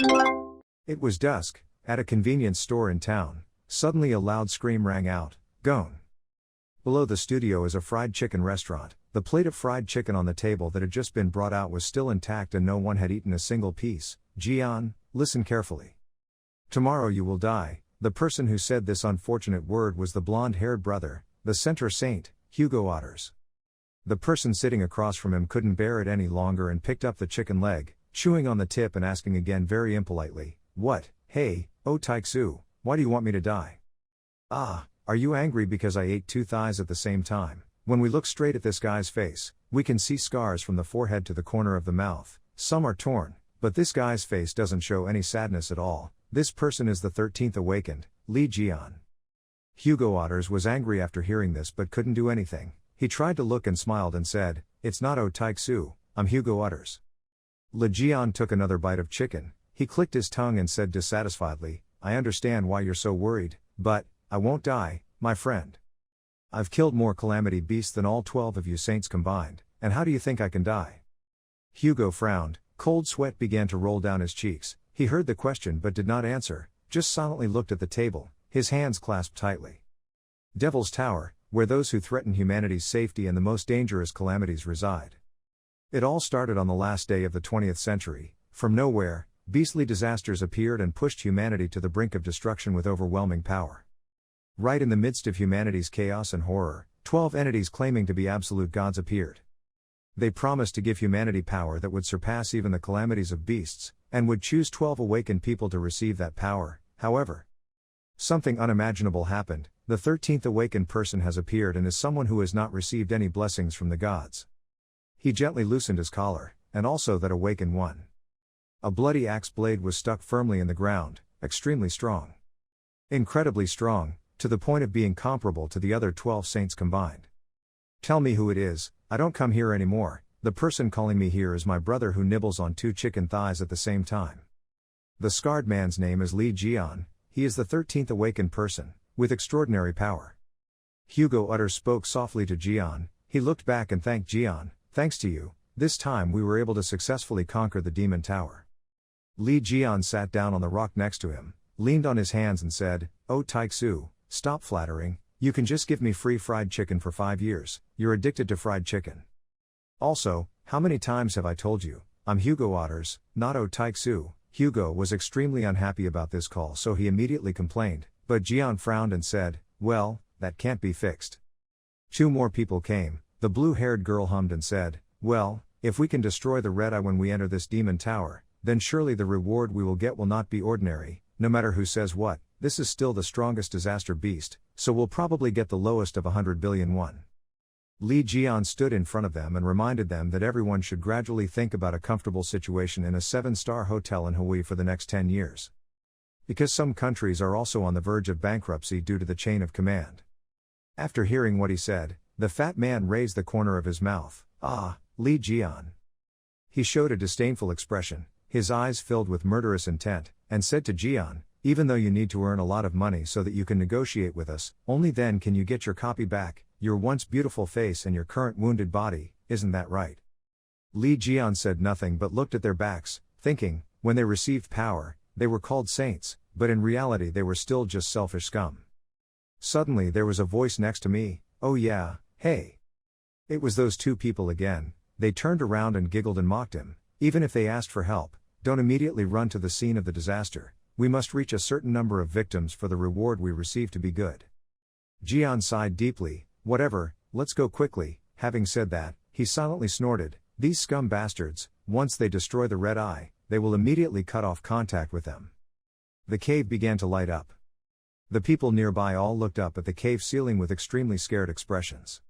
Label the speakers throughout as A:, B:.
A: It was dusk, at a convenience store in town. Suddenly a loud scream rang out, "Gone!" Below the studio is a fried chicken restaurant. The plate of fried chicken on the table that had just been brought out was still intact and no one had eaten a single piece. "Gian, listen carefully. Tomorrow you will die." The person who said this unfortunate word was the blonde-haired brother, the center saint, Hugo Otters. The person sitting across from him couldn't bear it any longer and picked up the chicken leg, chewing on the tip and asking again very impolitely, "What, hey, oh Taiksu, why do you want me to die? Ah, are you angry because I ate two thighs at the same time?" When we look straight at this guy's face, we can see scars from the forehead to the corner of the mouth. Some are torn, but this guy's face doesn't show any sadness at all. This person is the 13th awakened, Li Jian. Hugo Otters was angry after hearing this but couldn't do anything. He tried to look and smiled and said, "It's not O Taiksu, I'm Hugo Otters." Li Jian took another bite of chicken. He clicked his tongue and said dissatisfiedly, "I understand why you're so worried, but I won't die, my friend. I've killed more calamity beasts than all 12 of you saints combined, and how do you think I can die?" Hugo frowned, cold sweat began to roll down his cheeks. He heard the question but did not answer, just silently looked at the table, his hands clasped tightly. Devil's Tower, where those who threaten humanity's safety and the most dangerous calamities reside. It all started on the last day of the 20th century. From nowhere, beastly disasters appeared and pushed humanity to the brink of destruction with overwhelming power. Right in the midst of humanity's chaos and horror, 12 entities claiming to be absolute gods appeared. They promised to give humanity power that would surpass even the calamities of beasts, and would choose 12 awakened people to receive that power. However, something unimaginable happened. The 13th awakened person has appeared and is someone who has not received any blessings from the gods. He gently loosened his collar, and also that awakened one. A bloody axe blade was stuck firmly in the ground, extremely strong. Incredibly strong, to the point of being comparable to the other 12 saints combined. "Tell me who it is, I don't come here anymore. The person calling me here is my brother who nibbles on 2 chicken thighs at the same time." The scarred man's name is Li Jian. He is the 13th awakened person, with extraordinary power. Hugo Otters spoke softly to Jian. He looked back and thanked Jian. "Thanks to you, this time we were able to successfully conquer the demon tower." Li Jian sat down on the rock next to him, leaned on his hands and said, "Oh Taiksu, stop flattering, you can just give me free fried chicken for 5 years, you're addicted to fried chicken. Also, how many times have I told you, I'm Hugo Otters, not O Taiksu." Hugo was extremely unhappy about this call so he immediately complained, but Jian frowned and said, "Well, that can't be fixed." 2 more people came. The blue-haired girl hummed and said, "Well, if we can destroy the red eye when we enter this demon tower, then surely the reward we will get will not be ordinary, no matter who says what. This is still the strongest disaster beast, so we'll probably get the lowest of 100 billion won." Li Jian stood in front of them and reminded them that everyone should gradually think about a comfortable situation in a 7-star hotel in Hawaii for the next 10 years. Because some countries are also on the verge of bankruptcy due to the chain of command. After hearing what he said, the fat man raised the corner of his mouth. "Ah, Li Jian." He showed a disdainful expression, his eyes filled with murderous intent, and said to Jian, "Even though you need to earn a lot of money so that you can negotiate with us, only then can you get your copy back, your once beautiful face and your current wounded body, isn't that right?" Li Jian said nothing but looked at their backs, thinking, when they received power, they were called saints, but in reality they were still just selfish scum. Suddenly there was a voice next to me, "Oh yeah, hey." It was those 2 people again. They turned around and giggled and mocked him. "Even if they asked for help, don't immediately run to the scene of the disaster. We must reach a certain number of victims for the reward we receive to be good." Jian sighed deeply. "Whatever, let's go quickly." Having said that, he silently snorted, "These scum bastards, once they destroy the red eye, they will immediately cut off contact with them." The cave began to light up. The people nearby all looked up at the cave ceiling with extremely scared expressions.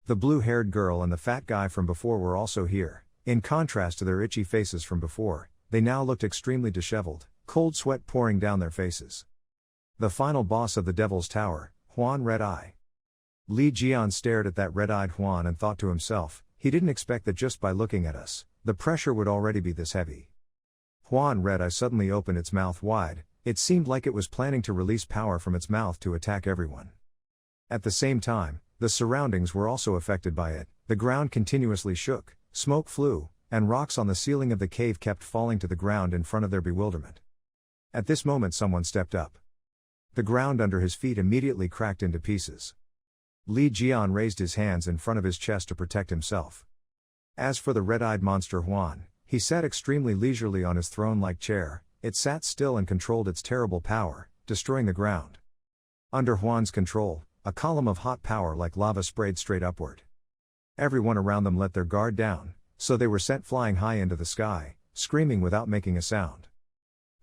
A: The blue-haired girl and the fat guy from before were also here. In contrast to their itchy faces from before, they now looked extremely disheveled, cold sweat pouring down their faces. The final boss of the Devil's Tower, Huan Red Eye. Li Jian stared at that red-eyed Huan and thought to himself, he didn't expect that just by looking at us, the pressure would already be this heavy. Huan Red Eye suddenly opened its mouth wide. It seemed like it was planning to release power from its mouth to attack everyone. At the same time, the surroundings were also affected by it. The ground continuously shook, smoke flew, and rocks on the ceiling of the cave kept falling to the ground in front of their bewilderment. At this moment someone stepped up. The ground under his feet immediately cracked into pieces. Li Jian raised his hands in front of his chest to protect himself. As for the red-eyed monster Huan, he sat extremely leisurely on his throne-like chair. It sat still and controlled its terrible power, destroying the ground. Under Huan's control, a column of hot power like lava sprayed straight upward. Everyone around them let their guard down, so they were sent flying high into the sky, screaming without making a sound.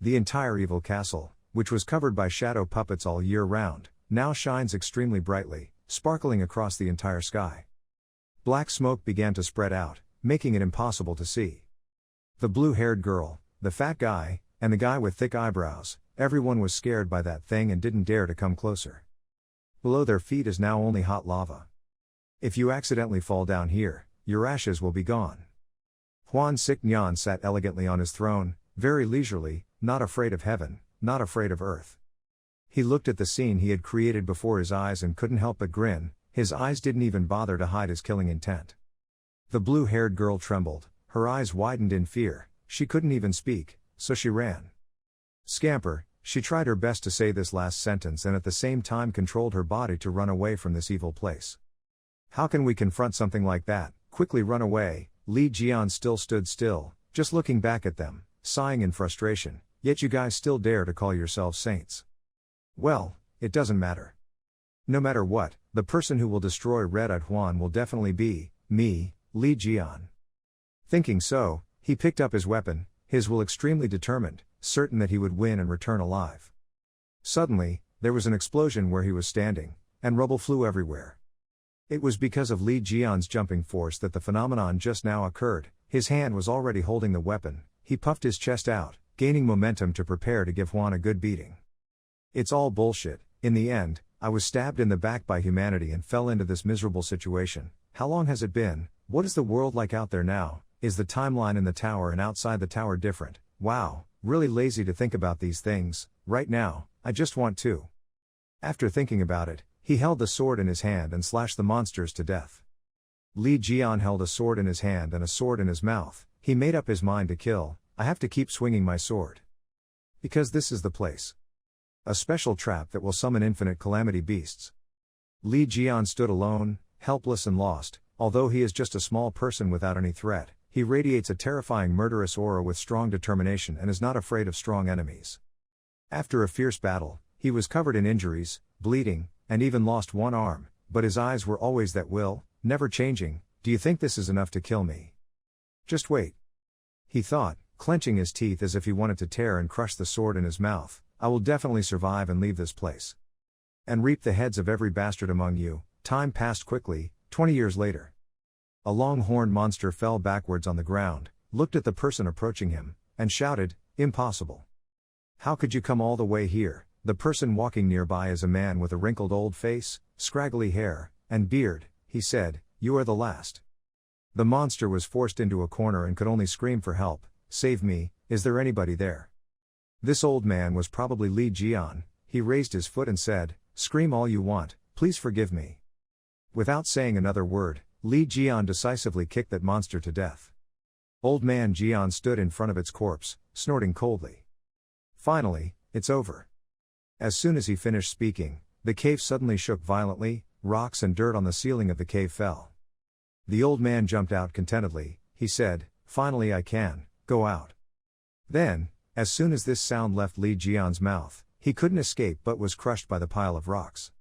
A: The entire evil castle, which was covered by shadow puppets all year round, now shines extremely brightly, sparkling across the entire sky. Black smoke began to spread out, making it impossible to see. The blue-haired girl, the fat guy, and the guy with thick eyebrows, everyone was scared by that thing and didn't dare to come closer. Below their feet is now only hot lava. If you accidentally fall down here, your ashes will be gone. Huan Xinyan sat elegantly on his throne, very leisurely, not afraid of heaven, not afraid of earth. He looked at the scene he had created before his eyes and couldn't help but grin. His eyes didn't even bother to hide his killing intent. The blue-haired girl trembled, her eyes widened in fear, she couldn't even speak, so she ran. Scamper, she tried her best to say this last sentence and at the same time controlled her body to run away from this evil place. How can we confront something like that? Quickly run away. Li Jian still stood still, just looking back at them, sighing in frustration. Yet you guys still dare to call yourselves saints. Well, it doesn't matter. No matter what, the person who will destroy Red-Eyed Huan will definitely be me, Li Jian. Thinking so, he picked up his weapon, his will extremely determined, certain that he would win and return alive. Suddenly, there was an explosion where he was standing, and rubble flew everywhere. It was because of Li Jian's jumping force that the phenomenon just now occurred. His hand was already holding the weapon, he puffed his chest out, gaining momentum to prepare to give Huan a good beating. It's all bullshit. In the end, I was stabbed in the back by humanity and fell into this miserable situation. How long has it been? What is the world like out there now? Is the timeline in the tower and outside the tower different? Wow, really lazy to think about these things. Right now, I just want to. After thinking about it, he held the sword in his hand and slashed the monsters to death. Li Jian held a sword in his hand and a sword in his mouth. He made up his mind to kill. I have to keep swinging my sword. Because this is the place. A special trap that will summon infinite calamity beasts. Li Jian stood alone, helpless and lost. Although he is just a small person without any threat, he radiates a terrifying murderous aura with strong determination and is not afraid of strong enemies. After a fierce battle, he was covered in injuries, bleeding, and even lost one arm, but his eyes were always that will, never changing. Do you think this is enough to kill me? Just wait. He thought, clenching his teeth as if he wanted to tear and crush the sword in his mouth. I will definitely survive and leave this place. And reap the heads of every bastard among you. Time passed quickly. 20 years later. A long-horned monster fell backwards on the ground, looked at the person approaching him, and shouted, "Impossible. How could you come all the way here?" The person walking nearby is a man with a wrinkled old face, scraggly hair, and beard. He said, "You are the last." The monster was forced into a corner and could only scream for help. "Save me, is there anybody there?" This old man was probably Li Jian. He raised his foot and said, "Scream all you want, please forgive me." Without saying another word, Li Jian decisively kicked that monster to death. Old man Jian stood in front of its corpse, snorting coldly. Finally, it's over. As soon as he finished speaking, the cave suddenly shook violently, rocks and dirt on the ceiling of the cave fell. The old man jumped out contentedly. He said, "Finally I can go out." Then, as soon as this sound left Li Jian's mouth, he couldn't escape but was crushed by the pile of rocks.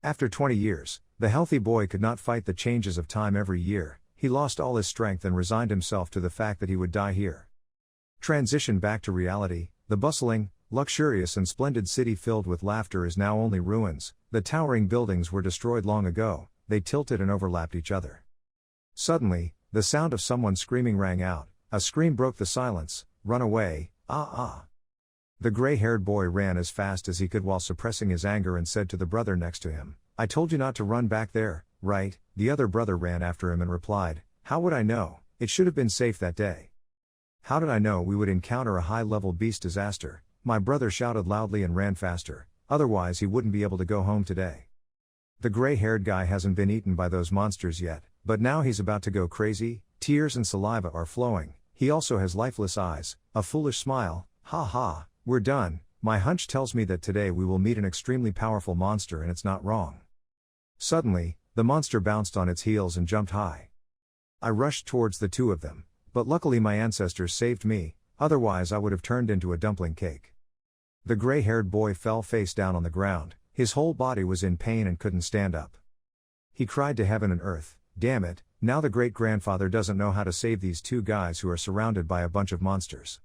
A: After 20 years, the healthy boy could not fight the changes of time every year. He lost all his strength and resigned himself to the fact that he would die here. Transition back to reality. The bustling, luxurious and splendid city filled with laughter is now only ruins. The towering buildings were destroyed long ago. They tilted and overlapped each other. Suddenly, the sound of someone screaming rang out. A scream broke the silence. "Run away, ah ah." The gray-haired boy ran as fast as he could while suppressing his anger and said to the brother next to him, "I told you not to run back there, right?" The other brother ran after him and replied, "How would I know? It should have been safe that day." "How did I know we would encounter a high-level beast disaster?" My brother shouted loudly and ran faster, "Otherwise he wouldn't be able to go home today." The gray-haired guy hasn't been eaten by those monsters yet. but now he's about to go crazy, tears and saliva are flowing, he also has lifeless eyes, a foolish smile, ha ha, we're done, my hunch tells me that today we will meet an extremely powerful monster and it's not wrong. Suddenly, the monster bounced on its heels and jumped high. I rushed towards the two of them, but luckily my ancestors saved me, otherwise I would have turned into a dumpling cake. The gray-haired boy fell face down on the ground, his whole body was in pain and couldn't stand up. He cried to heaven and earth, damn it, now the great-grandfather doesn't know how to save these two guys who are surrounded by a bunch of monsters.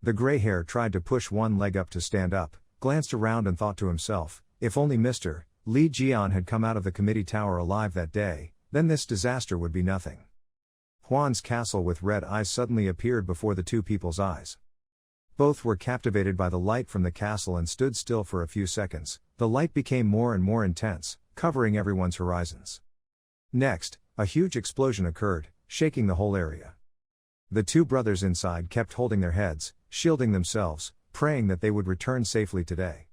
A: The gray hair tried to push one leg up to stand up, glanced around and thought to himself, if only Mr. Li Jian had come out of the committee tower alive that day, then this disaster would be nothing. Huan's castle with red eyes suddenly appeared before the two people's eyes. Both were captivated by the light from the castle and stood still for a few seconds. The light became more and more intense, covering everyone's horizons. Next, a huge explosion occurred, shaking the whole area. The two brothers inside kept holding their heads, shielding themselves, praying that they would return safely today.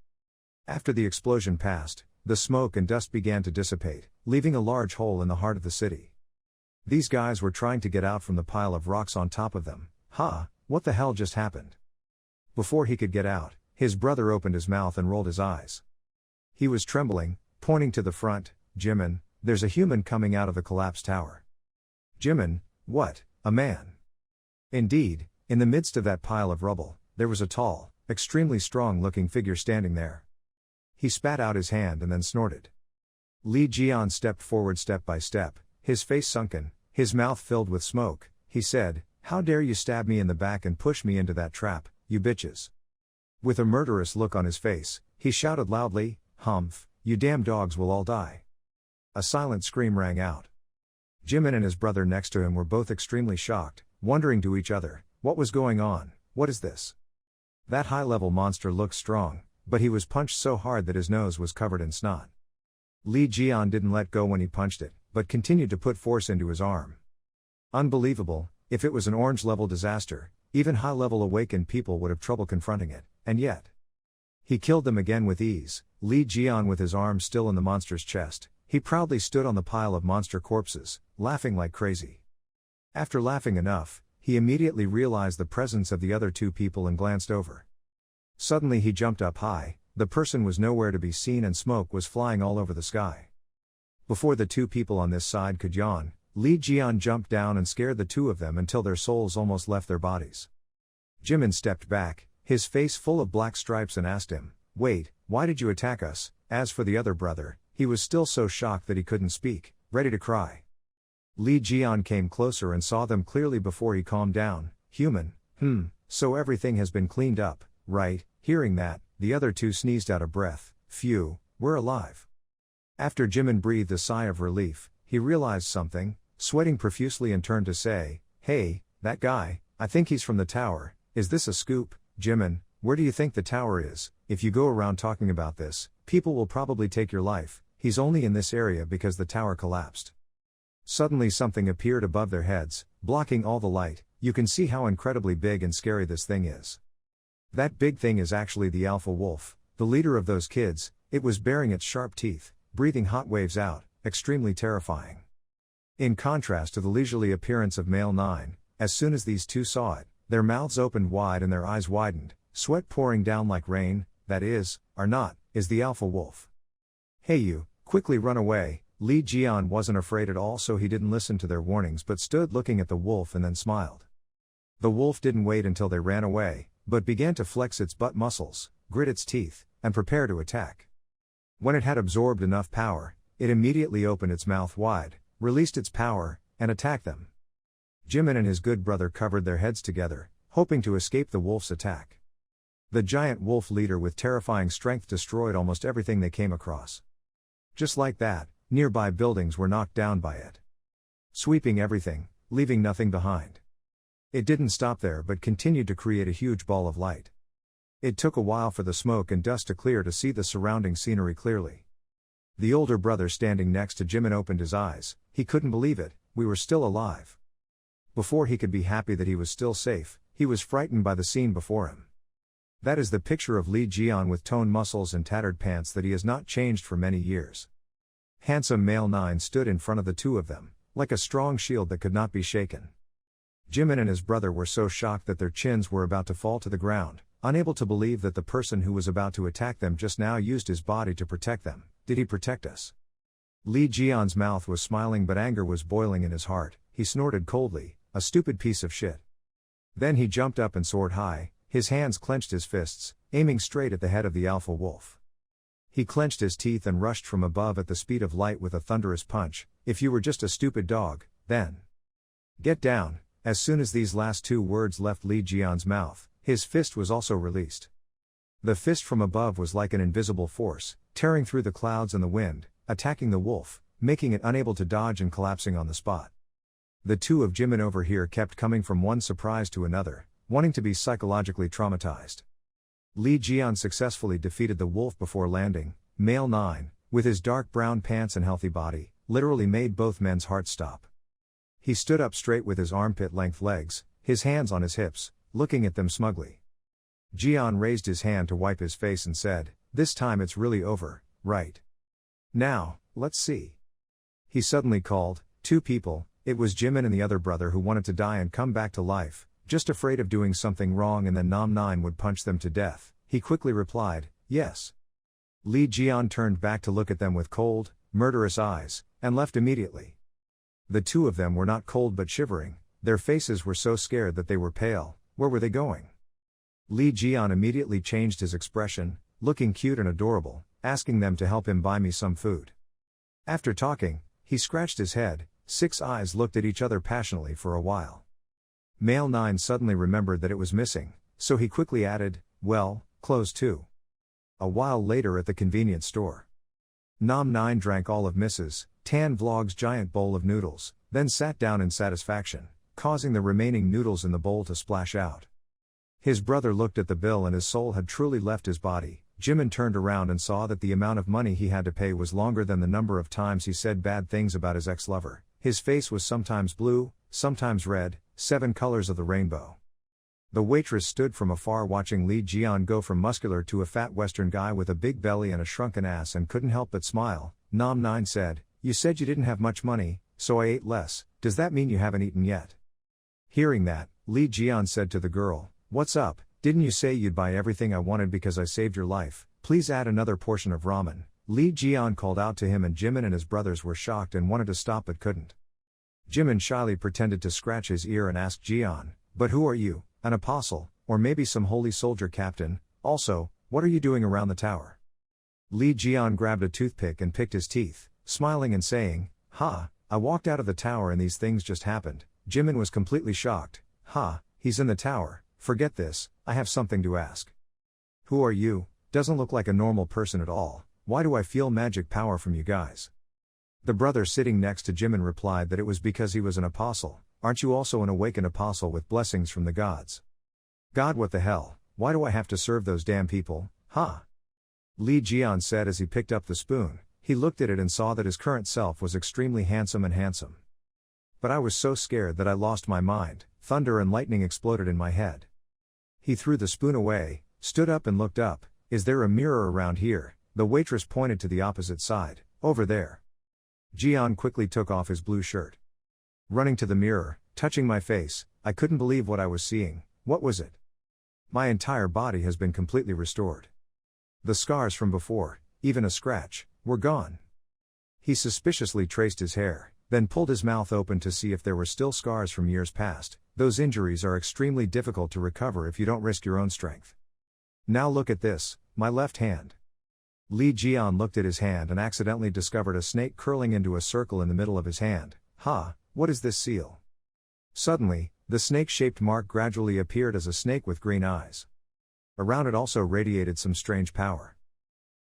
A: After the explosion passed, the smoke and dust began to dissipate, leaving a large hole in the heart of the city. These guys were trying to get out from the pile of rocks on top of them. What the hell just happened? Before he could get out, his brother opened his mouth and rolled his eyes. He was trembling, pointing to the front. Jimin, there's a human coming out of the collapsed tower. Jimin, what, a man? Indeed, in the midst of that pile of rubble, there was a tall, extremely strong-looking figure standing there. He spat out his hand and then snorted. Li Jian stepped forward step by step, his face sunken, his mouth filled with smoke. He said, how dare you stab me in the back and push me into that trap, you bitches. With a murderous look on his face, he shouted loudly, Humph, you damn dogs will all die. A silent scream rang out. Jimin and his brother next to him were both extremely shocked, wondering to each other, what was going on, what is this? That high-level monster looked strong, but he was punched so hard that his nose was covered in snot. Li Jian didn't let go when he punched it, but continued to put force into his arm. Unbelievable, if it was an orange-level disaster, even high-level awakened people would have trouble confronting it, and yet. He killed them again with ease. Li Jian with his arm still in the monster's chest, he proudly stood on the pile of monster corpses, laughing like crazy. After laughing enough, he immediately realized the presence of the other two people and glanced over. Suddenly he jumped up high, the person was nowhere to be seen and smoke was flying all over the sky. Before the two people on this side could yawn, Li Jian jumped down and scared the two of them until their souls almost left their bodies. Jimin stepped back, his face full of black stripes and asked him, wait, why did you attack us? As for the other brother, he was still so shocked that he couldn't speak, ready to cry. Li Jian came closer and saw them clearly before he calmed down. Human, so everything has been cleaned up, right? Hearing that, the other two sneezed out a breath. Phew, we're alive. After Jimin breathed a sigh of relief, he realized something, sweating profusely and turned to say, hey, that guy, I think he's from the tower. Is this a scoop? Jimin, where do you think the tower is? If you go around talking about this, people will probably take your life. He's only in this area because the tower collapsed. Suddenly something appeared above their heads, blocking all the light. You can see how incredibly big and scary this thing is. That big thing is actually the alpha wolf, the leader of those kids. It was baring its sharp teeth, breathing hot waves out, extremely terrifying. In contrast to the leisurely appearance of male 9, as soon as these two saw it, their mouths opened wide and their eyes widened, sweat pouring down like rain. That is the alpha wolf. Hey you, quickly run away. Li Jian wasn't afraid at all, so he didn't listen to their warnings but stood looking at the wolf and then smiled. The wolf didn't wait until they ran away, but began to flex its butt muscles, grit its teeth, and prepare to attack. When it had absorbed enough power, it immediately opened its mouth wide, released its power, and attacked them. Jimin and his good brother covered their heads together, hoping to escape the wolf's attack. The giant wolf leader with terrifying strength destroyed almost everything they came across. Just like that, nearby buildings were knocked down by it, sweeping everything, leaving nothing behind. It didn't stop there but continued to create a huge ball of light. It took a while for the smoke and dust to clear to see the surrounding scenery clearly. The older brother standing next to Jimin opened his eyes. He couldn't believe it, we were still alive. Before he could be happy that he was still safe, he was frightened by the scene before him. That is the picture of Li Jian with toned muscles and tattered pants that he has not changed for many years. Handsome male 9 stood in front of the two of them, like a strong shield that could not be shaken. Jimin and his brother were so shocked that their chins were about to fall to the ground, unable to believe that the person who was about to attack them just now used his body to protect them. Did he protect us? Lee Jian's mouth was smiling but anger was boiling in his heart. He snorted coldly, a stupid piece of shit. Then he jumped up and soared high, his hands clenched his fists, aiming straight at the head of the alpha wolf. He clenched his teeth and rushed from above at the speed of light with a thunderous punch. If you were just a stupid dog, then get down. As soon as these last two words left Lee Jian's mouth, his fist was also released. The fist from above was like an invisible force, tearing through the clouds and the wind, attacking the wolf, making it unable to dodge and collapsing on the spot. The two of Jimin over here kept coming from one surprise to another, wanting to be psychologically traumatized. Lee Jian successfully defeated the wolf before landing. Male 9, with his dark brown pants and healthy body, literally made both men's hearts stop. He stood up straight with his armpit-length legs, his hands on his hips, looking at them smugly. Jian raised his hand to wipe his face and said, "This time it's really over, right? Now, let's see." He suddenly called, two people. It was Jimin and the other brother who wanted to die and come back to life, just afraid of doing something wrong and then Nam 9 would punch them to death. He quickly replied, "Yes." Lee Jian turned back to look at them with cold, murderous eyes, and left immediately. The two of them were not cold but shivering, their faces were so scared that they were pale. Where were they going? Lee Jian immediately changed his expression, looking cute and adorable, asking them to help him buy me some food. After talking, he scratched his head. 6 eyes looked at each other passionately for a while. Male 9 suddenly remembered that it was missing, so he quickly added, "Well, clothes too." A while later at the convenience store, Nam 9 drank all of Mrs. Tan Vlog's giant bowl of noodles, then sat down in satisfaction, causing the remaining noodles in the bowl to splash out. His brother looked at the bill and his soul had truly left his body. Jimin turned around and saw that the amount of money he had to pay was longer than the number of times he said bad things about his ex-lover. His face was sometimes blue, sometimes red, 7 colors of the rainbow. The waitress stood from afar watching Lee Jian go from muscular to a fat Western guy with a big belly and a shrunken ass and couldn't help but smile. Nam 9 said, "You said you didn't have much money, so I ate less. Does that mean you haven't eaten yet?" Hearing that, Lee Jian said to the girl, "What's up? Didn't you say you'd buy everything I wanted because I saved your life? Please add another portion of ramen." Lee Jian called out to him and Jimin and his brothers were shocked and wanted to stop but couldn't. Jimin shyly pretended to scratch his ear and asked Jian, "But who are you, an apostle, or maybe some holy soldier captain? Also, what are you doing around the tower?" Lee Jian grabbed a toothpick and picked his teeth, smiling and saying, I walked out of the tower and these things just happened." Jimin was completely shocked. He's in the tower, forget this, I have something to ask." "Who are you? Doesn't look like a normal person at all. Why do I feel magic power from you guys?" The brother sitting next to Jimin replied that it was because he was an apostle. "Aren't you also an awakened apostle with blessings from the gods?" "God, what the hell, why do I have to serve those damn people, huh?" Lee Jian said as he picked up the spoon. He looked at it and saw that his current self was extremely handsome. "But I was so scared that I lost my mind, thunder and lightning exploded in my head." He threw the spoon away, stood up and looked up. "Is there a mirror around here?" The waitress pointed to the opposite side. "Over there." Jian quickly took off his blue shirt. Running to the mirror, touching my face, I couldn't believe what I was seeing. What was it? My entire body has been completely restored. The scars from before, even a scratch, were gone. He suspiciously traced his hair, then pulled his mouth open to see if there were still scars from years past. Those injuries are extremely difficult to recover if you don't risk your own strength. "Now look at this, my left hand." Lee Jian looked at his hand and accidentally discovered a snake curling into a circle in the middle of his hand. What is this seal?" Suddenly, the snake-shaped mark gradually appeared as a snake with green eyes. Around it also radiated some strange power.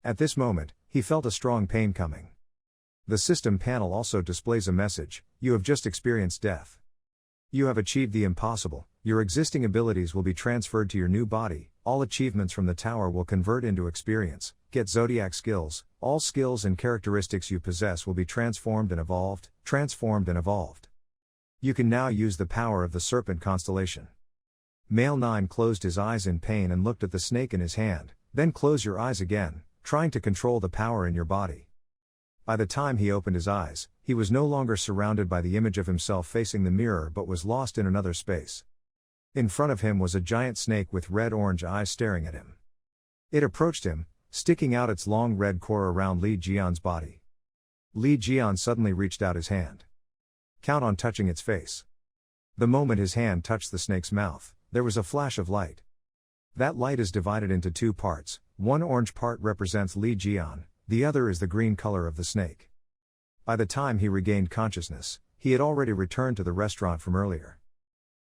A: At this moment, he felt a strong pain coming. The system panel also displays a message: "You have just experienced death. You have achieved the impossible, your existing abilities will be transferred to your new body, all achievements from the tower will convert into experience, get zodiac skills, all skills and characteristics you possess will be transformed and evolved. You can now use the power of the serpent constellation." Male 9 closed his eyes in pain and looked at the snake in his hand. "Then close your eyes again, trying to control the power in your body." By the time he opened his eyes, he was no longer surrounded by the image of himself facing the mirror but was lost in another space. In front of him was a giant snake with red-orange eyes staring at him. It approached him, sticking out its long red core around Li Jian's body. Li Jian suddenly reached out his hand. Count on touching its face. The moment his hand touched the snake's mouth, there was a flash of light. That light is divided into two parts, one orange part represents Li Jian, the other is the green color of the snake. By the time he regained consciousness, he had already returned to the restaurant from earlier.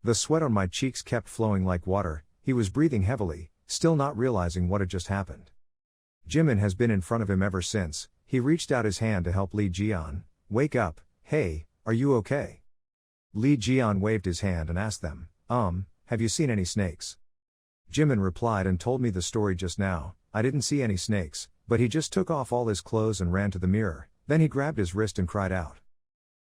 A: The sweat on my cheeks kept flowing like water, he was breathing heavily, still not realizing what had just happened. Jimin has been in front of him ever since. He reached out his hand to help Li Jian. Wake up, hey, are you okay? Li Jian waved his hand and asked them, have you seen any snakes? Jimin replied and told me the story just now. I didn't see any snakes, but he just took off all his clothes and ran to the mirror, then he grabbed his wrist and cried out.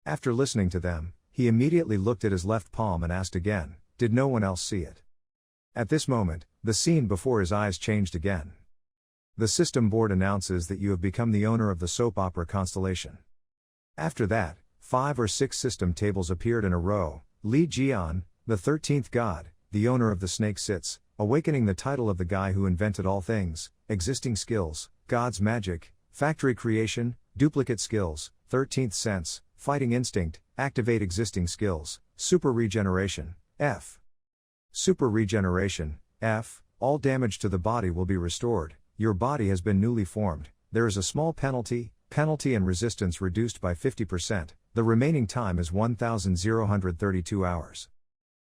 A: After listening to them, he immediately looked at his left palm and asked again, did no one else see it? At this moment, the scene before his eyes changed again. The system board announces that you have become the owner of the soap opera Constellation. After that, 5 or 6 system tables appeared in a row. Li Jian, the 13th god, the owner of the snake sits, awakening the title of the guy who invented all things, existing skills, God's magic, factory creation, duplicate skills, 13th sense, fighting instinct, activate existing skills, super regeneration, F. Super regeneration, F, all damage to the body will be restored, your body has been newly formed, there is a small penalty and resistance reduced by 50%, the remaining time is 1,032 hours.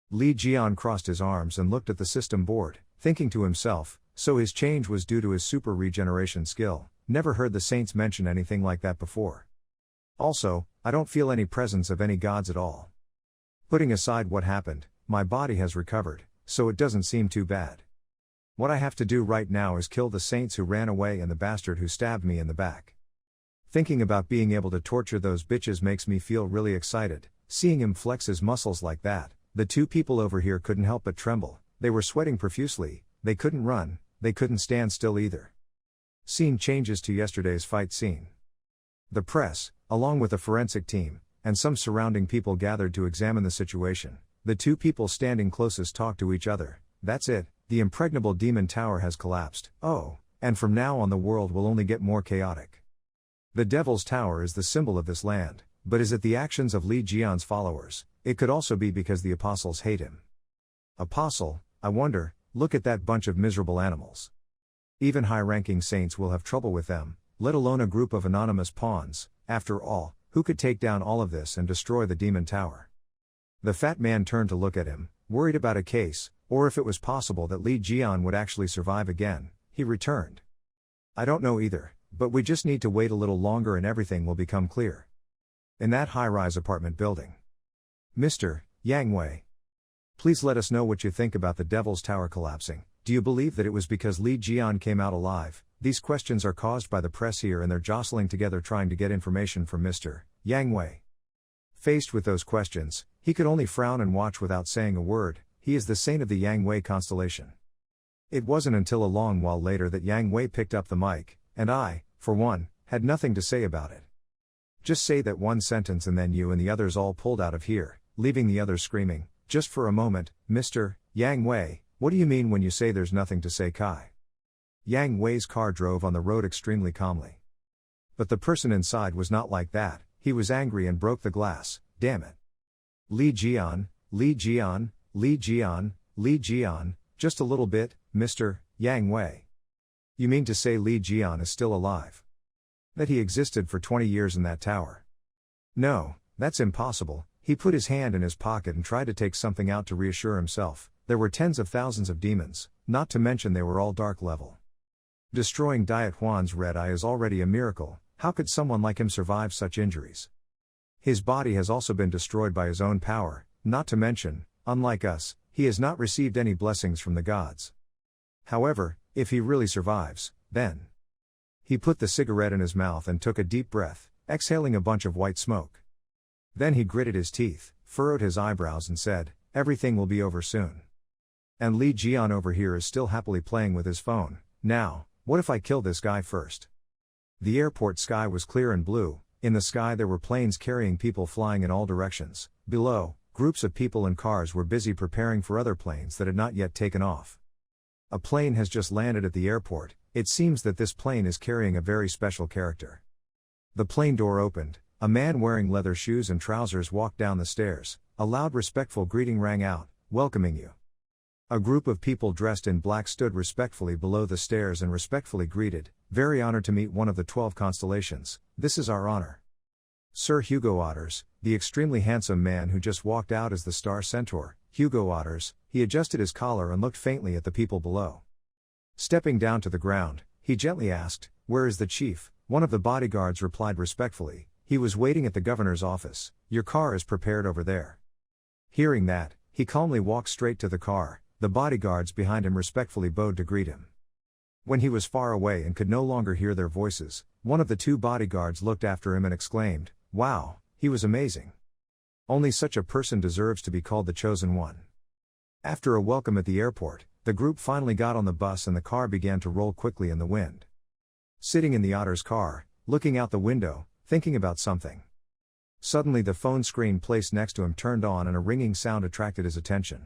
A: Li Jian crossed his arms and looked at the system board, thinking to himself, so his change was due to his super regeneration skill, never heard the saints mention anything like that before. Also, I don't feel any presence of any gods at all. Putting aside what happened, my body has recovered, so it doesn't seem too bad. What I have to do right now is kill the saints who ran away and the bastard who stabbed me in the back. Thinking about being able to torture those bitches makes me feel really excited. Seeing him flex his muscles like that, the two people over here couldn't help but tremble, they were sweating profusely, they couldn't run, they couldn't stand still either. Scene changes to yesterday's fight scene. The press, along with a forensic team, and some surrounding people gathered to examine the situation. The two people standing closest talk to each other. That's it, the impregnable demon tower has collapsed. Oh, and from now on the world will only get more chaotic. The Devil's Tower is the symbol of this land, but is it the actions of Li Jian's followers? It could also be because the apostles hate him. Apostle, I wonder, look at that bunch of miserable animals. Even high-ranking saints will have trouble with them, let alone a group of anonymous pawns. After all, who could take down all of this and destroy the demon tower? The fat man turned to look at him, worried about a case, or if it was possible that Li Jian would actually survive again. He returned. I don't know either, but we just need to wait a little longer and everything will become clear. In that high-rise apartment building. Mr. Yang Wei. Please let us know what you think about the Devil's Tower collapsing. Do you believe that it was because Li Jian came out alive? These questions are caused by the press here and they're jostling together trying to get information from Mr. Yang Wei. Faced with those questions, he could only frown and watch without saying a word. He is the saint of the Yang Wei constellation. It wasn't until a long while later that Yang Wei picked up the mic, and I, for one, had nothing to say about it. Just say that one sentence and then you and the others all pulled out of here, leaving the others screaming, just for a moment, Mr. Yang Wei, what do you mean when you say there's nothing to say, Kai? Yang Wei's car drove on the road extremely calmly. But the person inside was not like that, he was angry and broke the glass, damn it. Li Jian, Li Jian, Li Jian, Li Jian, just a little bit, Mr. Yang Wei. You mean to say Li Jian is still alive? That he existed for 20 years in that tower? No, that's impossible. He put his hand in his pocket and tried to take something out to reassure himself. There were tens of thousands of demons, not to mention they were all dark level. Destroying Diet Huan's red eye is already a miracle, how could someone like him survive such injuries? His body has also been destroyed by his own power, not to mention, unlike us, he has not received any blessings from the gods. However, if he really survives, then... He put the cigarette in his mouth and took a deep breath, exhaling a bunch of white smoke. Then he gritted his teeth, furrowed his eyebrows and said, everything will be over soon. And Li Jian over here is still happily playing with his phone. Now, what if I kill this guy first? The airport sky was clear and blue, In the sky there were planes carrying people flying in all directions. Below, groups of people and cars were busy preparing for other planes that had not yet taken off. A plane has just landed at the airport. It seems that this plane is carrying a very special character. The plane door opened. A man wearing leather shoes and trousers walked down the stairs. A loud respectful greeting rang out, "Welcoming you." A group of people dressed in black stood respectfully below the stairs and respectfully greeted, "Very honored to meet one of the 12 constellations, this is our honor." Sir Hugo Otters, the extremely handsome man who just walked out as the star centaur, Hugo Otters, he adjusted his collar and looked faintly at the people below. Stepping down to the ground, he gently asked, "Where is the chief?" One of the bodyguards replied respectfully, "He was waiting at the governor's office. Your car is prepared over there." Hearing that, he calmly walked straight to the car. The bodyguards behind him respectfully bowed to greet him. When he was far away and could no longer hear their voices, one of the two bodyguards looked after him and exclaimed, "Wow, he was amazing. Only such a person deserves to be called the chosen one." After a welcome at the airport, the group finally got on the bus and the car began to roll quickly in the wind. Sitting in the Otter's car, looking out the window, thinking about something. Suddenly the phone screen placed next to him turned on and a ringing sound attracted his attention.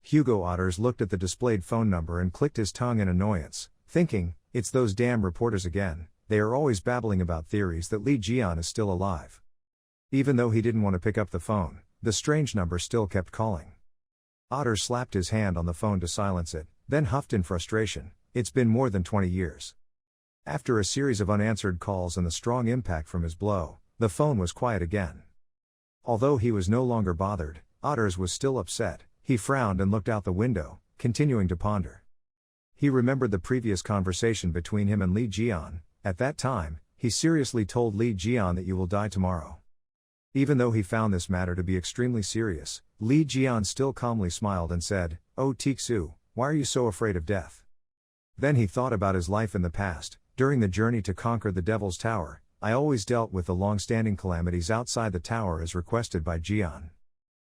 A: Hugo Otters looked at the displayed phone number and clicked his tongue in annoyance, thinking, "It's those damn reporters again, they are always babbling about theories that Li Jian is still alive." Even though he didn't want to pick up the phone, the strange number still kept calling. Otters slapped his hand on the phone to silence it, then huffed in frustration, "It's been more than 20 years." After a series of unanswered calls and the strong impact from his blow, the phone was quiet again. Although he was no longer bothered, Otters was still upset. He frowned and looked out the window, continuing to ponder. He remembered the previous conversation between him and Li Jian. At that time, he seriously told Li Jian that you will die tomorrow. Even though he found this matter to be extremely serious, Li Jian still calmly smiled and said, "Oh Tixu, why are you so afraid of death?" Then he thought about his life in the past. During the journey to conquer the Devil's Tower, I always dealt with the long-standing calamities outside the tower as requested by Jian.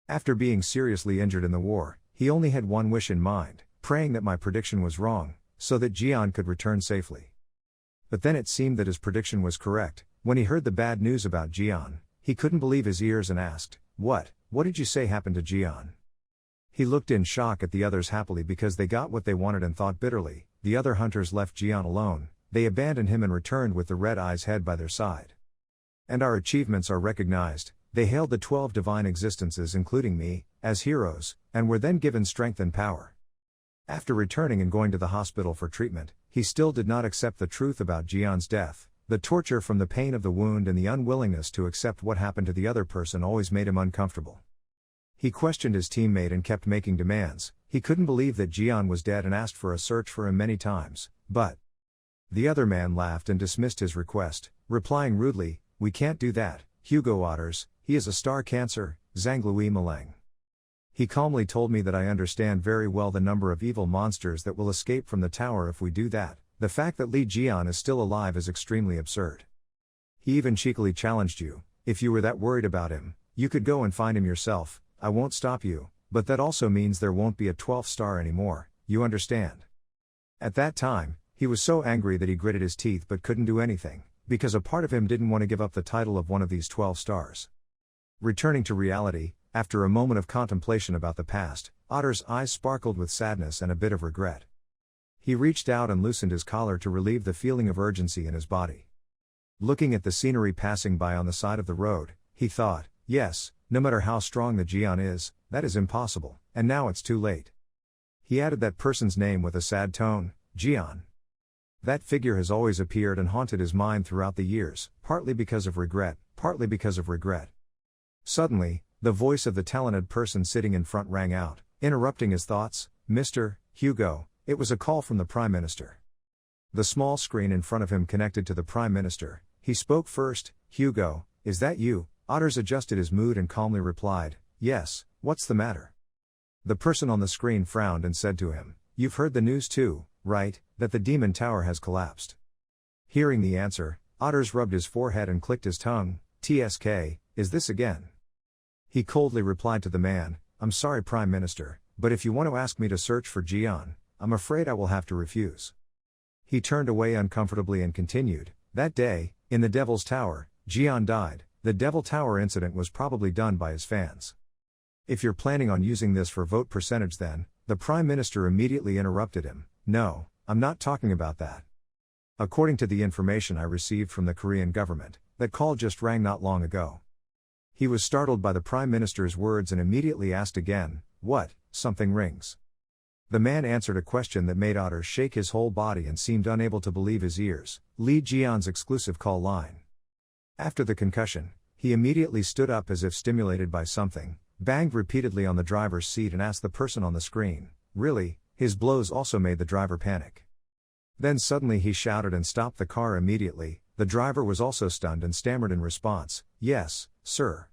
A: After being seriously injured in the war, he only had one wish in mind, praying that my prediction was wrong, so that Jian could return safely. But then it seemed that his prediction was correct. When he heard the bad news about Jian, he couldn't believe his ears and asked, What did you say happened to Jian?" He looked in shock at the others happily because they got what they wanted and thought bitterly, the other hunters left Jian alone, they abandoned him and returned with the Red Eye's head by their side. "And our achievements are recognized," they hailed the 12 divine existences including me, as heroes, and were then given strength and power. After returning and going to the hospital for treatment, he still did not accept the truth about Jian's death. The torture from the pain of the wound and the unwillingness to accept what happened to the other person always made him uncomfortable. He questioned his teammate and kept making demands. He couldn't believe that Jian was dead and asked for a search for him many times, but the other man laughed and dismissed his request, replying rudely, "We can't do that, Hugo Otters, he is a star Cancer, Zhanglui Maleng. He calmly told me that I understand very well the number of evil monsters that will escape from the tower if we do that. The fact that Li Jian is still alive is extremely absurd. He even cheekily challenged you, if you were that worried about him, you could go and find him yourself, I won't stop you, but that also means there won't be a 12th star anymore, you understand." At that time, he was so angry that he gritted his teeth but couldn't do anything, because a part of him didn't want to give up the title of one of these 12 stars. Returning to reality, after a moment of contemplation about the past, Otter's eyes sparkled with sadness and a bit of regret. He reached out and loosened his collar to relieve the feeling of urgency in his body. Looking at the scenery passing by on the side of the road, he thought, yes, no matter how strong the Jian is, that is impossible, and now it's too late. He added that person's name with a sad tone, Jian. That figure has always appeared and haunted his mind throughout the years, partly because of regret, partly because of regret. Suddenly, the voice of the talented person sitting in front rang out, interrupting his thoughts, "Mr. Hugo." It was a call from the Prime Minister. The small screen in front of him connected to the Prime Minister. He spoke first, "Hugo, is that you?" Otters adjusted his mood and calmly replied, "Yes, what's the matter?" The person on the screen frowned and said to him, "You've heard the news too, right, that the Demon Tower has collapsed?" Hearing the answer, Otters rubbed his forehead and clicked his tongue, "TSK, is this again?" He coldly replied to the man, "I'm sorry Prime Minister, but if you want to ask me to search for Jian, I'm afraid I will have to refuse." He turned away uncomfortably and continued, "That day, in the Devil's Tower, Jian died. The Devil Tower incident was probably done by his fans. If you're planning on using this for vote percentage then, the Prime Minister immediately interrupted him. No, I'm not talking about that. According to the information I received from the Korean government, that call just rang not long ago. He was startled by the Prime Minister's words and immediately asked again, what, something rings? The man answered a question that made Otter shake his whole body and seemed unable to believe his ears. Lee Jian's exclusive call line. After the concussion, he immediately stood up as if stimulated by something, banged repeatedly on the driver's seat and asked the person on the screen, really? His blows also made the driver panic. Then suddenly he shouted and stopped the car immediately. The driver was also stunned and stammered in response, yes, sir.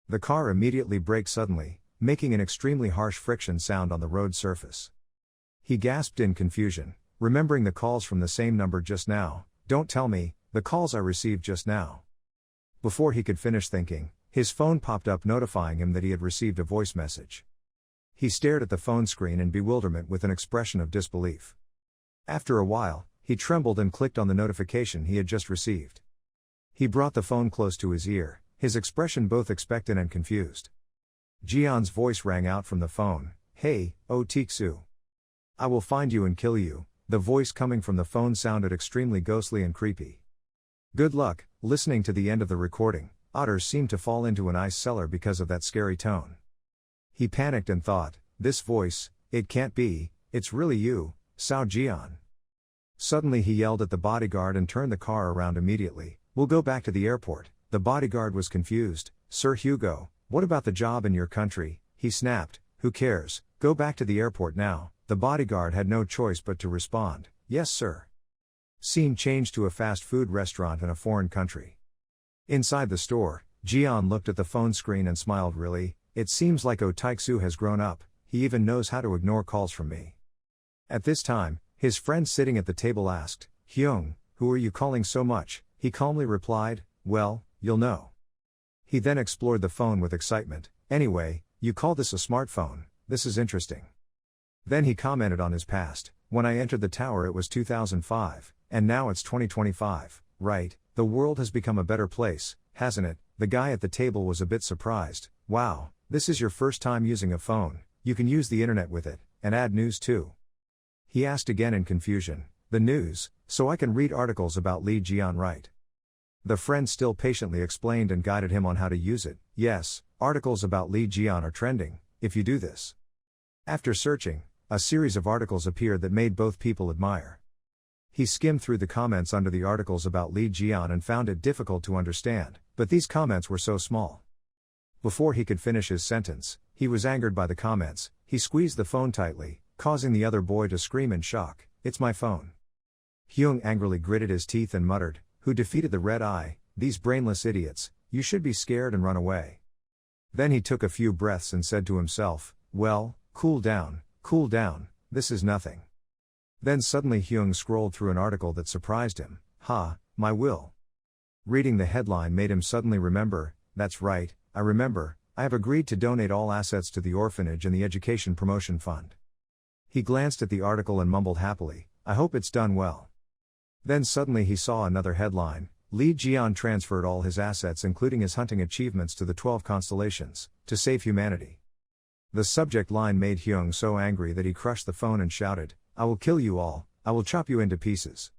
A: The car immediately braked suddenly, making an extremely harsh friction sound on the road surface. He gasped in confusion, remembering the calls from the same number just now. Don't tell me, the calls I received just now. Before he could finish thinking, his phone popped up notifying him that he had received a voice message. He stared at the phone screen in bewilderment with an expression of disbelief. After a while, he trembled and clicked on the notification he had just received. He brought the phone close to his ear, his expression both expectant and confused. Jian's voice rang out from the phone, hey, oh Tiksu. I will find you and kill you. The voice coming from the phone sounded extremely ghostly and creepy. Good luck. Listening to the end of the recording, Otters seemed to fall into an ice cellar because of that scary tone. He panicked and thought, this voice, it can't be, it's really you, Sao Jian. Suddenly he yelled at the bodyguard and turned the car around immediately. We'll go back to the airport. The bodyguard was confused. Sir Hugo, what about the job in your country? He snapped. Who cares? Go back to the airport now. The bodyguard had no choice but to respond, yes sir. Scene changed to a fast food restaurant in a foreign country. Inside the store, Jian looked at the phone screen and smiled. Really, it seems like Oh Taiksu has grown up, he even knows how to ignore calls from me. At this time, his friend sitting at the table asked, Hyung, who are you calling so much? He calmly replied, well, you'll know. He then explored the phone with excitement. Anyway, you call this a smartphone, this is interesting. Then he commented on his past. When I entered the tower it was 2005, and now it's 2025, right? The world has become a better place, hasn't it? The guy at the table was a bit surprised. Wow, this is your first time using a phone, you can use the internet with it, and add news too. He asked again in confusion, the news, so I can read articles about Lee Jian, right? The friend still patiently explained and guided him on how to use it. Yes, articles about Lee Jian are trending, if you do this. After searching, a series of articles appeared that made both people admire. He skimmed through the comments under the articles about Lee Jian and found it difficult to understand, but these comments were so small. Before he could finish his sentence, he was angered by the comments. He squeezed the phone tightly, causing the other boy to scream in shock, it's my phone. Hyung angrily gritted his teeth and muttered, who defeated the red eye, these brainless idiots, you should be scared and run away. Then he took a few breaths and said to himself, well, cool down, this is nothing. Then suddenly Hyung scrolled through an article that surprised him. My will. Reading the headline made him suddenly remember, that's right, I remember, I have agreed to donate all assets to the orphanage and the education promotion fund. He glanced at the article and mumbled happily, I hope it's done well. Then suddenly he saw another headline, Lee Jian transferred all his assets including his hunting achievements to the 12 constellations, to save humanity. The subject line made Hyung so angry that he crushed the phone and shouted, I will kill you all, I will chop you into pieces.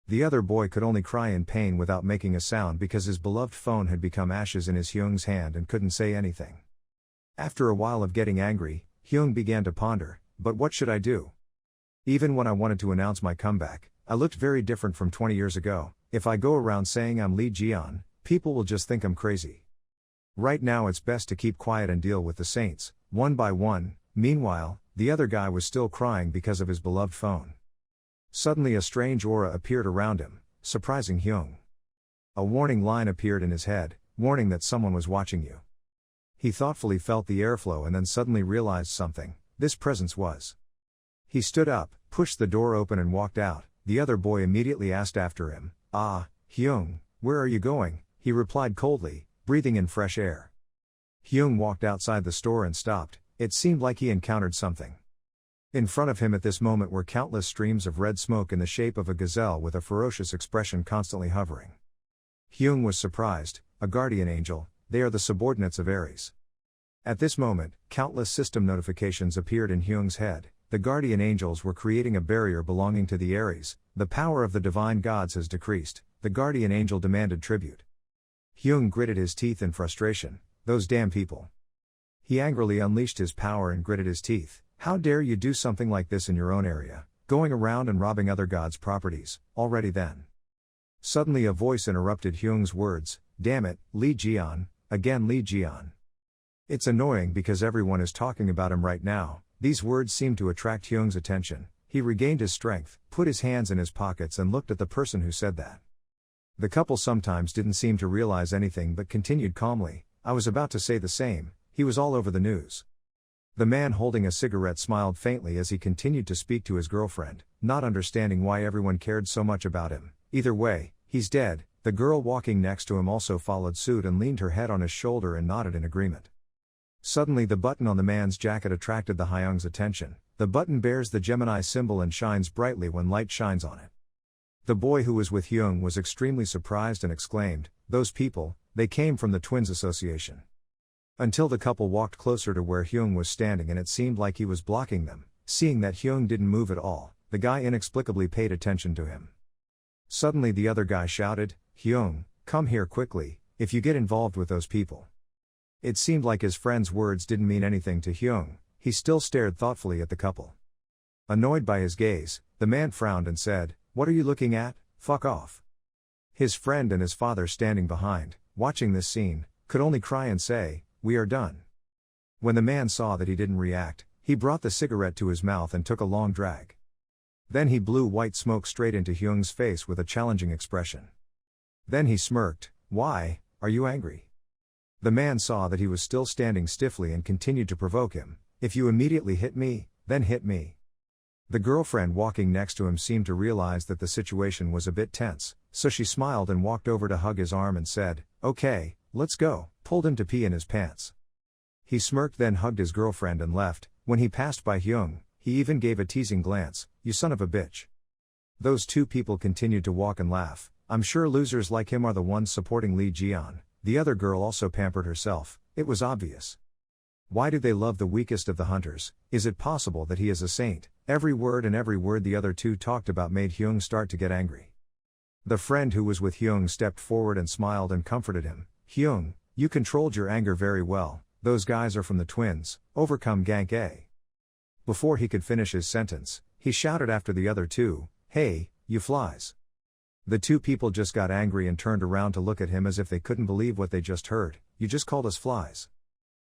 A: The other boy could only cry in pain without making a sound because his beloved phone had become ashes in his Hyung's hand and couldn't say anything. After a while of getting angry, Hyung began to ponder, but what should I do? Even when I wanted to announce my comeback, I looked very different from 20 years ago. If I go around saying I'm Lee Jian, people will just think I'm crazy. Right now it's best to keep quiet and deal with the saints, one by one. Meanwhile, the other guy was still crying because of his beloved phone. Suddenly a strange aura appeared around him, surprising Hyung. A warning line appeared in his head, warning that someone was watching you. He thoughtfully felt the airflow and then suddenly realized something, this presence was. He stood up, pushed the door open and walked out. The other boy immediately asked after him, Hyung, where are you going? He replied coldly, breathing in fresh air. Hyung walked outside the store and stopped, it seemed like he encountered something. In front of him at this moment were countless streams of red smoke in the shape of a gazelle with a ferocious expression constantly hovering. Hyung was surprised. A guardian angel, they are the subordinates of Aries. At this moment, countless system notifications appeared in Hyung's head. The guardian angels were creating a barrier belonging to the Aries. The power of the divine gods has decreased. The guardian angel demanded tribute. Hyung gritted his teeth in frustration. Those damn people. He angrily unleashed his power and gritted his teeth. How dare you do something like this in your own area, going around and robbing other gods' properties, already then. Suddenly a voice interrupted Hyung's words. Damn it, Lee Jian, again Lee Jian. It's annoying because everyone is talking about him right now. These words seemed to attract Hyung's attention. He regained his strength, put his hands in his pockets and looked at the person who said that. The couple sometimes didn't seem to realize anything but continued calmly. I was about to say the same, he was all over the news. The man holding a cigarette smiled faintly as he continued to speak to his girlfriend, not understanding why everyone cared so much about him. Either way, he's dead. The girl walking next to him also followed suit and leaned her head on his shoulder and nodded in agreement. Suddenly the button on the man's jacket attracted the Hyung's attention. The button bears the Gemini symbol and shines brightly when light shines on it. The boy who was with Hyung was extremely surprised and exclaimed, "Those people, they came from the Twins Association." Until the couple walked closer to where Hyung was standing and it seemed like he was blocking them. Seeing that Hyung didn't move at all, the guy inexplicably paid attention to him. Suddenly the other guy shouted, "Hyung, come here quickly, if you get involved with those people." It seemed like his friend's words didn't mean anything to Hyung. He still stared thoughtfully at the couple. Annoyed by his gaze, the man frowned and said, "What are you looking at? Fuck off." His friend and his father standing behind, watching this scene, could only cry and say, "We are done." When the man saw that he didn't react, he brought the cigarette to his mouth and took a long drag. Then he blew white smoke straight into Hyung's face with a challenging expression. Then he smirked, "Why, are you angry?" The man saw that he was still standing stiffly and continued to provoke him. "If you immediately hit me, then hit me." The girlfriend walking next to him seemed to realize that the situation was a bit tense, so she smiled and walked over to hug his arm and said, "Okay, let's go," pulled him to pee in his pants. He smirked then hugged his girlfriend and left. When he passed by Hyung, he even gave a teasing glance, "You son of a bitch." Those two people continued to walk and laugh. I'm sure losers like him are the ones supporting Lee Jian. The other girl also pampered herself, it was obvious. Why do they love the weakest of the hunters? Is it possible that he is a saint? Every word the other two talked about made Hyung start to get angry. The friend who was with Hyung stepped forward and smiled and comforted him. "Hyung, you controlled your anger very well. Those guys are from the Twins, overcome Gank A." Before he could finish his sentence, he shouted after the other two, "Hey, you flies." The two people just got angry and turned around to look at him as if they couldn't believe what they just heard. "You just called us flies."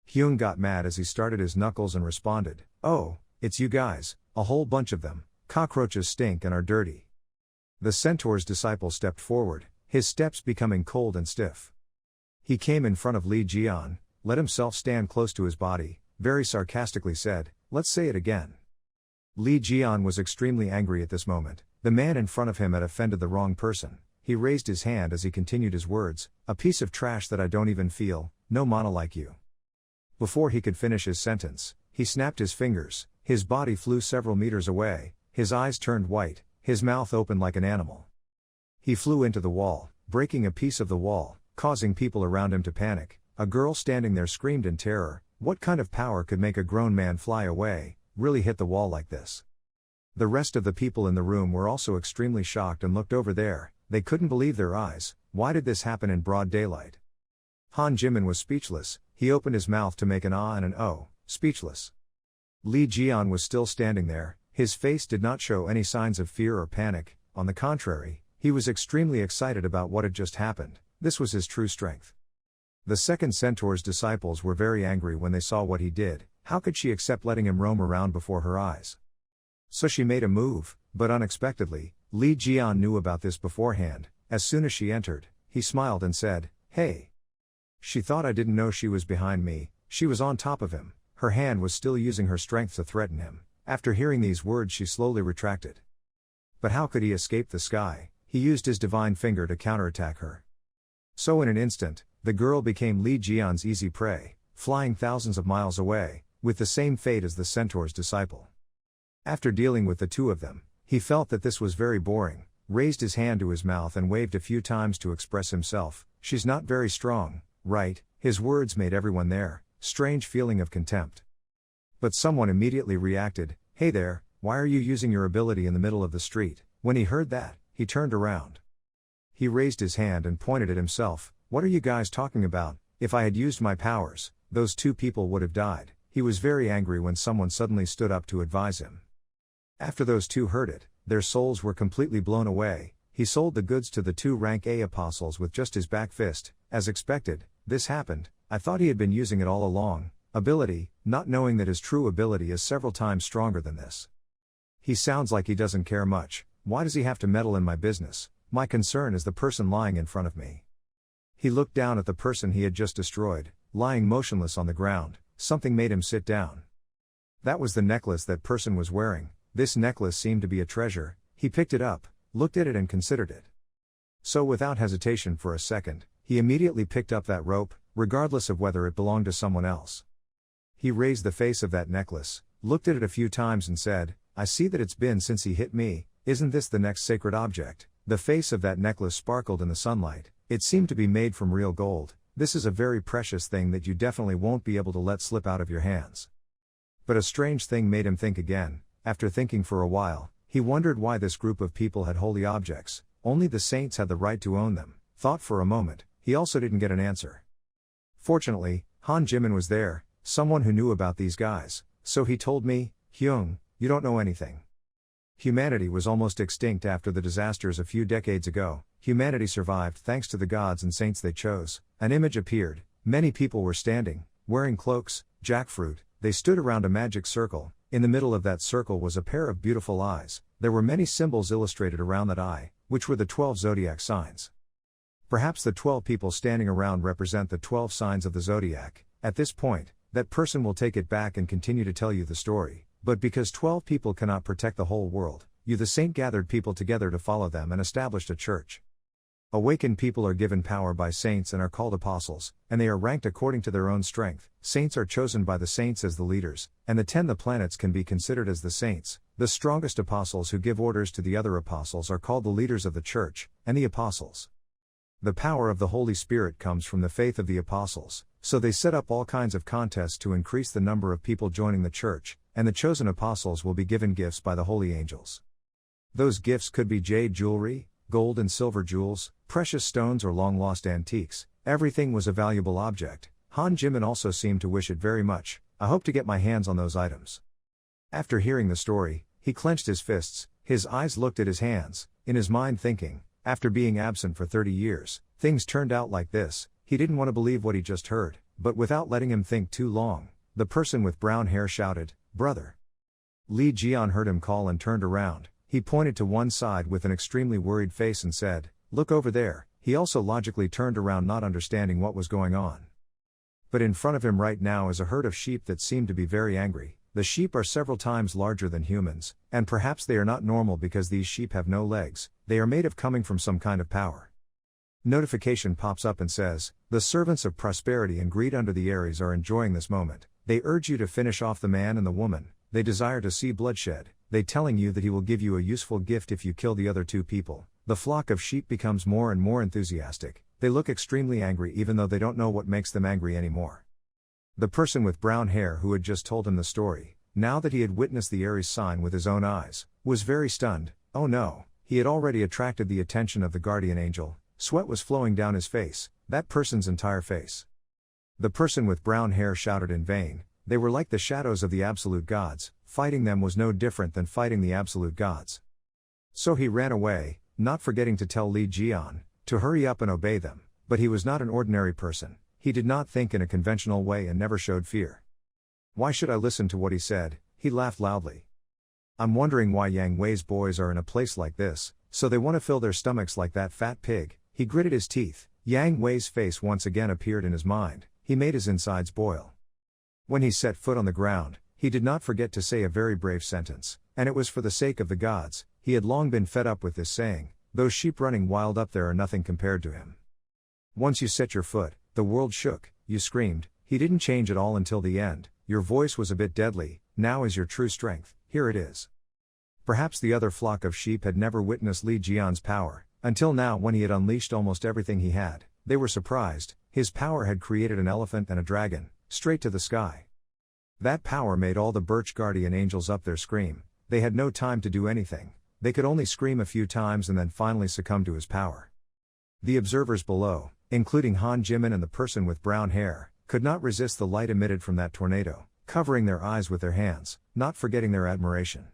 A: Hyung got mad as he started his knuckles and responded, "Oh, it's you guys, a whole bunch of them. Cockroaches stink and are dirty." The centaur's disciple stepped forward, his steps becoming cold and stiff. He came in front of Lee Jian, let himself stand close to his body, very sarcastically said, "Let's say it again." Lee Jian was extremely angry at this moment. The man in front of him had offended the wrong person. He raised his hand as he continued his words, "A piece of trash that I don't even feel, no mana like you." Before he could finish his sentence, he snapped his fingers, his body flew several meters away, his eyes turned white, his mouth opened like an animal. He flew into the wall, breaking a piece of the wall, causing people around him to panic. A girl standing there screamed in terror. What kind of power could make a grown man fly away, really hit the wall like this? The rest of the people in the room were also extremely shocked and looked over there. They couldn't believe their eyes. Why did this happen in broad daylight? Han Jimin was speechless. He opened his mouth to make an ah and an oh, speechless. Lee Jian was still standing there. His face did not show any signs of fear or panic. On the contrary, he was extremely excited about what had just happened. This was his true strength. The second centaur's disciples were very angry when they saw what he did. How could she accept letting him roam around before her eyes? So she made a move, but unexpectedly, Lee Jian knew about this beforehand. As soon as she entered, he smiled and said, "Hey." She thought I didn't know she was behind me. She was on top of him. Her hand was still using her strength to threaten him. After hearing these words she slowly retracted. But how could he escape the sky? He used his divine finger to counterattack her. So in an instant, the girl became Lee Jian's easy prey, flying thousands of miles away, with the same fate as the centaur's disciple. After dealing with the two of them, he felt that this was very boring. raised his hand to his mouth and waved a few times to express himself. "She's not very strong, right?" His words made everyone there, strange feeling of contempt. But someone immediately reacted, "Hey there, why are you using your ability in the middle of the street?" When he heard that, he turned around. He raised his hand and pointed at himself. "What are you guys talking about? If I had used my powers, those two people would have died." He was very angry when someone suddenly stood up to advise him. After those two heard it, their souls were completely blown away. He sold the goods to the two rank A apostles with just his back fist. As expected, this happened. I thought he had been using it all along. Ability, not knowing that his true ability is several times stronger than this. He sounds like he doesn't care much. Why does he have to meddle in my business? My concern is the person lying in front of me. He looked down at the person he had just destroyed, lying motionless on the ground. Something made him sit down. That was the necklace that person was wearing. This necklace seemed to be a treasure. He picked it up, looked at it and considered it. So without hesitation for a second, he immediately picked up that rope, regardless of whether it belonged to someone else. He raised the face of that necklace, looked at it a few times and said, "I see that it's been since he hit me. Isn't this the next sacred object?" The face of that necklace sparkled in the sunlight. It seemed to be made from real gold. "This is a very precious thing that you definitely won't be able to let slip out of your hands." But a strange thing made him think again. After thinking for a while, he wondered why this group of people had holy objects. Only the saints had the right to own them. Thought for a moment, he also didn't get an answer. Fortunately, Han Jimin was there, someone who knew about these guys. So he told me, "Hyung, you don't know anything. Humanity was almost extinct after the disasters a few decades ago. Humanity survived thanks to the gods and saints they chose." An image appeared. Many people were standing, wearing cloaks, jackfruit. They stood around a magic circle. In the middle of that circle was a pair of beautiful eyes. There were many symbols illustrated around that eye, which were the 12 zodiac signs. Perhaps the 12 people standing around represent the 12 signs of the zodiac. At this point, that person will take it back and continue to tell you the story. But because 12 people cannot protect the whole world, you the saint gathered people together to follow them and established a church. Awakened people are given power by saints and are called apostles, and they are ranked according to their own strength. Saints are chosen by the saints as the leaders, and the planets can be considered as the saints. The strongest apostles who give orders to the other apostles are called the leaders of the church, and the apostles. The power of the Holy Spirit comes from the faith of the apostles, so they set up all kinds of contests to increase the number of people joining the church, and the chosen apostles will be given gifts by the holy angels. Those gifts could be jade jewelry, gold and silver jewels, precious stones or long-lost antiques. Everything was a valuable object. Han Jimin also seemed to wish it very much. "I hope to get my hands on those items." After hearing the story, he clenched his fists, his eyes looked at his hands, in his mind thinking, after being absent for 30 years, things turned out like this. He didn't want to believe what he just heard, but without letting him think too long, the person with brown hair shouted, "Brother!" Li Jian heard him call and turned around. He pointed to one side with an extremely worried face and said, "Look over there." He also logically turned around, not understanding what was going on. But in front of him right now is a herd of sheep that seem to be very angry. The sheep are several times larger than humans, and perhaps they are not normal because these sheep have no legs. They are made of coming from some kind of power. Notification pops up and says, "The servants of prosperity and greed under the Aries are enjoying this moment. They urge you to finish off the man and the woman. They desire to see bloodshed. They telling you that he will give you a useful gift if you kill the other two people." The flock of sheep becomes more and more enthusiastic. They look extremely angry even though they don't know what makes them angry anymore. The person with brown hair who had just told him the story, now that he had witnessed the Aries sign with his own eyes, was very stunned. Oh no, he had already attracted the attention of the guardian angel. Sweat was flowing down his face, that person's entire face. The person with brown hair shouted in vain. They were like the shadows of the absolute gods. Fighting them was no different than fighting the absolute gods. So he ran away, not forgetting to tell Li Jian to hurry up and obey them. But he was not an ordinary person. He did not think in a conventional way and never showed fear. "Why should I listen to what he said?" He laughed loudly. "I'm wondering why Yang Wei's boys are in a place like this, so they want to fill their stomachs like that fat pig." He gritted his teeth. Yang Wei's face once again appeared in his mind. He made his insides boil. When he set foot on the ground, he did not forget to say a very brave sentence, and it was for the sake of the gods. He had long been fed up with this saying, "Those sheep running wild up there are nothing compared to him." "Once you set your foot, the world shook," you screamed. He didn't change at all until the end. Your voice was a bit deadly. "Now is your true strength, here it is." Perhaps the other flock of sheep had never witnessed Li Jian's power, until now when he had unleashed almost everything he had. They were surprised. His power had created an elephant and a dragon, straight to the sky. That power made all the birch guardian angels up their scream. They had no time to do anything. They could only scream a few times and then finally succumb to his power. The observers below, including Han Jimin and the person with brown hair, could not resist the light emitted from that tornado, covering their eyes with their hands, not forgetting their admiration.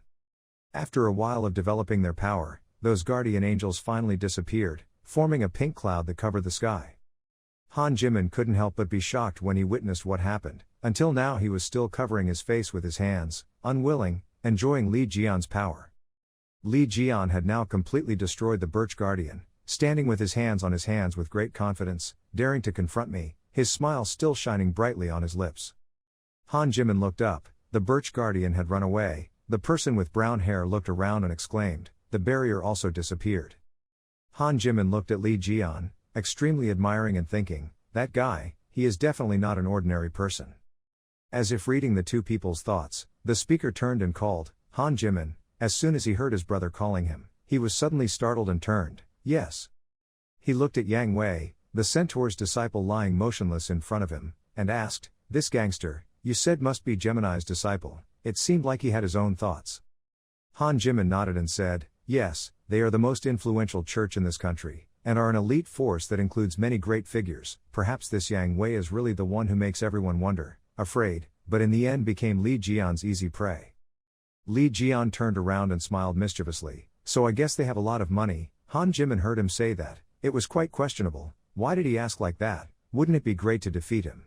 A: After a while of developing their power, those guardian angels finally disappeared, forming a pink cloud that covered the sky. Han Jimin couldn't help but be shocked when he witnessed what happened. Until now he was still covering his face with his hands, unwilling, enjoying Li Jian's power. Li Jian had now completely destroyed the birch guardian, standing with his hands on his hands with great confidence, daring to confront me, his smile still shining brightly on his lips. Han Jimin looked up. The birch guardian had run away. The person with brown hair looked around and exclaimed. The barrier also disappeared. Han Jimin looked at Li Jian, extremely admiring and thinking, that guy, he is definitely not an ordinary person. As if reading the two people's thoughts, the speaker turned and called, Han Jimin. As soon as he heard his brother calling him, he was suddenly startled and turned. Yes. He looked at Yang Wei, the centaur's disciple lying motionless in front of him, and asked, this gangster, you said must be Gemini's disciple. It seemed like he had his own thoughts. Han Jimin nodded and said, yes, they are the most influential church in this country, and are an elite force that includes many great figures. Perhaps this Yang Wei is really the one who makes everyone wonder, afraid, but in the end became Li Jian's easy prey. Li Jian turned around and smiled mischievously. So I guess they have a lot of money. Han Jimin heard him say that. It was quite questionable. Why did he ask like that? Wouldn't it be great to defeat him?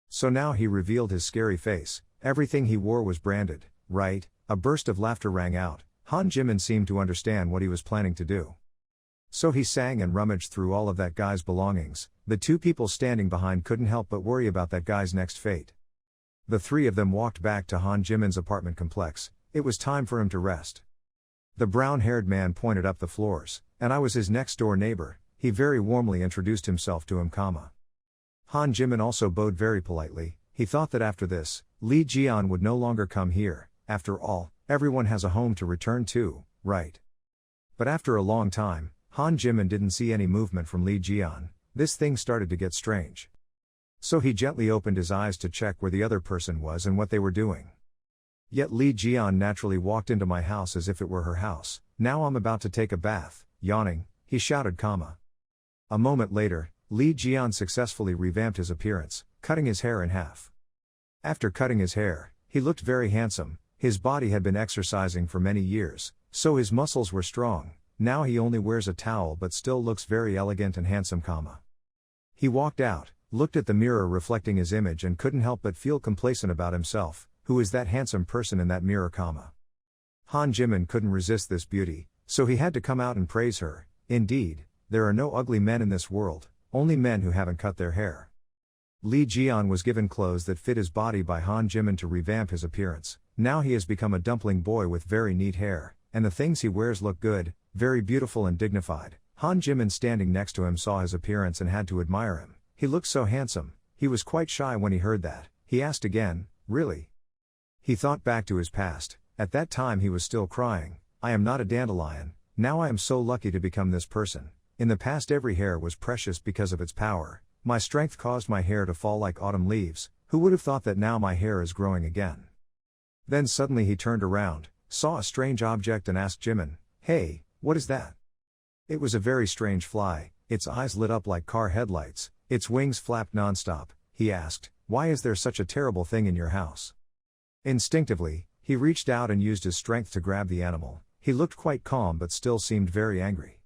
A: So now he revealed his scary face. Everything he wore was branded, right? A burst of laughter rang out. Han Jimin seemed to understand what he was planning to do. So he sang and rummaged through all of that guy's belongings. The two people standing behind couldn't help but worry about that guy's next fate. The three of them walked back to Han Jimin's apartment complex. It was time for him to rest. The brown-haired man pointed up the floors, and I was his next-door neighbor. He very warmly introduced himself to him, Han Jimin also bowed very politely. He thought that after this, Li Jian would no longer come here. After all, everyone has a home to return to, right? But after a long time, Han Jimin didn't see any movement from Li Jian. This thing started to get strange. So he gently opened his eyes to check where the other person was and what they were doing. Yet Li Jian naturally walked into my house as if it were her house. Now I'm about to take a bath. Yawning, he shouted, A moment later, Li Jian successfully revamped his appearance, cutting his hair in half. After cutting his hair, he looked very handsome. His body had been exercising for many years, so his muscles were strong. Now he only wears a towel but still looks very elegant and handsome, He walked out, looked at the mirror reflecting his image and couldn't help but feel complacent about himself. Who is that handsome person in that mirror, Han Jimin couldn't resist this beauty, so he had to come out and praise her. Indeed, there are no ugly men in this world, only men who haven't cut their hair. Li Jian was given clothes that fit his body by Han Jimin to revamp his appearance. Now he has become a dumpling boy with very neat hair, and the things he wears look good, very beautiful and dignified. Han Jimin standing next to him saw his appearance and had to admire him. He looked so handsome. He was quite shy when he heard that. He asked again, really? He thought back to his past. At that time he was still crying. I am not a dandelion. Now I am so lucky to become this person. In the past every hair was precious because of its power. My strength caused my hair to fall like autumn leaves. Who would have thought that now my hair is growing again? Then suddenly he turned around, saw a strange object and asked Jimin, hey, what is that? It was a very strange fly. Its eyes lit up like car headlights. Its wings flapped non-stop. He asked, why is there such a terrible thing in your house? Instinctively, he reached out and used his strength to grab the animal. He looked quite calm but still seemed very angry.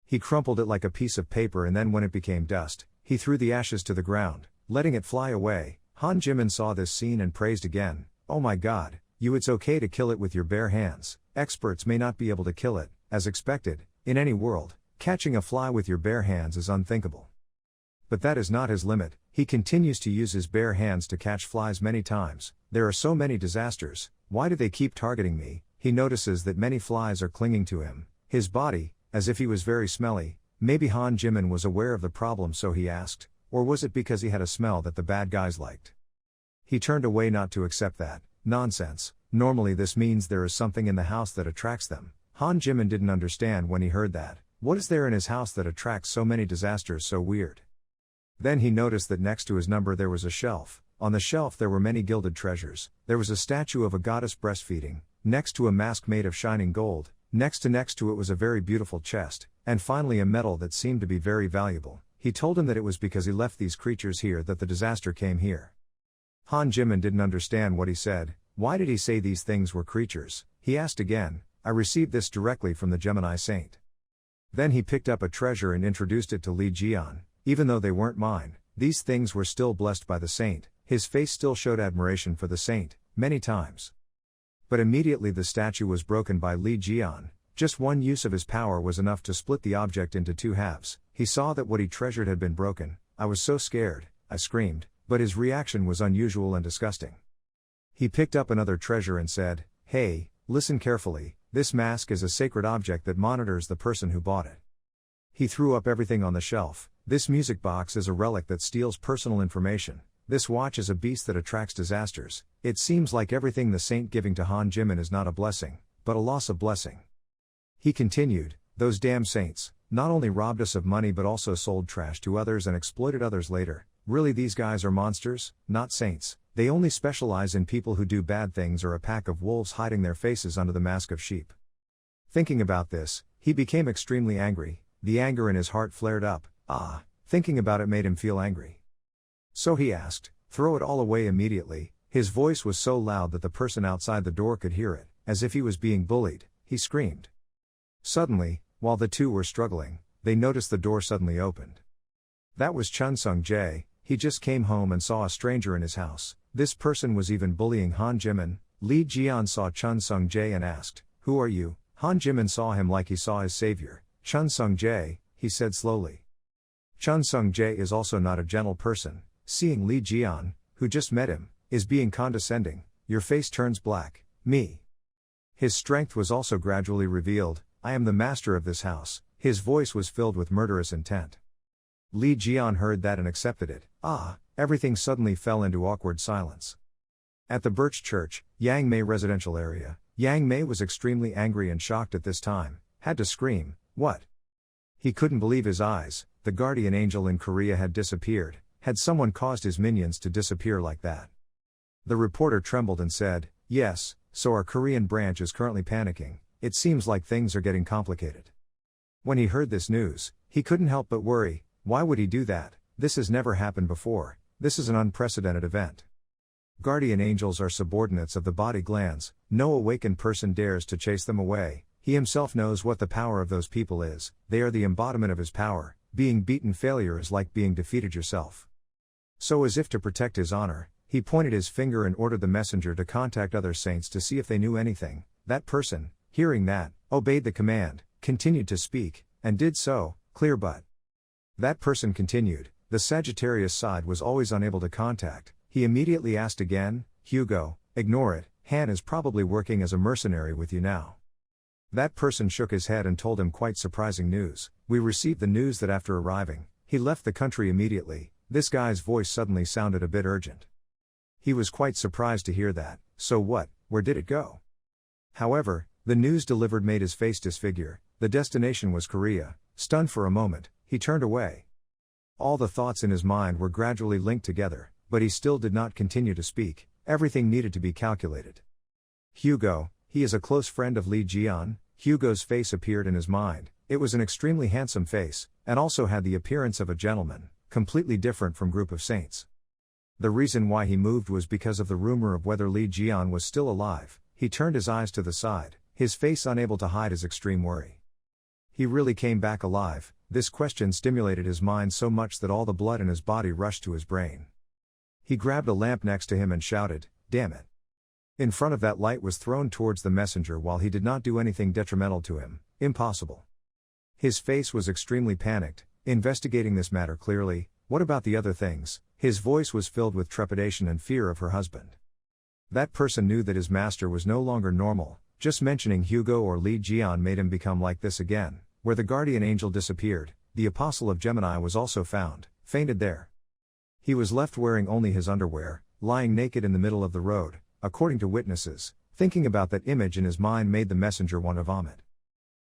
A: He crumpled it like a piece of paper and then when it became dust, he threw the ashes to the ground, letting it fly away. Han Jimin saw this scene and praised again, oh my god, it's okay to kill it with your bare hands. Experts may not be able to kill it, as expected. In any world, catching a fly with your bare hands is unthinkable. But that is not his limit. He continues to use his bare hands to catch flies many times. There are so many disasters. Why do they keep targeting me? He notices that many flies are clinging to him, his body, as if he was very smelly. Maybe Han Jimin was aware of the problem so he asked, or was it because he had a smell that the bad guys liked? He turned away not to accept that. Nonsense. Normally this means there is something in the house that attracts them. Han Jimin didn't understand when he heard that. What is there in his house that attracts so many disasters so weird? Then he noticed that next to his number there was a shelf. On the shelf there were many gilded treasures. There was a statue of a goddess breastfeeding, next to a mask made of shining gold, next to it was a very beautiful chest, and finally a medal that seemed to be very valuable. He told him that it was because he left these creatures here that the disaster came here. Han Jimin didn't understand what he said. Why did he say these things were creatures? He asked again. I received this directly from the Gemini saint. Then he picked up a treasure and introduced it to Li Jian. Even though they weren't mine, these things were still blessed by the saint. His face still showed admiration for the saint, many times. But immediately the statue was broken by Li Jian. Just one use of his power was enough to split the object into two halves. He saw that what he treasured had been broken. I was so scared, I screamed, but his reaction was unusual and disgusting. He picked up another treasure and said, hey, listen carefully, this mask is a sacred object that monitors the person who bought it. He threw up everything on the shelf. This music box is a relic that steals personal information. This watch is a beast that attracts disasters. It seems like everything the saint giving to Han Jimin is not a blessing, but a loss of blessing. He continued, those damn saints, not only robbed us of money but also sold trash to others and exploited others later. Really these guys are monsters, not saints. They only specialize in people who do bad things or a pack of wolves hiding their faces under the mask of sheep. Thinking about this, he became extremely angry. The anger in his heart flared up. Thinking about it made him feel angry. So he asked, throw it all away immediately. His voice was so loud that the person outside the door could hear it, as if he was being bullied. He screamed. Suddenly, while the two were struggling, they noticed the door suddenly opened. That was Chun Sung Jae. He just came home and saw a stranger in his house. This person was even bullying Han Jimin. Li Jian saw Chun Sung Jae and asked, who are you? Han Jimin saw him like he saw his savior. Chun Sung Jae, he said slowly. Chun Sung Jae is also not a gentle person. Seeing Li Jian, who just met him, is being condescending, your face turns black, me. His strength was also gradually revealed. I am the master of this house. His voice was filled with murderous intent. Li Jian heard that and accepted it. Everything suddenly fell into awkward silence. At the Birch Church, Yang Mei residential area, Yang Mei was extremely angry and shocked at this time, had to scream, what? He couldn't believe his eyes. The guardian angel in Korea had disappeared. Had someone caused his minions to disappear like that? The reporter trembled and said, yes, so our Korean branch is currently panicking. It seems like things are getting complicated. When he heard this news, he couldn't help but worry. Why would he do that? This has never happened before. This is an unprecedented event. Guardian angels are subordinates of the body glands. No awakened person dares to chase them away. He himself knows what the power of those people is. They are the embodiment of his power. Being beaten failure is like being defeated yourself. So as if to protect his honor, he pointed his finger and ordered the messenger to contact other saints to see if they knew anything. That person, hearing that, obeyed the command, continued to speak, and did so, clear but. That person continued. The Sagittarius side was always unable to contact. He immediately asked again, Hugo, ignore it, Han is probably working as a mercenary with you now. That person shook his head and told him quite surprising news. We received the news that after arriving, he left the country immediately. This guy's voice suddenly sounded a bit urgent. He was quite surprised to hear that. So what, where did it go? However, the news delivered made his face disfigure. The destination was Korea. Stunned for a moment, he turned away. All the thoughts in his mind were gradually linked together, but he still did not continue to speak. Everything needed to be calculated. Hugo, he is a close friend of Li Jian. Hugo's face appeared in his mind. It was an extremely handsome face, and also had the appearance of a gentleman, completely different from group of saints. The reason why he moved was because of the rumor of whether Li Jian was still alive. He turned his eyes to the side, his face unable to hide his extreme worry. He really came back alive. This question stimulated his mind so much that all the blood in his body rushed to his brain. He grabbed a lamp next to him and shouted, damn it. In front of that light was thrown towards the messenger while he did not do anything detrimental to him. Impossible. His face was extremely panicked, investigating this matter clearly. What about the other things? His voice was filled with trepidation and fear of her husband. That person knew that his master was no longer normal. Just mentioning Hugo or Li Jian made him become like this again. Where the guardian angel disappeared, the apostle of Gemini was also found, fainted there. He was left wearing only his underwear, lying naked in the middle of the road. According to witnesses, Thinking about that image in his mind made the messenger want to vomit.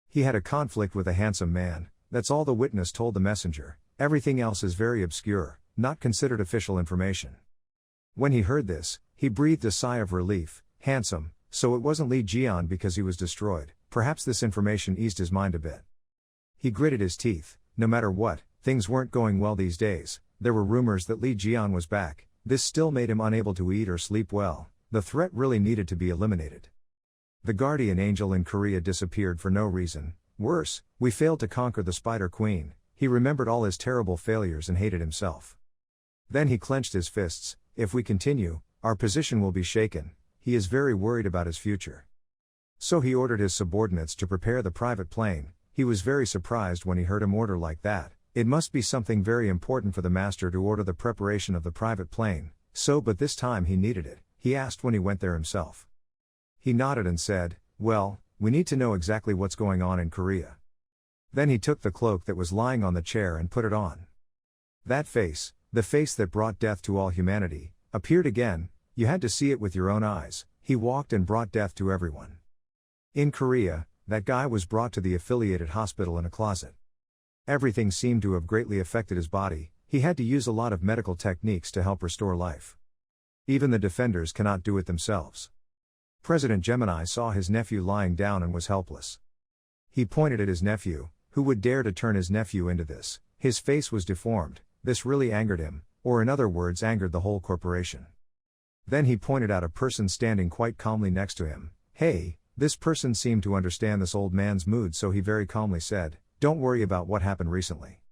A: He had a conflict with a handsome man, that's all the witness told the messenger, everything else is very obscure, not considered official information. When he heard this, he breathed a sigh of relief. Handsome, so it wasn't Li Jian because he was destroyed. Perhaps this information eased his mind a bit. He gritted his teeth. No matter what, things weren't going well these days. There were rumors that Li Jian was back. This still made him unable to eat or sleep well. The threat really needed to be eliminated. The guardian angel in Korea disappeared for no reason. Worse, we failed to conquer the Spider Queen. He remembered all his terrible failures and hated himself. Then he clenched his fists. If we continue, our position will be shaken. He is very worried about his future. So he ordered his subordinates to prepare the private plane. He was very surprised when he heard him order like that. It must be something very important for the master to order the preparation of the private plane. But this time he needed it, he asked when he went there himself. He nodded and said, well, we need to know exactly what's going on in Korea. Then he took the cloak that was lying on the chair and put it on. That face, the face that brought death to all humanity, appeared again. You had to see it with your own eyes. He walked and brought death to everyone. In Korea, that guy was brought to the affiliated hospital in a closet. Everything seemed to have greatly affected his body. He had to use a lot of medical techniques to help restore life. Even the defenders cannot do it themselves. President Gemini saw his nephew lying down and was helpless. He pointed at his nephew. Who would dare to turn his nephew into this? His face was deformed. This really angered him, or in other words angered the whole corporation. Then he pointed out a person standing quite calmly next to him. Hey, this person seemed to understand this old man's mood, so he very calmly said, don't worry about what happened recently.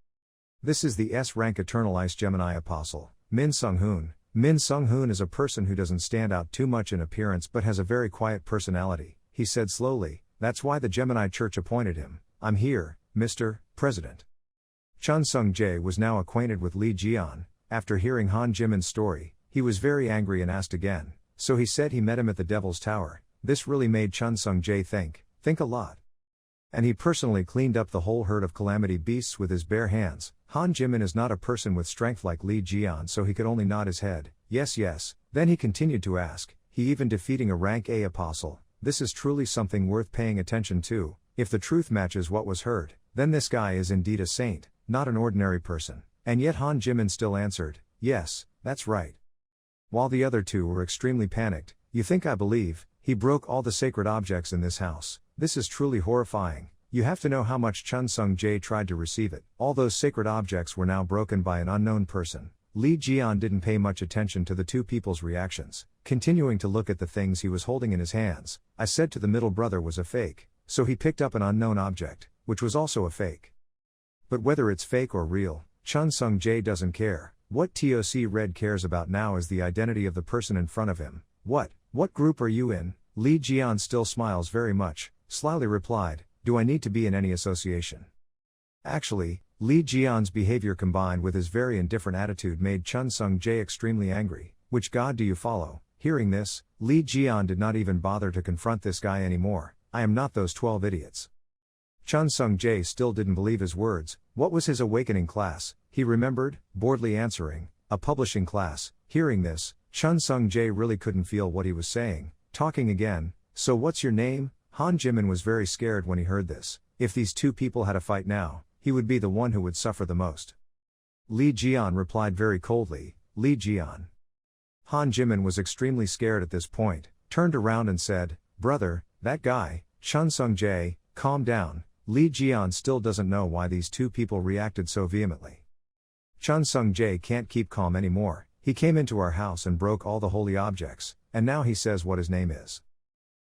A: This is the S-rank Eternal Ice Gemini Apostle, Min Sung-hoon. Min Sung-hoon is a person who doesn't stand out too much in appearance but has a very quiet personality, he said slowly. That's why the Gemini Church appointed him. I'm here, Mr. President. Chun Sung-jae was now acquainted with Li Jian. After hearing Han Jimin's story, he was very angry and asked again, so he said he met him at the Devil's Tower. This really made Chun Sung-jae think a lot. And he personally cleaned up the whole herd of calamity beasts with his bare hands. Han Jimin is not a person with strength like Li Jian, so he could only nod his head. Yes. Then he continued to ask, he even defeating a rank A apostle. This is truly something worth paying attention to. If the truth matches what was heard, then this guy is indeed a saint, not an ordinary person. And yet Han Jimin still answered, yes, that's right. While the other two were extremely panicked. You think I believe, he broke all the sacred objects in this house. This is truly horrifying. You have to know how much Chun Sung-jae tried to receive it. All those sacred objects were now broken by an unknown person. Li Jian didn't pay much attention to the two people's reactions, continuing to look at the things he was holding in his hands. I said to the middle brother was a fake, so he picked up an unknown object, which was also a fake. But whether it's fake or real, Chun Sung-jae doesn't care. What TOC Red cares about now is the identity of the person in front of him. What group are you in? Li Jian still smiles very much, slyly replied, do I need to be in any association? Actually, Li Jian's behavior combined with his very indifferent attitude made Chun Sung-jae extremely angry. Which god do you follow? Hearing this, Li Jian did not even bother to confront this guy anymore. I am not those 12 idiots. Chun Sung-jae still didn't believe his words. What was his awakening class? He remembered, boredly answering, a publishing class. Hearing this, Chun Sung-jae really couldn't feel what he was saying. Talking again, so what's your name? Han Jimin was very scared when he heard this. If these two people had a fight now, he would be the one who would suffer the most. Li Jian replied very coldly, Li Jian. Han Jimin was extremely scared at this point, turned around and said, brother, that guy. Chun Sung-jae, calm down. Li Jian still doesn't know why these two people reacted so vehemently. Chun Sung-jae can't keep calm anymore. He came into our house and broke all the holy objects, and now he says what his name is.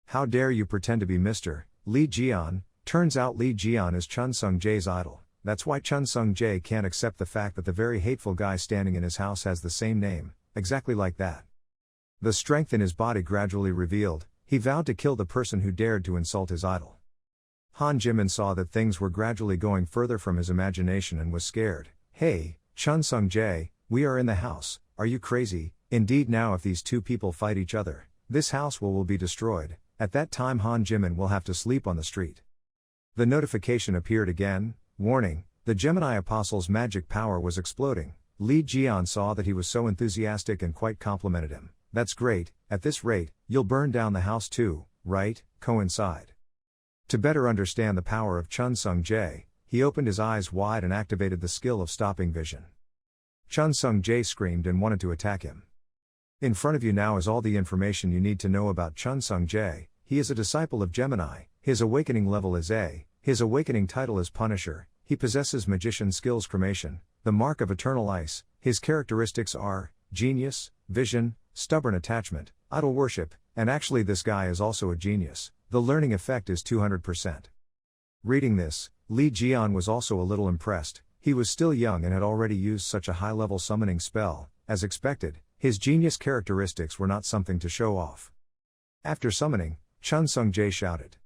A: How dare you pretend to be Mr. Li Jian? Turns out Li Jian is Chun Sung-jae's idol. That's why Chun Sung-jae can't accept the fact that the very hateful guy standing in his house has the same name, exactly like that. The strength in his body gradually revealed. He vowed to kill the person who dared to insult his idol. Han Jimin saw that things were gradually going further from his imagination and was scared. Hey, Chun Sung-jae, we are in the house. Are you crazy? Indeed, now if these two people fight each other, this house will be destroyed. At that time Han Jimin will have to sleep on the street. The notification appeared again. Warning, the Gemini Apostle's magic power was exploding. Li Jian saw that he was so enthusiastic and quite complimented him. that's great, at this rate, you'll burn down the house too, right? Coincide. To better understand the power of Chun Sung-jae, he opened his eyes wide and activated the skill of stopping vision. Chun Sung-jae screamed and wanted to attack him. In front of you now is all the information you need to know about Chun Sung-jae. He is a disciple of Gemini, his awakening level is A, his awakening title is Punisher, he possesses magician skills cremation, the mark of eternal ice, his characteristics are, genius, vision, stubborn attachment, idol worship, and actually this guy is also a genius, the learning effect is 200%. Reading this, Lee Jian was also a little impressed, he was still young and had already used such a high-level summoning spell, as expected, his genius characteristics were not something to show off. After summoning, Chun Sung-jae shouted.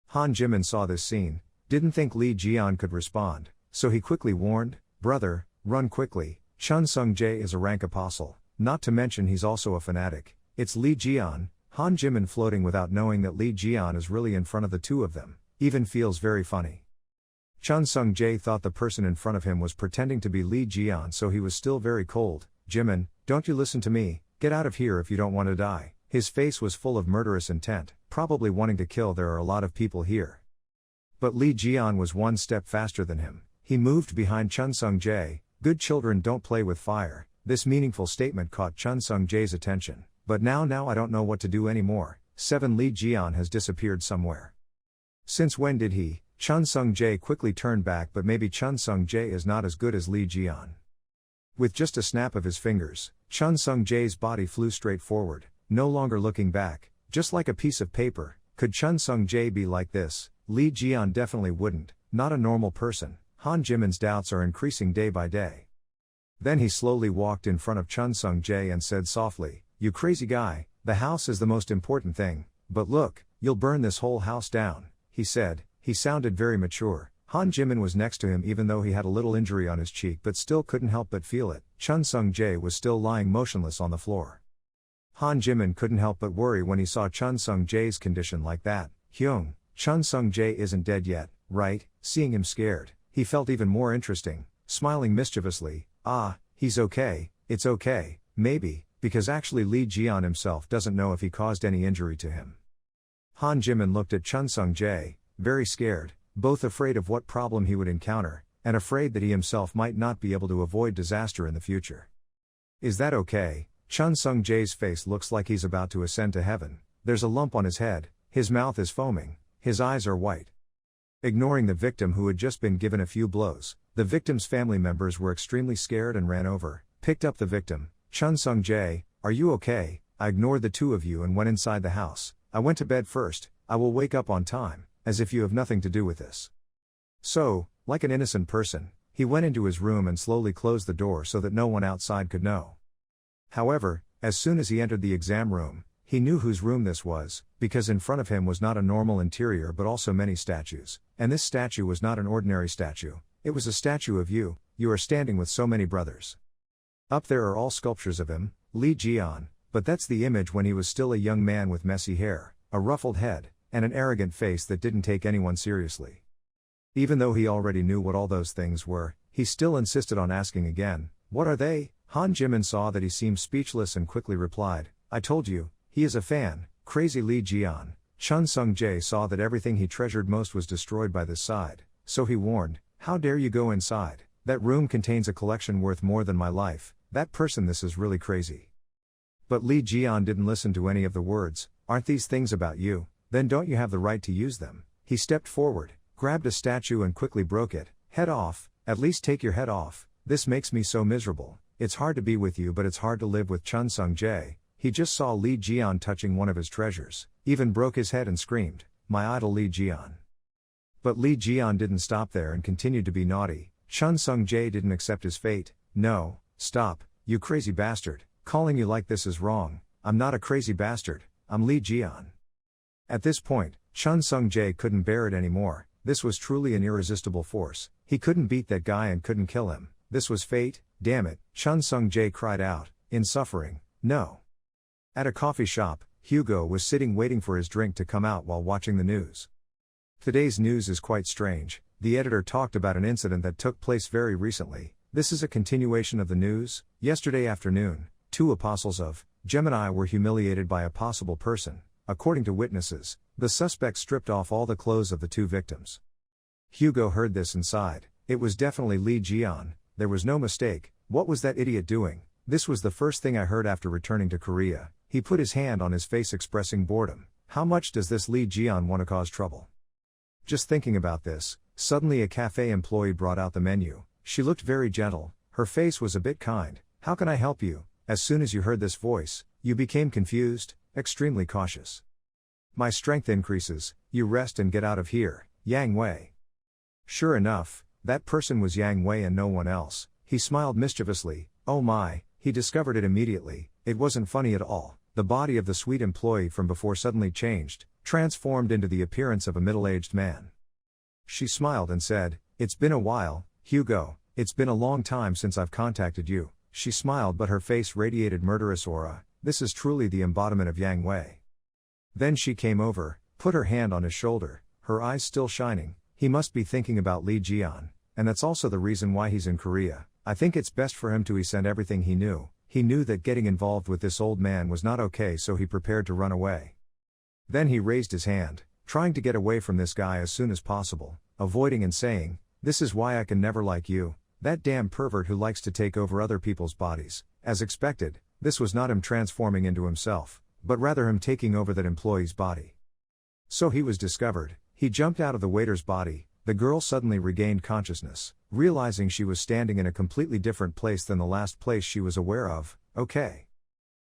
A: Han Jimin saw this scene, didn't think Lee Jian could respond, so he quickly warned, brother, run quickly, Chun Sung-jae is a rank apostle, not to mention he's also a fanatic, it's Lee Jian. Han Jimin floating without knowing that Lee Jian is really in front of the two of them, even feels very funny. Chun Sung-jae thought the person in front of him was pretending to be Lee Jian, so he was still very cold. Jimin, don't you listen to me, get out of here if you don't want to die. His face was full of murderous intent, probably wanting to kill. There are a lot of people here. But Lee Jian was one step faster than him. He moved behind Chun Sung-jae. Good children don't play with fire. This meaningful statement caught Chun Sung-jae's attention. But now I don't know what to do anymore. 7 Lee Jian has disappeared somewhere. Since when did he? Chun Sung-jae quickly turned back, but maybe Chun Sung-jae is not as good as Lee Jian. With just a snap of his fingers, Chun Sung-jae's body flew straight forward, no longer looking back, just like a piece of paper. Could Chun Sung-jae be like this? Lee Jian definitely wouldn't, not a normal person. Han Jimin's doubts are increasing day by day. Then he slowly walked in front of Chun Sung-jae and said softly, you crazy guy, the house is the most important thing, but look, you'll burn this whole house down, he said. He sounded very mature. Han Jimin was next to him even though he had a little injury on his cheek but still couldn't help but feel it. Chun Sung-jae was still lying motionless on the floor. Han Jimin couldn't help but worry when he saw Chun Sung-jae's condition like that. Hyung, Chun Sung-jae isn't dead yet, right? Seeing him scared, he felt even more interesting, smiling mischievously. He's okay, it's okay, maybe, because actually Lee Jian himself doesn't know if he caused any injury to him. Han Jimin looked at Chun Sung-jae, very scared, both afraid of what problem he would encounter, and afraid that he himself might not be able to avoid disaster in the future. Is that okay? Chun Sung-jae's face looks like he's about to ascend to heaven. There's a lump on his head, his mouth is foaming, his eyes are white. Ignoring the victim who had just been given a few blows, the victim's family members were extremely scared and ran over, picked up the victim. Chun Sung-jae, are you okay? I ignored the two of you and went inside the house. I went to bed first, I will wake up on time. As if you have nothing to do with this. So, like an innocent person, he went into his room and slowly closed the door so that no one outside could know. However, as soon as he entered the exam room, he knew whose room this was, because in front of him was not a normal interior but also many statues, and this statue was not an ordinary statue, it was a statue of you are standing with so many brothers. Up there are all sculptures of him, Lee Jian, but that's the image when he was still a young man with messy hair, a ruffled head, and an arrogant face that didn't take anyone seriously. Even though he already knew what all those things were, he still insisted on asking again, what are they? Han Jimin saw that he seemed speechless and quickly replied, I told you, he is a fan, crazy Lee Jian. Chun Sung-jae saw that everything he treasured most was destroyed by this side, so he warned, how dare you go inside, that room contains a collection worth more than my life, that person, this is really crazy. But Lee Jian didn't listen to any of the words, aren't these things about you? Then don't you have the right to use them? He stepped forward, grabbed a statue and quickly broke it. Head off, at least take your head off, this makes me so miserable, it's hard to be with you but it's hard to live with Chun Sung-jae. He just saw Lee Jian touching one of his treasures, even broke his head and screamed, my idol Lee Jian. But Lee Jian didn't stop there and continued to be naughty. Chun Sung-jae didn't accept his fate. No, stop, you crazy bastard, calling you like this is wrong, I'm not a crazy bastard, I'm Lee Jian. At this point, Chun Sung-jae couldn't bear it anymore. This was truly an irresistible force. He couldn't beat that guy and couldn't kill him. This was fate, damn it, Chun Sung-jae cried out, in suffering, no. At a coffee shop, Hugo was sitting waiting for his drink to come out while watching the news. Today's news is quite strange. The editor talked about an incident that took place very recently. This is a continuation of the news. Yesterday afternoon, 2 apostles of Gemini were humiliated by a possible person. According to witnesses, the suspect stripped off all the clothes of the two victims. Hugo heard this and sighed. It was definitely Lee Jian, there was no mistake. What was that idiot doing? This was the first thing I heard after returning to Korea. He put his hand on his face expressing boredom. How much does this Lee Jian want to cause trouble? Just thinking about this, suddenly a cafe employee brought out the menu. She looked very gentle, her face was a bit kind. How can I help you? As soon as you heard this voice, you became confused, extremely cautious. My strength increases, you rest and get out of here, Yang Wei. Sure enough, that person was Yang Wei and no one else. He smiled mischievously. Oh my, he discovered it immediately. It wasn't funny at all. The body of the sweet employee from before suddenly changed, transformed into the appearance of a middle-aged man. She smiled and said, "It's been a while, Hugo, it's been a long time since I've contacted you." She smiled but her face radiated murderous aura. This is truly the embodiment of Yang Wei. Then she came over, put her hand on his shoulder, her eyes still shining. He must be thinking about Lee Jian, and that's also the reason why he's in Korea. I think it's best for him to send everything he knew. He knew that getting involved with this old man was not okay, so he prepared to run away. Then he raised his hand, trying to get away from this guy as soon as possible, avoiding and saying, "This is why I can never like you, that damn pervert who likes to take over other people's bodies." As expected, this was not him transforming into himself, but rather him taking over that employee's body. So he was discovered. He jumped out of the waiter's body. The girl suddenly regained consciousness, realizing she was standing in a completely different place than the last place she was aware of. Okay.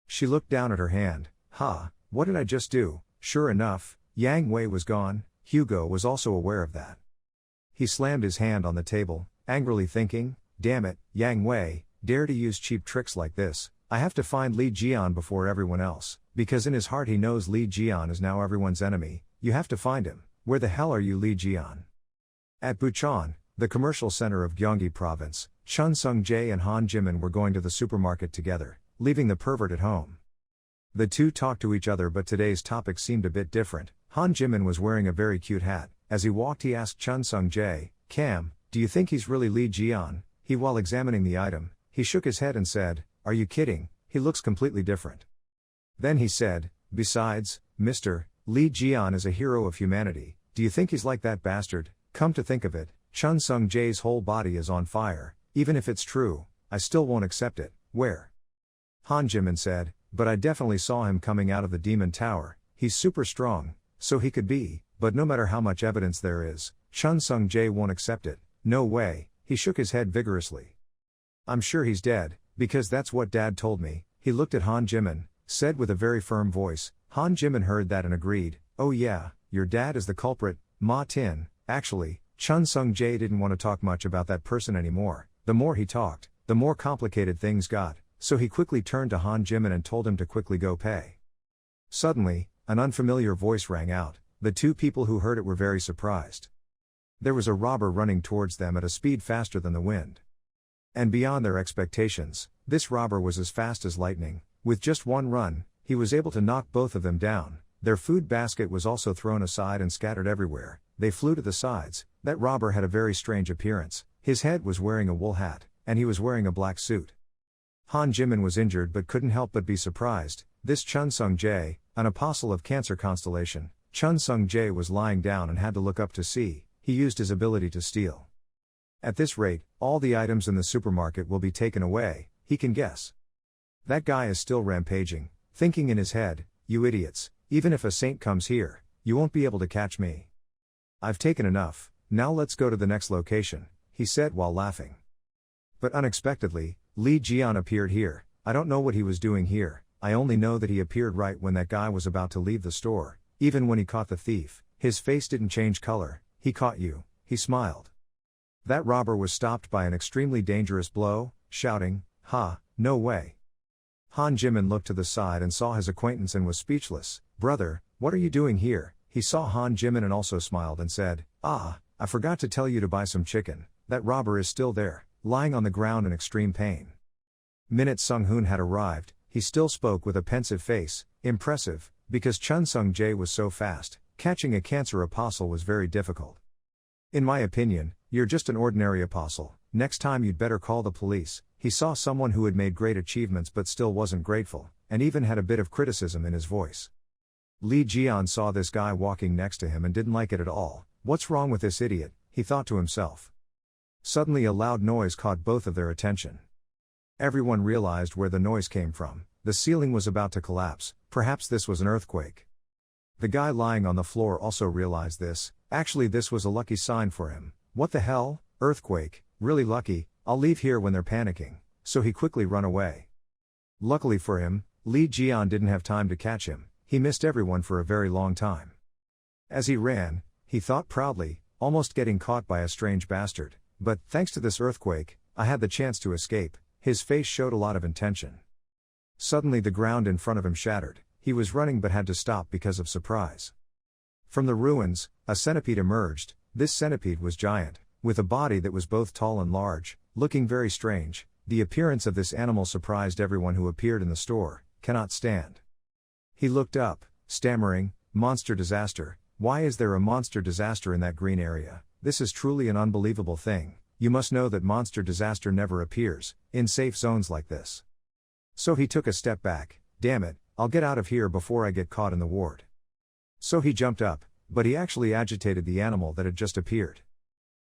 A: She looked down at her hand. What did I just do? Sure enough, Yang Wei was gone. Hugo was also aware of that. He slammed his hand on the table, angrily thinking, "Damn it, Yang Wei, dare to use cheap tricks like this. I have to find Lee Jian before everyone else," because in his heart he knows Lee Jian is now everyone's enemy. You have to find him. Where the hell are you, Lee Jian? At Bucheon, the commercial center of Gyeonggi province, Chun Sung-jae and Han Jimin were going to the supermarket together, leaving the pervert at home. The two talked to each other, but today's topic seemed a bit different. Han Jimin was wearing a very cute hat. As he walked he asked Chun Sung-jae, "Cam, do you think he's really Lee Jian?" While examining the item, he shook his head and said, "Are you kidding? He looks completely different." Then he said, "Besides, Mr. Lee Jian is a hero of humanity. Do you think he's like that bastard?" Come to think of it, Chun Sung-jae's whole body is on fire. Even if it's true, I still won't accept it. Where? Han Jimin said, "But I definitely saw him coming out of the demon tower. He's super strong, so he could be, but no matter how much evidence there is, Chun Sung-jae won't accept it. No way." He shook his head vigorously. "I'm sure he's dead, because that's what Dad told me." He looked at Han Jimin, said with a very firm voice. Han Jimin heard that and agreed. "Oh yeah, your dad is the culprit, Ma Tin." Actually, Chun Sung-jae didn't want to talk much about that person anymore. The more he talked, the more complicated things got, so he quickly turned to Han Jimin and told him to quickly go pay. Suddenly, an unfamiliar voice rang out. The two people who heard it were very surprised. There was a robber running towards them at a speed faster than the wind. And beyond their expectations, this robber was as fast as lightning. With just one run, he was able to knock both of them down. Their food basket was also thrown aside and scattered everywhere. They flew to the sides. That robber had a very strange appearance. His head was wearing a wool hat, and he was wearing a black suit. Han Jimin was injured but couldn't help but be surprised. This Chun Sung-jae, an apostle of Cancer constellation, Chun Sung-jae was lying down and had to look up to see. He used his ability to steal. At this rate, all the items in the supermarket will be taken away, he can guess. That guy is still rampaging, thinking in his head, "You idiots, even if a saint comes here, you won't be able to catch me. I've taken enough, now let's go to the next location," he said while laughing. But unexpectedly, Lee Jian appeared here. I don't know what he was doing here, I only know that he appeared right when that guy was about to leave the store. Even when he caught the thief, his face didn't change color. "He caught you," he smiled. That robber was stopped by an extremely dangerous blow, shouting, "No way." Han Jimin looked to the side and saw his acquaintance and was speechless. "Brother, what are you doing here?" He saw Han Jimin and also smiled and said, "I forgot to tell you to buy some chicken." That robber is still there, lying on the ground in extreme pain. Minute Sung-hoon had arrived. He still spoke with a pensive face. Impressive, because Chun Sung-jae was so fast, catching a Cancer apostle was very difficult. "In my opinion, you're just an ordinary apostle. Next time you'd better call the police." He saw someone who had made great achievements but still wasn't grateful. and even had a bit of criticism in his voice. Li Jian saw this guy walking next to him and didn't like it at all. What's wrong with this idiot, he thought to himself. Suddenly a loud noise caught both of their attention. Everyone realized where the noise came from. The ceiling was about to collapse, perhaps this was an earthquake. The guy lying on the floor also realized this. Actually, this was a lucky sign for him. What the hell? Earthquake? Really lucky, I'll leave here when they're panicking. So he quickly run away. Luckily for him, Li Jian didn't have time to catch him. He missed everyone for a very long time. As he ran, he thought proudly, almost getting caught by a strange bastard. But, thanks to this earthquake, I had the chance to escape. His face showed a lot of intention. Suddenly the ground in front of him shattered. He was running but had to stop because of surprise. From the ruins, a centipede emerged. This centipede was giant, with a body that was both tall and large, looking very strange. The appearance of this animal surprised everyone who appeared in the store. Cannot stand. He looked up, stammering, monster disaster. Why is there a monster disaster in that green area? This is truly an unbelievable thing. You must know that monster disaster never appears in safe zones like this. So he took a step back. Damn it, I'll get out of here before I get caught in the ward. So he jumped up, but he actually agitated the animal that had just appeared.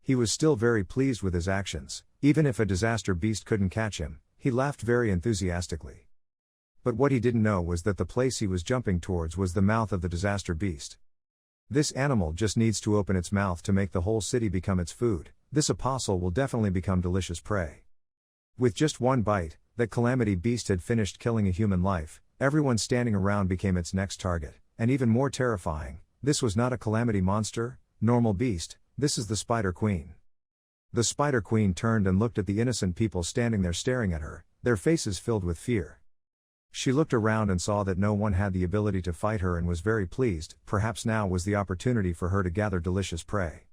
A: He was still very pleased with his actions. Even if a disaster beast couldn't catch him, he laughed very enthusiastically. But what he didn't know was that the place he was jumping towards was the mouth of the disaster beast. This animal just needs to open its mouth to make the whole city become its food. This apostle will definitely become delicious prey. With just one bite, that calamity beast had finished killing a human life. Everyone standing around became its next target, and even more terrifying, this was not a calamity monster, normal beast, this is the Spider Queen. The Spider Queen turned and looked at the innocent people standing there staring at her, their faces filled with fear. She looked around and saw that no one had the ability to fight her and was very pleased. Perhaps now was the opportunity for her to gather delicious prey.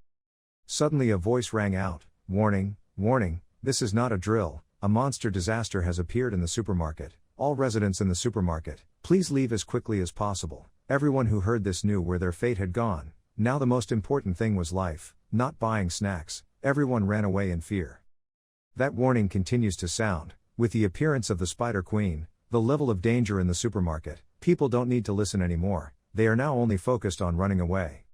A: Suddenly a voice rang out, warning, warning, this is not a drill, a monster disaster has appeared in the supermarket. All residents in the supermarket, please leave as quickly as possible. Everyone who heard this knew where their fate had gone. Now the most important thing was life, not buying snacks. Everyone ran away in fear. That warning continues to sound. With the appearance of the Spider Queen, the level of danger in the supermarket, people don't need to listen anymore. They are now only focused on running away.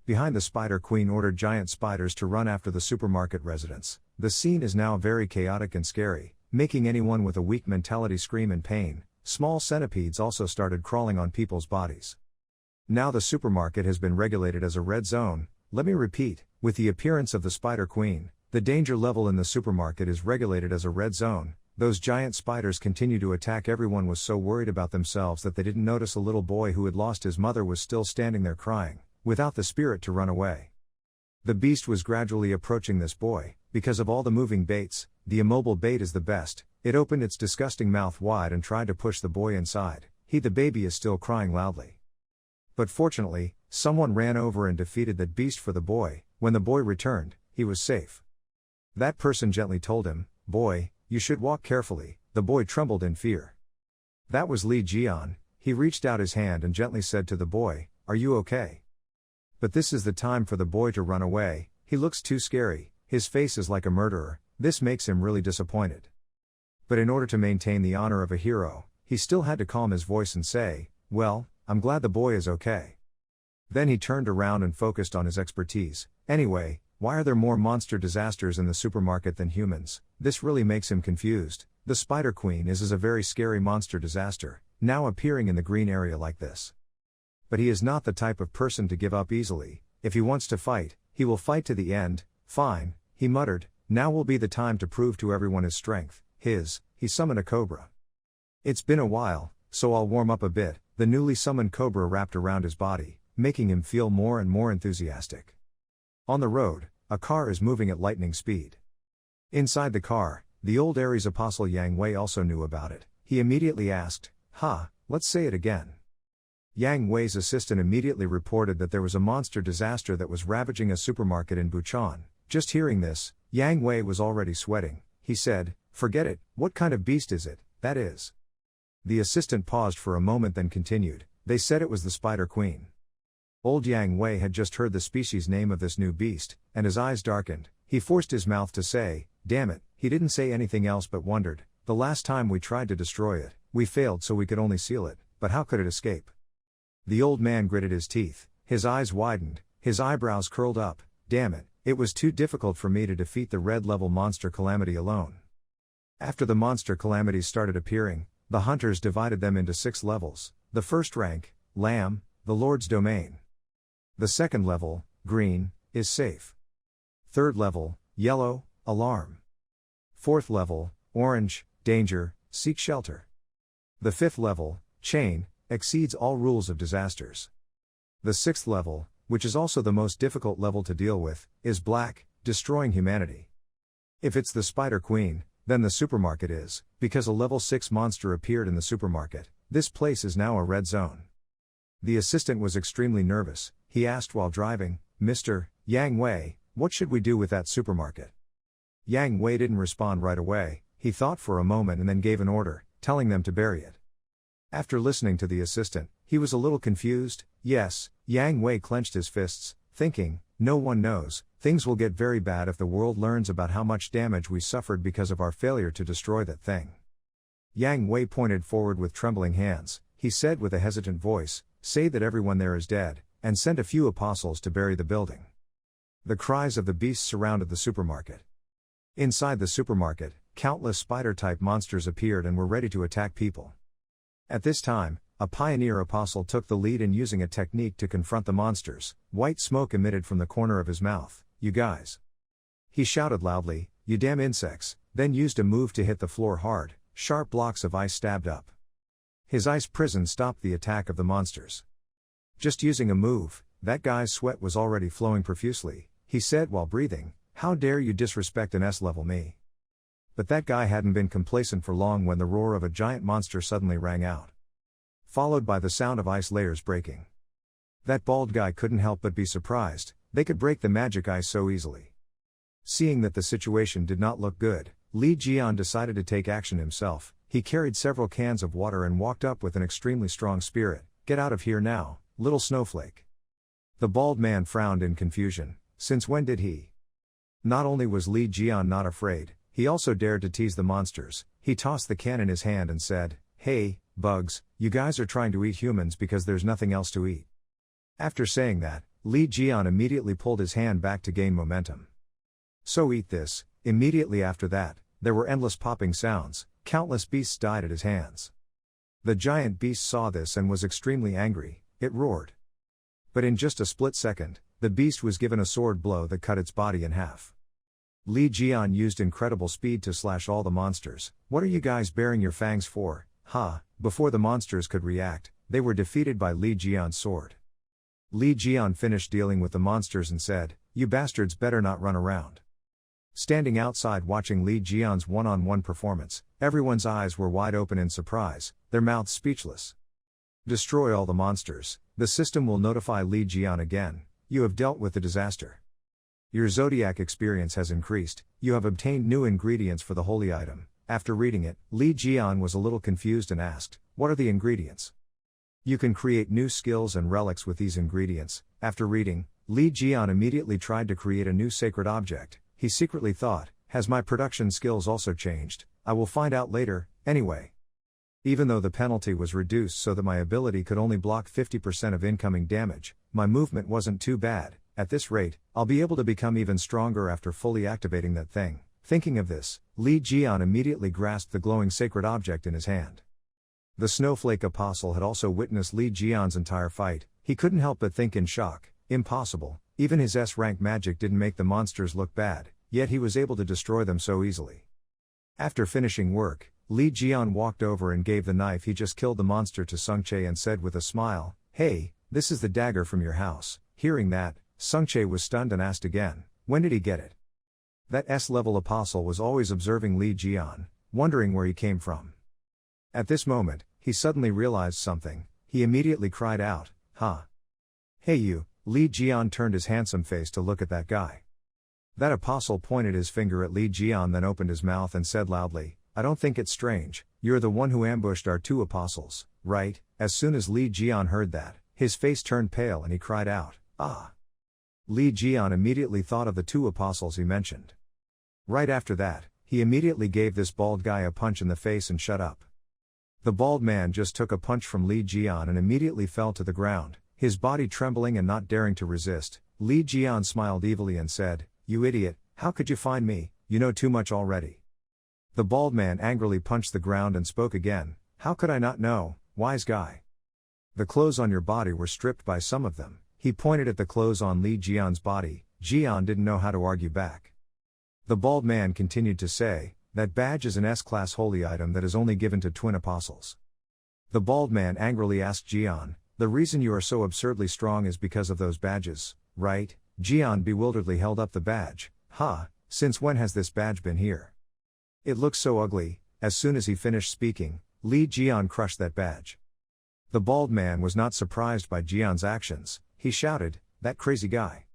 A: Behind the Spider Queen ordered giant spiders to run after the supermarket residents. The scene is now very chaotic and scary, making anyone with a weak mentality scream in pain. Small centipedes also started crawling on people's bodies. Now the supermarket has been regulated as a red zone. Let me repeat, with the appearance of the Spider Queen, the danger level in the supermarket is regulated as a red zone. Those giant spiders continue to attack. Everyone was so worried about themselves that they didn't notice a little boy who had lost his mother was still standing there crying, without the spirit to run away. The beast was gradually approaching this boy. Because of all the moving baits, the immobile bait is the best. It opened its disgusting mouth wide and tried to push the boy inside. The baby is still crying loudly. But fortunately, someone ran over and defeated that beast for the boy. When the boy returned, he was safe. That person gently told him, "Boy, you should walk carefully." The boy trembled in fear. That was Li Jian. He reached out his hand and gently said to the boy, "Are you okay?" But this is the time for the boy to run away. He looks too scary. His face is like a murderer. This makes him really disappointed. But in order to maintain the honor of a hero, he still had to calm his voice and say, "Well, I'm glad the boy is okay." Then he turned around and focused on his expertise. Anyway, why are there more monster disasters in the supermarket than humans? This really makes him confused. The Spider Queen is a very scary monster disaster, now appearing in the green area like this. But he is not the type of person to give up easily. If he wants to fight, he will fight to the end. Fine, he muttered, now will be the time to prove to everyone his strength. He summoned a cobra. It's been a while, so I'll warm up a bit. The newly summoned cobra wrapped around his body, making him feel more and more enthusiastic. On the road, a car is moving at lightning speed. Inside the car, the old Aries apostle Yang Wei also knew about it. He immediately asked, let's say it again. Yang Wei's assistant immediately reported that there was a monster disaster that was ravaging a supermarket in Buchan. Just hearing this, Yang Wei was already sweating. He said, "Forget it, what kind of beast is it, that is?" The assistant paused for a moment then continued, "They said it was the Spider Queen." Old Yang Wei had just heard the species name of this new beast, and his eyes darkened. He forced his mouth to say, "Damn it," he didn't say anything else but wondered, "The last time we tried to destroy it, We failed so we could only seal it, but how could it escape? The old man gritted his teeth, his eyes widened, his eyebrows curled up. Damn it, it was too difficult for me to defeat the red level monster calamity alone. After the monster calamities started appearing, the hunters divided them into 6 levels. The first rank, Lamb, the Lord's domain. The second level, Green, is safe. Third level, Yellow, Alarm. Fourth level, Orange, Danger, seek shelter. The fifth level, Chain, exceeds all rules of disasters. The sixth level, which is also the most difficult level to deal with, is Black, destroying humanity. If it's the Spider Queen, then the supermarket is, because a level 6 monster appeared in the supermarket. This place is now a red zone. The assistant was extremely nervous. He asked while driving, "Mr. Yang Wei, what should we do with that supermarket?" Yang Wei didn't respond right away. He thought for a moment and then gave an order, telling them to bury it. After listening to the assistant, he was a little confused. Yes, Yang Wei clenched his fists, thinking, no one knows, things will get very bad if the world learns about how much damage we suffered because of our failure to destroy that thing. Yang Wei pointed forward with trembling hands. He said with a hesitant voice, "Say that everyone there is dead, and send a few apostles to bury the building." The cries of the beasts surrounded the supermarket. Inside the supermarket, countless spider-type monsters appeared and were ready to attack people. At this time, a pioneer apostle took the lead in using a technique to confront the monsters. White smoke emitted from the corner of his mouth. "You guys!" He shouted loudly, "You damn insects," then used a move to hit the floor hard. Sharp blocks of ice stabbed up. His ice prison stopped the attack of the monsters. "Just using a move." That guy's sweat was already flowing profusely. He said while breathing, "How dare you disrespect an S-level me?" But that guy hadn't been complacent for long when the roar of a giant monster suddenly rang out, followed by the sound of ice layers breaking. That bald guy couldn't help but be surprised. They could break the magic ice so easily. Seeing that the situation did not look good, Li Jian decided to take action himself. He carried several cans of water and walked up with an extremely strong spirit. "Get out of here now, little snowflake." The bald man frowned in confusion. Since when did he? Not only was Li Jian not afraid, he also dared to tease the monsters. He tossed the can in his hand and said, "Hey, bugs, you guys are trying to eat humans because there's nothing else to eat." After saying that, Li Jian immediately pulled his hand back to gain momentum. "So eat this." Immediately after that, there were endless popping sounds. Countless beasts died at his hands. The giant beast saw this and was extremely angry. It roared. But in just a split second, the beast was given a sword blow that cut its body in half. Li Jian used incredible speed to slash all the monsters. "What are you guys baring your fangs for?" Before the monsters could react, they were defeated by Li Jian's sword. Li Jian finished dealing with the monsters and said, "You bastards better not run around." Standing outside watching Li Jian's one-on-one performance, everyone's eyes were wide open in surprise, their mouths speechless. "Destroy all the monsters. The system will notify Li Jian again. You have dealt with the disaster. Your zodiac experience has increased. You have obtained new ingredients for the holy item." After reading it, Li Jian was a little confused and asked, "What are the ingredients?" "You can create new skills and relics with these ingredients." After reading, Li Jian immediately tried to create a new sacred object. He secretly thought, "Has my production skills also changed? I will find out later, anyway." Even though the penalty was reduced so that my ability could only block 50% of incoming damage, my movement wasn't too bad. At this rate, I'll be able to become even stronger after fully activating that thing. Thinking of this, Li Jian immediately grasped the glowing sacred object in his hand. The snowflake apostle had also witnessed Li Jian's entire fight. He couldn't help but think in shock, impossible, even his S-rank magic didn't make the monsters look bad, yet he was able to destroy them so easily. After finishing work, Li Jian walked over and gave the knife he just killed the monster to Sungchae and said with a smile, "Hey, this is the dagger from your house." Hearing that, Sungchae was stunned and asked again, "When did he get it?" That S-level apostle was always observing Li Jian, wondering where he came from. At this moment, he suddenly realized something. He immediately cried out, "Ha! Hey you!" Li Jian turned his handsome face to look at that guy. That apostle pointed his finger at Li Jian, then opened his mouth and said loudly, "I don't think it's strange. You're the one who ambushed our 2 apostles, right?" As soon as Li Jian heard that, his face turned pale and he cried out, "Ah!" Li Jian immediately thought of the 2 apostles he mentioned. Right after that, he immediately gave this bald guy a punch in the face and shut up. The bald man just took a punch from Li Jian and immediately fell to the ground, his body trembling and not daring to resist. Li Jian smiled evilly and said, "You idiot, how could you find me? You know too much already." The bald man angrily punched the ground and spoke again, "How could I not know, wise guy? The clothes on your body were stripped by some of them." He pointed at the clothes on Li Jian's body. Jian didn't know how to argue back. The bald man continued to say, "That badge is an S-class holy item that is only given to twin apostles." The bald man angrily asked Jian, "The reason you are so absurdly strong is because of those badges, right?" Jian bewilderedly held up the badge. Since when has this badge been here? It looks so ugly." As soon as he finished speaking, Li Jian crushed that badge. The bald man was not surprised by Jian's actions. He shouted, "That crazy guy."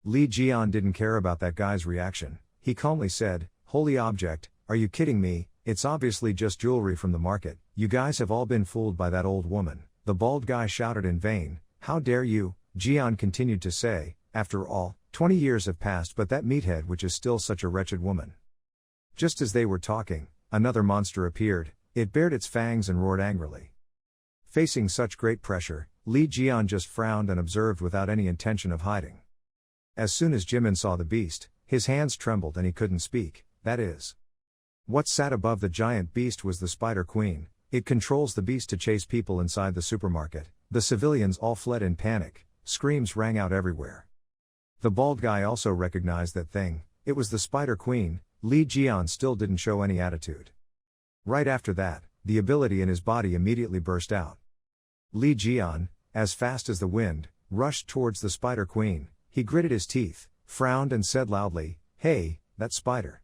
A: Li Jian didn't care about that guy's reaction. He calmly said, "Holy object, are you kidding me? It's obviously just jewelry from the market. You guys have all been fooled by that old woman." The bald guy shouted in vain, "How dare you?" Jian continued to say, "After all, 20 years have passed, but that meathead which is still such a wretched woman." Just as they were talking, another monster appeared. It bared its fangs and roared angrily. Facing such great pressure, Li Jian just frowned and observed without any intention of hiding. As soon as Jimin saw the beast, his hands trembled and he couldn't speak. That is, what sat above the giant beast was the Spider Queen. It controls the beast to chase people inside the supermarket. The civilians all fled in panic. Screams rang out everywhere. The bald guy also recognized that thing. It was the Spider Queen. Li Jian still didn't show any attitude. Right after that, the ability in his body immediately burst out. Li Jian, as fast as the wind, rushed towards the Spider Queen. He gritted his teeth, frowned and said loudly, "Hey, that spider."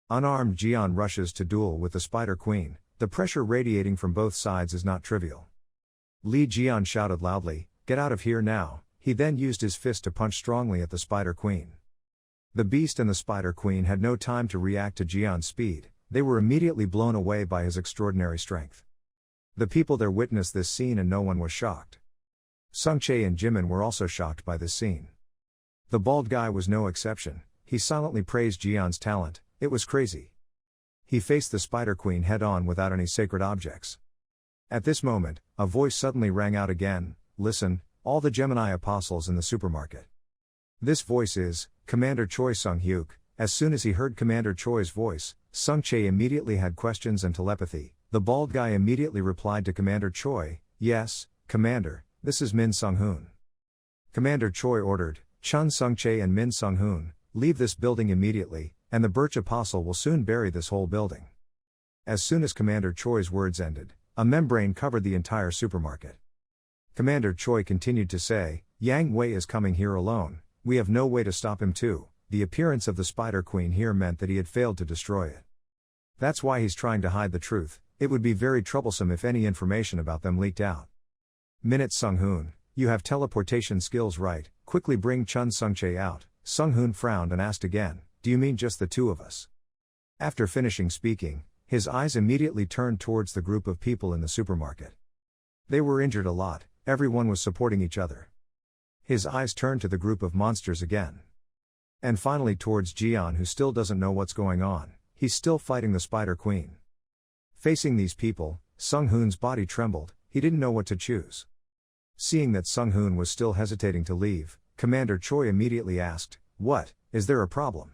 A: Unarmed Jian rushes to duel with the Spider Queen. The pressure radiating from both sides is not trivial. Li Jian shouted loudly, "Get out of here now." He then used his fist to punch strongly at the Spider Queen. The beast and the Spider Queen had no time to react to Jian's speed. They were immediately blown away by his extraordinary strength. The people there witnessed this scene and no one was shocked. Sungchae and Jimin were also shocked by this scene. The bald guy was no exception. He silently praised Jian's talent. It was crazy. He faced the Spider Queen head-on without any sacred objects. At this moment, a voice suddenly rang out again, "Listen, all the Gemini apostles in the supermarket." This voice is Commander Choi Sung-hyuk. As soon as he heard Commander Choi's voice, Sung-chae immediately had questions and telepathy. The bald guy immediately replied to Commander Choi, "Yes, Commander, this is Min Sung-hoon." Commander Choi ordered, "Chun Sung-chae and Min Sung-hoon, leave this building immediately, and the Birch Apostle will soon bury this whole building." As soon as Commander Choi's words ended, a membrane covered the entire supermarket. Commander Choi continued to say, "Yang Wei is coming here alone. We have no way to stop him too." The appearance of the Spider Queen here meant that he had failed to destroy it. That's why he's trying to hide the truth. It would be very troublesome if any information about them leaked out. "Minute Sung-hoon, you have teleportation skills, right? Quickly bring Chun Sung-chae out." Sung-hoon frowned and asked again, "Do you mean just the two of us?" After finishing speaking, his eyes immediately turned towards the group of people in the supermarket. They were injured a lot, everyone was supporting each other. His eyes turned to the group of monsters again. And finally towards Jian, who still doesn't know what's going on. He's still fighting the Spider Queen. Facing these people, Sung-hoon's body trembled. He didn't know what to choose. Seeing that Sung-hoon was still hesitating to leave, Commander Choi immediately asked, "What, is there a problem?"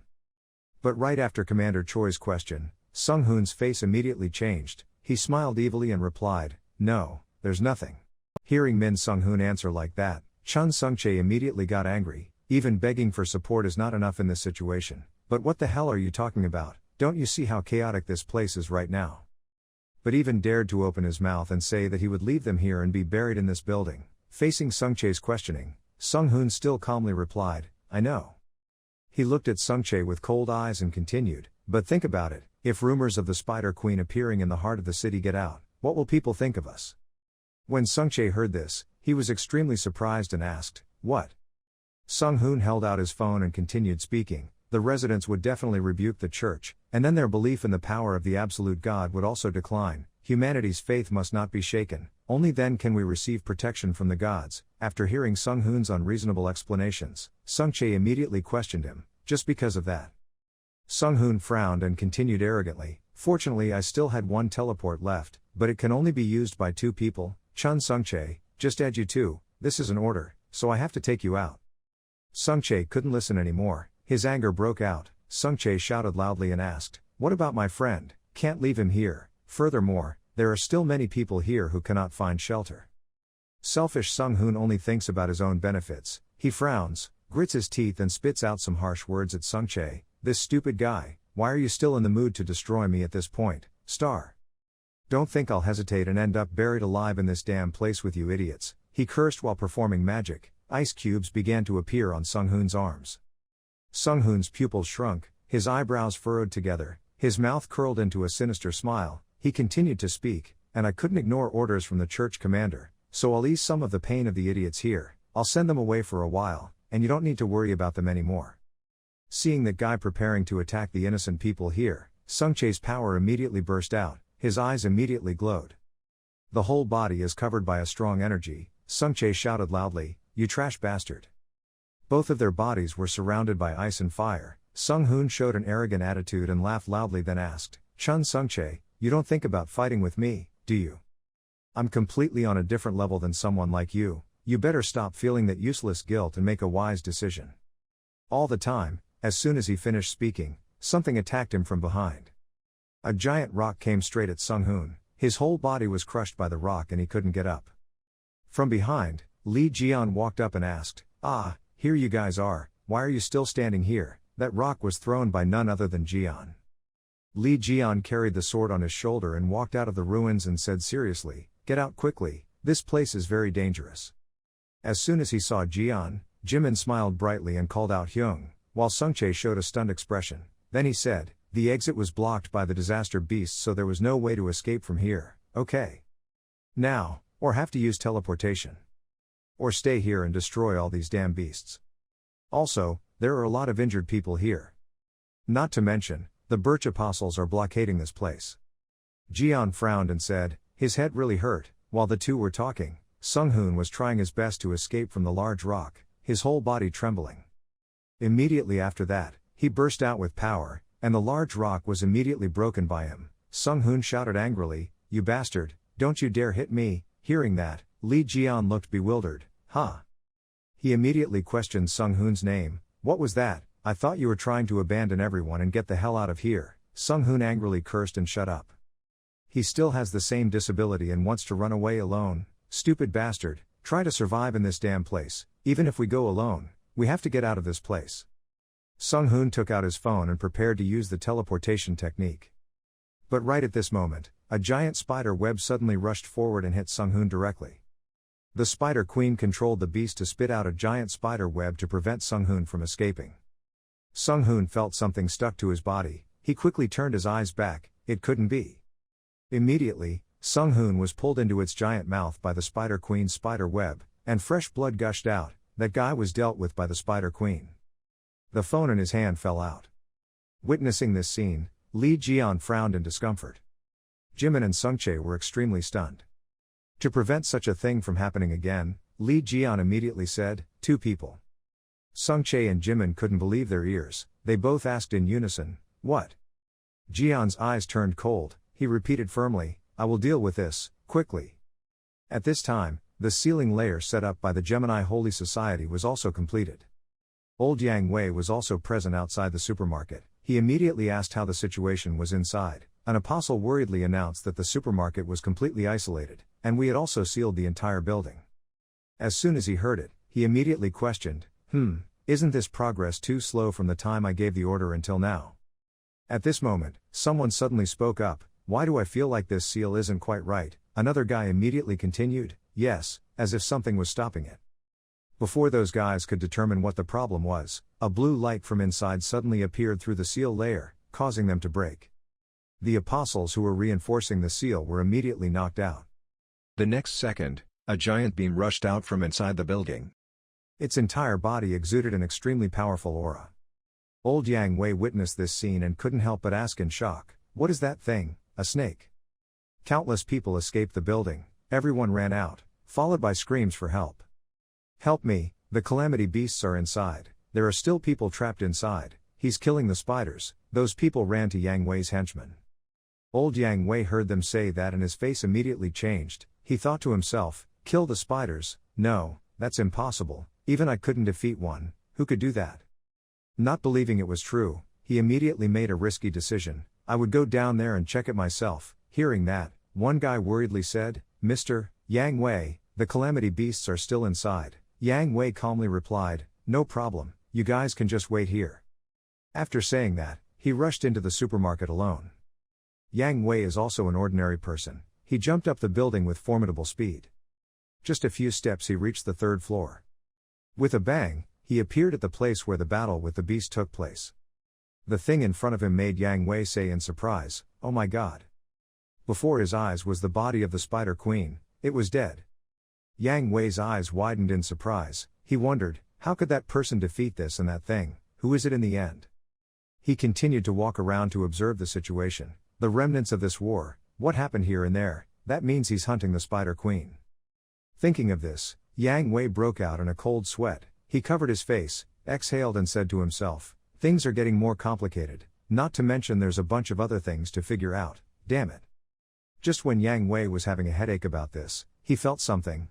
A: But right after Commander Choi's question, Sung-hoon's face immediately changed. He smiled evilly and replied, "No, there's nothing." Hearing Min Sung-hoon answer like that, Chun Sung-chae immediately got angry. Even begging for support is not enough in this situation. "But what the hell are you talking about? Don't you see how chaotic this place is right now?" But even dared to open his mouth and say that he would leave them here and be buried in this building. Facing Sung-chae's questioning, Sung-hoon still calmly replied, "I know." He looked at Sung-chae with cold eyes and continued, "But think about it, if rumors of the Spider Queen appearing in the heart of the city get out, what will people think of us?" When Sung-chae heard this, he was extremely surprised and asked, "What?" Sung-hoon held out his phone and continued speaking, "The residents would definitely rebuke the church, and then their belief in the power of the absolute God would also decline. Humanity's faith must not be shaken, only then can we receive protection from the gods." After hearing Sung-hoon's unreasonable explanations, Sung-chae immediately questioned him, "Just because of that?" Sung-hoon frowned and continued arrogantly, "Fortunately I still had one teleport left, but it can only be used by 2 people. Chun Sungchae, just add you 2, this is an order, so I have to take you out. Sungchae couldn't listen anymore, his anger broke out. Sungchae shouted loudly and asked, what about my friend? Can't leave him here. Furthermore, there are still many people here who cannot find shelter. Selfish Sung-hoon only thinks about his own benefits. He frowns, grits his teeth and spits out some harsh words at Sungchae. This stupid guy, why are you still in the mood to destroy me at this point, star? Don't think I'll hesitate and end up buried alive in this damn place with you idiots, he cursed while performing magic. Ice cubes began to appear on Sung-hoon's arms. Sung-hoon's pupils shrunk, his eyebrows furrowed together, his mouth curled into a sinister smile. He continued to speak, and I couldn't ignore orders from the church commander, so I'll ease some of the pain of the idiots here. I'll send them away for a while, and you don't need to worry about them anymore. Seeing that guy preparing to attack the innocent people here, Sungchae's power immediately burst out, his eyes immediately glowed. The whole body is covered by a strong energy. Sungchae shouted loudly, you trash bastard. Both of their bodies were surrounded by ice and fire. Sung-hoon showed an arrogant attitude and laughed loudly, then asked, Chun Sungchae, you don't think about fighting with me, do you? I'm completely on a different level than someone like you. You better stop feeling that useless guilt and make a wise decision. All the time, as soon as he finished speaking, something attacked him from behind. A giant rock came straight at Sung-hoon. His whole body was crushed by the rock and he couldn't get up. From behind, Lee Jian walked up and asked, ah, here you guys are, why are you still standing here? That rock was thrown by none other than Jian. Lee Jian carried the sword on his shoulder and walked out of the ruins and said seriously, get out quickly, this place is very dangerous. As soon as he saw Jian, Jimin smiled brightly and called out Hyung, while Sungchae showed a stunned expression. Then he said, the exit was blocked by the disaster beasts, so there was no way to escape from here. Okay. Now, or have to use teleportation. Or stay here and destroy all these damn beasts. Also, there are a lot of injured people here. Not to mention, the Birch Apostles are blockading this place. Jian frowned and said, his head really hurt. While the two were talking, Sung-hoon was trying his best to escape from the large rock, his whole body trembling. Immediately after that, he burst out with power, and the large rock was immediately broken by him. Sung-hoon shouted angrily, you bastard, don't you dare hit me. Hearing that, Lee Jian looked bewildered. Huh? He immediately questioned Sung-hoon's name. What was that? I thought you were trying to abandon everyone and get the hell out of here. Sung-hoon angrily cursed and shut up. He still has the same disability and wants to run away alone. Stupid bastard, try to survive in this damn place. Even if we go alone, we have to get out of this place. Sung-hoon took out his phone and prepared to use the teleportation technique. But right at this moment, a giant spider web suddenly rushed forward and hit Sung-hoon directly. The Spider Queen controlled the beast to spit out a giant spider web to prevent Sung-hoon from escaping. Sung-hoon felt something stuck to his body. He quickly turned his eyes back. It couldn't be. Immediately, Sung-hoon was pulled into its giant mouth by the Spider Queen's spider web, and fresh blood gushed out. That guy was dealt with by the Spider Queen. The phone in his hand fell out. Witnessing this scene, Lee Jian frowned in discomfort. Jimin and Sungchae were extremely stunned. To prevent such a thing from happening again, Lee Jian immediately said, 2 people. Sungchae and Jimin couldn't believe their ears. They both asked in unison, what? Jian's eyes turned cold. He repeated firmly, I will deal with this, quickly. At this time, the sealing layer set up by the Gemini Holy Society was also completed. Old Yang Wei was also present outside the supermarket. He immediately asked how the situation was inside. An apostle worriedly announced that the supermarket was completely isolated, and we had also sealed the entire building. As soon as he heard it, he immediately questioned, isn't this progress too slow from the time I gave the order until now? At this moment, someone suddenly spoke up, why do I feel like this seal isn't quite right? Another guy immediately continued, yes, as if something was stopping it. Before those guys could determine what the problem was, a blue light from inside suddenly appeared through the seal layer, causing them to break. The apostles who were reinforcing the seal were immediately knocked out. The next second, a giant beam rushed out from inside the building. Its entire body exuded an extremely powerful aura. Old Yang Wei witnessed this scene and couldn't help but ask in shock, what is that thing, a snake? Countless people escaped the building, everyone ran out, followed by screams for help. Help me, the calamity beasts are inside, there are still people trapped inside, he's killing the spiders. Those people ran to Yang Wei's henchmen. Old Yang Wei heard them say that and his face immediately changed. He thought to himself, kill the spiders? No, that's impossible, even I couldn't defeat one, who could do that? Not believing it was true, he immediately made a risky decision. I would go down there and check it myself. Hearing that, one guy worriedly said, Mr. Yang Wei, the calamity beasts are still inside. Yang Wei calmly replied, no problem, you guys can just wait here. After saying that, he rushed into the supermarket alone. Yang Wei is also an ordinary person. He jumped up the building with formidable speed. Just a few steps he reached the third floor. With a bang, he appeared at the place where the battle with the beast took place. The thing in front of him made Yang Wei say in surprise, oh my god. Before his eyes was the body of the Spider Queen. It was dead. Yang Wei's eyes widened in surprise. He wondered, how could that person defeat this and that thing? Who is it in the end? He continued to walk around to observe the situation. The remnants of this war, what happened here and there, that means he's hunting the Spider Queen. Thinking of this, Yang Wei broke out in a cold sweat. He covered his face, exhaled and said to himself, things are getting more complicated, not to mention there's a bunch of other things to figure out, damn it. Just when Yang Wei was having a headache about this, he felt something,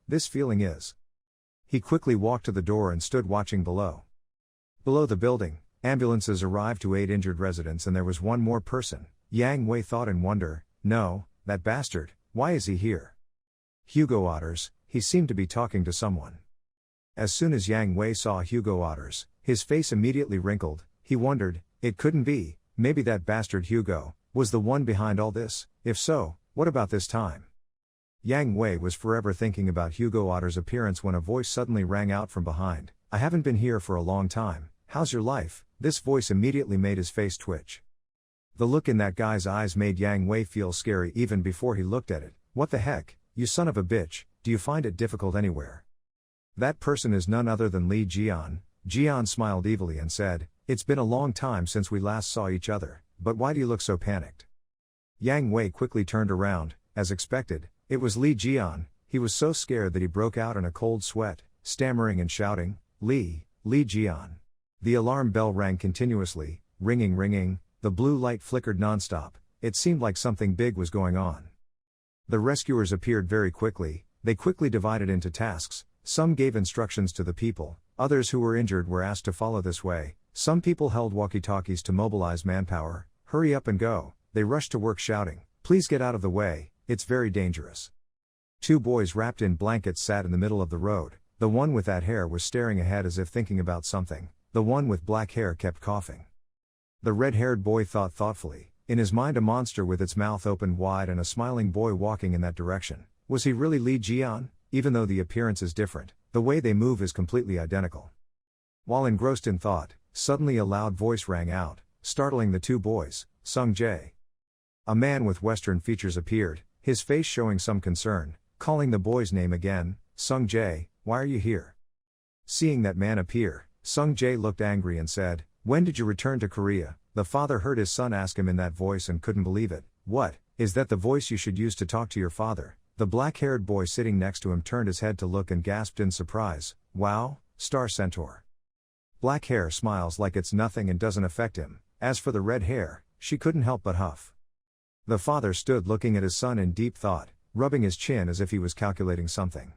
A: this feeling is. He quickly walked to the door and stood watching below. Below the building, ambulances arrived to aid injured residents and there was one more person. Yang Wei thought in wonder, no, that bastard, why is he here? Hugo Otters, he seemed to be talking to someone. As soon as Yang Wei saw Hugo Otters, his face immediately wrinkled. He wondered, it couldn't be, maybe that bastard Hugo was the one behind all this. If so, what about this time? Yang Wei was forever thinking about Hugo Otter's appearance when a voice suddenly rang out from behind. I haven't been here for a long time, how's your life? This voice immediately made his face twitch. The look in that guy's eyes made Yang Wei feel scary even before he looked at it. What the heck, you son of a bitch, do you find it difficult anywhere? That person is none other than Li Jian. Jian smiled evilly and said, it's been a long time since we last saw each other, but why do you look so panicked? Yang Wei quickly turned around. As expected, it was Li Jian. He was so scared that he broke out in a cold sweat, stammering and shouting, Li Jian. The alarm bell rang continuously, ringing, the blue light flickered nonstop. It seemed like something big was going on. The rescuers appeared very quickly. They quickly divided into tasks. Some gave instructions to the people, others who were injured were asked to follow this way. Some people held walkie-talkies to mobilize manpower. Hurry up and go. They rushed to work shouting, please get out of the way, it's very dangerous. Two boys wrapped in blankets sat in the middle of the road. The one with that hair was staring ahead as if thinking about something. The one with black hair kept coughing. The red-haired boy thought thoughtfully, in his mind a monster with its mouth opened wide and a smiling boy walking in that direction. Was he really Li Jian? Even though the appearance is different, the way they move is completely identical. While engrossed in thought, suddenly a loud voice rang out, startling the two boys. Sung Jae. A man with Western features appeared, his face showing some concern, calling the boy's name again. Sung Jae, why are you here? Seeing that man appear, Sung Jae looked angry and said, when did you return to Korea? The father heard his son ask him in that voice and couldn't believe it. What, is that the voice you should use to talk to your father? The black-haired boy sitting next to him turned his head to look and gasped in surprise, wow, Star Centaur. Black hair smiles like it's nothing and doesn't affect him. As for the red hair, she couldn't help but huff. The father stood looking at his son in deep thought, rubbing his chin as if he was calculating something.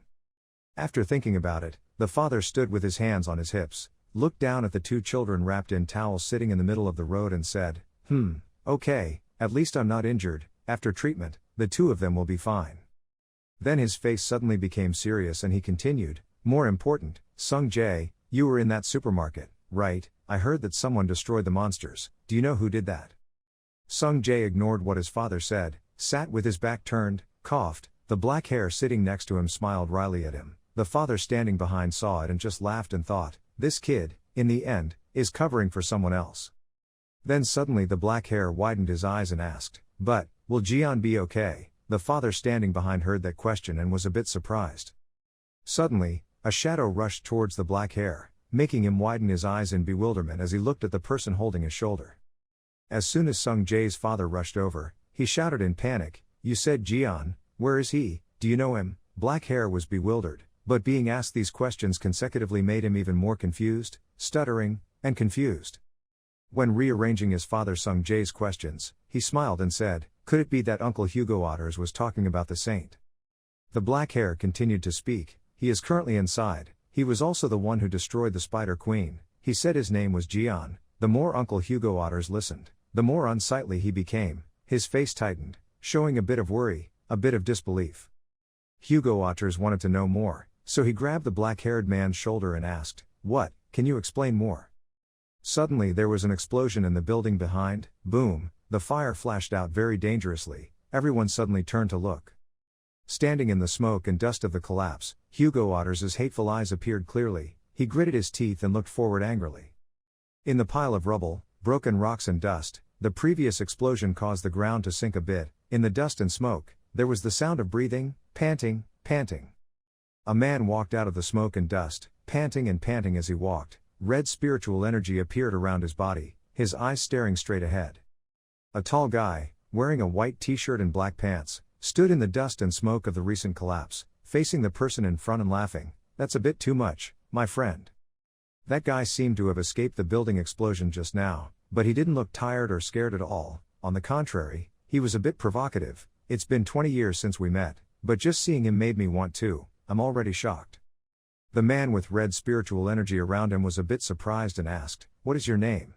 A: After thinking about it, the father stood with his hands on his hips, looked down at the two children wrapped in towels sitting in the middle of the road and said, okay, at least I'm not injured. After treatment, the two of them will be fine. Then his face suddenly became serious and he continued, more important, Sung Jae, you were in that supermarket, right? I heard that someone destroyed the monsters. Do you know who did that? Sung Jae ignored what his father said, sat with his back turned, coughed. The black hair sitting next to him smiled wryly at him. The father standing behind saw it and just laughed and thought, this kid, in the end, is covering for someone else. Then suddenly the black hair widened his eyes and asked, but, will Jian be okay? The father standing behind heard that question and was a bit surprised. Suddenly, a shadow rushed towards the black hair, making him widen his eyes in bewilderment as he looked at the person holding his shoulder. As soon as Sung Jae's father rushed over, he shouted in panic, you said Jian, where is he? Do you know him? Black hair was bewildered, but being asked these questions consecutively made him even more confused, stuttering, and confused. When rearranging his father Sung Jae's questions, he smiled and said, "Could it be that Uncle Hugo Otters was talking about the saint?" The black hair continued to speak. "He is currently inside. He was also the one who destroyed the Spider Queen. He said his name was Jian." The more Uncle Hugo Otters listened, the more unsightly he became. His face tightened, showing a bit of worry, a bit of disbelief. Hugo Otters wanted to know more, so he grabbed the black-haired man's shoulder and asked, "What, can you explain more?" Suddenly there was an explosion in the building behind. Boom, the fire flashed out very dangerously. Everyone suddenly turned to look. Standing in the smoke and dust of the collapse, Hugo Otters' hateful eyes appeared clearly. He gritted his teeth and looked forward angrily. In the pile of rubble, broken rocks and dust, the previous explosion caused the ground to sink a bit. In the dust and smoke, there was the sound of breathing, panting. A man walked out of the smoke and dust, panting as he walked. Red spiritual energy appeared around his body, his eyes staring straight ahead. A tall guy, wearing a white t-shirt and black pants, stood in the dust and smoke of the recent collapse, facing the person in front and laughing. "That's a bit too much, my friend." That guy seemed to have escaped the building explosion just now, but he didn't look tired or scared at all. On the contrary, he was a bit provocative. "It's been 20 years since we met, but just seeing him made me want to. I'm already shocked." The man with red spiritual energy around him was a bit surprised and asked, "What is your name?"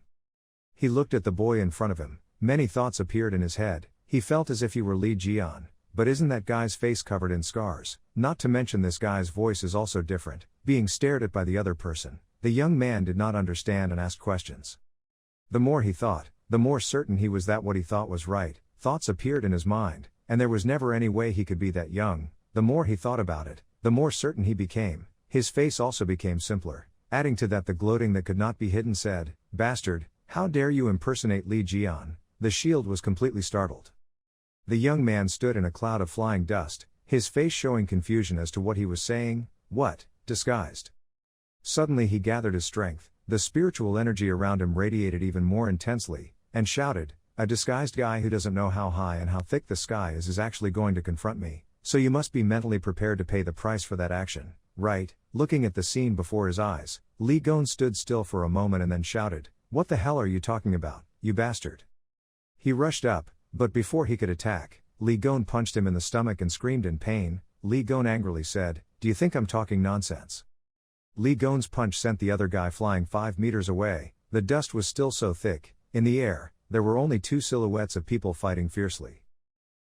A: He looked at the boy in front of him. Many thoughts appeared in his head. He felt as if he were Li Jian. But isn't that guy's face covered in scars? Not to mention this guy's voice is also different, being stared at by the other person. The young man did not understand and asked questions. The more he thought, the more certain he was that what he thought was right. Thoughts appeared in his mind, and there was never any way he could be that young. The more he thought about it, the more certain he became. His face also became simpler. Adding to that the gloating that could not be hidden said, "Bastard, how dare you impersonate Li Jian?" The shield was completely startled. The young man stood in a cloud of flying dust, his face showing confusion as to what he was saying. "What, disguised?" Suddenly he gathered his strength, the spiritual energy around him radiated even more intensely, and shouted, "A disguised guy who doesn't know how high and how thick the sky is actually going to confront me, so you must be mentally prepared to pay the price for that action, right?" Looking at the scene before his eyes, Li Gon stood still for a moment and then shouted, "What the hell are you talking about, you bastard?" He rushed up, but before he could attack, Li Gon punched him in the stomach and screamed in pain. Li Gon angrily said, "Do you think I'm talking nonsense?" Li Gon's punch sent the other guy flying 5 meters away. The dust was still so thick. In the air, there were only 2 silhouettes of people fighting fiercely.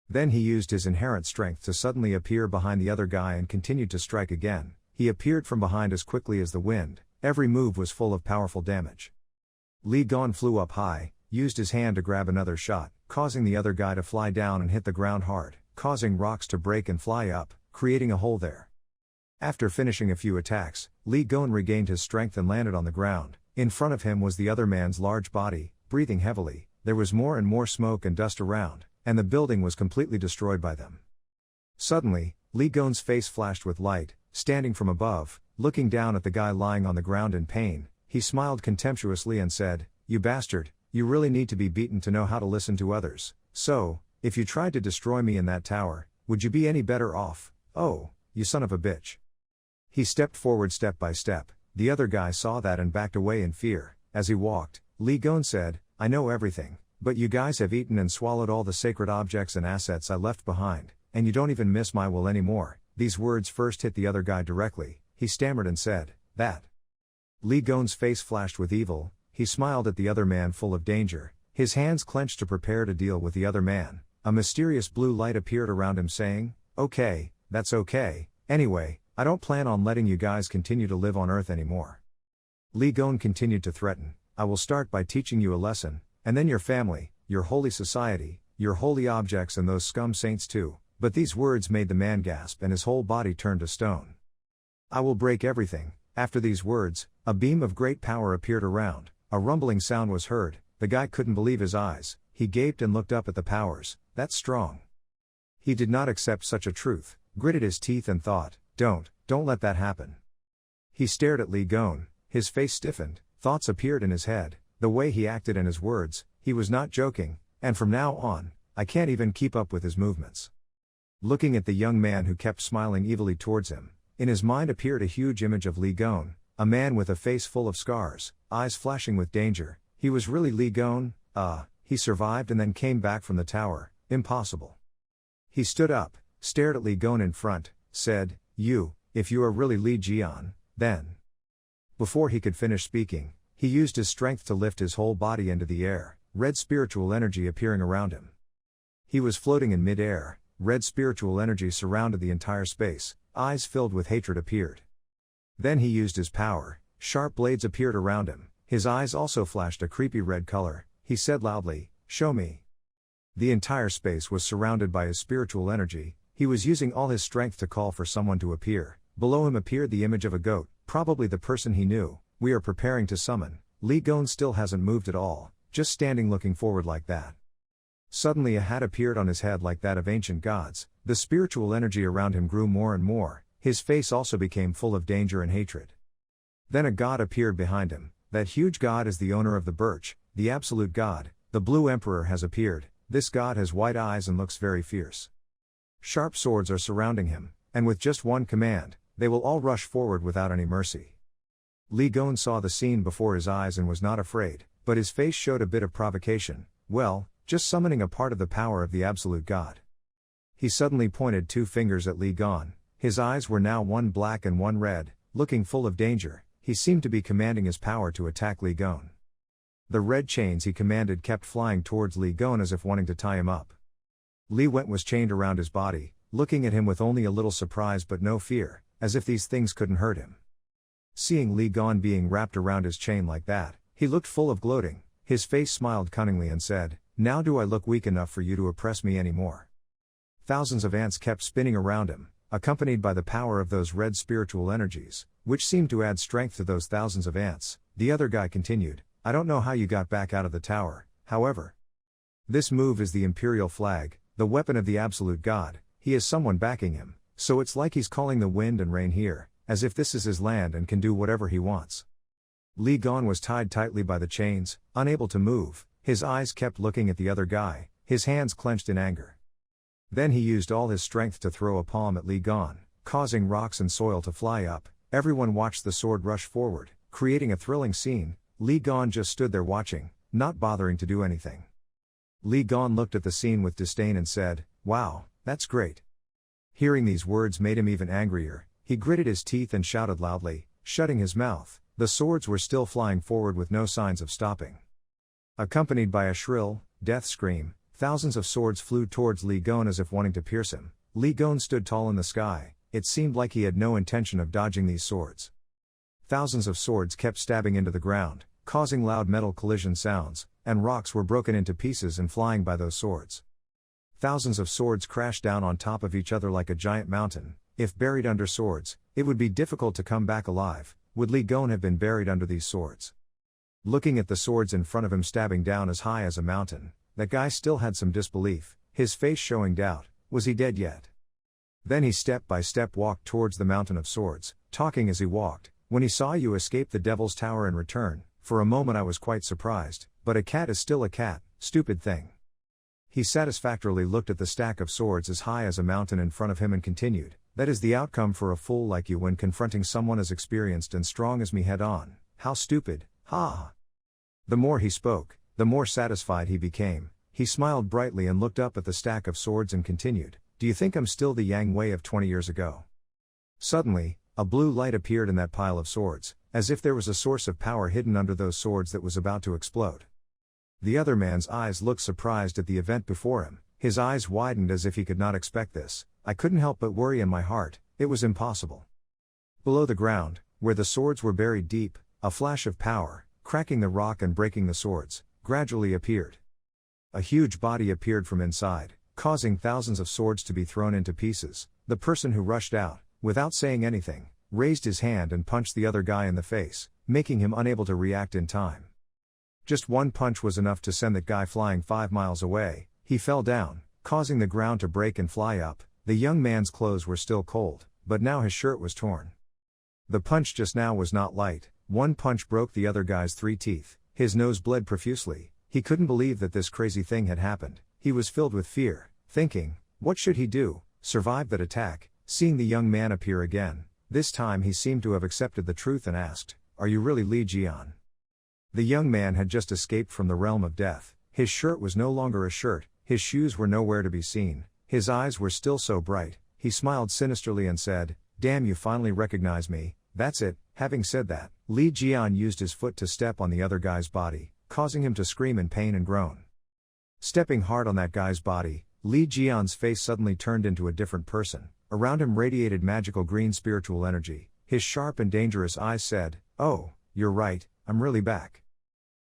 A: Then he used his inherent strength to suddenly appear behind the other guy and continued to strike again. He appeared from behind as quickly as the wind. Every move was full of powerful damage. Li Gon flew up high, used his hand to grab another shot, causing the other guy to fly down and hit the ground hard, causing rocks to break and fly up, creating a hole there. After finishing a few attacks, Li Gon regained his strength and landed on the ground. In front of him was the other man's large body, breathing heavily. There was more and more smoke and dust around, and the building was completely destroyed by them. Suddenly, Li Gon's face flashed with light. Standing from above, looking down at the guy lying on the ground in pain, he smiled contemptuously and said, "You bastard, you really need to be beaten to know how to listen to others. So, if you tried to destroy me in that tower, would you be any better off? Oh, you son of a bitch." He stepped forward step by step. The other guy saw that and backed away in fear. As he walked, Li Gon said, "I know everything, but you guys have eaten and swallowed all the sacred objects and assets I left behind, and you don't even miss my will anymore." These words first hit the other guy directly. He stammered and said, "That." Li Gon's face flashed with evil. He smiled at the other man full of danger. His hands clenched to prepare to deal with the other man. A mysterious blue light appeared around him saying, "Okay, that's okay. Anyway, I don't plan on letting you guys continue to live on Earth anymore." Li Gon continued to threaten, "I will start by teaching you a lesson, and then your family, your holy society, your holy objects and those scum saints too." But these words made the man gasp and his whole body turned to stone. "I will break everything." After these words, a beam of great power appeared around. A rumbling sound was heard. The guy couldn't believe his eyes. He gaped and looked up at the powers. "That's strong." He did not accept such a truth, gritted his teeth and thought, Don't let that happen." He stared at Li Gon, his face stiffened, thoughts appeared in his head, the way he acted and his words, he was not joking, and from now on, I can't even keep up with his movements. Looking at the young man who kept smiling evilly towards him, in his mind appeared a huge image of Li Gon, a man with a face full of scars, eyes flashing with danger. He was really Li Gon? He survived and then came back from the tower, impossible. He stood up, stared at Li Gon in front, said, if you are really Li Jian, then. Before he could finish speaking, he used his strength to lift his whole body into the air, red spiritual energy appearing around him. He was floating in mid-air, red spiritual energy surrounded the entire space, eyes filled with hatred appeared. Then he used his power, sharp blades appeared around him, his eyes also flashed a creepy red color, he said loudly, "Show me." The entire space was surrounded by his spiritual energy, he was using all his strength to call for someone to appear. Below him appeared the image of a goat, probably the person he knew. We are preparing to summon. Li Gon still hasn't moved at all, just standing looking forward like that. Suddenly a hat appeared on his head like that of ancient gods, the spiritual energy around him grew more and more, his face also became full of danger and hatred. Then a god appeared behind him, that huge god is the owner of the birch, the absolute god, the blue emperor has appeared, this god has white eyes and looks very fierce. Sharp swords are surrounding him, and with just one command, they will all rush forward without any mercy. Li Gon saw the scene before his eyes and was not afraid, but his face showed a bit of provocation, just summoning a part of the power of the absolute God. He suddenly pointed two fingers at Li Gon, his eyes were now one black and one red, looking full of danger, he seemed to be commanding his power to attack Li Gon. The red chains he commanded kept flying towards Li Gon as if wanting to tie him up. Li Wen was chained around his body, looking at him with only a little surprise but no fear, as if these things couldn't hurt him. Seeing Li Gon being wrapped around his chain like that, he looked full of gloating, his face smiled cunningly and said, "Now do I look weak enough for you to oppress me anymore?" Thousands of ants kept spinning around him, accompanied by the power of those red spiritual energies, which seemed to add strength to those thousands of ants. The other guy continued, "I don't know how you got back out of the tower, however. This move is the imperial flag, the weapon of the absolute God, he has someone backing him, so it's like he's calling the wind and rain here, as if this is his land and can do whatever he wants." Li Gon was tied tightly by the chains, unable to move, his eyes kept looking at the other guy, his hands clenched in anger. Then he used all his strength to throw a palm at Li Gon, causing rocks and soil to fly up. Everyone watched the sword rush forward, creating a thrilling scene. Li Gon just stood there watching, not bothering to do anything. Li Gon looked at the scene with disdain and said, "Wow, that's great." Hearing these words made him even angrier, he gritted his teeth and shouted loudly, shutting his mouth. The swords were still flying forward with no signs of stopping. Accompanied by a shrill, death scream, thousands of swords flew towards Li Gon as if wanting to pierce him. Li Gon stood tall in the sky, it seemed like he had no intention of dodging these swords. Thousands of swords kept stabbing into the ground, causing loud metal collision sounds, and rocks were broken into pieces and flying by those swords. Thousands of swords crashed down on top of each other like a giant mountain. If buried under swords, it would be difficult to come back alive. Would Li Gon have been buried under these swords? Looking at the swords in front of him stabbing down as high as a mountain, that guy still had some disbelief, his face showing doubt. Was he dead yet? Then he step by step walked towards the mountain of swords, talking as he walked. "When he saw you escape the Devil's Tower and return, for a moment I was quite surprised, but a cat is still a cat, stupid thing." He satisfactorily looked at the stack of swords as high as a mountain in front of him and continued, "That is the outcome for a fool like you when confronting someone as experienced and strong as me head on. How stupid, ha!" The more he spoke, the more satisfied he became. He smiled brightly and looked up at the stack of swords and continued, "Do you think I'm still the Yang Wei of 20 years ago?" Suddenly, a blue light appeared in that pile of swords, as if there was a source of power hidden under those swords that was about to explode. The other man's eyes looked surprised at the event before him, his eyes widened as if he could not expect this. I couldn't help but worry in my heart, it was impossible. Below the ground, where the swords were buried deep, a flash of power, cracking the rock and breaking the swords, gradually appeared. A huge body appeared from inside, causing thousands of swords to be thrown into pieces. The person who rushed out, without saying anything, raised his hand and punched the other guy in the face, making him unable to react in time. Just one punch was enough to send that guy flying 5 miles away. He fell down, causing the ground to break and fly up. The young man's clothes were still cold, but now his shirt was torn. The punch just now was not light. One punch broke the other guy's 3 teeth, his nose bled profusely. He couldn't believe that this crazy thing had happened. He was filled with fear, thinking, what should he do? Survive that attack? Seeing the young man appear again, this time he seemed to have accepted the truth and asked, "Are you really Li Jian?" The young man had just escaped from the realm of death. His shirt was no longer a shirt, his shoes were nowhere to be seen, his eyes were still so bright. He smiled sinisterly and said, "Damn, you finally recognize me, that's it." Having said that, Li Jian used his foot to step on the other guy's body, causing him to scream in pain and groan. Stepping hard on that guy's body, Li Jian's face suddenly turned into a different person. Around him radiated magical green spiritual energy. His sharp and dangerous eyes said, "Oh, you're right, I'm really back."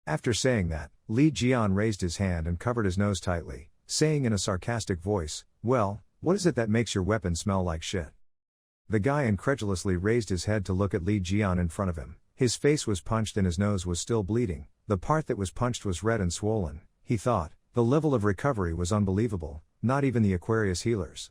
A: After saying that, Li Jian raised his hand and covered his nose tightly, saying in a sarcastic voice, "Well, what is it that makes your weapon smell like shit?" The guy incredulously raised his head to look at Li Jian in front of him. His face was punched and his nose was still bleeding. The part that was punched was red and swollen. He thought, the level of recovery was unbelievable, not even the Aquarius healers.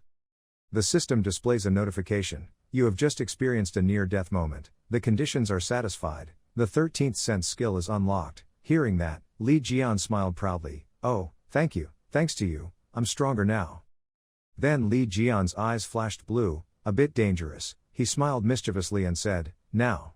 A: The system displays a notification. You have just experienced a near-death moment. The conditions are satisfied. The 13th sense skill is unlocked. Hearing that, Li Jian smiled proudly. "Oh, thank you, thanks to you, I'm stronger now." Then Li Jian's eyes flashed blue, a bit dangerous. He smiled mischievously and said, "Now,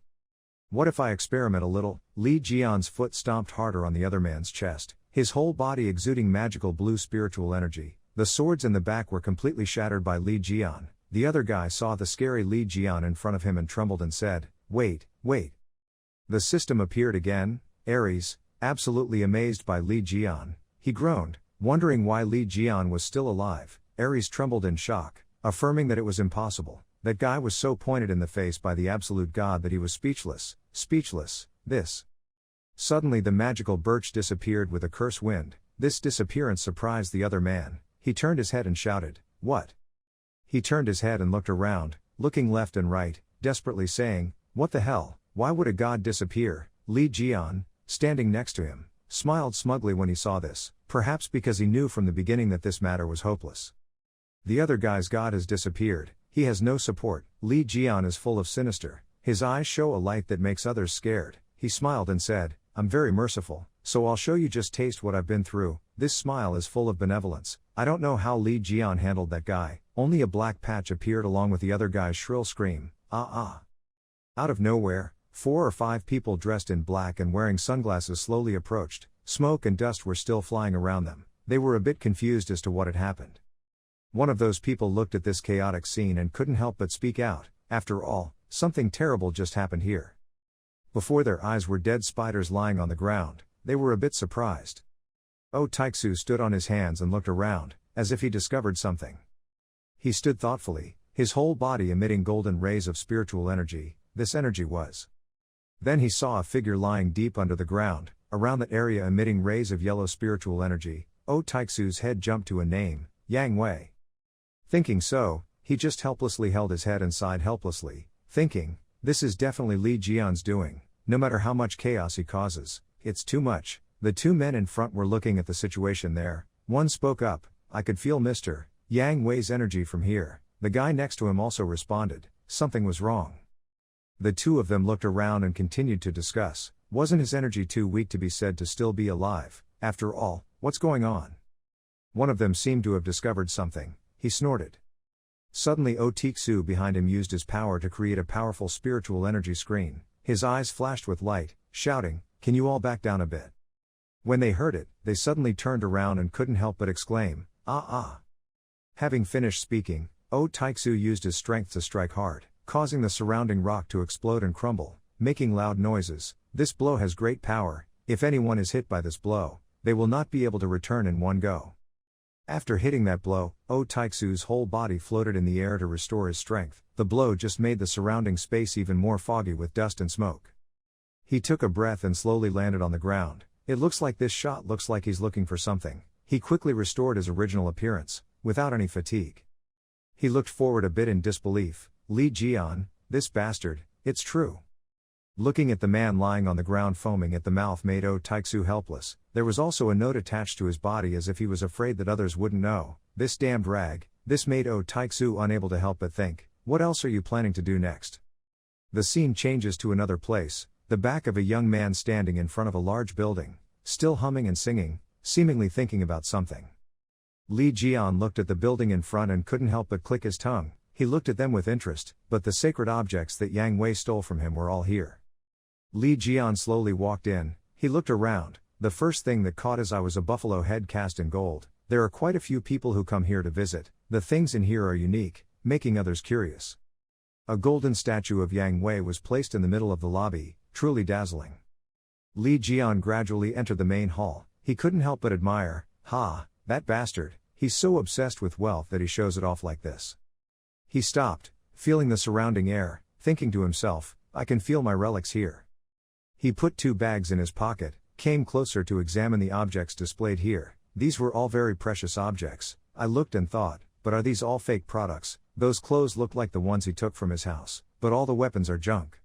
A: what if I experiment a little?" Li Jian's foot stomped harder on the other man's chest, his whole body exuding magical blue spiritual energy. The swords in the back were completely shattered by Li Jian. The other guy saw the scary Li Jian in front of him and trembled and said, Wait. The system appeared again. Aries, absolutely amazed by Li Jian, he groaned, wondering why Li Jian was still alive. Aries trembled in shock, affirming that it was impossible. That guy was so pointed in the face by the absolute God that he was speechless. This. Suddenly the magical birch disappeared with a curse wind. This disappearance surprised the other man. He turned his head and shouted, "What?" He turned his head and looked around, looking left and right, desperately saying, "What the hell? Why would a god disappear?" Li Jian, standing next to him, smiled smugly when he saw this, perhaps because he knew from the beginning that this matter was hopeless. The other guy's god has disappeared, he has no support. Li Jian is full of sinister, his eyes show a light that makes others scared. He smiled and said, "I'm very merciful, so I'll show you, just taste what I've been through." This smile is full of benevolence. I don't know how Li Jian handled that guy. Only a black patch appeared along with the other guy's shrill scream, "Ah." Out of nowhere, 4 or 5 people dressed in black and wearing sunglasses slowly approached. Smoke and dust were still flying around them. They were a bit confused as to what had happened. One of those people looked at this chaotic scene and couldn't help but speak out. After all, something terrible just happened here. Before their eyes were dead spiders lying on the ground. They were a bit surprised. Oh Taixu stood on his hands and looked around, as if he discovered something. He stood thoughtfully, his whole body emitting golden rays of spiritual energy. This energy was. Then he saw a figure lying deep under the ground, around that area emitting rays of yellow spiritual energy. Oh Taixu's head jumped to a name, Yang Wei. Thinking so, he just helplessly held his head and sighed helplessly, thinking, this is definitely Li Jian's doing. No matter how much chaos he causes, it's too much. The 2 men in front were looking at the situation there. One spoke up, "I could feel Mr. Yang Wei's energy from here." The guy next to him also responded, something was wrong. The 2 of them looked around and continued to discuss. Wasn't his energy too weak to be said to still be alive? After all, what's going on? One of them seemed to have discovered something. He snorted. Suddenly O Tixu behind him used his power to create a powerful spiritual energy screen. His eyes flashed with light, shouting, "Can you all back down a bit?" When they heard it, they suddenly turned around and couldn't help but exclaim, "Ah." Having finished speaking, O Taixu used his strength to strike hard, causing the surrounding rock to explode and crumble, making loud noises. This blow has great power. If anyone is hit by this blow, they will not be able to return in one go. After hitting that blow, O Taixu's whole body floated in the air to restore his strength. The blow just made the surrounding space even more foggy with dust and smoke. He took a breath and slowly landed on the ground. It looks like this shot looks like he's looking for something. He quickly restored his original appearance, without any fatigue. He looked forward a bit in disbelief. Li Jian, this bastard, it's true. Looking at the man lying on the ground foaming at the mouth made O Taixu helpless. There was also a note attached to his body as if he was afraid that others wouldn't know. This damned rag. This made O Taixu unable to help but think, what else are you planning to do next? The scene changes to another place, the back of a young man standing in front of a large building, still humming and singing, seemingly thinking about something. Li Jian looked at the building in front and couldn't help but click his tongue. He looked at them with interest, but the sacred objects that Yang Wei stole from him were all here. Li Jian slowly walked in. He looked around. The first thing that caught his eye was a buffalo head cast in gold. There are quite a few people who come here to visit. The things in here are unique, making others curious. A golden statue of Yang Wei was placed in the middle of the lobby, truly dazzling. Li Jian gradually entered the main hall. He couldn't help but admire. That bastard, he's so obsessed with wealth that he shows it off like this. He stopped, feeling the surrounding air, thinking to himself, I can feel my relics here. He put 2 bags in his pocket, came closer to examine the objects displayed here. These were all very precious objects. I looked and thought, but are these all fake products? Those clothes look like the ones he took from his house, but all the weapons are junk.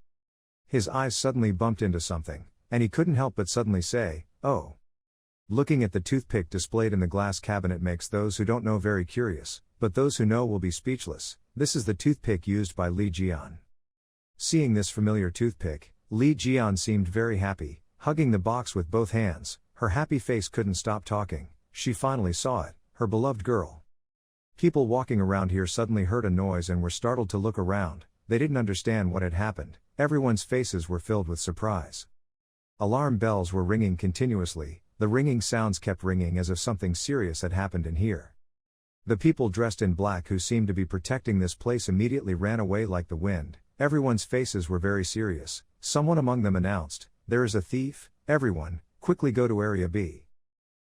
A: His eyes suddenly bumped into something, and he couldn't help but suddenly say, oh. Looking at the toothpick displayed in the glass cabinet makes those who don't know very curious, but those who know will be speechless. This is the toothpick used by Li Jian. Seeing this familiar toothpick, Li Jian seemed very happy, hugging the box with both hands. Her happy face couldn't stop talking. She finally saw it, her beloved girl. People walking around here suddenly heard a noise and were startled to look around. They didn't understand what had happened. Everyone's faces were filled with surprise. Alarm bells were ringing continuously. The ringing sounds kept ringing as if something serious had happened in here. The people dressed in black who seemed to be protecting this place immediately ran away like the wind. Everyone's faces were very serious. Someone among them announced, there is a thief. Everyone, quickly go to Area B.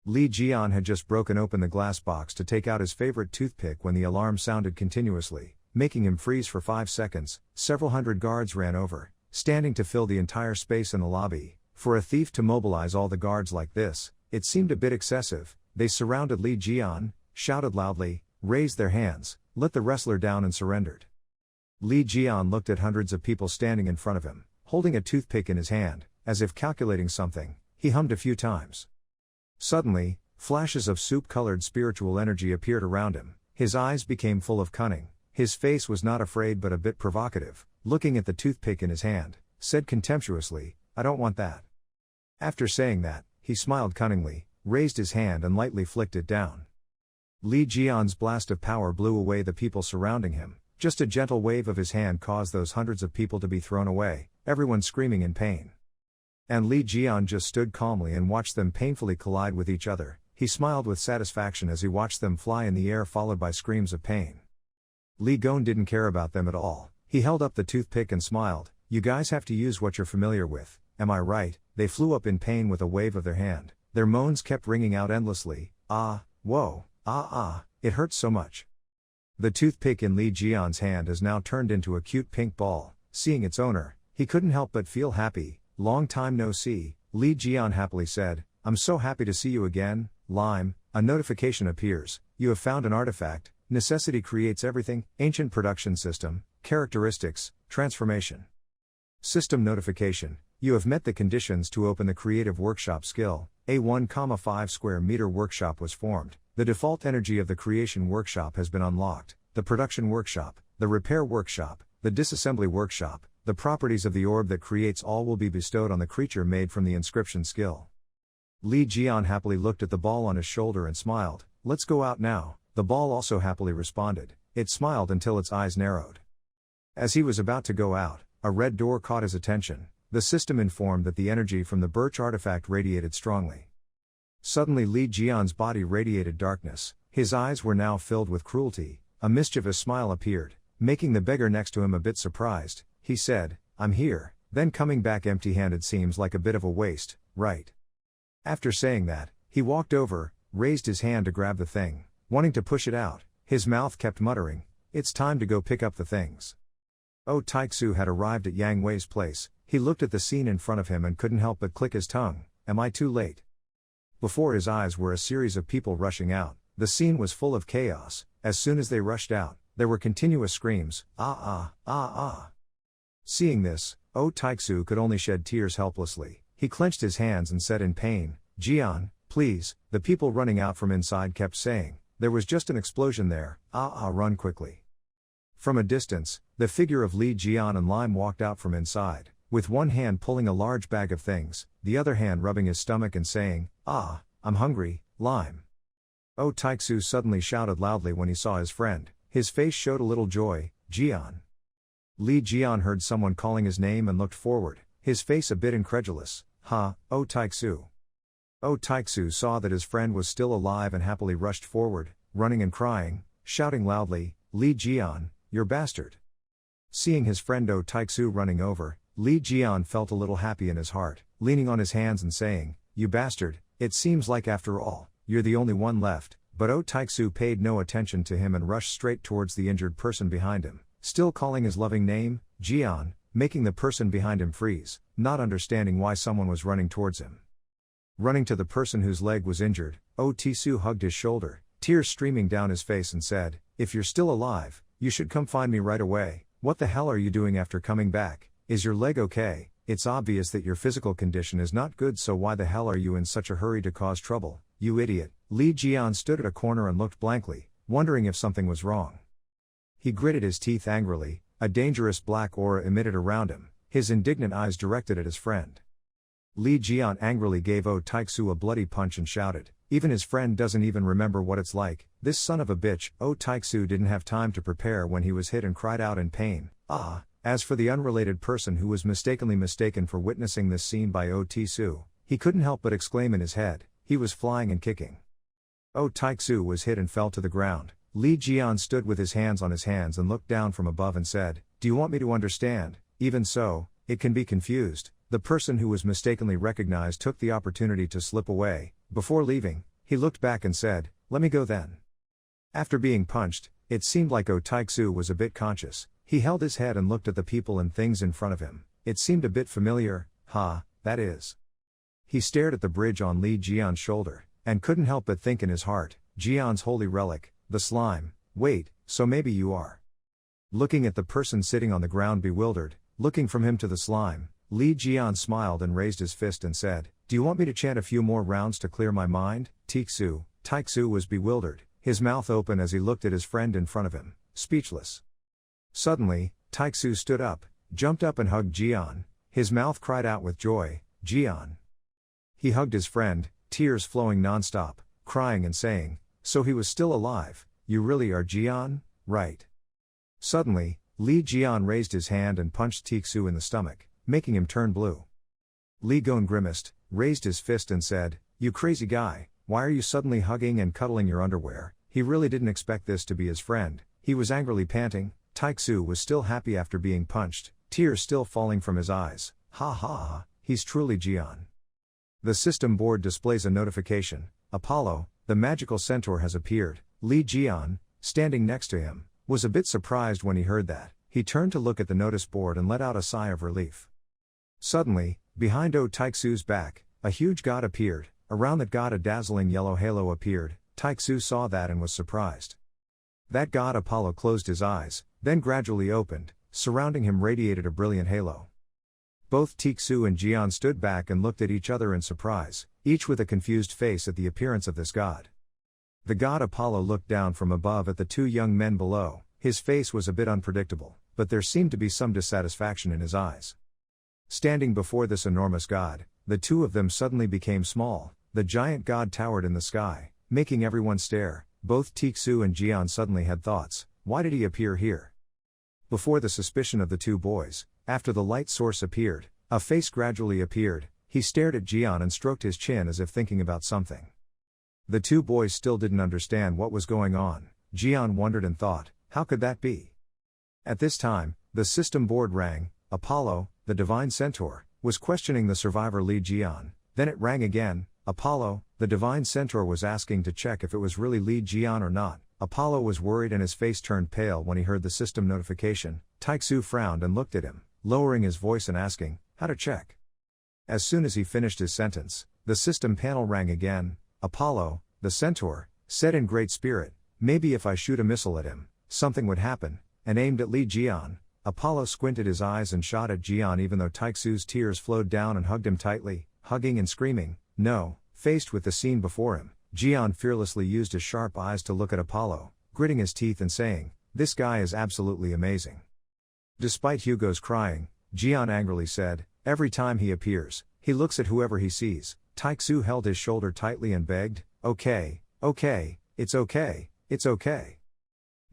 A: Li Jian had just broken open the glass box to take out his favorite toothpick when the alarm sounded continuously, making him freeze for 5 seconds. Several hundred guards ran over, standing to fill the entire space in the lobby. For a thief to mobilize all the guards like this, it seemed a bit excessive. They surrounded Li Jian, shouted loudly, raised their hands, let the wrestler down and surrendered. Li Jian looked at hundreds of people standing in front of him, holding a toothpick in his hand, as if calculating something. He hummed a few times. Suddenly, flashes of soup-colored spiritual energy appeared around him. His eyes became full of cunning. His face was not afraid but a bit provocative. Looking at the toothpick in his hand, said contemptuously, I don't want that. After saying that, he smiled cunningly, raised his hand and lightly flicked it down. Li Jian's blast of power blew away the people surrounding him. Just a gentle wave of his hand caused those hundreds of people to be thrown away, everyone screaming in pain. And Li Jian just stood calmly and watched them painfully collide with each other. He smiled with satisfaction as he watched them fly in the air followed by screams of pain. Li Gong didn't care about them at all. He held up the toothpick and smiled, you guys have to use what you're familiar with, am I right? They flew up in pain with a wave of their hand. Their moans kept ringing out endlessly, whoa, it hurts so much. The toothpick in Li Jian's hand has now turned into a cute pink ball. Seeing its owner, he couldn't help but feel happy. Long time no see, Li Jian happily said, I'm so happy to see you again, Lime. A notification appears, you have found an artifact, necessity creates everything, ancient production system, characteristics, transformation. System notification, you have met the conditions to open the creative workshop skill, a 1,5 square meter workshop was formed, the default energy of the creation workshop has been unlocked, the production workshop, the repair workshop, the disassembly workshop, the properties of the orb that creates all will be bestowed on the creature made from the inscription skill. Li Jian happily looked at the ball on his shoulder and smiled, let's go out now. The ball also happily responded, it smiled until its eyes narrowed. As he was about to go out, a red door caught his attention. The system informed that the energy from the birch artifact radiated strongly. Suddenly Li Jian's body radiated darkness, his eyes were now filled with cruelty, a mischievous smile appeared, making the beggar next to him a bit surprised. He said, I'm here, then coming back empty-handed seems like a bit of a waste, right? After saying that, he walked over, raised his hand to grab the thing, wanting to push it out. His mouth kept muttering, it's time to go pick up the things. Oh, Taixu had arrived at Yang Wei's place. He looked at the scene in front of him and couldn't help but click his tongue, am I too late? Before his eyes were a series of people rushing out. The scene was full of chaos. As soon as they rushed out, there were continuous screams, Seeing this, Oh Taixu could only shed tears helplessly. He clenched his hands and said in pain, Jian, please. The people running out from inside kept saying, there was just an explosion there, run quickly. From a distance, the figure of Li Jian and Lime walked out from inside, with one hand pulling a large bag of things, the other hand rubbing his stomach and saying, I'm hungry, Lime. Oh Taixu suddenly shouted loudly when he saw his friend. His face showed a little joy, Jian. Li Jian heard someone calling his name and looked forward, his face a bit incredulous. Ha, Oh Taixu. Oh Taixu saw that his friend was still alive and happily rushed forward, running and crying, shouting loudly, Li Jian, you're bastard. Seeing his friend Oh Taixu running over, Li Jian felt a little happy in his heart, leaning on his hands and saying, you bastard, it seems like after all, you're the only one left, but Oh Taixu paid no attention to him and rushed straight towards the injured person behind him, still calling his loving name, Jian, making the person behind him freeze, not understanding why someone was running towards him. Running to the person whose leg was injured, Oh Taixu hugged his shoulder, tears streaming down his face and said, if you're still alive, you should come find me right away. What the hell are you doing after coming back? Is your leg okay? It's obvious that your physical condition is not good, so why the hell are you in such a hurry to cause trouble, you idiot? Li Jian stood at a corner and looked blankly, wondering if something was wrong. He gritted his teeth angrily, a dangerous black aura emitted around him, his indignant eyes directed at his friend. Li Jian angrily gave Oh Taixu a bloody punch and shouted, even his friend doesn't even remember what it's like, this son of a bitch. Oh Taixu didn't have time to prepare when he was hit and cried out in pain, ah. As for the unrelated person who was mistakenly mistaken for witnessing this scene by Oh Taixu, he couldn't help but exclaim in his head, he was flying and kicking. Oh Taixu was hit and fell to the ground. Li Jian stood with his hands on his hands and looked down from above and said, do you want me to understand? Even so, it can be confused. The person who was mistakenly recognized took the opportunity to slip away. Before leaving, he looked back and said, let me go then. After being punched, it seemed like Oh Taixu was a bit conscious. He held his head and looked at the people and things in front of him. It seemed a bit familiar, that is. He stared at the bridge on Li Jian's shoulder, and couldn't help but think in his heart, Jian's holy relic, the slime, wait, so maybe you are. Looking at the person sitting on the ground bewildered, looking from him to the slime, Li Jian smiled and raised his fist and said, do you want me to chant a few more rounds to clear my mind? Taixu was bewildered, his mouth open as he looked at his friend in front of him, speechless. Suddenly, Taixu stood up, jumped up and hugged Jian, his mouth cried out with joy, Jian. He hugged his friend, tears flowing non-stop, crying and saying, so he was still alive, you really are Jian, right? Suddenly, Li Jian raised his hand and punched Taixu in the stomach, making him turn blue. Li Gong grimaced, raised his fist and said, you crazy guy, why are you suddenly hugging and cuddling your underwear? He really didn't expect this to be his friend, he was angrily panting. Taixu was still happy after being punched, tears still falling from his eyes, ha, he's truly Jian. The system board displays a notification, Apollo, the magical centaur has appeared. Li Jian, standing next to him, was a bit surprised when he heard that. He turned to look at the notice board and let out a sigh of relief. Suddenly, behind Oh Taixu's back, a huge god appeared, around that god a dazzling yellow halo appeared. Taixu saw that and was surprised. That god Apollo closed his eyes, then gradually opened, surrounding him radiated a brilliant halo. Both Taixu and Jian stood back and looked at each other in surprise, each with a confused face at the appearance of this god. The god Apollo looked down from above at the two young men below, his face was a bit unpredictable, but there seemed to be some dissatisfaction in his eyes. Standing before this enormous god, the two of them suddenly became small, the giant god towered in the sky, making everyone stare. Both Taixu and Jian suddenly had thoughts, why did he appear here? Before the suspicion of the two boys, after the light source appeared, a face gradually appeared, he stared at Jian and stroked his chin as if thinking about something. The two boys still didn't understand what was going on. Jian wondered and thought, how could that be? At this time, the system board rang. Apollo, the divine centaur, was questioning the survivor Li Jian. Then it rang again. Apollo, the divine centaur, was asking to check if it was really Li Jian or not. Apollo was worried and his face turned pale when he heard the system notification. Taixu frowned and looked at him, lowering his voice and asking, how to check? As soon as he finished his sentence, the system panel rang again. Apollo, the centaur, said in great spirit, maybe if I shoot a missile at him, something would happen, and aimed at Li Jian. Apollo squinted his eyes and shot at Jian even though Taixu's tears flowed down and hugged him tightly, hugging and screaming. No, faced with the scene before him, Jian fearlessly used his sharp eyes to look at Apollo, gritting his teeth and saying, this guy is absolutely amazing. Despite Hugo's crying, Jian angrily said, every time he appears, he looks at whoever he sees. Taixu held his shoulder tightly and begged, okay, it's okay.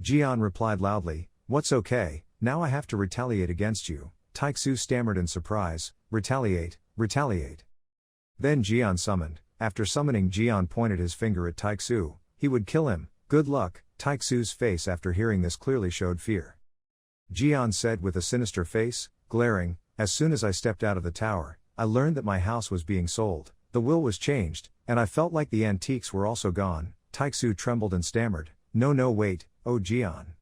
A: Jian replied loudly, what's okay, now I have to retaliate against you. Taixu stammered in surprise, retaliate. Then Jian summoned. After summoning, Jian pointed his finger at Taixu. He would kill him. Good luck. Taixu's face after hearing this clearly showed fear. Jian said with a sinister face, glaring, "As soon as I stepped out of the tower, I learned that my house was being sold. The will was changed, and I felt like the antiques were also gone." Taixu trembled and stammered, No, wait, oh Jian."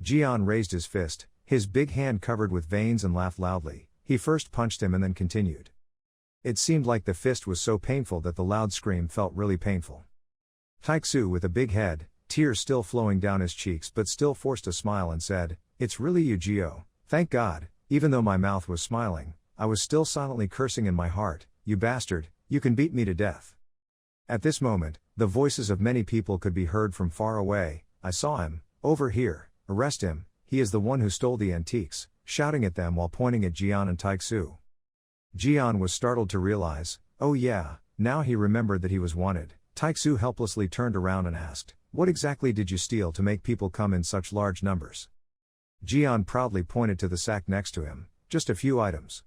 A: Jian raised his fist, his big hand covered with veins, and laughed loudly. He first punched him and then continued. It seemed like the fist was so painful that the loud scream felt really painful. Taixu, with a big head, tears still flowing down his cheeks but still forced a smile, and said, "It's really you, Gio. Thank God." Even though my mouth was smiling, I was still silently cursing in my heart, "You bastard, you can beat me to death." At this moment, the voices of many people could be heard from far away. "I saw him, over here, arrest him, he is the one who stole the antiques," shouting at them while pointing at Jian and Taixu. Jian was startled to realize, oh yeah, now he remembered that he was wanted. Taixu helplessly turned around and asked, "What exactly did you steal to make people come in such large numbers?" Jian proudly pointed to the sack next to him, "Just a few items."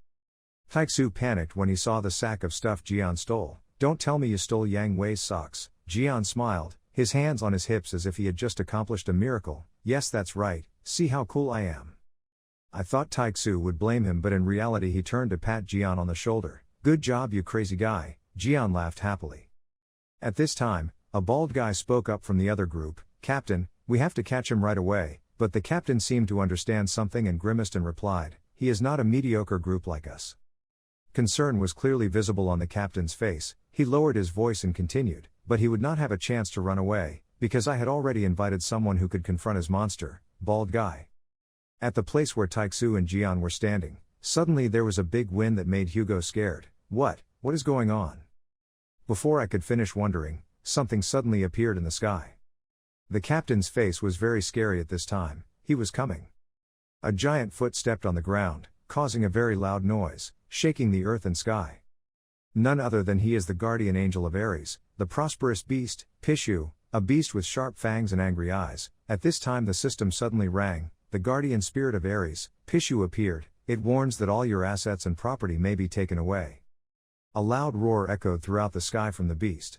A: Taixu panicked when he saw the sack of stuff Jian stole. "Don't tell me you stole Yang Wei's socks." Jian smiled, his hands on his hips as if he had just accomplished a miracle. "Yes, that's right, see how cool I am." I thought Taixu would blame him, but in reality he turned to pat Jian on the shoulder. "Good job, you crazy guy." Jian laughed happily. At this time, a bald guy spoke up from the other group, "Captain, we have to catch him right away." But the captain seemed to understand something and grimaced and replied, "He is not a mediocre group like us." Concern was clearly visible on the captain's face. He lowered his voice and continued, "But he would not have a chance to run away, because I had already invited someone who could confront his monster, bald guy." At the place where Taixu and Jian were standing, suddenly there was a big wind that made Hugo scared. What is going on?" Before I could finish wondering, something suddenly appeared in the sky. The captain's face was very scary at this time. He was coming. A giant foot stepped on the ground, causing a very loud noise, shaking the earth and sky. None other than he is the guardian angel of Aries, the prosperous beast, Pishu, a beast with sharp fangs and angry eyes. At this time the system suddenly rang. The guardian spirit of Aries, Pishu, appeared. It warns that all your assets and property may be taken away. A loud roar echoed throughout the sky from the beast.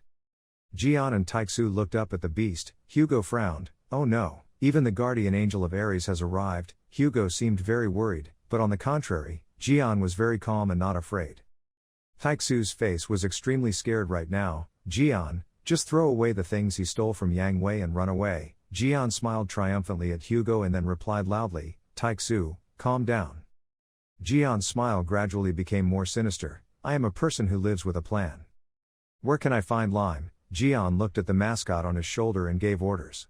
A: Jian and Taixu looked up at the beast. Hugo frowned. "Oh no, even the guardian angel of Aries has arrived." Hugo seemed very worried, but on the contrary, Jian was very calm and not afraid. Taixu's face was extremely scared right now. "Jian, just throw away the things he stole from Yang Wei and run away." Jian smiled triumphantly at Hugo and then replied loudly, "Taixu, calm down." Jian's smile gradually became more sinister. "I am a person who lives with a plan. Where can I find lime?" Jian looked at the mascot on his shoulder and gave orders.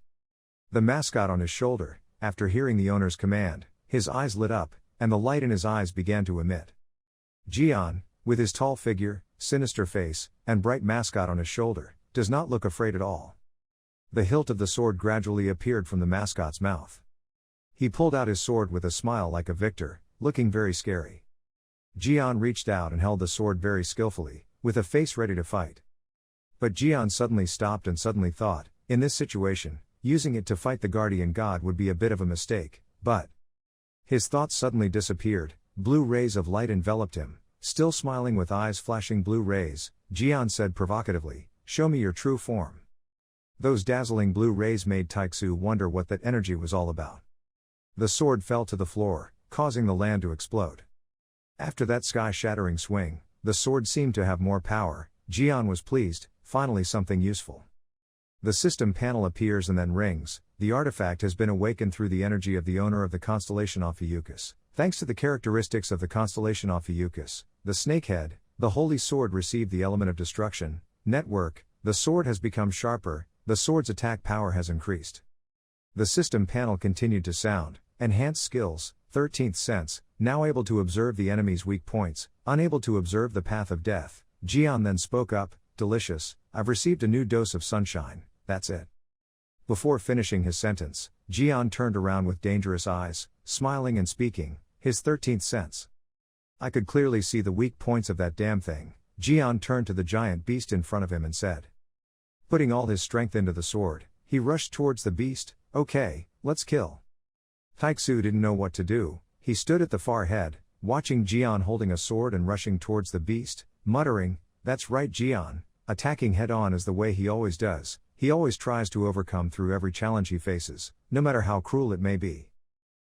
A: The mascot on his shoulder, after hearing the owner's command, his eyes lit up, and the light in his eyes began to emit. Jian, with his tall figure, sinister face, and bright mascot on his shoulder, does not look afraid at all. The hilt of the sword gradually appeared from the mascot's mouth. He pulled out his sword with a smile like a victor, looking very scary. Jian reached out and held the sword very skillfully, with a face ready to fight. But Jian suddenly stopped and suddenly thought, in this situation, using it to fight the guardian god would be a bit of a mistake, but his thoughts suddenly disappeared. Blue rays of light enveloped him. Still smiling with eyes flashing blue rays, Jian said provocatively, "Show me your true form." Those dazzling blue rays made Taixu wonder what that energy was all about. The sword fell to the floor, causing the land to explode. After that sky-shattering swing, the sword seemed to have more power. Jian was pleased, finally something useful. The system panel appears and then rings. The artifact has been awakened through the energy of the owner of the constellation Ophiuchus. Thanks to the characteristics of the constellation Ophiuchus, the snakehead, the holy sword received the element of destruction. Network, the sword has become sharper, the sword's attack power has increased. The system panel continued to sound. Enhanced skills, 13th sense, now able to observe the enemy's weak points, unable to observe the path of death. Jian then spoke up, "Delicious, I've received a new dose of sunshine, that's it." Before finishing his sentence, Jian turned around with dangerous eyes, smiling and speaking, his 13th sense. "I could clearly see the weak points of that damn thing." Jian turned to the giant beast in front of him and said. Putting all his strength into the sword, he rushed towards the beast. "Okay, let's kill." Taixu didn't know what to do. He stood at the far head, watching Jian holding a sword and rushing towards the beast, muttering, That's right, Jian. Attacking head-on is the way he always does. He always tries to overcome through every challenge he faces, no matter how cruel it may be.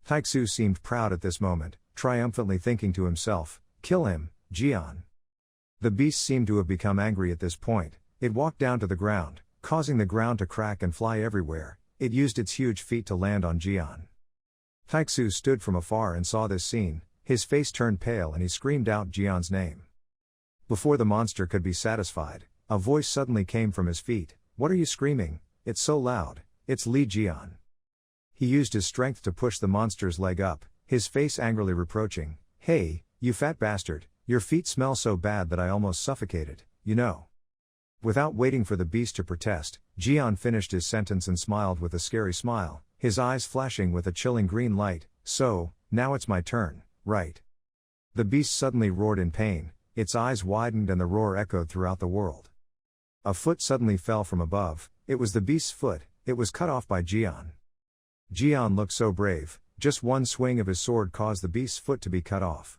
A: Taixu seemed proud at this moment, triumphantly thinking to himself, "Kill him, Jian." The beast seemed to have become angry at this point. It walked down to the ground, causing the ground to crack and fly everywhere. It used its huge feet to land on Jian. Taixu stood from afar and saw this scene. His face turned pale and he screamed out Jian's name. Before the monster could be satisfied, a voice suddenly came from his feet. "What are you screaming? It's so loud." "It's Li Jian." He used his strength to push the monster's leg up, his face angrily reproaching, "Hey, you fat bastard, your feet smell so bad that I almost suffocated, you know." Without waiting for the beast to protest, Jian finished his sentence and smiled with a scary smile, his eyes flashing with a chilling green light. "So, now it's my turn, right?" The beast suddenly roared in pain, its eyes widened and the roar echoed throughout the world. A foot suddenly fell from above. It was the beast's foot. It was cut off by Jian. Jian looked so brave, just one swing of his sword caused the beast's foot to be cut off.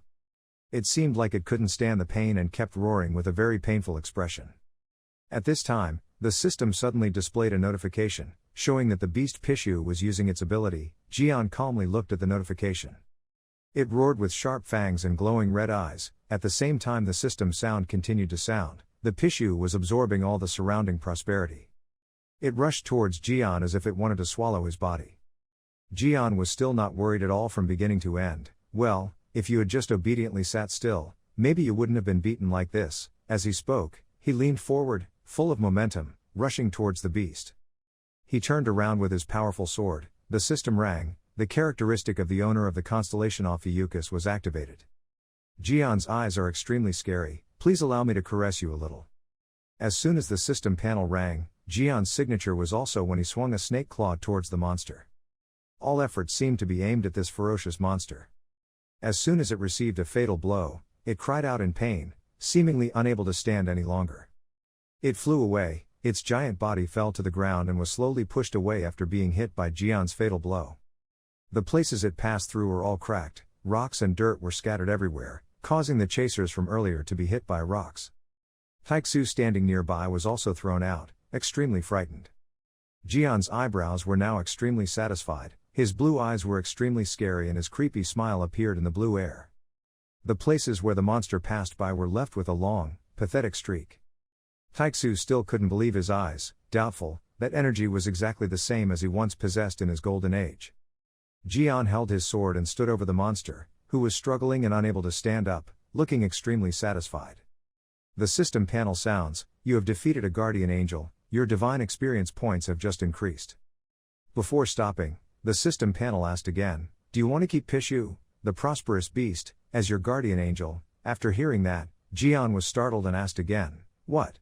A: It seemed like it couldn't stand the pain and kept roaring with a very painful expression. At this time, the system suddenly displayed a notification, showing that the beast Pishu was using its ability. Jian calmly looked at the notification. It roared with sharp fangs and glowing red eyes. At the same time the system sound continued to sound, the Pishu was absorbing all the surrounding prosperity. It rushed towards Jian as if it wanted to swallow his body. Jian was still not worried at all from beginning to end. "Well, if you had just obediently sat still, maybe you wouldn't have been beaten like this." As he spoke, he leaned forward, full of momentum, rushing towards the beast. He turned around with his powerful sword. The system rang. The characteristic of the owner of the constellation Ophiuchus was activated. "Jian's eyes are extremely scary. Please allow me to caress you a little." As soon as the system panel rang, Jian's signature was also when he swung a snake claw towards the monster. All efforts seemed to be aimed at this ferocious monster. As soon as it received a fatal blow, it cried out in pain, seemingly unable to stand any longer. It flew away, its giant body fell to the ground and was slowly pushed away after being hit by Jian's fatal blow. The places it passed through were all cracked, rocks and dirt were scattered everywhere, causing the chasers from earlier to be hit by rocks. Taixu standing nearby was also thrown out, extremely frightened. Jian's eyebrows were now extremely satisfied, his blue eyes were extremely scary and his creepy smile appeared in the blue air. The places where the monster passed by were left with a long, pathetic streak. Taixu still couldn't believe his eyes, doubtful, that energy was exactly the same as he once possessed in his golden age. Jian held his sword and stood over the monster, who was struggling and unable to stand up, looking extremely satisfied. The system panel sounds, "You have defeated a guardian angel, your divine experience points have just increased." Before stopping, the system panel asked again, "Do you want to keep Pishu, the prosperous beast, as your guardian angel?" After hearing that, Jian was startled and asked again, "What?"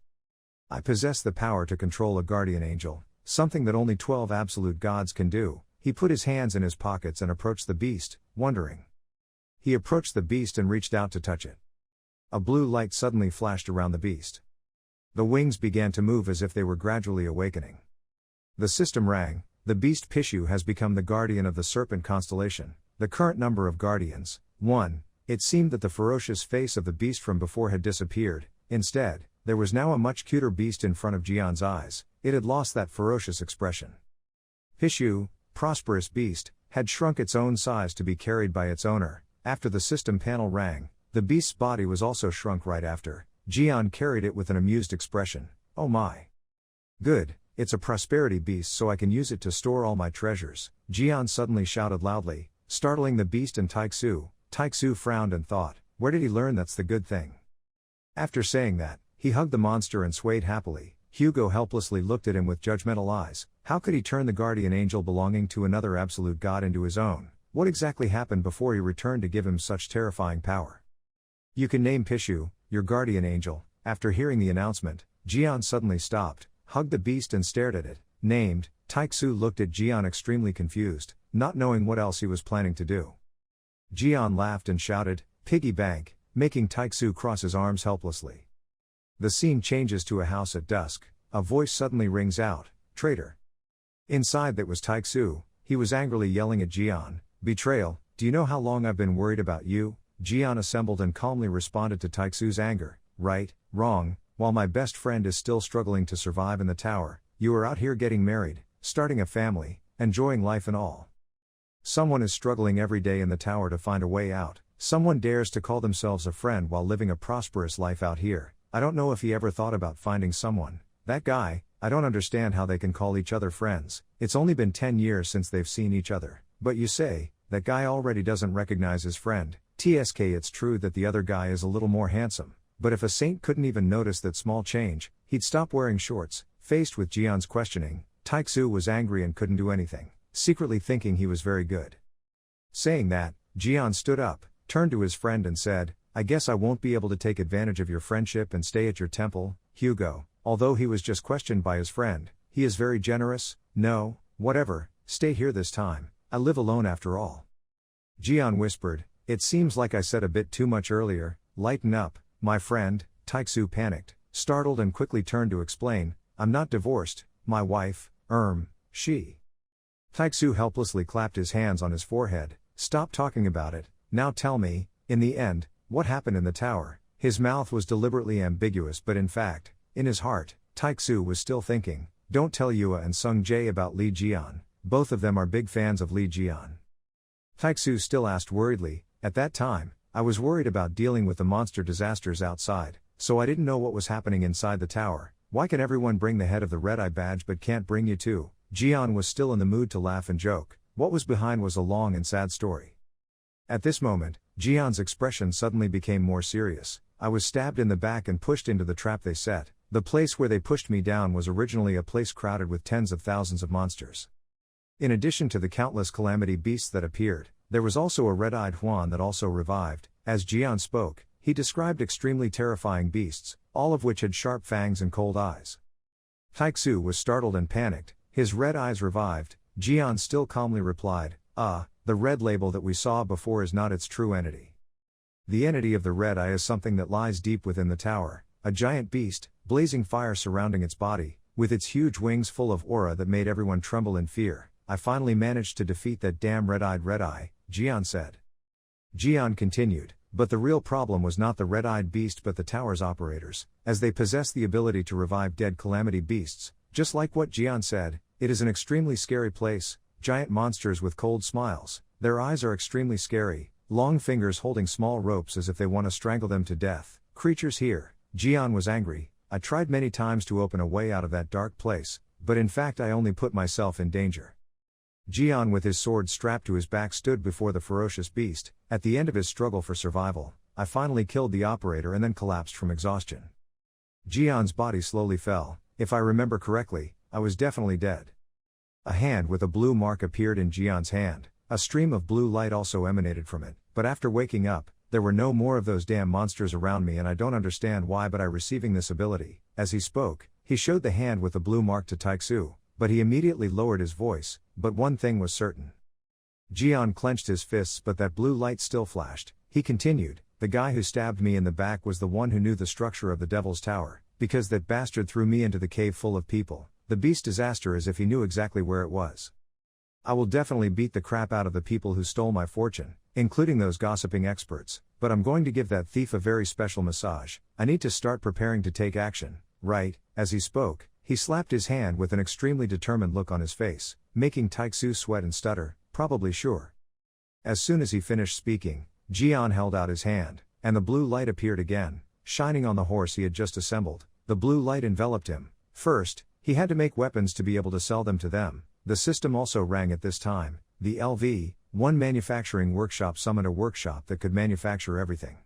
A: "I possess the power to control a guardian angel, something that only 12 absolute gods can do." He put his hands in his pockets and approached the beast, wondering. He approached the beast and reached out to touch it. A blue light suddenly flashed around the beast. The wings began to move as if they were gradually awakening. The system rang. The beast Pishu has become the guardian of the serpent constellation. The current number of guardians, 1. It seemed that the ferocious face of the beast from before had disappeared. Instead, there was now a much cuter beast in front of Jian's eyes. It had lost that ferocious expression. Pishu, prosperous beast, had shrunk its own size to be carried by its owner. After the system panel rang, the beast's body was also shrunk right after. Jian carried it with an amused expression. "Oh my. Good, it's a prosperity beast so I can use it to store all my treasures." Jian suddenly shouted loudly, startling the beast and Taixu. Taixu frowned and thought, where did he learn that's the good thing? After saying that, he hugged the monster and swayed happily. Hugo helplessly looked at him with judgmental eyes. How could he turn the guardian angel belonging to another absolute god into his own? What exactly happened before he returned to give him such terrifying power? "You can name Pishu, your guardian angel." After hearing the announcement, Jian suddenly stopped, hugged the beast and stared at it. Named, Taixu looked at Jian extremely confused, not knowing what else he was planning to do. Jian laughed and shouted, "Piggy bank," making Taixu cross his arms helplessly. The scene changes to a house at dusk. A voice suddenly rings out, "Traitor." Inside that was Taixu. He was angrily yelling at Jian, "Betrayal, do you know how long I've been worried about you?" Jian assembled and calmly responded to Taixu's anger, Right, Wrong, while my best friend is still struggling to survive in the tower, you are out here getting married, starting a family, enjoying life and all. Someone is struggling every day in the tower to find a way out. Someone dares to call themselves a friend while living a prosperous life out here. I don't know if he ever thought about finding someone. That guy, I don't understand how they can call each other friends. It's only been 10 years since they've seen each other. But you say, that guy already doesn't recognize his friend. TSK, it's true that the other guy is a little more handsome. But if a saint couldn't even notice that small change, he'd stop wearing shorts. Faced with Jian's questioning, Taixu was angry and couldn't do anything, secretly thinking he was very good. Saying that, Jian stood up, turned to his friend and said, I guess I won't be able to take advantage of your friendship and stay at your temple, Hugo. Although he was just questioned by his friend, he is very generous. No, whatever, stay here this time, I live alone after all. Jian whispered, it seems like I said a bit too much earlier, lighten up, my friend. Taixu panicked, startled and quickly turned to explain, I'm not divorced, my wife, she. Taixu helplessly clapped his hands on his forehead, stop talking about it, now tell me, in the end, what happened in the tower. His mouth was deliberately ambiguous but in fact, in his heart, Taixu was still thinking, don't tell Yua and Sung Jae about Li Jian, both of them are big fans of Li Jian. Taixu still asked worriedly, at that time, I was worried about dealing with the monster disasters outside, so I didn't know what was happening inside the tower. Why can everyone bring the head of the Red Eye badge but can't bring you too? Jian was still in the mood to laugh and joke. What was behind was a long and sad story. At this moment, Jian's expression suddenly became more serious. I was stabbed in the back and pushed into the trap they set. The place where they pushed me down was originally a place crowded with tens of thousands of monsters. In addition to the countless calamity beasts that appeared, there was also a red-eyed Huan that also revived. As Jian spoke, he described extremely terrifying beasts, all of which had sharp fangs and cold eyes. Taixu was startled and panicked, his red eyes revived. Jian still calmly replied, the red label that we saw before is not its true entity. The entity of the red eye is something that lies deep within the tower, a giant beast, blazing fire surrounding its body, with its huge wings full of aura that made everyone tremble in fear. I finally managed to defeat that damn red-eyed red eye, Jian said. Jian continued, but the real problem was not the red-eyed beast but the tower's operators, as they possess the ability to revive dead calamity beasts. Just like what Jian said, it is an extremely scary place, giant monsters with cold smiles, their eyes are extremely scary, long fingers holding small ropes as if they want to strangle them to death. Creatures here. Jian was angry, I tried many times to open a way out of that dark place, but in fact I only put myself in danger. Jian with his sword strapped to his back stood before the ferocious beast. At the end of his struggle for survival, I finally killed the operator and then collapsed from exhaustion. Jian's body slowly fell. If I remember correctly, I was definitely dead. A hand with a blue mark appeared in Jian's hand. A stream of blue light also emanated from it, but after waking up, there were no more of those damn monsters around me and I don't understand why but I receiving this ability. As he spoke, he showed the hand with the blue mark to Taixu, but he immediately lowered his voice. But one thing was certain. Jian clenched his fists but that blue light still flashed. He continued, the guy who stabbed me in the back was the one who knew the structure of the Devil's Tower, because that bastard threw me into the cave full of people. The beast disaster as if he knew exactly where it was. I will definitely beat the crap out of the people who stole my fortune, including those gossiping experts, but I'm going to give that thief a very special massage. I need to start preparing to take action, right? As he spoke, he slapped his hand with an extremely determined look on his face, making Taixu sweat and stutter, probably sure. As soon as he finished speaking, Jian held out his hand, and the blue light appeared again, shining on the horse he had just assembled. The blue light enveloped him. First, he had to make weapons to be able to sell them to them. The system also rang at this time. The LV-1 manufacturing workshop summoned a workshop that could manufacture everything.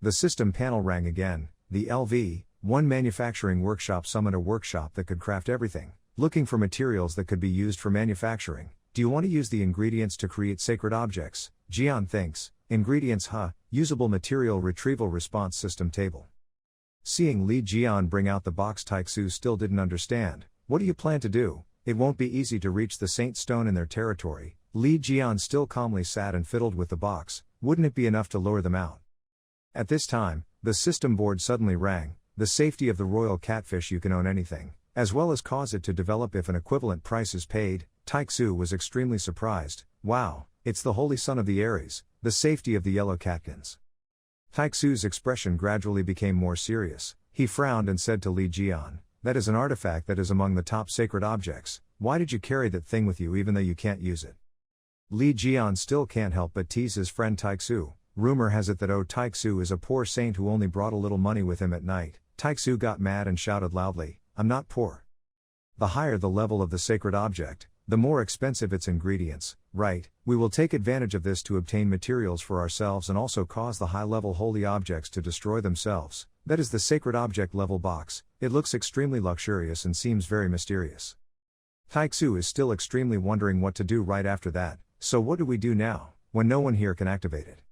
A: The system panel rang again. The LV-1 manufacturing workshop summoned a workshop that could craft everything, looking for materials that could be used for manufacturing. Do you want to use the ingredients to create sacred objects? Jian thinks. Ingredients usable material retrieval response system table. Seeing Li Jian bring out the box, Taixu still didn't understand. What do you plan to do? It won't be easy to reach the Saint Stone in their territory. Li Jian still calmly sat and fiddled with the box. Wouldn't it be enough to lure them out? At this time, the system board suddenly rang. The safety of the royal catfish, you can own anything, as well as cause it to develop if an equivalent price is paid. Taixu was extremely surprised. Wow, it's the holy son of the Aries, the safety of the yellow catkins. Taixu's expression gradually became more serious. He frowned and said to Li Jian, "That is an artifact that is among the top sacred objects. Why did you carry that thing with you even though you can't use it?" Li Jian still can't help but tease his friend Taixu. Rumor has it that Taixu is a poor saint who only brought a little money with him at night. Taixu got mad and shouted loudly, "I'm not poor. The higher the level of the sacred object, the more expensive its ingredients, right? We will take advantage of this to obtain materials for ourselves and also cause the high-level holy objects to destroy themselves." That is the sacred object level box. It looks extremely luxurious and seems very mysterious. Taixu is still extremely wondering what to do right after that. So what do we do now, when no one here can activate it?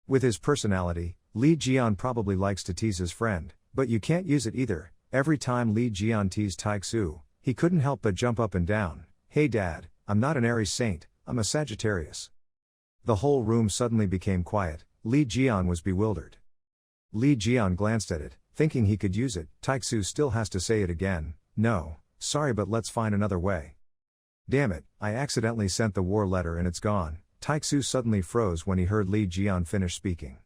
A: With his personality, Li Jian probably likes to tease his friend, but you can't use it either. Every time Li Jian teased Taixu, he couldn't help but jump up and down. "Hey Dad, I'm not an Aries saint, I'm a Sagittarius." The whole room suddenly became quiet. Li Jian was bewildered. Li Jian glanced at it, thinking he could use it. Taixu still has to say it again. "No, sorry, but let's find another way." "Damn it, I accidentally sent the war letter and it's gone." Taixu suddenly froze when he heard Li Jian finish speaking.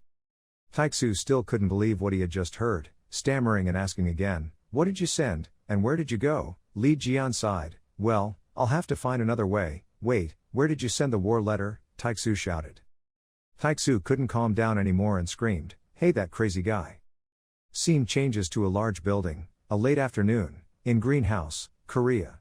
A: Taixu still couldn't believe what he had just heard, stammering and asking again, "What did you send, and where did you go?" Li Jian sighed, "Well, I'll have to find another way." "Wait, where did you send the war letter?" Taixu shouted. Taixu couldn't calm down anymore and screamed, "Hey, that crazy guy." Scene changes to a large building, a late afternoon, in Greenhouse, Korea.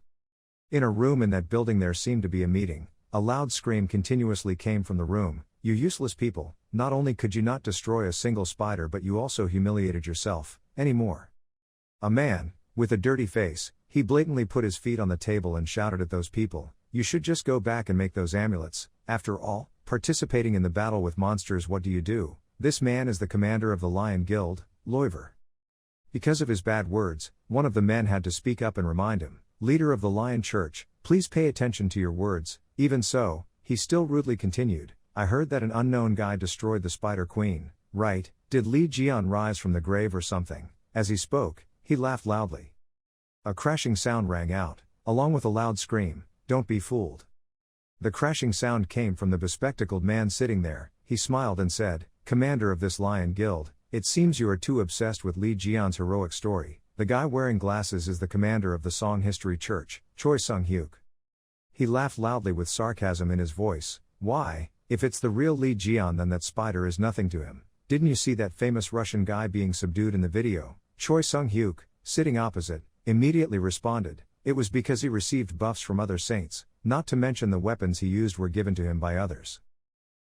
A: In a room in that building there seemed to be a meeting. A loud scream continuously came from the room. "You useless people, not only could you not destroy a single spider but you also humiliated yourself, anymore." A man, with a dirty face, he blatantly put his feet on the table and shouted at those people, "You should just go back and make those amulets. After all, participating in the battle with monsters, what do you do? This man is the commander of the Lion Guild, Loiver." Because of his bad words, one of the men had to speak up and remind him, "Leader of the Lion Church, please pay attention to your words." Even so, he still rudely continued, "I heard that an unknown guy destroyed the Spider Queen, right? Did Li Jian rise from the grave or something?" As he spoke, he laughed loudly. A crashing sound rang out, along with a loud scream, "Don't be fooled." The crashing sound came from the bespectacled man sitting there. He smiled and said, "Commander of this Lion Guild, it seems you are too obsessed with Li Jian's heroic story. The guy wearing glasses is the commander of the Song History Church, Choi Sung-hyuk." He laughed loudly with sarcasm in his voice. "Why, if it's the real Li Jian then that spider is nothing to him. Didn't you see that famous Russian guy being subdued in the video?" Choi Sung-hyuk, sitting opposite, immediately responded, "It was because he received buffs from other saints, not to mention the weapons he used were given to him by others.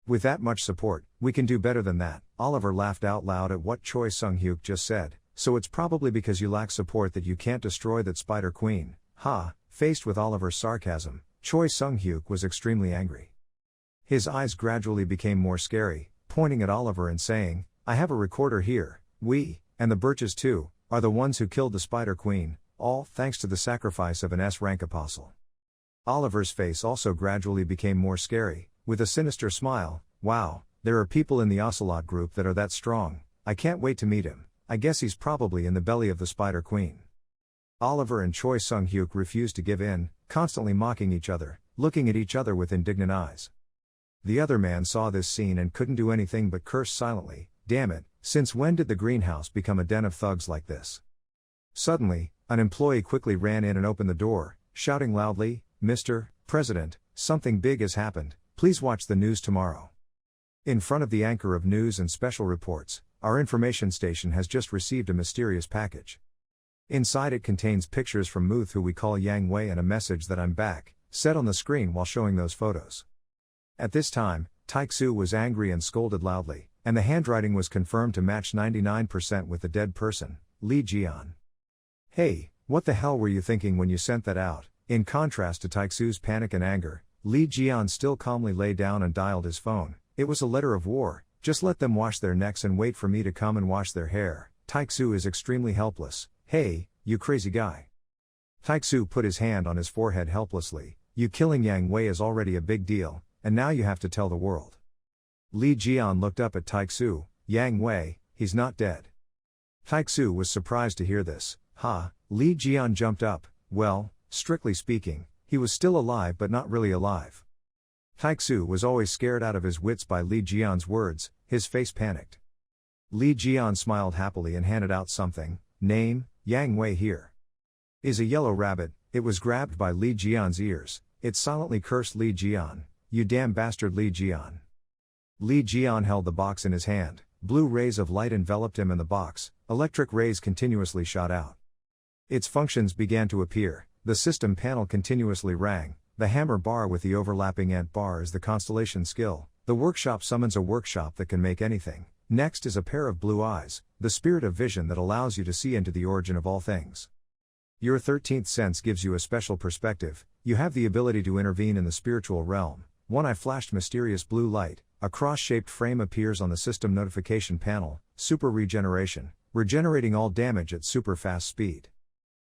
A: With that much support, we can do better than that." Oliver laughed out loud at what Choi Sung-hyuk just said. "So it's probably because you lack support that you can't destroy that Spider Queen." Ha! Faced with Oliver's sarcasm, Choi Sung-hyuk was extremely angry. His eyes gradually became more scary, pointing at Oliver and saying, "I have a recorder here. We, and the Birches too, are the ones who killed the Spider Queen, all thanks to the sacrifice of an S-rank apostle." Oliver's face also gradually became more scary, with a sinister smile. "Wow, there are people in the Ocelot group that are that strong. I can't wait to meet him. I guess he's probably in the belly of the Spider Queen." Oliver and Choi Sung-hyuk refused to give in, constantly mocking each other, looking at each other with indignant eyes. The other man saw this scene and couldn't do anything but curse silently. "Damn it, since when did the greenhouse become a den of thugs like this?" Suddenly, an employee quickly ran in and opened the door, shouting loudly, "Mr. President, something big has happened, please watch the news tomorrow." In front of the anchor of news and special reports, our information station has just received a mysterious package. Inside it contains pictures from Muth who we call Yang Wei and a message that I'm back, set on the screen while showing those photos. At this time, Taixu was angry and scolded loudly, and the handwriting was confirmed to match 99% with the dead person, Li Jian. "Hey, what the hell were you thinking when you sent that out?" In contrast to Taixu's panic and anger, Li Jian still calmly lay down and dialed his phone. "It was a letter of war, just let them wash their necks and wait for me to come and wash their hair." Taixu is extremely helpless. "Hey, you crazy guy." Taixu put his hand on his forehead helplessly. "You killing Yang Wei is already a big deal, and now you have to tell the world." Li Jian looked up at Taixu. "Yang Wei, he's not dead." Taixu was surprised to hear this. "Ha!" Li Jian jumped up. "Well, strictly speaking, he was still alive but not really alive." Taixu was always scared out of his wits by Li Jian's words, his face panicked. Li Jian smiled happily and handed out something. Name, Yang Wei here. Is a yellow rabbit. It was grabbed by Li Jian's ears. It silently cursed Li Jian. You damn bastard Li Jian. Li Jian held the box in his hand. Blue rays of light enveloped him in the box. Electric rays continuously shot out. Its functions began to appear. The system panel continuously rang. The hammer bar with the overlapping ant bar is the constellation skill. The workshop summons a workshop that can make anything. Next is a pair of blue eyes, the spirit of vision that allows you to see into the origin of all things. Your 13th sense gives you a special perspective. You have the ability to intervene in the spiritual realm. One eye flashed mysterious blue light. A cross-shaped frame appears on the system notification panel. Super regeneration, regenerating all damage at super fast speed.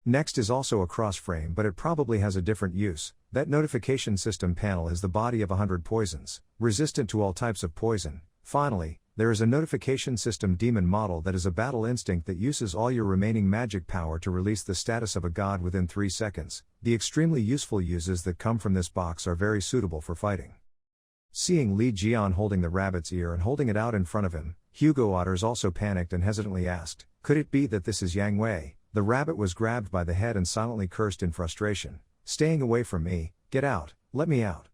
A: Next is also a cross frame, but it probably has a different use. That notification system panel is the body of 100 poisons, resistant to all types of poison. Finally, there is a notification system demon model that is a battle instinct that uses all your remaining magic power to release the status of a god within 3 seconds. The extremely useful uses that come from this box are very suitable for fighting. Seeing Li Jian holding the rabbit's ear and holding it out in front of him, Hugo Otters also panicked and hesitantly asked, could it be that this is Yang Wei? The rabbit was grabbed by the head and silently cursed in frustration. Staying away from me, get out, let me out.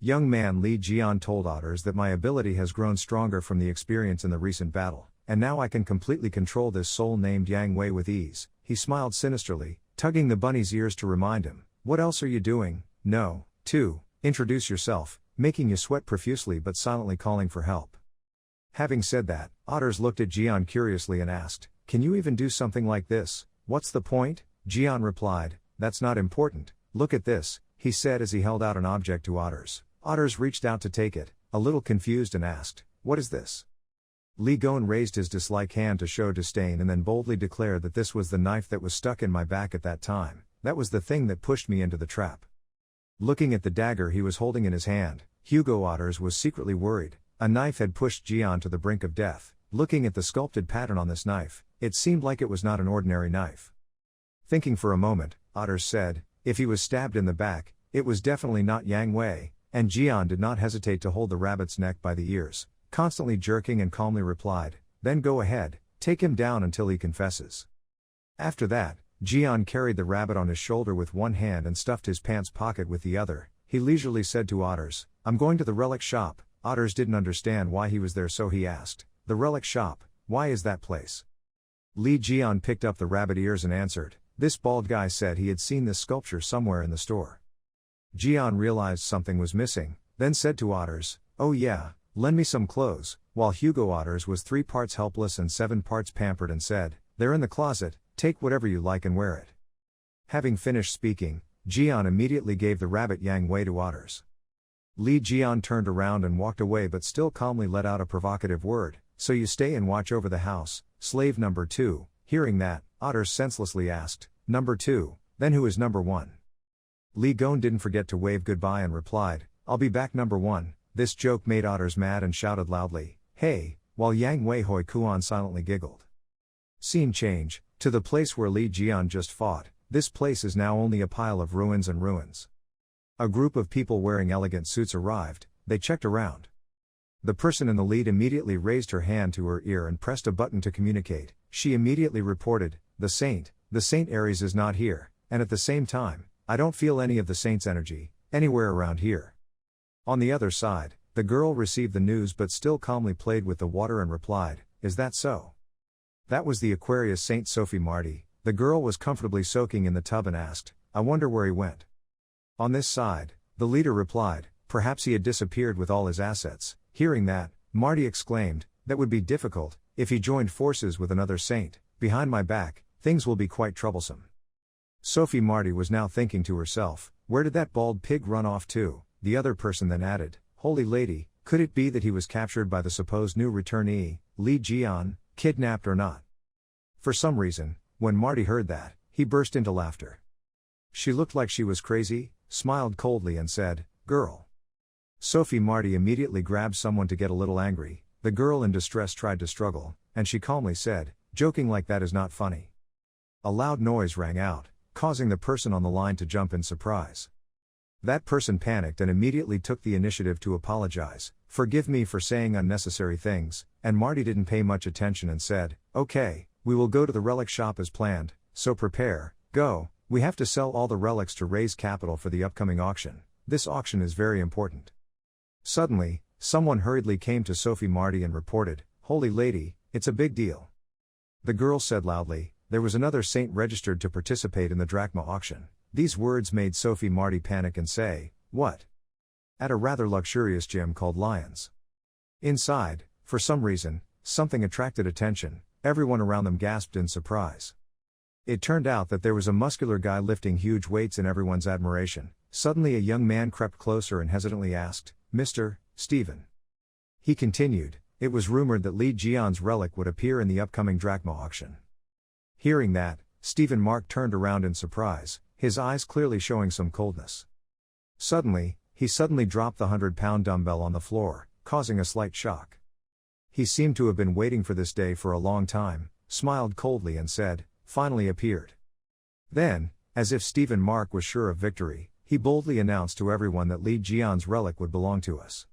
A: Young man Li Jian told Otters that my ability has grown stronger from the experience in the recent battle, and now I can completely control this soul named Yang Wei with ease. He smiled sinisterly, tugging the bunny's ears to remind him, what else are you doing? No, 2, introduce yourself, making you sweat profusely but silently calling for help. Having said that, Otters looked at Jian curiously and asked, can you even do something like this? What's the point? Jian replied, that's not important. Look at this, he said as he held out an object to Otters. Otters reached out to take it, a little confused, and asked, what is this? Li Gon raised his dislike hand to show disdain and then boldly declared that this was the knife that was stuck in my back at that time. That was the thing that pushed me into the trap. Looking at the dagger he was holding in his hand, Hugo Otters was secretly worried. A knife had pushed Jian to the brink of death. Looking at the sculpted pattern on this knife, it seemed like it was not an ordinary knife. Thinking for a moment, Otters said, if he was stabbed in the back, it was definitely not Yang Wei, and Jian did not hesitate to hold the rabbit's neck by the ears, constantly jerking, and calmly replied, then go ahead, take him down until he confesses. After that, Jian carried the rabbit on his shoulder with one hand and stuffed his pants pocket with the other. He leisurely said to Otters, I'm going to the relic shop. Otters didn't understand why he was there, so he asked, the relic shop, why is that place? Li Jian picked up the rabbit ears and answered, this bald guy said he had seen this sculpture somewhere in the store. Jian realized something was missing, then said to Otters, oh yeah, lend me some clothes, while Hugo Otters was 3 parts helpless and 7 parts pampered, and said, they're in the closet, take whatever you like and wear it. Having finished speaking, Jian immediately gave the rabbit Yang Wei to Otters. Li Jian turned around and walked away, but still calmly let out a provocative word, so you stay and watch over the house, slave number 2. Hearing that, Otters senselessly asked, number 2, then who is number 1? Li Gon didn't forget to wave goodbye and replied, I'll be back number 1. This joke made Otters mad and shouted loudly, hey, while Yang Wei Hoi Kuan silently giggled. Scene change, to the place where Li Jian just fought. This place is now only a pile of ruins and ruins. A group of people wearing elegant suits arrived. They checked around. The person in the lead immediately raised her hand to her ear and pressed a button to communicate. She immediately reported, the Saint Aries is not here, and at the same time, I don't feel any of the Saint's energy, anywhere around here. On the other side, the girl received the news but still calmly played with the water and replied, is that so? That was the Aquarius Saint Sophie Marty. The girl was comfortably soaking in the tub and asked, I wonder where he went. On this side, the leader replied, perhaps he had disappeared with all his assets. Hearing that, Marty exclaimed, that would be difficult, if he joined forces with another saint. Behind my back, things will be quite troublesome. Sophie Marty was now thinking to herself, where did that bald pig run off to? The other person then added, Holy Lady, could it be that he was captured by the supposed new returnee, Li Jian, kidnapped or not? For some reason, when Marty heard that, he burst into laughter. She looked like she was crazy, smiled coldly and said, girl. Sophie Marty immediately grabbed someone to get a little angry. The girl in distress tried to struggle, and she calmly said, joking like that is not funny. A loud noise rang out, causing the person on the line to jump in surprise. That person panicked and immediately took the initiative to apologize. Forgive me for saying unnecessary things, and Marty didn't pay much attention and said, okay, we will go to the relic shop as planned, so prepare, go, we have to sell all the relics to raise capital for the upcoming auction. This auction is very important. Suddenly, someone hurriedly came to Sophie Marty and reported, "Holy lady, it's a big deal." The girl said loudly, there was another saint registered to participate in the drachma auction. These words made Sophie Marty panic and say, "What?" At a rather luxurious gym called Lions. Inside, for some reason, something attracted attention. Everyone around them gasped in surprise. It turned out that there was a muscular guy lifting huge weights in everyone's admiration. Suddenly a young man crept closer and hesitantly asked, "Mr. Stephen?" He continued, "It was rumored that Li Jian's relic would appear in the upcoming drachma auction." Hearing that, Stephen Mark turned around in surprise, his eyes clearly showing some coldness. He suddenly dropped the 100-pound dumbbell on the floor, causing a slight shock. He seemed to have been waiting for this day for a long time, smiled coldly and said, "Finally appeared." Then, as if Stephen Mark was sure of victory, he boldly announced to everyone that Li Jian's relic would belong to us.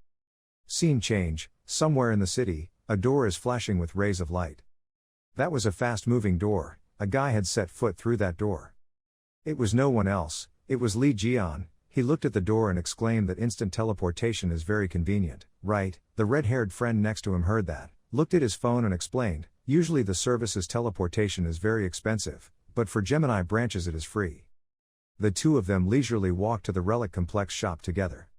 A: Scene change, somewhere in the city, a door is flashing with rays of light. That was a fast-moving door, a guy had set foot through that door. It was no one else, it was Li Jian. He looked at the door and exclaimed that instant teleportation is very convenient, right? The red-haired friend next to him heard that, looked at his phone and explained, usually the service's teleportation is very expensive, but for Gemini branches it is free. The two of them leisurely walked to the relic complex shop together.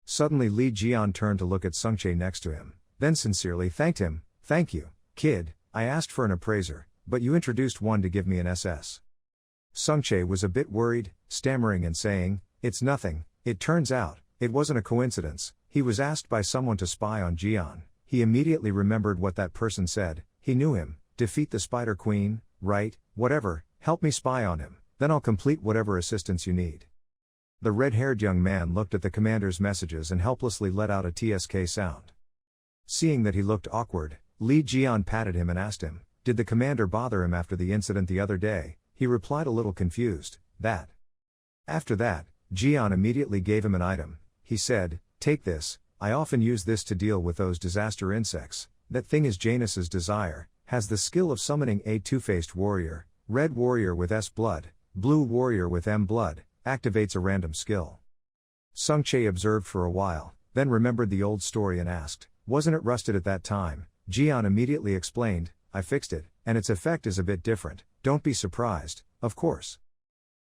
A: Suddenly Li Jian turned to look at Sungchae next to him, then sincerely thanked him, "Thank you, kid, I asked for an appraiser, but you introduced one to give me an SS." Sungchae was a bit worried, stammering and saying, "It's nothing, it turns out, it wasn't a coincidence, he was asked by someone to spy on Jian." He immediately remembered what that person said, he knew him, "Defeat the Spider Queen, right, whatever, help me spy on him, then I'll complete whatever assistance you need." The red-haired young man looked at the commander's messages and helplessly let out a TSK sound. Seeing that he looked awkward, Li Jian patted him and asked him, "Did the commander bother him after the incident the other day?" He replied a little confused, "That." After that, Jian immediately gave him an item. He said, "Take this, I often use this to deal with those disaster insects. That thing is Janus's desire, has the skill of summoning a two-faced warrior, red warrior with S blood, blue warrior with M blood, activates a random skill." Sungchae observed for a while, then remembered the old story and asked, "Wasn't it rusted at that time?" Jian immediately explained, "I fixed it, and its effect is a bit different, don't be surprised, of course."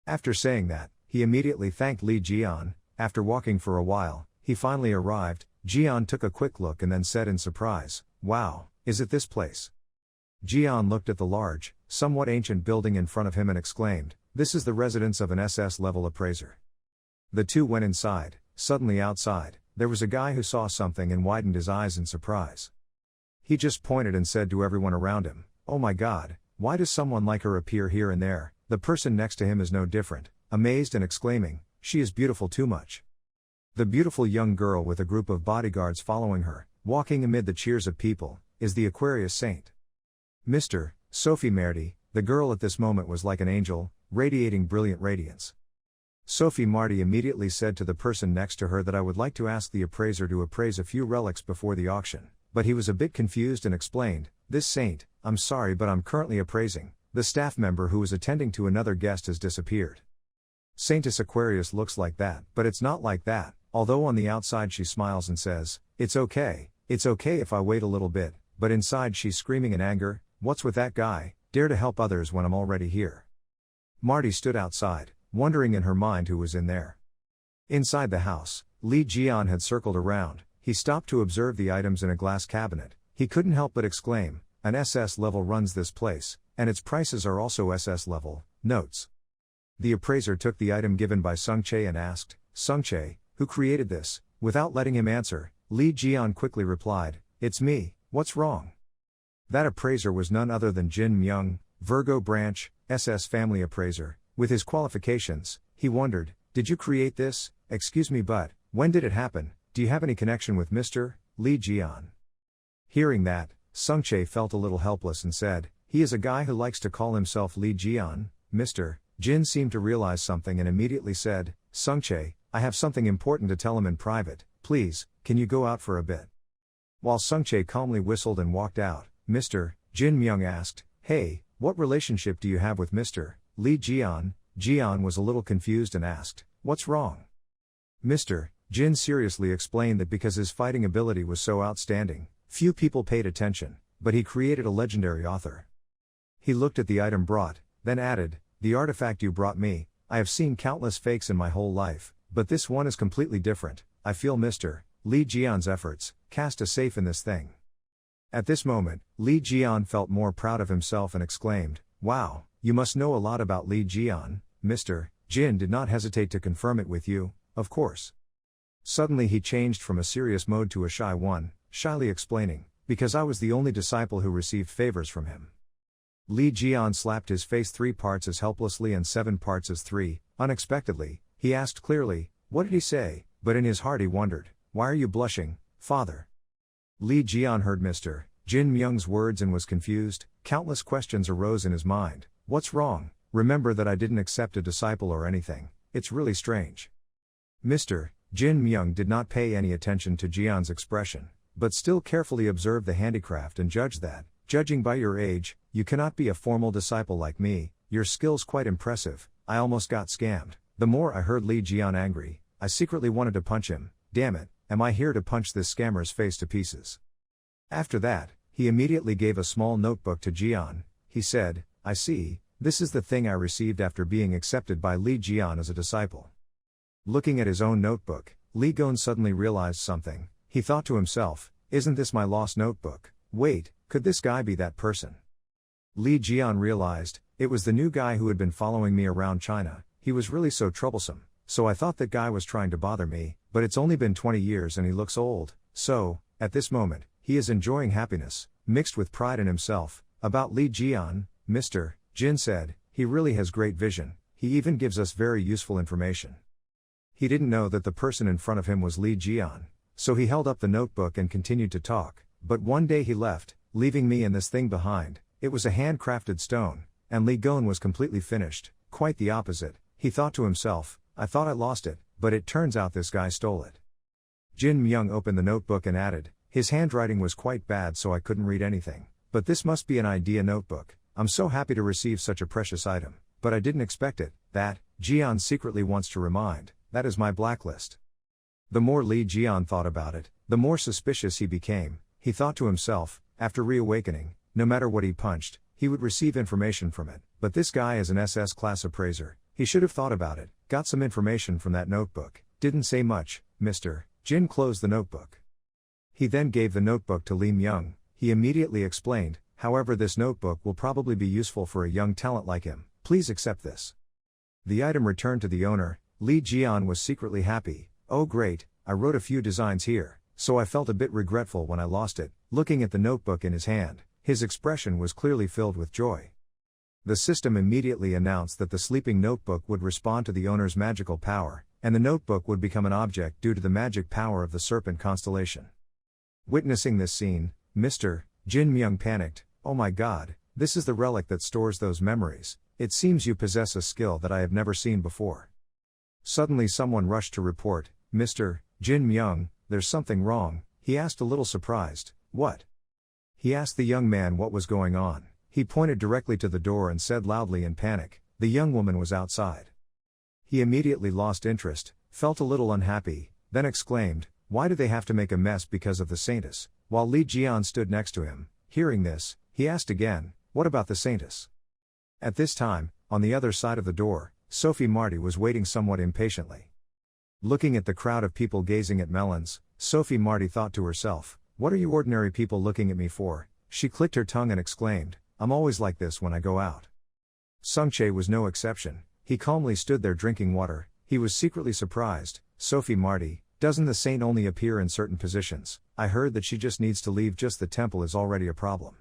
A: After saying that, he immediately thanked Li Jian. After walking for a while, he finally arrived. Jian took a quick look and then said in surprise, "Wow, is it this place?" Jian looked at the large, somewhat ancient building in front of him and exclaimed, "This is the residence of an SS-level appraiser." The two went inside. Suddenly outside, there was a guy who saw something and widened his eyes in surprise. He just pointed and said to everyone around him, "Oh my God, why does someone like her appear here and there?" The person next to him is no different, amazed and exclaiming, "She is beautiful too much." The beautiful young girl with a group of bodyguards following her, walking amid the cheers of people, is the Aquarius saint. Mr. Sophie Marty, the girl at this moment was like an angel, radiating brilliant radiance. Sophie Marty immediately said to the person next to her that I would like to ask the appraiser to appraise a few relics before the auction, but he was a bit confused and explained, "This saint, I'm sorry but I'm currently appraising, the staff member who was attending to another guest has disappeared." Saintess Aquarius looks like that, but it's not like that, although on the outside she smiles and says, it's okay if I wait a little bit, but inside she's screaming in anger, "What's with that guy, dare to help others when I'm already here?" Marty stood outside, wondering in her mind who was in there. Inside the house, Li Jian had circled around. He stopped to observe the items in a glass cabinet. He couldn't help but exclaim, "An SS level runs this place, and its prices are also SS level." Notes. The appraiser took the item given by Sungchae and asked, "Sungchae, who created this?" Without letting him answer, Li Jian quickly replied, "It's me, what's wrong?" That appraiser was none other than Jin Myung, Virgo branch, SS family appraiser. With his qualifications, he wondered, "Did you create this? Excuse me, but when did it happen? Do you have any connection with Mr. Li Jian?" Hearing that, Sungchae felt a little helpless and said, "He is a guy who likes to call himself Li Jian." Mr. Jin seemed to realize something and immediately said, "Sungchae, I have something important to tell him in private, please, can you go out for a bit?" While Sungchae calmly whistled and walked out, Mr. Jin Myung asked, "Hey, what relationship do you have with Mr. Lee Jian?" Jian was a little confused and asked, "What's wrong?" Mr. Jin seriously explained that because his fighting ability was so outstanding, few people paid attention, but he created a legendary author. He looked at the item brought, then added, "The artifact you brought me, I have seen countless fakes in my whole life, but this one is completely different. I feel Mr. Lee Jian's efforts cast a safe in this thing." At this moment, Li Jian felt more proud of himself and exclaimed, "Wow, you must know a lot about Li Jian." Mr. Jin did not hesitate to confirm it with you, of course. Suddenly he changed from a serious mode to a shy one, shyly explaining, "Because I was the only disciple who received favors from him." Li Jian slapped his face 3 parts as helplessly and 7 parts as 3, unexpectedly. He asked clearly, "What did he say?" But in his heart he wondered, "Why are you blushing, father?" Li Jian heard Mr. Jin Myung's words and was confused. Countless questions arose in his mind. "What's wrong? Remember that I didn't accept a disciple or anything. It's really strange." Mr. Jin Myung did not pay any attention to Jian's expression, but still carefully observed the handicraft and judged that, "Judging by your age, you cannot be a formal disciple like me. Your skills quite impressive. I almost got scammed." The more I heard Li Jian angry, I secretly wanted to punch him. Damn it, am I here to punch this scammer's face to pieces? After that, he immediately gave a small notebook to Jian. He said, "I see, this is the thing I received after being accepted by Li Jian as a disciple." Looking at his own notebook, Li Gon suddenly realized something. He thought to himself, "Isn't this my lost notebook? Wait, could this guy be that person?" Li Jian realized, it was the new guy who had been following me around China. He was really so troublesome, so I thought that guy was trying to bother me, but it's only been 20 years and he looks old, so, at this moment, he is enjoying happiness, mixed with pride in himself. About Li Jian, Mr. Jin said, "He really has great vision, he even gives us very useful information." He didn't know that the person in front of him was Li Jian, so he held up the notebook and continued to talk. But one day he left, leaving me and this thing behind. It was a handcrafted stone, and Li Gon was completely finished. Quite the opposite. He thought to himself, "I thought I lost it, but it turns out this guy stole it." Jin Myung opened the notebook and added, "His handwriting was quite bad so I couldn't read anything. But this must be an idea notebook. I'm so happy to receive such a precious item. But I didn't expect it." That, Jian secretly wants to remind, "That is my blacklist." The more Li Jian thought about it, the more suspicious he became. He thought to himself, after reawakening, no matter what he punched, he would receive information from it. But this guy is an SS class appraiser. He should have thought about it, got some information from that notebook, didn't say much. Mr. Jin closed the notebook. He then gave the notebook to Li Myung. He immediately explained, "However, this notebook will probably be useful for a young talent like him. Please accept this." The item returned to the owner. Li Jian was secretly happy. "Oh great, I wrote a few designs here, so I felt a bit regretful when I lost it." Looking at the notebook in his hand, his expression was clearly filled with joy. The system immediately announced that the sleeping notebook would respond to the owner's magical power, and the notebook would become an object due to the magic power of the serpent constellation. Witnessing this scene, Mr. Jin Myung panicked. "Oh my god, this is the relic that stores those memories. It seems you possess a skill that I have never seen before." Suddenly someone rushed to report, "Mr. Jin Myung, there's something wrong." He asked a little surprised, "What?" He asked the young man what was going on. He pointed directly to the door and said loudly in panic, the young woman was outside. He immediately lost interest, felt a little unhappy, then exclaimed, "Why do they have to make a mess because of the saintess?" While Li Jian stood next to him, hearing this, he asked again, "What about the saintess?" At this time, on the other side of the door, Sophie Marty was waiting somewhat impatiently. Looking at the crowd of people gazing at melons, Sophie Marty thought to herself, "What are you ordinary people looking at me for?" She clicked her tongue and exclaimed, "I'm always like this when I go out." Sung Chae was no exception. He calmly stood there drinking water. He was secretly surprised. "Sophie Marty, doesn't the saint only appear in certain positions? I heard that she just needs to leave just the temple is already a problem."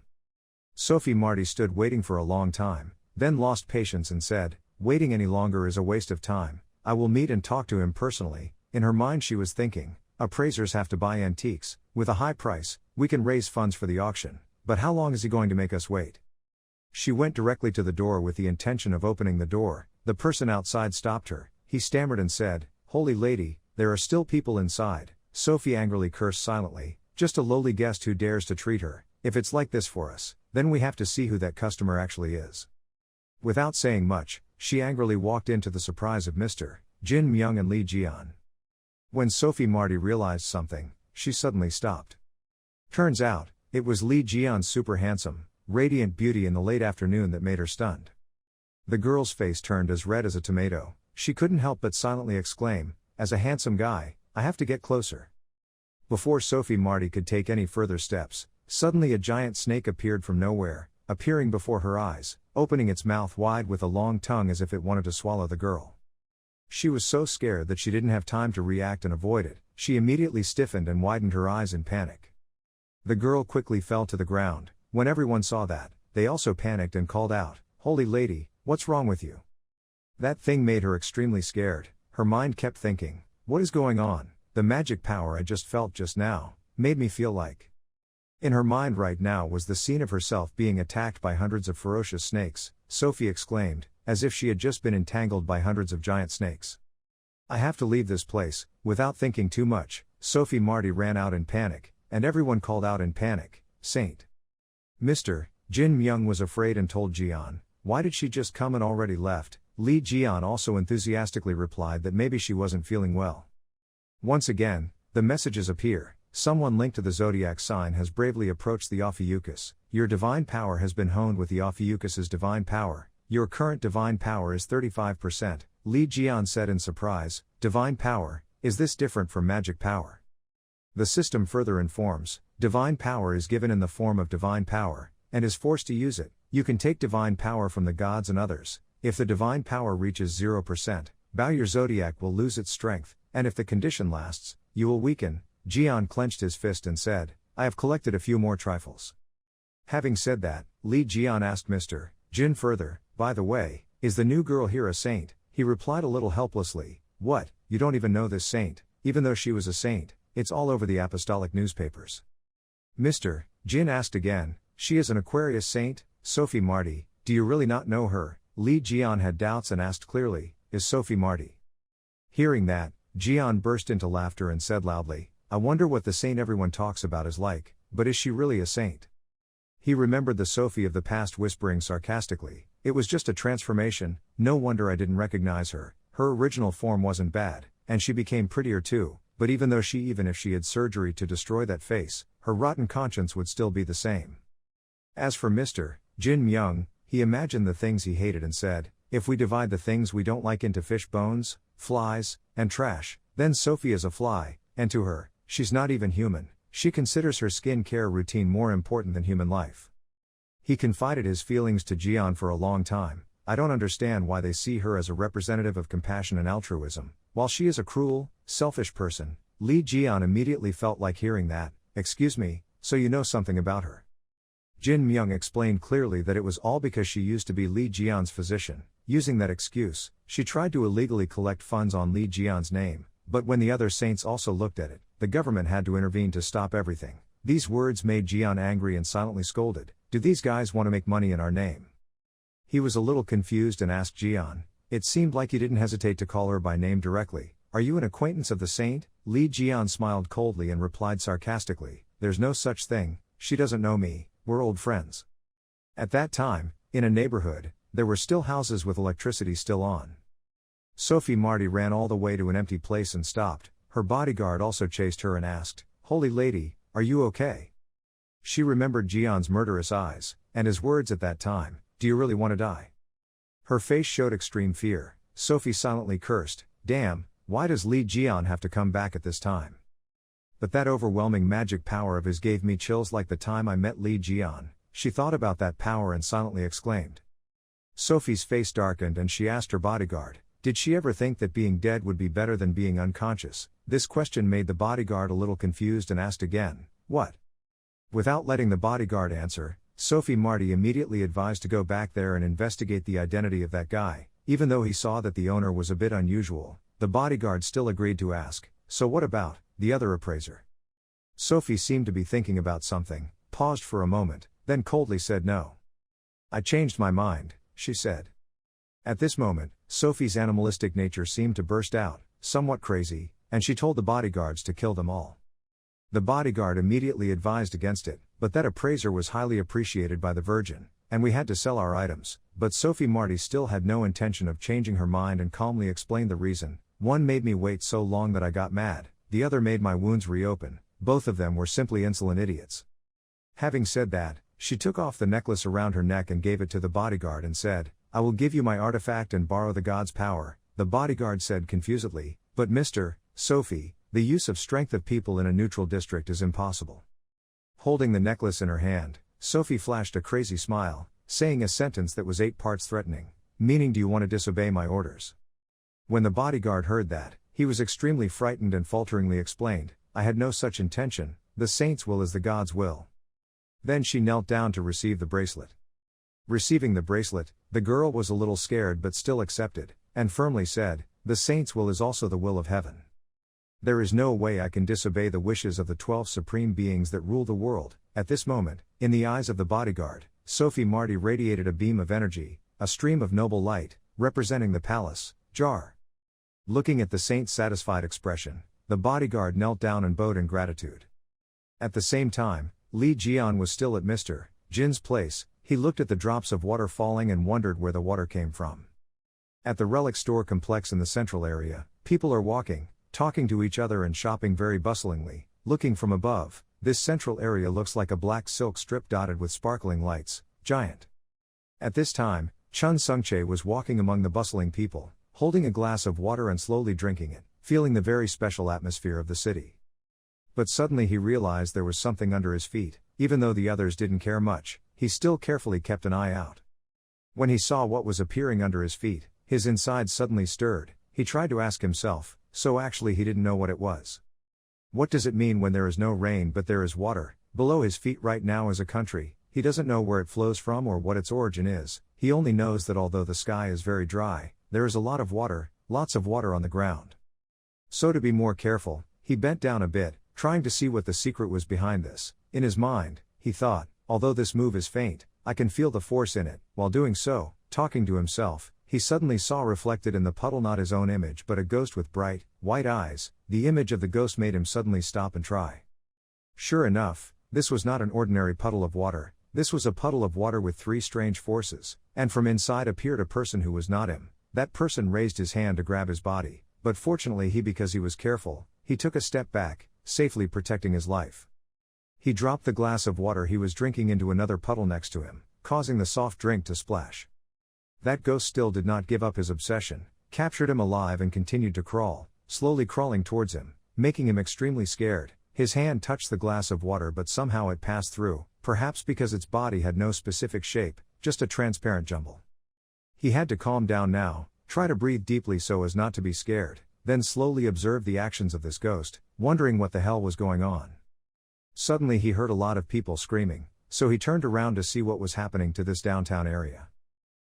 A: Sophie Marty stood waiting for a long time, then lost patience and said, "Waiting any longer is a waste of time. I will meet and talk to him personally." In her mind she was thinking, appraisers have to buy antiques, with a high price, we can raise funds for the auction, but how long is he going to make us wait? She went directly to the door with the intention of opening the door. The person outside stopped her. He stammered and said, "Holy lady, there are still people inside." Sophie angrily cursed silently, "Just a lowly guest who dares to treat her." if it's like this for us, then we have to see who that customer actually is. Without saying much, she angrily walked into the surprise of Mr. Jin Myung and Lee Jian. When Sophie Marty realized something, she suddenly stopped. Turns out, it was Lee Jian's super handsome, radiant beauty in the late afternoon that made her stunned. The girl's face turned as red as a tomato. She couldn't help but silently exclaim, "As a handsome guy, I have to get closer." Before Sophie Marty could take any further steps, suddenly a giant snake appeared from nowhere, appearing before her eyes, opening its mouth wide with a long tongue as if it wanted to swallow the girl. She was so scared that she didn't have time to react and avoid it. She immediately stiffened and widened her eyes in panic. The girl quickly fell to the ground. When everyone saw that, they also panicked and called out, "Holy lady, what's wrong with you?" That thing made her extremely scared. Her mind kept thinking, what is going on? The magic power I just felt just now made me feel like. In her mind right now was the scene of herself being attacked by hundreds of ferocious snakes. Sophie exclaimed, as if she had just been entangled by hundreds of giant snakes. "I have to leave this place." Without thinking too much, Sophie Marty ran out in panic, and everyone called out in panic, "Saint." Mr. Jin Myung was afraid and told Jian, "Why did she just come and already left?" Lee Jian also enthusiastically replied that maybe she wasn't feeling well. Once again, the messages appear. Someone linked to the zodiac sign has bravely approached the Ophiuchus. Your divine power has been honed with the Ophiuchus's divine power. Your current divine power is 35%. Lee Jian said in surprise, "Divine power, is this different from magic power?" The system further informs, divine power is given in the form of divine power, and is forced to use it. You can take divine power from the gods and others. If the divine power reaches 0%, your zodiac will lose its strength, and if the condition lasts, you will weaken. Jian clenched his fist and said, "I have collected a few more trifles." Having said that, Lee Jian asked Mr. Jin further, "By the way, is the new girl here a saint?" He replied a little helplessly, "What, you don't even know this saint?" Even though she was a saint, it's all over the apostolic newspapers. Mr. Jin asked again, "She is an Aquarius saint, Sophie Marty, do you really not know her?" Lee Jian had doubts and asked clearly, "Is Sophie Marty?" Hearing that, Jian burst into laughter and said loudly, "I wonder what the saint everyone talks about is like, but is she really a saint?" He remembered the Sophie of the past whispering sarcastically, "It was just a transformation, no wonder I didn't recognize her. Her original form wasn't bad, and she became prettier too, but even if she had surgery to destroy that face, her rotten conscience would still be the same." As for Mr. Jin Myung, he imagined the things he hated and said, "If we divide the things we don't like into fish bones, flies, and trash, then Sophie is a fly, and to her, she's not even human. She considers her skin care routine more important than human life." He confided his feelings to Jian for a long time. "I don't understand why they see her as a representative of compassion and altruism, while she is a cruel, selfish person." Lee Jian immediately felt like hearing that. "Excuse me, so you know something about her?" Jin Myung explained clearly that it was all because she used to be Lee Jian's physician. Using that excuse, she tried to illegally collect funds on Lee Jian's name, but when the other saints also looked at it, the government had to intervene to stop everything. These words made Jian angry and silently scolded, "Do these guys want to make money in our name?" He was a little confused and asked Jian. It seemed like he didn't hesitate to call her by name directly. "Are you an acquaintance of the saint?" Lee Jian smiled coldly and replied sarcastically, "There's no such thing, she doesn't know me, we're old friends." At that time, in a neighborhood, there were still houses with electricity still on. Sophie Marty ran all the way to an empty place and stopped. Her bodyguard also chased her and asked, "Holy lady, are you okay?" She remembered Jian's murderous eyes, and his words at that time, "Do you really want to die?" Her face showed extreme fear. Sophie silently cursed, "Damn, why does Lee Jian have to come back at this time?" But that overwhelming magic power of his gave me chills like the time I met Lee Jian. She thought about that power and silently exclaimed. Sophie's face darkened and she asked her bodyguard, "Did she ever think that being dead would be better than being unconscious?" This question made the bodyguard a little confused and asked again, "What?" Without letting the bodyguard answer, Sophie Marty immediately advised to go back there and investigate the identity of that guy. Even though he saw that the owner was a bit unusual, the bodyguard still agreed to ask, "So what about the other appraiser?" Sophie seemed to be thinking about something, paused for a moment, then coldly said no. "I changed my mind," she said. At this moment, Sophie's animalistic nature seemed to burst out, somewhat crazy, and she told the bodyguards to kill them all. The bodyguard immediately advised against it. but that appraiser was highly appreciated by the Virgin, and we had to sell our items. But Sophie Marty still had no intention of changing her mind and calmly explained the reason. One made me wait so long that I got mad, the other made my wounds reopen, both of them were simply insolent idiots. Having said that, she took off the necklace around her neck and gave it to the bodyguard and said, "I will give you my artifact and borrow the god's power." The bodyguard said confusedly, "But Mr. Sophie, the use of strength of people in a neutral district is impossible." Holding the necklace in her hand, Sophie flashed a crazy smile, saying a sentence that was 8 parts threatening, meaning, "Do you want to disobey my orders?" When the bodyguard heard that, he was extremely frightened and falteringly explained, "I had no such intention, the saint's will is the god's will." Then she knelt down to receive the bracelet. Receiving the bracelet, the girl was a little scared but still accepted, and firmly said, "The saint's will is also the will of heaven. There is no way I can disobey the wishes of the 12 supreme beings that rule the world." At this moment, in the eyes of the bodyguard, Sophie Marty radiated a beam of energy, a stream of noble light, representing the palace, Jar. Looking at the saint's satisfied expression, the bodyguard knelt down and bowed in gratitude. At the same time, Li Jian was still at Mr. Jin's place. He looked at the drops of water falling and wondered where the water came from. At the relic store complex in the central area, people are walking, talking to each other and shopping very bustlingly. Looking from above, this central area looks like a black silk strip dotted with sparkling lights, giant. At this time, Chun Sungchae was walking among the bustling people, holding a glass of water and slowly drinking it, feeling the very special atmosphere of the city. But suddenly he realized there was something under his feet. Even though the others didn't care much, he still carefully kept an eye out. When he saw what was appearing under his feet, his insides suddenly stirred. He tried to ask himself, so actually he didn't know what it was. What does it mean when there is no rain but there is water? Below his feet right now is a country. He doesn't know where it flows from or what its origin is. He only knows that although the sky is very dry, there is a lot of water, lots of water on the ground. So to be more careful, he bent down a bit, trying to see what the secret was behind this. In his mind, he thought, although this move is faint, I can feel the force in it. While doing so, talking to himself, he suddenly saw reflected in the puddle not his own image but a ghost with bright, white eyes. The image of the ghost made him suddenly stop and try. Sure enough, this was not an ordinary puddle of water. This was a puddle of water with 3 strange forces, and from inside appeared a person who was not him. That person raised his hand to grab his body, but fortunately because he was careful, he took a step back, safely protecting his life. He dropped the glass of water he was drinking into another puddle next to him, causing the soft drink to splash. That ghost still did not give up his obsession, captured him alive and continued to crawl, slowly crawling towards him, making him extremely scared. His hand touched the glass of water but somehow it passed through, perhaps because its body had no specific shape, just a transparent jumble. He had to calm down now, try to breathe deeply so as not to be scared, then slowly observe the actions of this ghost, wondering what the hell was going on. Suddenly he heard a lot of people screaming, so he turned around to see what was happening to this downtown area.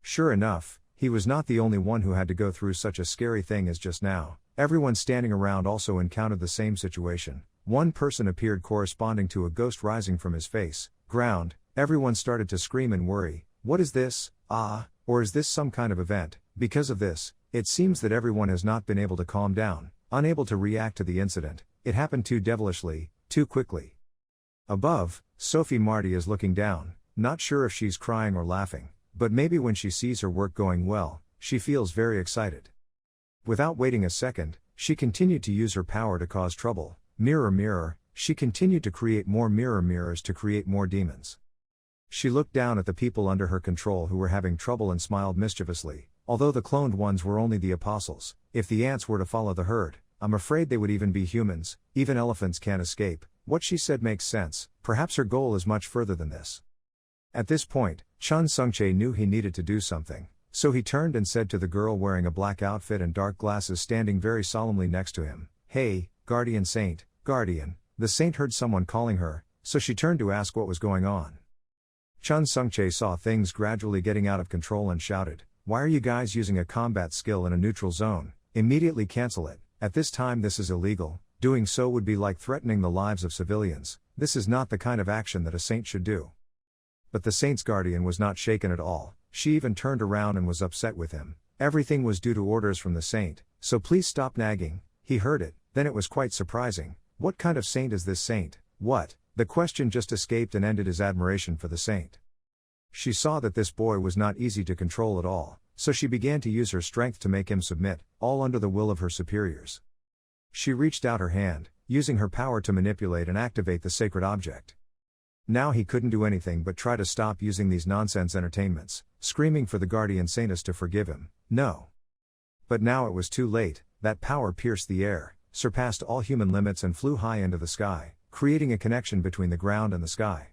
A: Sure enough, he was not the only one who had to go through such a scary thing as just now. Everyone standing around also encountered the same situation. One person appeared corresponding to a ghost rising from his face, ground. Everyone started to scream and worry. What is this? Or is this some kind of event? Because of this, it seems that everyone has not been able to calm down, unable to react to the incident. It happened too devilishly, too quickly. Above, Sophie Marty is looking down, not sure if she's crying or laughing, but maybe when she sees her work going well, she feels very excited. Without waiting a second, she continued to use her power to cause trouble. Mirror, mirror, she continued to create more mirror mirrors to create more demons. She looked down at the people under her control who were having trouble and smiled mischievously. Although the cloned ones were only the apostles, if the ants were to follow the herd, I'm afraid they would even be humans. Even elephants can't escape. What she said makes sense. Perhaps her goal is much further than this. At this point, Chun Sungchae knew he needed to do something, so he turned and said to the girl wearing a black outfit and dark glasses standing very solemnly next to him, "Hey, guardian saint, guardian." The saint heard someone calling her, so she turned to ask what was going on. Chun Sungchae saw things gradually getting out of control and shouted, "Why are you guys using a combat skill in a neutral zone? Immediately cancel it. At this time this is illegal. Doing so would be like threatening the lives of civilians. This is not the kind of action that a saint should do." But the saint's guardian was not shaken at all. She even turned around and was upset with him. Everything was due to orders from the saint, so please stop nagging. He heard it, then it was quite surprising. What kind of saint is this saint? What? The question just escaped and ended his admiration for the saint. She saw that this boy was not easy to control at all, so she began to use her strength to make him submit, all under the will of her superiors. She reached out her hand, using her power to manipulate and activate the sacred object. Now he couldn't do anything but try to stop using these nonsense entertainments, screaming for the guardian saintess to forgive him. No. But now it was too late. That power pierced the air, surpassed all human limits and flew high into the sky, creating a connection between the ground and the sky.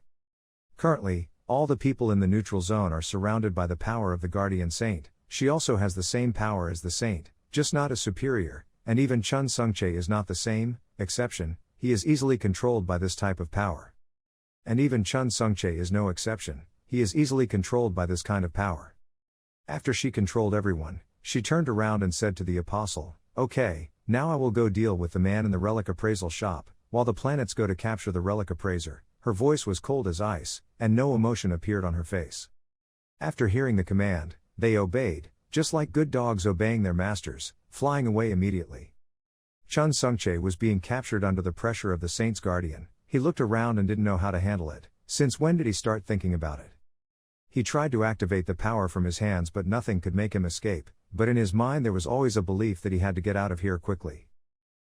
A: Currently, all the people in the neutral zone are surrounded by the power of the guardian saint. She also has the same power as the saint, just not as superior, and even Chun Sungche is not the same, exception, he is easily controlled by this type of power. And even Chun Sungche is no exception, he is easily controlled by this kind of power. After she controlled everyone, she turned around and said to the apostle, "Okay, now I will go deal with the man in the relic appraisal shop, while the planets go to capture the relic appraiser." Her voice was cold as ice, and no emotion appeared on her face. After hearing the command, they obeyed, just like good dogs obeying their masters, flying away immediately. Chun Sungche was being captured under the pressure of the saint's guardian. He looked around and didn't know how to handle it. Since when did he start thinking about it? He tried to activate the power from his hands, but nothing could make him escape, but in his mind there was always a belief that he had to get out of here quickly.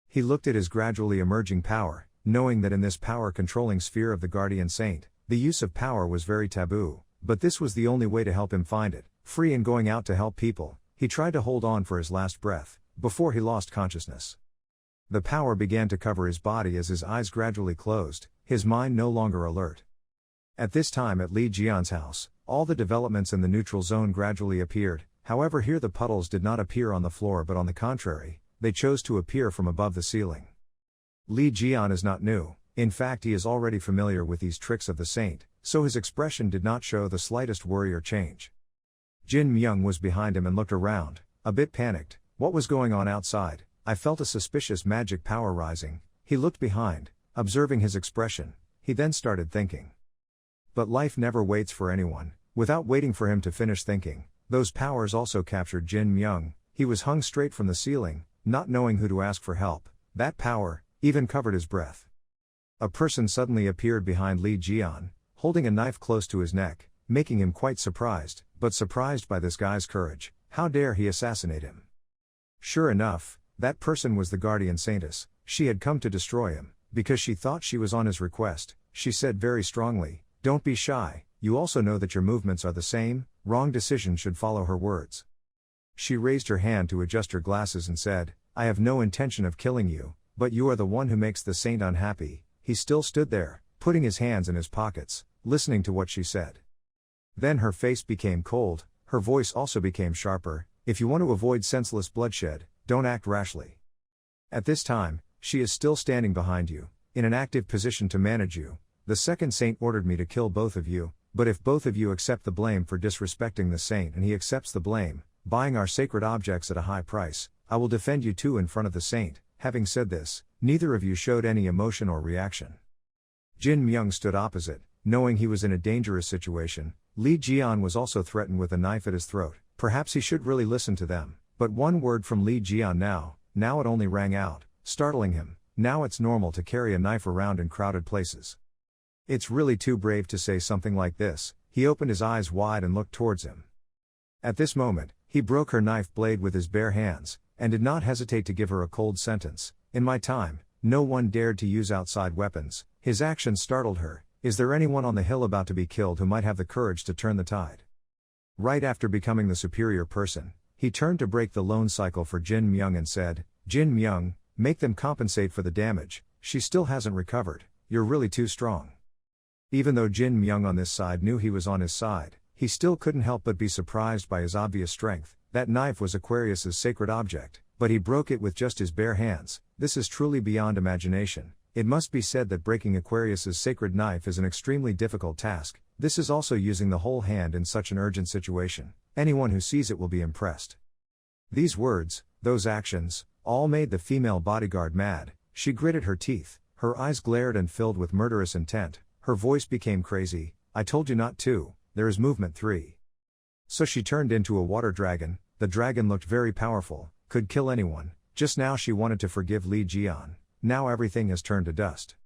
A: He looked at his gradually emerging power, knowing that in this power-controlling sphere of the guardian saint, the use of power was very taboo, but this was the only way to help him find it. Free and going out to help people, he tried to hold on for his last breath, before he lost consciousness. The power began to cover his body as his eyes gradually closed, his mind no longer alert. At this time at Li Jian's house, all the developments in the neutral zone gradually appeared. However, here the puddles did not appear on the floor, but on the contrary, they chose to appear from above the ceiling. Li Jian is not new, in fact he is already familiar with these tricks of the saint, so his expression did not show the slightest worry or change. Jin Myung was behind him and looked around, a bit panicked. What was going on outside? I felt a suspicious magic power rising. He looked behind, observing his expression. He then started thinking. But life never waits for anyone. Without waiting for him to finish thinking, those powers also captured Jin Myung. He was hung straight from the ceiling, not knowing who to ask for help. That power even covered his breath. A person suddenly appeared behind Li Jian, holding a knife close to his neck, making him quite surprised, but surprised by this guy's courage. How dare he assassinate him? Sure enough, that person was the guardian saintess. She had come to destroy him, because she thought she was on his request. She said very strongly, "Don't be shy, you also know that your movements are the same." Wrong decision should follow her words. She raised her hand to adjust her glasses and said, "I have no intention of killing you, but you are the one who makes the saint unhappy." He still stood there, putting his hands in his pockets, listening to what she said. Then her face became cold, her voice also became sharper. "If you want to avoid senseless bloodshed, don't act rashly. At this time, she is still standing behind you, in an active position to manage you. The second saint ordered me to kill both of you, but if both of you accept the blame for disrespecting the saint and he accepts the blame, buying our sacred objects at a high price, I will defend you too in front of the saint." Having said this, neither of you showed any emotion or reaction. Jin Myung stood opposite, knowing he was in a dangerous situation. Li Jian was also threatened with a knife at his throat. Perhaps he should really listen to them, but one word from Li Jian now it only rang out, startling him. Now it's normal to carry a knife around in crowded places. It's really too brave to say something like this. He opened his eyes wide and looked towards him. At this moment, he broke her knife blade with his bare hands, and did not hesitate to give her a cold sentence. "In my time, no one dared to use outside weapons." His action startled her. Is there anyone on the hill about to be killed who might have the courage to turn the tide? Right after becoming the superior person, he turned to break the lone cycle for Jin Myung and said, "Jin Myung, make them compensate for the damage. She still hasn't recovered. You're really too strong." Even though Jin Myung on this side knew he was on his side, he still couldn't help but be surprised by his obvious strength. That knife was Aquarius's sacred object, but he broke it with just his bare hands. This is truly beyond imagination. It must be said that breaking Aquarius's sacred knife is an extremely difficult task. This is also using the whole hand in such an urgent situation. Anyone who sees it will be impressed. These words, those actions, all made the female bodyguard mad. She gritted her teeth, her eyes glared and filled with murderous intent. Her voice became crazy. "I told you not to, there is movement 3. So she turned into a water dragon. The dragon looked very powerful, could kill anyone. Just now she wanted to forgive Li Jian. Now everything has turned to dust.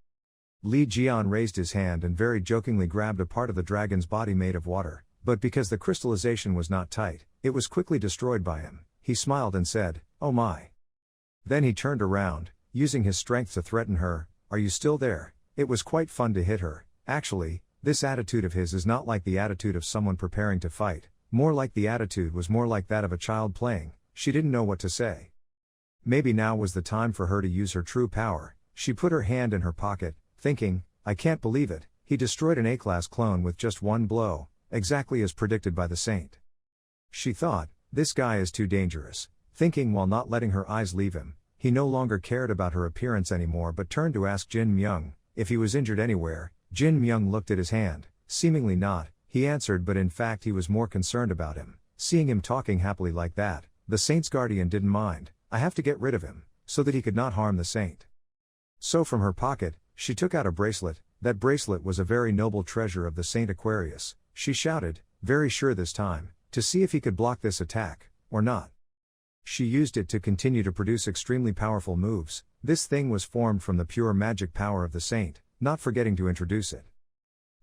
A: Li Jian raised his hand and very jokingly grabbed a part of the dragon's body made of water, but because the crystallization was not tight, it was quickly destroyed by him. He smiled and said, "Oh my." Then he turned around, using his strength to threaten her, "Are you still there?" It was quite fun to hit her. Actually, this attitude of his is not like the attitude of someone preparing to fight, more like the attitude was more like that of a child playing. She didn't know what to say. Maybe now was the time for her to use her true power. She put her hand in her pocket, thinking, "I can't believe it, he destroyed an A-class clone with just one blow, exactly as predicted by the saint." She thought, "This guy is too dangerous," thinking while not letting her eyes leave him. He no longer cared about her appearance anymore but turned to ask Jin Myung if he was injured anywhere. Jin Myung looked at his hand, seemingly not. He answered, but in fact he was more concerned about him. Seeing him talking happily like that, the saint's guardian didn't mind. "I have to get rid of him, so that he could not harm the saint." So from her pocket, she took out a bracelet. That bracelet was a very noble treasure of the Saint Aquarius. She shouted, very sure this time, to see if he could block this attack, or not. She used it to continue to produce extremely powerful moves. This thing was formed from the pure magic power of the saint, not forgetting to introduce it.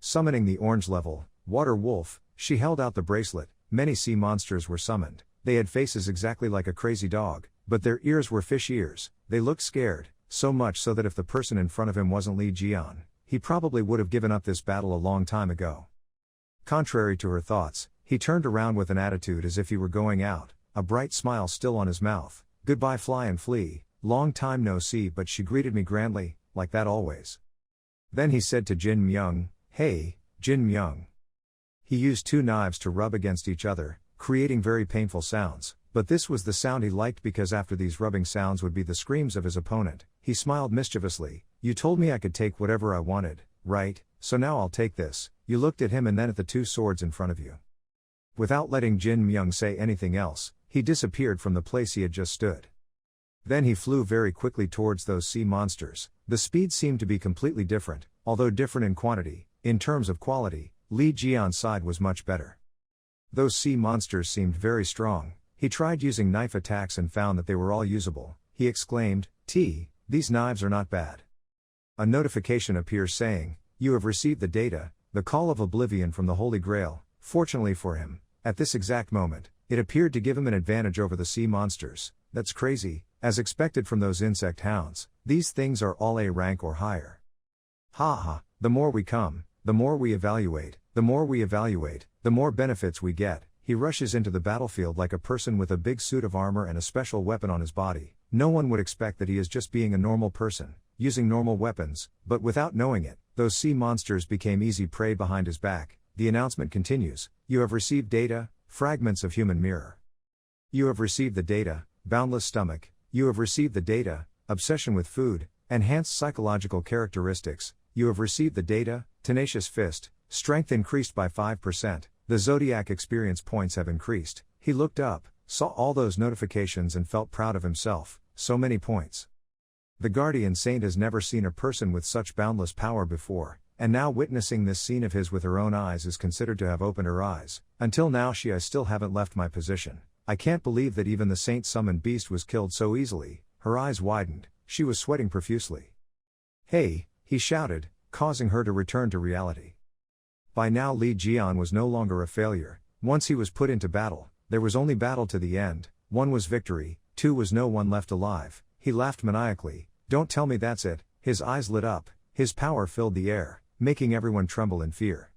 A: Summoning the orange level, water wolf, she held out the bracelet. Many sea monsters were summoned. They had faces exactly like a crazy dog, but their ears were fish ears. They looked scared, so much so that if the person in front of him wasn't Li Jian, he probably would have given up this battle a long time ago. Contrary to her thoughts, he turned around with an attitude as if he were going out, a bright smile still on his mouth. "Goodbye fly and flee, long time no see," but she greeted me grandly, like that always. Then he said to Jin Myung, "Hey, Jin Myung." He used two knives to rub against each other, creating very painful sounds, but this was the sound he liked because after these rubbing sounds would be the screams of his opponent. He smiled mischievously. "You told me I could take whatever I wanted, right? So now I'll take this." You looked at him and then at the two swords in front of you. Without letting Jin Myung say anything else, he disappeared from the place he had just stood. Then he flew very quickly towards those sea monsters. The speed seemed to be completely different, although different in quantity. In terms of quality, Li Jian's side was much better. Those sea monsters seemed very strong. He tried using knife attacks and found that they were all usable. He exclaimed, These knives are not bad." A notification appears saying, "You have received the data, the call of oblivion from the Holy Grail." Fortunately for him, at this exact moment, it appeared to give him an advantage over the sea monsters. That's crazy, as expected from those insect hounds. These things are all A rank or higher. Ha ha, the more we come, the more we evaluate, the more we evaluate, the more benefits we get. He rushes into the battlefield like a person with a big suit of armor and a special weapon on his body. No one would expect that he is just being a normal person, using normal weapons, but without knowing it, those sea monsters became easy prey behind his back. The announcement continues, "You have received data, fragments of human mirror. You have received the data, boundless stomach. You have received the data, obsession with food, enhanced psychological characteristics. You have received the data, tenacious fist, strength increased by 5%. The zodiac experience points have increased." He looked up, saw all those notifications and felt proud of himself. So many points. The guardian saint has never seen a person with such boundless power before, and now witnessing this scene of his with her own eyes is considered to have opened her eyes. Until now I still haven't left my position. I can't believe that even the saint-summoned beast was killed so easily. Her eyes widened, she was sweating profusely. "Hey," he shouted, causing her to return to reality. By now Li Jian was no longer a failure. Once he was put into battle, there was only battle to the end. 1 was victory, 2 was no one left alive. He laughed maniacally. "Don't tell me that's it." His eyes lit up, his power filled the air, making everyone tremble in fear.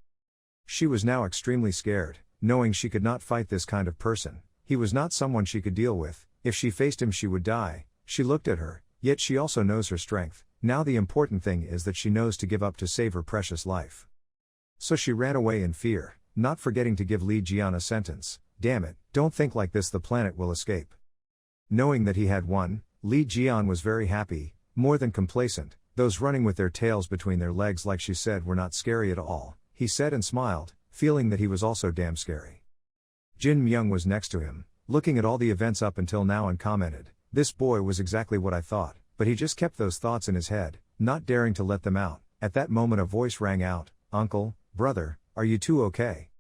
A: She was now extremely scared, knowing she could not fight this kind of person. He was not someone she could deal with. If she faced him she would die. She looked at her, yet she also knows her strength. Now the important thing is that she knows to give up to save her precious life. So she ran away in fear, not forgetting to give Li Jian a sentence. "Damn it, don't think like this, the planet will escape." Knowing that he had won, Li Jian was very happy, more than complacent. Those running with their tails between their legs like she said were not scary at all, he said and smiled, feeling that he was also damn scary. Jin Myung was next to him, looking at all the events up until now and commented, "This boy was exactly what I thought," but he just kept those thoughts in his head, not daring to let them out. At that moment a voice rang out, "Uncle, brother, are you two okay?"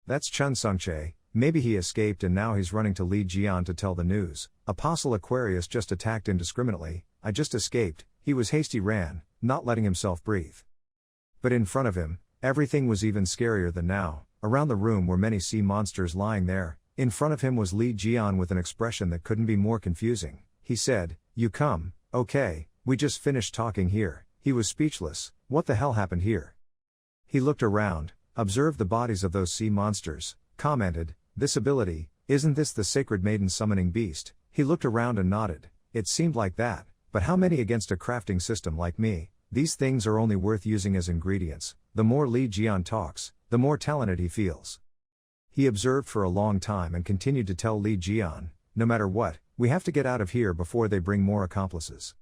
A: "That's Chun Sungchae. Maybe he escaped and now he's running to Li Jian to tell the news. Apostle Aquarius just attacked indiscriminately. I just escaped." He was hasty ran, not letting himself breathe. But in front of him, everything was even scarier than now. Around the room were many sea monsters lying there. In front of him was Li Jian with an expression that couldn't be more confusing. He said, "You come, okay, we just finished talking here." He was speechless. What the hell happened here? He looked around, observed the bodies of those sea monsters, commented, "This ability, isn't this the sacred maiden summoning beast?" He looked around and nodded. It seemed like that, but how many against a crafting system like me? These things are only worth using as ingredients. The more Li Jian talks, the more talented he feels. He observed for a long time and continued to tell Li Jian, "No matter what, we have to get out of here before they bring more accomplices."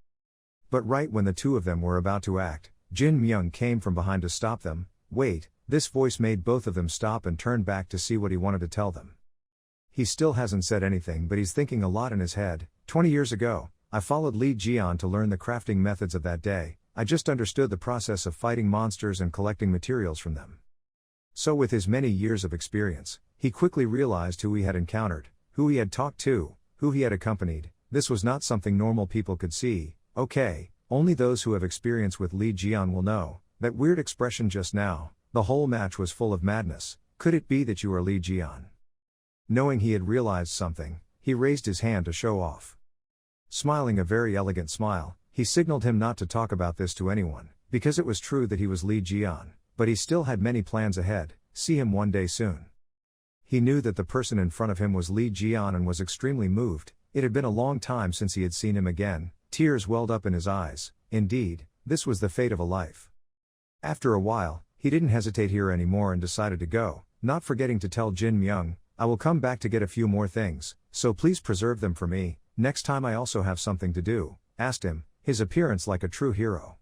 A: But right when the two of them were about to act, Jin Myung came from behind to stop them. "Wait," this voice made both of them stop and turn back to see what he wanted to tell them. He still hasn't said anything, but he's thinking a lot in his head. 20 years ago, I followed Li Jian to learn the crafting methods of that day. I just understood the process of fighting monsters and collecting materials from them. So with his many years of experience, he quickly realized who he had encountered, who he had talked to, who he had accompanied. This was not something normal people could see. Okay, only those who have experience with Li Jian will know. That weird expression just now, the whole match was full of madness. Could it be that you are Li Jian? Knowing he had realized something, he raised his hand to show off. Smiling a very elegant smile, he signaled him not to talk about this to anyone, because it was true that he was Li Jian, but he still had many plans ahead. See him one day soon. He knew that the person in front of him was Li Jian and was extremely moved. It had been a long time since he had seen him again. Tears welled up in his eyes. Indeed, this was the fate of a life. After a while, he didn't hesitate here anymore and decided to go, not forgetting to tell Jin Myung, "I will come back to get a few more things, so please preserve them for me. Next time I also have something to do," asked him, his appearance like a true hero.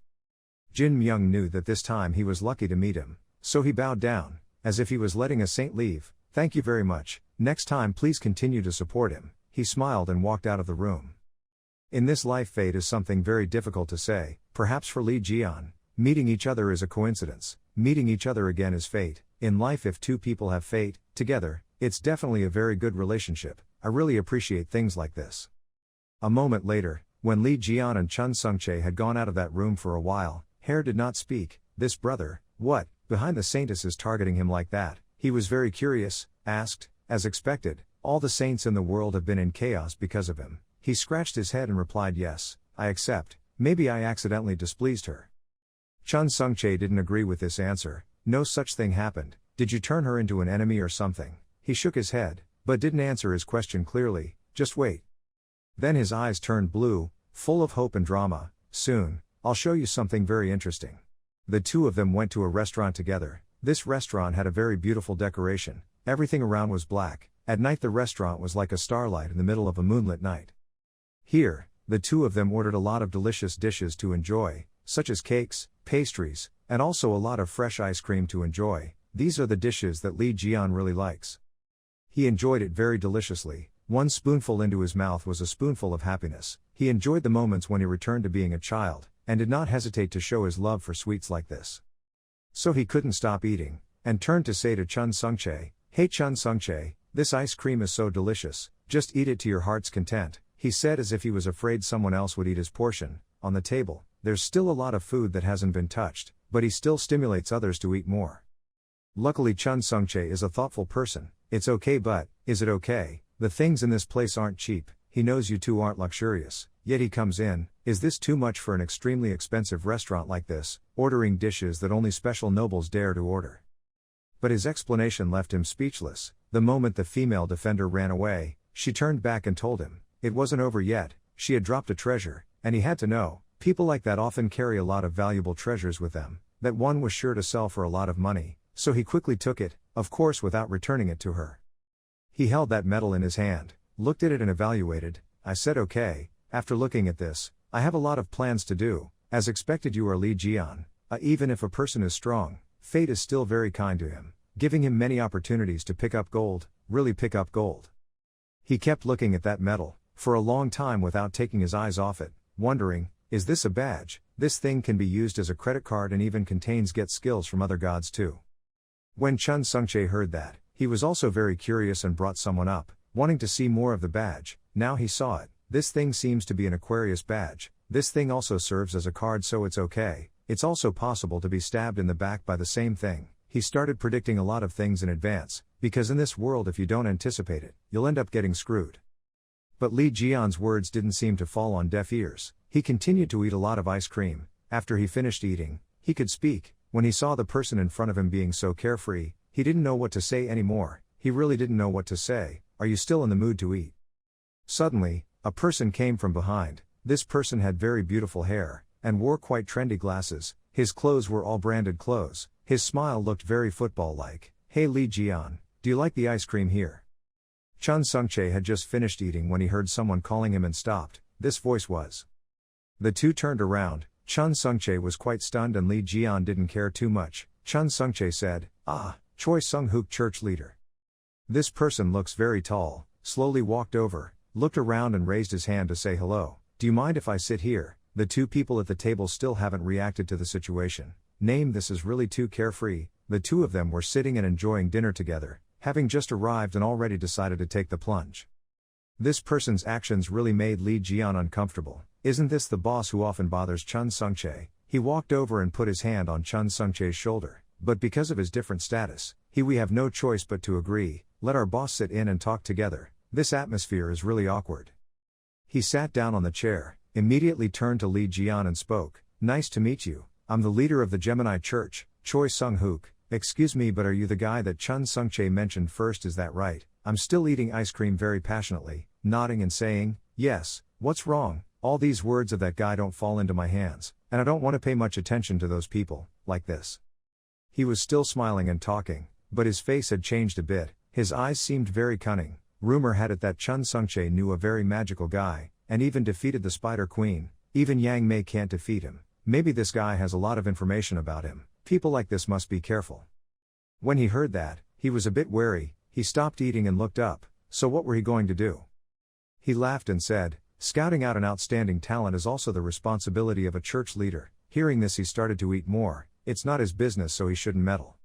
A: Jin Myung knew that this time he was lucky to meet him, so he bowed down, as if he was letting a saint leave. "Thank you very much, next time please continue to support him." He smiled and walked out of the room. In this life, fate is something very difficult to say. Perhaps for Li Jian, meeting each other is a coincidence, meeting each other again is fate. In life, if two people have fate together, it's definitely a very good relationship. I really appreciate things like this. A moment later, when Li Jian and Chun Sungchae had gone out of that room for a while, Hare did not speak. This brother, what, behind the saintess is targeting him like that? He was very curious, asked, as expected, all the saints in the world have been in chaos because of him. He scratched his head and replied, "Yes, I accept. Maybe I accidentally displeased her." Chun Sungchae didn't agree with this answer. "No such thing happened. Did you turn her into an enemy or something?" He shook his head, but didn't answer his question clearly. "Just wait." Then his eyes turned blue, full of hope and drama. "Soon, I'll show you something very interesting." The two of them went to a restaurant together. This restaurant had a very beautiful decoration. Everything around was black. At night the restaurant was like a starlight in the middle of a moonlit night. Here, the two of them ordered a lot of delicious dishes to enjoy, such as cakes, pastries, and also a lot of fresh ice cream to enjoy. These are the dishes that Li Jian really likes. He enjoyed it very deliciously. One spoonful into his mouth was a spoonful of happiness. He enjoyed the moments when he returned to being a child, and did not hesitate to show his love for sweets like this. So he couldn't stop eating, and turned to say to Chun Sungchae, "Hey Chun Sungchae, this ice cream is so delicious, just eat it to your heart's content," he said as if he was afraid someone else would eat his portion. On the table, there's still a lot of food that hasn't been touched, but he still stimulates others to eat more. Luckily Chun Sungchae is a thoughtful person. "It's okay, but, is it okay? The things in this place aren't cheap." He knows you two aren't luxurious, yet he comes in. "Is this too much for an extremely expensive restaurant like this, ordering dishes that only special nobles dare to order?" But his explanation left him speechless. The moment the female defender ran away, she turned back and told him, it wasn't over yet. She had dropped a treasure, and he had to know. People like that often carry a lot of valuable treasures with them, that one was sure to sell for a lot of money, so he quickly took it, of course without returning it to her. He held that medal in his hand, looked at it and evaluated. "I said okay, after looking at this, I have a lot of plans to do. As expected, you are Li Jian. Even if a person is strong, fate is still very kind to him, giving him many opportunities to pick up gold, really pick up gold." He kept looking at that medal, for a long time without taking his eyes off it, wondering, is this a badge? This thing can be used as a credit card and even contains get skills from other gods too. When Chun Sungchae heard that, he was also very curious and brought someone up, wanting to see more of the badge. Now he saw it. This thing seems to be an Aquarius badge. this thing also serves as a card, so it's okay. It's also possible to be stabbed in the back by the same thing. He started predicting a lot of things in advance, because in this world if you don't anticipate it, you'll end up getting screwed. But Li Jian's words didn't seem to fall on deaf ears. He continued to eat a lot of ice cream. After he finished eating, he could speak. When he saw the person in front of him being so carefree, he didn't know what to say anymore. He really didn't know what to say. Are you still in the mood to eat? Suddenly, a person came from behind. This person had very beautiful hair, and wore quite trendy glasses. His clothes were all branded clothes. His smile looked very football-like. Hey Li Jian, do you like the ice cream here? Chun Sungchae had just finished eating when he heard someone calling him and stopped. This voice was. The two turned around. Chun Sungchae was quite stunned and Li Jian didn't care too much. Chun Sungchae said, Choi Sung-hook church leader. This person looks very tall, slowly walked over, looked around and raised his hand to say hello. Do you mind if I sit here? The two people at the table still haven't reacted to the situation. This is really too carefree. The two of them were sitting and enjoying dinner together, having just arrived and already decided to take the plunge. This person's actions really made Li Jian uncomfortable. Isn't this the boss who often bothers Chun Sungchae? He walked over and put his hand on Chun Sungchae's shoulder. But because of his different status, we have no choice but to agree. Let our boss sit in and talk together. This atmosphere is really awkward. He sat down on the chair, immediately turned to Li Jian and spoke. Nice to meet you. I'm the leader of the Gemini church, Choi Sung-hook. Excuse me, but are you the guy that Chun Sungchae mentioned first? Is that right? I'm still eating ice cream very passionately, nodding and saying, yes. What's wrong? All these words of that guy don't fall into my hands, and I don't want to pay much attention to those people, like this. He was still smiling and talking, but his face had changed a bit. His eyes seemed very cunning. Rumor had it that Chun Sungchae knew a very magical guy, and even defeated the Spider Queen. Even Yang Mei can't defeat him. Maybe this guy has a lot of information about him. People like this must be careful. When he heard that, he was a bit wary. He stopped eating and looked up. So what were he going to do? He laughed and said, scouting out an outstanding talent is also the responsibility of a church leader. Hearing this, he started to eat more. It's not his business, so he shouldn't meddle.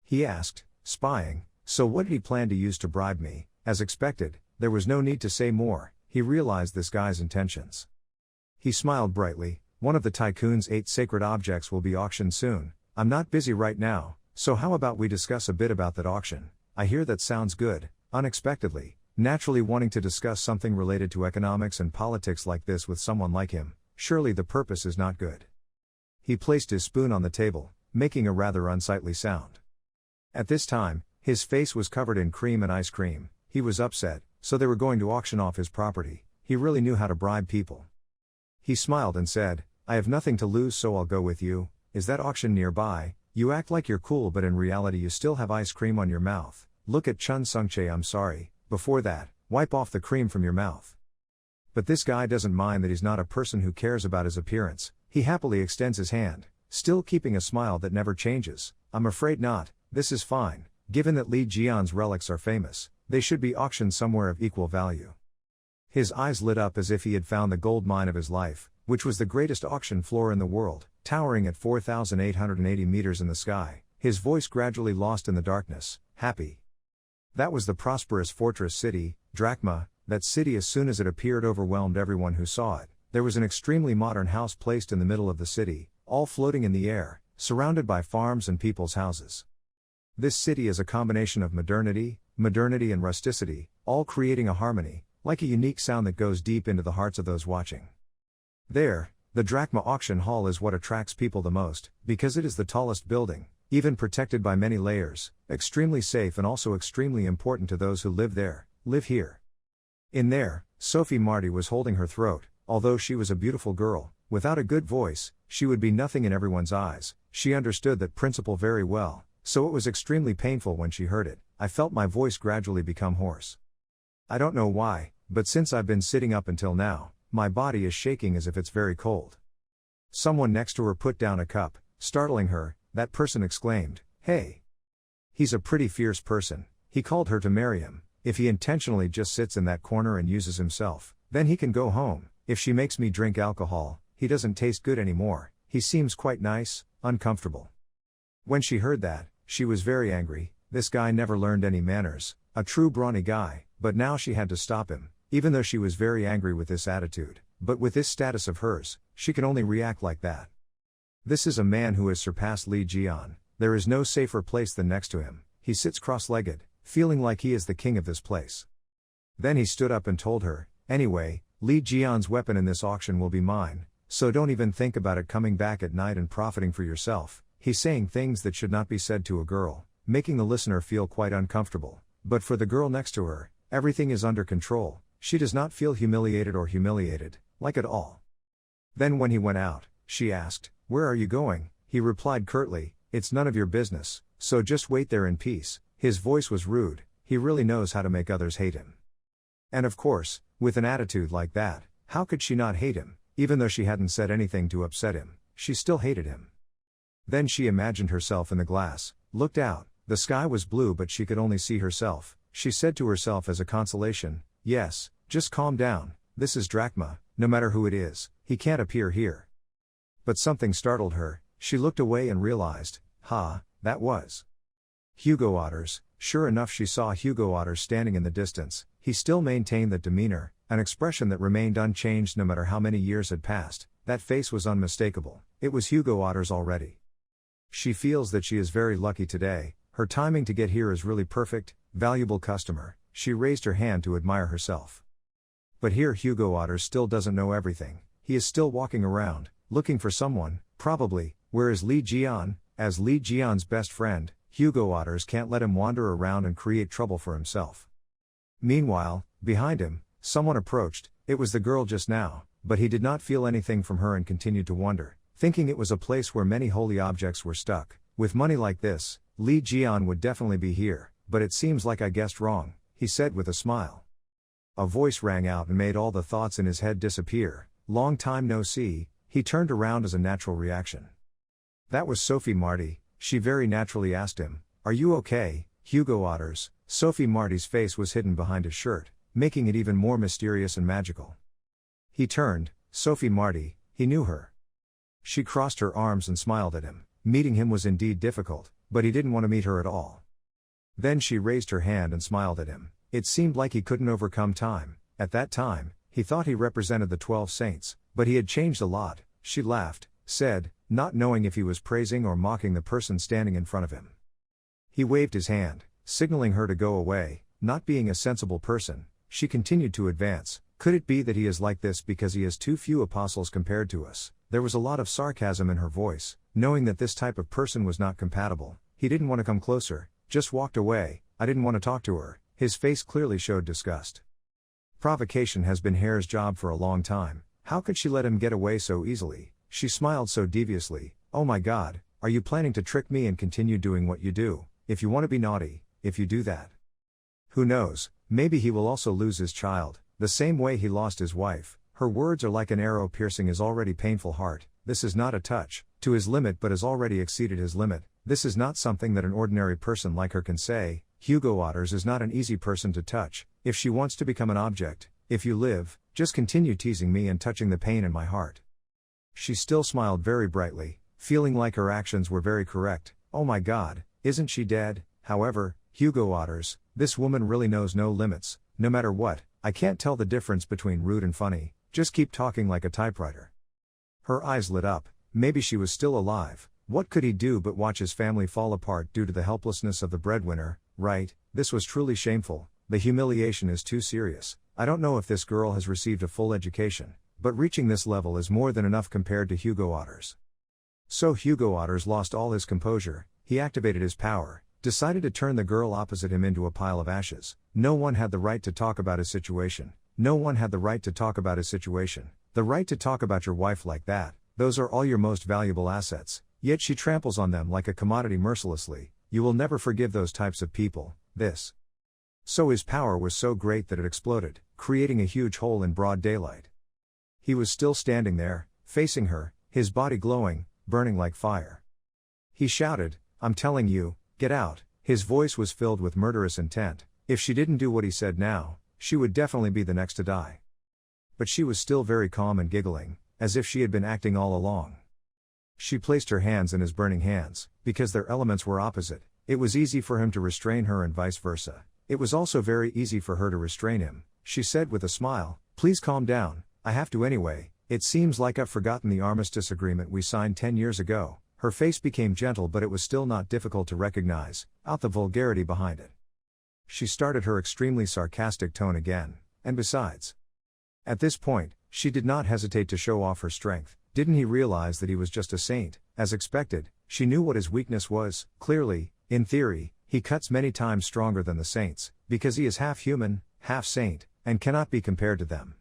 A: He asked, spying, so what did he plan to use to bribe me? As expected, there was no need to say more. He realized this guy's intentions. He smiled brightly. One of the tycoon's 8 sacred objects will be auctioned soon. I'm not busy right now, so how about we discuss a bit about that auction? I hear that sounds good. Unexpectedly, naturally wanting to discuss something related to economics and politics like this with someone like him, surely the purpose is not good. He placed his spoon on the table, making a rather unsightly sound. At this time, his face was covered in cream and ice cream. He was upset, so they were going to auction off his property. He really knew how to bribe people. He smiled and said, I have nothing to lose, so I'll go with you. Is that auction nearby? You act like you're cool, but in reality you still have ice cream on your mouth. Look at Chun Sungchae, I'm sorry. Before that, wipe off the cream from your mouth. But this guy doesn't mind that he's not a person who cares about his appearance. He happily extends his hand, still keeping a smile that never changes. I'm afraid not. This is fine. Given that Li Jian's relics are famous, they should be auctioned somewhere of equal value. His eyes lit up as if he had found the gold mine of his life, which was the greatest auction floor in the world, towering at 4,880 meters in the sky. His voice gradually lost in the darkness. Happy. That was the prosperous fortress city, Drachma. That city, as soon as it appeared, overwhelmed everyone who saw it. There was an extremely modern house placed in the middle of the city, all floating in the air, surrounded by farms and people's houses. This city is a combination of modernity and rusticity, all creating a harmony, like a unique sound that goes deep into the hearts of those watching. There, the Drachma auction hall is what attracts people the most, because it is the tallest building, even protected by many layers, extremely safe and also extremely important to those who live here. In there, Sophie Marty was holding her throat. Although she was a beautiful girl, without a good voice, she would be nothing in everyone's eyes. She understood that principle very well, so it was extremely painful when she heard it. I felt my voice gradually become hoarse. I don't know why, but since I've been sitting up until now, my body is shaking as if it's very cold. Someone next to her put down a cup, startling her. That person exclaimed, hey! He's a pretty fierce person. He called her to marry him. If he intentionally just sits in that corner and uses himself, then he can go home. If she makes me drink alcohol, he doesn't taste good anymore. He seems quite nice, uncomfortable. When she heard that, she was very angry. This guy never learned any manners, a true brawny guy, but now she had to stop him, even though she was very angry with this attitude. but with this status of hers, she can only react like that. This is a man who has surpassed Li Jian. There is no safer place than next to him. He sits cross-legged, feeling like he is the king of this place. Then he stood up and told her, "Anyway, Li Jian's weapon in this auction will be mine, so don't even think about it coming back at night and profiting for yourself." He's saying things that should not be said to a girl, making the listener feel quite uncomfortable. But for the girl next to her, everything is under control. She does not feel humiliated, like at all. Then when he went out, she asked, "Where are you going?" He replied curtly, "It's none of your business, so just wait there in peace." His voice was rude. He really knows how to make others hate him. And of course, with an attitude like that, how could she not hate him? Even though she hadn't said anything to upset him, she still hated him. Then she imagined herself in the glass, looked out. The sky was blue, but she could only see herself. She said to herself as a consolation, "Yes, just calm down. This is Drachma. No matter who it is, he can't appear here." But something startled her. She looked away and realized, that was Hugo Otters. Sure enough, she saw Hugo Otters standing in the distance. He still maintained that demeanor, an expression that remained unchanged no matter how many years had passed. That face was unmistakable. It was Hugo Otters already. She feels that she is very lucky today. Her timing to get here is really perfect. Valuable customer. She raised her hand to admire herself. But here Hugo Otters still doesn't know everything. He is still walking around, looking for someone, probably. Where is Li Jian? As Li Jian's best friend, Hugo Otters can't let him wander around and create trouble for himself. Meanwhile, behind him, someone approached. It was the girl just now, but he did not feel anything from her and continued to wonder, thinking it was a place where many holy objects were stuck. With money like this, Li Jian would definitely be here, but it seems like I guessed wrong, he said with a smile. A voice rang out and made all the thoughts in his head disappear. "Long time no see." He turned around as a natural reaction. That was Sophie Marty. She very naturally asked him, "Are you okay, Hugo Otters?" Sophie Marty's face was hidden behind his shirt, making it even more mysterious and magical. He turned. Sophie Marty, he knew her. She crossed her arms and smiled at him. Meeting him was indeed difficult, but he didn't want to meet her at all. Then she raised her hand and smiled at him. It seemed like he couldn't overcome time. At that time, he thought he represented the 12 saints, but he had changed a lot. She laughed, said, not knowing if he was praising or mocking the person standing in front of him. He waved his hand, signaling her to go away. Not being a sensible person, she continued to advance. Could it be that he is like this because he has too few apostles compared to us? There was a lot of sarcasm in her voice. Knowing that this type of person was not compatible, he didn't want to come closer, just walked away. I didn't want to talk to her. His face clearly showed disgust. Provocation has been Hare's job for a long time. How could she let him get away so easily? She smiled so deviously. "Oh my God, are you planning to trick me and continue doing what you do? If you want to be naughty, if you do that. Who knows, maybe he will also lose his child, the same way he lost his wife." Her words are like an arrow piercing his already painful heart. This is not a touch to his limit but has already exceeded his limit. This is not something that an ordinary person like her can say. Hugo Otters is not an easy person to touch. If she wants to become an object, if you live, just continue teasing me and touching the pain in my heart. She still smiled very brightly, feeling like her actions were very correct. Oh my God, isn't she dead? However, Hugo Otters, this woman really knows no limits. No matter what, I can't tell the difference between rude and funny. Just keep talking like a typewriter. Her eyes lit up. Maybe she was still alive. What could he do but watch his family fall apart due to the helplessness of the breadwinner? Right, this was truly shameful. The humiliation is too serious. I don't know if this girl has received a full education, but reaching this level is more than enough compared to Hugo Otters. So Hugo Otters lost all his composure. He activated his power, decided to turn the girl opposite him into a pile of ashes. No one had the right to talk about his situation. No one had the right to talk about his situation. The right to talk about your wife like that. Those are all your most valuable assets. Yet she tramples on them like a commodity mercilessly. You will never forgive those types of people. So his power was so great that it exploded, creating a huge hole in broad daylight. He was still standing there, facing her, his body glowing, burning like fire. He shouted, "I'm telling you, get out." His voice was filled with murderous intent. If she didn't do what he said now, she would definitely be the next to die. But she was still very calm and giggling, as if she had been acting all along. She placed her hands in his burning hands. Because their elements were opposite, it was easy for him to restrain her and vice versa. It was also very easy for her to restrain him. She said with a smile, "Please calm down, I have to anyway. It seems like I've forgotten the armistice agreement we signed 10 years ago. Her face became gentle, but it was still not difficult to recognize out the vulgarity behind it. She started her extremely sarcastic tone again, and besides. At this point, she did not hesitate to show off her strength. Didn't he realize that he was just a saint? As expected, she knew what his weakness was. Clearly, in theory, he cuts many times stronger than the saints, because he is half human, half saint, and cannot be compared to them.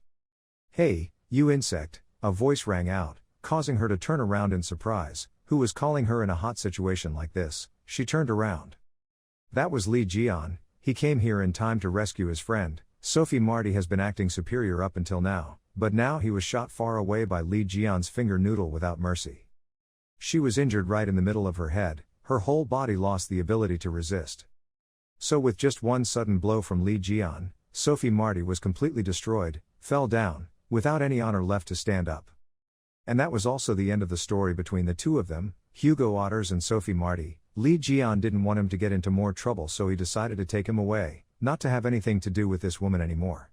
A: "Hey, you insect," a voice rang out, causing her to turn around in surprise. Who was calling her in a hot situation like this? She turned around. That was Lee Jian. He came here in time to rescue his friend. Sophie Marty has been acting superior up until now, but now he was shot far away by Lee Jian's finger noodle without mercy. She was injured right in the middle of her head, her whole body lost the ability to resist. So with just one sudden blow from Lee Jian, Sophie Marty was completely destroyed, fell down, without any honor left to stand up. And that was also the end of the story between the two of them, Hugo Otters and Sophie Marty. Lee Jian didn't want him to get into more trouble, so he decided to take him away, not to have anything to do with this woman anymore.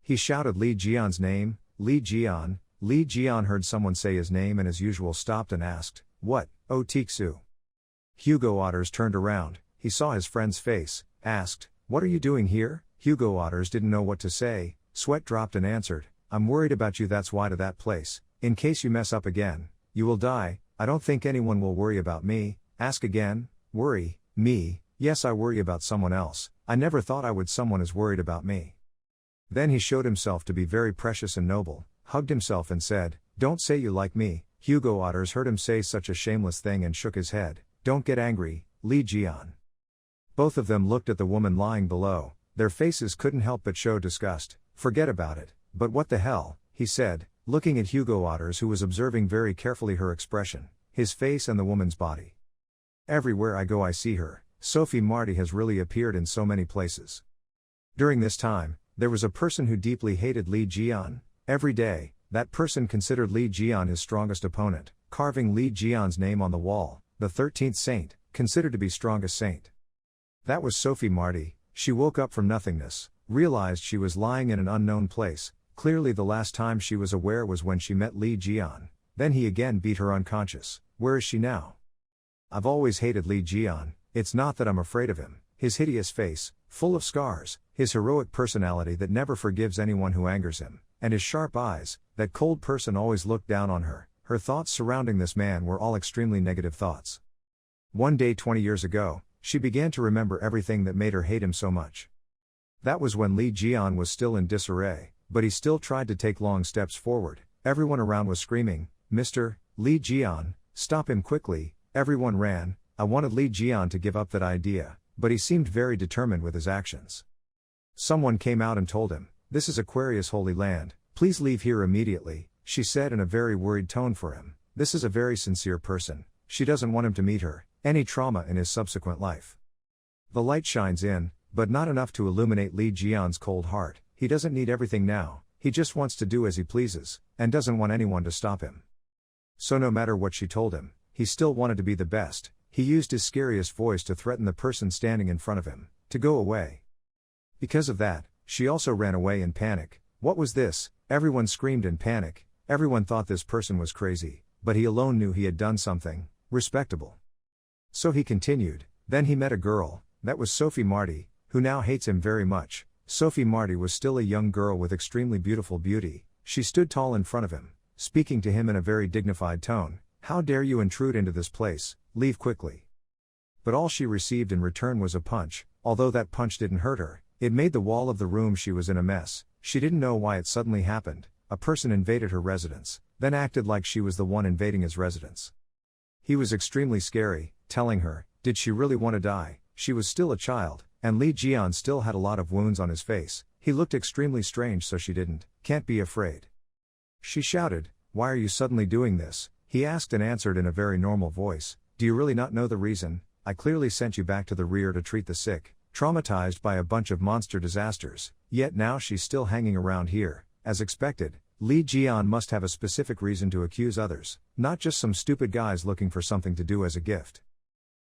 A: He shouted Lee Jian's name, "Lee Jian." Lee Jian heard someone say his name and as usual stopped and asked, "What, oh Tixu?" Hugo Otters turned around, he saw his friend's face, asked, "What are you doing here?" Hugo Otters didn't know what to say, sweat dropped and answered, "I'm worried about you, that's why to that place. In case you mess up again, you will die. I don't think anyone will worry about me." Ask again. "Worry, me? Yes, I worry about someone else. I never thought I would someone is worried about me." Then he showed himself to be very precious and noble, hugged himself and said, "Don't say you like me." Hugo Otters heard him say such a shameless thing and shook his head. "Don't get angry, Lee Jian." Both of them looked at the woman lying below, their faces couldn't help but show disgust. "Forget about it, but what the hell," he said, looking at Hugo Otters, who was observing very carefully her expression, his face and the woman's body. "Everywhere I go I see her. Sophie Marty has really appeared in so many places." During this time, there was a person who deeply hated Lee Jian. Every day, that person considered Lee Jian his strongest opponent, carving Lee Jian's name on the wall, the 13th saint, considered to be strongest saint. That was Sophie Marty. She woke up from nothingness, realized she was lying in an unknown place. Clearly the last time she was aware was when she met Lee Jian. Then he again beat her unconscious. Where is she now? "I've always hated Lee Jian. It's not that I'm afraid of him. His hideous face, full of scars, his heroic personality that never forgives anyone who angers him, and his sharp eyes, that cold person always looked down on her." Her thoughts surrounding this man were all extremely negative thoughts. One day 20 years ago, she began to remember everything that made her hate him so much. That was when Lee Jian was still in disarray, but he still tried to take long steps forward. Everyone around was screaming, "Mr. Lee Jian, stop him quickly." Everyone ran. I wanted Lee Jian to give up that idea, but he seemed very determined with his actions. Someone came out and told him, "This is Aquarius Holy Land, please leave here immediately," she said in a very worried tone for him. This is a very sincere person. She doesn't want him to meet her, any trauma in his subsequent life. The light shines in, but not enough to illuminate Lee Jian's cold heart. He doesn't need everything now, he just wants to do as he pleases, and doesn't want anyone to stop him. So no matter what she told him, he still wanted to be the best. He used his scariest voice to threaten the person standing in front of him, to go away. Because of that, she also ran away in panic. What was this? Everyone screamed in panic. Everyone thought this person was crazy, but he alone knew he had done something respectable. So he continued. Then he met a girl, that was Sophie Marty, who now hates him very much. Sophie Marty was still a young girl with extremely beautiful beauty. She stood tall in front of him, speaking to him in a very dignified tone. "How dare you intrude into this place, leave quickly." But all she received in return was a punch. Although that punch didn't hurt her, it made the wall of the room she was in a mess. She didn't know why it suddenly happened. A person invaded her residence, then acted like she was the one invading his residence. He was extremely scary, telling her, did she really want to die? She was still a child, and Lee Jian still had a lot of wounds on his face. He looked extremely strange, so she can't be afraid. She shouted, "Why are you suddenly doing this?" He asked and answered in a very normal voice, "Do you really not know the reason? I clearly sent you back to the rear to treat the sick, traumatized by a bunch of monster disasters, yet now she's still hanging around here." As expected, Lee Jian must have a specific reason to accuse others, not just some stupid guys looking for something to do as a gift.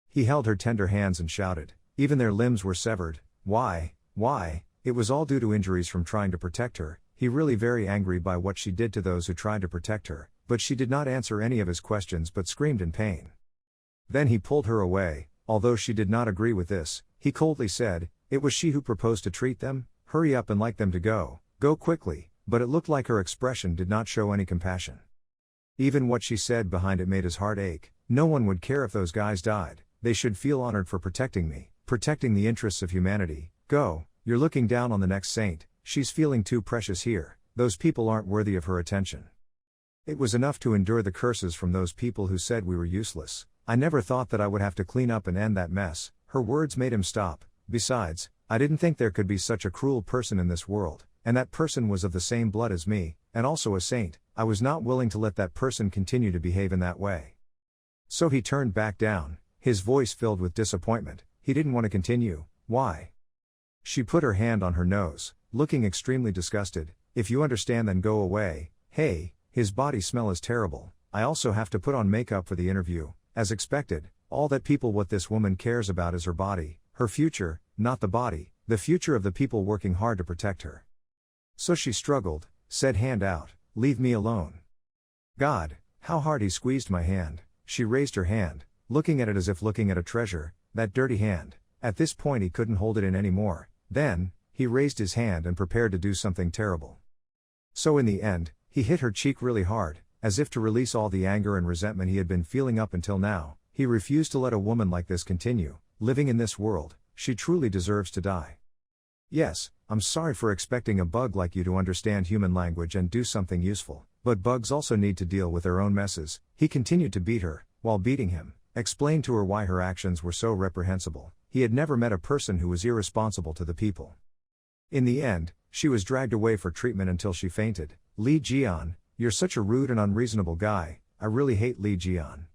A: He held her tender hands and shouted, even their limbs were severed. Why? It was all due to injuries from trying to protect her. he really very angry by what she did to those who tried to protect her, but she did not answer any of his questions but screamed in pain. Then he pulled her away, although she did not agree with this. He coldly said, it was she who proposed to treat them, hurry up and like them to go quickly, but it looked like her expression did not show any compassion. Even what she said behind it made his heart ache. No one would care if those guys died, they should feel honored for protecting me, protecting the interests of humanity. Go, you're looking down on the next saint, she's feeling too precious here, those people aren't worthy of her attention. It was enough to endure the curses from those people who said we were useless. I never thought that I would have to clean up and end that mess. Her words made him stop. Besides, I didn't think there could be such a cruel person in this world, and that person was of the same blood as me, and also a saint. I was not willing to let that person continue to behave in that way. So he turned back down, his voice filled with disappointment. He didn't want to continue. Why? She put her hand on her nose, looking extremely disgusted. If you understand, then go away. Hey, his body smell is terrible. I also have to put on makeup for the interview. As expected, all that people what this woman cares about is her body, her future, not the body, the future of the people working hard to protect her. So she struggled, said, hand out, leave me alone. God, how hard he squeezed my hand. She raised her hand, looking at it as if looking at a treasure, that dirty hand. At this point he couldn't hold it in anymore. Then, he raised his hand and prepared to do something terrible. So in the end, he hit her cheek really hard, as if to release all the anger and resentment he had been feeling up until now. He refused to let a woman like this continue, living in this world. She truly deserves to die. Yes, I'm sorry for expecting a bug like you to understand human language and do something useful, but bugs also need to deal with their own messes. He continued to beat her, while beating him, explained to her why her actions were so reprehensible. He had never met a person who was irresponsible to the people. In the end, she was dragged away for treatment until she fainted. Lee Jian, you're such a rude and unreasonable guy, I really hate Lee Jian.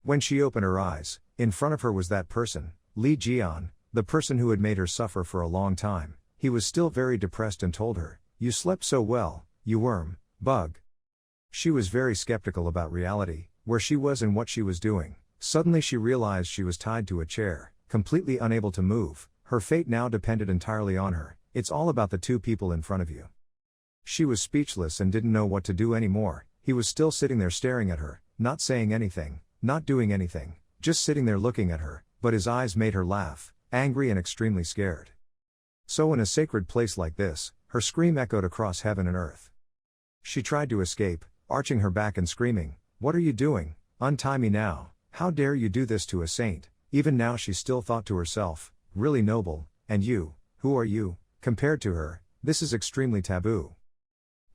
A: When she opened her eyes, in front of her was that person, Lee Jian, the person who had made her suffer for a long time. He was still very depressed and told her, you slept so well, you worm, bug. She was very skeptical about reality, where she was and what she was doing. Suddenly she realized she was tied to a chair, completely unable to move. Her fate now depended entirely on her. It's all about the two people in front of you. She was speechless and didn't know what to do anymore. He was still sitting there staring at her, not saying anything, not doing anything, just sitting there looking at her, but his eyes made her laugh, angry and extremely scared. So in a sacred place like this, her scream echoed across heaven and earth. She tried to escape, arching her back and screaming, what are you doing? Untie me now. How dare you do this to a saint? Even now she still thought to herself, really noble, and you, who are you? Compared to her, this is extremely taboo.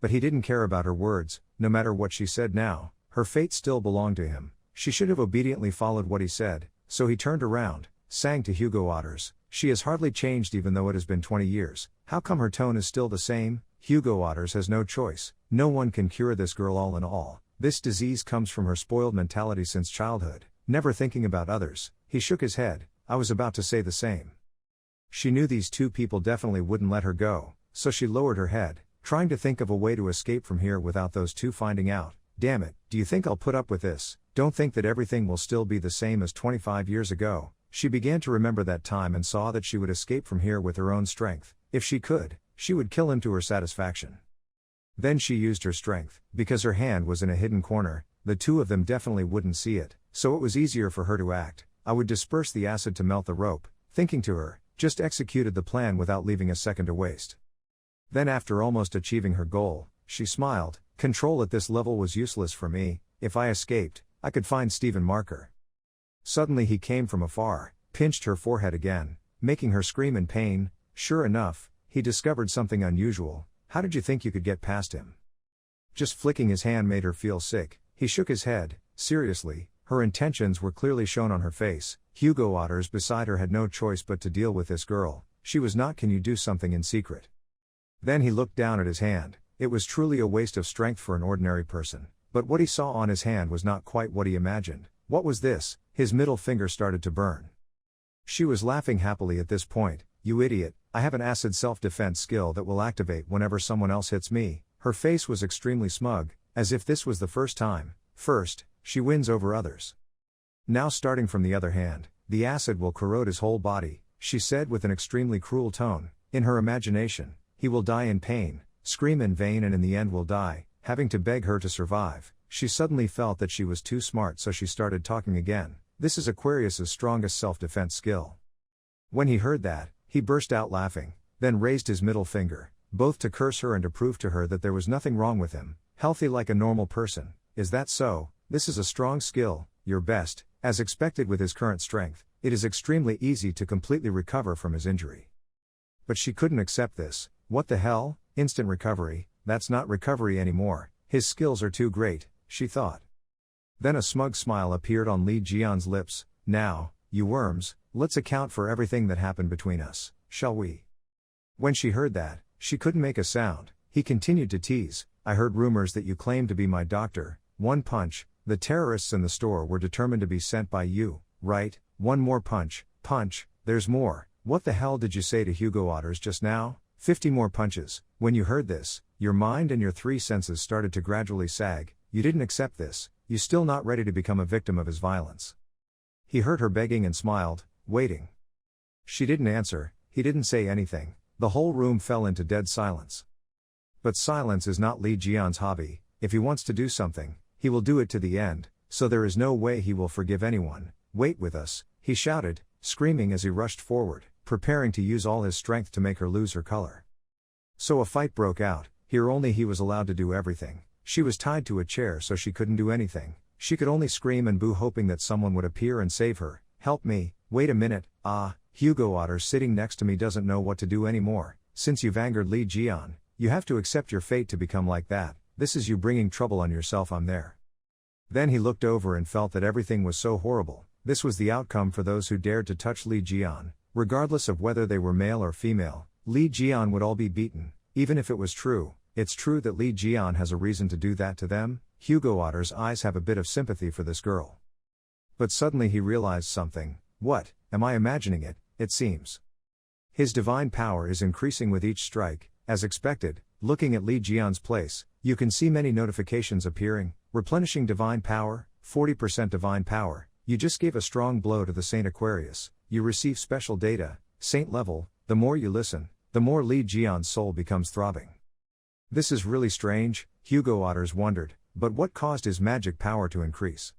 A: But he didn't care about her words. No matter what she said now, her fate still belonged to him. She should have obediently followed what he said, so he turned around, sang to Hugo Otters, she has hardly changed even though it has been 20 years, how come her tone is still the same? Hugo Otters has no choice, no one can cure this girl all in all, this disease comes from her spoiled mentality since childhood, never thinking about others. He shook his head, I was about to say the same. She knew these two people definitely wouldn't let her go, so she lowered her head, trying to think of a way to escape from here without those two finding out. Damn it, do you think I'll put up with this? Don't think that everything will still be the same as 25 years ago. She began to remember that time and saw that she would escape from here with her own strength. If she could, she would kill him to her satisfaction. Then she used her strength, because her hand was in a hidden corner, the two of them definitely wouldn't see it, so it was easier for her to act. I would disperse the acid to melt the rope, thinking to her, just executed the plan without leaving a second to waste. Then after almost achieving her goal, she smiled, control at this level was useless for me, if I escaped, I could find Stephen Marker. Suddenly he came from afar, pinched her forehead again, making her scream in pain. Sure enough, he discovered something unusual. How did you think you could get past him? Just flicking his hand made her feel sick. He shook his head, seriously, her intentions were clearly shown on her face. Hugo Otters beside her had no choice but to deal with this girl. She was not, can you do something in secret? Then he looked down at his hand. It was truly a waste of strength for an ordinary person. But what he saw on his hand was not quite what he imagined. What was this? His middle finger started to burn. She was laughing happily at this point. You idiot, I have an acid self-defense skill that will activate whenever someone else hits me. Her face was extremely smug, as if this was the first time. First, she wins over others. Now starting from the other hand, the acid will corrode his whole body, she said with an extremely cruel tone. In her imagination, he will die in pain, scream in vain and in the end will die, having to beg her to survive. She suddenly felt that she was too smart, so she started talking again. This is Aquarius's strongest self-defense skill. When he heard that, he burst out laughing, then raised his middle finger, both to curse her and to prove to her that there was nothing wrong with him, healthy like a normal person. Is that so? This is a strong skill, your best. As expected with his current strength, it is extremely easy to completely recover from his injury. But she couldn't accept this. What the hell? Instant recovery? That's not recovery anymore. His skills are too great, she thought. Then a smug smile appeared on Li Jian's lips. Now, you worms, let's account for everything that happened between us, shall we? When she heard that, she couldn't make a sound. He continued to tease. I heard rumors that you claimed to be my doctor. One punch. The terrorists in the store were determined to be sent by you, right? One more punch. Punch. There's more. What the hell did you say to Hugo Otters just now? 50 more punches. When you heard this, your mind and your three senses started to gradually sag. You didn't accept this. You still not ready to become a victim of his violence. He heard her begging and smiled, waiting. She didn't answer. He didn't say anything. The whole room fell into dead silence. But silence is not Li Jian's hobby. If he wants to do something, he will do it to the end, so there is no way he will forgive anyone. Wait with us, he shouted, screaming as he rushed forward, preparing to use all his strength to make her lose her color. So a fight broke out. Here only he was allowed to do everything. She was tied to a chair so she couldn't do anything. She could only scream and boo, hoping that someone would appear and save her. Help me, wait a minute. Hugo Otters sitting next to me doesn't know what to do anymore. Since you've angered Li Jian, you have to accept your fate to become like that. This is you bringing trouble on yourself. I'm there. Then he looked over and felt that everything was so horrible. This was the outcome for those who dared to touch Li Jian. Regardless of whether they were male or female, Li Jian would all be beaten. Even if it was true, it's true that Li Jian has a reason to do that to them. Hugo Otter's eyes have a bit of sympathy for this girl. But suddenly he realized something. What? Am I imagining it? It seems. His divine power is increasing with each strike. As expected, looking at Li Jian's place, you can see many notifications appearing. Replenishing divine power, 40% divine power. You just gave a strong blow to the Saint Aquarius. You receive special data, Saint level. The more you listen, the more Li Jian's soul becomes throbbing. This is really strange, Hugo Otters wondered, but what caused his magic power to increase?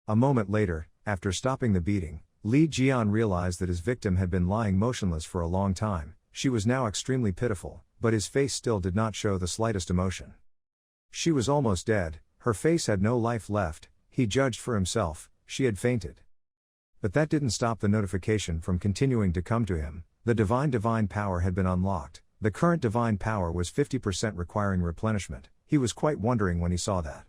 A: A moment later, after stopping the beating, Li Jian realized that his victim had been lying motionless for a long time. She was now extremely pitiful, but his face still did not show the slightest emotion. She was almost dead, her face had no life left. He judged for himself, she had fainted. But that didn't stop the notification from continuing to come to him. The divine power had been unlocked. The current divine power was 50% requiring replenishment. He was quite wondering when he saw that.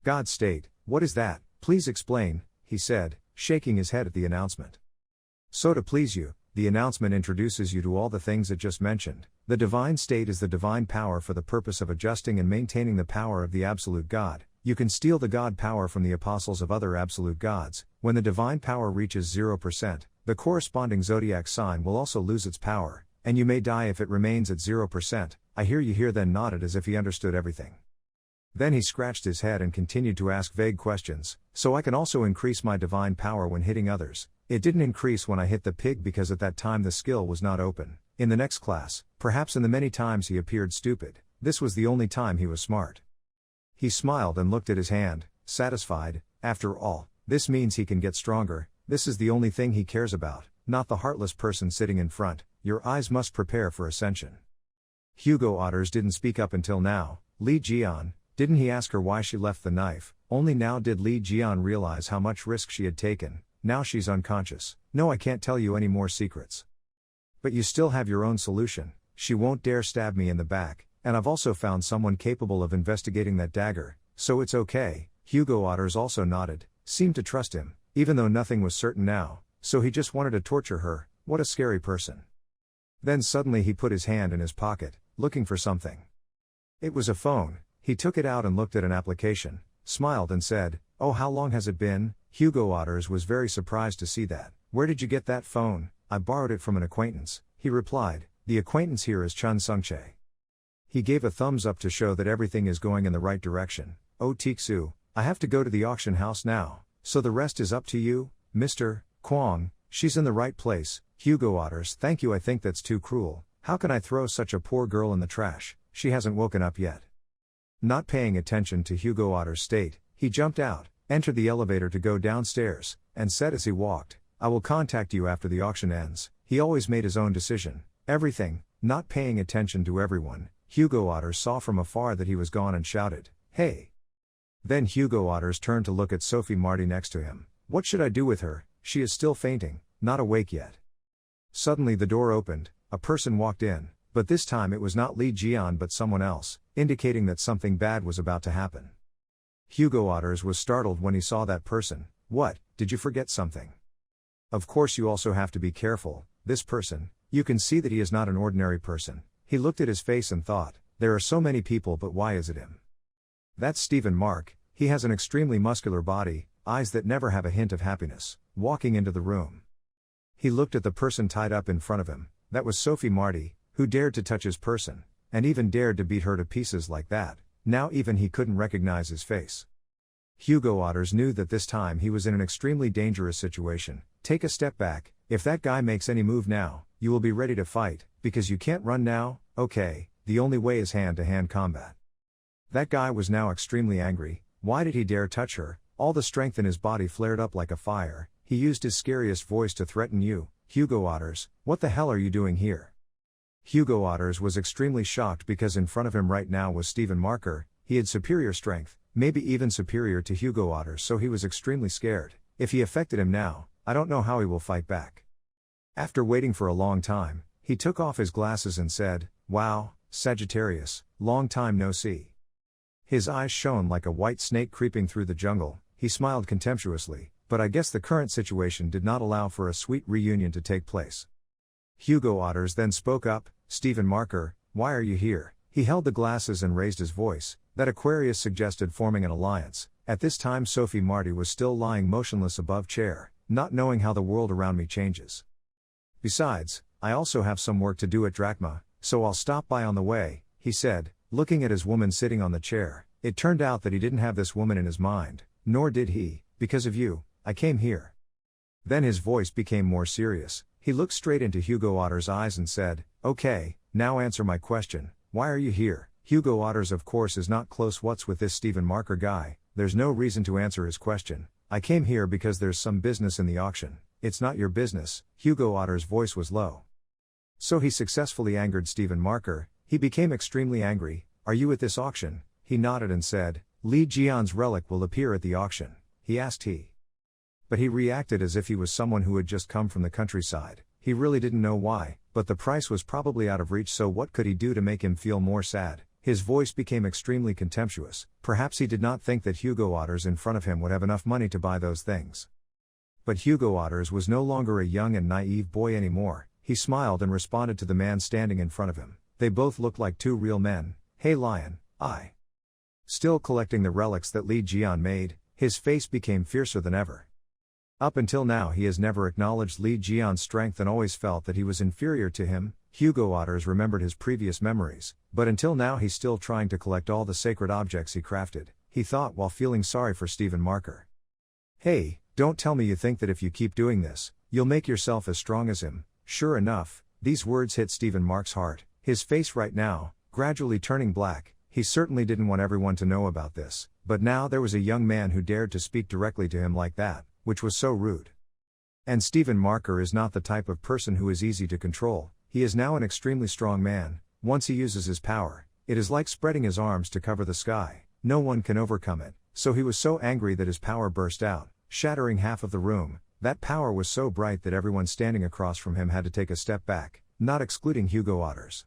A: God state, what is that? Please explain, he said, shaking his head at the announcement. So to please you, the announcement introduces you to all the things it just mentioned. The divine state is the divine power for the purpose of adjusting and maintaining the power of the absolute God. You can steal the God power from the apostles of other absolute gods. When the divine power reaches 0%, the corresponding zodiac sign will also lose its power, and you may die if it remains at 0%. I hear you here, then nodded as if he understood everything. Then he scratched his head and continued to ask vague questions. So I can also increase my divine power when hitting others. It didn't increase when I hit the pig because at that time the skill was not open. In the next class, perhaps in the many times he appeared stupid, this was the only time he was smart. He smiled and looked at his hand, satisfied. After all, this means he can get stronger. This is the only thing he cares about, not the heartless person sitting in front. Your eyes must prepare for ascension. Hugo Otters didn't speak up until now. Li Jian, didn't he ask her why she left the knife? Only now did Li Jian realize how much risk she had taken. Now she's unconscious. No, I can't tell you any more secrets. But you still have your own solution. She won't dare stab me in the back, and I've also found someone capable of investigating that dagger, so it's okay. Hugo Otters also nodded, seemed to trust him, even though nothing was certain now, so he just wanted to torture her. What a scary person. Then suddenly he put his hand in his pocket, looking for something. It was a phone. He took it out and looked at an application, smiled and said, "Oh, how long has it been?" Hugo Otters was very surprised to see that. "Where did you get that phone?" "I borrowed it from an acquaintance," he replied. "The acquaintance here is Chun Sungche." He gave a thumbs up to show that everything is going in the right direction. "Oh Tixu, I have to go to the auction house now, so the rest is up to you, Mr. Kwong." "She's in the right place." Hugo Otters, "Thank you, I think that's too cruel. How can I throw such a poor girl in the trash? she hasn't woken up yet. Not paying attention to Hugo Otter's state, he jumped out, entered the elevator to go downstairs, and said as he walked, "I will contact you after the auction ends." He always made his own decision. Everything, not paying attention to everyone. Hugo Otters saw from afar that he was gone and shouted, "Hey!" Then Hugo Otters turned to look at Sophie Marty next to him. "What should I do with her? She is still fainting, not awake yet." Suddenly the door opened, a person walked in, but this time it was not Li Jian but someone else, indicating that something bad was about to happen. Hugo Otters was startled when he saw that person. "What, did you forget something?" "Of course you also have to be careful, this person, you can see that he is not an ordinary person." He looked at his face and thought, there are so many people but why is it him? That's Stephen Mark, he has an extremely muscular body, eyes that never have a hint of happiness, walking into the room. He looked at the person tied up in front of him, that was Sophie Marty, who dared to touch his person, and even dared to beat her to pieces like that. Now even he couldn't recognize his face. Hugo Otters knew that this time he was in an extremely dangerous situation. Take a step back, if that guy makes any move now, you will be ready to fight, because you can't run now, okay, the only way is hand-to-hand combat. That guy was now extremely angry. Why did he dare touch her? All the strength in his body flared up like a fire. He used his scariest voice to threaten you, Hugo Otters, what the hell are you doing here? Hugo Otters was extremely shocked because in front of him right now was Stephen Marker. He had superior strength, maybe even superior to Hugo Otters, so he was extremely scared. If he affected him now, I don't know how he will fight back. After waiting for a long time, he took off his glasses and said, "Wow, Sagittarius, long time no see." His eyes shone like a white snake creeping through the jungle. He smiled contemptuously, but I guess the current situation did not allow for a sweet reunion to take place. Hugo Otters then spoke up, "Stephen Marker, why are you here?" He held the glasses and raised his voice. That Aquarius suggested forming an alliance. At this time Sophie Marty was still lying motionless above chair, not knowing how the world around me changes. "Besides, I also have some work to do at Drachma, so I'll stop by on the way," he said, looking at his woman sitting on the chair. It turned out that he didn't have this woman in his mind, nor did he, "Because of you, I came here." Then his voice became more serious. He looked straight into Hugo Otters' eyes and said, "Okay, now answer my question, why are you here?" Hugo Otters of course is not close what's with this Stephen Marker guy, there's no reason to answer his question. "I came here because there's some business in the auction." "It's not your business," Hugo Otters' voice was low. So he successfully angered Stephen Marker. He became extremely angry. "Are you at this auction?" He nodded and said, "Li Jian's relic will appear at the auction." He asked he. But he reacted as if he was someone who had just come from the countryside. He really didn't know why, but the price was probably out of reach, so what could he do to make him feel more sad? His voice became extremely contemptuous. Perhaps he did not think that Hugo Otters in front of him would have enough money to buy those things. But Hugo Otters was no longer a young and naive boy anymore. He smiled and responded to the man standing in front of him. They both looked like two real men. "Hey lion, I." Still collecting the relics that Li Jian made, his face became fiercer than ever. Up until now he has never acknowledged Li Jian's strength and always felt that he was inferior to him. Hugo Otters remembered his previous memories, but until now he's still trying to collect all the sacred objects he crafted, he thought while feeling sorry for Stephen Marker. "Hey, don't tell me you think that if you keep doing this, you'll make yourself as strong as him." Sure enough, these words hit Stephen Mark's heart, his face right now, gradually turning black. He certainly didn't want everyone to know about this, but now there was a young man who dared to speak directly to him like that, which was so rude. And Stephen Marker is not the type of person who is easy to control. He is now an extremely strong man. Once he uses his power, it is like spreading his arms to cover the sky. No one can overcome it. So he was so angry that his power burst out, shattering half of the room. That power was so bright that everyone standing across from him had to take a step back, not excluding Hugo Otters.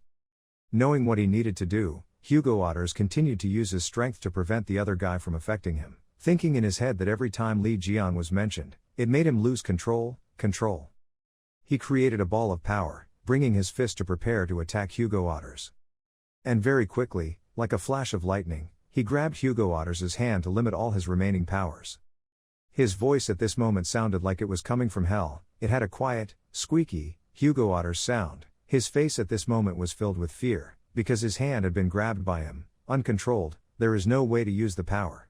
A: Knowing what he needed to do, Hugo Otters continued to use his strength to prevent the other guy from affecting him, thinking in his head that every time Li Jian was mentioned, it made him lose control. He created a ball of power, bringing his fist to prepare to attack Hugo Otters. And very quickly, like a flash of lightning, he grabbed Hugo Otters' hand to limit all his remaining powers. His voice at this moment sounded like it was coming from hell. It had a quiet, squeaky, Hugo Otters sound. His face at this moment was filled with fear, because his hand had been grabbed by him, uncontrolled. There is no way to use the power.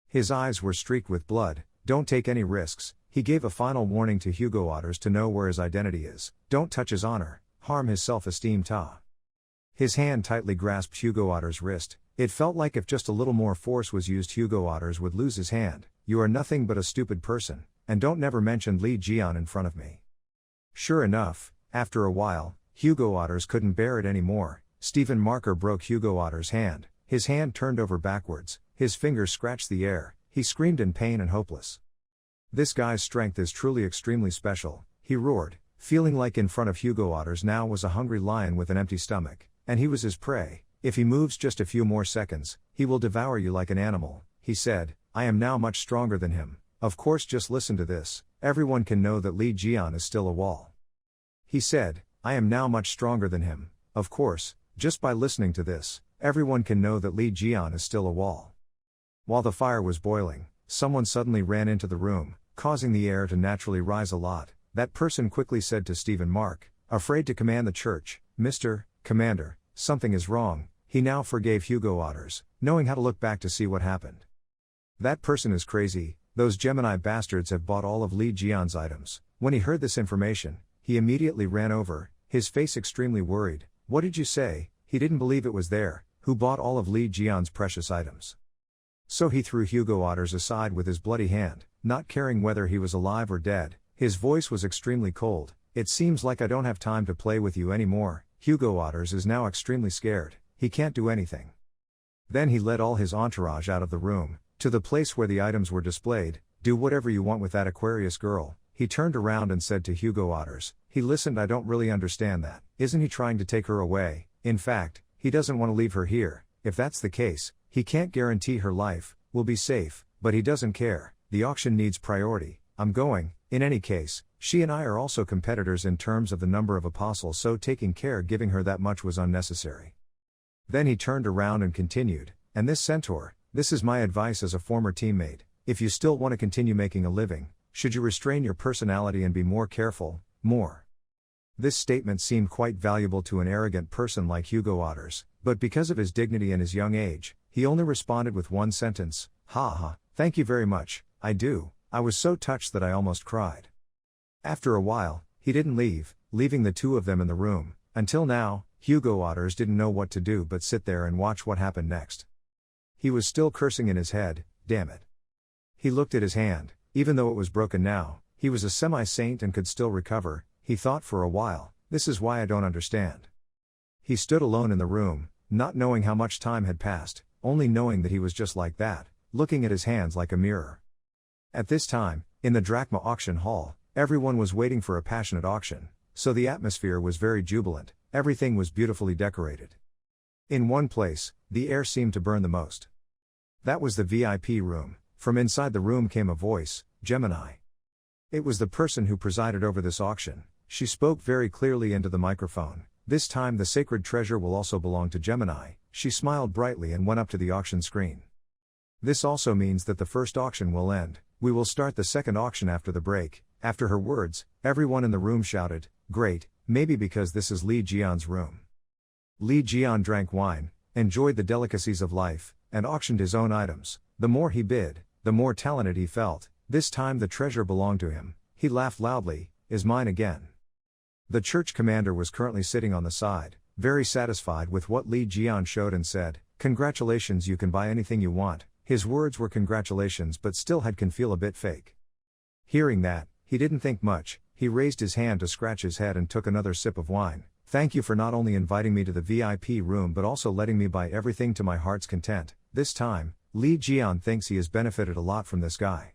A: His eyes were streaked with blood. "Don't take any risks." He gave a final warning to Hugo Otters to know where his identity is. Don't touch his honor, harm his self-esteem. His hand tightly grasped Hugo Otter's wrist. It felt like if just a little more force was used, Hugo Otters would lose his hand. You are nothing but a stupid person, and don't never mention Lee Jian in front of me. Sure enough, after a while, Hugo Otters couldn't bear it anymore. Stephen Marker broke Hugo Otter's hand. His hand turned over backwards, his fingers scratched the air, he screamed in pain and hopeless. This guy's strength is truly extremely special, he roared, feeling like in front of Hugo Otters now was a hungry lion with an empty stomach, and he was his prey. If he moves just a few more seconds, he will devour you like an animal, he said. I am now much stronger than him. Of course, just listen to this, everyone can know that Li Jian is still a wall. He said, I am now much stronger than him. Of course, just by listening to this, everyone can know that Li Jian is still a wall. While the fire was boiling, someone suddenly ran into the room, causing the air to naturally rise a lot. That person quickly said to Stephen Mark, afraid to command the church, Mr. Commander, something is wrong. He now forgave Hugo Otters, knowing how to look back to see what happened. That person is crazy, those Gemini bastards have bought all of Li Jian's items. When he heard this information, he immediately ran over, his face extremely worried. What did you say? He didn't believe it was there. Who bought all of Li Jian's precious items? So he threw Hugo Otters aside with his bloody hand, not caring whether he was alive or dead. His voice was extremely cold. It seems like I don't have time to play with you anymore. Hugo Otters is now extremely scared. He can't do anything. Then he led all his entourage out of the room, to the place where the items were displayed. Do whatever you want with that Aquarius girl. He turned around and said to Hugo Otters. He listened. I don't really understand that. Isn't he trying to take her away? In fact, he doesn't want to leave her here. If that's the case, he can't guarantee her life will be safe, but he doesn't care. The auction needs priority. I'm going. In any case, she and I are also competitors in terms of the number of apostles, so taking care giving her that much was unnecessary. Then he turned around and continued, and this centaur, this is my advice as a former teammate. If you still want to continue making a living, should you restrain your personality and be more careful, more. This statement seemed quite valuable to an arrogant person like Hugo Otters, but because of his dignity and his young age, he only responded with one sentence, ha ha, thank you very much, I do. I was so touched that I almost cried. After a while, he didn't leave, leaving the two of them in the room. Until now, Hugo Otters didn't know what to do but sit there and watch what happened next. He was still cursing in his head, damn it. He looked at his hand, even though it was broken now, he was a semi-saint and could still recover. He thought for a while, this is why I don't understand. He stood alone in the room, not knowing how much time had passed, only knowing that he was just like that, looking at his hands like a mirror. At this time, in the drachma auction hall, everyone was waiting for a passionate auction, so the atmosphere was very jubilant, everything was beautifully decorated. In one place, the air seemed to burn the most. That was the VIP room. From inside the room came a voice, Gemini. It was the person who presided over this auction. She spoke very clearly into the microphone. This time the sacred treasure will also belong to Gemini. She smiled brightly and went up to the auction screen. This also means that the first auction will end. We will start the second auction after the break. After her words, everyone in the room shouted, great, maybe because this is Li Jian's room. Li Jian drank wine, enjoyed the delicacies of life, and auctioned his own items. The more he bid, the more talented he felt. This time the treasure belonged to him. He laughed loudly, is mine again. The church commander was currently sitting on the side, very satisfied with what Li Jian showed and said, congratulations, you can buy anything you want. His words were congratulations but still can feel a bit fake. Hearing that, he didn't think much, he raised his hand to scratch his head and took another sip of wine. Thank you for not only inviting me to the VIP room but also letting me buy everything to my heart's content. This time, Li Jian thinks he has benefited a lot from this guy.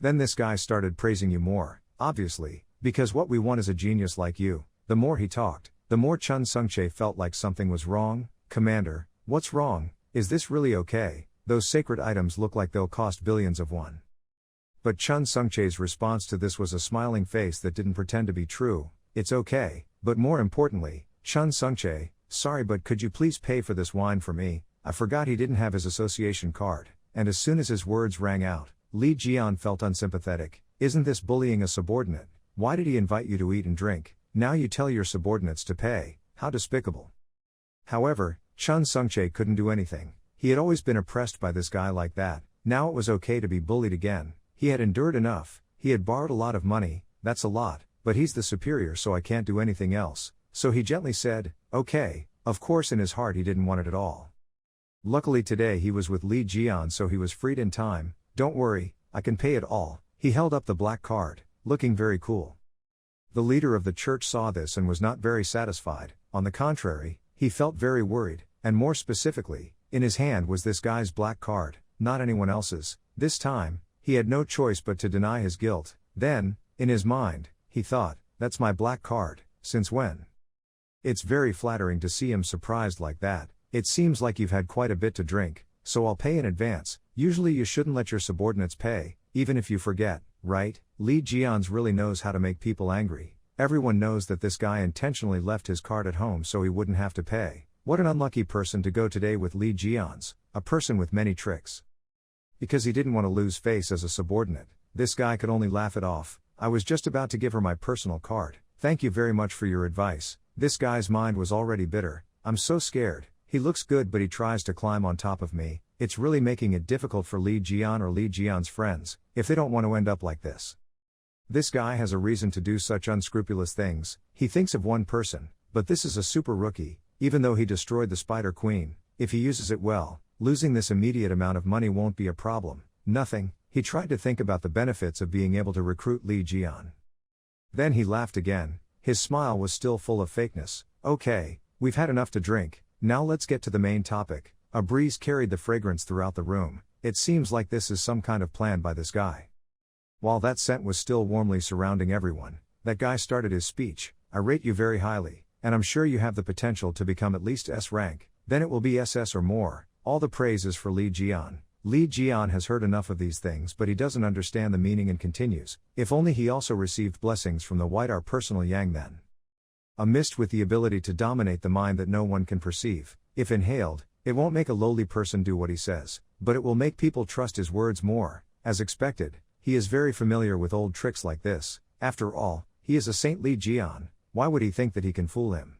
A: Then this guy started praising you more, obviously, because what we want is a genius like you. The more he talked, the more Chun Sungche felt like something was wrong. Commander, what's wrong? Is this really okay? Those sacred items look like they'll cost billions of won. But Chun Sungche's response to this was a smiling face that didn't pretend to be true. It's okay, but more importantly, Chun Sungche, sorry but could you please pay for this wine for me? I forgot he didn't have his association card, and as soon as his words rang out, Li Jian felt unsympathetic. Isn't this bullying a subordinate? Why did he invite you to eat and drink? Now you tell your subordinates to pay, how despicable. However, Chun Sungche couldn't do anything. He had always been oppressed by this guy like that. Now it was okay to be bullied again. He had endured enough. He had borrowed a lot of money, that's a lot, but he's the superior so I can't do anything else. So he gently said, okay, Of course in his heart he didn't want it at all. Luckily today he was with Li Jian, so he was freed in time. Don't worry, I can pay it all. He held up the black card, looking very cool. The leader of the church saw this and was not very satisfied. On the contrary, he felt very worried, and more specifically, in his hand was this guy's black card, not anyone else's. This time, he had no choice but to deny his guilt. Then, in his mind, he thought, that's my black card, since when? It's very flattering to see him surprised like that. It seems like you've had quite a bit to drink, so I'll pay in advance. Usually you shouldn't let your subordinates pay, even if you forget, right? Li Jian's really knows how to make people angry. Everyone knows that this guy intentionally left his card at home so he wouldn't have to pay. What an unlucky person to go today with Li Jian's, a person with many tricks. Because he didn't want to lose face as a subordinate, this guy could only laugh it off. I was just about to give her my personal card. Thank you very much for your advice. This guy's mind was already bitter. I'm so scared. He looks good but he tries to climb on top of me. It's really making it difficult for Li Jian or Li Jian's friends, if they don't want to end up like this. This guy has a reason to do such unscrupulous things. He thinks of one person, but this is a super rookie. Even though he destroyed the Spider Queen, if he uses it well, losing this immediate amount of money won't be a problem. Nothing. He tried to think about the benefits of being able to recruit Li Jian. Then he laughed again. His smile was still full of fakeness. Okay, we've had enough to drink, now let's get to the main topic. A breeze carried the fragrance throughout the room. It seems like this is some kind of plan by this guy. While that scent was still warmly surrounding everyone, that guy started his speech. I rate you very highly, and I'm sure you have the potential to become at least S rank, then it will be SS or more. All the praise is for Li Jian. Li Jian has heard enough of these things but he doesn't understand the meaning and continues. If only he also received blessings from the white our personal yang then. A mist with the ability to dominate the mind that no one can perceive. If inhaled, it won't make a lowly person do what he says, but it will make people trust his words more. As expected, he is very familiar with old tricks like this. After all, he is a Saint Li Jian. Why would he think that he can fool him?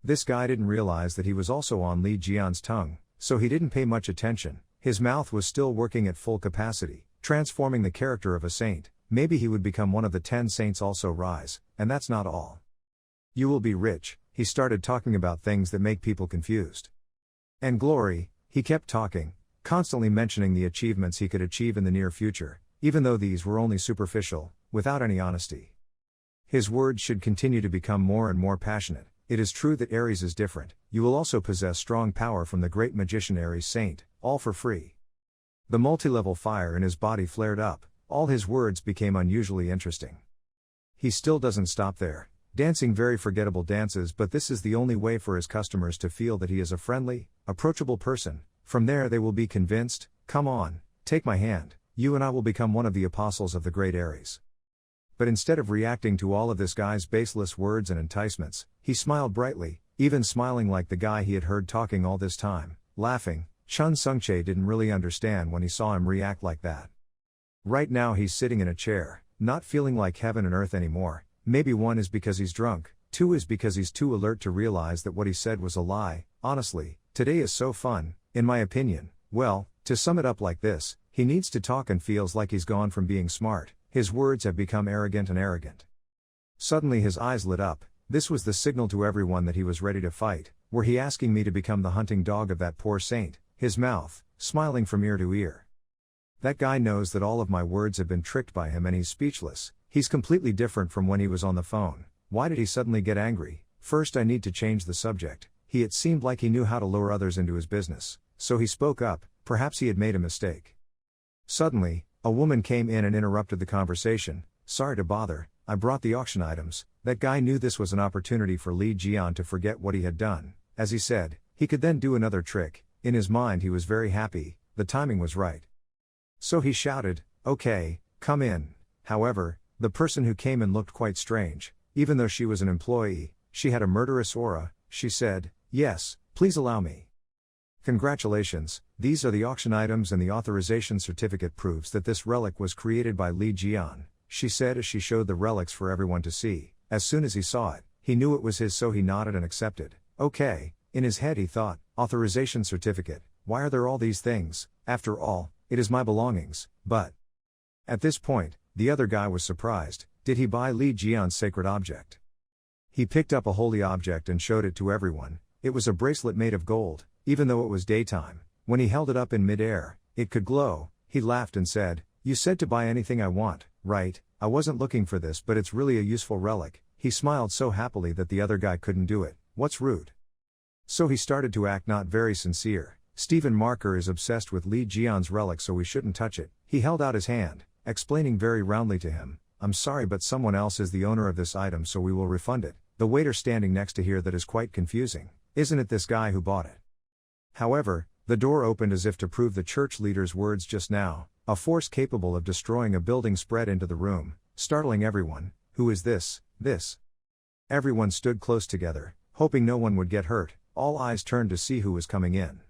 A: This guy didn't realize that he was also on Li Jian's tongue, so he didn't pay much attention. His mouth was still working at full capacity, transforming the character of a saint. Maybe he would become one of the 10 saints also rise, and that's not all. You will be rich. He started talking about things that make people confused. And glory, he kept talking, constantly mentioning the achievements he could achieve in the near future, even though these were only superficial, without any honesty. His words should continue to become more and more passionate. It is true that Aries is different. You will also possess strong power from the great magician Aries Saint, all for free. The multi-level fire in his body flared up. All his words became unusually interesting. He still doesn't stop there, dancing very forgettable dances, but this is the only way for his customers to feel that he is a friendly, approachable person. From there they will be convinced. Come on, take my hand, you and I will become one of the apostles of the great Aries. But instead of reacting to all of this guy's baseless words and enticements, he smiled brightly, even smiling like the guy he had heard talking all this time, laughing. Chun Sungchae didn't really understand when he saw him react like that. Right now he's sitting in a chair, not feeling like heaven and earth anymore. Maybe 1 is because he's drunk, 2 is because he's too alert to realize that what he said was a lie. Honestly, today is so fun, in my opinion. Well, to sum it up like this, he needs to talk and feels like he's gone from being smart. His words have become arrogant and arrogant. Suddenly his eyes lit up. This was the signal to everyone that he was ready to fight. Were he asking me to become the hunting dog of that poor saint? His mouth, smiling from ear to ear. That guy knows that all of my words have been tricked by him and he's speechless. He's completely different from when he was on the phone. Why did he suddenly get angry? First I need to change the subject. It seemed like he knew how to lure others into his business. So he spoke up. Perhaps he had made a mistake. Suddenly, a woman came in and interrupted the conversation. Sorry to bother, I brought the auction items. That guy knew this was an opportunity for Li Jian to forget what he had done. As he said, he could then do another trick. In his mind he was very happy, the timing was right. So he shouted, okay, come in. However, the person who came in looked quite strange. Even though she was an employee, she had a murderous aura. She said, yes, please allow me. Congratulations, these are the auction items and the authorization certificate proves that this relic was created by Li Jian, she said as she showed the relics for everyone to see. As soon as he saw it, he knew it was his, so he nodded and accepted. Okay, in his head he thought, authorization certificate, why are there all these things? After all, it is my belongings. But at this point, the other guy was surprised. Did he buy Li Jian's sacred object? He picked up a holy object and showed it to everyone. It was a bracelet made of gold, even though it was daytime. When he held it up in mid-air, it could glow. He laughed and said, "You said to buy anything I want, right? I wasn't looking for this, but it's really a useful relic." He smiled so happily that the other guy couldn't do it. What's rude? So he started to act not very sincere. Stephen Marker is obsessed with Li Jian's relic, so we shouldn't touch it. He held out his hand, explaining very roundly to him, "I'm sorry, but someone else is the owner of this item, so we will refund it." The waiter standing next to hear that is quite confusing. Isn't it this guy who bought it? However, the door opened as if to prove the church leader's words just now. A force capable of destroying a building spread into the room, startling everyone. Who is this? Everyone stood close together, hoping no one would get hurt. All eyes turned to see who was coming in.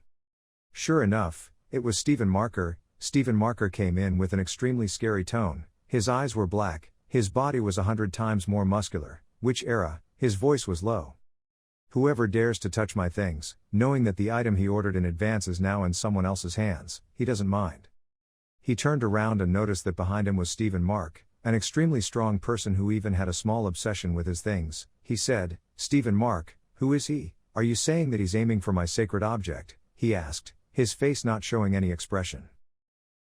A: Sure enough, it was Stephen Marker. Stephen Marker came in with an extremely scary tone. His eyes were black, his body was 100 times more muscular. Which era? His voice was low. "Whoever dares to touch my things," knowing that the item he ordered in advance is now in someone else's hands, he doesn't mind. He turned around and noticed that behind him was Stephen Mark, an extremely strong person who even had a small obsession with his things. He said, "Stephen Mark, who is he? Are you saying that he's aiming for my sacred object?" he asked, his face not showing any expression.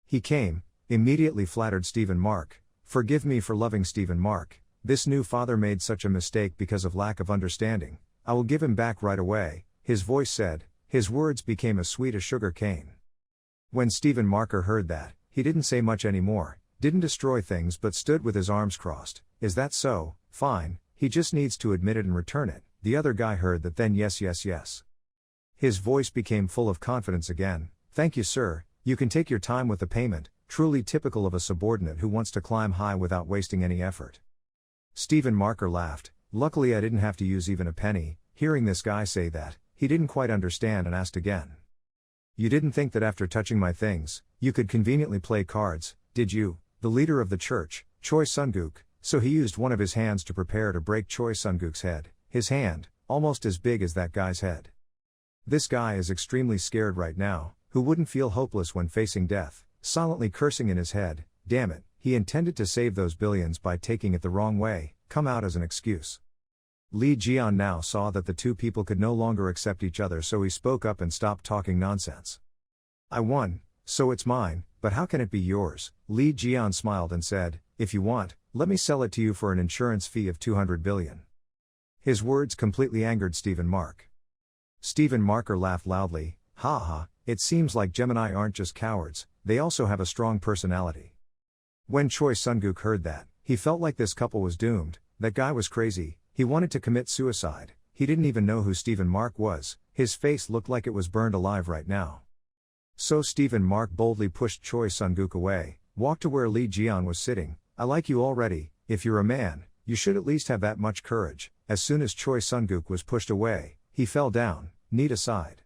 A: "He came," immediately flattered Stephen Mark. "Forgive me for loving Stephen Mark. This new father made such a mistake because of lack of understanding. I will give him back right away," his voice said. His words became as sweet as sugar cane. When Stephen Marker heard that, he didn't say much anymore, didn't destroy things, but stood with his arms crossed. "Is that so? Fine, he just needs to admit it and return it." The other guy heard that, then yes. His voice became full of confidence again. "Thank you, sir, you can take your time with the payment," truly typical of a subordinate who wants to climb high without wasting any effort. Stephen Marker laughed. "Luckily I didn't have to use even a penny." Hearing this guy say that, he didn't quite understand and asked again. "You didn't think that after touching my things, you could conveniently play cards, did you?" The leader of the church, Choi Sunguk, so he used one of his hands to prepare to break Choi Sunguk's head, his hand, almost as big as that guy's head. This guy is extremely scared right now. Who wouldn't feel hopeless when facing death? Silently cursing in his head, "Damn it, he intended to save those billions by taking it the wrong way, come out as an excuse." Li Jian now saw that the two people could no longer accept each other, so he spoke up and stopped talking nonsense. "I won, so it's mine, but how can it be yours?" Li Jian smiled and said, "If you want, let me sell it to you for an insurance fee of 200 billion. His words completely angered Stephen Mark. Stephen Marker laughed loudly, "Ha ha, it seems like Gemini aren't just cowards, they also have a strong personality." When Choi Sunguk heard that, he felt like this couple was doomed. That guy was crazy. He wanted to commit suicide. He didn't even know who Stephen Mark was. His face looked like it was burned alive right now. So Stephen Mark boldly pushed Choi Sunguk away, walked to where Li Jian was sitting. "I like you already. If you're a man, you should at least have that much courage." As soon as Choi Sunguk was pushed away, he fell down, knee aside.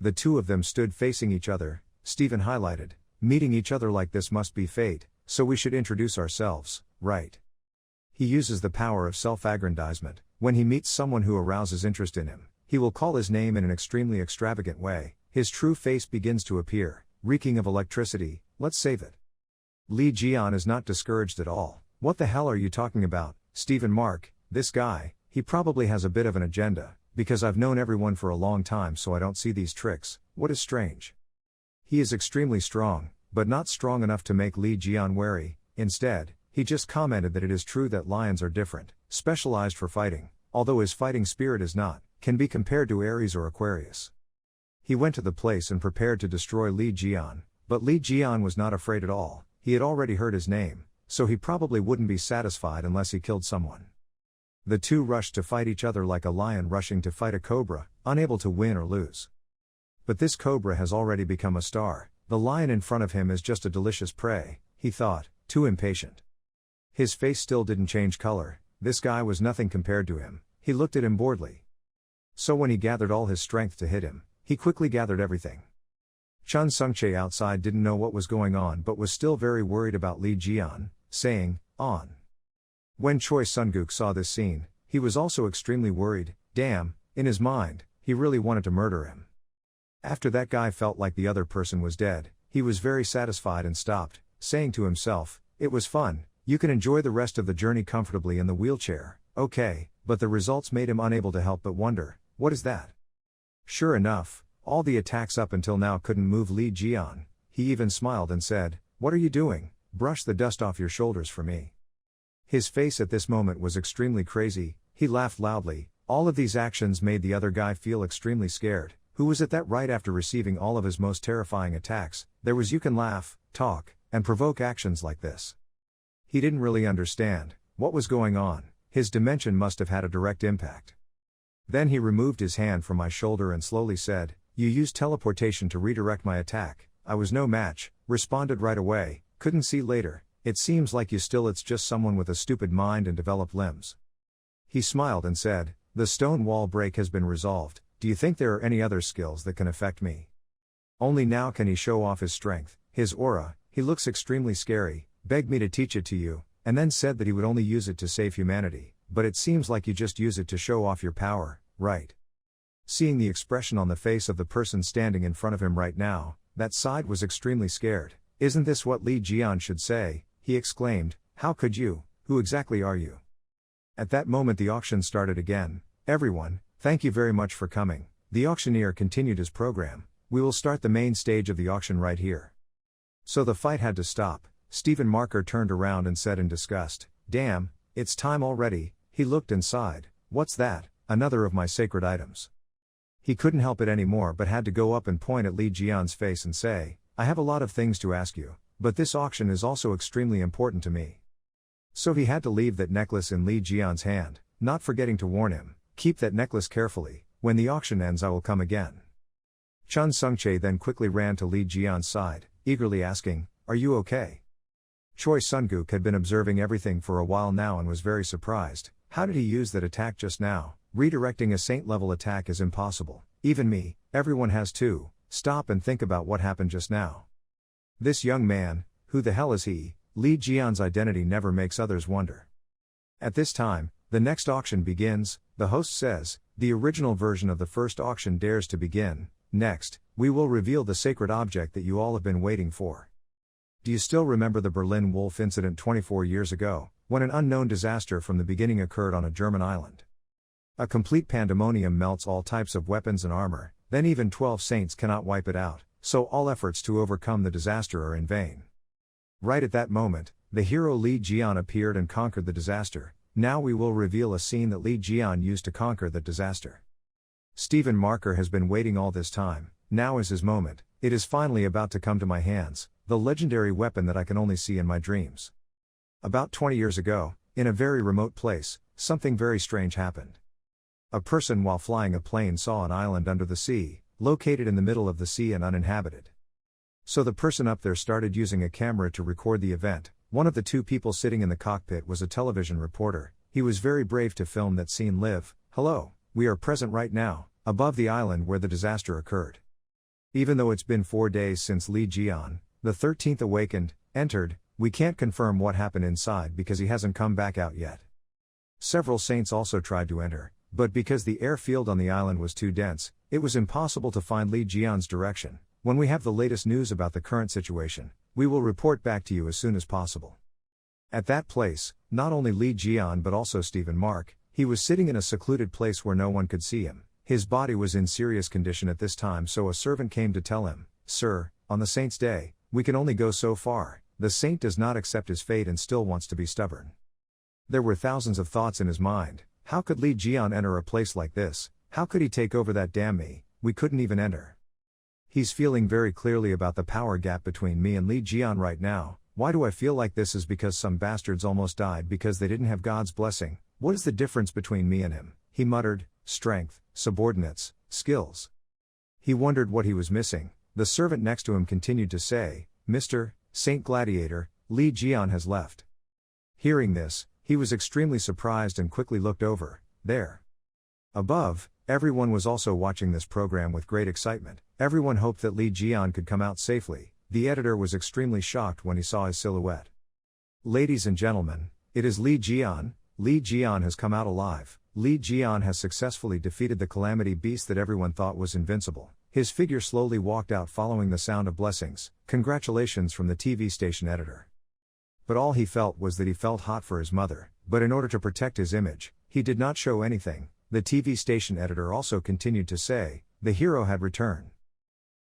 A: The two of them stood facing each other. Stephen highlighted, "Meeting each other like this must be fate, so we should introduce ourselves, right?" He uses the power of self-aggrandizement. When he meets someone who arouses interest in him, he will call his name in an extremely extravagant way. His true face begins to appear, reeking of electricity. "Let's save it." Li Jian is not discouraged at all. "What the hell are you talking about, Stephen Mark? This guy, he probably has a bit of an agenda, because I've known everyone for a long time, so I don't see these tricks. What is strange? He is extremely strong, but not strong enough to make Li Jian wary. Instead, he just commented that it is true that lions are different, specialized for fighting, although his fighting spirit is not, can be compared to Aries or Aquarius." He went to the place and prepared to destroy Li Jian, but Li Jian was not afraid at all. He had already heard his name, so he probably wouldn't be satisfied unless he killed someone. The two rushed to fight each other like a lion rushing to fight a cobra, unable to win or lose. But this cobra has already become a star. The lion in front of him is just a delicious prey, he thought, too impatient. His face still didn't change color. This guy was nothing compared to him. He looked at him boredly. So when he gathered all his strength to hit him, he quickly gathered everything. Chun Sungchae outside didn't know what was going on but was still very worried about Li Jian, saying, "On." When Choi Sunguk saw this scene, he was also extremely worried. Damn, in his mind, he really wanted to murder him. After that guy felt like the other person was dead, he was very satisfied and stopped, saying to himself, "It was fun. You can enjoy the rest of the journey comfortably in the wheelchair." Okay, but the results made him unable to help but wonder, what is that? Sure enough, all the attacks up until now couldn't move Li Jian. He even smiled and said, "What are you doing? Brush the dust off your shoulders for me." His face at this moment was extremely crazy. He laughed loudly. All of these actions made the other guy feel extremely scared. Who was it that right after receiving all of his most terrifying attacks, there was you can laugh, talk, and provoke actions like this? He didn't really understand what was going on. His dimension must have had a direct impact. Then he removed his hand from my shoulder and slowly said, "You used teleportation to redirect my attack. I was no match, responded right away, couldn't see later. It seems like it's just someone with a stupid mind and developed limbs." He smiled and said, "The stone wall break has been resolved. Do you think there are any other skills that can affect me?" Only now can he show off his strength, his aura. He looks extremely scary, begged me to teach it to you, and then said that he would only use it to save humanity. But it seems like you just use it to show off your power, right? Seeing the expression on the face of the person standing in front of him right now, that side was extremely scared. "Isn't this what Li Jian should say?" he exclaimed. "How could you? Who exactly are you?" At that moment the auction started again. "Everyone, thank you very much for coming." The auctioneer continued his program. "We will start the main stage of the auction right here." So the fight had to stop. Stephen Marker turned around and said in disgust, "Damn, it's time already." He looked and sighed. "What's that? Another of my sacred items." He couldn't help it anymore but had to go up and point at Li Jian's face and say, "I have a lot of things to ask you, but this auction is also extremely important to me." So he had to leave that necklace in Li Jian's hand, not forgetting to warn him, "Keep that necklace carefully. When the auction ends I will come again." Chun Sungchae then quickly ran to Li Jian's side, eagerly asking, "Are you okay?" Choi Sunguk had been observing everything for a while now and was very surprised. How did he use that attack just now? Redirecting a saint-level attack is impossible. Even me, everyone has to stop and think about what happened just now. This young man, who the hell is he? Li Jian's identity never makes others wonder. At this time, the next auction begins. The host says, "The original version of the first auction dares to begin. Next, we will reveal the sacred object that you all have been waiting for." Do you still remember the Berlin Wolf incident 24 years ago, when an unknown disaster from the beginning occurred on a German island? A complete pandemonium melts all types of weapons and armor, then even 12 saints cannot wipe it out, so all efforts to overcome the disaster are in vain. Right at that moment, the hero Li Jian appeared and conquered the disaster. Now we will reveal a scene that Li Jian used to conquer that disaster. Stephen Marker has been waiting all this time. Now is his moment. It is finally about to come to my hands, the legendary weapon that I can only see in my dreams. About 20 years ago, in a very remote place, something very strange happened. A person while flying a plane saw an island under the sea, located in the middle of the sea and uninhabited. So the person up there started using a camera to record the event. One of the two people sitting in the cockpit was a television reporter. He was very brave to film that scene live. "Hello, we are present right now, above the island where the disaster occurred. Even though it's been 4 days since Li Jian, the 13th awakened, entered, we can't confirm what happened inside because he hasn't come back out yet." Several saints also tried to enter, but because the airfield on the island was too dense, it was impossible to find Li Jian's direction. When we have the latest news about the current situation, we will report back to you as soon as possible. At that place, not only Li Jian but also Stephen Mark, he was sitting in a secluded place where no one could see him. His body was in serious condition at this time, so a servant came to tell him, "Sir, on the saint's day, we can only go so far. The saint does not accept his fate and still wants to be stubborn." There were thousands of thoughts in his mind. How could Li Jian enter a place like this? How could he take over that? Damn me, we couldn't even enter. He's feeling very clearly about the power gap between me and Li Jian right now. Why do I feel like this? Is because some bastards almost died because they didn't have God's blessing. What is the difference between me and him? He muttered, "Strength, subordinates, skills." He wondered what he was missing. The servant next to him continued to say, "Mr. Saint Gladiator, Li Jian has left." Hearing this, he was extremely surprised and quickly looked over. There, above, everyone was also watching this program with great excitement. Everyone hoped that Li Jian could come out safely. The editor was extremely shocked when he saw his silhouette. "Ladies and gentlemen, it is Li Jian. Li Jian has come out alive. Li Jian has successfully defeated the calamity beast that everyone thought was invincible." His figure slowly walked out following the sound of blessings. "Congratulations," from the TV station editor. But all he felt was that he felt hot for his mother, but in order to protect his image, he did not show anything. The TV station editor also continued to say, the hero had returned.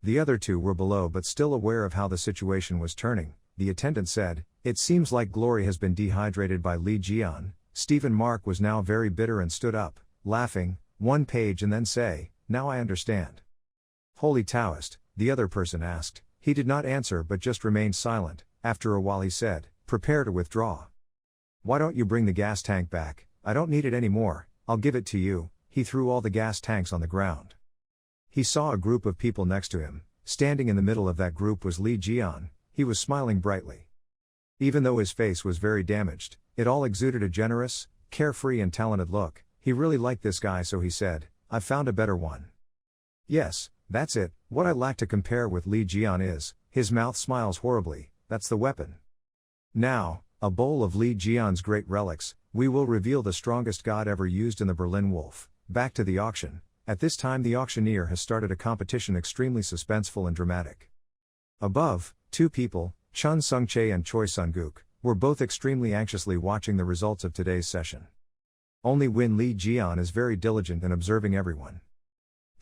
A: The other two were below but still aware of how the situation was turning. The attendant said, "It seems like Glory has been dehydrated by Li Jian." Stephen Mark was now very bitter and stood up, laughing, one page and then say, "Now I understand." "Holy Taoist?" the other person asked. He did not answer but just remained silent. After a while he said, "Prepare to withdraw. Why don't you bring the gas tank back? I don't need it anymore, I'll give it to you." He threw all the gas tanks on the ground. He saw a group of people next to him. Standing in the middle of that group was Li Jian. He was smiling brightly. Even though his face was very damaged, it all exuded a generous, carefree and talented look. He really liked this guy, so he said, "I've found a better one." "Yes, that's it. What I lack to compare with Li Jian is," his mouth smiles horribly, "that's the weapon. Now, a bowl of Li Jian's great relics, we will reveal the strongest god ever used in the Berlin Wolf." Back to the auction. At this time the auctioneer has started a competition extremely suspenseful and dramatic. Above, two people, Chun Sung-chae and Choi Sun-guk, were both extremely anxiously watching the results of today's session. Only Win Li Jian is very diligent in observing everyone.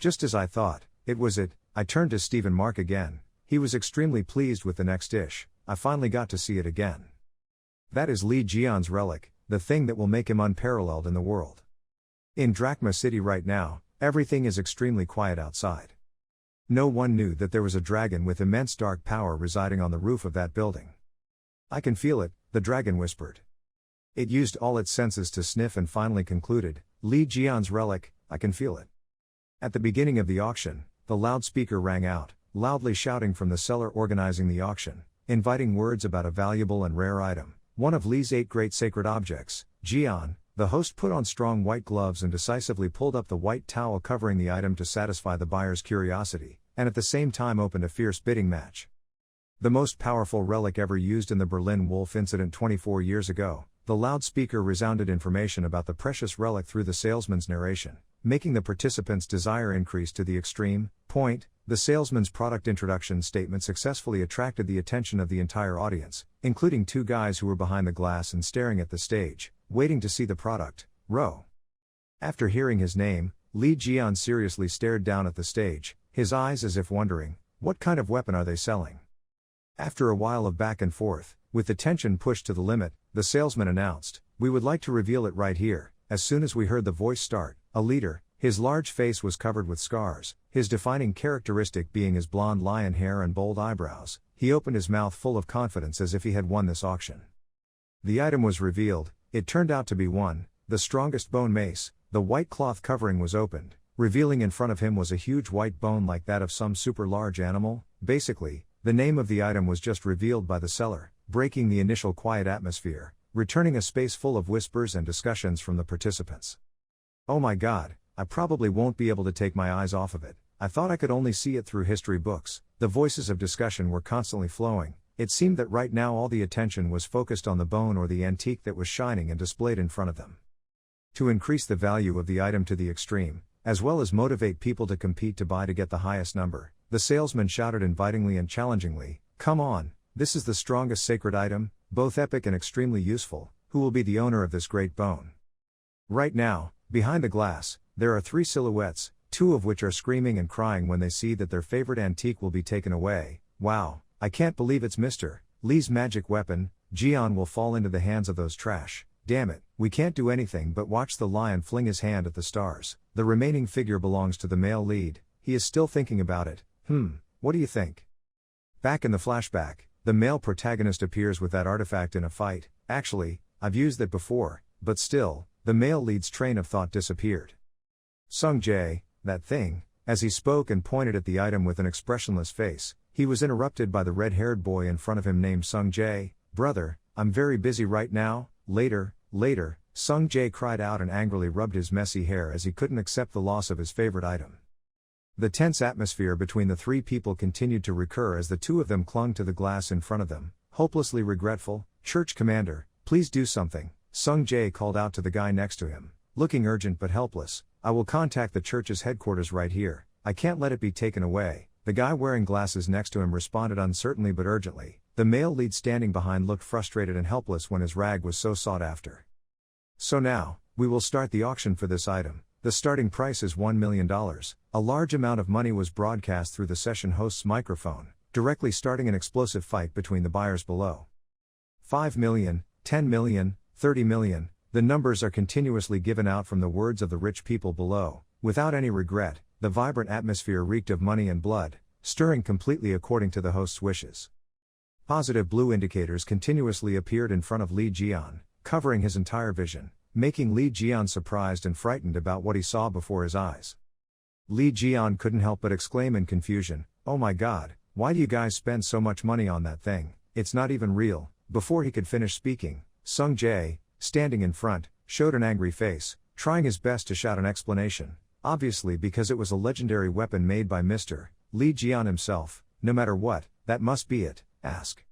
A: "Just as I thought, it was it." I turned to Stephen Mark again. He was extremely pleased with the next dish. "I finally got to see it again. That is Li Jian's relic, the thing that will make him unparalleled in the world." In Drachma City right now, everything is extremely quiet outside. No one knew that there was a dragon with immense dark power residing on the roof of that building. "I can feel it," the dragon whispered. It used all its senses to sniff and finally concluded, "Li Jian's relic, I can feel it." At the beginning of the auction, the loudspeaker rang out, loudly shouting from the seller organizing the auction, inviting words about a valuable and rare item, one of Li's 8 great sacred objects. "Jian." The host put on strong white gloves and decisively pulled up the white towel covering the item to satisfy the buyer's curiosity, and at the same time opened a fierce bidding match. The most powerful relic ever used in the Berlin Wolf incident 24 years ago, the loudspeaker resounded information about the precious relic through the salesman's narration, making the participants' desire increase to the extreme point. The salesman's product introduction statement successfully attracted the attention of the entire audience, including two guys who were behind the glass and staring at the stage, waiting to see the product. Row. After hearing his name, Li Jian seriously stared down at the stage, his eyes as if wondering, what kind of weapon are they selling? After a while of back and forth, with the tension pushed to the limit, the salesman announced, "We would like to reveal it right here." As soon as we heard the voice start, a leader, his large face was covered with scars, his defining characteristic being his blonde lion hair and bold eyebrows, he opened his mouth full of confidence as if he had won this auction. The item was revealed. It turned out to be the strongest bone mace. The white cloth covering was opened, revealing in front of him was a huge white bone like that of some super large animal. Basically, the name of the item was just revealed by the seller, breaking the initial quiet atmosphere, returning a space full of whispers and discussions from the participants. "Oh my god, I probably won't be able to take my eyes off of it. I thought I could only see it through history books." The voices of discussion were constantly flowing. It seemed that right now all the attention was focused on the bone or the antique that was shining and displayed in front of them. To increase the value of the item to the extreme, as well as motivate people to compete to buy to get the highest number, the salesman shouted invitingly and challengingly, "Come on, this is the strongest sacred item, both epic and extremely useful. Who will be the owner of this great bone?" Right now, behind the glass, there are 3 silhouettes, 2 of which are screaming and crying when they see that their favorite antique will be taken away. "Wow, I can't believe it's Mr. Li's magic weapon. Jian will fall into the hands of those trash. Damn it, we can't do anything but watch the lion fling his hand at the stars." The remaining figure belongs to the male lead. He is still thinking about it. What do you think? Back in the flashback, the male protagonist appears with that artifact in a fight. "Actually, I've used that before, but still," the male lead's train of thought disappeared. "Sung-jae, that thing." As he spoke and pointed at the item with an expressionless face, he was interrupted by the red-haired boy in front of him named Sung-jae. "Brother, I'm very busy right now." Later, Sung-jae cried out and angrily rubbed his messy hair as he couldn't accept the loss of his favorite item. The tense atmosphere between the 3 people continued to recur as the 2 of them clung to the glass in front of them, hopelessly regretful. "Church commander, please do something," Sung-jae called out to the guy next to him, looking urgent but helpless. "I will contact the church's headquarters right here. I can't let it be taken away." The guy wearing glasses next to him responded uncertainly but urgently. The male lead standing behind looked frustrated and helpless when his rag was so sought after. "So now, we will start the auction for this item." The starting price is $1 million. A large amount of money was broadcast through the session host's microphone, directly starting an explosive fight between the buyers below. 5 million, 10 million, 30 million, the numbers are continuously given out from the words of the rich people below, without any regret. The vibrant atmosphere reeked of money and blood, stirring completely according to the host's wishes. Positive blue indicators continuously appeared in front of Lee Jian, covering his entire vision, making Lee Jian surprised and frightened about what he saw before his eyes. Lee Jian couldn't help but exclaim in confusion, "Oh my god, why do you guys spend so much money on that thing? It's not even real." Before he could finish speaking, Sung Jae, standing in front, showed an angry face, trying his best to shout an explanation, obviously because it was a legendary weapon made by Mr. Lee Jian himself. "No matter what, that must be it, ask.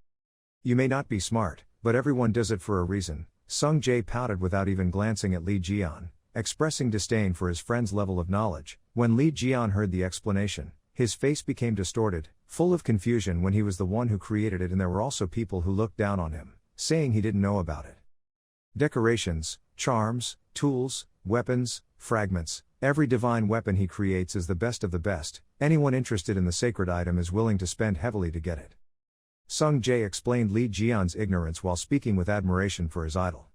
A: You may not be smart, but everyone does it for a reason." Sung Jae pouted without even glancing at Lee Jian, expressing disdain for his friend's level of knowledge. When Lee Jian heard the explanation, his face became distorted, full of confusion when he was the one who created it and there were also people who looked down on him, saying he didn't know about it. Decorations, charms, tools, weapons, fragments, every divine weapon he creates is the best of the best. Anyone interested in the sacred item is willing to spend heavily to get it. Sung Jae explained Lee Jian's ignorance while speaking with admiration for his idol.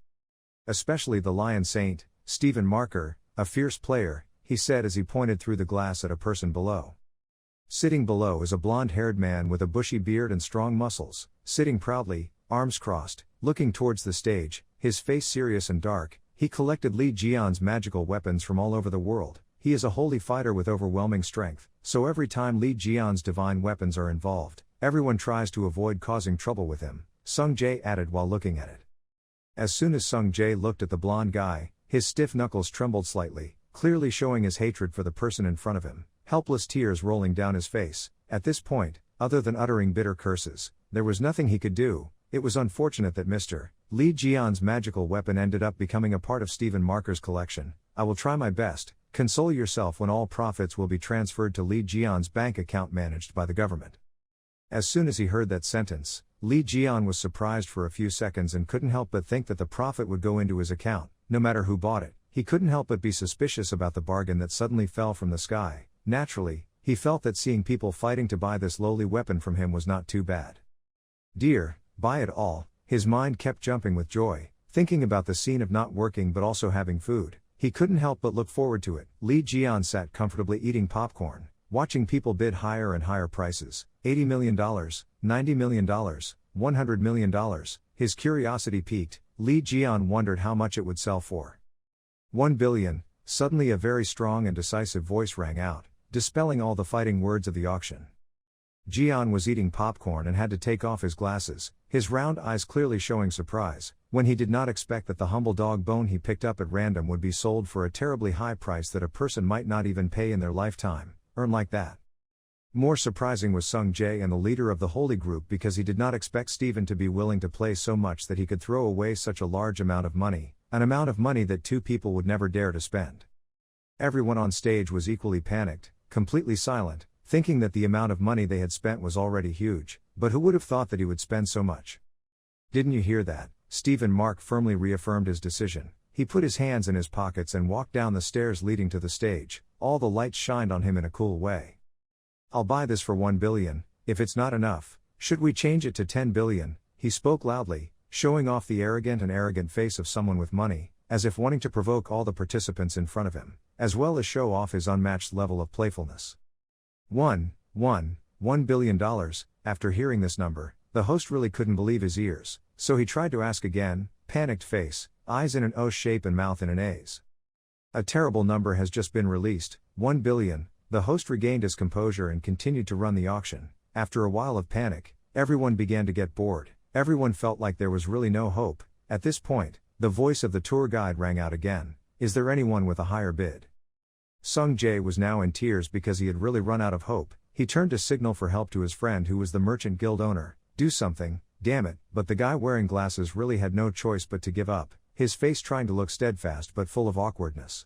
A: Especially the Lion Saint, Stephen Marker, a fierce player, he said as he pointed through the glass at a person below. Sitting below is a blonde-haired man with a bushy beard and strong muscles, sitting proudly, arms crossed, looking towards the stage, his face serious and dark. He collected Lee Jian's magical weapons from all over the world. He is a holy fighter with overwhelming strength, so every time Lee Jian's divine weapons are involved, everyone tries to avoid causing trouble with him, Sung Jae added while looking at it. As soon as Sung Jae looked at the blonde guy, his stiff knuckles trembled slightly, clearly showing his hatred for the person in front of him, helpless tears rolling down his face. At this point, other than uttering bitter curses, there was nothing he could do. It was unfortunate that Mr. Lee Jian's magical weapon ended up becoming a part of Stephen Marker's collection. "I will try my best. Console yourself when all profits will be transferred to Lee Jian's bank account managed by the government." As soon as he heard that sentence, Lee Jian was surprised for a few seconds and couldn't help but think that the profit would go into his account, no matter who bought it. He couldn't help but be suspicious about the bargain that suddenly fell from the sky. Naturally, he felt that seeing people fighting to buy this lowly weapon from him was not too bad. Dear, buy it all. His mind kept jumping with joy, thinking about the scene of not working but also having food. He couldn't help but look forward to it. Lee Jian sat comfortably eating popcorn, watching people bid higher and higher prices. $80 million, $90 million, $100 million. His curiosity piqued. Lee Jian wondered how much it would sell for. 1 billion. Suddenly a very strong and decisive voice rang out, dispelling all the fighting words of the auction. Jian was eating popcorn and had to take off his glasses, his round eyes clearly showing surprise, when he did not expect that the humble dog bone he picked up at random would be sold for a terribly high price that a person might not even pay in their lifetime, earn like that. More surprising was Sung Jae and the leader of the holy group because he did not expect Stephen to be willing to play so much that he could throw away such a large amount of money, an amount of money that two people would never dare to spend. Everyone on stage was equally panicked, completely silent, thinking that the amount of money they had spent was already huge, but who would have thought that he would spend so much? "Didn't you hear that?" Stephen Mark firmly reaffirmed his decision. He put his hands in his pockets and walked down the stairs leading to the stage. All the lights shined on him in a cool way. "I'll buy this for 1 billion, if it's not enough, should we change it to 10 billion? He spoke loudly, showing off the arrogant face of someone with money, as if wanting to provoke all the participants in front of him, as well as show off his unmatched level of playfulness. $1 billion. After hearing this number, the host really couldn't believe his ears, so he tried to ask again, panicked face, eyes in an O shape and mouth in an A's. "A terrible number has just been released, 1 billion. The host regained his composure and continued to run the auction. After a while of panic, everyone began to get bored. Everyone felt like there was really no hope. At this point, the voice of the tour guide rang out again. "Is there anyone with a higher bid?" Sung Jae was now in tears because he had really run out of hope. He turned to signal for help to his friend who was the merchant guild owner. "Do something, damn it," but the guy wearing glasses really had no choice but to give up, his face trying to look steadfast but full of awkwardness.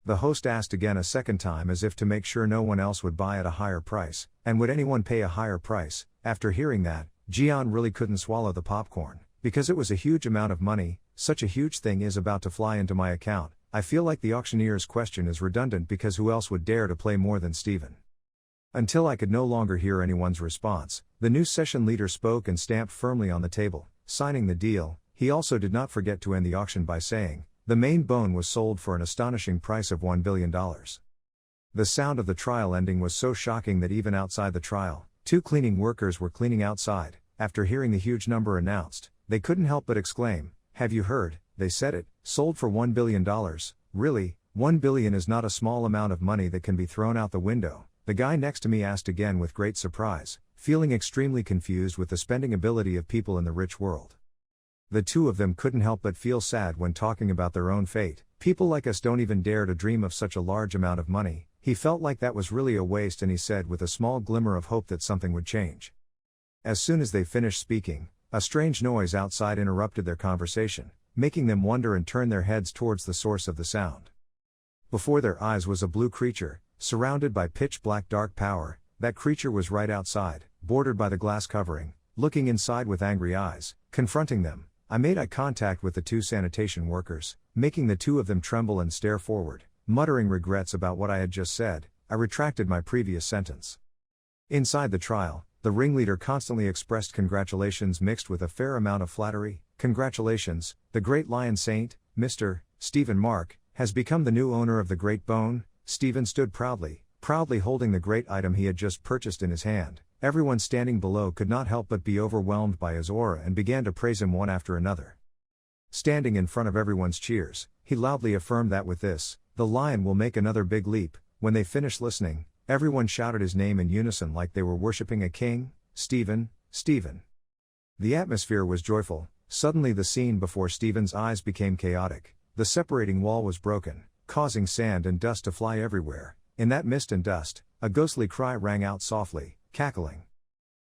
A: The host asked again a second time as if to make sure no one else would buy at a higher price, and would anyone pay a higher price? After hearing that, Jian really couldn't swallow the popcorn, because it was a huge amount of money. "Such a huge thing is about to fly into my account. I feel like the auctioneer's question is redundant because who else would dare to play more than Stephen? Until I could no longer hear anyone's response, the new session leader spoke and stamped firmly on the table, signing the deal. He also did not forget to end the auction by saying, "The main bone was sold for an astonishing price of $1 billion. The sound of the trial ending was so shocking that even outside the trial, 2 cleaning workers were cleaning outside. After hearing the huge number announced, they couldn't help but exclaim, "Have you heard?" They said it, sold for $1 billion. Really, $1 billion is not a small amount of money that can be thrown out the window. The guy next to me asked again with great surprise, feeling extremely confused with the spending ability of people in the rich world. The two of them couldn't help but feel sad when talking about their own fate. People like us don't even dare to dream of such a large amount of money. He felt like that was really a waste, and he said with a small glimmer of hope that something would change. As soon as they finished speaking, a strange noise outside interrupted their conversation, making them wonder and turn their heads towards the source of the sound. Before their eyes was a blue creature, surrounded by pitch black dark power. That creature was right outside, bordered by the glass covering, looking inside with angry eyes, confronting them. I made eye contact with the 2 sanitation workers, making the 2 of them tremble and stare forward. Muttering regrets about what I had just said, I retracted my previous sentence. Inside the trial, the ringleader constantly expressed congratulations mixed with a fair amount of flattery. "Congratulations, the great lion saint, Mr. Stephen Mark, has become the new owner of the Great Bone." Stephen stood proudly holding the great item he had just purchased in his hand. Everyone standing below could not help but be overwhelmed by his aura and began to praise him one after another. Standing in front of everyone's cheers, he loudly affirmed that with this, the lion will make another big leap. When they finished listening, everyone shouted his name in unison like they were worshipping a king. "Stephen, Stephen." The atmosphere was joyful. Suddenly the scene before Stephen's eyes became chaotic. The separating wall was broken, causing sand and dust to fly everywhere. In that mist and dust, a ghostly cry rang out softly, cackling.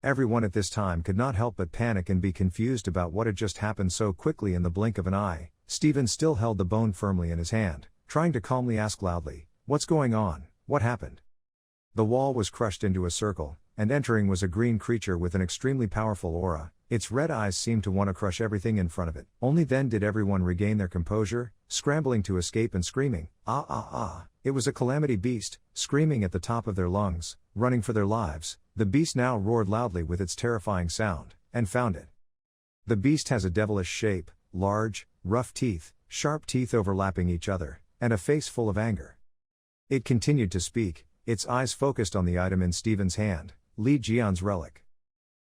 A: Everyone at this time could not help but panic and be confused about what had just happened so quickly in the blink of an eye. Stephen still held the bone firmly in his hand, trying to calmly ask loudly, "What's going on? What happened?" The wall was crushed into a circle, and entering was a green creature with an extremely powerful aura. Its red eyes seemed to want to crush everything in front of it. Only then did everyone regain their composure, scrambling to escape and screaming, "Ah ah ah!" It was a calamity beast, screaming at the top of their lungs, running for their lives. The beast now roared loudly with its terrifying sound, and found it. The beast has a devilish shape, large, rough teeth, sharp teeth overlapping each other, and a face full of anger. It continued to speak, its eyes focused on the item in Stephen's hand, Li Jian's relic.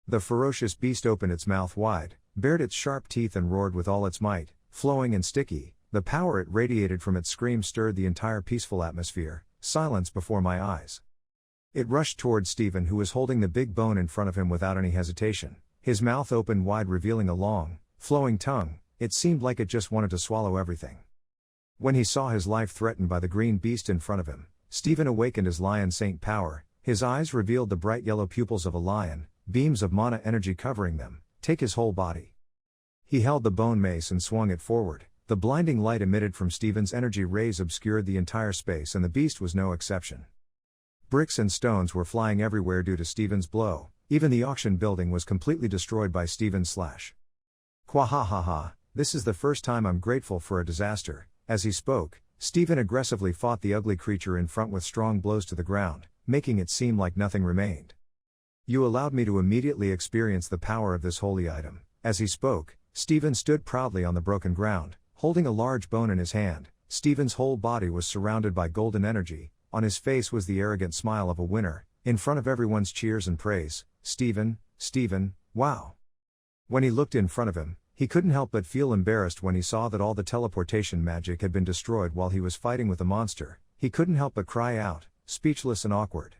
A: The ferocious beast opened its mouth wide, bared its sharp teeth and roared with all its might, flowing and sticky. The power it radiated from its scream stirred the entire peaceful atmosphere. Silence before my eyes. It rushed towards Stephen, who was holding the big bone in front of him without any hesitation. His mouth opened wide, revealing a long, flowing tongue. It seemed like it just wanted to swallow everything. When he saw his life threatened by the green beast in front of him, Stephen awakened his lion saint power. His eyes revealed the bright yellow pupils of a lion, beams of mana energy covering them, take his whole body. He held the bone mace and swung it forward. The blinding light emitted from Stephen's energy rays obscured the entire space, and the beast was no exception. Bricks and stones were flying everywhere due to Stephen's blow. Even the auction building was completely destroyed by Stephen's slash. "Quahahaha, this is the first time I'm grateful for a disaster." As he spoke, Stephen aggressively fought the ugly creature in front with strong blows to the ground, making it seem like nothing remained. "You allowed me to immediately experience the power of this holy item." As he spoke, Stephen stood proudly on the broken ground, holding a large bone in his hand. Stephen's whole body was surrounded by golden energy. On his face was the arrogant smile of a winner. In front of everyone's cheers and praise, "Stephen, Stephen, wow." When he looked in front of him, he couldn't help but feel embarrassed when he saw that all the teleportation magic had been destroyed while he was fighting with the monster. He couldn't help but cry out, speechless and awkward.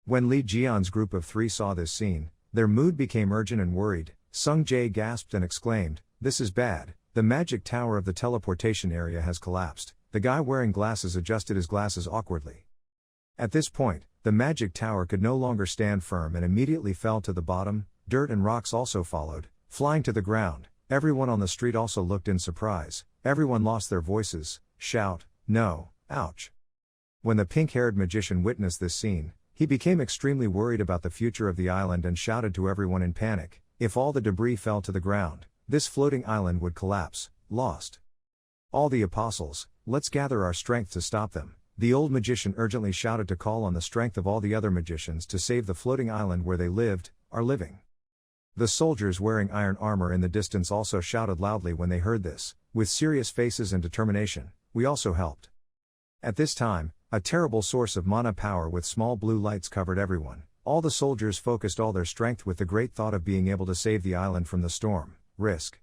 A: When Li Jian's group of 3 saw this scene, their mood became urgent and worried. Sung Jae gasped and exclaimed, "This is bad. The magic tower of the teleportation area has collapsed." The guy wearing glasses adjusted his glasses awkwardly. At this point, the magic tower could no longer stand firm and immediately fell to the bottom. Dirt and rocks also followed, flying to the ground. Everyone on the street also looked in surprise. Everyone lost their voices, shout, "No, ouch." When the pink-haired magician witnessed this scene, he became extremely worried about the future of the island and shouted to everyone in panic, if all the debris fell to the ground, this floating island would collapse, lost. All the apostles, let's gather our strength to stop them. The old magician urgently shouted to call on the strength of all the other magicians to save the floating island where they lived, are living. The soldiers wearing iron armor in the distance also shouted loudly when they heard this, with serious faces and determination. We also helped. At this time, a terrible source of mana power with small blue lights covered everyone. All the soldiers focused all their strength with the great thought of being able to save the island from the storm. Risk.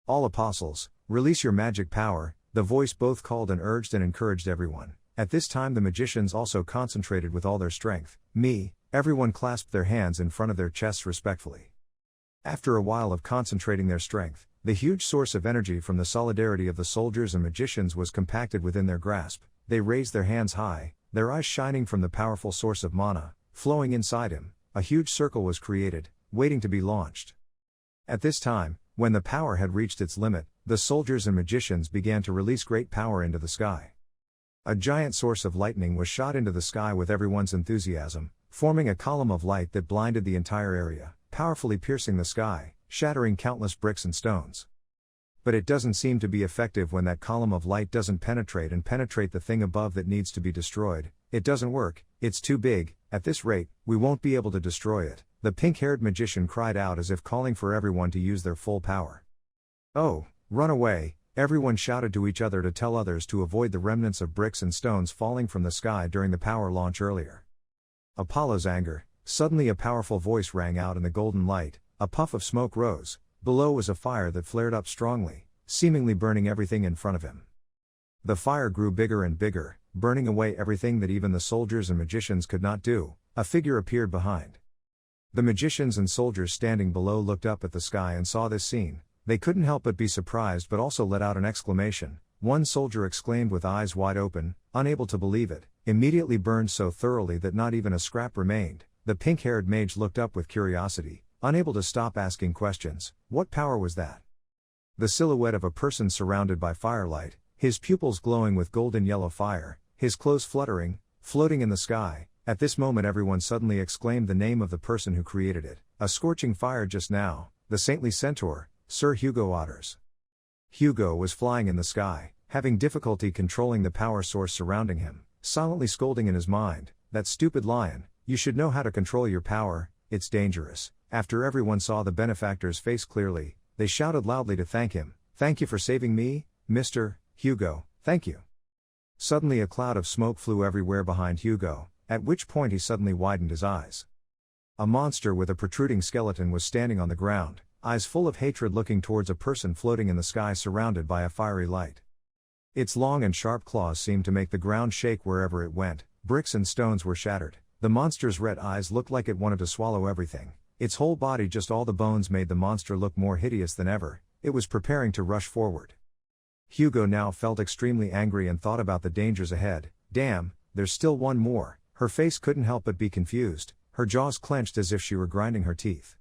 A: All apostles, release your magic power, the voice both called and urged and encouraged everyone. At this time the magicians also concentrated with all their strength. Everyone clasped their hands in front of their chests respectfully. After a while of concentrating their strength, the huge source of energy from the solidarity of the soldiers and magicians was compacted within their grasp. They raised their hands high, their eyes shining from the powerful source of mana, flowing inside him. A huge circle was created, waiting to be launched. At this time, when the power had reached its limit, the soldiers and magicians began to release great power into the sky. A giant source of lightning was shot into the sky with everyone's enthusiasm, forming a column of light that blinded the entire area, powerfully piercing the sky, shattering countless bricks and stones. But it doesn't seem to be effective when that column of light doesn't penetrate the thing above that needs to be destroyed. It doesn't work, it's too big. At this rate, we won't be able to destroy it. The pink-haired magician cried out as if calling for everyone to use their full power. Oh, run away, everyone shouted to each other to tell others to avoid the remnants of bricks and stones falling from the sky during the power launch earlier. Apollo's anger. Suddenly a powerful voice rang out in the golden light, a puff of smoke rose, below was a fire that flared up strongly, seemingly burning everything in front of him. The fire grew bigger and bigger, burning away everything that even the soldiers and magicians could not do. A figure appeared behind. The magicians and soldiers standing below looked up at the sky and saw this scene. They couldn't help but be surprised but also let out an exclamation. One soldier exclaimed with eyes wide open, unable to believe it, immediately burned so thoroughly that not even a scrap remained. The pink-haired mage looked up with curiosity, unable to stop asking questions. What power was that? The silhouette of a person surrounded by firelight, his pupils glowing with golden yellow fire, his clothes fluttering, floating in the sky. At this moment everyone suddenly exclaimed the name of the person who created it. A scorching fire just now, the saintly centaur, Sir Hugo Otters. Hugo was flying in the sky, having difficulty controlling the power source surrounding him, silently scolding in his mind, "That stupid lion, you should know how to control your power, it's dangerous." After everyone saw the benefactor's face clearly, they shouted loudly to thank him. "Thank you for saving me, Mr. Hugo, thank you." Suddenly a cloud of smoke flew everywhere behind Hugo, at which point he suddenly widened his eyes. A monster with a protruding skeleton was standing on the ground, eyes full of hatred looking towards a person floating in the sky surrounded by a fiery light. Its long and sharp claws seemed to make the ground shake wherever it went. Bricks and stones were shattered. The monster's red eyes looked like it wanted to swallow everything. Its whole body, just all the bones, made the monster look more hideous than ever. It was preparing to rush forward. Hugo now felt extremely angry and thought about the dangers ahead. Damn, there's still one more. Her face couldn't help but be confused, her jaws clenched as if she were grinding her teeth.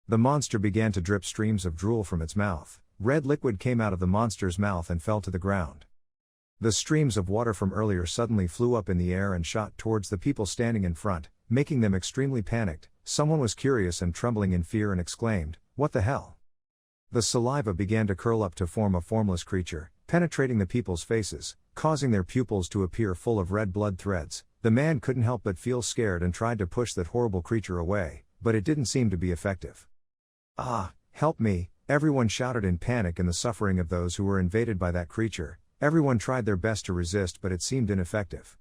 A: The monster began to drip streams of drool from its mouth. Red liquid came out of the monster's mouth and fell to the ground. The streams of water from earlier suddenly flew up in the air and shot towards the people standing in front, making them extremely panicked. Someone was curious and trembling in fear and exclaimed, "What the hell?" The saliva began to curl up to form a formless creature, penetrating the people's faces, causing their pupils to appear full of red blood threads. The man couldn't help but feel scared and tried to push that horrible creature away, but it didn't seem to be effective. "Ah, help me," everyone shouted in panic in the suffering of those who were invaded by that creature. Everyone tried their best to resist, but it seemed ineffective.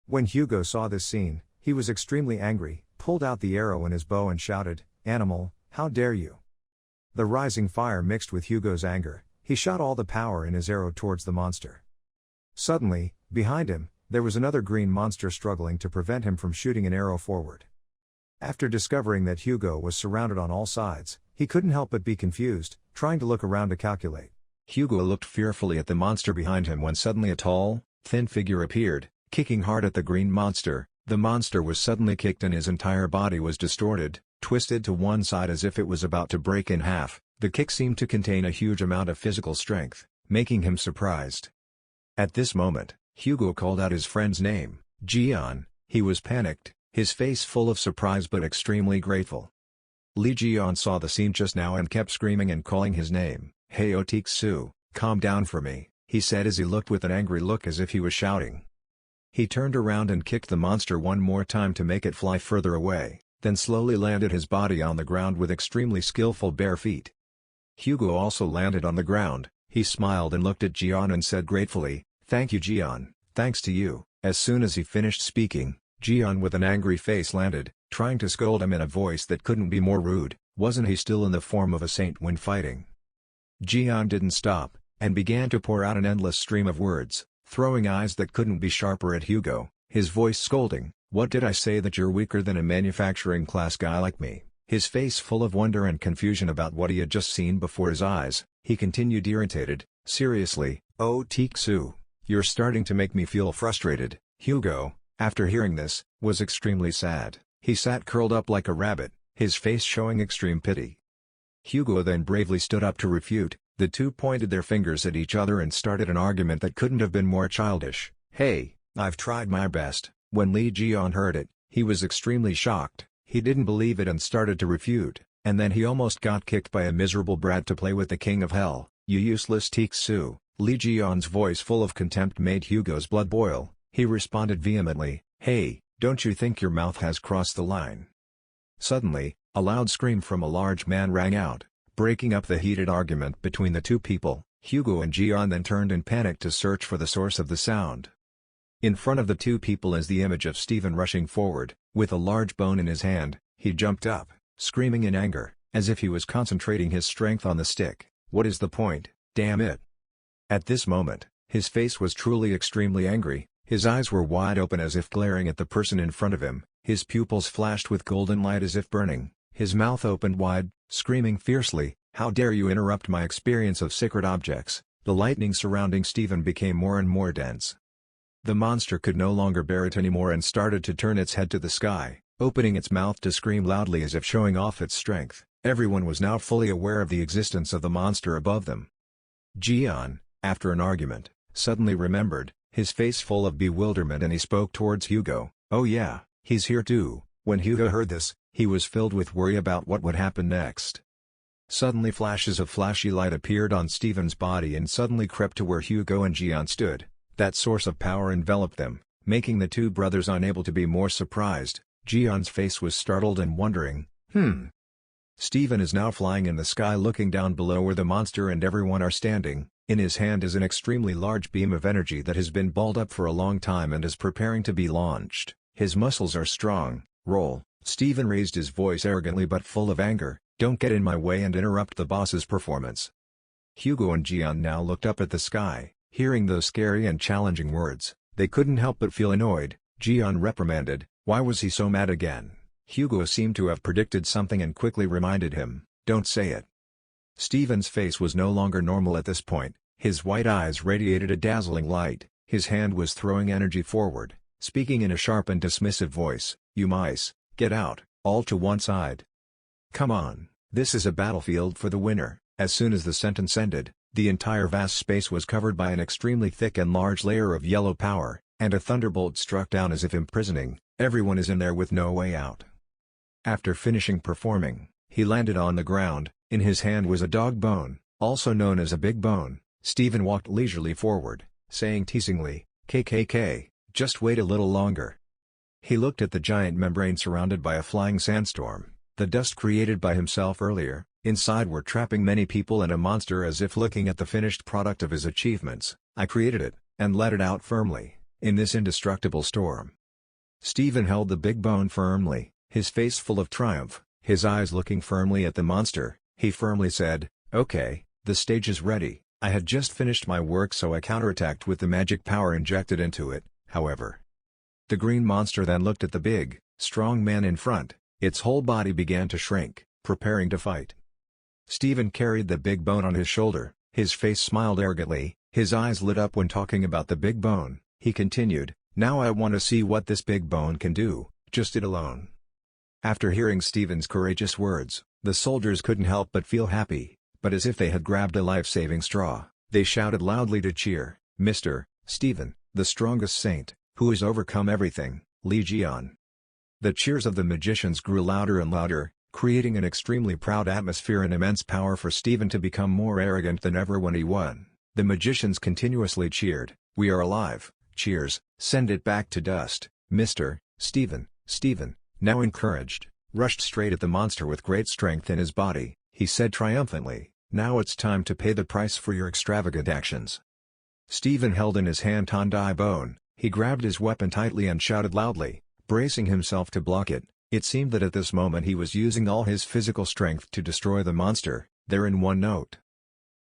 A: When Hugo saw this scene, he was extremely angry, pulled out the arrow and his bow and shouted, "Animal, how dare you!" The rising fire mixed with Hugo's anger. He shot all the power in his arrow towards the monster. Suddenly, behind him, there was another green monster struggling to prevent him from shooting an arrow forward. After discovering that Hugo was surrounded on all sides, he couldn't help but be confused, trying to look around to calculate. Hugo looked fearfully at the monster behind him when suddenly a tall, thin figure appeared, kicking hard at the green monster. The monster was suddenly kicked and his entire body was distorted, twisted to one side as if it was about to break in half. The kick seemed to contain a huge amount of physical strength, making him surprised. At this moment, Hugo called out his friend's name, Jian. He was panicked, his face full of surprise but extremely grateful. Li Jian saw the scene just now and kept screaming and calling his name. "Hey Otiksu, calm down for me," he said as he looked with an angry look as if he was shouting. He turned around and kicked the monster one more time to make it fly further away, then slowly landed his body on the ground with extremely skillful bare feet. Hugo also landed on the ground. He smiled and looked at Jian and said gratefully, "Thank you, Jian, thanks to you." As soon as he finished speaking, Jian with an angry face landed, trying to scold him in a voice that couldn't be more rude. Wasn't he still in the form of a saint when fighting? Jian didn't stop, and began to pour out an endless stream of words, throwing eyes that couldn't be sharper at Hugo, his voice scolding, "What did I say that you're weaker than a manufacturing class guy like me?" His face full of wonder and confusion about what he had just seen before his eyes, he continued irritated, "Seriously, oh Tixu, you're starting to make me feel frustrated." Hugo, after hearing this, was extremely sad. He sat curled up like a rabbit, his face showing extreme pity. Hugo then bravely stood up to refute. The two pointed their fingers at each other and started an argument that couldn't have been more childish. "Hey, I've tried my best." When Li Jian heard it, he was extremely shocked. He didn't believe it and started to refute, and then he almost got kicked by a miserable brat to play with the king of hell. "You useless Tixu." Li Jian's voice full of contempt made Hugo's blood boil. He responded vehemently, "Hey, don't you think your mouth has crossed the line?" Suddenly, a loud scream from a large man rang out, breaking up the heated argument between the two people. Hugo and Jian then turned in panic to search for the source of the sound. In front of the two people is the image of Stephen rushing forward, with a large bone in his hand. He jumped up, screaming in anger, as if he was concentrating his strength on the stick. "What is the point, damn it?" At this moment, his face was truly extremely angry. His eyes were wide open as if glaring at the person in front of him, his pupils flashed with golden light as if burning, his mouth opened wide, screaming fiercely, "How dare you interrupt my experience of sacred objects?" The lightning surrounding Stephen became more and more dense. The monster could no longer bear it anymore and started to turn its head to the sky, opening its mouth to scream loudly as if showing off its strength. Everyone was now fully aware of the existence of the monster above them. Jian, after an argument, suddenly remembered, his face full of bewilderment, and he spoke towards Hugo, "Oh yeah, he's here too." When Hugo heard this, he was filled with worry about what would happen next. Suddenly flashes of flashy light appeared on Stephen's body and suddenly crept to where Hugo and Jian stood. That source of power enveloped them, making the two brothers unable to be more surprised. Jian's face was startled and wondering, Stephen is now flying in the sky looking down below where the monster and everyone are standing. In his hand is an extremely large beam of energy that has been balled up for a long time and is preparing to be launched. His muscles are strong. Roll. Stephen raised his voice arrogantly but full of anger, "Don't get in my way and interrupt the boss's performance." Hugo and Jian now looked up at the sky. Hearing those scary and challenging words, they couldn't help but feel annoyed. Jian reprimanded, "Why was he so mad again?" Hugo seemed to have predicted something and quickly reminded him, "Don't say it." Stephen's face was no longer normal at this point. His white eyes radiated a dazzling light. His hand was throwing energy forward, speaking in a sharp and dismissive voice, "You mice, get out, all to one side. Come on, this is a battlefield for the winner." As soon as the sentence ended, the entire vast space was covered by an extremely thick and large layer of yellow power, and a thunderbolt struck down as if imprisoning. Everyone is in there with no way out. After finishing performing, he landed on the ground. In his hand was a dog bone, also known as a big bone. Stephen walked leisurely forward, saying teasingly, "KKK, just wait a little longer." He looked at the giant membrane surrounded by a flying sandstorm, the dust created by himself earlier. Inside were trapping many people and a monster, as if looking at the finished product of his achievements. "I created it, and let it out firmly, in this indestructible storm." Stephen held the big bone firmly, his face full of triumph, his eyes looking firmly at the monster. He firmly said, "Okay, the stage is ready." I had just finished my work, so I counterattacked with the magic power injected into it, however. The green monster then looked at the big, strong man in front. Its whole body began to shrink, preparing to fight. Stephen carried the big bone on his shoulder, his face smiled arrogantly, his eyes lit up when talking about the big bone. He continued, "Now I want to see what this big bone can do, just it alone." After hearing Stephen's courageous words, the soldiers couldn't help but feel happy, but as if they had grabbed a life-saving straw, they shouted loudly to cheer, "Mr. Stephen, the strongest saint, who has overcome everything, Li Jian." The cheers of the magicians grew louder and louder, creating an extremely proud atmosphere and immense power for Stephen to become more arrogant than ever when he won. The magicians continuously cheered, "We are alive, cheers, send it back to dust, Mr. Stephen." Stephen, now encouraged, rushed straight at the monster with great strength in his body. He said triumphantly, "Now it's time to pay the price for your extravagant actions." Stephen held in his hand Tandai bone. He grabbed his weapon tightly and shouted loudly, bracing himself to block it. It seemed that at this moment he was using all his physical strength to destroy the monster, there in one note.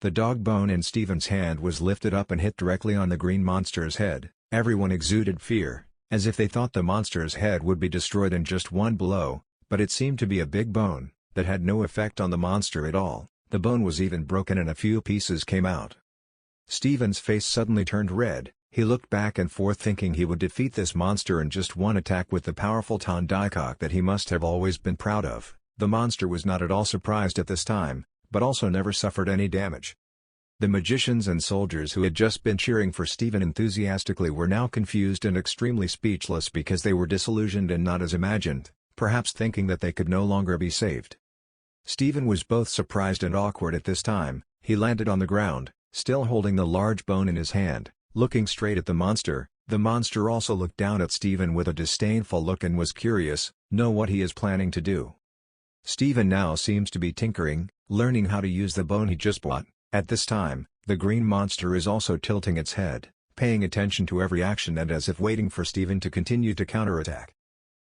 A: The dog bone in Stephen's hand was lifted up and hit directly on the green monster's head. Everyone exuded fear, as if they thought the monster's head would be destroyed in just one blow, but it seemed to be a big bone, that had no effect on the monster at all. The bone was even broken and a few pieces came out. Stephen's face suddenly turned red. He looked back and forth thinking he would defeat this monster in just one attack with the powerful Tandaikok that he must have always been proud of. The monster was not at all surprised at this time, but also never suffered any damage. The magicians and soldiers who had just been cheering for Stephen enthusiastically were now confused and extremely speechless because they were disillusioned and not as imagined, perhaps thinking that they could no longer be saved. Stephen was both surprised and awkward at this time. He landed on the ground, still holding the large bone in his hand, looking straight at the monster. The monster also looked down at Stephen with a disdainful look and was curious, know what he is planning to do. Stephen now seems to be tinkering, learning how to use the bone he just bought. At this time, the green monster is also tilting its head, paying attention to every action and as if waiting for Stephen to continue to counterattack.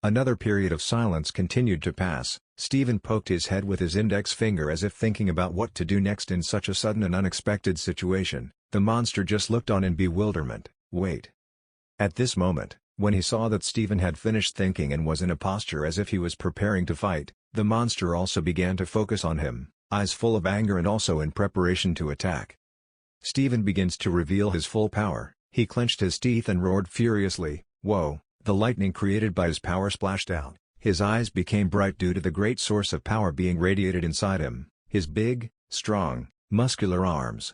A: Another period of silence continued to pass. Stephen poked his head with his index finger as if thinking about what to do next in such a sudden and unexpected situation. The monster just looked on in bewilderment. Wait. At this moment, when he saw that Stephen had finished thinking and was in a posture as if he was preparing to fight, the monster also began to focus on him, eyes full of anger and also in preparation to attack. Stephen begins to reveal his full power. He clenched his teeth and roared furiously. Whoa! The lightning created by his power splashed out. His eyes became bright due to the great source of power being radiated inside him. His big, strong, muscular arms.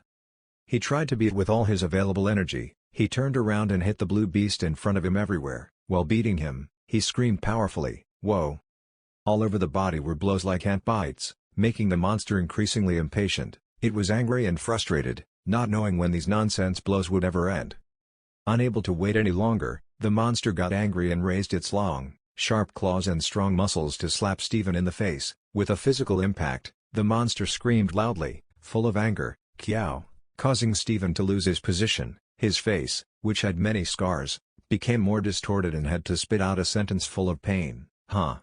A: He tried to beat with all his available energy. He turned around and hit the blue beast in front of him everywhere. While beating him, he screamed powerfully, "Whoa!" All over the body were blows like ant bites, making the monster increasingly impatient. It was angry and frustrated, not knowing when these nonsense blows would ever end. Unable to wait any longer, the monster got angry and raised its long, sharp claws and strong muscles to slap Stephen in the face. With a physical impact, the monster screamed loudly, full of anger, "Kiao!" causing Stephen to lose his position. His face, which had many scars, became more distorted and had to spit out a sentence full of pain. Huh.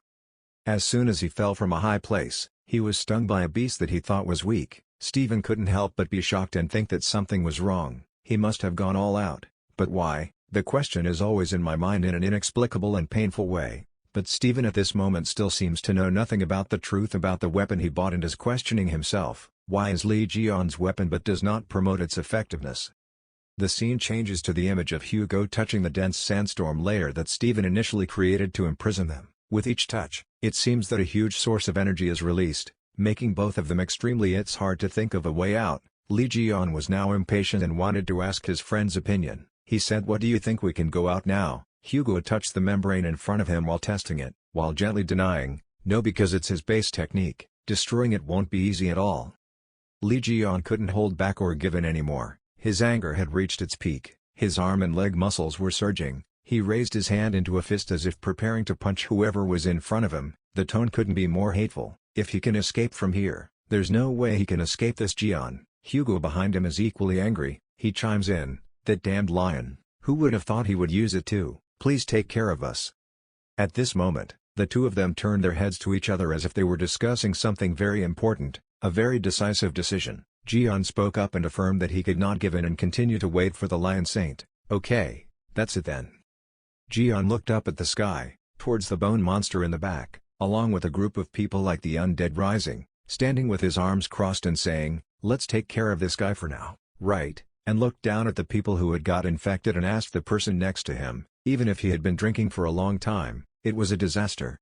A: As soon as he fell from a high place, he was stung by a beast that he thought was weak. Stephen couldn't help but be shocked and think that something was wrong. He must have gone all out. But why? The question is always in my mind in an inexplicable and painful way. But Stephen at this moment still seems to know nothing about the truth about the weapon he bought and is questioning himself. Why is Li Jian's weapon but does not promote its effectiveness? The scene changes to the image of Hugo touching the dense sandstorm layer that Stephen initially created to imprison them. With each touch, it seems that a huge source of energy is released, making both of them extremely it's hard to think of a way out. Li Jian was now impatient and wanted to ask his friend's opinion. He said, "What do you think, we can go out now?" Hugo touched the membrane in front of him while testing it, while gently denying, "No, because it's his base technique, destroying it won't be easy at all." Li Jian couldn't hold back or give in anymore. His anger had reached its peak. His arm and leg muscles were surging. He raised his hand into a fist as if preparing to punch whoever was in front of him. The tone couldn't be more hateful. "If he can escape from here, there's no way he can escape this Jian." Hugo behind him is equally angry. He chimes in, "That damned lion, who would have thought he would use it too? Please take care of us." At this moment, the two of them turned their heads to each other as if they were discussing something very important, a very decisive decision. Jian spoke up and affirmed that he could not give in and continue to wait for the Lion Saint. "Okay, that's it then." Jian looked up at the sky, towards the bone monster in the back, along with a group of people like the undead rising, standing with his arms crossed and saying, "Let's take care of this guy for now, right?" and looked down at the people who had got infected and asked the person next to him, even if he had been drinking for a long time, it was a disaster.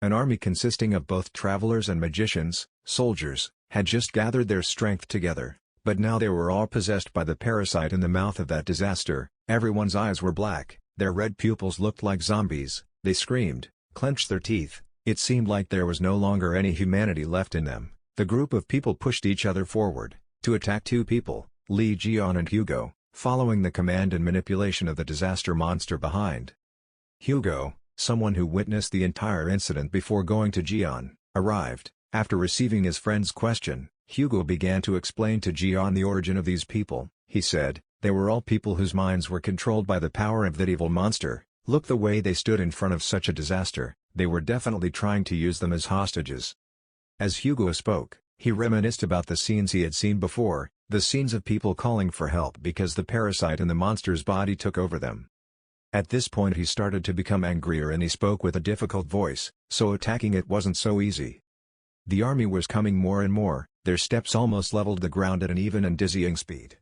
A: An army consisting of both travelers and magicians, soldiers, had just gathered their strength together, but now they were all possessed by the parasite in the mouth of that disaster. Everyone's eyes were black, their red pupils looked like zombies, they screamed, clenched their teeth, it seemed like there was no longer any humanity left in them. The group of people pushed each other forward, to attack two people. Li Jian and Hugo, following the command and manipulation of the disaster monster behind. Hugo, someone who witnessed the entire incident before going to Jian, arrived. After receiving his friend's question, Hugo began to explain to Jian the origin of these people. He said, they were all people whose minds were controlled by the power of that evil monster. Look the way they stood in front of such a disaster, they were definitely trying to use them as hostages. As Hugo spoke, he reminisced about the scenes he had seen before, the scenes of people calling for help because the parasite in the monster's body took over them. At this point he started to become angrier and he spoke with a difficult voice, so attacking it wasn't so easy. The army was coming more and more, their steps almost leveled the ground at an even and dizzying speed.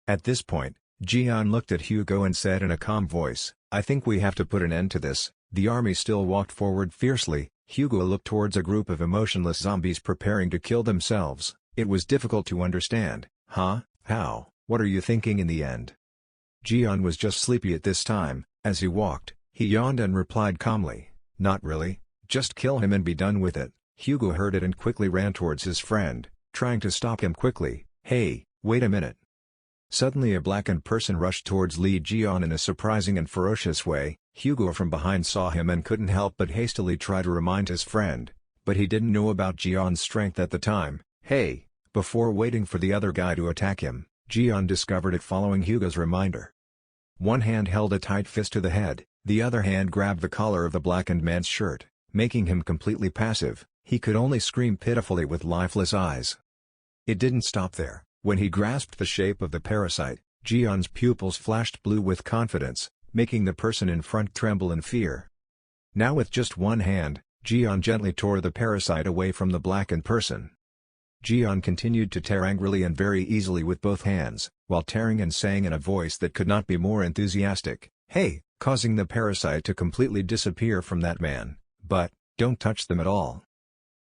A: At this point, Jian looked at Hugo and said in a calm voice, I think we have to put an end to this. The army still walked forward fiercely. Hugo looked towards a group of emotionless zombies preparing to kill themselves. It was difficult to understand. Huh? How? What are you thinking in the end? Jian was just sleepy at this time. As he walked, he yawned and replied calmly, not really, just kill him and be done with it. Hugo heard it and quickly ran towards his friend, trying to stop him quickly. Hey, wait a minute. Suddenly a blackened person rushed towards Li Jian in a surprising and ferocious way. Hugo from behind saw him and couldn't help but hastily try to remind his friend, but he didn't know about Jian's strength at the time. Hey! Before waiting for the other guy to attack him, Jian discovered it following Hugo's reminder. One hand held a tight fist to the head, the other hand grabbed the collar of the blackened man's shirt, making him completely passive. He could only scream pitifully with lifeless eyes. It didn't stop there. When he grasped the shape of the parasite, Jian's pupils flashed blue with confidence, making the person in front tremble in fear. Now with just one hand, Jian gently tore the parasite away from the blackened person. Jian continued to tear angrily and very easily with both hands, while tearing and saying in a voice that could not be more enthusiastic, "Hey!" causing the parasite to completely disappear from that man. But, don't touch them at all.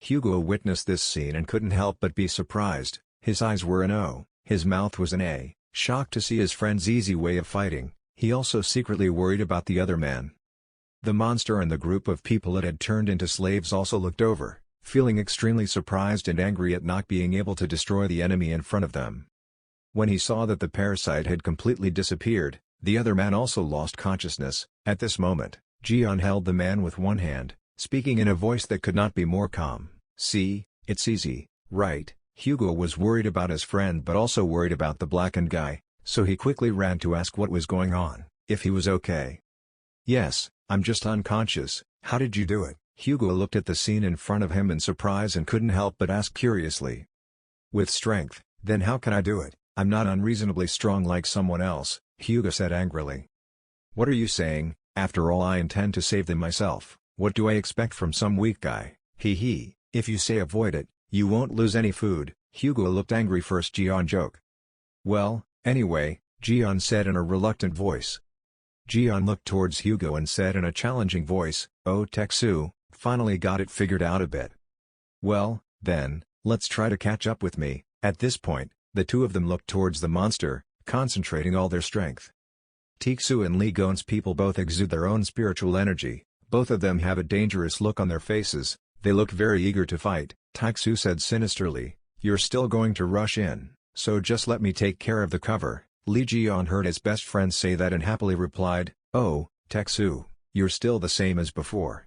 A: Hugo witnessed this scene and couldn't help but be surprised. His eyes were an O, his mouth was an A, shocked to see his friend's easy way of fighting. He also secretly worried about the other man. The monster and the group of people it had turned into slaves also looked over, feeling extremely surprised and angry at not being able to destroy the enemy in front of them. When he saw that the parasite had completely disappeared, the other man also lost consciousness. At this moment, Jian held the man with one hand, speaking in a voice that could not be more calm. See, it's easy, right? Hugo was worried about his friend but also worried about the blackened guy, so he quickly ran to ask what was going on, if he was okay. Yes, I'm just unconscious. How did you do it? Hugo looked at the scene in front of him in surprise and couldn't help but ask curiously. With strength. Then how can I do it? I'm not unreasonably strong like someone else, Hugo said angrily. What are you saying? After all, I intend to save them myself. What do I expect from some weak guy? Hee. If you say avoid it, you won't lose any food. Hugo looked angry first. Jian joke. Well, anyway, Jian said in a reluctant voice. Jian looked towards Hugo and said in a challenging voice, "Oh Texu, finally got it figured out a bit. Well, then, let's try to catch up with me." At this point, the two of them looked towards the monster, concentrating all their strength. Texu and Li Gon's people both exude their own spiritual energy. Both of them have a dangerous look on their faces. They looked very eager to fight. Texu said sinisterly, "You're still going to rush in, so just let me take care of the cover." Li Jian heard his best friend say that and happily replied, "Oh, Texu, you're still the same as before."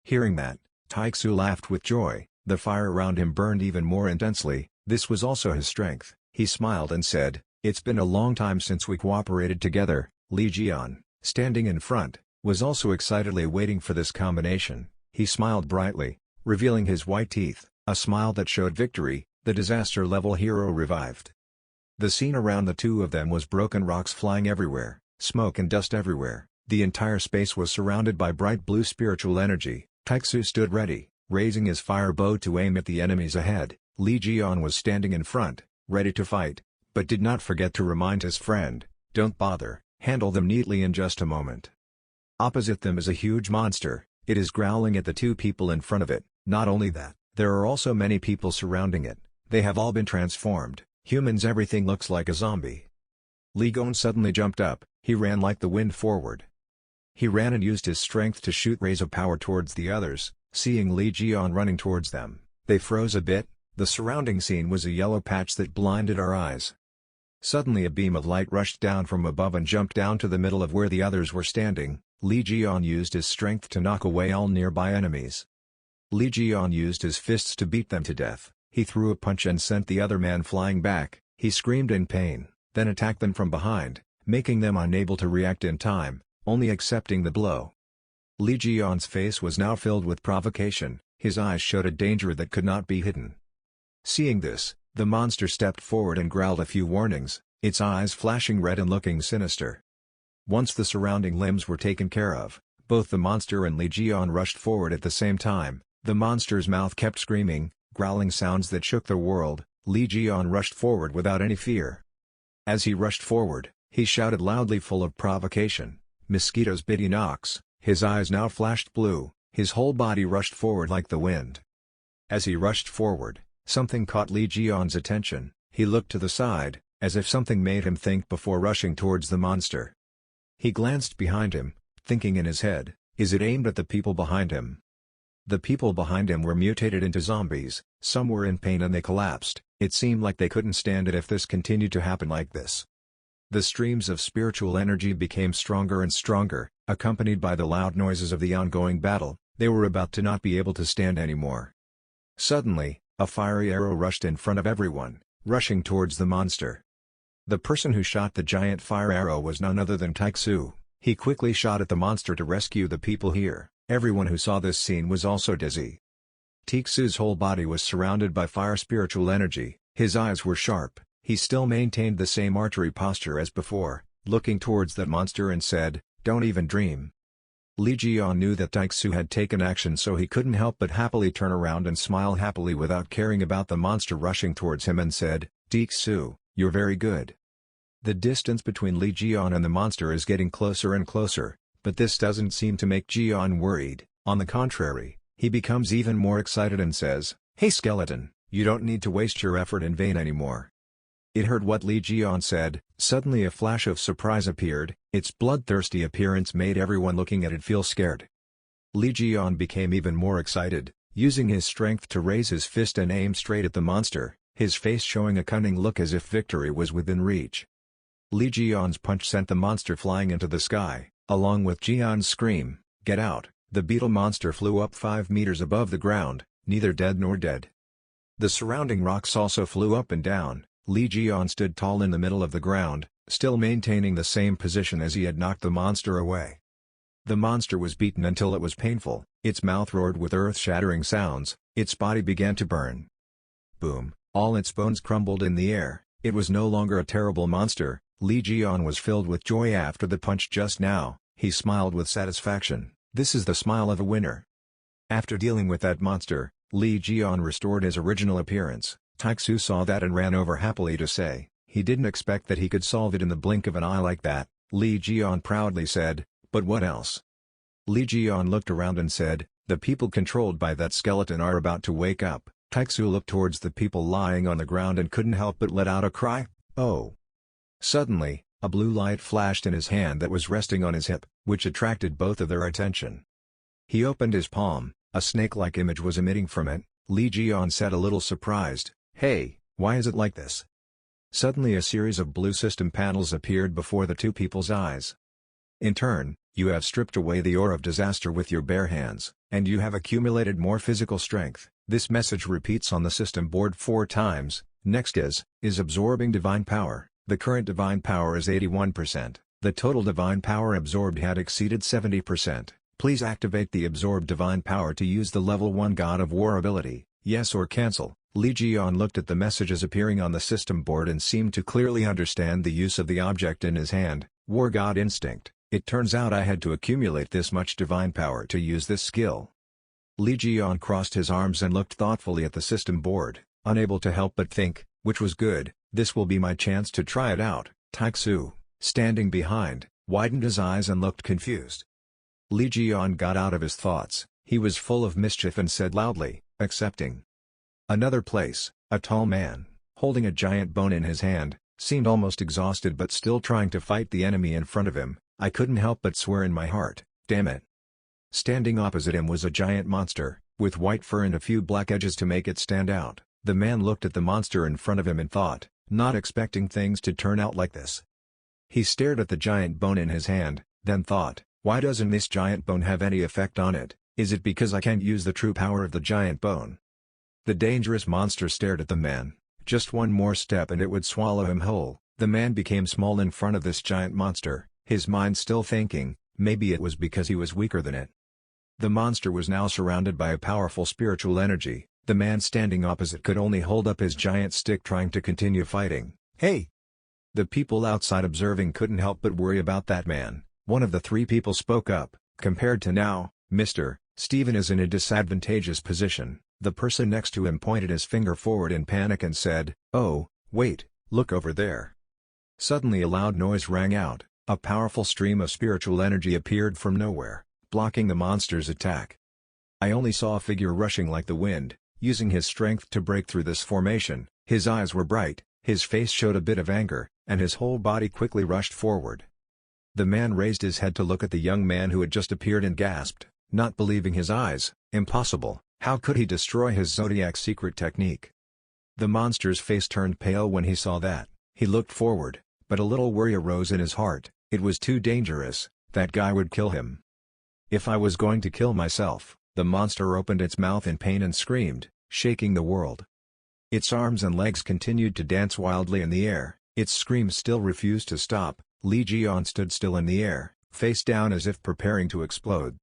A: Hearing that, Texu laughed with joy. The fire around him burned even more intensely. This was also his strength. He smiled and said, "It's been a long time since we cooperated together." Li Jian, standing in front, was also excitedly waiting for this combination. He smiled brightly, revealing his white teeth, a smile that showed victory. The disaster-level hero revived. The scene around the two of them was broken rocks flying everywhere, smoke and dust everywhere. The entire space was surrounded by bright blue spiritual energy. Texu stood ready, raising his fire bow to aim at the enemies ahead. Li Jian was standing in front, ready to fight, but did not forget to remind his friend, "Don't bother, handle them neatly in just a moment." Opposite them is a huge monster. It is growling at the two people in front of it. Not only that, there are also many people surrounding it. They have all been transformed. Humans, everything looks like a zombie. Li Gon suddenly jumped up. He ran like the wind forward. He ran and used his strength to shoot rays of power towards the others. Seeing Li Jian running towards them, they froze a bit. The surrounding scene was a yellow patch that blinded our eyes. Suddenly a beam of light rushed down from above and jumped down to the middle of where the others were standing. Li Jian used his strength to knock away all nearby enemies. Li Jian used his fists to beat them to death. He threw a punch and sent the other man flying back. He screamed in pain, then attacked them from behind, making them unable to react in time, only accepting the blow. Li Jian's face was now filled with provocation, his eyes showed a danger that could not be hidden. Seeing this, the monster stepped forward and growled a few warnings, its eyes flashing red and looking sinister. Once the surrounding limbs were taken care of, both the monster and Li Jian rushed forward at the same time. The monster's mouth kept screaming, growling sounds that shook the world. Li Jian rushed forward without any fear. As he rushed forward, he shouted loudly, full of provocation, "Mosquitoes bitty knocks." His eyes now flashed blue, his whole body rushed forward like the wind. As he rushed forward, something caught Li Jian's attention. He looked to the side, as if something made him think before rushing towards the monster. He glanced behind him, thinking in his head, is it aimed at the people behind him? The people behind him were mutated into zombies, some were in pain and they collapsed. It seemed like they couldn't stand it if this continued to happen like this. The streams of spiritual energy became stronger and stronger, accompanied by the loud noises of the ongoing battle. They were about to not be able to stand anymore. Suddenly, a fiery arrow rushed in front of everyone, rushing towards the monster. The person who shot the giant fire arrow was none other than Taixu. He quickly shot at the monster to rescue the people here. Everyone who saw this scene was also dizzy. Taixu's whole body was surrounded by fire spiritual energy, his eyes were sharp, he still maintained the same archery posture as before, looking towards that monster and said, "Don't even dream." Li Jian knew that Taixu had taken action, so he couldn't help but happily turn around and smile happily without caring about the monster rushing towards him and said, "Taixu, you're very good." The distance between Li Jian and the monster is getting closer and closer, but this doesn't seem to make Jian worried. On the contrary, he becomes even more excited and says, "Hey skeleton, you don't need to waste your effort in vain anymore." It heard what Li Jian said. Suddenly a flash of surprise appeared. Its bloodthirsty appearance made everyone looking at it feel scared. Li Jian became even more excited, using his strength to raise his fist and aim straight at the monster, his face showing a cunning look as if victory was within reach. Li Jian's punch sent the monster flying into the sky, along with Jian's scream, "Get out!" The beetle monster flew up 5 meters above the ground, neither dead nor dead. The surrounding rocks also flew up and down. Li Jian stood tall in the middle of the ground, still maintaining the same position as he had knocked the monster away. The monster was beaten until it was painful, its mouth roared with earth-shattering sounds, its body began to burn. Boom, all its bones crumbled in the air. It was no longer a terrible monster. Li Jian was filled with joy after the punch just now. He smiled with satisfaction. This is the smile of a winner. After dealing with that monster, Li Jian restored his original appearance. Taixu saw that and ran over happily to say, he didn't expect that he could solve it in the blink of an eye like that. Li Jian proudly said, "But what else?" Li Jian looked around and said, "The people controlled by that skeleton are about to wake up." Taixu looked towards the people lying on the ground and couldn't help but let out a cry, "Oh!" Suddenly, a blue light flashed in his hand that was resting on his hip, which attracted both of their attention. He opened his palm, a snake-like image was emitting from it. Li Jian said a little surprised, "Hey, why is it like this?" Suddenly a series of blue system panels appeared before the two people's eyes. In turn, you have stripped away the ore of disaster with your bare hands, and you have accumulated more physical strength. This message repeats on the system board 4 times. Next is absorbing divine power. The current divine power is 81%. The total divine power absorbed had exceeded 70%. Please activate the absorbed divine power to use the level 1 God of War ability, yes or cancel. Li Jian looked at the messages appearing on the system board and seemed to clearly understand the use of the object in his hand, War God Instinct. It turns out I had to accumulate this much divine power to use this skill. Li Jian crossed his arms and looked thoughtfully at the system board, unable to help but think, which was good, this will be my chance to try it out. Taixu, standing behind, widened his eyes and looked confused. Li Jian got out of his thoughts, he was full of mischief and said loudly, "Accepting." Another place, a tall man, holding a giant bone in his hand, seemed almost exhausted but still trying to fight the enemy in front of him. I couldn't help but swear in my heart, damn it. Standing opposite him was a giant monster, with white fur and a few black edges to make it stand out. The man looked at the monster in front of him and thought, not expecting things to turn out like this. He stared at the giant bone in his hand, then thought, why doesn't this giant bone have any effect on it? Is it because I can't use the true power of the giant bone? The dangerous monster stared at the man. Just one more step and it would swallow him whole. The man became small in front of this giant monster, his mind still thinking, maybe it was because he was weaker than it. The monster was now surrounded by a powerful spiritual energy. The man standing opposite could only hold up his giant stick trying to continue fighting. Hey! The people outside observing couldn't help but worry about that man. One of the three people spoke up, compared to now, Mr. Stephen is in a disadvantageous position. The person next to him pointed his finger forward in panic and said, oh, wait, look over there. Suddenly a loud noise rang out. A powerful stream of spiritual energy appeared from nowhere, blocking the monster's attack. I only saw a figure rushing like the wind, using his strength to break through this formation. His eyes were bright, his face showed a bit of anger, and his whole body quickly rushed forward. The man raised his head to look at the young man who had just appeared and gasped, not believing his eyes. Impossible, how could he destroy his zodiac secret technique? The monster's face turned pale when he saw that. He looked forward, but a little worry arose in his heart. It was too dangerous, that guy would kill him. If I was going to kill myself, the monster opened its mouth in pain and screamed, shaking the world. Its arms and legs continued to dance wildly in the air, its screams still refused to stop. Li Jian stood still in the air, face down as if preparing to explode.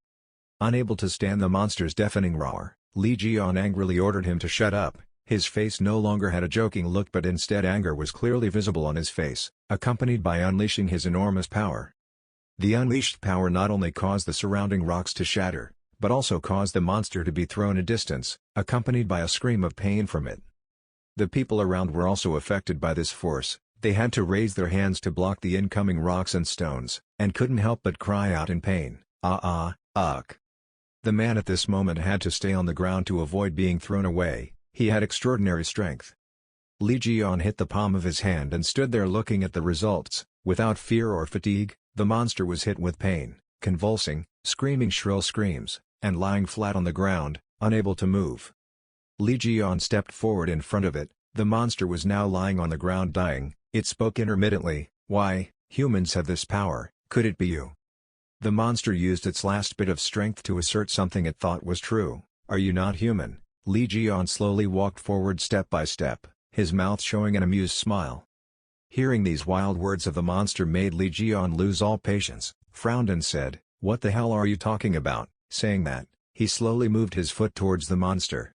A: Unable to stand the monster's deafening roar, Li Jian angrily ordered him to shut up. His face no longer had a joking look but instead anger was clearly visible on his face, accompanied by unleashing his enormous power. The unleashed power not only caused the surrounding rocks to shatter, but also caused the monster to be thrown a distance, accompanied by a scream of pain from it. The people around were also affected by this force. They had to raise their hands to block the incoming rocks and stones, and couldn't help but cry out in pain, ugh. The man at this moment had to stay on the ground to avoid being thrown away. He had extraordinary strength. Li Jian hit the palm of his hand and stood there looking at the results. Without fear or fatigue, the monster was hit with pain, convulsing, screaming shrill screams, and lying flat on the ground, unable to move. Li Jian stepped forward in front of it. The monster was now lying on the ground dying. It spoke intermittently, why, humans have this power, could it be you? The monster used its last bit of strength to assert something it thought was true. Are you not human? Li Jian slowly walked forward step by step, his mouth showing an amused smile. Hearing these wild words of the monster made Li Jian lose all patience, frowned and said, what the hell are you talking about? Saying that, he slowly moved his foot towards the monster.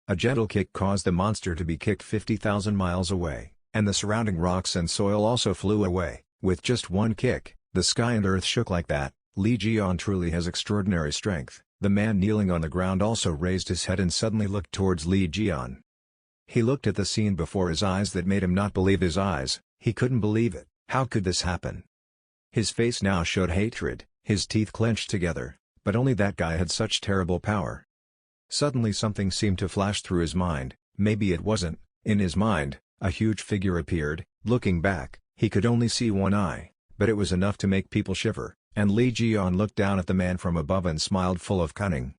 A: A gentle kick caused the monster to be kicked 50,000 miles away, and the surrounding rocks and soil also flew away. With just one kick, the sky and earth shook like that. Li Jian truly has extraordinary strength. The man kneeling on the ground also raised his head and suddenly looked towards Li Jian. He looked at the scene before his eyes that made him not believe his eyes. He couldn't believe it. How could this happen? His face now showed hatred, his teeth clenched together, but only that guy had such terrible power. Suddenly something seemed to flash through his mind. Maybe it wasn't. In his mind, a huge figure appeared. Looking back, he could only see one eye, but it was enough to make people shiver. And Li Jian looked down at the man from above and smiled full of cunning.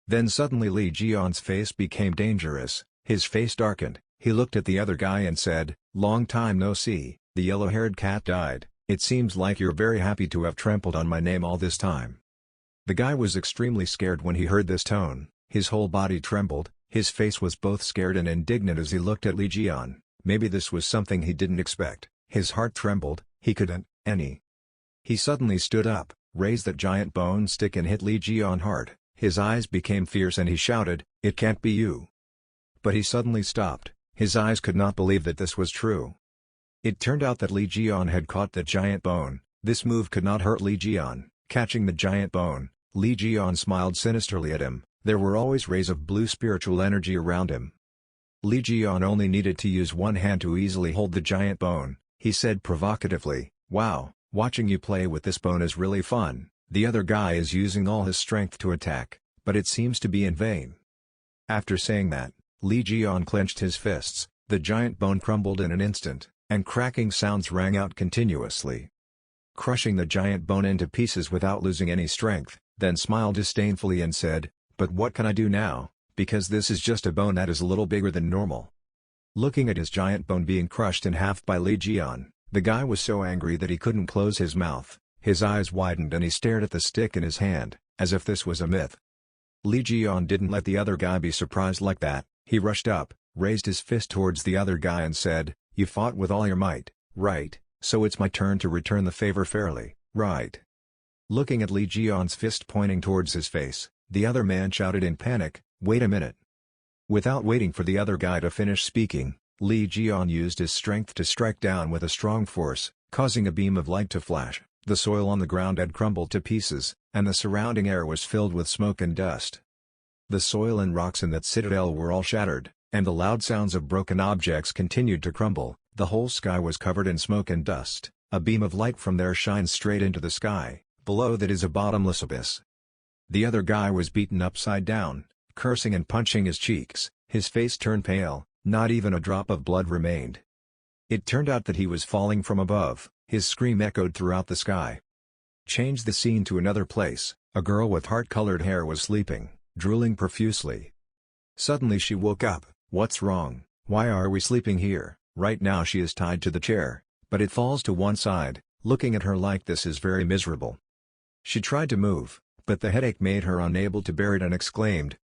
A: Then suddenly Li Jian's face became dangerous, his face darkened, he looked at the other guy and said, long time no see, the yellow-haired cat died, it seems like you're very happy to have trampled on my name all this time. The guy was extremely scared when he heard this tone, his whole body trembled, his face was both scared and indignant as he looked at Li Jian. Maybe this was something he didn't expect, his heart trembled, he couldn't, He suddenly stood up, raised that giant bone stick and hit Li Jian hard. His eyes became fierce and he shouted, it can't be you. But he suddenly stopped, his eyes could not believe that this was true. It turned out that Li Jian had caught the giant bone. This move could not hurt Li Jian. Catching the giant bone, Li Jian smiled sinisterly at him. There were always rays of blue spiritual energy around him. Li Jian only needed to use one hand to easily hold the giant bone. He said provocatively, wow. Watching you play with this bone is really fun. The other guy is using all his strength to attack, but it seems to be in vain. After saying that, Li Jian clenched his fists, the giant bone crumbled in an instant, and cracking sounds rang out continuously. Crushing the giant bone into pieces without losing any strength, then smiled disdainfully and said, but what can I do now, because this is just a bone that is a little bigger than normal. Looking at his giant bone being crushed in half by Li Jian, the guy was so angry that he couldn't close his mouth. His eyes widened and he stared at the stick in his hand, as if this was a myth. Li Jian didn't let the other guy be surprised like that. He rushed up, raised his fist towards the other guy and said, "You fought with all your might, right? So it's my turn to return the favor fairly, right?" Looking at Li Jian's fist pointing towards his face, the other man shouted in panic, "Wait a minute." Without waiting for the other guy to finish speaking, Li Jian used his strength to strike down with a strong force, causing a beam of light to flash. The soil on the ground had crumbled to pieces, and the surrounding air was filled with smoke and dust. The soil and rocks in that citadel were all shattered, and the loud sounds of broken objects continued to crumble. The whole sky was covered in smoke and dust. A beam of light from there shines straight into the sky. Below that is a bottomless abyss. The other guy was beaten upside down, cursing and punching his cheeks. His face turned pale, not even a drop of blood remained. It turned out that he was falling from above. His scream echoed throughout the sky. Change the scene to another place. A girl with heart-colored hair was sleeping, drooling profusely. Suddenly she woke up. "What's wrong? Why are we sleeping here?" Right now she is tied to the chair, but it falls to one side. Looking at her like this is very miserable. She tried to move, but the headache made her unable to bear it and exclaimed,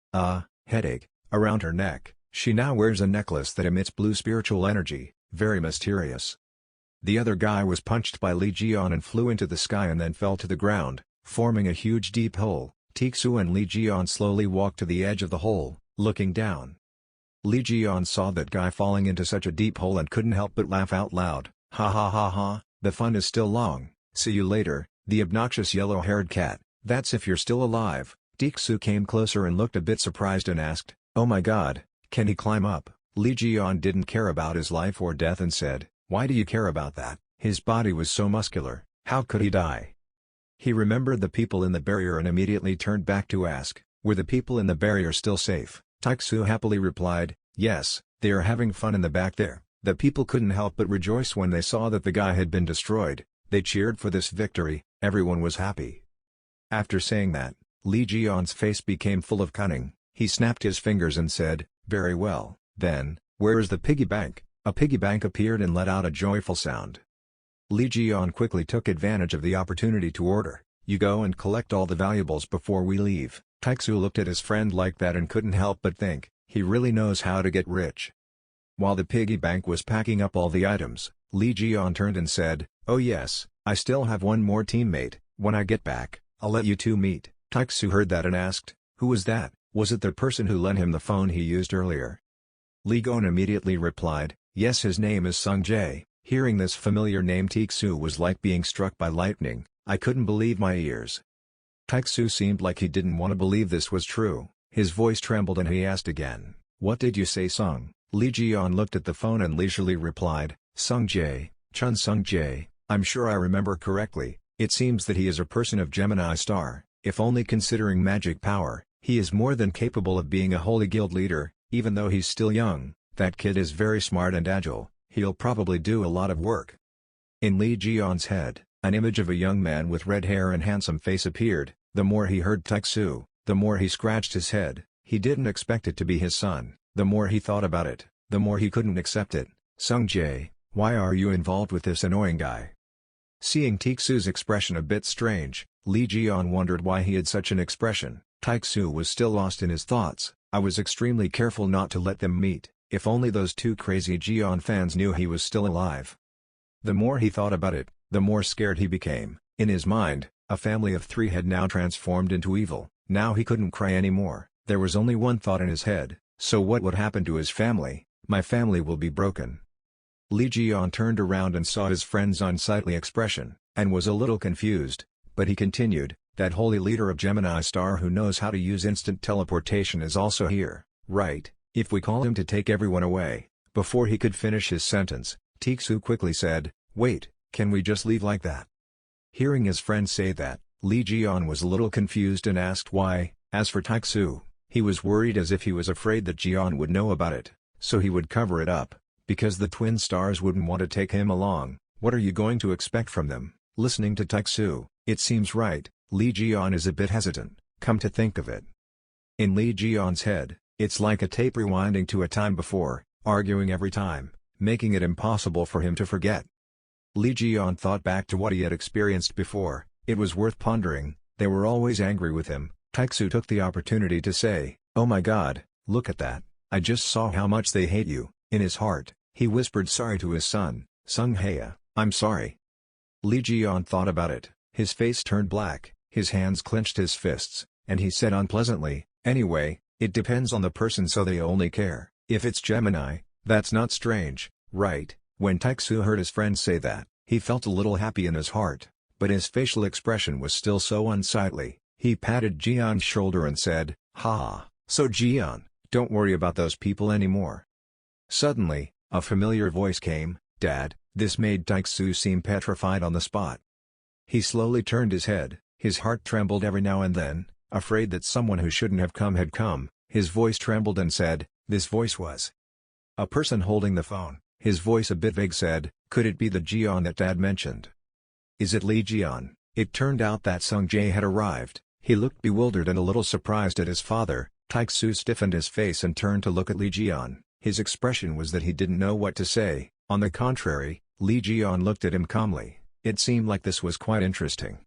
A: headache," around her neck. She now wears a necklace that emits blue spiritual energy, very mysterious. The other guy was punched by Li Jian and flew into the sky and then fell to the ground, forming a huge deep hole. Tixu and Li Jian slowly walked to the edge of the hole, looking down. Li Jian saw that guy falling into such a deep hole and couldn't help but laugh out loud. "Ha ha ha ha, the fun is still long, see you later, the obnoxious yellow-haired cat, that's if you're still alive." Tixu came closer and looked a bit surprised and asked, "Oh my god, can he climb up?" Li Jian didn't care about his life or death and said, "Why do you care about that? His body was so muscular, how could he die?" He remembered the people in the barrier and immediately turned back to ask, "Were the people in the barrier still safe?" Tixu happily replied, "Yes, they are having fun in the back there." The people couldn't help but rejoice when they saw that the guy had been destroyed. They cheered for this victory. Everyone was happy. After saying that, Li Jian's face became full of cunning. He snapped his fingers and said, "Very well, then, where is the piggy bank?" A piggy bank appeared and let out a joyful sound. Li Jian quickly took advantage of the opportunity to order, "You go and collect all the valuables before we leave." Tixu looked at his friend like that and couldn't help but think, he really knows how to get rich. While the piggy bank was packing up all the items, Li Jian turned and said, "Oh yes, I still have one more teammate. When I get back, I'll let you two meet." Tixu heard that and asked, "Who was that?" "Was it the person who lent him the phone he used earlier?" Li Gon immediately replied, "Yes, his name is Sung Jae." Hearing this familiar name, Tixu was like being struck by lightning. I couldn't believe my ears. Tixu seemed like he didn't want to believe this was true. His voice trembled and he asked again, "What did you say, Sung?" Li Jian looked at the phone and leisurely replied, "Sung Jae, Chun Sung Jae, I'm sure I remember correctly. It seems that he is a person of Gemini star. If only considering magic power, he is more than capable of being a holy guild leader, even though he's still young. That kid is very smart and agile, he'll probably do a lot of work." In Li Jian's head, an image of a young man with red hair and handsome face appeared. The more he heard Tixu, the more he scratched his head. He didn't expect it to be his son. The more he thought about it, the more he couldn't accept it. "Sung Jae, why are you involved with this annoying guy?" Seeing Tixu's expression a bit strange, Li Jian wondered why he had such an expression. Tixu was still lost in his thoughts. "I was extremely careful not to let them meet. If only those two crazy Jian fans knew he was still alive." The more he thought about it, the more scared he became. In his mind, a family of three had now transformed into evil. Now he couldn't cry anymore. There was only one thought in his head, so what would happen to his family? My family will be broken. Li Jian turned around and saw his friend's unsightly expression, and was a little confused, but he continued, "That holy leader of Gemini star who knows how to use instant teleportation is also here, right? If we call him to take everyone away." Before he could finish his sentence, Tixu quickly said, "Wait, can we just leave like that?" Hearing his friend say that, Li Jian was a little confused and asked why. As for Tixu, he was worried as if he was afraid that Jian would know about it, so he would cover it up, because the twin stars wouldn't want to take him along. What are you going to expect from them? Listening to Tixu, it seems right. Li Jian is a bit hesitant, come to think of it. In Li Jian's head, it's like a tape rewinding to a time before, arguing every time, making it impossible for him to forget. Lee Ji-yeon thought back to what he had experienced before. It was worth pondering. They were always angry with him. Taek-soo took the opportunity to say, "Oh my god, look at that, I just saw how much they hate you." In his heart, he whispered sorry to his son, "Sung-hae, I'm sorry." Lee Ji-yeon thought about it, his face turned black, his hands clenched his fists, and he said unpleasantly, "Anyway, it depends on the person, so they only care if it's Gemini. That's not strange, right?" When Taek-soo heard his friend say that, he felt a little happy in his heart, but his facial expression was still so unsightly. He patted Ji-yeon's shoulder and said, "Ha, so Ji-yeon, don't worry about those people anymore." Suddenly, a familiar voice came, "Dad." This made Taek-soo seem petrified on the spot. He slowly turned his head, his heart trembled every now and then, afraid that someone who shouldn't have come had come. His voice trembled and said, this voice was a person holding the phone. His voice, a bit vague, said, "Could it be the Ji-yeon that Dad mentioned? Is it Lee Ji-yeon?" It turned out that Sung-jae had arrived. He looked bewildered and a little surprised at his father. Taek-soo stiffened his face and turned to look at Lee Ji-yeon. His expression was that he didn't know what to say. On the contrary, Lee Ji-yeon looked at him calmly. It seemed like this was quite interesting.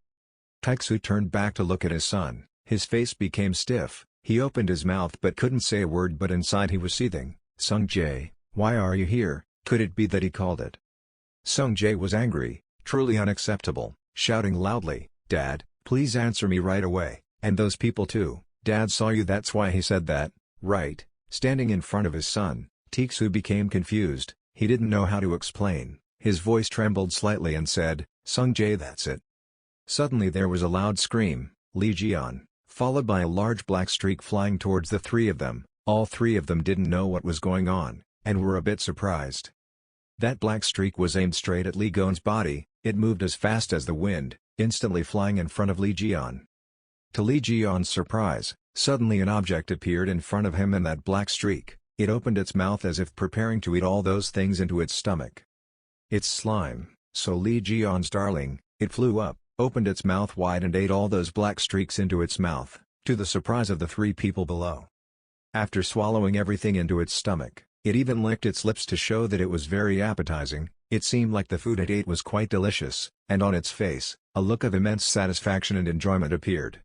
A: Taek-soo turned back to look at his son. His face became stiff. He opened his mouth but couldn't say a word, but inside he was seething. "Sung-jae, why are you here?" Could it be that he called it? Sung-jae was angry, truly unacceptable, shouting loudly, "Dad, please answer me right away. And those people too. Dad saw you, that's why he said that, right?" Standing in front of his son, Taek-soo became confused. He didn't know how to explain. His voice trembled slightly and said, "Sung-jae, that's it." Suddenly there was a loud scream, "Lee Ji-yeon," followed by a large black streak flying towards the three of them. All three of them didn't know what was going on, and were a bit surprised. That black streak was aimed straight at Lee Gon's body. It moved as fast as the wind, instantly flying in front of Lee Ji-yeon. To Lee Ji-yeon's surprise, suddenly an object appeared in front of him and that black streak. It opened its mouth as if preparing to eat all those things into its stomach. It's slime, so Lee Ji-yeon's darling. It flew up, opened its mouth wide and ate all those black streaks into its mouth, to the surprise of the three people below. After swallowing everything into its stomach, it even licked its lips to show that it was very appetizing. It seemed like the food it ate was quite delicious, and on its face, a look of immense satisfaction and enjoyment appeared.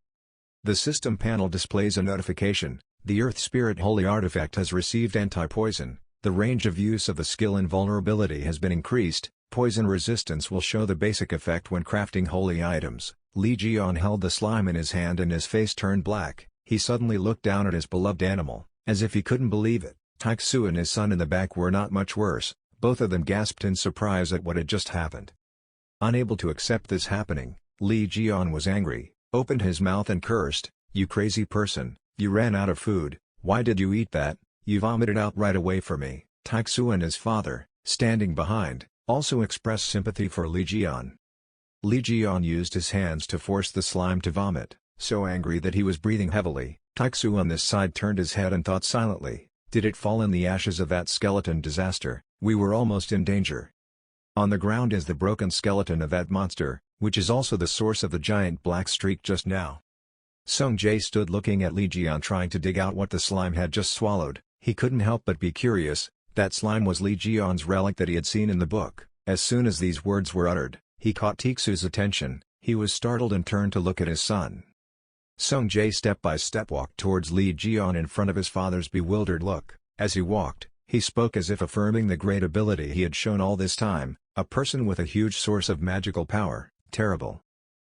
A: The system panel displays a notification. The Earth Spirit Holy Artifact has received anti-poison. The range of use of the skill invulnerability has been increased. Poison resistance will show the basic effect when crafting holy items. Lee Ji-yeon held the slime in his hand and his face turned black. He suddenly looked down at his beloved animal, as if he couldn't believe it. Taek-soo and his son in the back were not much worse. Both of them gasped in surprise at what had just happened. Unable to accept this happening, Lee Ji-yeon was angry, opened his mouth and cursed, "You crazy person, you ran out of food. Why did you eat that? You vomited out right away for me." Taek-soo and his father, standing behind, also expressed sympathy for Lee Ji-yeon. Lee Ji-yeon used his hands to force the slime to vomit, so angry that he was breathing heavily. Taek-soo on this side turned his head and thought silently, did it fall in the ashes of that skeleton disaster? We were almost in danger. On the ground is the broken skeleton of that monster, which is also the source of the giant black streak just now. Sung-jae stood looking at Lee Ji-yeon trying to dig out what the slime had just swallowed. He couldn't help but be curious. That slime was Lee Ji-yeon's relic that he had seen in the book. As soon as these words were uttered, he caught Taek-soo's attention. He was startled and turned to look at his son. Sung-jae step by step walked towards Lee Ji-yeon in front of his father's bewildered look. As he walked, he spoke as if affirming the great ability he had shown all this time, a person with a huge source of magical power. Terrible.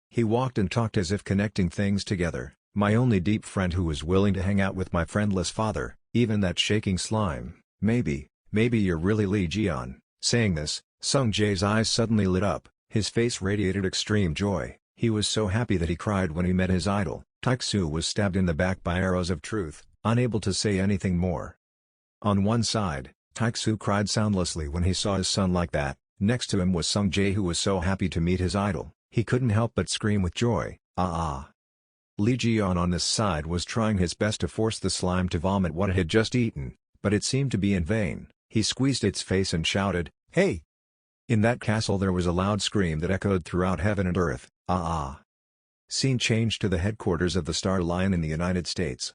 A: He walked and talked as if connecting things together. My only deep friend who was willing to hang out with my friendless father, even that shaking slime. Maybe you're really Lee Ji-yeon. Saying this, Sung-jae's eyes suddenly lit up. His face radiated extreme joy. He was so happy that he cried when he met his idol. Taek-soo was stabbed in the back by arrows of truth, unable to say anything more. On one side, Taek-soo cried soundlessly when he saw his son like that. Next to him was Sung-jae, who was so happy to meet his idol. He couldn't help but scream with joy, "Ah!" Lee Ji-yeon on this side was trying his best to force the slime to vomit what it had just eaten, but it seemed to be in vain. He squeezed its face and shouted, "Hey!" In that castle there was a loud scream that echoed throughout heaven and earth, "Ah!" Scene changed to the headquarters of the Star Lion in the United States.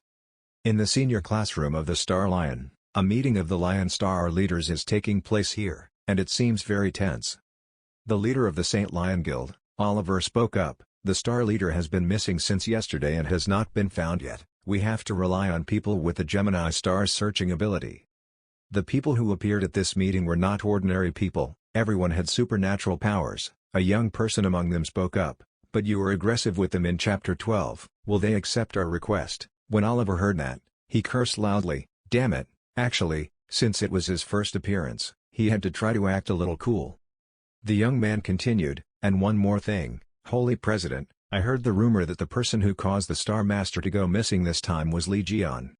A: In the senior classroom of the Star Lion, A meeting of the Lion Star leaders is taking place here, and it seems very tense. The leader of the Saint Lion Guild, Oliver, spoke up. The star leader has been missing since yesterday and has not been found yet. We have to rely on people with the Gemini star's searching ability. The people who appeared at this meeting were not ordinary people, everyone had supernatural powers. A young person among them spoke up. But you were aggressive with them in Chapter 12, will they accept our request? When Oliver heard that, he cursed loudly. Damn it, actually, since it was his first appearance, he had to try to act a little cool. The young man continued, and one more thing, Holy President, I heard the rumor that the person who caused the Star Master to go missing this time was Li Jian.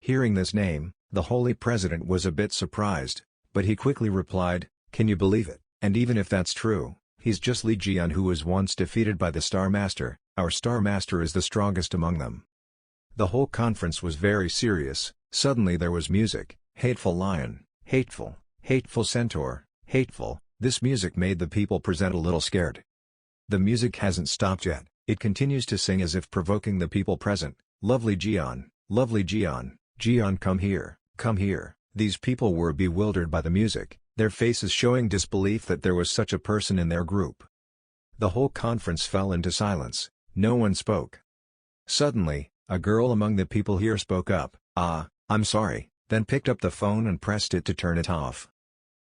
A: Hearing this name, the Holy President was a bit surprised, but he quickly replied, can you believe it? And even if that's true, he's just Li Jian who was once defeated by the Star Master. Our Star Master is the strongest among them. The whole conference was very serious. Suddenly there was music. Hateful lion, hateful, hateful centaur, hateful. This music made the people present a little scared. The music hasn't stopped yet. It continues to sing as if provoking the people present. Lovely Jian, Jian, come here, come here. These people were bewildered by the music, their faces showing disbelief that there was such a person in their group. The whole conference fell into silence. No one spoke. Suddenly, a girl among the people here spoke up. I'm sorry, then picked up the phone and pressed it to turn it off.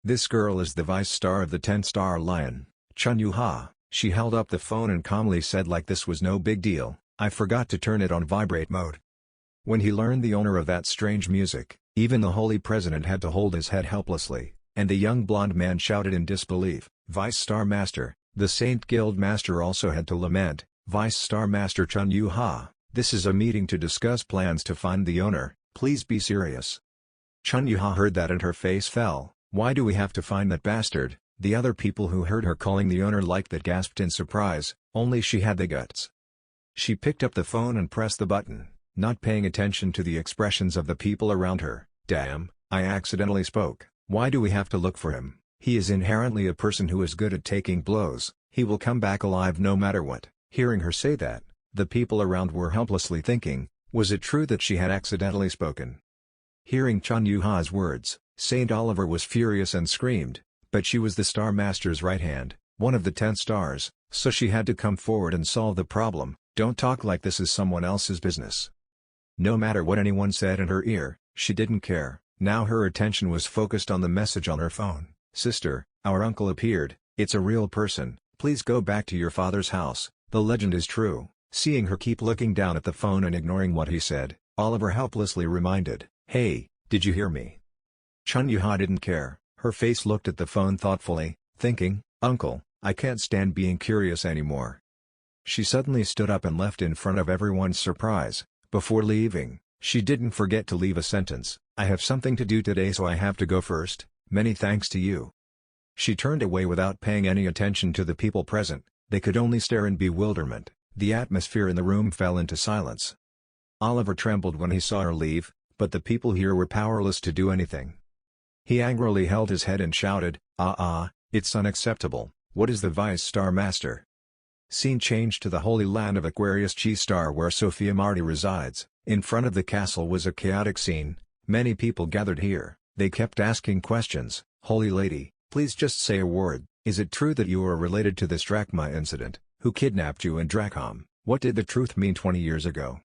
A: This girl is the vice star of the 10-star lion, Chun Yu-ha. She held up the phone and calmly said like this was no big deal, I forgot to turn it on vibrate mode. When he learned the owner of that strange music, even the Holy President had to hold his head helplessly, and the young blonde man shouted in disbelief, Vice Star Master. The Saint Guild Master also had to lament, Vice Star Master Chun Yu-ha, this is a meeting to discuss plans to find the owner, please be serious. Chun Yu-ha heard that and her face fell. Why do we have to find that bastard? The other people who heard her calling the owner like that gasped in surprise, only she had the guts. She picked up the phone and pressed the button, not paying attention to the expressions of the people around her. Damn, I accidentally spoke. Why do we have to look for him? He is inherently a person who is good at taking blows, he will come back alive no matter what. Hearing her say that, the people around were helplessly thinking, was it true that she had accidentally spoken? Hearing Chun Yu-ha's words, Saint Oliver was furious and screamed, but she was the Star Master's right hand, one of the 10 stars, so she had to come forward and solve the problem. Don't talk like this is someone else's business. No matter what anyone said in her ear, she didn't care. Now her attention was focused on the message on her phone. Sister, our uncle appeared, it's a real person, please go back to your father's house, the legend is true. Seeing her keep looking down at the phone and ignoring what he said, Oliver helplessly reminded, hey, did you hear me? Chun Yu-ha didn't care, her face looked at the phone thoughtfully, thinking, Uncle, I can't stand being curious anymore. She suddenly stood up and left in front of everyone's surprise. Before leaving, she didn't forget to leave a sentence, I have something to do today so I have to go first, many thanks to you. She turned away without paying any attention to the people present, they could only stare in bewilderment. The atmosphere in the room fell into silence. Oliver trembled when he saw her leave, but the people here were powerless to do anything. He angrily held his head and shouted, it's unacceptable, what is the Vice Star Master? Scene changed to the Holy Land of Aquarius Chi Star where Sophia Marti resides. In front of the castle was a chaotic scene, many people gathered here, they kept asking questions. Holy Lady, please just say a word, is it true that you are related to this Drachma incident? Who kidnapped you in Dracom? What did the truth mean 20 years ago?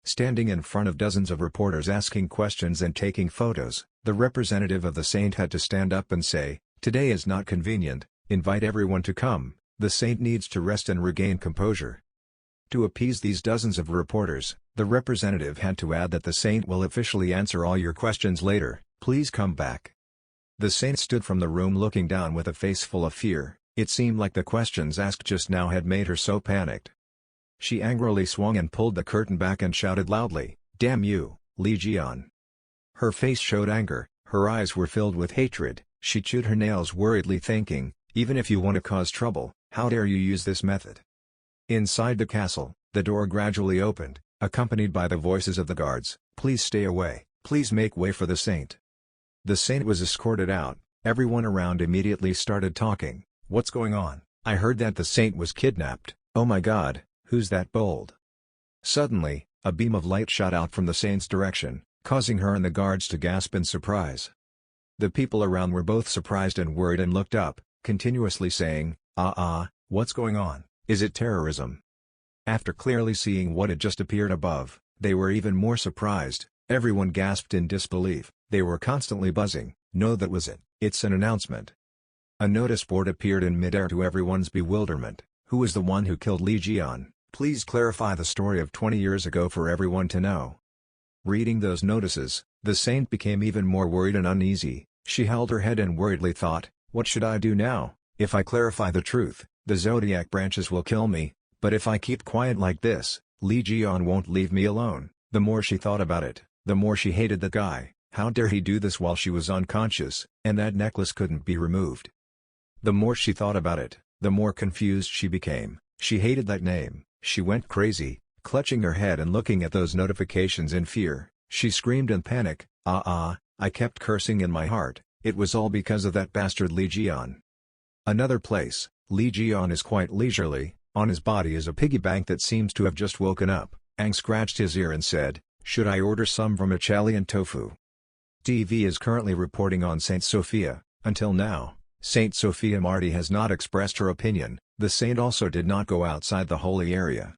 A: Standing in front of dozens of reporters asking questions and taking photos, the representative of the saint had to stand up and say, today is not convenient, invite everyone to come, the saint needs to rest and regain composure. To appease these dozens of reporters, the representative had to add that the saint will officially answer all your questions later, please come back. The saint stood from the room looking down with a face full of fear, it seemed like the questions asked just now had made her so panicked. She angrily swung and pulled the curtain back and shouted loudly, damn you, Li Jian. Her face showed anger, her eyes were filled with hatred, she chewed her nails worriedly thinking, even if you want to cause trouble, how dare you use this method? Inside the castle, the door gradually opened, accompanied by the voices of the guards, please stay away, please make way for the saint. The saint was escorted out, everyone around immediately started talking, what's going on? I heard that the saint was kidnapped, oh my god, who's that bold? Suddenly, a beam of light shot out from the saint's direction, causing her and the guards to gasp in surprise. The people around were both surprised and worried and looked up, continuously saying, what's going on? Is it terrorism? After clearly seeing what had just appeared above, they were even more surprised. Everyone gasped in disbelief. They were constantly buzzing. No, that was it. It's an announcement. A notice board appeared in midair to everyone's bewilderment. Who was the one who killed Li Jian? Please clarify the story of 20 years ago for everyone to know. Reading those notices, the saint became even more worried and uneasy. She held her head and worriedly thought, what should I do now? If I clarify the truth, the zodiac branches will kill me, but if I keep quiet like this, Li Jian won't leave me alone. The more she thought about it, the more she hated the guy. How dare he do this while she was unconscious, and that necklace couldn't be removed. The more she thought about it, the more confused she became. She hated that name. She went crazy, clutching her head and looking at those notifications in fear. She screamed in panic, I kept cursing in my heart. It was all because of that bastard Li Jian. Another place, Li Jian is quite leisurely. On his body is a piggy bank that seems to have just woken up. Aang scratched his ear and said, should I order some vermicelli and tofu? TV is currently reporting on Saint Sophia. Until now, Saint Sophia Marty has not expressed her opinion. The saint also did not go outside the holy area.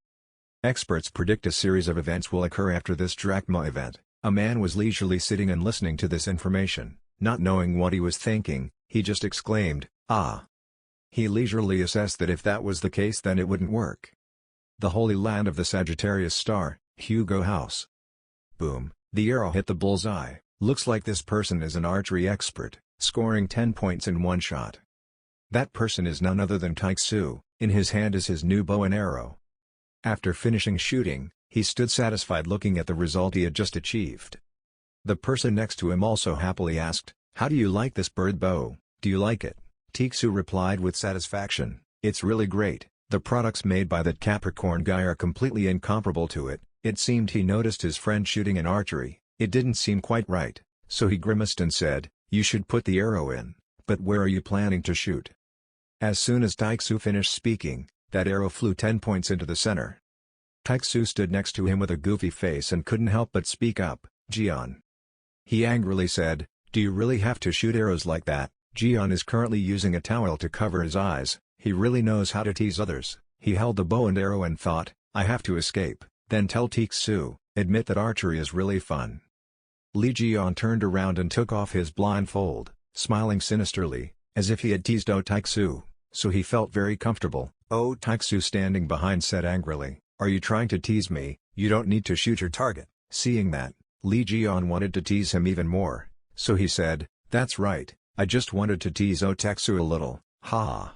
A: Experts predict a series of events will occur after this drachma event. A man was leisurely sitting and listening to this information. Not knowing what he was thinking, he just exclaimed, ah. He leisurely assessed that if that was the case then it wouldn't work. The holy land of the Sagittarius star, Hugo house. Boom, the arrow hit the bullseye. Looks like this person is an archery expert, scoring 10 points in one shot. That person is none other than Taixu. In his hand is his new bow and arrow. After finishing shooting, he stood satisfied looking at the result he had just achieved. The person next to him also happily asked, how do you like this bird bow? Do you like it? Taixu replied with satisfaction, it's really great. The products made by that Capricorn guy are completely incomparable to it. It seemed he noticed his friend shooting an archery. It didn't seem quite right, so he grimaced and said, you should put the arrow in, but where are you planning to shoot? As soon as Taixu finished speaking, that arrow flew 10 points into the center. Taixu stood next to him with a goofy face and couldn't help but speak up, Jian. He angrily said, do you really have to shoot arrows like that? Jian is currently using a towel to cover his eyes. He really knows how to tease others. He held the bow and arrow and thought, I have to escape, then tell Taixu, admit that archery is really fun. Li Jian turned around and took off his blindfold, smiling sinisterly, as if he had teased Oh Taixu, so he felt very comfortable. Oh Taixu standing behind said angrily, are you trying to tease me? You don't need to shoot your target. Seeing that, Li Jian wanted to tease him even more, so he said, that's right, I just wanted to tease Oh Taixu a little, ha.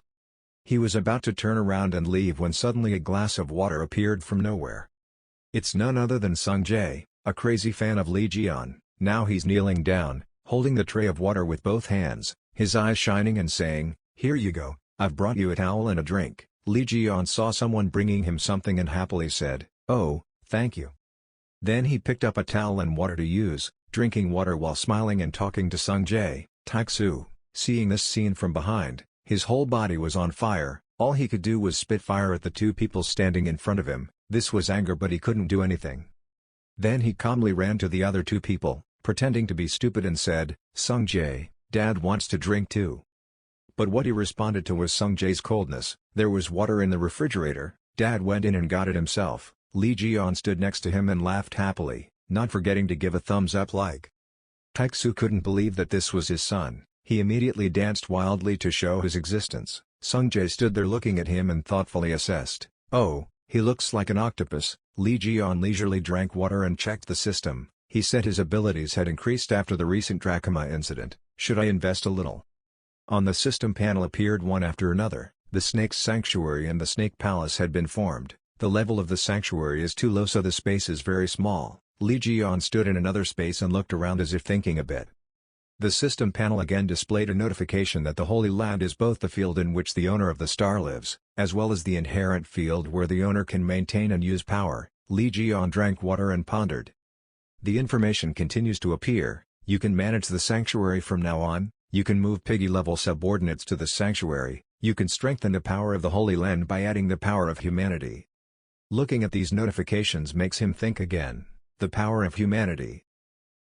A: He was about to turn around and leave when suddenly a glass of water appeared from nowhere. It's none other than Sung Jae, a crazy fan of Li Jian. Now he's kneeling down, holding the tray of water with both hands, his eyes shining and saying, here you go, I've brought you a towel and a drink. Li Jian saw someone bringing him something and happily said, oh, thank you. Then he picked up a towel and water to use, drinking water while smiling and talking to Sung Jae. Taixu, seeing this scene from behind, his whole body was on fire. All he could do was spit fire at the two people standing in front of him. This was anger, but he couldn't do anything. Then he calmly ran to the other two people, pretending to be stupid, and said, Sung Jae, Dad wants to drink too. But what he responded to was Sung Jae's coldness. There was water in the refrigerator. Dad went in and got it himself. Li Jian stood next to him and laughed happily, not forgetting to give a thumbs up like. Taixu couldn't believe that this was his son. He immediately danced wildly to show his existence. Sung Jae stood there looking at him and thoughtfully assessed, oh, he looks like an octopus. Li Jian leisurely drank water and checked the system. He said his abilities had increased after the recent drachma incident. Should I invest a little? On the system panel appeared one after another. The Snake's Sanctuary and the Snake Palace had been formed. The level of the sanctuary is too low, so the space is very small. Li Jian stood in another space and looked around as if thinking a bit. The system panel again displayed a notification that the Holy Land is both the field in which the owner of the star lives, as well as the inherent field where the owner can maintain and use power. Li Jian drank water and pondered. The information continues to appear. You can manage the sanctuary from now on. You can move piggy-level subordinates to the sanctuary. You can strengthen the power of the Holy Land by adding the power of humanity. Looking at these notifications makes him think again. The power of humanity.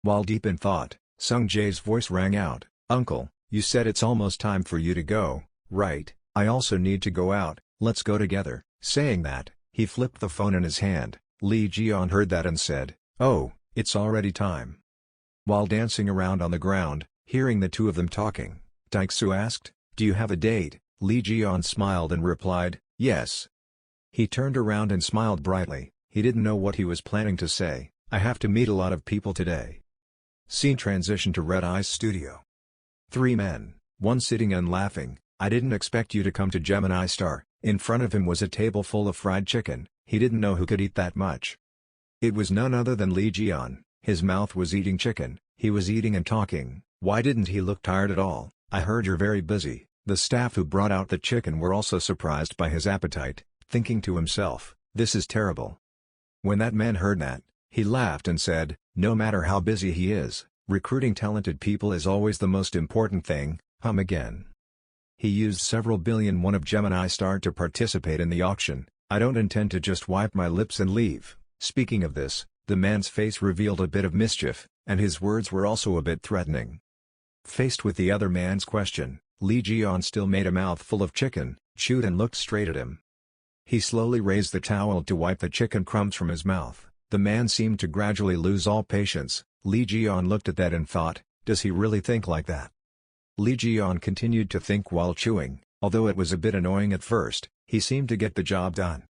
A: While deep in thought, Sung Jae's voice rang out, "Uncle, you said it's almost time for you to go, right? I also need to go out, let's go together." Saying that, he flipped the phone in his hand. Lee Ji-yeon heard that and said, "Oh, it's already time." While dancing around on the ground, hearing the two of them talking, Tae-soo asked, "Do you have a date?" Lee Ji-yeon smiled and replied, "Yes." He turned around and smiled brightly. He didn't know what he was planning to say. "I have to meet a lot of people today." Scene transition to Red Eye's studio. Three men, one sitting and laughing. "I didn't expect you to come to Gemini Star." In front of him was a table full of fried chicken. He didn't know who could eat that much. It was none other than Lee Ji-yeon. His mouth was eating chicken. He was eating and talking. "Why didn't he look tired at all? I heard you're very busy." The staff who brought out the chicken were also surprised by his appetite, thinking to himself, "This is terrible." When that man heard that, he laughed and said, "No matter how busy he is, recruiting talented people is always the most important thing." Again. He used several billion won of Gemini Star to participate in the auction. "I don't intend to just wipe my lips and leave." Speaking of this, the man's face revealed a bit of mischief, and his words were also a bit threatening. Faced with the other man's question, Lee Ji-yeon still made a mouthful of chicken, chewed and looked straight at him. He slowly raised the towel to wipe the chicken crumbs from his mouth. The man seemed to gradually lose all patience. Lee Ji-yeon looked at that and thought, "Does he really think like that?" Lee Ji-yeon continued to think while chewing. Although it was a bit annoying at first, he seemed to get the job done.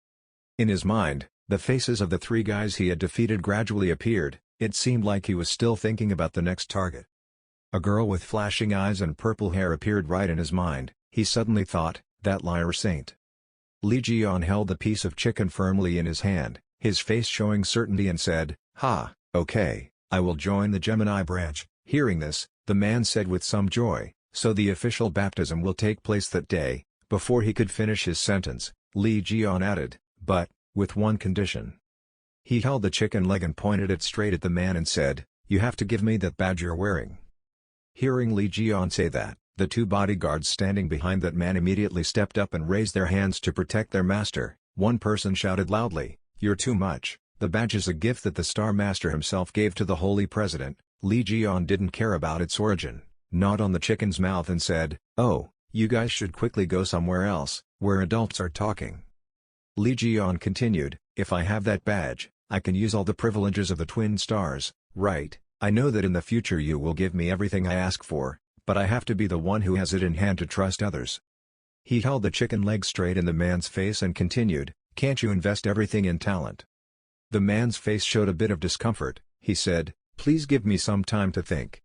A: In his mind, the faces of the three guys he had defeated gradually appeared. It seemed like he was still thinking about the next target. A girl with flashing eyes and purple hair appeared right in his mind. He suddenly thought, "That liar saint." Lee Ji-yeon held the piece of chicken firmly in his hand, his face showing certainty, and said, "Okay, I will join the Gemini branch." Hearing this, the man said with some joy, "So the official baptism will take place that day." Before he could finish his sentence, Lee Ji-yeon added, "But, with one condition." He held the chicken leg and pointed it straight at the man and said, "You have to give me that badge you're wearing." Hearing Lee Ji-yeon say that, the two bodyguards standing behind that man immediately stepped up and raised their hands to protect their master. One person shouted loudly, "You're too much. The badge is a gift that the Star Master himself gave to the Holy President." Lee Ji-yeon didn't care about its origin, gnawed on the chicken's mouth and said, "Oh, you guys should quickly go somewhere else, where adults are talking." Lee Ji-yeon continued, "If I have that badge, I can use all the privileges of the Twin Stars, right? I know that in the future you will give me everything I ask for, but I have to be the one who has it in hand to trust others." He held the chicken leg straight in the man's face and continued, "Can't you invest everything in talent?" The man's face showed a bit of discomfort. He said, "Please give me some time to think."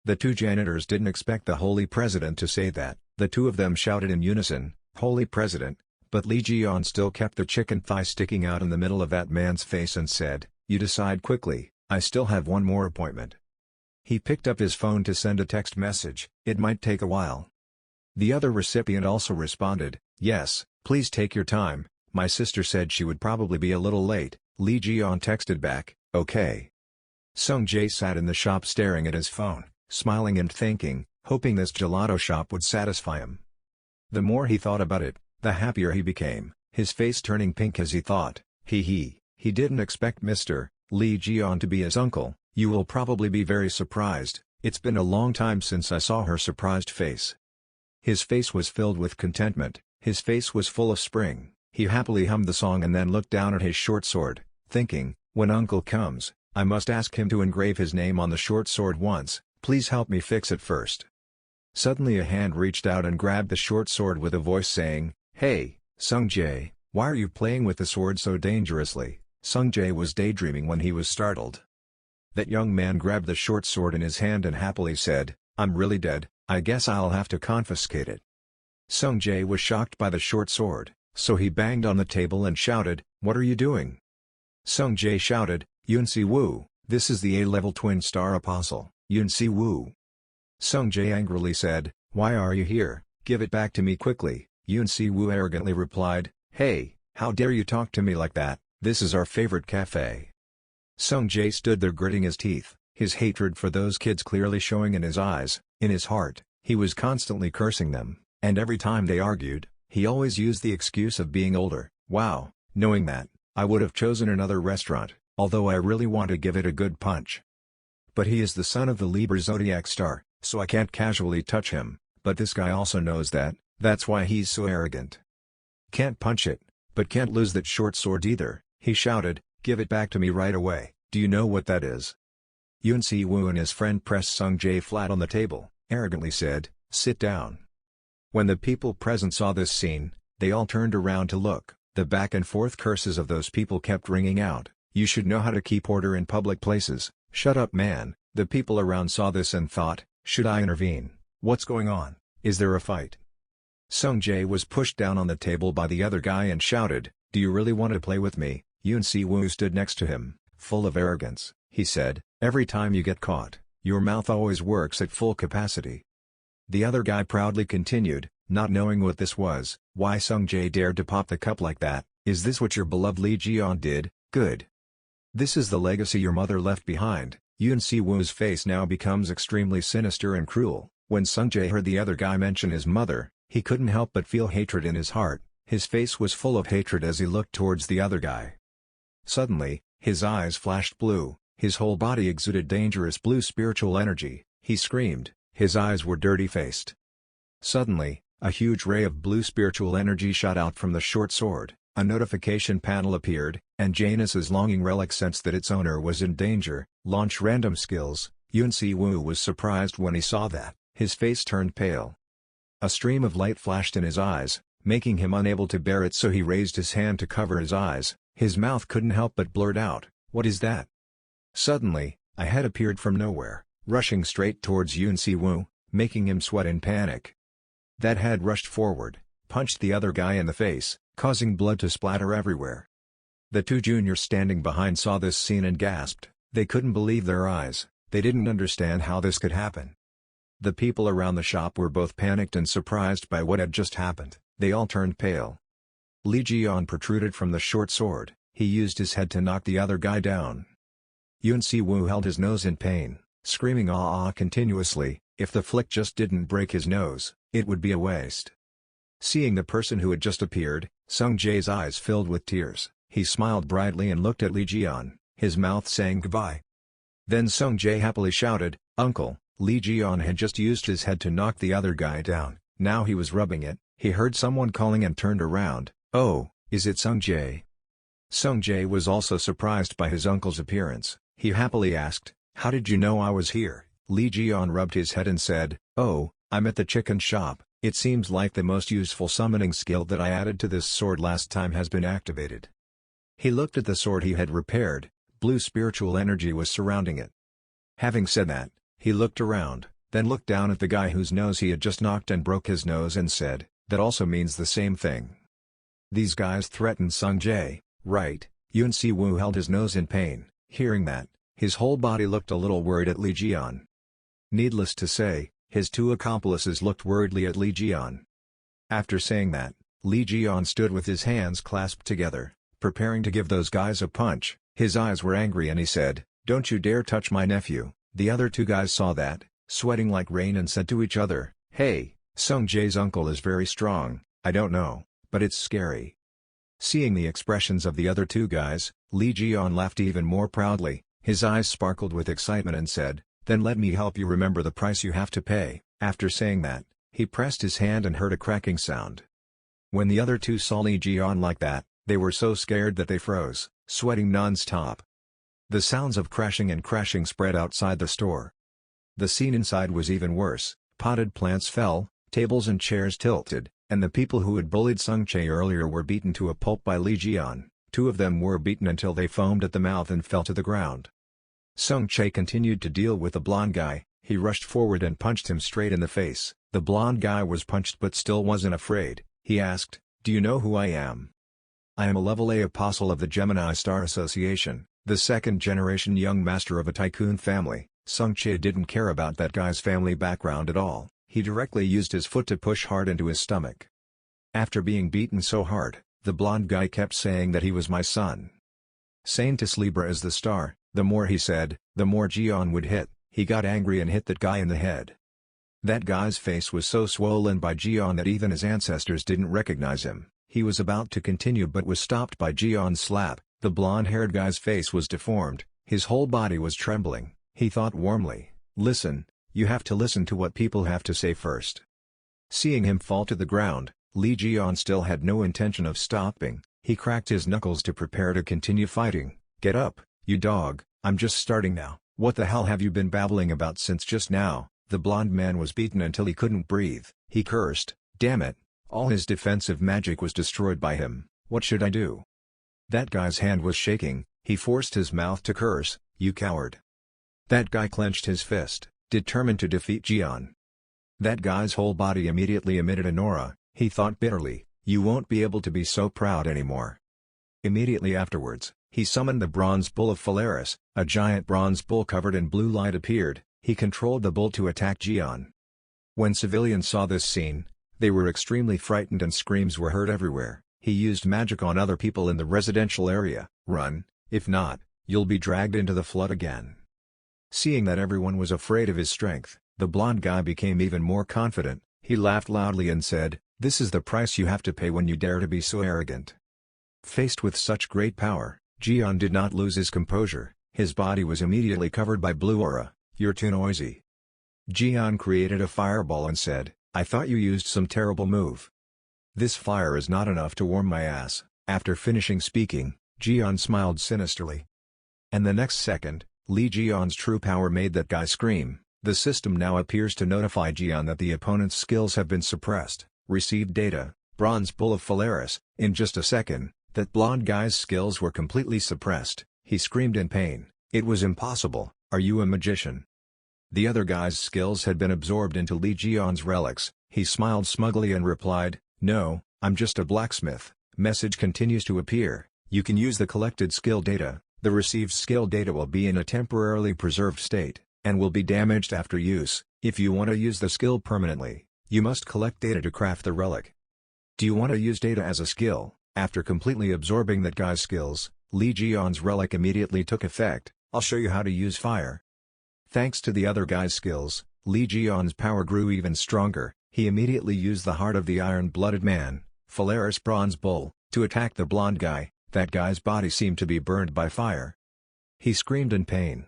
A: The two janitors didn't expect the Holy President to say that. The two of them shouted in unison, "Holy President," but Lee Ji-yeon still kept the chicken thigh sticking out in the middle of that man's face and said, "You decide quickly, I still have one more appointment." He picked up his phone to send a text message. "It might take a while." The other recipient also responded, "Yes, please take your time, my sister said she would probably be a little late." Lee Ji-yeon texted back, "Okay." Sung Jae sat in the shop staring at his phone, smiling and thinking, hoping this gelato shop would satisfy him. The more he thought about it, the happier he became, his face turning pink as he thought, he didn't expect Mr. Lee Ji-yeon to be his uncle. "You will probably be very surprised. It's been a long time since I saw her surprised face." His face was filled with contentment, his face was full of spring. He happily hummed the song and then looked down at his short sword, thinking, "When uncle comes, I must ask him to engrave his name on the short sword once. Please help me fix it first." Suddenly a hand reached out and grabbed the short sword with a voice saying, "Hey, Sung Jae, why are you playing with the sword so dangerously?" Sung Jae was daydreaming when he was startled. That young man grabbed the short sword in his hand and happily said, "I'm really dead, I guess I'll have to confiscate it." Sung Jae was shocked by the short sword, so he banged on the table and shouted, "What are you doing?" Sung Jae shouted, "Yoon Si-woo, this is the A-level twin star apostle, Yoon Si-woo." Sung Jae angrily said, "Why are you here? Give it back to me quickly." Yoon Si-woo arrogantly replied, "Hey, how dare you talk to me like that? This is our favorite cafe." Sung Jae stood there gritting his teeth, his hatred for those kids clearly showing in his eyes. In his heart, he was constantly cursing them, and every time they argued, he always used the excuse of being older. "Wow, knowing that, I would have chosen another restaurant, although I really want to give it a good punch." But he is the son of the Libra zodiac star, so I can't casually touch him, but this guy also knows that, that's why he's so arrogant. Can't punch it, but can't lose that short sword either, he shouted, give it back to me right away, do you know what that is? Yoon Si-woo and his friend pressed Sung Jae flat on the table, arrogantly said, sit down. When the people present saw this scene, they all turned around to look. The back and forth curses of those people kept ringing out. You should know how to keep order in public places. Shut up, man. The people around saw this and thought, should I intervene? What's going on? Is there a fight? Sung Jae was pushed down on the table by the other guy and shouted, do you really want to play with me? Yoon Si-woo stood next to him, full of arrogance. He said, every time you get caught, your mouth always works at full capacity. The other guy proudly continued, not knowing what this was, why Sung Jae dared to pop the cup like that. Is this what your beloved Lee Ji-yeon did? Good. This is the legacy your mother left behind. Yoon Si-woo's face now becomes extremely sinister and cruel. When Sung Jae heard the other guy mention his mother, he couldn't help but feel hatred in his heart. His face was full of hatred as he looked towards the other guy. Suddenly, his eyes flashed blue, his whole body exuded dangerous blue spiritual energy. He screamed, his eyes were dirty-faced. Suddenly, a huge ray of blue spiritual energy shot out from the short sword, a notification panel appeared, and Janus's longing relic sensed that its owner was in danger. Launch random skills. Yoon Si-woo was surprised when he saw that, his face turned pale. A stream of light flashed in his eyes, making him unable to bear it, so he raised his hand to cover his eyes. His mouth couldn't help but blurt out, what is that? Suddenly, a head appeared from nowhere, rushing straight towards Yoon Si-woo, making him sweat in panic. That head rushed forward, punched the other guy in the face, causing blood to splatter everywhere. The two juniors standing behind saw this scene and gasped. They couldn't believe their eyes. They didn't understand how this could happen. The people around the shop were both panicked and surprised by what had just happened. They all turned pale. Lee Ji-yeon protruded from the short sword. He used his head to knock the other guy down. Yoon Si-woo held his nose in pain, screaming ah continuously. If the flick just didn't break his nose, it would be a waste. Seeing the person who had just appeared, Sung Jae's eyes filled with tears. He smiled brightly and looked at Lee Ji-yeon, his mouth saying goodbye. Then Sung Jae happily shouted, Uncle. Lee Ji-yeon had just used his head to knock the other guy down, now he was rubbing it. He heard someone calling and turned around. Oh, is it Sung Jae? Sung Jae was also surprised by his uncle's appearance. He happily asked, how did you know I was here? Lee Ji-yeon rubbed his head and said, oh, I'm at the chicken shop. It seems like the most useful summoning skill that I added to this sword last time has been activated. He looked at the sword he had repaired. Blue spiritual energy was surrounding it. Having said that, he looked around, then looked down at the guy whose nose he had just knocked and broke his nose and said, that also means the same thing. These guys threatened Sung Jae, right? Yoon Si-woo held his nose in pain. Hearing that, his whole body looked a little worried at Lee Ji-yeon. Needless to say, his two accomplices looked worriedly at Lee Ji-yeon. After saying that, Lee Ji-yeon stood with his hands clasped together, preparing to give those guys a punch. His eyes were angry and he said, don't you dare touch my nephew. The other two guys saw that, sweating like rain, and said to each other, hey, Sung Jae's uncle is very strong. I don't know, but it's scary. Seeing the expressions of the other two guys, Lee Ji-yeon laughed even more proudly. His eyes sparkled with excitement and said, then let me help you remember the price you have to pay. After saying that, he pressed his hand and heard a cracking sound. When the other two saw Lee Ji-yeon like that, they were so scared that they froze, sweating non-stop. The sounds of crashing and crashing spread outside the store. The scene inside was even worse. Potted plants fell, tables and chairs tilted, and the people who had bullied Sung Jae earlier were beaten to a pulp by Lee Ji-yeon. Two of them were beaten until they foamed at the mouth and fell to the ground. Sung Jae continued to deal with the blonde guy. He rushed forward and punched him straight in the face. The blonde guy was punched but still wasn't afraid. He asked, do you know who I am? I am a level A apostle of the Gemini Star Association, the second-generation young master of a tycoon family. Sung Jae didn't care about that guy's family background at all. He directly used his foot to push hard into his stomach. After being beaten so hard, the blonde guy kept saying that he was my son. Saintus Libra is the star. The more he said, the more Ji-yeon would hit. He got angry and hit that guy in the head. That guy's face was so swollen by Ji-yeon that even his ancestors didn't recognize him. He was about to continue but was stopped by Ji-yeon's slap. The blonde-haired guy's face was deformed, his whole body was trembling. he thought warmly. Listen, you have to listen to what people have to say first. Seeing him fall to the ground, Lee Ji-on still had no intention of stopping. He cracked his knuckles to prepare to continue fighting. Get up, you dog, I'm just starting now. What the hell have you been babbling about since just now? The blonde man was beaten until he couldn't breathe. He cursed, damn it, all his defensive magic was destroyed by him. What should I do? That guy's hand was shaking. He forced his mouth to curse, you coward. That guy clenched his fist, determined to defeat Ji-on. That guy's whole body immediately emitted an aura. He thought bitterly, you won't be able to be so proud anymore. Immediately afterwards, he summoned the bronze bull of Phalaris. A giant bronze bull covered in blue light appeared. He controlled the bull to attack Ji-on. When civilians saw this scene, they were extremely frightened and screams were heard everywhere. He used magic on other people in the residential area. Run, if not, you'll be dragged into the flood again. Seeing that everyone was afraid of his strength, the blonde guy became even more confident. He laughed loudly and said, this is the price you have to pay when you dare to be so arrogant. Faced with such great power, Ji-on did not lose his composure. His body was immediately covered by blue aura. You're too noisy. Ji-on created a fireball and said, I thought you used some terrible move. This fire is not enough to warm my ass. After finishing speaking, Ji-on smiled sinisterly. And the next second, Lee Ji-on's true power made that guy scream. The system now appears to notify Ji-on that the opponent's skills have been suppressed. Received data, Bronze Bull of Phalaris. In just a second, that blonde guy's skills were completely suppressed. He screamed in pain. It was impossible. Are you a magician? The other guy's skills had been absorbed into Lee Ji-on's relics. He smiled smugly and replied, no, I'm just a blacksmith. Message continues to appear. You can use the collected skill data. The received skill data will be in a temporarily preserved state, and will be damaged after use. If you want to use the skill permanently, you must collect data to craft the relic. Do you want to use data as a skill? After completely absorbing that guy's skills, Lee Ji-on's relic immediately took effect. I'll show you how to use fire. Thanks to the other guy's skills, Lee Ji-on's power grew even stronger. He immediately used the heart of the iron-blooded man, Phalaris Bronze Bull, to attack the blonde guy. That guy's body seemed to be burned by fire. He screamed in pain.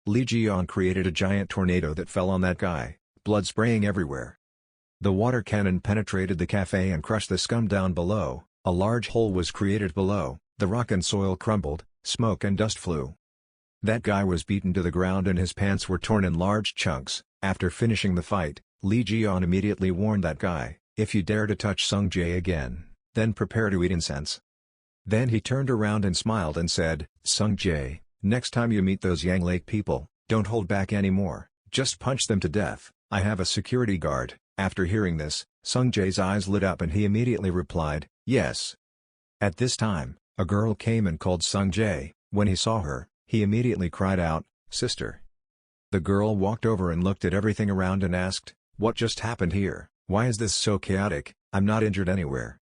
A: Lee Ji-on created a giant tornado that fell on that guy, blood spraying everywhere. The water cannon penetrated the cafe and crushed the scum down below. A large hole was created below. The rock and soil crumbled, smoke and dust flew. That guy was beaten to the ground and his pants were torn in large chunks. After finishing the fight, Lee Ji-on immediately warned that guy, if you dare to touch Sung Jae again, then prepare to eat incense. Then he turned around and smiled and said, Sung Jae, next time you meet those Yang Lake people, don't hold back anymore, just punch them to death. I have a security guard. After hearing this, Sung Jae's eyes lit up and he immediately replied, yes. At this time, a girl came and called Sung Jae. When he saw her, he immediately cried out, sister. The girl walked over and looked at everything around and asked, what just happened here? Why is this so chaotic? I'm not injured anywhere.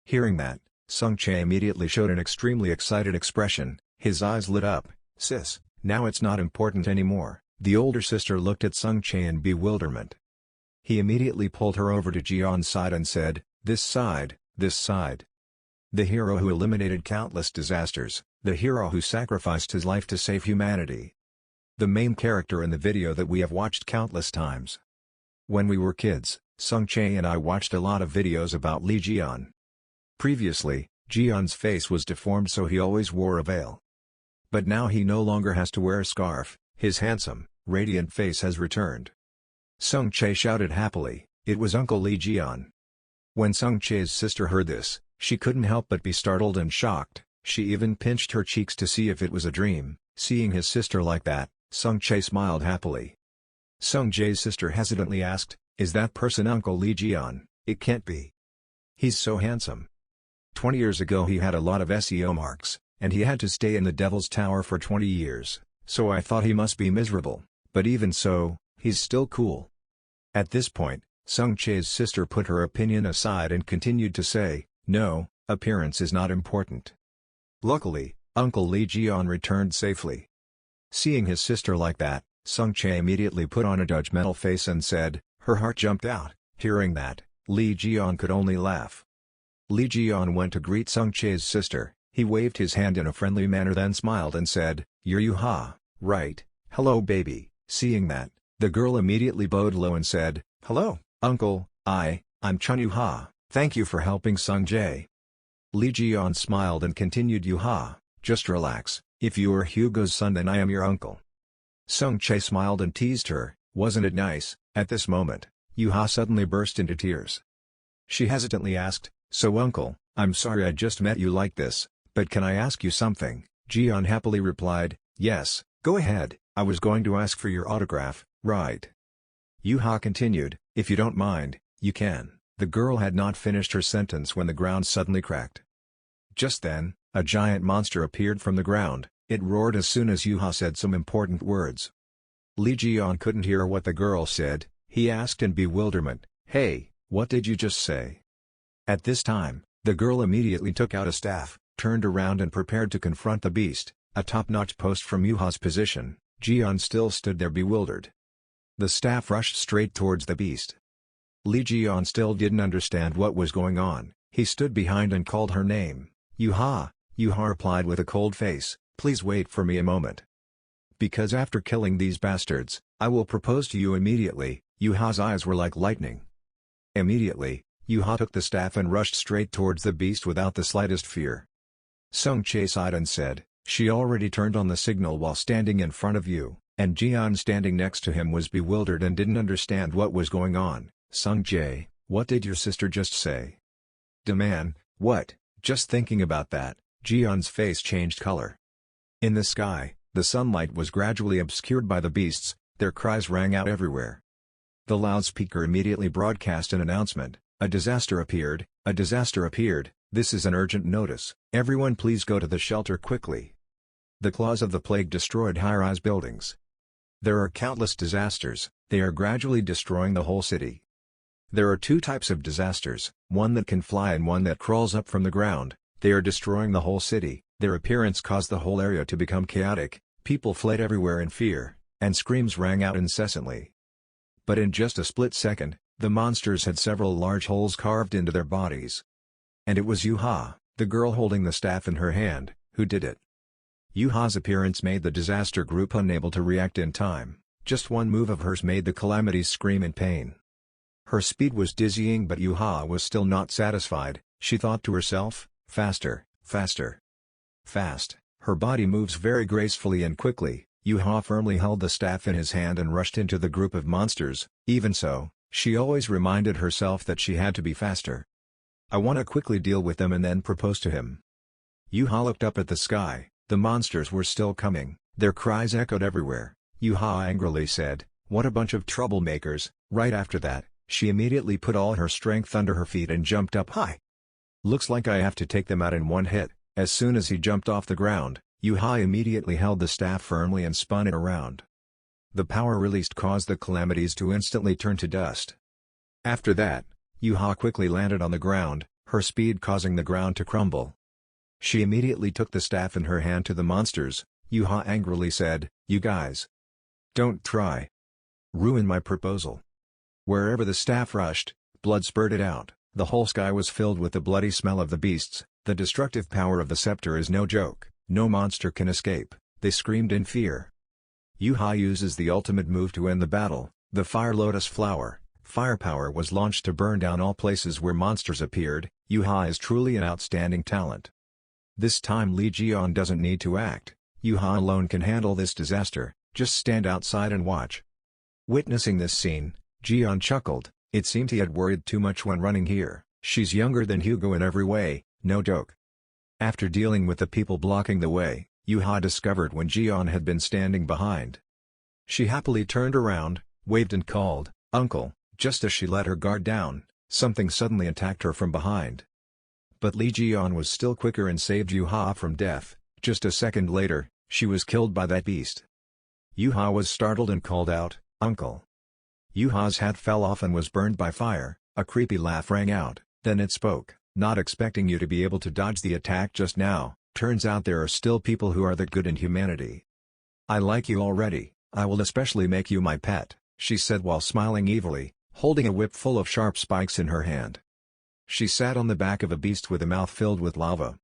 A: Hearing that, Sung Jae immediately showed an extremely excited expression. His eyes lit up. Sis, now it's not important anymore. The older sister looked at Sung Jae in bewilderment. He immediately pulled her over to Ji-on's side and said, this side, this side. The hero who eliminated countless disasters, the hero who sacrificed his life to save humanity. The main character in the video that we have watched countless times. When we were kids, Sung Jae and I watched a lot of videos about Lee Ji-on. Previously, Ji-on's face was deformed so he always wore a veil. But now he no longer has to wear a scarf. His handsome, radiant face has returned. Sung Jae shouted happily, it was Uncle Lee Ji-on. When Sung Jae's sister heard this, she couldn't help but be startled and shocked. She even pinched her cheeks to see if it was a dream. Seeing his sister like that, Sung Jae smiled happily. Sung Jae's sister hesitantly asked, is that person Uncle Lee Ji-on? It can't be. He's so handsome. 20 years ago he had a lot of SEO marks, and he had to stay in the Devil's Tower for 20 years, so I thought he must be miserable, but even so, he's still cool. At this point, Sung Jae's sister put her opinion aside and continued to say, no, appearance is not important. Luckily, Uncle Lee Ji-on returned safely. Seeing his sister like that, Sung Jae immediately put on a judgmental face and said, her heart jumped out. Hearing that, Lee Ji-on could only laugh. Lee Ji-on went to greet Sung Jae's sister. He waved his hand in a friendly manner then smiled and said, you're Yuha, right?
B: "Hello baby." Seeing that, the girl immediately bowed low and said, "Hello, uncle, I'm Chun Yuha, thank you for helping Sung Jae." Lee Ji-yeon smiled and continued, "Yuha, just relax, if you are Hugo's son then I am your uncle." Sung Jae smiled and teased her, "Wasn't it nice?" At this moment, Yuha suddenly burst into tears. She hesitantly asked, "So uncle, I'm sorry I just met you like this, but can I ask you something?" Ji-yeon happily replied, "Yes, go ahead, I was going to ask for your autograph, right?" Yuha continued, "If you don't mind, you can." The girl had not finished her sentence when the ground suddenly cracked. Just then, a giant monster appeared from the ground. It roared as soon as Yuha said some important words. Lee Ji-yeon couldn't hear what the girl said. He asked in bewilderment, "Hey, what did you just say?" At this time, the girl immediately took out a staff, turned around and prepared to confront the beast, a top-notch post from Yuha's position. Ji-yeon still stood there bewildered. The staff rushed straight towards the beast. Lee Ji-yeon still didn't understand what was going on. He stood behind and called her name. "Yuha." Yuha replied with a cold face, "Please wait for me a moment. Because after killing these bastards, I will propose to you immediately." Yuha's eyes were like lightning. Immediately, Yuha took the staff and rushed straight towards the beast without the slightest fear. Sung Jae sighed and said, "She already turned on the signal while standing in front of you," and Ji-yeon standing next to him was bewildered and didn't understand what was going on. "Sung Jae, what did your sister just say?" "Demand, what?" Just thinking about that, Ji-yeon's face changed color. In the sky, the sunlight was gradually obscured by the beasts. Their cries rang out everywhere. The loudspeaker immediately broadcast an announcement, "A disaster appeared, a disaster appeared, this is an urgent notice, everyone please go to the shelter quickly." The claws of the plague destroyed high-rise buildings. There are countless disasters, they are gradually destroying the whole city. There are two types of disasters, one that can fly and one that crawls up from the ground. They are destroying the whole city. Their appearance caused the whole area to become chaotic, people fled everywhere in fear, and screams rang out incessantly. But in just a split second, the monsters had several large holes carved into their bodies. And it was Yuha, the girl holding the staff in her hand, who did it. Yuha's appearance made the disaster group unable to react in time. Just one move of hers made the calamities scream in pain. Her speed was dizzying, but Yuha was still not satisfied. She thought to herself, "Faster, faster. Fast." Her body moves very gracefully and quickly. Yuha firmly held the staff in his hand and rushed into the group of monsters. Even so, she always reminded herself that she had to be faster. "I want to quickly deal with them and then propose to him." Yuha looked up at the sky. The monsters were still coming. Their cries echoed everywhere. Yuha angrily said, "What a bunch of troublemakers." Right after that, she immediately put all her strength under her feet and jumped up high. "Looks like I have to take them out in one hit." As soon as he jumped off the ground, Yuha immediately held the staff firmly and spun it around. The power released caused the calamities to instantly turn to dust. After that, Yuha quickly landed on the ground, her speed causing the ground to crumble. She immediately took the staff in her hand to the monsters. Yuha angrily said, "You guys. Don't try. Ruin my proposal." Wherever the staff rushed, blood spurted out. The whole sky was filled with the bloody smell of the beasts. The destructive power of the scepter is no joke. No monster can escape, they screamed in fear. Yuha uses the ultimate move to end the battle, the Fire Lotus Flower. Firepower was launched to burn down all places where monsters appeared. Yuha is truly an outstanding talent. This time Lee Ji-yeon doesn't need to act. Yuha alone can handle this disaster, just stand outside and watch. Witnessing this scene, Ji-yeon chuckled. It seemed he had worried too much when running here. She's younger than Hugo in every way, no joke. After dealing with the people blocking the way, Yuha discovered when Ji-yeon had been standing behind. She happily turned around, waved and called, "Uncle." Just as she let her guard down, something suddenly attacked her from behind. But Lee Ji-yeon was still quicker and saved Yuha from death. Just a second later, she was killed by that beast. Yuha was startled and called out, "Uncle." Yuha's hat fell off and was burned by fire. A creepy laugh rang out, then it spoke, "Not expecting you to be able to dodge the attack just now. Turns out there are still people who are that good in humanity. I like you already, I will especially make you my pet," she said while smiling evilly, holding a whip full of sharp spikes in her hand. She sat on the back of a beast with a mouth filled with lava.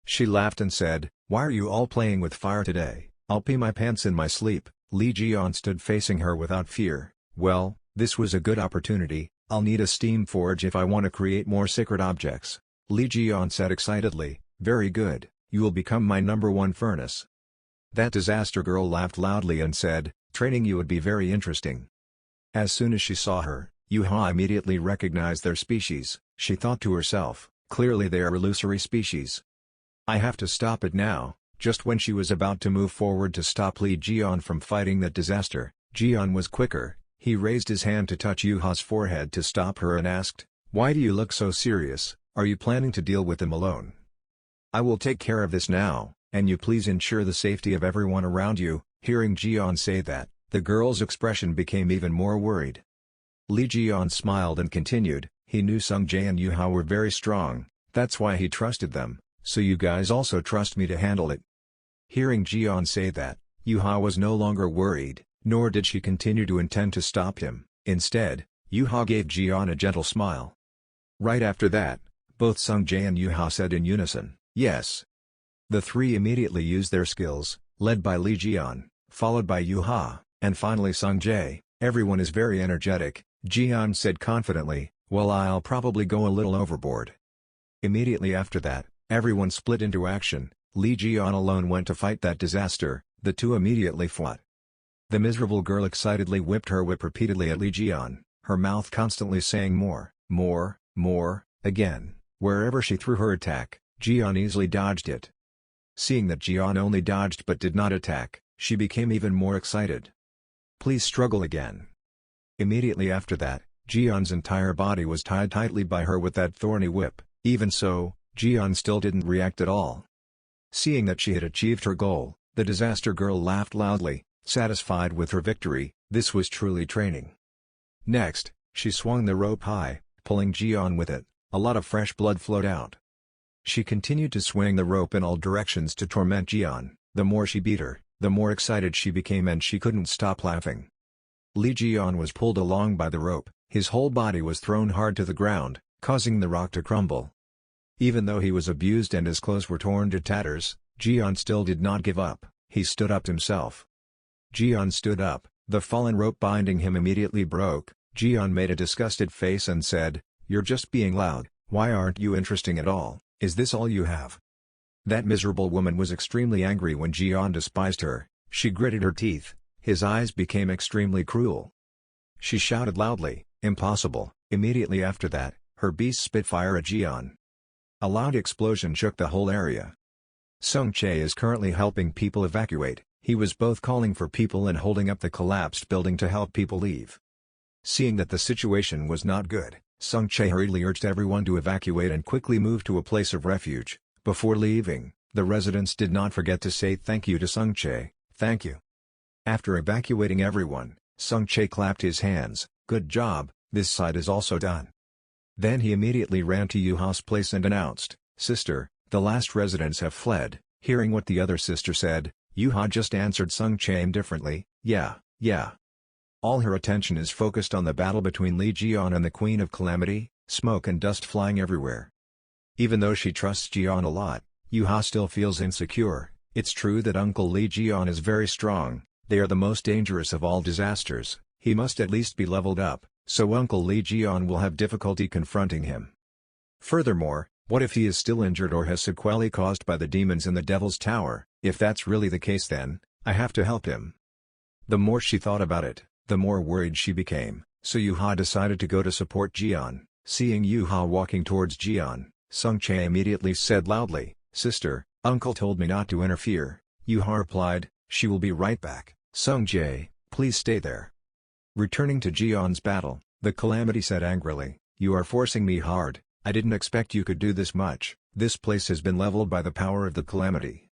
B: She laughed and said, "Why are you all playing with fire today? I'll pee my pants in my sleep." Li Jian stood facing her without fear. Well, this was a good opportunity. I'll need a steam forge if I want to create more sacred objects. Li Jian said excitedly. Very good, you will become my #1 furnace. That disaster girl laughed loudly and said, training you would be very interesting. As soon as she saw her, Yuha immediately recognized their species. She thought to herself, clearly they are illusory species. I have to stop it now. Just when she was about to move forward to stop Li Jian from fighting that disaster, Jian was quicker. He raised his hand to touch Yuha's forehead to stop her and asked, why do you look so serious? Are you planning to deal with them alone? I will take care of this now, and you please ensure the safety of everyone around you. Hearing Jian say that, the girl's expression became even more worried. Li Jian smiled and continued, he knew Sung Jae and Yuha were very strong, that's why he trusted them, so you guys also trust me to handle it. Hearing Jian say that, Yuha was no longer worried, nor did she continue to intend to stop him. Instead, Yuha gave Jian a gentle smile. Right after that, both Sung Jae and Yuha said in unison, yes. The three immediately used their skills, led by Li Jian, followed by Yuha, and finally Sung Jae. Everyone is very energetic, Jian said confidently, well I'll probably go a little overboard. Immediately after that, everyone split into action. Li Jian alone went to fight that disaster. The two immediately fought. The miserable girl excitedly whipped her whip repeatedly at Li Jian, her mouth constantly saying more, again. Wherever she threw her attack, Jian easily dodged it. Seeing that Jian only dodged but did not attack, she became even more excited. Please struggle again. Immediately after that, Jian's entire body was tied tightly by her with that thorny whip. Even so, Jian still didn't react at all. Seeing that she had achieved her goal, the disaster girl laughed loudly, satisfied with her victory. This was truly training. Next, she swung the rope high, pulling Jian with it. A lot of fresh blood flowed out. She continued to swing the rope in all directions to torment Jian. The more she beat her, the more excited she became and she couldn't stop laughing. Li Jian was pulled along by the rope, his whole body was thrown hard to the ground, causing the rock to crumble. Even though he was abused and his clothes were torn to tatters, Jian still did not give up. He stood up himself. Jian stood up, the fallen rope binding him immediately broke. Jian made a disgusted face and said, you're just being loud, why aren't you interesting at all, is this all you have? That miserable woman was extremely angry when Jian despised her. She gritted her teeth, his eyes became extremely cruel. She shouted loudly, impossible. Immediately after that, her beast spit fire at Jian. A loud explosion shook the whole area. Sung Chae is currently helping people evacuate. He was both calling for people and holding up the collapsed building to help people leave. Seeing that the situation was not good, Sung Chae hurriedly urged everyone to evacuate and quickly move to a place of refuge. Before leaving, the residents did not forget to say thank you to Sung Chae. Thank you. After evacuating everyone, Sung Chae clapped his hands. Good job, this side is also done. Then he immediately ran to Yuha's place and announced, Sister, the last residents have fled. Hearing what the other sister said, Yuha just answered Sung Chae indifferently, yeah. All her attention is focused on the battle between Li Jian and the Queen of Calamity, smoke and dust flying everywhere. Even though she trusts Jian a lot, Yuha still feels insecure. It's true that Uncle Li Jian is very strong, they are the most dangerous of all disasters, he must at least be leveled up, so Uncle Li Jian will have difficulty confronting him. Furthermore, what if he is still injured or has sequelae caused by the demons in the Devil's Tower? If that's really the case then, I have to help him. The more she thought about it, the more worried she became, so Yuha decided to go to support Jian. Seeing Yuha walking towards Jian, Sung Chae immediately said loudly, Sister, Uncle told me not to interfere. Yuha replied, she will be right back. Sung Jae, please stay there. Returning to Jian's battle, the Calamity said angrily, you are forcing me hard, I didn't expect you could do this much, this place has been leveled by the power of the Calamity.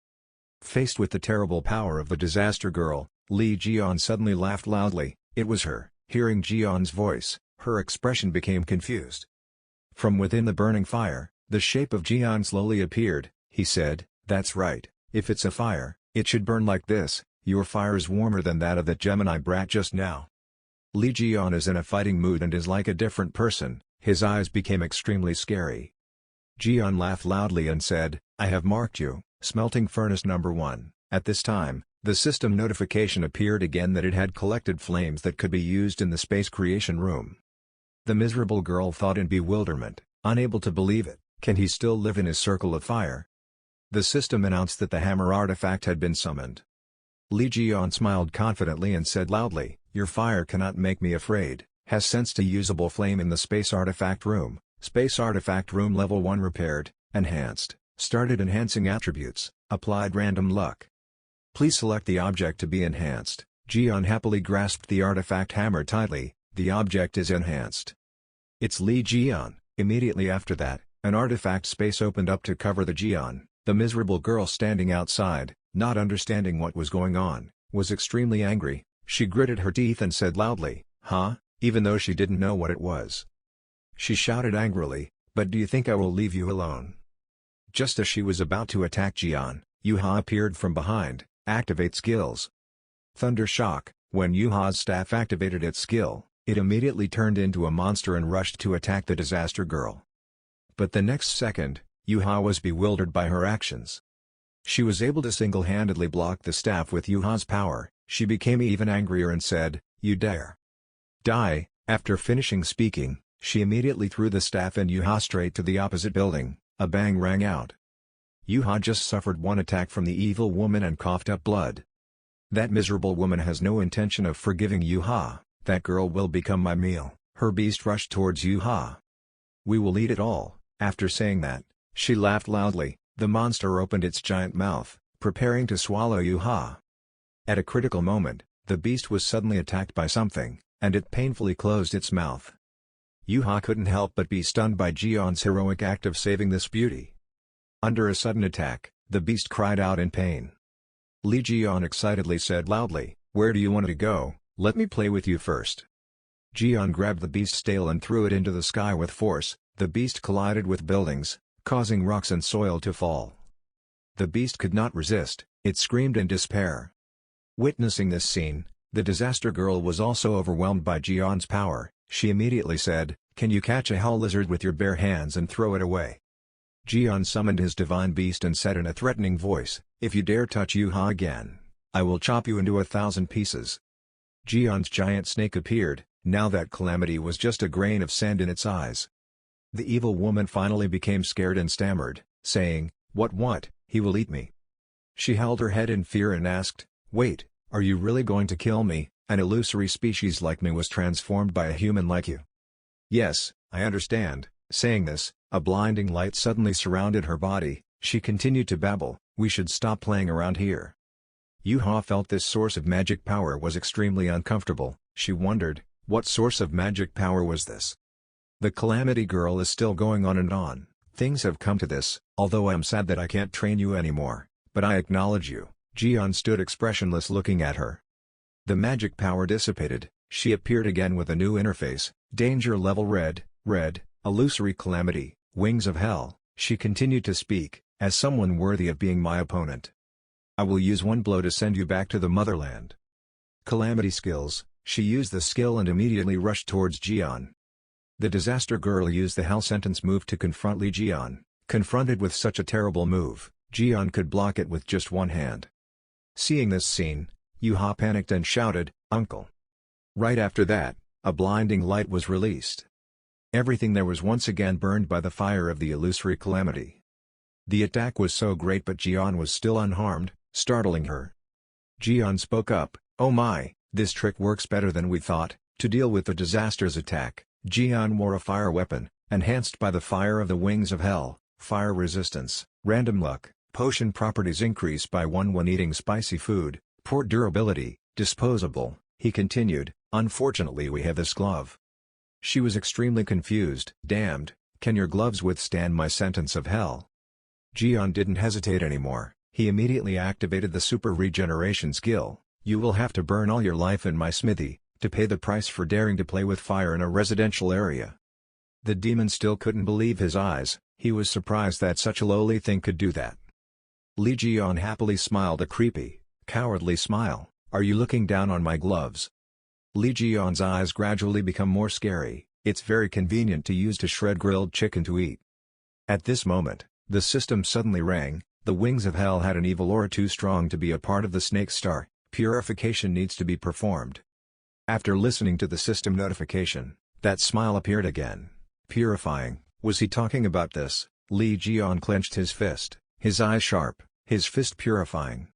B: Faced with the terrible power of the disaster girl, Li Jian suddenly laughed loudly. It was her. Hearing Jian's voice, her expression became confused. From within the burning fire, the shape of Jian slowly appeared. He said, that's right, if it's a fire, it should burn like this. Your fire is warmer than that of that Gemini brat just now. Li Jian is in a fighting mood and is like a different person. His eyes became extremely scary. Jian laughed loudly and said, I have marked you, smelting furnace number 1. At this time, The system notification appeared again that it had collected flames that could be used in the space creation room. The miserable girl thought in bewilderment, unable to believe it. Can he still live in his circle of fire? The system announced that the hammer artifact had been summoned. Li Jian smiled confidently and said loudly, "Your fire cannot make me afraid." Has sensed a usable flame in the space artifact room. Space artifact room level 1 repaired, enhanced, started enhancing attributes, applied random luck. Please select the object to be enhanced. Jian happily grasped the artifact hammer tightly. The object is enhanced. It's Li Jian. Immediately after that, an artifact space opened up to cover the Jian. The miserable girl standing outside, not understanding what was going on, was extremely angry. She gritted her teeth and said loudly, "Huh?" even though she didn't know what it was. She shouted angrily, "But do you think I will leave you alone?" Just as she was about to attack Jian, Yuha appeared from behind. Activate skills. Thunder Shock. When Yuha's staff activated its skill, it immediately turned into a monster and rushed to attack the disaster girl. But the next second, Yuha was bewildered by her actions. She was able to single-handedly block the staff with Yuha's power. She became even angrier and said, "You dare die." After finishing speaking, she immediately threw the staff and Yuha straight to the opposite building. A bang rang out. Yuha just suffered one attack from the evil woman and coughed up blood. That miserable woman has no intention of forgiving Yuha. That girl will become my meal. Her beast rushed towards Yuha. "We will eat it all." After saying that, she laughed loudly. The monster opened its giant mouth, preparing to swallow Yuha. At a critical moment, the beast was suddenly attacked by something, and it painfully closed its mouth. Yuha couldn't help but be stunned by Jian's heroic act of saving this beauty. Under a sudden attack, the beast cried out in pain. Li Jian excitedly said loudly, "Where do you want to go? Let me play with you first." Jian grabbed the beast's tail and threw it into the sky with force. The beast collided with buildings, causing rocks and soil to fall. The beast could not resist, it screamed in despair. Witnessing this scene, the disaster girl was also overwhelmed by Jian's power. She immediately said, "Can you catch a hell lizard with your bare hands and throw it away?" Jian summoned his divine beast and said in a threatening voice, "If you dare touch Yuha again, I will chop you into 1,000 pieces." Jian's giant snake appeared. Now that calamity was just a grain of sand in its eyes. The evil woman finally became scared and stammered, saying, What, he will eat me." She held her head in fear and asked, "Wait, are you really going to kill me? An illusory species like me was transformed by a human like you." "Yes, I understand." Saying this, a blinding light suddenly surrounded her body. She continued to babble, "We should stop playing around here." Yuha felt this source of magic power was extremely uncomfortable. She wondered, what source of magic power was this? The Calamity Girl is still going on and on. "Things have come to this, although I am sad that I can't train you anymore, but I acknowledge you." Jian stood expressionless looking at her. The magic power dissipated. She appeared again with a new interface. Danger level red, illusory calamity, wings of hell. She continued to speak, "As someone worthy of being my opponent, I will use one blow to send you back to the motherland." Calamity skills. She used the skill and immediately rushed towards Jian. The disaster girl used the hell sentence move to confront Li Jian. Confronted with such a terrible move, Jian could block it with just one hand. Seeing this scene, Yuha panicked and shouted, "Uncle!" Right after that, a blinding light was released. Everything there was once again burned by the fire of the illusory calamity. The attack was so great but Jian was still unharmed, startling her. Jian spoke up, "Oh my, this trick works better than we thought." To deal with the disaster's attack, Jian wore a fire weapon, enhanced by the fire of the wings of hell, fire resistance, random luck, potion properties increased by 1 when eating spicy food, poor durability, disposable. He continued, "Unfortunately we have this glove." She was extremely confused. "Damned, can your gloves withstand my sentence of hell?" Jian didn't hesitate anymore. He immediately activated the super regeneration skill. "You will have to burn all your life in my smithy, to pay the price for daring to play with fire in a residential area." The demon still couldn't believe his eyes. He was surprised that such a lowly thing could do that. Li Jian happily smiled a creepy, cowardly smile. "Are you looking down on my gloves?" Li Jian's eyes gradually become more scary. "It's very convenient to use to shred grilled chicken to eat." At this moment, the system suddenly rang. The wings of hell had an evil aura too strong to be a part of the snake star. Purification needs to be performed. After listening to the system notification, that smile appeared again. Purifying, was he talking about this? Lee Jian clenched his fist, his eyes sharp, his fist purifying.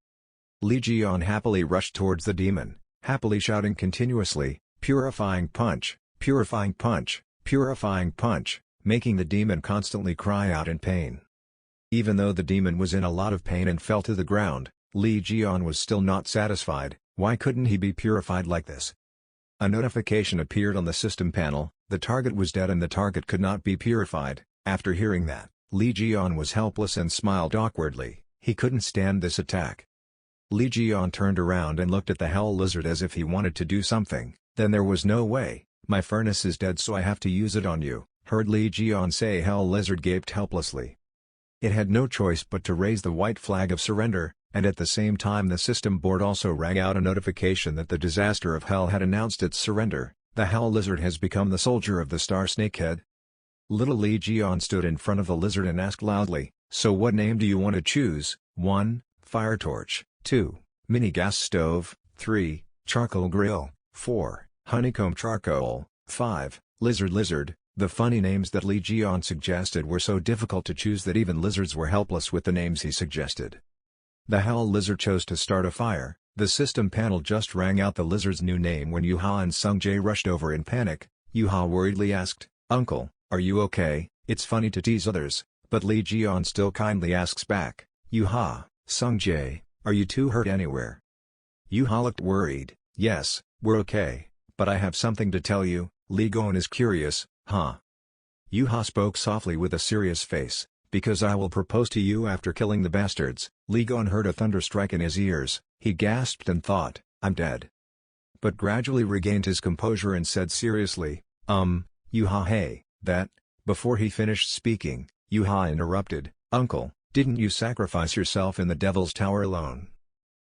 B: Lee Jian happily rushed towards the demon, happily shouting continuously, purifying punch, purifying punch, purifying punch, making the demon constantly cry out in pain. Even though the demon was in a lot of pain and fell to the ground, Lee Jian was still not satisfied. Why couldn't he be purified like this? A notification appeared on the system panel, the target was dead and the target could not be purified. After hearing that, Lee Jian was helpless and smiled awkwardly. He couldn't stand this attack. Lee Jian turned around and looked at the hell lizard as if he wanted to do something. Then there was no way. My furnace is dead, so I have to use it on you, heard Lee Jian say. Hell lizard gaped helplessly. It had no choice but to raise the white flag of surrender, and at the same time the system board also rang out a notification that the disaster of hell had announced its surrender. The hell lizard has become the soldier of the star snakehead. Little Lee Jian stood in front of the lizard and asked loudly, so what name do you want to choose? 1. Fire torch, 2. Mini gas stove, 3. Charcoal grill, 4. Honeycomb charcoal, 5. Lizard lizard. The funny names that Lee Jian suggested were so difficult to choose that even lizards were helpless with the names he suggested. The hell lizard chose to start a fire. The system panel just rang out the lizard's new name when Yuha and Sungjae rushed over in panic. Yuha worriedly asked, "Uncle, are you okay?" It's funny to tease others, but Lee Jian still kindly asks back, "Yuha, Sungjae, are you two hurt anywhere?" Yuha looked worried. "Yes, we're okay, but I have something to tell you." Lee Gon is curious, "Huh?" Yuha spoke softly with a serious face, "Because I will propose to you after killing the bastards." Lee Gon heard a thunder strike in his ears. He gasped and thought, "I'm dead." But gradually regained his composure and said seriously, Yuha, hey, that..." Before he finished speaking, Yuha interrupted, "Uncle, didn't you sacrifice yourself in the Devil's Tower alone?"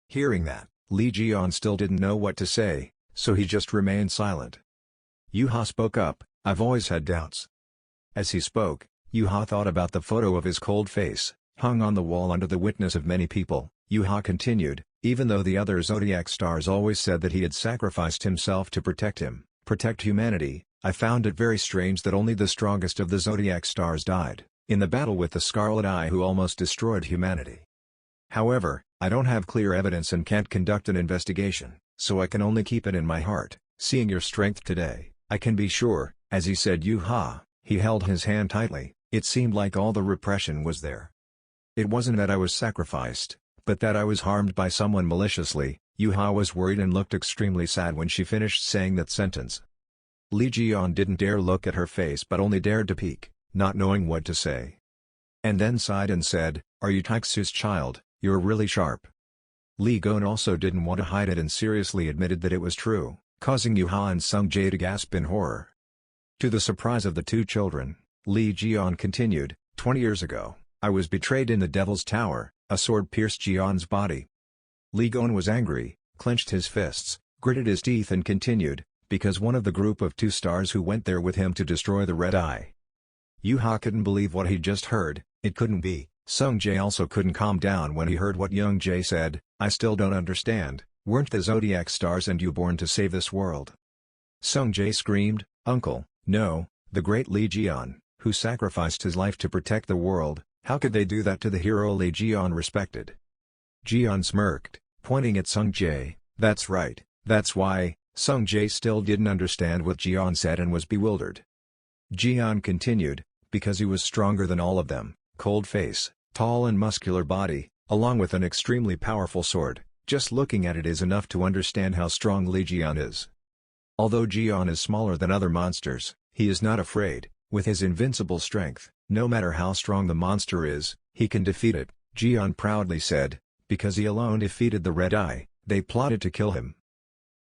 B: Hearing that, Lee Jian still didn't know what to say, so he just remained silent. Yuha spoke up, "I've always had doubts." As he spoke, Yuha thought about the photo of his cold face, hung on the wall under the witness of many people. Yuha continued, "Even though the other zodiac stars always said that he had sacrificed himself to protect humanity, I found it very strange that only the strongest of the zodiac stars died, in the battle with the Scarlet Eye who almost destroyed humanity. However, I don't have clear evidence and can't conduct an investigation, so I can only keep it in my heart. Seeing your strength today, I can be sure." As he said Yuha, he held his hand tightly. It seemed like all the repression was there. "It wasn't that I was sacrificed, but that I was harmed by someone maliciously." Yuha was worried and looked extremely sad when she finished saying that sentence. Lee Jian didn't dare look at her face but only dared to peek, not knowing what to say. And then sighed and said, "Are you Taixu's child? You're really sharp." Lee Gon also didn't want to hide it and seriously admitted that it was true, causing Yuha and Sungjae to gasp in horror. To the surprise of the two children, Lee Jian continued, 20 years ago, I was betrayed in the Devil's Tower." A sword pierced Jian's body. Lee Gon was angry, clenched his fists, gritted his teeth and continued, "Because one of the group of 2 stars who went there with him to destroy the Red Eye." Yuha couldn't believe what he'd just heard. It couldn't be. Sungjae also couldn't calm down when he heard what Young Jae said. "I still don't understand. Weren't the zodiac stars and you born to save this world?" Sungjae screamed, "Uncle, no, the great Lee Jian, who sacrificed his life to protect the world, how could they do that to the hero Lee Jian respected?" Jian smirked, pointing at Sungjae, "That's right, that's why." Sungjae still didn't understand what Jian said and was bewildered. Jian continued, "Because he was stronger than all of them, cold face, tall and muscular body, along with an extremely powerful sword. Just looking at it is enough to understand how strong Lee Jian is. Although Jian is smaller than other monsters, he is not afraid. With his invincible strength, no matter how strong the monster is, he can defeat it." Jian proudly said, "Because he alone defeated the Red Eye, they plotted to kill him."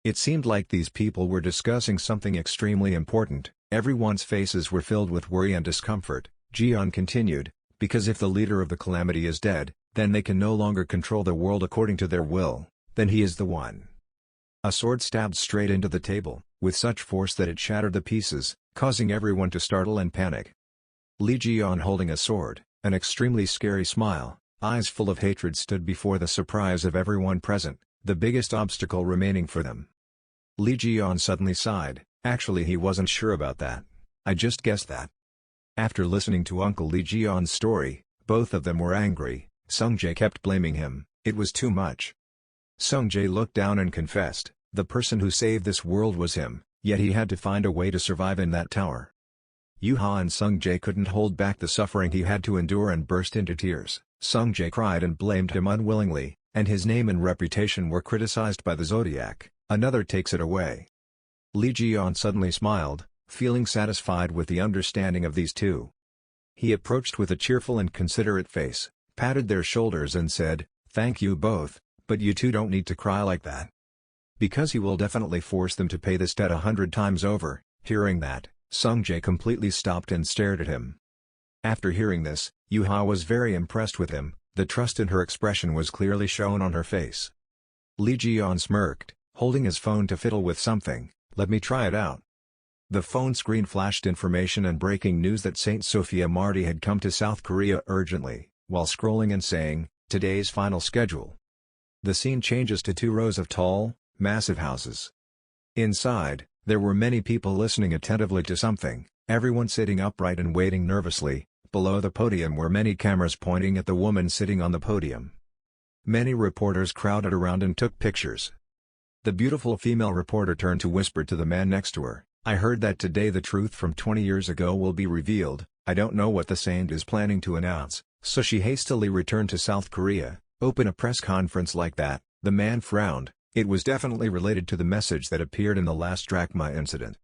B: It seemed like these people were discussing something extremely important. Everyone's faces were filled with worry and discomfort. Jian continued, "Because if the leader of the calamity is dead, then they can no longer control the world according to their will, then he is the one." A sword stabbed straight into the table, with such force that it shattered the pieces, causing everyone to startle and panic. Lee Jian holding a sword, an extremely scary smile, eyes full of hatred stood before the surprise of everyone present, the biggest obstacle remaining for them. Lee Ji-yeon suddenly sighed. Actually, he wasn't sure about that. I just guessed that. After listening to Uncle Lee Ji-yeon's story, both of them were angry. Sung-jae kept blaming him. It was too much. Sung-jae looked down and confessed, the person who saved this world was him, yet he had to find a way to survive in that tower. Yoo-ha and Sung-jae couldn't hold back the suffering he had to endure and burst into tears. Sung-jae cried and blamed him unwillingly, and his name and reputation were criticized by the zodiac. Another takes it away. Lee Ji-yeon suddenly smiled, feeling satisfied with the understanding of these two. He approached with a cheerful and considerate face, patted their shoulders and said, "Thank you both, but you two don't need to cry like that." Because he will definitely force them to pay this debt 100 times over. Hearing that, Sung-jae completely stopped and stared at him. After hearing this, Yoo-ha was very impressed with him. The trust in her expression was clearly shown on her face. Lee Ji-yeon smirked, holding his phone to fiddle with something. "Let me try it out." The phone screen flashed information and breaking news that Saint Sophia Marty had come to South Korea urgently, while scrolling and saying, "Today's final schedule." The scene changes to 2 rows of tall, massive houses. Inside, there were many people listening attentively to something, everyone sitting upright and waiting nervously. Below the podium were many cameras pointing at the woman sitting on the podium. Many reporters crowded around and took pictures. The beautiful female reporter turned to whisper to the man next to her, "I heard that today the truth from 20 years ago will be revealed. I don't know what the saint is planning to announce." So she hastily returned to South Korea. Open a press conference like that? The man frowned. It was definitely related to the message that appeared in the last drachma incident.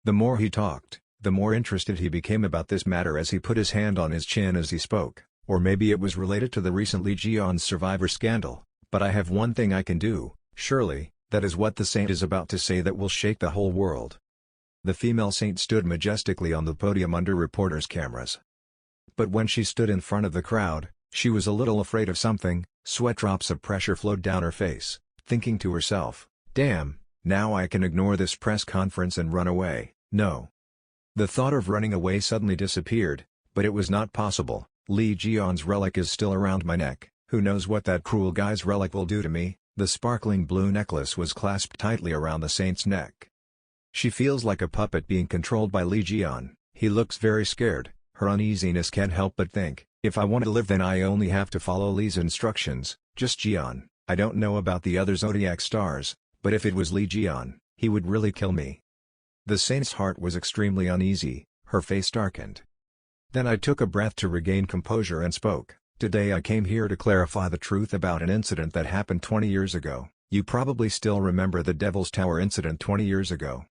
B: The more he talked, the more interested he became about this matter as he put his hand on his chin as he spoke. Or maybe it was related to the recent Lee Ji-yeon's survivor scandal. "But I have one thing I can do, surely, that is what the saint is about to say that will shake the whole world." The female saint stood majestically on the podium under reporters' cameras. But when she stood in front of the crowd, she was a little afraid of something. Sweat drops of pressure flowed down her face, thinking to herself, "Damn, now I can ignore this press conference and run away." No. The thought of running away suddenly disappeared, but it was not possible. Lee Ji-yeon's relic is still around my neck. Who knows what that cruel guy's relic will do to me? The sparkling blue necklace was clasped tightly around the saint's neck. She feels like a puppet being controlled by Lee Ji-yeon. He looks very scared. Her uneasiness can't help but think, if I want to live then I only have to follow Lee's instructions. Just Ji-yeon. I don't know about the other zodiac stars, but if it was Lee Ji-yeon, he would really kill me. The saint's heart was extremely uneasy, her face darkened. Then I took a breath to regain composure and spoke. "Today I came here to clarify the truth about an incident that happened 20 years ago. You probably still remember the Devil's Tower incident 20 years ago."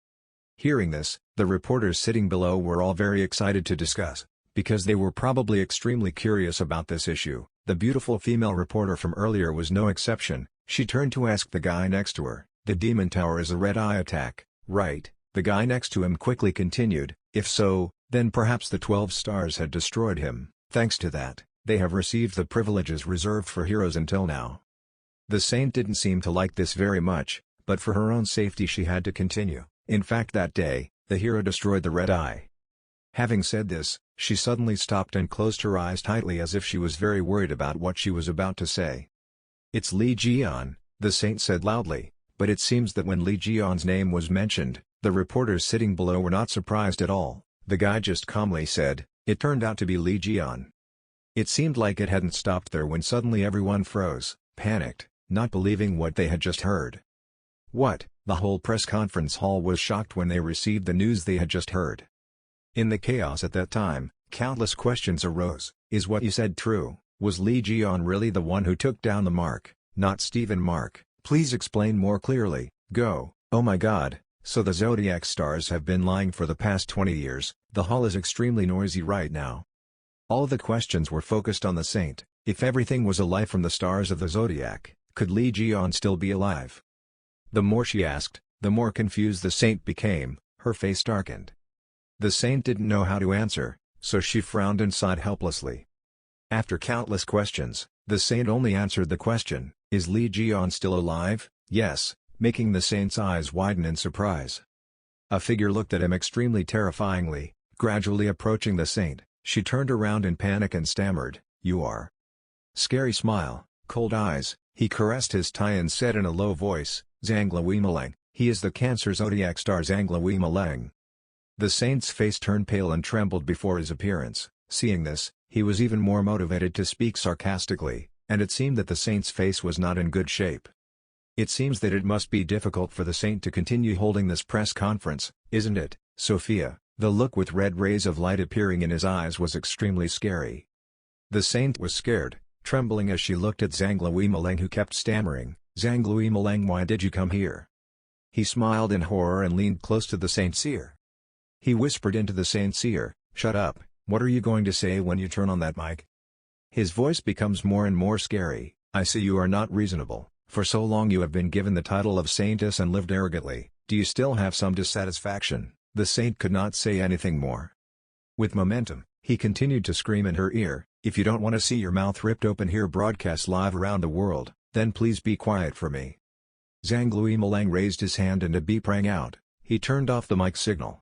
B: Hearing this, the reporters sitting below were all very excited to discuss, because they were probably extremely curious about this issue. The beautiful female reporter from earlier was no exception. She turned to ask the guy next to her, "The Demon Tower is a red-eye attack, right?" The guy next to him quickly continued, "If so, then perhaps the 12 stars had destroyed him. Thanks to that, they have received the privileges reserved for heroes until now." The saint didn't seem to like this very much, but for her own safety she had to continue. In fact, that day, the hero destroyed the red eye. Having said this, she suddenly stopped and closed her eyes tightly as if she was very worried about what she was about to say. "It's Lee Ji-yeon," the saint said loudly, but it seems that when Lee Ji-yeon's name was mentioned, the reporters sitting below were not surprised at all. The guy just calmly said, "It turned out to be Lee Ji-yeon." It seemed like it hadn't stopped there when suddenly everyone froze, panicked, not believing what they had just heard. What? The whole press conference hall was shocked when they received the news they had just heard. In the chaos at that time, countless questions arose. Is what you said true? Was Lee Ji-yeon really the one who took down the mark, not Stephen Mark? Please explain more clearly. Go. Oh my god, so the zodiac stars have been lying for the past 20 years. The hall is extremely noisy right now. All the questions were focused on the saint. If everything was a lie from the stars of the zodiac, could Lee Ji-yeon still be alive? The more she asked, the more confused the saint became. Her face darkened. The saint didn't know how to answer, so she frowned and sighed helplessly. After countless questions, the saint only answered the question, "Is Lee Ji-yeon still alive?" "Yes," making the saint's eyes widen in surprise. A figure looked at him extremely terrifyingly, gradually approaching the saint. She turned around in panic and stammered, "You are Scary smile, cold eyes, he caressed his tie and said in a low voice, Zanglawimalang, he is the Cancer zodiac star Zanglawimalang. The saint's face turned pale and trembled before his appearance. Seeing this, he was even more motivated to speak sarcastically, and it seemed that the saint's face was not in good shape. It seems that it must be difficult for the saint to continue holding this press conference, isn't it, Sophia? The look with red rays of light appearing in his eyes was extremely scary. The saint was scared, trembling as she looked at Zanglawimalang, who kept stammering, Zanglawimalang, why did you come here? He smiled in horror and leaned close to the saint's ear. He whispered into the saint's ear, shut up, what are you going to say when you turn on that mic? His voice becomes more and more scary, I see you are not reasonable, for so long you have been given the title of saintess and lived arrogantly, do you still have some dissatisfaction? The saint could not say anything more. With momentum, he continued to scream in her ear, if you don't want to see your mouth ripped open here broadcast live around the world, then please be quiet for me. Zanglawimalang raised his hand and a beep rang out. He turned off the mic signal.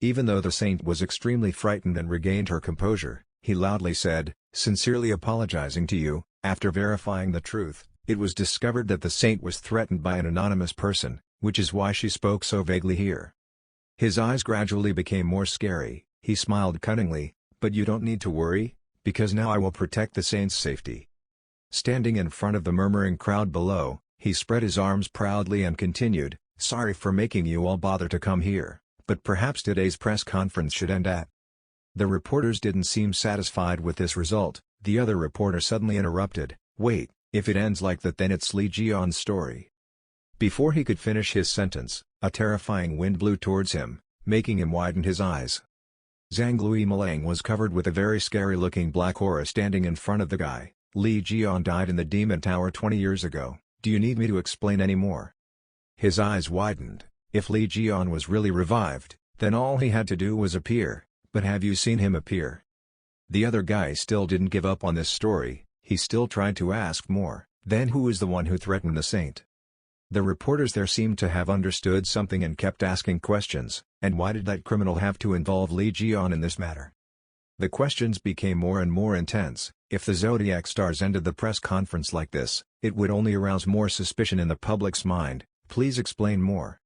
B: Even though the saint was extremely frightened and regained her composure, he loudly said, sincerely apologizing to you. After verifying the truth, it was discovered that the saint was threatened by an anonymous person, which is why she spoke so vaguely here. His eyes gradually became more scary. He smiled cunningly, but you don't need to worry, because now I will protect the saint's safety. Standing in front of the murmuring crowd below, he spread his arms proudly and continued, sorry for making you all bother to come here, but perhaps today's press conference should end at. The reporters didn't seem satisfied with this result. The other reporter suddenly interrupted, wait, if it ends like that then it's Lee Ji-yeon's story. Before he could finish his sentence, a terrifying wind blew towards him, making him widen his eyes. Zanglawimalang was covered with a very scary-looking black aura standing in front of the guy. Lee Ji-yeon died in the Demon Tower 20 years ago. Do you need me to explain any more? His eyes widened. If Lee Ji-yeon was really revived, then all he had to do was appear, but have you seen him appear? The other guy still didn't give up on this story, he still tried to ask more. Then who is the one who threatened the saint? The reporters there seemed to have understood something and kept asking questions, and why did that criminal have to involve Lee Ji-yeon in this matter? The questions became more and more intense. If the zodiac stars ended the press conference like this, it would only arouse more suspicion in the public's mind. Please explain more.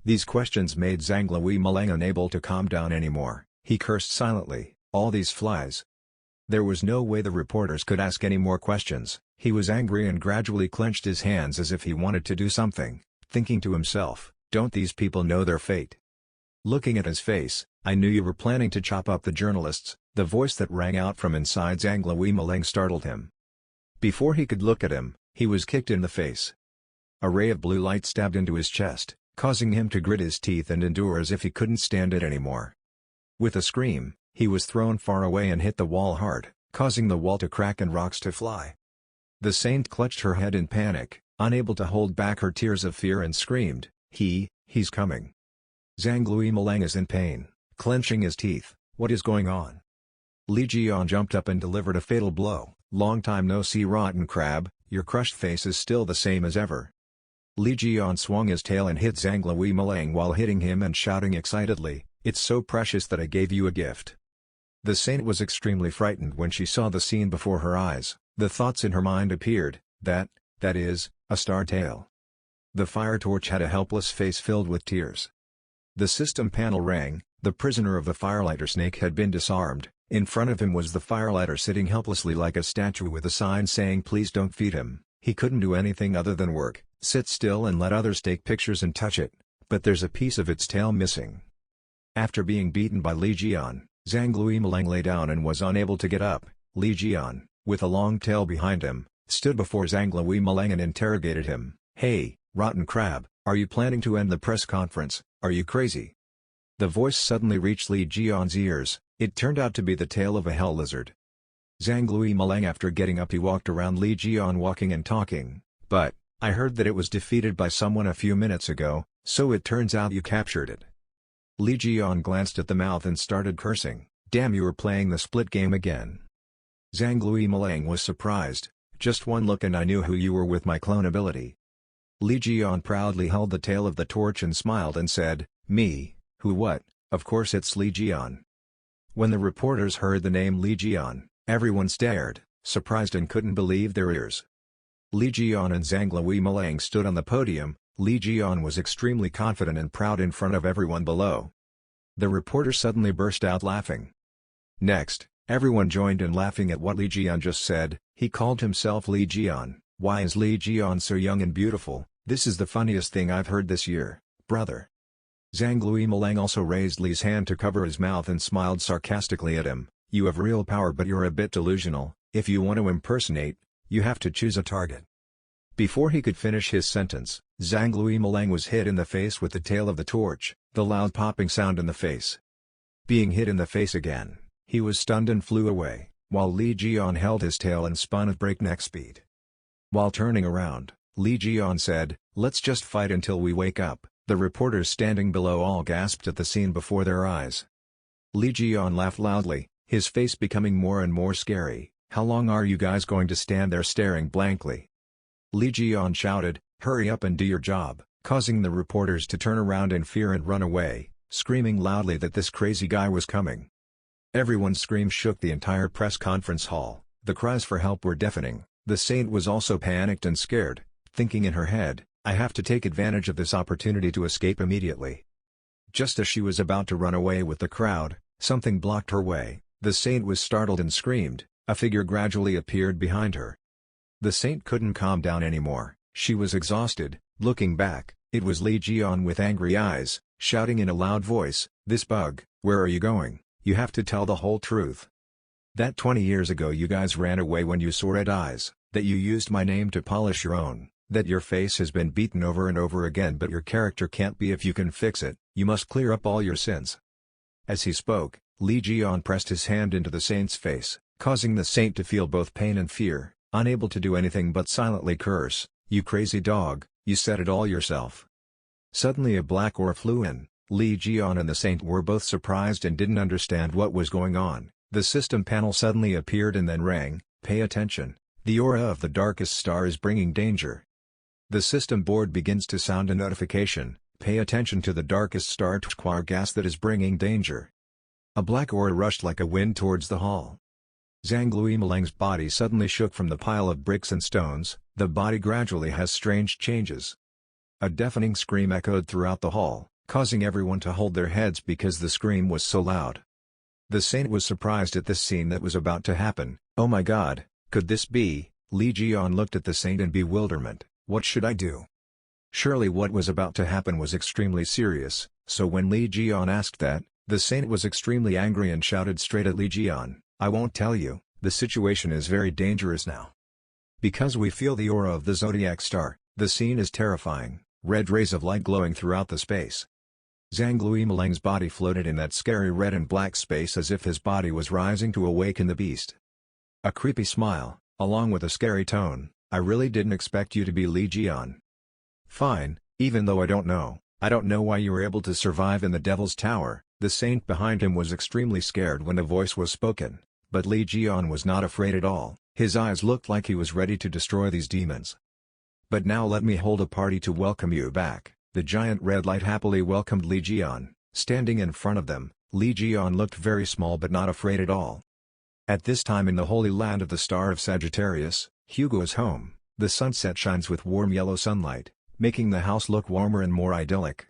B: These questions made Zanglawimalang unable to calm down anymore. He cursed silently, all these flies. There was no way the reporters could ask any more questions. He was angry and gradually clenched his hands as if he wanted to do something, thinking to himself, don't these people know their fate? Looking at his face, I knew you were planning to chop up the journalists. The voice that rang out from inside Zanglawimalang startled him. Before he could look at him, he was kicked in the face. A ray of blue light stabbed into his chest, causing him to grit his teeth and endure as if he couldn't stand it anymore. With a scream, he was thrown far away and hit the wall hard, causing the wall to crack and rocks to fly. The saint clutched her head in panic, unable to hold back her tears of fear, and screamed, he's coming. Zanglawimalang is in pain, clenching his teeth. What is going on? Lee Ji-yeon jumped up and delivered a fatal blow. Long time no see, rotten crab, your crushed face is still the same as ever. Lee Ji-yeon swung his tail and hit Zanglawimalang while hitting him and shouting excitedly, it's so precious that I gave you a gift. The saint was extremely frightened when she saw the scene before her eyes. The thoughts in her mind appeared, that is, a star tail. The fire torch had a helpless face filled with tears. The system panel rang. The prisoner of the firelighter snake had been disarmed. In front of him was the firelighter sitting helplessly like a statue with a sign saying please don't feed him. He couldn't do anything other than work, sit still and let others take pictures and touch it, but there's a piece of its tail missing. After being beaten by Lee Ji-yeon, Zanglawimalang lay down and was unable to get up. Lee Ji-yeon, with a long tail behind him, stood before Zanglawimalang and interrogated him. Hey, rotten crab, are you planning to end the press conference? Are you crazy? The voice suddenly reached Lee Ji-yeon's ears. It turned out to be the tail of a hell lizard. Zanglawimalang, after getting up, he walked around Lee Ji-yeon walking and talking. But, I heard that it was defeated by someone a few minutes ago, so it turns out you captured it. Lee Ji-yeon glanced at the mouth and started cursing. Damn, you were playing the split game again. Zanglawimalang was surprised. Just one look and I knew who you were with my clone ability. Lee Ji-yeon proudly held the tail of the torch and smiled and said, me, who what, of course it's Lee Ji-yeon. When the reporters heard the name Lee Ji-yeon, everyone stared. surprised and couldn't believe their ears. Li Jian and Zhang Luimelang stood on the podium. Li Jian was extremely confident and proud in front of everyone below. The reporter suddenly burst out laughing. Next, everyone joined in laughing at what Li Jian just said. He called himself Li Jian. Why is Li Jian so young and beautiful? This is the funniest thing I've heard this year, brother. Zhang Luimelang also raised Li's hand to cover his mouth and smiled sarcastically at him. You have real power, but you're a bit delusional. If you want to impersonate, you have to choose a target. Before he could finish his sentence, Zhang Luimelang was hit in the face with the tail of the torch, the loud popping sound in the face. Being hit in the face again, he was stunned and flew away, while Li Jian held his tail and spun at breakneck speed. While turning around, Li Jian said, "Let's just fight until we wake up." The reporters standing below all gasped at the scene before their eyes. Li Jian laughed loudly, his face becoming more and more scary. "How long are you guys going to stand there staring blankly?" Li Jian shouted, "Hurry up and do your job," causing the reporters to turn around in fear and run away, screaming loudly that this crazy guy was coming. Everyone's screams shook the entire press conference hall. The cries for help were deafening. The saint was also panicked and scared, thinking in her head, "I have to take advantage of this opportunity to escape immediately." Just as she was about to run away with the crowd, something blocked her way. The saint was startled and screamed. A figure gradually appeared behind her. The saint couldn't calm down anymore. She was exhausted. Looking back, it was Li Jian with angry eyes, shouting in a loud voice, "This bug, where are you going? You have to tell the whole truth. That 20 years ago you guys ran away when you saw red eyes, that you used my name to polish your own, that your face has been beaten over and over again but your character can't be if you can fix it, you must clear up all your sins." As he spoke, Li Jian pressed his hand into the saint's face, causing the saint to feel both pain and fear, unable to do anything but silently curse, "You crazy dog, you said it all yourself." Suddenly a black aura flew in. Li Jian and the saint were both surprised and didn't understand what was going on. The system panel suddenly appeared and then rang, "Pay attention, the aura of the darkest star is bringing danger." The system board begins to sound a notification, "Pay attention to the darkest star Tquar gas that is bringing danger." A black aura rushed like a wind towards the hall. Zhang Luimelang's body suddenly shook from the pile of bricks and stones. The body gradually has strange changes. A deafening scream echoed throughout the hall, causing everyone to hold their heads because the scream was so loud. The saint was surprised at this scene that was about to happen. "Oh my god, could this be?" Li Jian looked at the saint in bewilderment. "What should I do?" Surely what was about to happen was extremely serious, so when Li Jian asked that, the saint was extremely angry and shouted straight at Li Jian, "I won't tell you, the situation is very dangerous now. Because we feel the aura of the zodiac star, the scene is terrifying, red rays of light glowing throughout the space." Zhang Luimelang's body floated in that scary red and black space as if his body was rising to awaken the beast. A creepy smile, along with a scary tone, "I really didn't expect you to be Li Jian. Fine, even though I don't know why you were able to survive in the Devil's Tower." The saint behind him was extremely scared when a voice was spoken, but Li Jian was not afraid at all. His eyes looked like he was ready to destroy these demons. "But now let me hold a party to welcome you back." The giant red light happily welcomed Li Jian. Standing in front of them, Li Jian looked very small but not afraid at all. At this time in the holy land of the star of Sagittarius, Hugo is home. The sunset shines with warm yellow sunlight, making the house look warmer and more idyllic.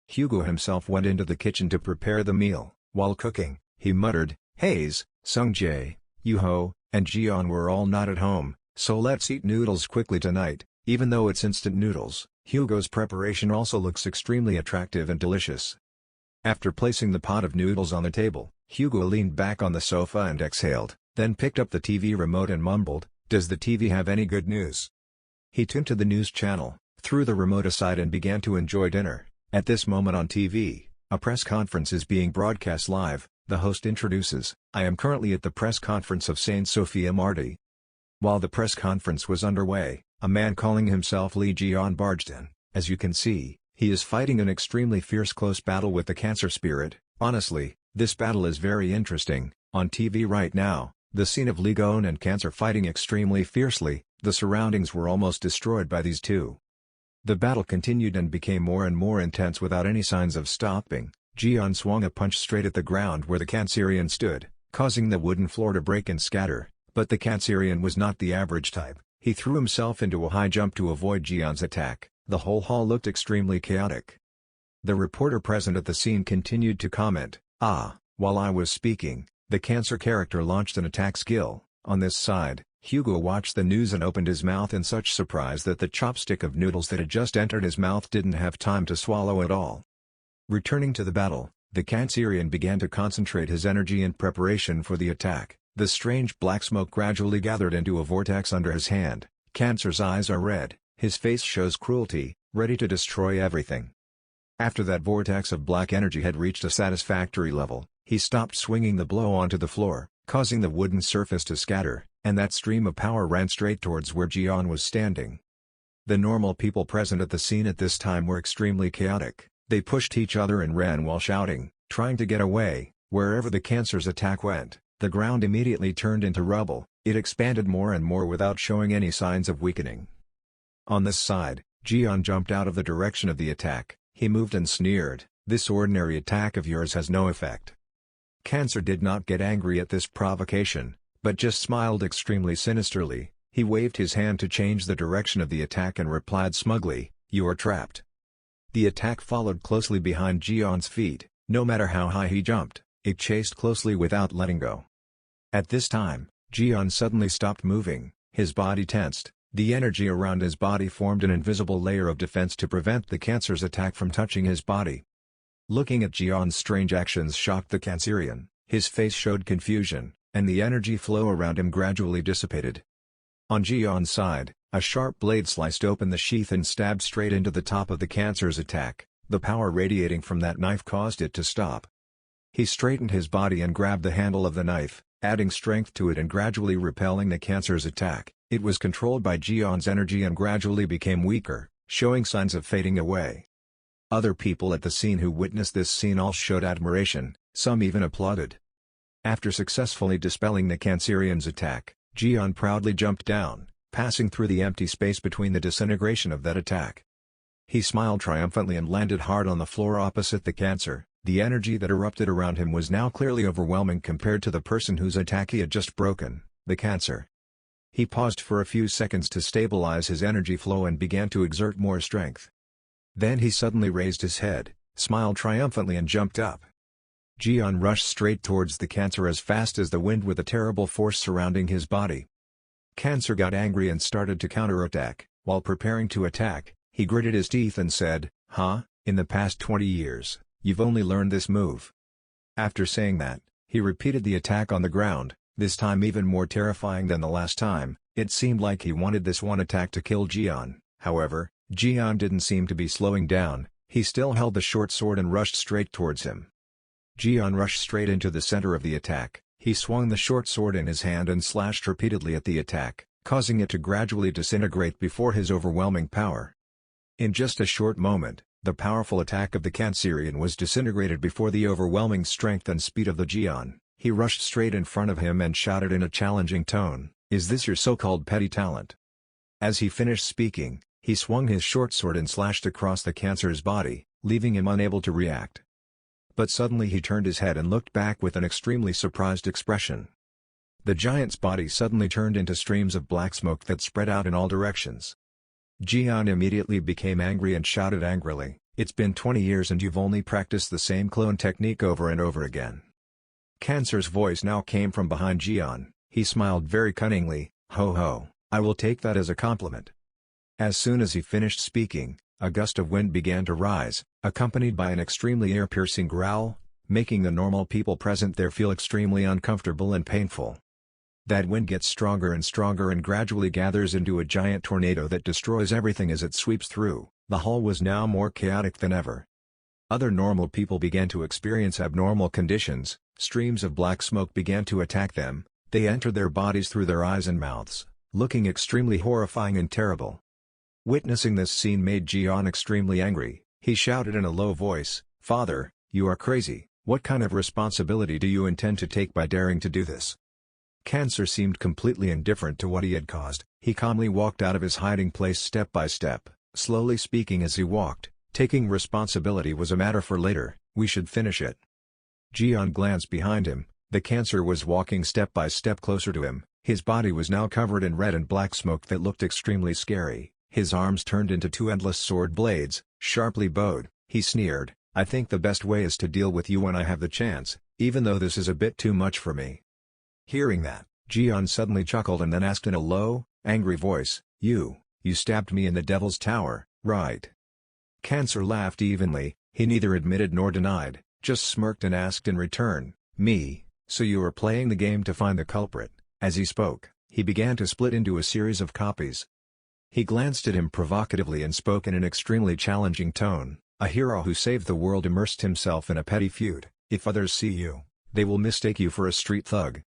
B: Hugo himself went into the kitchen to prepare the meal. While cooking, he muttered, "Hayes, Sungjae, Yuho, and Jian were all not at home, so let's eat noodles quickly tonight." Even though it's instant noodles, Hugo's preparation also looks extremely attractive and delicious. After placing the pot of noodles on the table, Hugo leaned back on the sofa and exhaled, then picked up the TV remote and mumbled, "Does the TV have any good news?" He tuned to the news channel, threw the remote aside and began to enjoy dinner. At this moment on TV, a press conference is being broadcast live. The host introduces, "I am currently at the press conference of Saint Sophia Marti." While the press conference was underway, a man calling himself Li Jian barged in. As you can see, he is fighting an extremely fierce close battle with the Cancer spirit. Honestly, this battle is very interesting. On TV right now, the scene of Li Gon and Cancer fighting extremely fiercely, the surroundings were almost destroyed by these two. The battle continued and became more and more intense without any signs of stopping. Jian swung a punch straight at the ground where the Cancerian stood, causing the wooden floor to break and scatter, But the Cancerian was not the average type. He threw himself into a high jump to avoid Jian's attack. The whole hall looked extremely chaotic. The reporter present at the scene continued to comment, while I was speaking, the Cancer character launched an attack skill. On this side, Hugo watched the news and opened his mouth in such surprise that the chopstick of noodles that had just entered his mouth didn't have time to swallow it all. Returning to the battle, the Cancerian began to concentrate his energy in preparation for the attack. The strange black smoke gradually gathered into a vortex under his hand. Cancer's eyes are red, his face shows cruelty, ready to destroy everything. After that vortex of black energy had reached a satisfactory level, he stopped swinging the blow onto the floor, causing the wooden surface to scatter, and that stream of power ran straight towards where Jian was standing. The normal people present at the scene at this time were extremely chaotic. They pushed each other and ran while shouting, trying to get away. Wherever the Cancer's attack went, the ground immediately turned into rubble. It expanded more and more without showing any signs of weakening. On this side, Jian jumped out of the direction of the attack. He moved and sneered, "This ordinary attack of yours has no effect." Cancer did not get angry at this provocation, but just smiled extremely sinisterly. He waved his hand to change the direction of the attack and replied smugly, "You are trapped." The attack followed closely behind Jian's feet. No matter how high he jumped, it chased closely without letting go. At this time, Jian suddenly stopped moving, his body tensed. The energy around his body formed an invisible layer of defense to prevent the Cancer's attack from touching his body. Looking at Jian's strange actions shocked the Cancerian. His face showed confusion, and the energy flow around him gradually dissipated. On Jian's side, a sharp blade sliced open the sheath and stabbed straight into the top of the Cancer's attack. The power radiating from that knife caused it to stop. He straightened his body and grabbed the handle of the knife, adding strength to it and gradually repelling the Cancer's attack. It was controlled by Jian's energy and gradually became weaker, showing signs of fading away. Other people at the scene who witnessed this scene all showed admiration, some even applauded. After successfully dispelling the Cancerian's attack, Jian proudly jumped down, passing through the empty space between the disintegration of that attack. He smiled triumphantly and landed hard on the floor opposite the Cancer. The energy that erupted around him was now clearly overwhelming compared to the person whose attack he had just broken, the Cancer. He paused for a few seconds to stabilize his energy flow and began to exert more strength. Then he suddenly raised his head, smiled triumphantly and jumped up. Jian rushed straight towards the Cancer as fast as the wind with a terrible force surrounding his body. Cancer got angry and started to counterattack. While preparing to attack, he gritted his teeth and said, in the past 20 years, you've only learned this move." After saying that, he repeated the attack on the ground, this time even more terrifying than the last time. It seemed like he wanted this one attack to kill Jian. However, Jian didn't seem to be slowing down. He still held the short sword and rushed straight towards him. Jian rushed straight into the center of the attack. He swung the short sword in his hand and slashed repeatedly at the attack, causing it to gradually disintegrate before his overwhelming power. In just a short moment, the powerful attack of the Cancerian was disintegrated before the overwhelming strength and speed of the Jian. He rushed straight in front of him and shouted in a challenging tone, "Is this your so-called petty talent?" As he finished speaking, he swung his short sword and slashed across the Cancer's body, leaving him unable to react. But suddenly he turned his head and looked back with an extremely surprised expression. The giant's body suddenly turned into streams of black smoke that spread out in all directions. Jian immediately became angry and shouted angrily, "It's been 20 years and you've only practiced the same clone technique over and over again." Cancer's voice now came from behind Jian. He smiled very cunningly, "Ho ho, I will take that as a compliment." As soon as he finished speaking, a gust of wind began to rise, accompanied by an extremely ear-piercing growl, making the normal people present there feel extremely uncomfortable and painful. That wind gets stronger and gradually gathers into a giant tornado that destroys everything as it sweeps through. The hall was now more chaotic than ever. Other normal people began to experience abnormal conditions. Streams of black smoke began to attack them. They entered their bodies through their eyes and mouths, looking extremely horrifying and terrible. Witnessing this scene made Jian extremely angry. He shouted in a low voice, "Father, you are crazy. What kind of responsibility do you intend to take by daring to do this?" Cancer seemed completely indifferent to what he had caused. He calmly walked out of his hiding place step by step, slowly speaking as he walked. "Taking responsibility was a matter for later, we should finish it." Jian glanced behind him. The Cancer was walking step by step closer to him, His body was now covered in red and black smoke that looked extremely scary. His arms turned into two endless sword blades, sharply bowed. He sneered, "I think the best way is to deal with you when I have the chance, even though this is a bit too much for me." Hearing that, Jian suddenly chuckled and then asked in a low, angry voice, You stabbed me in the Devil's Tower, right?" Cancer laughed evenly. He neither admitted nor denied, just smirked and asked in return, "Me, so you are playing the game to find the culprit." As he spoke, he began to split into a series of copies. He glanced at him provocatively and spoke in an extremely challenging tone, "A hero who saved the world immersed himself in a petty feud. If others see you, they will mistake you for a street thug."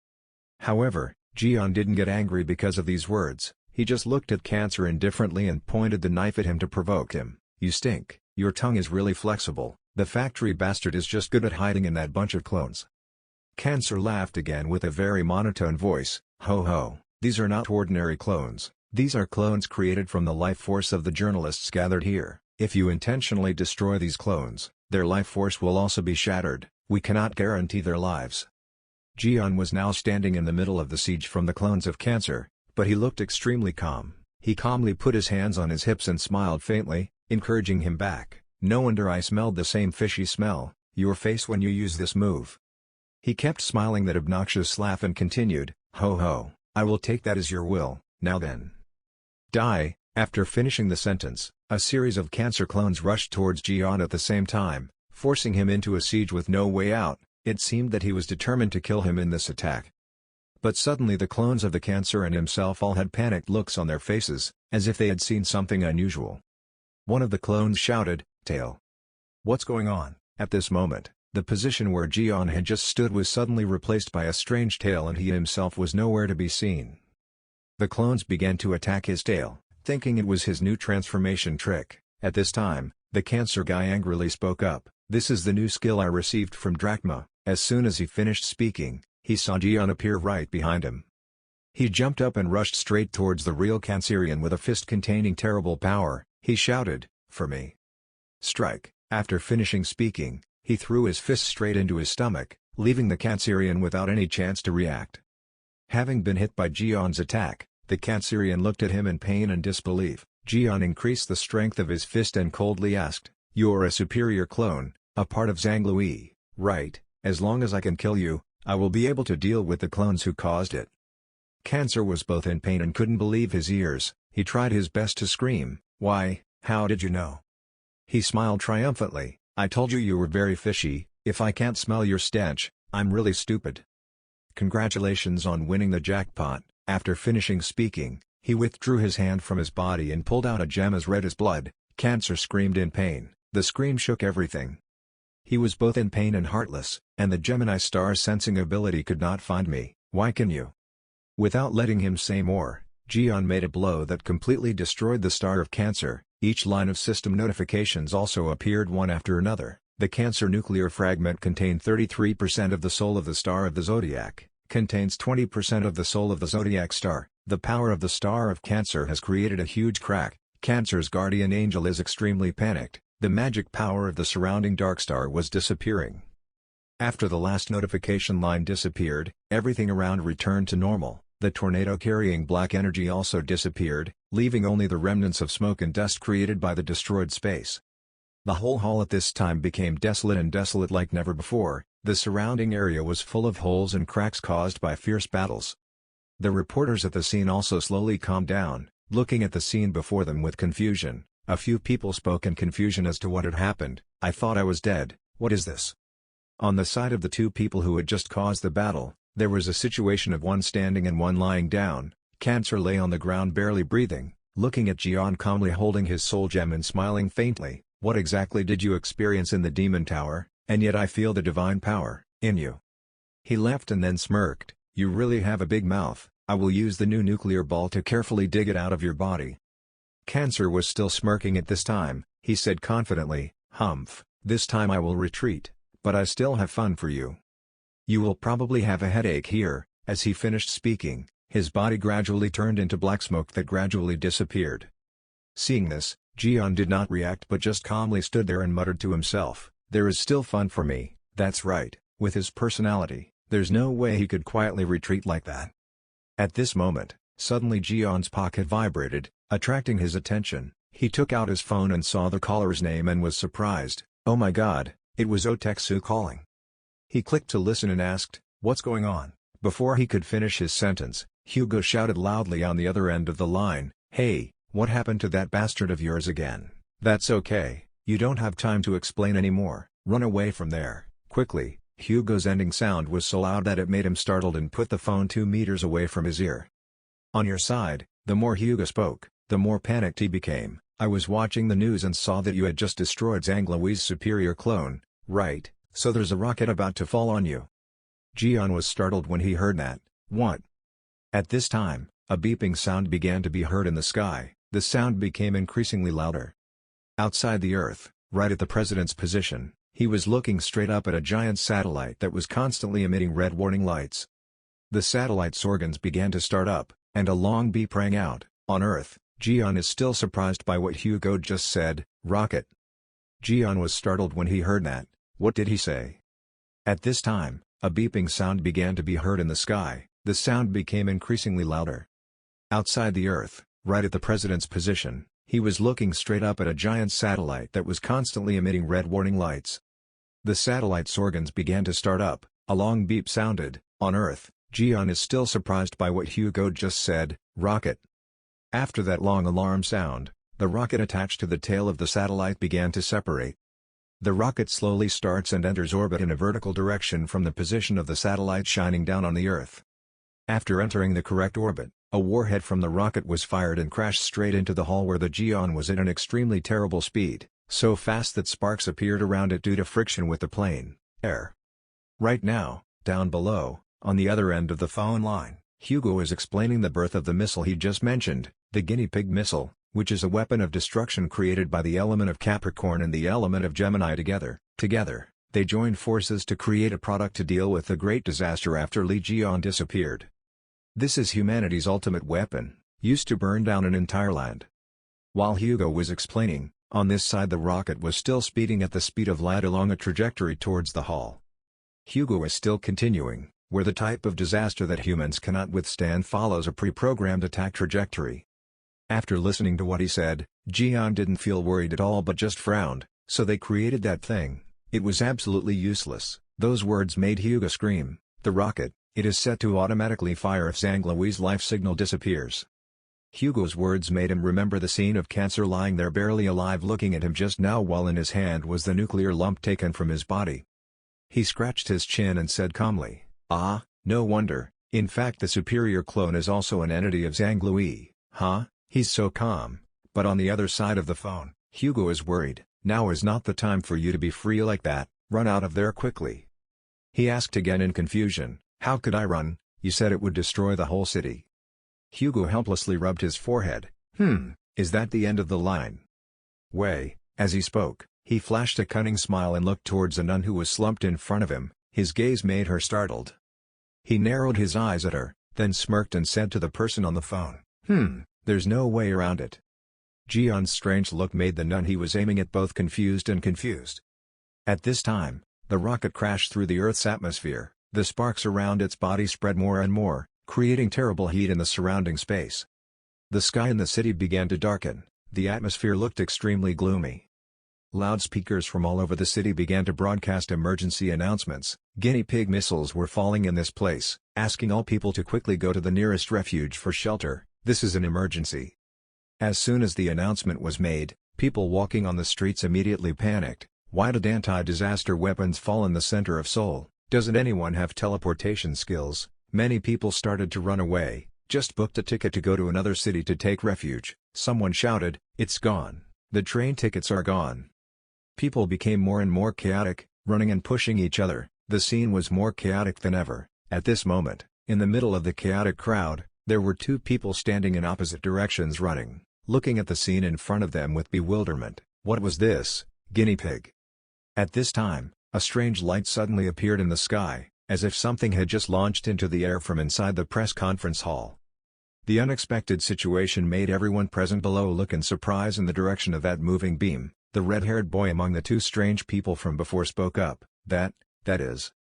B: However, Jian didn't get angry because of these words. He just looked at Cancer indifferently and pointed the knife at him to provoke him. "You stink. Your tongue is really flexible. The factory bastard is just good at hiding in that bunch of clones." Cancer laughed again with a very monotone voice, "Ho ho, these are not ordinary clones. These are clones created from the life force of the journalists gathered here. If you intentionally destroy these clones, their life force will also be shattered. We cannot guarantee their lives." Jian was now standing in the middle of the siege from the clones of Cancer, but he looked extremely calm. He calmly put his hands on his hips and smiled faintly, encouraging him back. "No wonder I smelled the same fishy smell, your face when you use this move." He kept smiling that obnoxious laugh and continued, "Ho ho, I will take that as your will. Now then, die." After finishing the sentence, a series of Cancer clones rushed towards Jian at the same time, forcing him into a siege with no way out. It seemed that he was determined to kill him in this attack. But suddenly the clones of the Cancer and himself all had panicked looks on their faces, as if they had seen something unusual. One of the clones shouted, "Tail! What's going on?" At this moment, the position where Jian had just stood was suddenly replaced by a strange tail and he himself was nowhere to be seen. The clones began to attack his tail, thinking it was his new transformation trick. At this time, the Cancer guy angrily spoke up, "This is the new skill I received from Drachma." As soon as he finished speaking, he saw Jian appear right behind him. He jumped up and rushed straight towards the real Cancerian with a fist containing terrible power. He shouted, "For me! Strike!" After finishing speaking, he threw his fist straight into his stomach, leaving the Cancerian without any chance to react. Having been hit by Jian's attack, the Cancerian looked at him in pain and disbelief. Jian increased the strength of his fist and coldly asked, "You're a superior clone, a part of Zhanglui, right? As long as I can kill you, I will be able to deal with the clones who caused it." Cancer was both in pain and couldn't believe his ears. He tried his best to scream, "Why, how did you know?" He smiled triumphantly, "I told you were very fishy. If I can't smell your stench, I'm really stupid." "Congratulations on winning the jackpot." After finishing speaking, he withdrew his hand from his body and pulled out a gem as red as blood. Cancer screamed in pain. The scream shook everything. He was both in pain and heartless, and the Gemini star sensing ability could not find me. Why can you? Without letting him say more, Jian made a blow that completely destroyed the star of Cancer. Each line of system notifications also appeared one after another. The Cancer nuclear fragment contained 33% of the soul of the star of the zodiac, contains 20% of the soul of the zodiac star. The power of the star of Cancer has created a huge crack. Cancer's guardian angel is extremely panicked. The magic power of the surrounding dark star was disappearing. After the last notification line disappeared, everything around returned to normal. The tornado carrying black energy also disappeared, leaving only the remnants of smoke and dust created by the destroyed space. The whole hall at this time became desolate like never before. The surrounding area was full of holes and cracks caused by fierce battles. The reporters at the scene also slowly calmed down, looking at the scene before them with confusion. A few people spoke in confusion as to what had happened. "I thought I was dead. What is this?" On the side of the two people who had just caused the battle, there was a situation of one standing and one lying down. Cancer lay on the ground barely breathing, looking at Jian calmly holding his soul gem and smiling faintly. "What exactly did you experience in the Demon Tower? And yet I feel the divine power in you." He laughed and then smirked, "You really have a big mouth. I will use the new nuclear ball to carefully dig it out of your body." Cancer was still smirking at this time. He said confidently, "Humph, this time I will retreat, but I still have fun for you. You will probably have a headache here." As he finished speaking, his body gradually turned into black smoke that gradually disappeared. Seeing this, Jian did not react but just calmly stood there and muttered to himself, "There is still fun for me." That's right, with his personality, there's no way he could quietly retreat like that. At this moment, suddenly Jeon's pocket vibrated, attracting his attention. He took out his phone and saw the caller's name and was surprised. Oh my god, it was Oteksu calling. He clicked to listen and asked, "What's going on?" Before he could finish his sentence, Hugo shouted loudly on the other end of the line, "Hey, what happened to that bastard of yours again?" "That's okay, you don't have time to explain anymore, run away from there, quickly." Hugo's ending sound was so loud that it made him startled and put the phone 2 meters away from his ear. On your side, the more Hugo spoke, the more panicked he became. "I was watching the news and saw that you had just destroyed Zhang Lui's superior clone, right? So there's a rocket about to fall on you." Jeon was startled when he heard that. "What?" At this time, a beeping sound began to be heard in the sky. The sound became increasingly louder. Outside the Earth, right at the president's position, he was looking straight up at a giant satellite that was constantly emitting red warning lights. The satellite's organs began to start up, and a long beep rang out. On Earth, Jeon is still surprised by what Hugo just said, "Rocket." Jeon was startled when he heard that. What did he say? At this time, a beeping sound began to be heard in the sky. The sound became increasingly louder. Outside the Earth, right at the president's position, he was looking straight up at a giant satellite that was constantly emitting red warning lights. The satellite's organs began to start up, a long beep sounded. On Earth, Jeon is still surprised by what Hugo just said, "Rocket." After that long alarm sound, the rocket attached to the tail of the satellite began to separate. The rocket slowly starts and enters orbit in a vertical direction from the position of the satellite shining down on the Earth. After entering the correct orbit, a warhead from the rocket was fired and crashed straight into the hull where the Jeon was at an extremely terrible speed, so fast that sparks appeared around it due to friction with the plane, air. Right now, down below, on the other end of the phone line, Hugo is explaining the birth of the missile he just mentioned, the guinea pig missile, which is a weapon of destruction created by the element of Capricorn and the element of Gemini together. Together, they joined forces to create a product to deal with the great disaster after Lee Jeon disappeared. This is humanity's ultimate weapon, used to burn down an entire land. While Hugo was explaining, on this side the rocket was still speeding at the speed of light along a trajectory towards the hull. Hugo is still continuing, where the type of disaster that humans cannot withstand follows a pre-programmed attack trajectory. After listening to what he said, Jeon didn't feel worried at all but just frowned. So they created that thing. It was absolutely useless. Those words made Hugo scream. The rocket, it is set to automatically fire if Zhang Lui's life signal disappears. Hugo's words made him remember the scene of Cancer lying there barely alive looking at him just now while in his hand was the nuclear lump taken from his body. He scratched his chin and said calmly, "Ah, no wonder, in fact the superior clone is also an entity of Zhang Lui, huh?" He's so calm, but on the other side of the phone, Hugo is worried. "Now is not the time for you to be free like that, run out of there quickly." He asked again in confusion, "How could I run? You said it would destroy the whole city." Hugo helplessly rubbed his forehead. Is that the end of the line?" Wei, as he spoke, he flashed a cunning smile and looked towards a nun who was slumped in front of him. His gaze made her startled. He narrowed his eyes at her, then smirked and said to the person on the phone, "There's no way around it." Jeon's strange look made the nun he was aiming at both confused and confused. At this time, the rocket crashed through the Earth's atmosphere. The sparks around its body spread more and more, creating terrible heat in the surrounding space. The sky in the city began to darken. The atmosphere looked extremely gloomy. Loudspeakers from all over the city began to broadcast emergency announcements. Guinea pig missiles were falling in this place, asking all people to quickly go to the nearest refuge for shelter. This is an emergency. As soon as the announcement was made, people walking on the streets immediately panicked. Why did anti-disaster weapons fall in the center of Seoul? Doesn't anyone have teleportation skills? Many people started to run away, just booked a ticket to go to another city to take refuge. Someone shouted, "It's gone. The train tickets are gone." People became more and more chaotic, running and pushing each other. The scene was more chaotic than ever. At this moment, in the middle of the chaotic crowd, there were two people standing in opposite directions running, looking at the scene in front of them with bewilderment. What was this? Guinea pig. At this time, a strange light suddenly appeared in the sky, as if something had just launched into the air from inside the press conference hall. The unexpected situation made everyone present below look in surprise in the direction of that moving beam. The red-haired boy among the two strange people from before spoke up. That is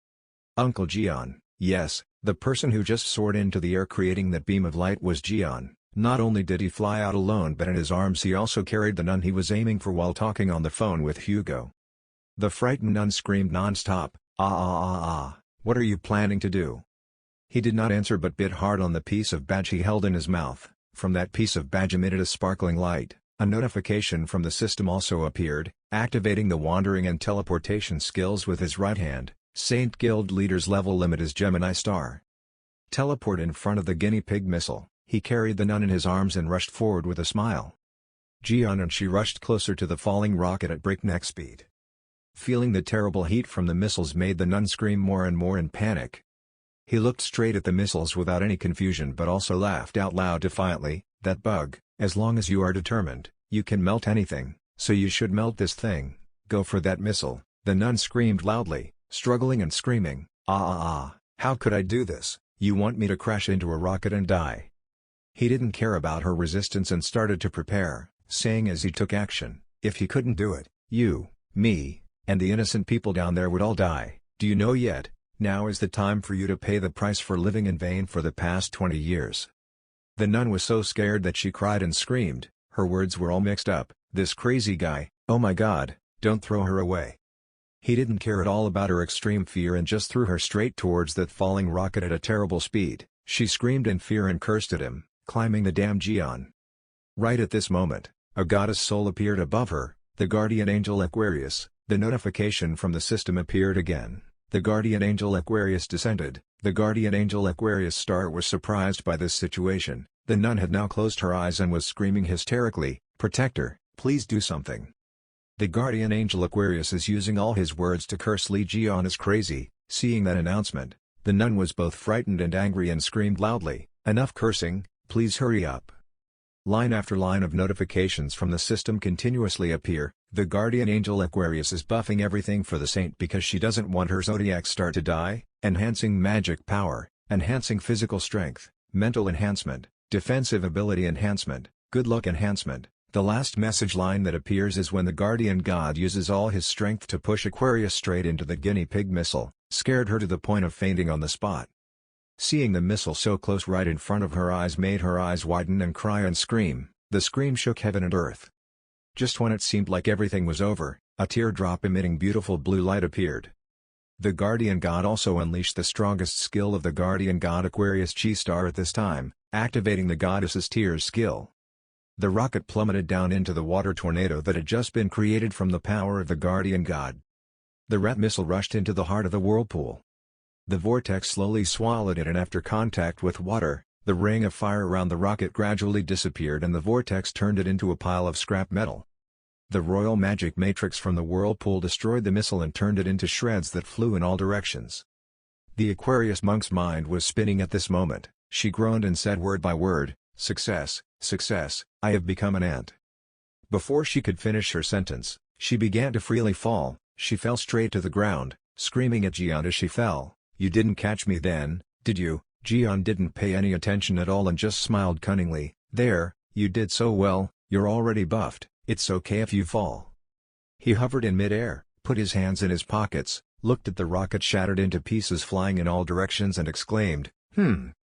B: Uncle Jeon." "Yes, The person who just soared into the air creating that beam of light was Jian. Not only did he fly out alone, but in his arms he also carried the nun he was aiming for while talking on the phone with Hugo. The frightened nun screamed non-stop, "Ah ah ah ah, what are you planning to do?" He did not answer but bit hard on the piece of badge he held in his mouth. From that piece of badge emitted a sparkling light. A notification from the system also appeared, activating the wandering and teleportation skills with his right hand. Saint Guild leader's level limit is Gemini star. Teleport in front of the guinea pig missile. He carried the nun in his arms and rushed forward with a smile. Jian and she rushed closer to the falling rocket at breakneck speed. Feeling the terrible heat from the missiles made the nun scream more and more in panic. He looked straight at the missiles without any confusion but also laughed out loud defiantly, "That bug, as long as you are determined, you can melt anything, so you should melt this thing. Go for that missile." The nun screamed loudly, struggling and screaming, "Ah ah ah, how could I do this? You want me to crash into a rocket and die?" He didn't care about her resistance and started to prepare, saying as he took action, "If he couldn't do it, you, me, and the innocent people down there would all die. Do you know yet? Now is the time for you to pay the price for living in vain for the past 20 years. The nun was so scared that she cried and screamed, her words were all mixed up, "This crazy guy, oh my god, don't throw her away." He didn't care at all about her extreme fear and just threw her straight towards that falling rocket at a terrible speed. She screamed in fear and cursed at him, climbing the damn Jian. Right at this moment, a goddess soul appeared above her, the guardian angel Aquarius. The notification from the system appeared again. The guardian angel Aquarius descended. The guardian angel Aquarius star was surprised by this situation. The nun had now closed her eyes and was screaming hysterically, "Protector, please do something." The guardian angel Aquarius is using all his words to curse Li Jian as crazy. Seeing that announcement, the nun was both frightened and angry and screamed loudly, "Enough cursing, please hurry up." Line after line of notifications from the system continuously appear. The guardian angel Aquarius is buffing everything for the saint because she doesn't want her zodiac star to die, enhancing magic power, enhancing physical strength, mental enhancement, defensive ability enhancement, good luck enhancement. The last message line that appears is when the guardian god uses all his strength to push Aquarius straight into the guinea pig missile, scared her to the point of fainting on the spot. Seeing the missile so close right in front of her eyes made her eyes widen and cry and scream. The scream shook heaven and earth. Just when it seemed like everything was over, a teardrop emitting beautiful blue light appeared. The guardian god also unleashed the strongest skill of the guardian god Aquarius Chi star at this time, activating the goddess's tears skill. The rocket plummeted down into the water tornado that had just been created from the power of the guardian god. The rat missile rushed into the heart of the whirlpool. The vortex slowly swallowed it, and after contact with water, the ring of fire around the rocket gradually disappeared and the vortex turned it into a pile of scrap metal. The royal magic matrix from the whirlpool destroyed the missile and turned it into shreds that flew in all directions. The Aquarius monk's mind was spinning at this moment. She groaned and said word by word, "Success, success, I have become an ant." Before she could finish her sentence, she began to freely fall. She fell straight to the ground, screaming at Jian as she fell. "You didn't catch me then, did you?" Jian didn't pay any attention at all and just smiled cunningly. "There, you did so well, you're already buffed, it's okay if you fall." He hovered in mid-air, put his hands in his pockets, looked at the rocket shattered into pieces flying in all directions and exclaimed,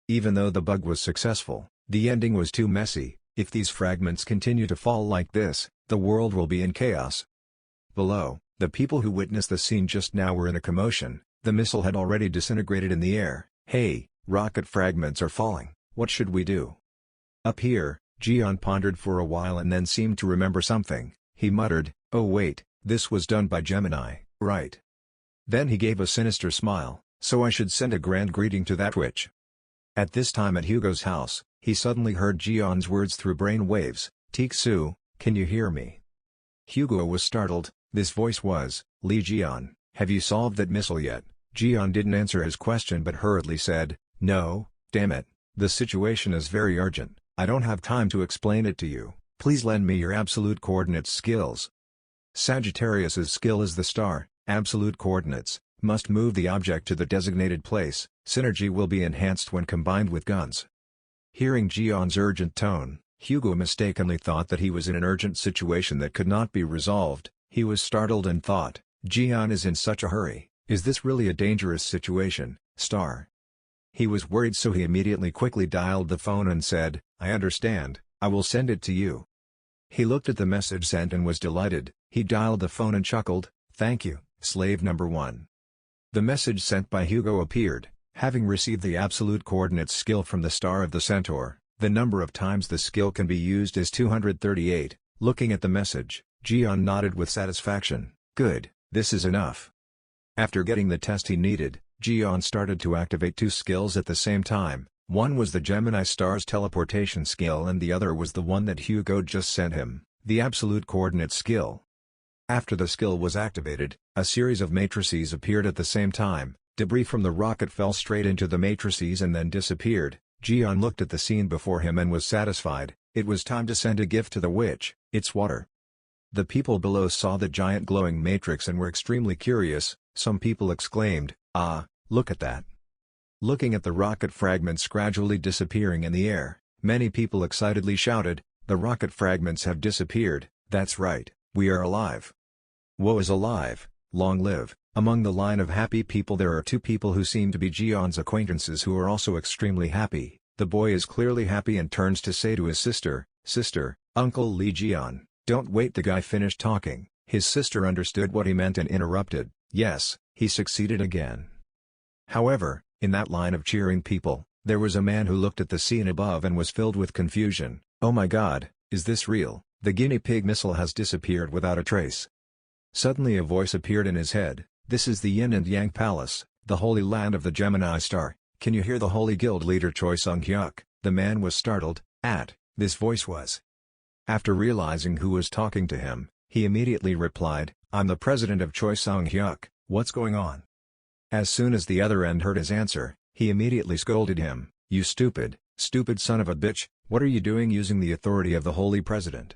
B: Even though the bug was successful, the ending was too messy. If these fragments continue to fall like this, the world will be in chaos." Below, the people who witnessed the scene just now were in a commotion. The missile had already disintegrated in the air. "Hey, rocket fragments are falling, what should we do?" Up here, Jian pondered for a while and then seemed to remember something. He muttered, "Oh wait, this was done by Gemini, right?" Then he gave a sinister smile, "So I should send a grand greeting to that witch." At this time at Hugo's house, he suddenly heard Jian's words through brain waves, "Tiksu, can you hear me?" Hugo was startled. This voice was, "Li Jian, have you solved that missile yet?" Jian didn't answer his question but hurriedly said, "No, damn it, the situation is very urgent, I don't have time to explain it to you, please lend me your absolute coordinates skills." Sagittarius's skill is the star, absolute coordinates, must move the object to the designated place, synergy will be enhanced when combined with guns. Hearing Jian's urgent tone, Hugo mistakenly thought that he was in an urgent situation that could not be resolved. He was startled and thought, Jian is in such a hurry, is this really a dangerous situation, star? He was worried, so he immediately quickly dialed the phone and said, "I understand, I will send it to you." He looked at the message sent and was delighted. He dialed the phone and chuckled, "Thank you, slave number 1." The message sent by Hugo appeared. Having received the absolute coordinates skill from the Star of the Centaur, the number of times the skill can be used is 238. Looking at the message, Jian nodded with satisfaction. Good, this is enough. After getting the test he needed, Jian started to activate 2 skills at the same time. One was the Gemini star's teleportation skill and the other was the one that Hugo just sent him, the absolute coordinate skill. After the skill was activated, a series of matrices appeared at the same time. Debris from the rocket fell straight into the matrices and then disappeared. Jian looked at the scene before him and was satisfied. It was time to send a gift to the witch. It's water. The people below saw the giant glowing matrix and were extremely curious. Some people exclaimed, "Ah, look at that." Looking at the rocket fragments gradually disappearing in the air, many people excitedly shouted, "The rocket fragments have disappeared, that's right, we are alive. Woe is alive, long live." Among the line of happy people there are 2 people who seem to be Jian's acquaintances who are also extremely happy. The boy is clearly happy and turns to say to his sister, "Sister, Uncle Li Jian, don't wait." The guy finished talking. His sister understood what he meant and interrupted, "Yes, he succeeded again." However, in that line of cheering people, there was a man who looked at the scene above and was filled with confusion. "Oh my God, is this real? The guinea pig missile has disappeared without a trace." Suddenly a voice appeared in his head. "This is the Yin and Yang Palace, the holy land of the Gemini star. Can you hear the holy guild leader Choi Sung-hyuk?" The man was startled at this voice was. After realizing who was talking to him, he immediately replied, "I'm the president of Choi Sung-hyuk, what's going on?" As soon as the other end heard his answer, he immediately scolded him, "You stupid son of a bitch, what are you doing using the authority of the holy president?"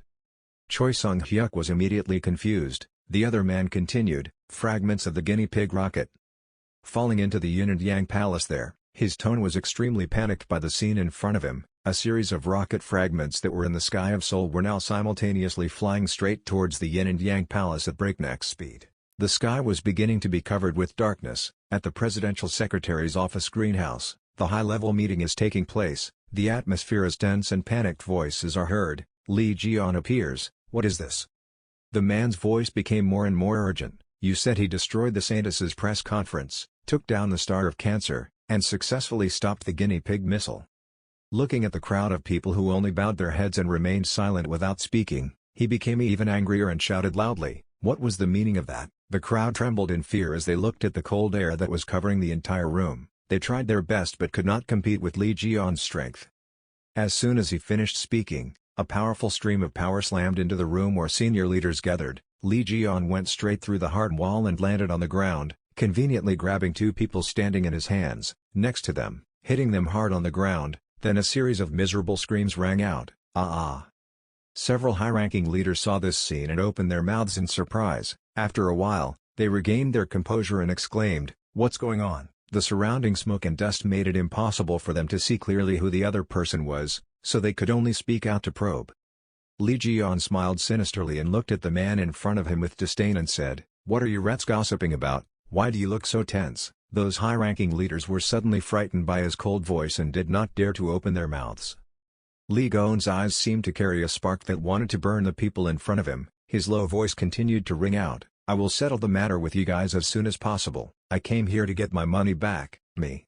B: Choi Sung-hyuk was immediately confused. The other man continued, "Fragments of the guinea pig rocket falling into the Yin and Yang Palace there." His tone was extremely panicked by the scene in front of him. A series of rocket fragments that were in the sky of Seoul were now simultaneously flying straight towards the Yin and Yang Palace at breakneck speed. The sky was beginning to be covered with darkness. At the presidential secretary's office greenhouse, the high-level meeting is taking place. The atmosphere is tense and panicked voices are heard. Li Jian appears. "What is this?" The man's voice became more and more urgent. "You said he destroyed the Saintus's press conference, took down the Star of Cancer, and successfully stopped the guinea pig missile." Looking at the crowd of people who only bowed their heads and remained silent without speaking, he became even angrier and shouted loudly, "What was the meaning of that?" The crowd trembled in fear as they looked at the cold air that was covering the entire room. They tried their best but could not compete with Li Jian's strength. As soon as he finished speaking, a powerful stream of power slammed into the room where senior leaders gathered. Li Jian went straight through the hard wall and landed on the ground, conveniently grabbing 2 people standing in his hands, next to them, hitting them hard on the ground. Then a series of miserable screams rang out, "Ah ah!" Several high-ranking leaders saw this scene and opened their mouths in surprise. After a while, they regained their composure and exclaimed, "What's going on?" The surrounding smoke and dust made it impossible for them to see clearly who the other person was, so they could only speak out to probe. Li Jian smiled sinisterly and looked at the man in front of him with disdain and said, "What are you rats gossiping about? Why do you look so tense?" Those high-ranking leaders were suddenly frightened by his cold voice and did not dare to open their mouths. Li Gon's eyes seemed to carry a spark that wanted to burn the people in front of him. His low voice continued to ring out, "I will settle the matter with you guys as soon as possible. I came here to get my money back, me."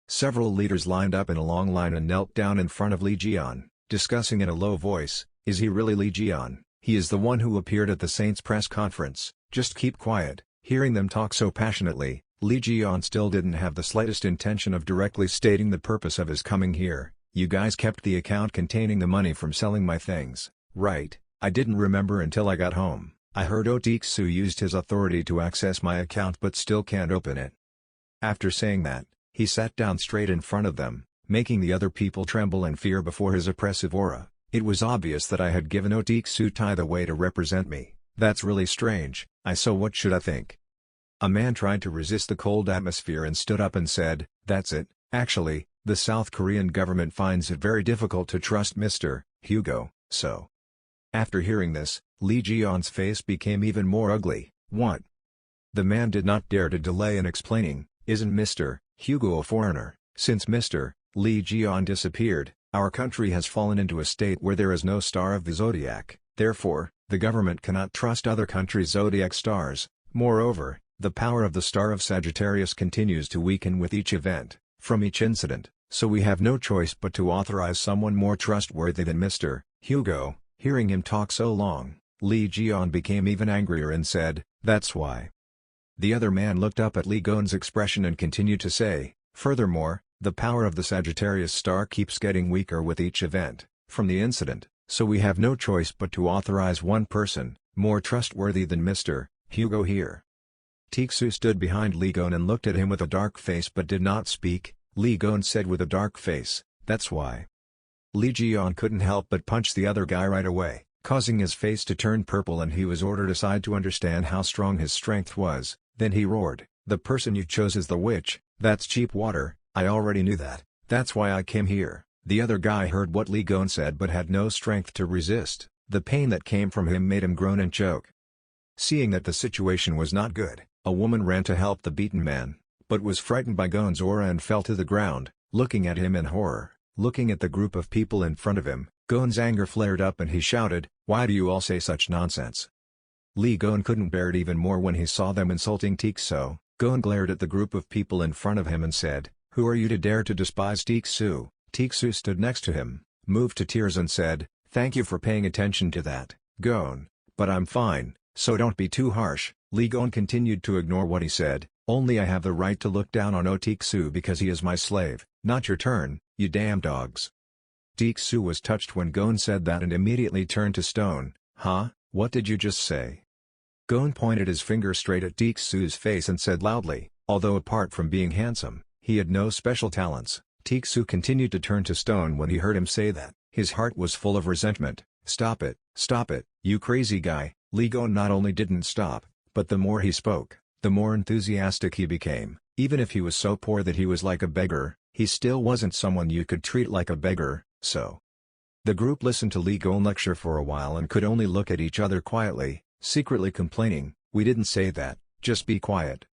B: Several leaders lined up in a long line and knelt down in front of Li Jian, discussing in a low voice, "Is he really Li Jian? He is the one who appeared at the Saints' press conference. Just keep quiet." Hearing them talk so passionately, Li Jian still didn't have the slightest intention of directly stating the purpose of his coming here. "You guys kept the account containing the money from selling my things, right? I didn't remember until I got home. I heard Otiksu used his authority to access my account but still can't open it." After saying that, he sat down straight in front of them, making the other people tremble in fear before his oppressive aura. "It was obvious that I had given Otiksu Tai the way to represent me. That's really strange. So what should I think?" A man tried to resist the cold atmosphere and stood up and said, "That's it, actually, the South Korean government finds it very difficult to trust Mr. Hugo, so." After hearing this, Li Jian's face became even more ugly. "What?" The man did not dare to delay in explaining, "Isn't Mr. Hugo a foreigner? Since Mr. Lee Jian disappeared, our country has fallen into a state where there is no star of the zodiac, therefore, the government cannot trust other countries' zodiac stars. Moreover, the power of the star of Sagittarius continues to weaken with each event, from each incident, so we have no choice but to authorize someone more trustworthy than Mr. Hugo. Hearing him talk so long, Lee Jian became even angrier and said, "That's why." The other man looked up at Li Gon's expression and continued to say, "Furthermore, the power of the Sagittarius star keeps getting weaker with each event, from the incident, so we have no choice but to authorize one person, more trustworthy than Mr. Hugo here." Tixu stood behind Li Gon and looked at him with a dark face but did not speak. Li Gon said with a dark face, "That's why." Li Jian couldn't help but punch the other guy right away, causing his face to turn purple, and he was ordered aside to understand how strong his strength was. Then he roared, "The person you chose is the witch. That's cheap water. I already knew that. That's why I came here." The other guy heard what Li Gon said but had no strength to resist. The pain that came from him made him groan and choke. Seeing that the situation was not good, a woman ran to help the beaten man, but was frightened by Gon's aura and fell to the ground, looking at him in horror. Looking at the group of people in front of him, Gon's anger flared up and he shouted, "Why do you all say such nonsense?" Li Gon couldn't bear it even more when he saw them insulting Tixu. Gon glared at the group of people in front of him and said, "Who are you to dare to despise Tixu?" Tixu stood next to him, moved to tears and said, "Thank you for paying attention to that, Gon, but I'm fine, so don't be too harsh." Li Gon continued to ignore what he said, "Only I have the right to look down on Tixu because he is my slave, not your turn, you damn dogs." Tixu was touched when Gon said that and immediately turned to stone. "Huh, what did you just say?" Gon pointed his finger straight at Tixu's face and said loudly, although apart from being handsome, he had no special talents. Tixu continued to turn to stone when he heard him say that. His heart was full of resentment. Stop it, you crazy guy." Li Gon not only didn't stop, but the more he spoke, the more enthusiastic he became. Even if he was so poor that he was like a beggar, he still wasn't someone you could treat like a beggar, so. The group listened to Li Gon lecture for a while and could only look at each other quietly, secretly complaining, "We didn't say that, just be quiet."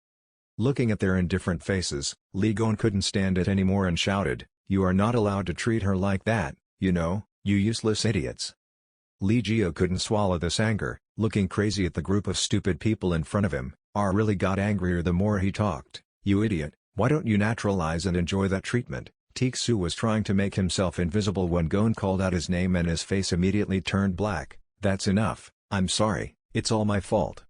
B: Looking at their indifferent faces, Li Gon couldn't stand it anymore and shouted, "You are not allowed to treat her like that, you know, you useless idiots." Li Jio couldn't swallow this anger, looking crazy at the group of stupid people in front of him. R really got angrier the more he talked. "You idiot, why don't you naturalize and enjoy that treatment?" Tixu was trying to make himself invisible when Gon called out his name and his face immediately turned black. "That's enough, I'm sorry, it's all my fault."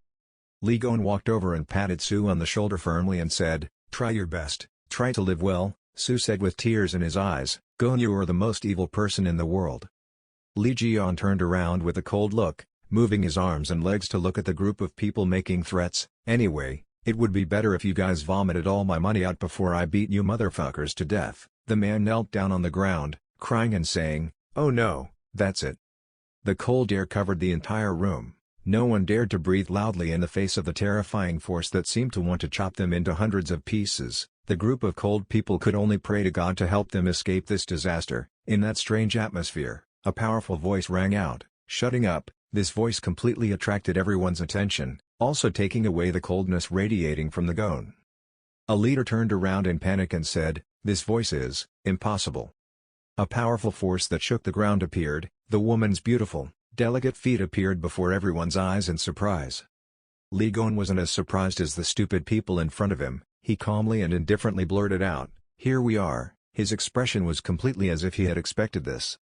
B: Li Gon walked over and patted Su on the shoulder firmly and said, "Try your best, try to live well," Su said with tears in his eyes. "Gon, you are the most evil person in the world." Li Jian turned around with a cold look, moving his arms and legs to look at the group of people making threats. "Anyway, it would be better if you guys vomited all my money out before I beat you motherfuckers to death." The man knelt down on the ground, crying and saying, "Oh no, that's it." The cold air covered the entire room. No one dared to breathe loudly in the face of the terrifying force that seemed to want to chop them into hundreds of pieces. The group of cold people could only pray to God to help them escape this disaster. In that strange atmosphere, a powerful voice rang out, "Shutting up." This voice completely attracted everyone's attention, also taking away the coldness radiating from the Gon. A leader turned around in panic and said, "This voice is impossible." A powerful force that shook the ground appeared. The woman's beautiful, delicate feet appeared before everyone's eyes in surprise. Li Gon wasn't as surprised as the stupid people in front of him. He calmly and indifferently blurted out, "Here we are." His expression was completely as if he had expected this.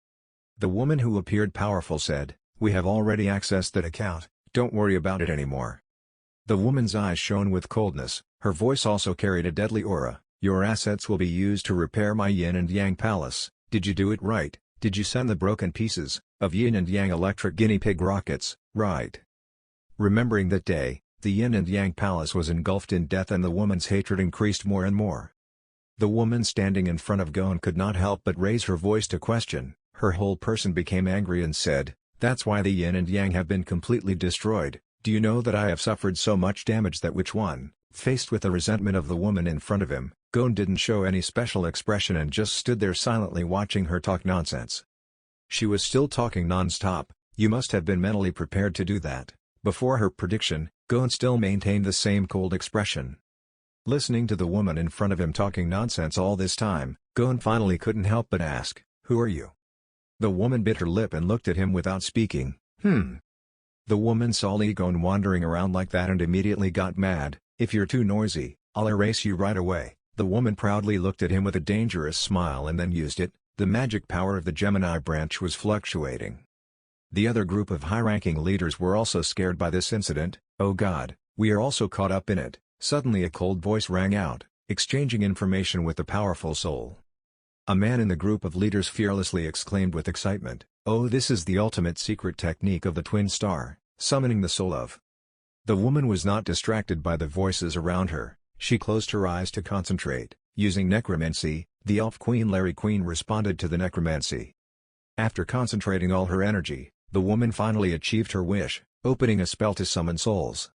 B: The woman who appeared powerful said, "We have already accessed that account, don't worry about it anymore." The woman's eyes shone with coldness, her voice also carried a deadly aura. "Your assets will be used to repair my yin and yang palace. Did you do it right? Did you send the broken pieces of yin and yang electric guinea pig rockets, right?" Remembering that day, the yin and yang palace was engulfed in death and the woman's hatred increased more and more. The woman standing in front of Gon could not help but raise her voice to question. Her whole person became angry and said, "That's why the yin and yang have been completely destroyed. Do you know that I have suffered so much damage that which one?" Faced with the resentment of the woman in front of him, Gon didn't show any special expression and just stood there silently watching her talk nonsense. She was still talking non-stop. You must have been mentally prepared to do that. Before her prediction, Gon still maintained the same cold expression. Listening to the woman in front of him talking nonsense all this time, Gon finally couldn't help but ask, "Who are you?" The woman bit her lip and looked at him without speaking. The woman saw Lee Gon wandering around like that and immediately got mad. "If you're too noisy, I'll erase you right away." The woman proudly looked at him with a dangerous smile and then used it. The magic power of the Gemini branch was fluctuating. The other group of high-ranking leaders were also scared by this incident. "Oh God, we are also caught up in it." Suddenly a cold voice rang out, exchanging information with the powerful soul. A man in the group of leaders fearlessly exclaimed with excitement, "Oh, this is the ultimate secret technique of the twin star, summoning the soul of." The woman was not distracted by the voices around her. She closed her eyes to concentrate. Using necromancy, the elf queen Larry Queen responded to the necromancy. After concentrating all her energy, the woman finally achieved her wish, opening a spell to summon souls.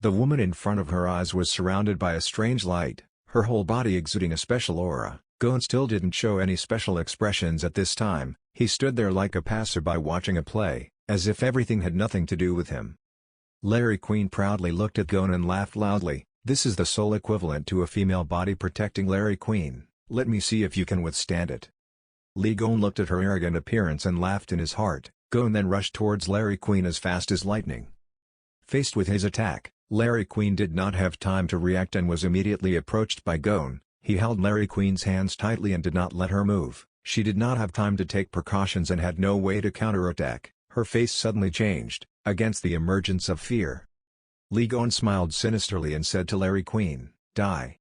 B: The woman in front of her eyes was surrounded by a strange light, her whole body exuding a special aura. Gon still didn't show any special expressions at this time. He stood there like a passerby watching a play, as if everything had nothing to do with him. Larry Queen proudly looked at Gon and laughed loudly. "This is the soul equivalent to a female body protecting Larry Queen. Let me see if you can withstand it." Lee Gon looked at her arrogant appearance and laughed in his heart. Gon then rushed towards Larry Queen as fast as lightning. Faced with his attack, Larry Queen did not have time to react and was immediately approached by Gon. He held Larry Queen's hands tightly and did not let her move. She did not have time to take precautions and had no way to counterattack. Her face suddenly changed, against the emergence of fear. Lee Gon smiled sinisterly and said to Larry Queen, "Die."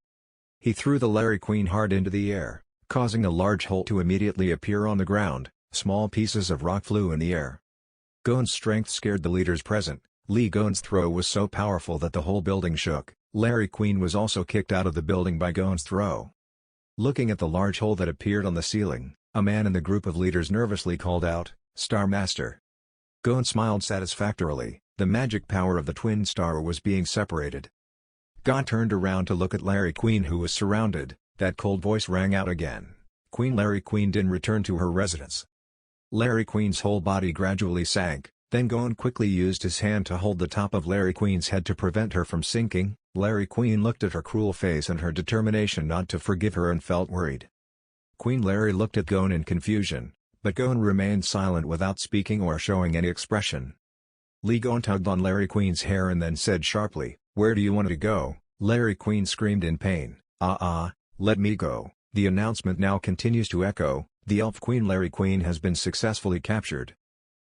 B: He threw the Larry Queen hard into the air, causing a large hole to immediately appear on the ground. Small pieces of rock flew in the air. Gon's strength scared the leaders present. Lee Gon's throw was so powerful that the whole building shook. Larry Queen was also kicked out of the building by Gon's throw. Looking at the large hole that appeared on the ceiling, a man in the group of leaders nervously called out, "Star Master." Gon smiled satisfactorily. The magic power of the twin star was being separated. Gon turned around to look at Larry Queen, who was surrounded. That cold voice rang out again. Queen Larry Queen didn't return to her residence. Larry Queen's whole body gradually sank. Then Gon quickly used his hand to hold the top of Larry Queen's head to prevent her from sinking. Larry Queen looked at her cruel face and her determination not to forgive her and felt worried. Queen Larry looked at Gon in confusion, but Gon remained silent without speaking or showing any expression. Lee Gon tugged on Larry Queen's hair and then said sharply, "Where do you want to go?" Larry Queen screamed in pain, Let me go." The announcement now continues to echo, "The elf queen Larry Queen has been successfully captured."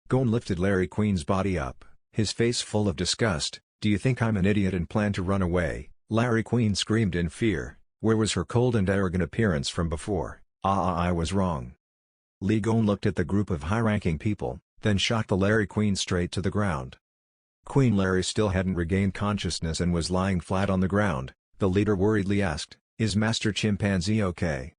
B: Gon lifted Larry Queen's body up, his face full of disgust. "Do you think I'm an idiot and plan to run away?" Larry Queen screamed in fear. Where was her cold and arrogant appearance from before? I was wrong." Lee Gon looked at the group of high-ranking people, then shot the Larry Queen straight to the ground. Queen Larry still hadn't regained consciousness and was lying flat on the ground. The leader worriedly asked, "Is Master Chimpanzee okay?"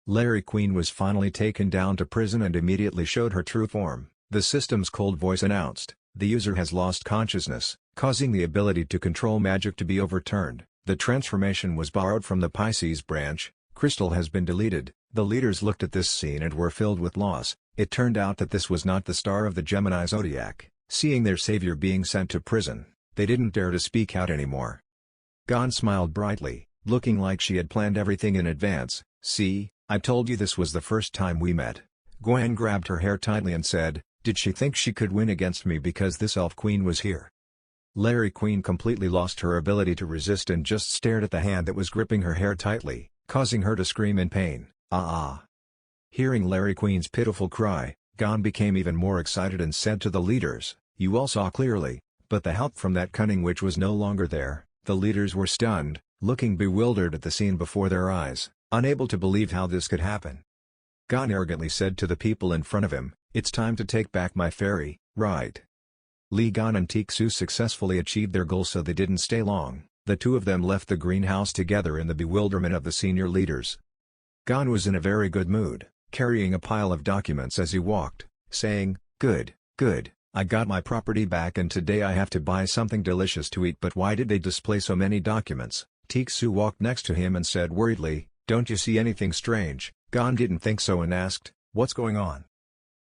B: Larry Queen was finally taken down to prison and immediately showed her true form. The system's cold voice announced, "The user has lost consciousness, causing the ability to control magic to be overturned. The transformation was borrowed from the Pisces branch. Crystal has been deleted." The leaders looked at this scene and were filled with loss. It turned out that this was not the star of the Gemini zodiac. Seeing their savior being sent to prison, they didn't dare to speak out anymore. Gon smiled brightly, looking like she had planned everything in advance. "See, I told you this was the first time we met." Gwen grabbed her hair tightly and said, "Did she think she could win against me because this elf queen was here?" Larry Queen completely lost her ability to resist and just stared at the hand that was gripping her hair tightly, causing her to scream in pain. Hearing Larry Queen's pitiful cry, Gon became even more excited and said to the leaders, "You all saw clearly, but the help from that cunning witch was no longer there." The leaders were stunned, looking bewildered at the scene before their eyes, unable to believe how this could happen. Gon arrogantly said to the people in front of him, "It's time to take back my fairy, right?" Lee Gon and Tixu successfully achieved their goal, so they didn't stay long. The two of them left the greenhouse together in the bewilderment of the senior leaders. Gon was in a very good mood, carrying a pile of documents as he walked, saying, Good, I got my property back and today I have to buy something delicious to eat." But why did they display so many documents? Tixu walked next to him and said worriedly, "Don't you see anything strange?" Gon didn't think so and asked, "What's going on?"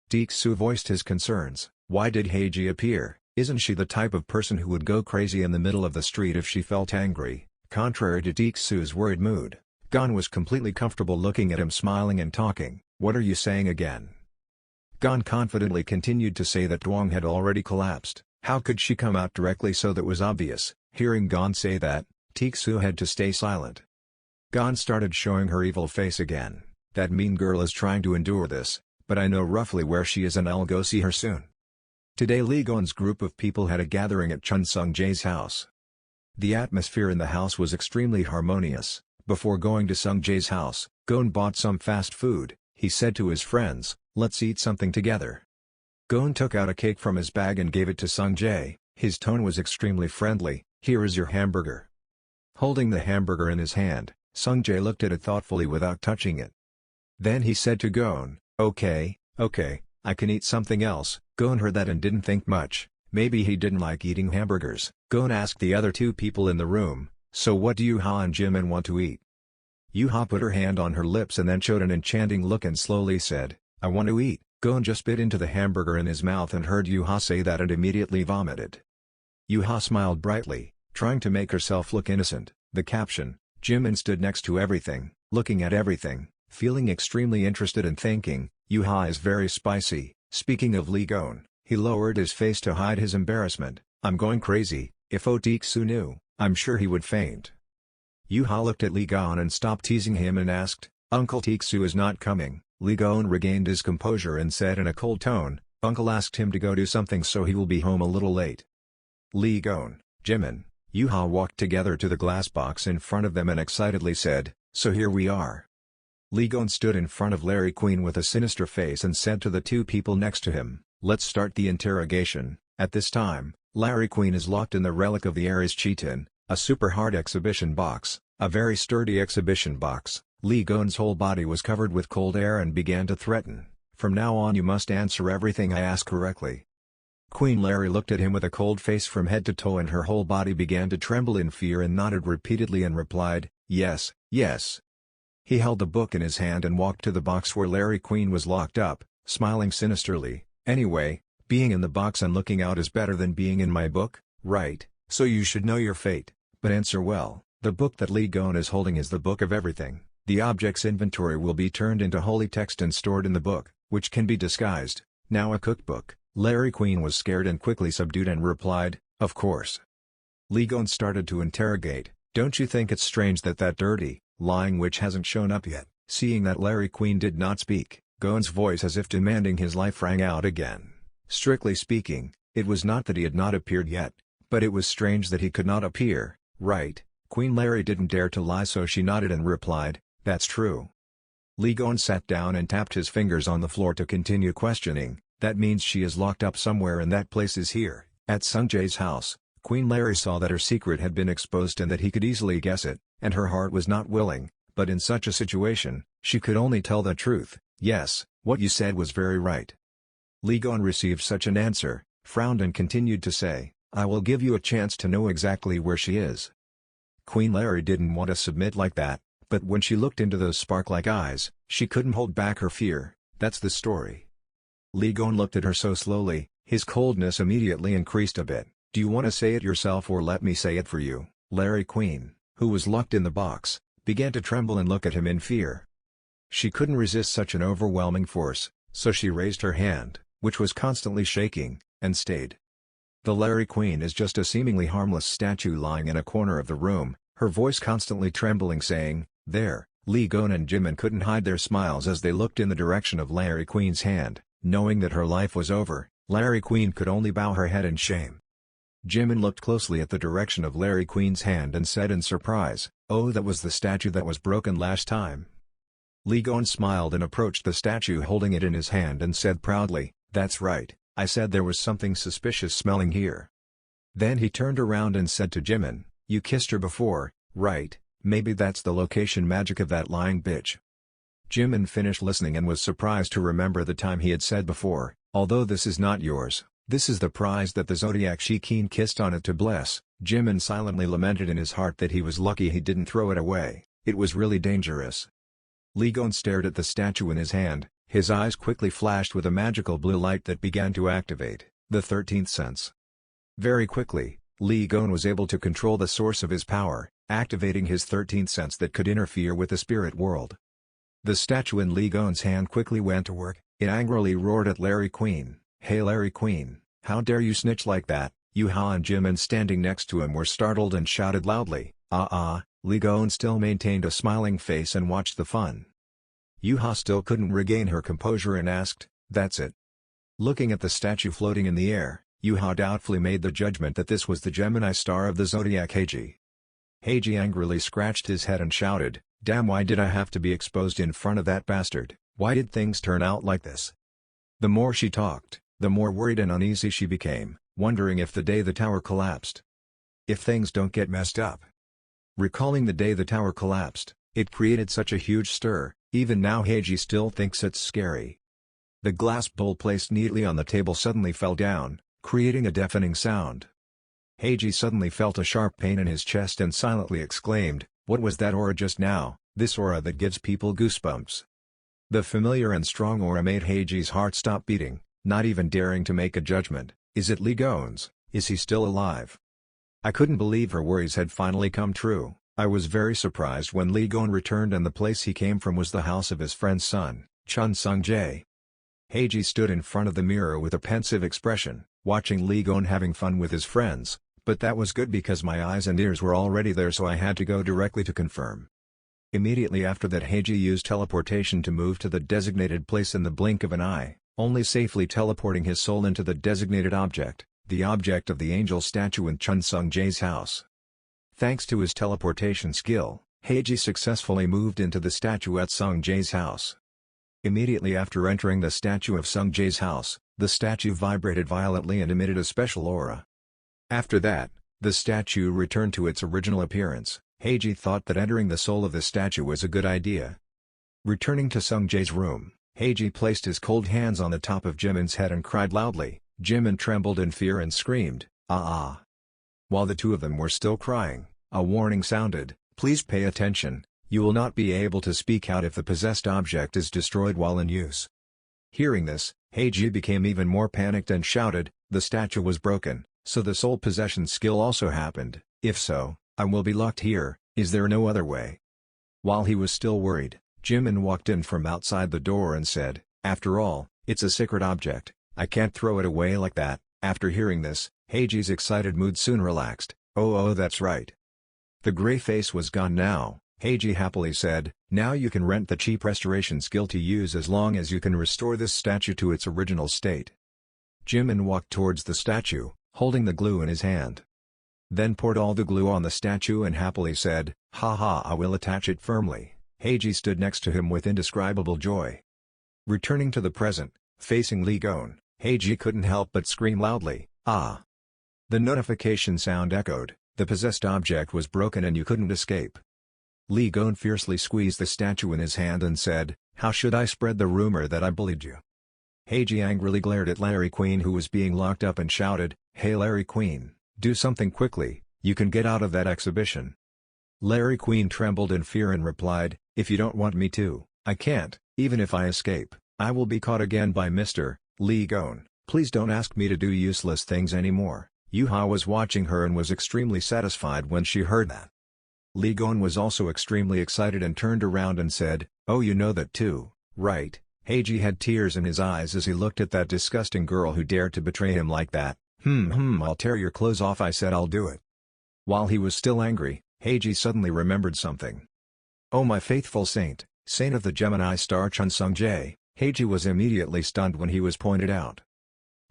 B: Tixu voiced his concerns. "Why did Heiji appear? Isn't she the type of person who would go crazy in the middle of the street if she felt angry?" Contrary to Deek-su's worried mood, Gon was completely comfortable looking at him, smiling and talking. "What are you saying again?" Gon confidently continued to say that Dwang had already collapsed. How could she come out directly so that was obvious? Hearing Gon say that, Deek-su had to stay silent. Gon started showing her evil face again. "That mean girl is trying to endure this, but I know roughly where she is and I'll go see her soon." Today Lee Gon's group of people had a gathering at Chun Sung-jae's house. The atmosphere in the house was extremely harmonious. Before going to Sung-jae's house, Gon bought some fast food. He said to his friends, "Let's eat something together." Gon took out a cake from his bag and gave it to Sung-jae. His tone was extremely friendly. "Here is your hamburger." Holding the hamburger in his hand, Sung-jae looked at it thoughtfully without touching it. Then he said to Gon, okay, I can eat something else." Gon heard that and didn't think much. Maybe he didn't like eating hamburgers. Gon asked the other two people in the room, "So what do Yuha and Jimin want to eat?" Yuha put her hand on her lips and then showed an enchanting look and slowly said, "I want to eat." Gon just bit into the hamburger in his mouth and heard Yuha say that and immediately vomited. Yuha smiled brightly, trying to make herself look innocent. The caption, Jimin stood next to everything, looking at everything, feeling extremely interested and thinking, "Yuha is very spicy." Speaking of Lee Gon, he lowered his face to hide his embarrassment. "I'm going crazy. If Deek-su knew, I'm sure he would faint." Yuha looked at Lee Gon and stopped teasing him and asked, "Uncle Deek-su is not coming?" Lee Gon regained his composure and said in a cold tone, "Uncle asked him to go do something so he will be home a little late." Lee Gon, Jimin, Yuha walked together to the glass box in front of them and excitedly said, "So here we are." Lee Gon stood in front of Larry Queen with a sinister face and said to the two people next to him, "Let's start the interrogation." At this time, Larry Queen is locked in the relic of the Aries Chitin, a super hard exhibition box, a very sturdy exhibition box. Lee Gon's whole body was covered with cold air and began to threaten, "From now on you must answer everything I ask correctly." Queen Larry looked at him with a cold face from head to toe and her whole body began to tremble in fear and nodded repeatedly and replied, "Yes, yes." He held the book in his hand and walked to the box where Larry Queen was locked up, smiling sinisterly. "Anyway, being in the box and looking out is better than being in my book, right? So you should know your fate, but answer well." The book that Lee Gon is holding is the book of everything. The object's inventory will be turned into holy text and stored in the book, which can be disguised. Now a cookbook. Larry Queen was scared and quickly subdued and replied, "Of course." Lee Gon started to interrogate, "Don't you think it's strange that dirty, lying witch hasn't shown up yet?" Seeing that Larry Queen did not speak, Gon's voice as if demanding his life rang out again. Strictly speaking, it was not that he had not appeared yet, but it was strange that he could not appear, right? Queen Larry didn't dare to lie, so she nodded and replied, "That's true." Lee Gon sat down and tapped his fingers on the floor to continue questioning. "That means she is locked up somewhere and that place is here." At Sung-jae's house, Queen Larry saw that her secret had been exposed and that he could easily guess it, and her heart was not willing, but in such a situation, she could only tell the truth. "Yes, what you said was very right." Lee Gon received such an answer, frowned and continued to say, "I will give you a chance to know exactly where she is." Queen Larry didn't want to submit like that, but when she looked into those spark-like eyes, she couldn't hold back her fear. "That's the story." Lee Gon looked at her so slowly, his coldness immediately increased a bit. "Do you want to say it yourself or let me say it for you?" Larry Queen, who was locked in the box, began to tremble and look at him in fear. She couldn't resist such an overwhelming force, so she raised her hand, which was constantly shaking, and stayed. The Larry Queen is just a seemingly harmless statue lying in a corner of the room, her voice constantly trembling saying, "There." Lee Gon and Jimin couldn't hide their smiles as they looked in the direction of Larry Queen's hand. Knowing that her life was over, Larry Queen could only bow her head in shame. Jimin looked closely at the direction of Larry Queen's hand and said in surprise, "Oh, that was the statue that was broken last time." Lee Gon smiled and approached the statue holding it in his hand and said proudly, "That's right, I said there was something suspicious smelling here." Then he turned around and said to Jimin, "You kissed her before, right? Maybe that's the location magic of that lying bitch." Jimin finished listening and was surprised to remember the time he had said before, "Although this is not yours, this is the prize that the Zodiac Shikin kissed on it to bless." Jimin silently lamented in his heart that he was lucky he didn't throw it away, it was really dangerous. Lee Gon stared at the statue in his hand, his eyes quickly flashed with a magical blue light that began to activate the 13th sense. Very quickly, Lee Gon was able to control the source of his power, activating his 13th sense that could interfere with the spirit world. The statue in Lee Gon's hand quickly went to work. It angrily roared at Larry Queen. "Hey Larry Queen, how dare you snitch like that?" Yuha and Jimin standing next to him were startled and shouted loudly. Lee Gon still maintained a smiling face and watched the fun. Yuha still couldn't regain her composure and asked, "That's it?" Looking at the statue floating in the air, Yuha doubtfully made the judgment that this was the Gemini star of the zodiac Heiji. Heiji angrily scratched his head and shouted, "Damn, why did I have to be exposed in front of that bastard? Why did things turn out like this?" The more she talked, the more worried and uneasy she became, wondering if the day the tower collapsed, if things don't get messed up. Recalling the day the tower collapsed, it created such a huge stir. Even now Heiji still thinks it's scary. The glass bowl placed neatly on the table suddenly fell down, creating a deafening sound. Heiji suddenly felt a sharp pain in his chest and silently exclaimed, "What was that aura just now, this aura that gives people goosebumps?" The familiar and strong aura made Heiji's heart stop beating, not even daring to make a judgment. Is it Lee Gon's? Is he still alive? I couldn't believe her worries had finally come true. I was very surprised when Lee Gon returned and the place he came from was the house of his friend's son, Chun Sung-jae. Heiji stood in front of the mirror with a pensive expression, watching Lee Gon having fun with his friends, but that was good because my eyes and ears were already there, so I had to go directly to confirm. Immediately after that, Heiji used teleportation to move to the designated place in the blink of an eye, only safely teleporting his soul into the designated object, the object of the angel statue in Chun Sung-jae's house. Thanks to his teleportation skill, Heiji successfully moved into the statue at Sung-jae's house. Immediately after entering the statue of Sung-jae's house, the statue vibrated violently and emitted a special aura. After that, the statue returned to its original appearance. Heiji thought that entering the soul of the statue was a good idea. Returning to Sung-jae's room, Heiji placed his cold hands on the top of Jimin's head and cried loudly. Jimin trembled in fear and screamed, "Ah!" While the two of them were still crying, a warning sounded, "Please pay attention, you will not be able to speak out if the possessed object is destroyed while in use." Hearing this, Heiji became even more panicked and shouted, "The statue was broken, so the soul possession skill also happened. If so, I will be locked here. Is there no other way?" While he was still worried, Jimin walked in from outside the door and said, "After all, it's a sacred object. I can't throw it away like that." After hearing this, Heiji's excited mood soon relaxed. Oh, that's right." The gray face was gone now. Heiji happily said, "Now you can rent the cheap restoration skill to use as long as you can restore this statue to its original state." Jimin walked towards the statue, holding the glue in his hand. Then poured all the glue on the statue and happily said, "Haha, I will attach it firmly." Heiji stood next to him with indescribable joy. Returning to the present, facing Lee Gon, Heiji couldn't help but scream loudly, "Ah!" The notification sound echoed, the possessed object was broken and you couldn't escape. Lee Gon fiercely squeezed the statue in his hand and said, "How should I spread the rumor that I bullied you?" Heiji angrily glared at Larry Queen, who was being locked up, and shouted, "Hey Larry Queen, do something quickly, you can get out of that exhibition." Larry Queen trembled in fear and replied, "If you don't want me to, I can't. Even if I escape, I will be caught again by Mr. Lee Gon. Please don't ask me to do useless things anymore." Yuha was watching her and was extremely satisfied when she heard that. Lee Gon was also extremely excited and turned around and said, "Oh, you know that too, right?" Heiji had tears in his eyes as he looked at that disgusting girl who dared to betray him like that. I'll tear your clothes off, I said I'll do it." While he was still angry, Heiji suddenly remembered something. "Oh, my faithful saint, saint of the Gemini star Chun Sung-jae." Heiji was immediately stunned when he was pointed out.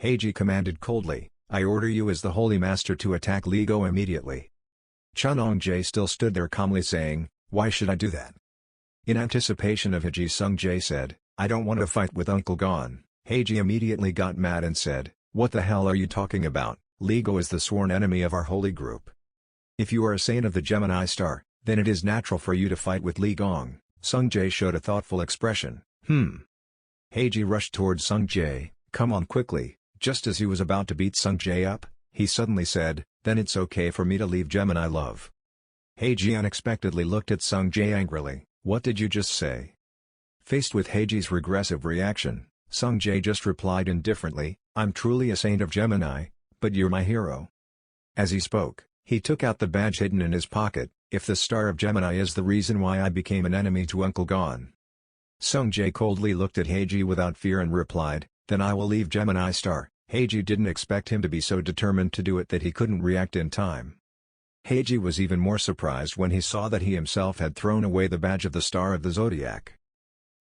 B: Heiji commanded coldly, "I order you as the Holy Master to attack Lee Gon immediately." Chun Sung-jae still stood there calmly saying, "Why should I do that?" In anticipation of Heiji, Sung-jae said, "I don't want to fight with Uncle Gon." Heiji immediately got mad and said, "What the hell are you talking about? Lee Gon is the sworn enemy of our holy group. If you are a saint of the Gemini star, then it is natural for you to fight with Lee Gon." Sung-jae showed a thoughtful expression. Heiji rushed towards Sung-jae, "Come on quickly." Just as he was about to beat Sung-jae up, he suddenly said, "Then it's okay for me to leave Gemini love." Heiji unexpectedly looked at Sung-jae angrily. "What did you just say?" Faced with Heiji's regressive reaction, Sung-jae just replied indifferently, "I'm truly a saint of Gemini, but you're my hero." As he spoke, he took out the badge hidden in his pocket. If the star of Gemini is the reason why I became an enemy to Uncle Gon. Sung-jae coldly looked at Heiji without fear and replied, then I will leave Gemini star. Heiji didn't expect him to be so determined to do it that he couldn't react in time. Heiji was even more surprised when he saw that he himself had thrown away the badge of the star of the zodiac.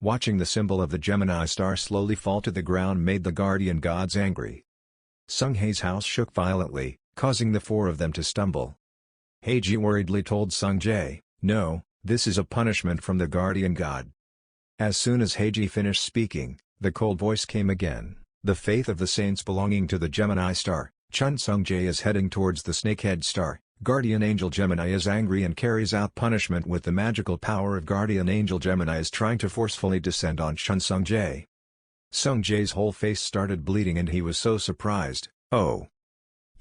B: Watching the symbol of the Gemini star slowly fall to the ground made the guardian gods angry. Sung-hae's house shook violently, causing the four of them to stumble. Heiji worriedly told Sung-jae, no, this is a punishment from the guardian god. As soon as Heiji finished speaking, the cold voice came again, the faith of the saints belonging to the Gemini star. Chun Sung-jae is heading towards the snakehead star. Guardian Angel Gemini is angry and carries out punishment with the magical power of Guardian Angel Gemini is trying to forcefully descend on Chun Sung-jae. Sung-jae's whole face started bleeding and he was so surprised, oh!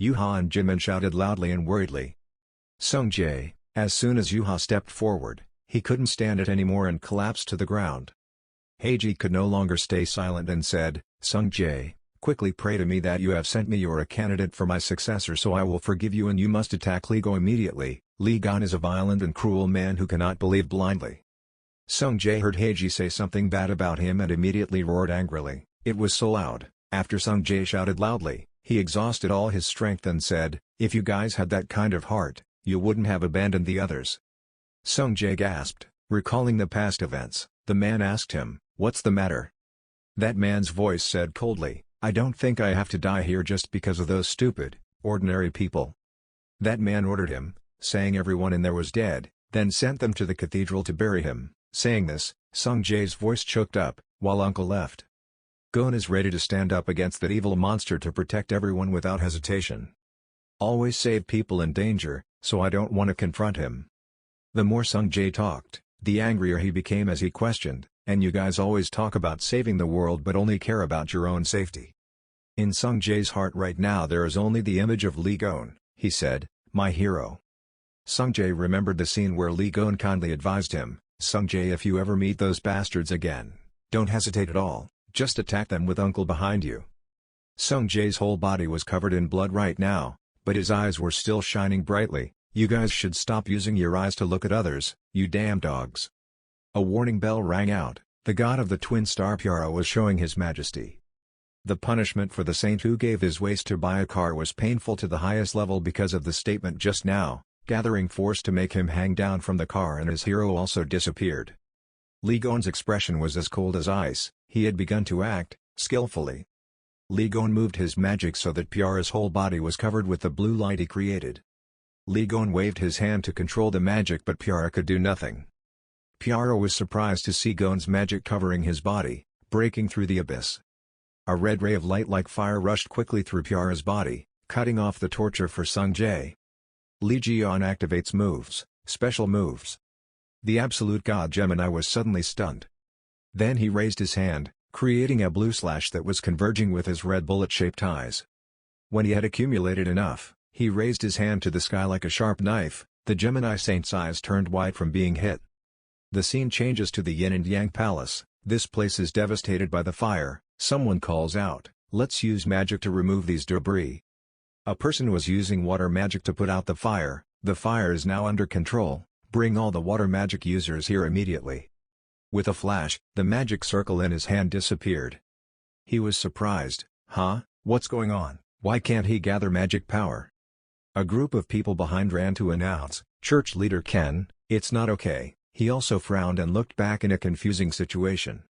B: Yuha and Jimin shouted loudly and worriedly. Sung-jae, as soon as Yuha stepped forward, he couldn't stand it anymore and collapsed to the ground. Heiji could no longer stay silent and said, Sung-jae, quickly pray to me that you have sent me you're a candidate for my successor so I will forgive you and you must attack Lee Go immediately. Lee Gon is a violent and cruel man who cannot believe blindly. Sung-jae heard Heiji say something bad about him and immediately roared angrily. It was so loud, after Sung-jae shouted loudly, he exhausted all his strength and said, if you guys had that kind of heart, you wouldn't have abandoned the others. Sung-jae gasped, recalling the past events. The man asked him, what's the matter? That man's voice said coldly, I don't think I have to die here just because of those stupid, ordinary people. That man ordered him, saying everyone in there was dead, then sent them to the cathedral to bury him. Saying this, Sung-jae's voice choked up, while Uncle left. Gon is ready to stand up against that evil monster to protect everyone without hesitation. Always save people in danger, so I don't want to confront him. The more Sung-jae talked, the angrier he became as he questioned, and you guys always talk about saving the world but only care about your own safety. In Sung-jae's heart right now there is only the image of Lee Gon, he said, my hero. Sung-jae remembered the scene where Lee Gon kindly advised him, Sung-jae, if you ever meet those bastards again, don't hesitate at all, just attack them with Uncle behind you. Sung-jae's whole body was covered in blood right now, but his eyes were still shining brightly. You guys should stop using your eyes to look at others, you damn dogs. A warning bell rang out. The god of the twin star Pyara was showing his majesty. The punishment for the saint who gave his waist to buy a car was painful to the highest level because of the statement just now, gathering force to make him hang down from the car, and his hero also disappeared. Lee Gon's expression was as cold as ice. He had begun to act skillfully. Lee Gon moved his magic so that Pyara's whole body was covered with the blue light he created. Lee Gon waved his hand to control the magic but Pyara could do nothing. Pyara was surprised to see Gon's magic covering his body, breaking through the abyss. A red ray of light like fire rushed quickly through Pyara's body, cutting off the torture for Sung-jae. Lee Jian activates moves, special moves. The absolute god Gemini was suddenly stunned. Then he raised his hand, creating a blue slash that was converging with his red bullet-shaped eyes. When he had accumulated enough, he raised his hand to the sky like a sharp knife. The Gemini saint's eyes turned white from being hit. The scene changes to the Yin and Yang Palace. This place is devastated by the fire. Someone calls out, let's use magic to remove these debris. A person was using water magic to put out the fire. The fire is now under control. Bring all the water magic users here immediately. With a flash, the magic circle in his hand disappeared. He was surprised. Huh? What's going on? Why can't he gather magic power? A group of people behind ran to announce, Church leader Ken, it's not okay. He also frowned and looked back in a confusing situation.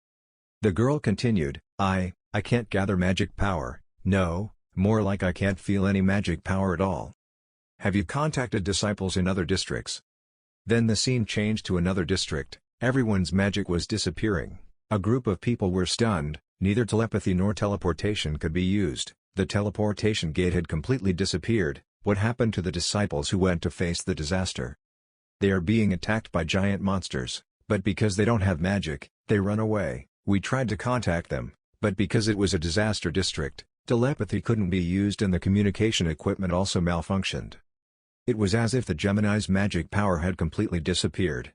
B: The girl continued, I can't gather magic power. No, more like I can't feel any magic power at all. Have you contacted disciples in other districts? Then the scene changed to another district. Everyone's magic was disappearing. A group of people were stunned. Neither telepathy nor teleportation could be used. The teleportation gate had completely disappeared. What happened to the disciples who went to face the disaster? They are being attacked by giant monsters, but because they don't have magic, they run away. We tried to contact them, but because it was a disaster district, telepathy couldn't be used and the communication equipment also malfunctioned. It was as if the Gemini's magic power had completely disappeared.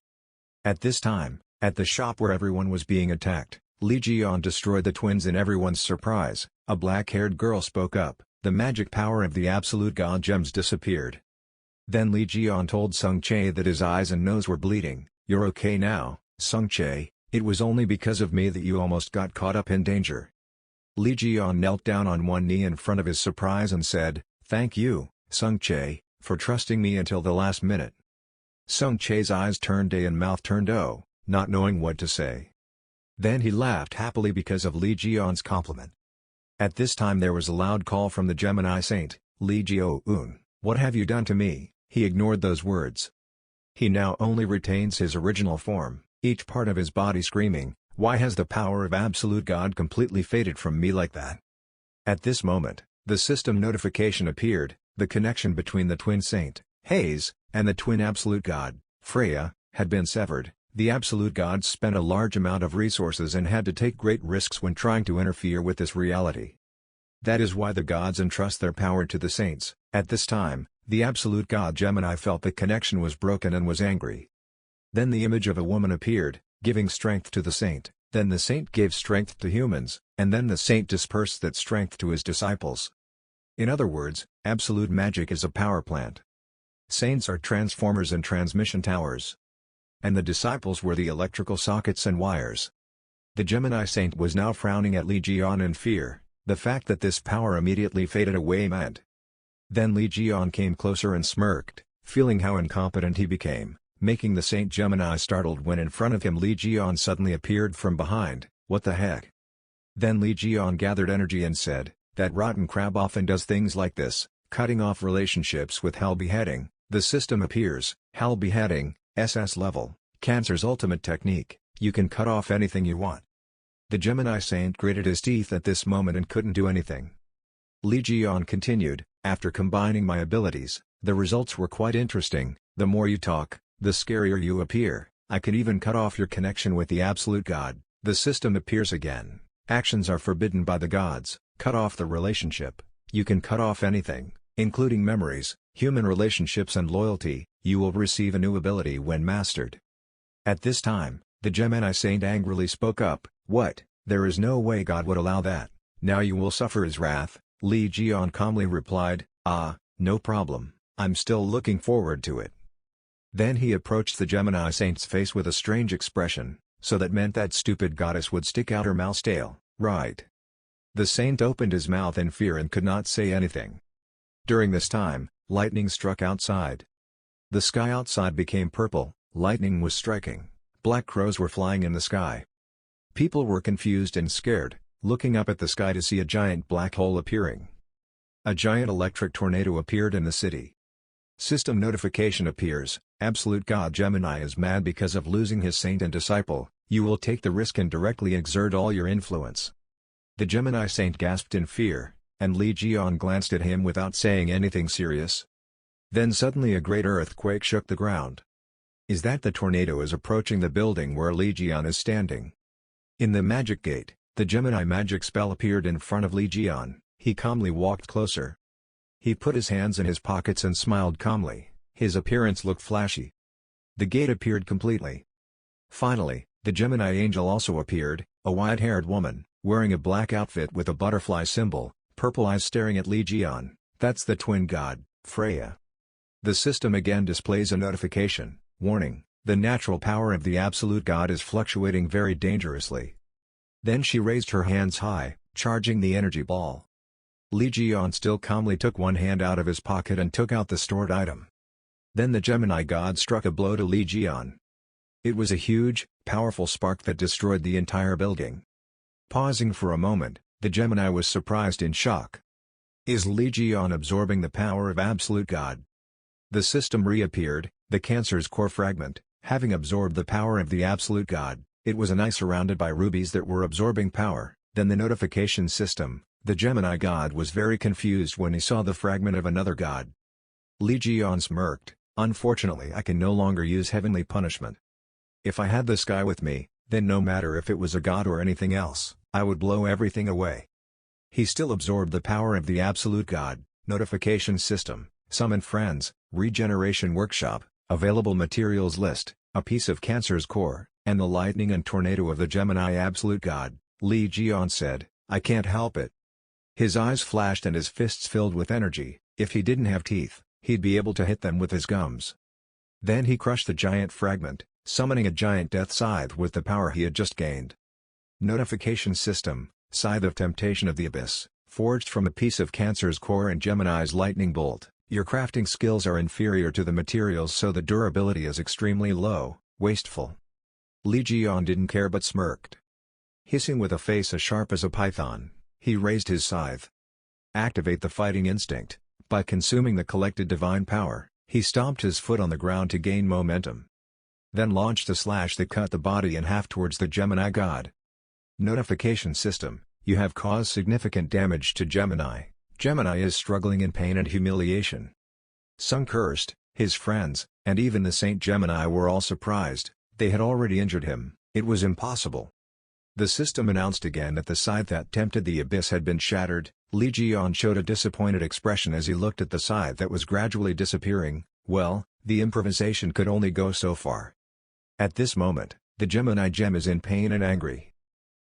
B: At this time, at the shop where everyone was being attacked, Lee Jian destroyed the twins in everyone's surprise. A black-haired girl spoke up, the magic power of the absolute god gems disappeared. Then Li Jian told Sung Chae that his eyes and nose were bleeding. "You're okay now, Sung Chae, it was only because of me that you almost got caught up in danger." Li Jian knelt down on one knee in front of his surprise and said, "Thank you, Sung Chae, for trusting me until the last minute." Sung Chae's eyes turned A and mouth turned O, not knowing what to say. Then he laughed happily because of Li Jian's compliment. At this time there was a loud call from the Gemini saint, "Li Jiao-un, what have you done to me?" He ignored those words. He now only retains his original form, each part of his body screaming, "Why has the power of absolute God completely faded from me like that?" At this moment, the system notification appeared. The connection between the twin saint, Hayes, and the twin absolute God, Freya, had been severed. The absolute gods spent a large amount of resources and had to take great risks when trying to interfere with this reality. That is why the gods entrust their power to the saints. At this time, the absolute god Gemini felt the connection was broken and was angry. Then the image of a woman appeared, giving strength to the saint. Then the saint gave strength to humans, and then the saint dispersed that strength to his disciples. In other words, absolute magic is a power plant. Saints are transformers and transmission towers. And the disciples were the electrical sockets and wires. The Gemini saint was now frowning at Li Jian in fear. The fact that this power immediately faded away meant. Then Li Jian came closer and smirked, feeling how incompetent he became, making the Saint Gemini startled when in front of him Li Jian suddenly appeared from behind. "What the heck?" Then Li Jian gathered energy and said, "That rotten crab often does things like this, cutting off relationships with hell beheading." The system appears, "Hell beheading, SS level, Cancer's ultimate technique, you can cut off anything you want." The Gemini saint gritted his teeth at this moment and couldn't do anything. Li Jian continued, "After combining my abilities, the results were quite interesting. The more you talk, the scarier you appear. I can even cut off your connection with the absolute God." The system appears again. "Actions are forbidden by the gods, cut off the relationship. You can cut off anything, including memories, human relationships and loyalty. You will receive a new ability when mastered." At this time, the Gemini saint angrily spoke up, "What? There is no way God would allow that. Now you will suffer his wrath." Li Jian calmly replied, "Ah, no problem, I'm still looking forward to it." Then he approached the Gemini saint's face with a strange expression, so that meant that stupid goddess would stick out her mouse tail, right? The saint opened his mouth in fear and could not say anything. During this time, lightning struck outside. The sky outside became purple, lightning was striking, black crows were flying in the sky. People were confused and scared, looking up at the sky to see a giant black hole appearing. A giant electric tornado appeared in the city. System notification appears, "Absolute God Gemini is mad because of losing his saint and disciple. You will take the risk and directly exert all your influence." The Gemini saint gasped in fear, and Li Jian glanced at him without saying anything serious. Then suddenly a great earthquake shook the ground. Is that the tornado is approaching the building where Li Jian is standing? In the magic gate, the Gemini magic spell appeared in front of Li Jian. He calmly walked closer. He put his hands in his pockets and smiled calmly. His appearance looked flashy. The gate appeared completely. Finally, the Gemini angel also appeared, a white-haired woman, wearing a black outfit with a butterfly symbol, purple eyes staring at Li Jian. That's the twin god, Freya. The system again displays a notification, "Warning, the natural power of the absolute god is fluctuating very dangerously." Then she raised her hands high, charging the energy ball. Li Jian still calmly took one hand out of his pocket and took out the stored item. Then the Gemini god struck a blow to Li Jian. It was a huge, powerful spark that destroyed the entire building. Pausing for a moment, the Gemini was surprised in shock. Is Li Jian absorbing the power of absolute God? The system reappeared, the Cancer's core fragment, having absorbed the power of the absolute God. It was an eye surrounded by rubies that were absorbing power. Then the notification system. The Gemini god was very confused when he saw the fragment of another god. Li Jian smirked, "Unfortunately I can no longer use heavenly punishment. If I had the sky with me, then no matter if it was a god or anything else, I would blow everything away." He still absorbed the power of the absolute god. Notification system, summon friends, regeneration workshop, available materials list, a piece of Cancer's core, and the lightning and tornado of the Gemini absolute god. Li Jian said, "I can't help it." His eyes flashed and his fists filled with energy. If he didn't have teeth, he'd be able to hit them with his gums. Then he crushed the giant fragment, summoning a giant death scythe with the power he had just gained. Notification system, Scythe of Temptation of the Abyss, forged from a piece of Cancer's core and Gemini's lightning bolt. Your crafting skills are inferior to the materials, so the durability is extremely low, wasteful. Li Jian didn't care but smirked. Hissing with a face as sharp as a python, he raised his scythe. Activate the fighting instinct. By consuming the collected divine power, he stomped his foot on the ground to gain momentum. Then launched a slash that cut the body in half towards the Gemini god. Notification system, you have caused significant damage to Gemini. Gemini is struggling in pain and humiliation. Sung cursed, his friends, and even the Saint Gemini were all surprised. They had already injured him. It was impossible. The system announced again that the scythe that tempted the abyss had been shattered. Li Jian showed a disappointed expression as he looked at the scythe that was gradually disappearing. Well, the improvisation could only go so far. At this moment, the Gemini gem is in pain and angry.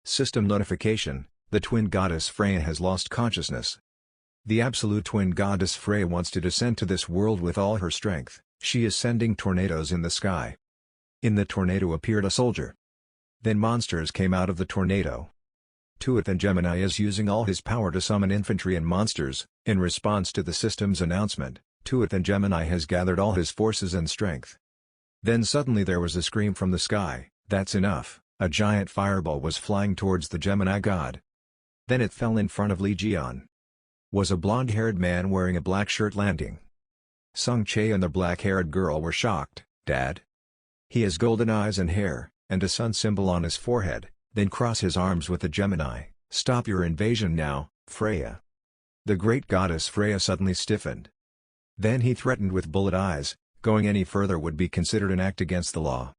B: System notification, the twin goddess Freya has lost consciousness. The absolute twin goddess Freya wants to descend to this world with all her strength. She is sending tornadoes in the sky. In the tornado appeared a soldier. Then monsters came out of the tornado. Tuath and Gemini is using all his power to summon infantry and monsters. In response to the system's announcement, Tuath and Gemini has gathered all his forces and strength. Then suddenly there was a scream from the sky. That's enough. A giant fireball was flying towards the Gemini god. Then it fell in front of Li Jian. Was a blonde-haired man wearing a black shirt landing. Sung Che and the black-haired girl were shocked. Dad? He has golden eyes and hair, and a sun symbol on his forehead. Then cross his arms with the Gemini. Stop your invasion now, Freya. The great goddess Freya suddenly stiffened. Then he threatened with bullet eyes. Going any further would be considered an act against the law.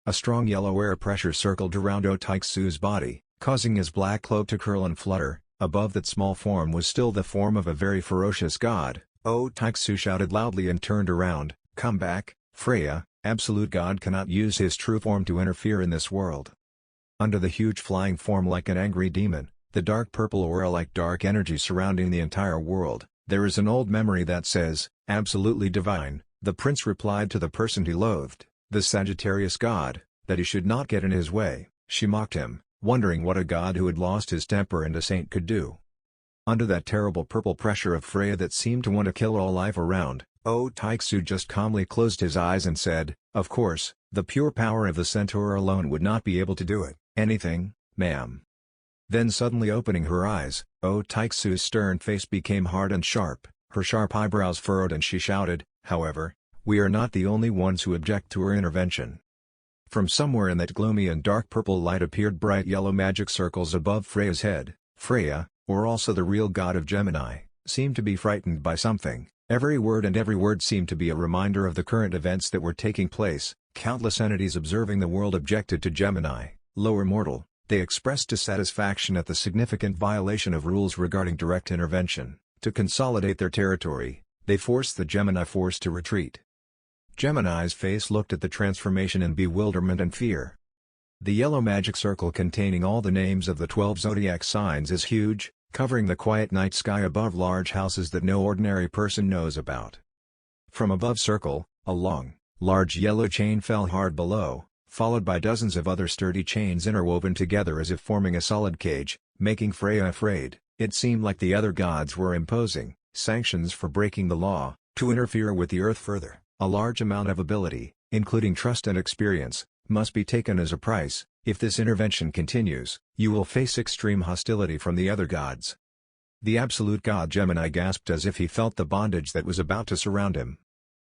B: A strong yellow air pressure circled around O Taixu's body, causing his black cloak to curl and flutter. Above that small form was still the form of a very ferocious god. O Taixu shouted loudly and turned around. Come back, Freya. Absolute God cannot use his true form to interfere in this world. Under the huge flying form like an angry demon, the dark purple aura like dark energy surrounding the entire world, there is an old memory that says, absolutely divine. The prince replied to the person he loathed, the Sagittarius god, that he should not get in his way. She mocked him, wondering what a god who had lost his temper and a saint could do. Under that terrible purple pressure of Freya that seemed to want to kill all life around, O Taixu just calmly closed his eyes and said, of course, the pure power of the centaur alone would not be able to do it. Anything, ma'am. Then suddenly opening her eyes, O Taixu's stern face became hard and sharp, her sharp eyebrows furrowed and she shouted, however, we are not the only ones who object to her intervention. From somewhere in that gloomy and dark purple light appeared bright yellow magic circles above Freya's head. Freya, or also the real god of Gemini, seemed to be frightened by something. Every word seemed to be a reminder of the current events that were taking place. Countless entities observing the world objected to Gemini, lower mortal. They expressed dissatisfaction at the significant violation of rules regarding direct intervention. To consolidate their territory, they forced the Gemini force to retreat. Gemini's face looked at the transformation in bewilderment and fear. The yellow magic circle containing all the names of the 12 zodiac signs is huge, covering the quiet night sky above large houses that no ordinary person knows about. From above circle, a long, large yellow chain fell hard below, followed by dozens of other sturdy chains interwoven together as if forming a solid cage, making Freya afraid. It seemed like the other gods were imposing sanctions for breaking the law. To interfere with the earth further, a large amount of ability, including trust and experience, must be taken as a price. If this intervention continues, you will face extreme hostility from the other gods. The absolute god Gemini gasped as if he felt the bondage that was about to surround him.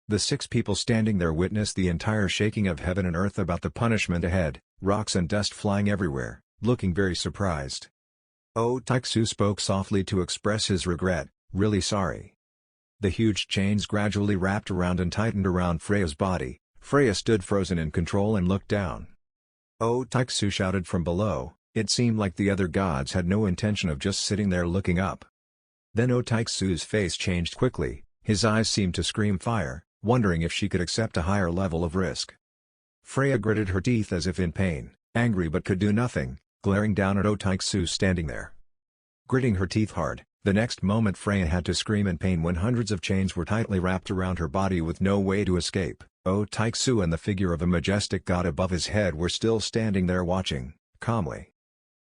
B: The 6 people standing there witnessed the entire shaking of heaven and earth about the punishment ahead, rocks and dust flying everywhere, looking very surprised. O Taixu spoke softly to express his regret, really sorry. The huge chains gradually wrapped around and tightened around Freya's body. Freya stood frozen in control and looked down. O Taixu shouted from below. It seemed like the other gods had no intention of just sitting there looking up. Then O Taixu's face changed quickly, his eyes seemed to scream fire, wondering if she could accept a higher level of risk. Freya gritted her teeth as if in pain, angry but could do nothing, glaring down at O Taixu standing there. Gritting her teeth hard, The next moment Freya had to scream in pain when hundreds of chains were tightly wrapped around her body with no way to escape. Oh Taixu and the figure of a majestic god above his head were still standing there watching, calmly.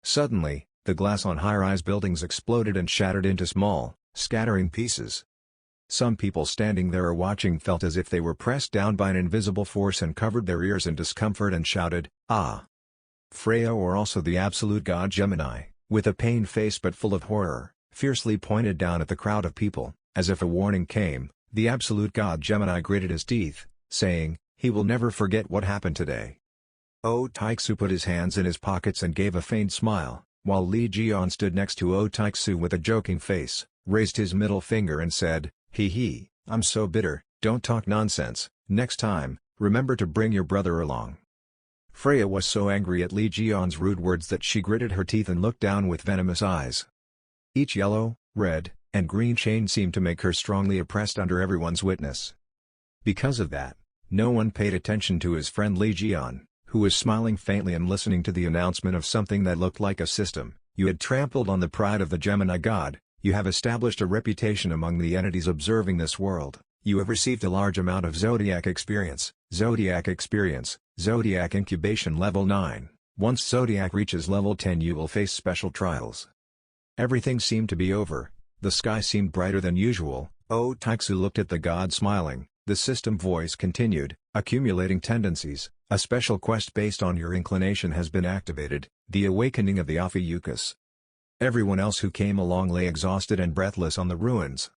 B: Suddenly, the glass on high-rise buildings exploded and shattered into small, scattering pieces. Some people standing there or watching felt as if they were pressed down by an invisible force and covered their ears in discomfort and shouted, "Ah!" Freya, or also the absolute god Gemini, with a pained face but full of horror, fiercely pointed down at the crowd of people. As if a warning came, the absolute god Gemini gritted his teeth, saying, "He will never forget what happened today." Oh Taixu put his hands in his pockets and gave a faint smile, while Li Jian stood next to Oh Taixu with a joking face, raised his middle finger and said, "Hee, I'm so bitter, don't talk nonsense, next time, remember to bring your brother along." Freya was so angry at Li Jian's rude words that she gritted her teeth and looked down with venomous eyes. Each yellow, red, and green chain seemed to make her strongly oppressed under everyone's witness. Because of that, no one paid attention to his friend Li Jian, who was smiling faintly and listening to the announcement of something that looked like a system. "You had trampled on the pride of the Gemini god, you have established a reputation among the entities observing this world, you have received a large amount of zodiac experience, zodiac incubation level 9, once zodiac reaches level 10 you will face special trials." Everything seemed to be over, the sky seemed brighter than usual. Oh Taixu looked at the god smiling. The system voice continued, "Accumulating tendencies, a special quest based on your inclination has been activated, the awakening of the Ophiuchus." Everyone else who came along lay exhausted and breathless on the ruins.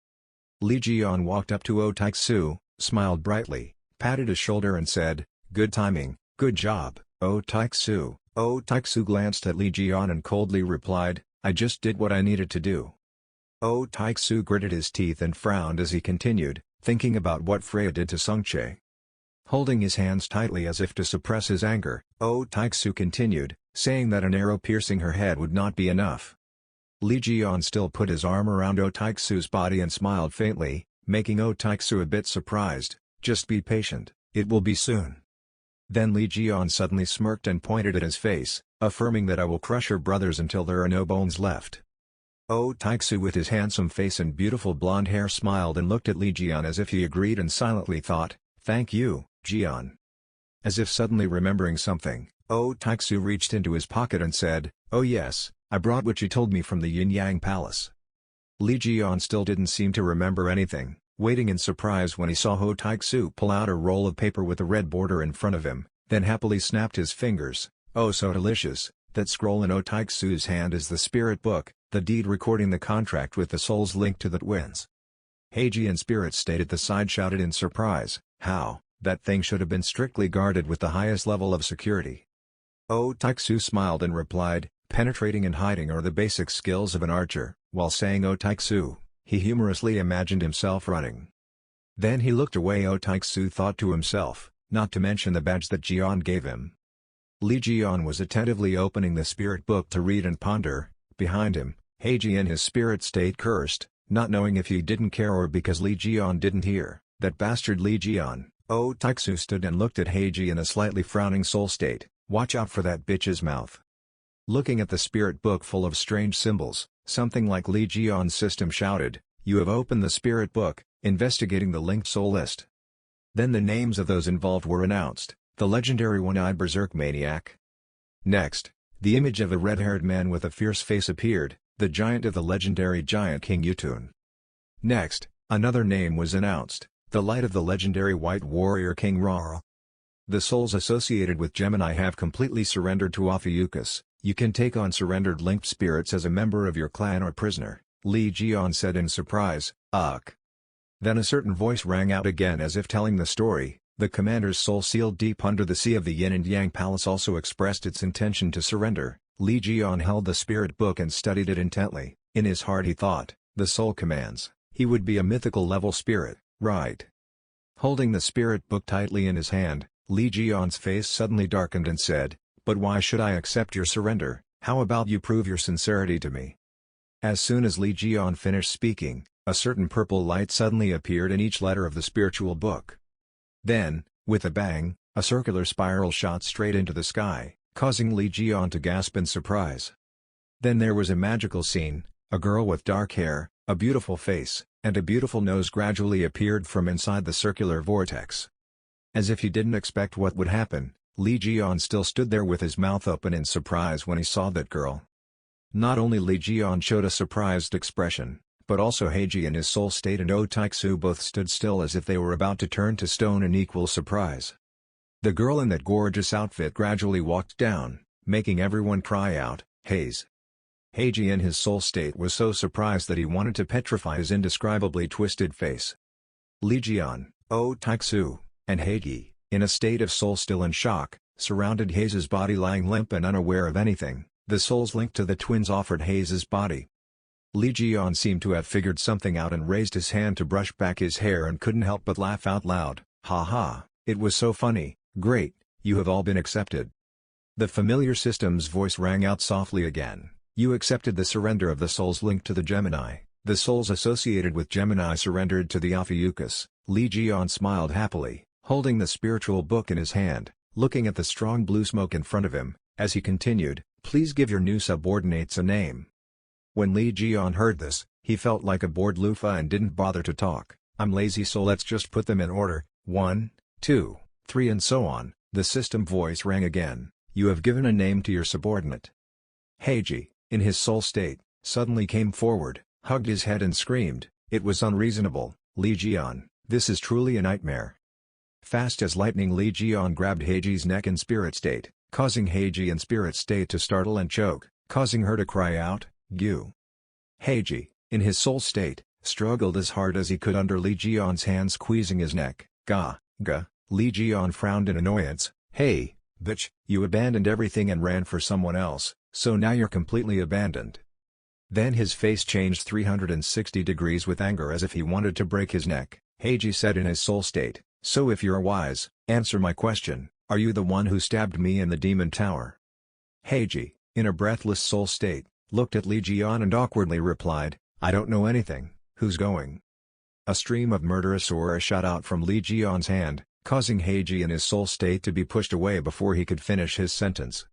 B: Li Jian walked up to Oh Taixu, smiled brightly, patted his shoulder and said, "Good timing, good job, Oh Taixu." Oh Taixu glanced at Li Jian and coldly replied, "I just did what I needed to do." Oh Taixu gritted his teeth and frowned as he continued, thinking about what Freya did to Sungche. Holding his hands tightly as if to suppress his anger, Oh Taixu continued, saying that an arrow piercing her head would not be enough. Li Jian still put his arm around Oh Taixu's body and smiled faintly, making Oh Taixu a bit surprised. "Just be patient, it will be soon." Then Li Jian suddenly smirked and pointed at his face, affirming that "I will crush your brothers until there are no bones left." Oh Taixu with his handsome face and beautiful blonde hair smiled and looked at Li Jian as if he agreed and silently thought, "Thank you, Jian." As if suddenly remembering something, Oh Taixu reached into his pocket and said, "Oh yes, I brought what you told me from the Yin-Yang Palace." Li Jian still didn't seem to remember anything, waiting in surprise when he saw Oh Taixu pull out a roll of paper with a red border in front of him, then happily snapped his fingers. Oh so delicious, that scroll in Oh Taixu's hand is the spirit book, the deed recording the contract with the souls linked to the twins. Heiji and Spirit State at the side shouted in surprise, "How? That thing should have been strictly guarded with the highest level of security." Oh Taixu smiled and replied, "Penetrating and hiding are the basic skills of an archer." While saying Oh Taixu, he humorously imagined himself running. Then he looked away. Oh Taixu thought to himself, not to mention the badge that Jian gave him. Li Jian was attentively opening the spirit book to read and ponder. Behind him, Heiji in his spirit state cursed, not knowing if he didn't care or because Li Jian didn't hear. "That bastard Li Jian." Oh Taixu stood and looked at Heiji in a slightly frowning soul state, "Watch out for that bitch's mouth." Looking at the spirit book full of strange symbols, something like Li Jian's system shouted, "You have opened the spirit book, investigating the linked soul list." Then the names of those involved were announced, the legendary one-eyed berserk maniac. Next, the image of a red-haired man with a fierce face appeared, the giant of the legendary giant King Yutun. Next, another name was announced, the light of the legendary white warrior King Rar. The souls associated with Gemini have completely surrendered to Ophiuchus. You can take on surrendered linked spirits as a member of your clan or prisoner, Li Jian said in surprise. Ugh. Then a certain voice rang out again as if telling the story. The commander's soul sealed deep under the sea of the Yin and Yang Palace also expressed its intention to surrender. Li Jian held the spirit book and studied it intently. In his heart he thought, the soul commands, he would be a mythical level spirit, right? Holding the spirit book tightly in his hand, Li Jian's face suddenly darkened and said, "But why should I accept your surrender? How about you prove your sincerity to me?" As soon as Li Jian finished speaking, a certain purple light suddenly appeared in each letter of the spiritual book. Then, with a bang, a circular spiral shot straight into the sky, causing Li Jian to gasp in surprise. Then there was a magical scene, A girl with dark hair, a beautiful face, and a beautiful nose gradually appeared from inside the circular vortex. As if he didn't expect what would happen, Lee Ji-yeon still stood there with his mouth open in surprise when he saw that girl. Not only Lee Ji-yeon showed a surprised expression, but also Haeji in his soul state and Oh Taek-soo both stood still as if they were about to turn to stone in equal surprise. The girl in that gorgeous outfit gradually walked down, making everyone cry out, "Haze!" Haeji in his soul state was so surprised that he wanted to petrify his indescribably twisted face. Lee Ji-yeon, Oh Taek-soo, and Haeji, in a state of soul still in shock, surrounded Haze's body lying limp and unaware of anything. The souls linked to the twins offered Haze's body. Lee Ji-yeon seemed to have figured something out and raised his hand to brush back his hair and couldn't help but laugh out loud. "Ha ha, it was so funny, great, you have all been accepted." The familiar system's voice rang out softly again. "You accepted the surrender of the souls linked to the Gemini. The souls associated with Gemini surrendered to the Ophiuchus." Lee Ji-yeon smiled happily, holding the spiritual book in his hand, looking at the strong blue smoke in front of him, as he continued, "Please give your new subordinates a name." When Lee Ji-yeon heard this, he felt like a bored loofah and didn't bother to talk. "I'm lazy, so let's just put them in order, 1, 2, 3 and so on." The system voice rang again. "You have given a name to your subordinate." Haeji, in his soul state, suddenly came forward, hugged his head and screamed, "It was unreasonable, Lee Ji-yeon, this is truly a nightmare." Fast as lightning Lee Ji-yeon grabbed Haeji's neck in spirit state, causing Haeji in spirit state to startle and choke, causing her to cry out, "Gyu!" Haeji, in his soul state, struggled as hard as he could under Lee Ji-yeon's hand squeezing his neck. "Ga, ga." Lee Ji-yeon frowned in annoyance. "Hey, bitch, you abandoned everything and ran for someone else, so now you're completely abandoned." Then his face changed 360 degrees with anger as if he wanted to break his neck. Haeji said in his soul state, "So if you're wise, answer my question, are you the one who stabbed me in the demon tower?" Haeji, in a breathless soul state, looked at Lee Ji-yeon and awkwardly replied, "I don't know anything, who's going?" A stream of murderous aura shot out from Lee Ji-yeon's hand, causing Haeji in his soul state to be pushed away before he could finish his sentence.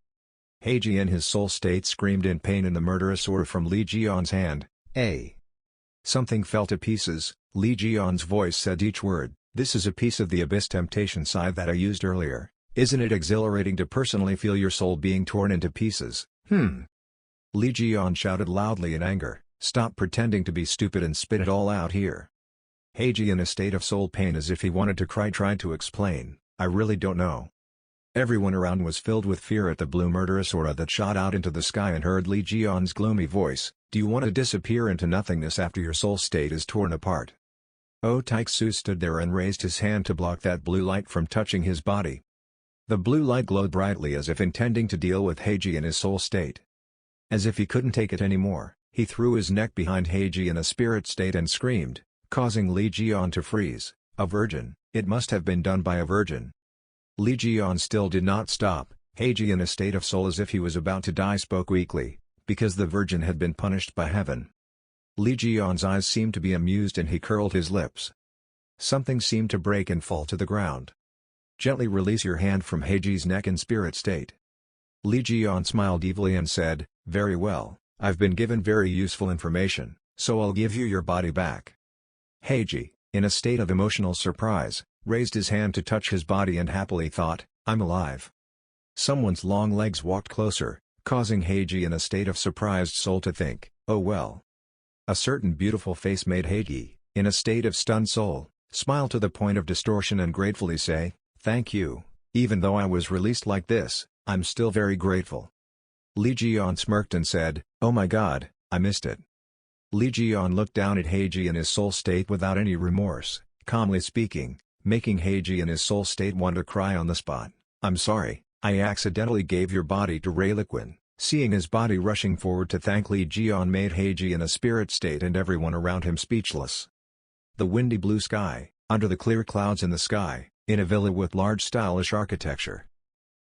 B: Haeji in his soul state screamed in pain in the murderous aura from Lee Ji-yeon's hand. Something fell to pieces. Lee Ji-yeon's voice said each word. "This is a piece of the abyss temptation scythe that I used earlier. Isn't it exhilarating to personally feel your soul being torn into pieces?" Lee Ji-yeon shouted loudly in anger, "Stop pretending to be stupid and spit it all out here." Haeji in a state of soul pain as if he wanted to cry tried to explain, "I really don't know." Everyone around was filled with fear at the blue murderous aura that shot out into the sky and heard Lee Ji-yeon's gloomy voice, "Do you want to disappear into nothingness after your soul state is torn apart?" Oh Taek-soo stood there and raised his hand to block that blue light from touching his body. The blue light glowed brightly as if intending to deal with Haeji in his soul state. As if he couldn't take it anymore, he threw his neck behind Haeji in a spirit state and screamed, causing Lee Ji-yeon to freeze. "A virgin, it must have been done by a virgin." Lee Ji-yeon still did not stop. Haeji in a state of soul as if he was about to die spoke weakly, because the virgin had been punished by heaven. Lee Ji-yeon's eyes seemed to be amused and he curled his lips. Something seemed to break and fall to the ground. "Gently release your hand from Haeji's neck in spirit state." Lee Ji-yeon smiled evilly and said, "Very well, I've been given very useful information, so I'll give you your body back." Haeji, in a state of emotional surprise, raised his hand to touch his body and happily thought, "I'm alive." Someone's long legs walked closer, causing Haeji in a state of surprised soul to think, "Oh well." A certain beautiful face made Haeji, in a state of stunned soul, smile to the point of distortion and gratefully say, "Thank you, even though I was released like this, I'm still very grateful." Lee Ji-yeon smirked and said, "Oh my god, I missed it." Lee Ji-yeon looked down at Haeji in his soul state without any remorse, calmly speaking, making Haeji in his soul state want to cry on the spot. "I'm sorry, I accidentally gave your body to Rayliquin." Seeing his body rushing forward to thank Lee Ji-yeon made Haeji in a spirit state and everyone around him speechless. The windy blue sky, under the clear clouds in the sky, in a villa with large stylish architecture.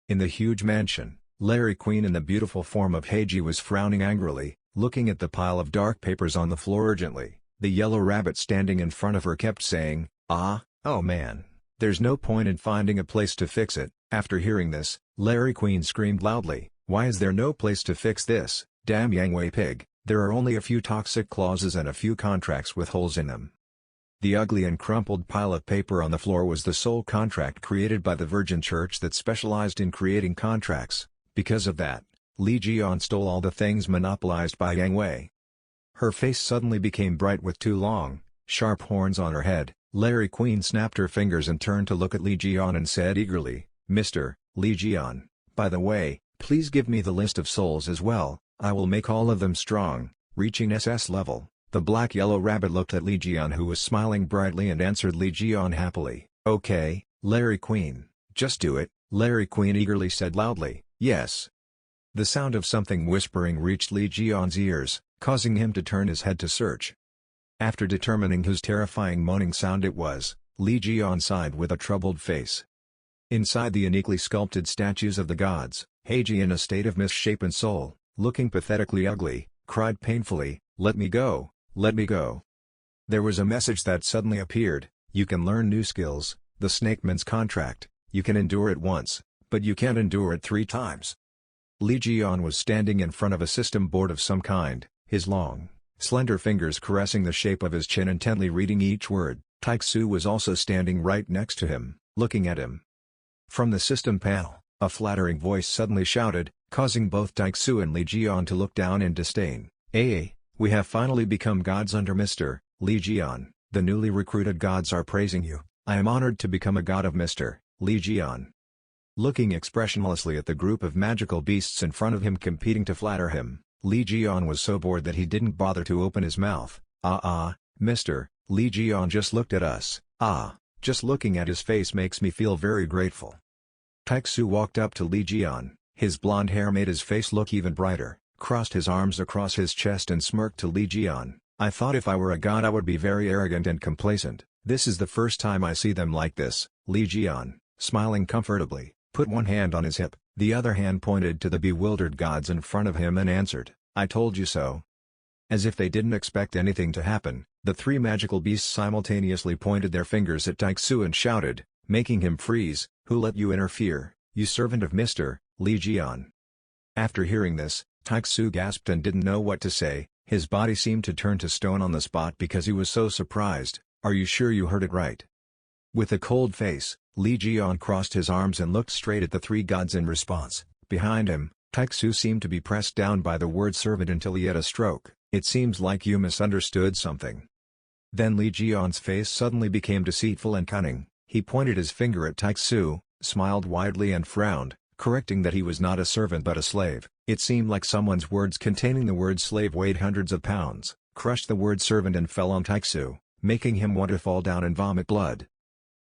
B: In the huge mansion, Larry Queen in the beautiful form of Haeji was frowning angrily, looking at the pile of dark papers on the floor urgently. The yellow rabbit standing in front of her kept saying, "Oh man, there's no point in finding a place to fix it." After hearing this, Larry Queen screamed loudly, "Why is there no place to fix this, damn Yang Wei pig, There are only a few toxic clauses and a few contracts with holes in them. The ugly and crumpled pile of paper on the floor was the sole contract created by the Virgin Church that specialized in creating contracts. Because of that, Li Jian stole all the things monopolized by Yang Wei. Her face suddenly became bright with two long, sharp horns on her head. Larry Queen snapped her fingers and turned to look at Li Jian and said eagerly, "Mr. Li Jian, by the way, please give me the list of souls as well. I will make all of them strong, reaching SS level." The black-yellow rabbit looked at Li Jian, who was smiling brightly, and answered Li Jian happily. "Okay, Larry Queen, just do it." Larry Queen eagerly said loudly, "Yes." The sound of something whispering reached Li Jian's ears, causing him to turn his head to search. After determining whose terrifying moaning sound it was, Li Jian sighed with a troubled face. Inside the uniquely sculpted statues of the gods, Heiji, in a state of misshapen soul, looking pathetically ugly, cried painfully, "Let me go, let me go." There was a message that suddenly appeared: "You can learn new skills, the Snakeman's contract, you can endure it once, but you can't endure it 3 times." Li Jian was standing in front of a system board of some kind, his long, slender fingers caressing the shape of his chin, intently reading each word. Taixu was also standing right next to him, looking at him. From the system panel, a flattering voice suddenly shouted, causing both Taixu and Li Jian to look down in disdain. We have finally become gods under Mr. Li Jian. The newly recruited gods are praising you. I am honored to become a god of Mr. Li Jian." Looking expressionlessly at the group of magical beasts in front of him competing to flatter him, Li Jian was so bored that he didn't bother to open his mouth. Mr. Li Jian just looked at us. Just looking at his face makes me feel very grateful." Taixu walked up to Li Jian. His blonde hair made his face look even brighter, crossed his arms across his chest and smirked to Li Jian. "I thought if I were a god I would be very arrogant and complacent. This is the first time I see them like this." Li Jian, smiling comfortably, put one hand on his hip, the other hand pointed to the bewildered gods in front of him and answered, "I told you so." As if they didn't expect anything to happen, the 3 magical beasts simultaneously pointed their fingers at Taixu and shouted, making him freeze, "Who let you interfere, you servant of Mr. Li Jian?" After hearing this, Taixu gasped and didn't know what to say. His body seemed to turn to stone on the spot because he was so surprised. "Are you sure you heard it right?" With a cold face, Li Jian crossed his arms and looked straight at the 3 gods in response. Behind him, Taixu seemed to be pressed down by the word servant until he had a stroke. "It seems like you misunderstood something." Then Li Jian's face suddenly became deceitful and cunning. He pointed his finger at Taixu, smiled widely and frowned, correcting that he was not a servant but a slave. It seemed like someone's words containing the word slave weighed hundreds of pounds, crushed the word servant and fell on Taixu, making him want to fall down and vomit blood.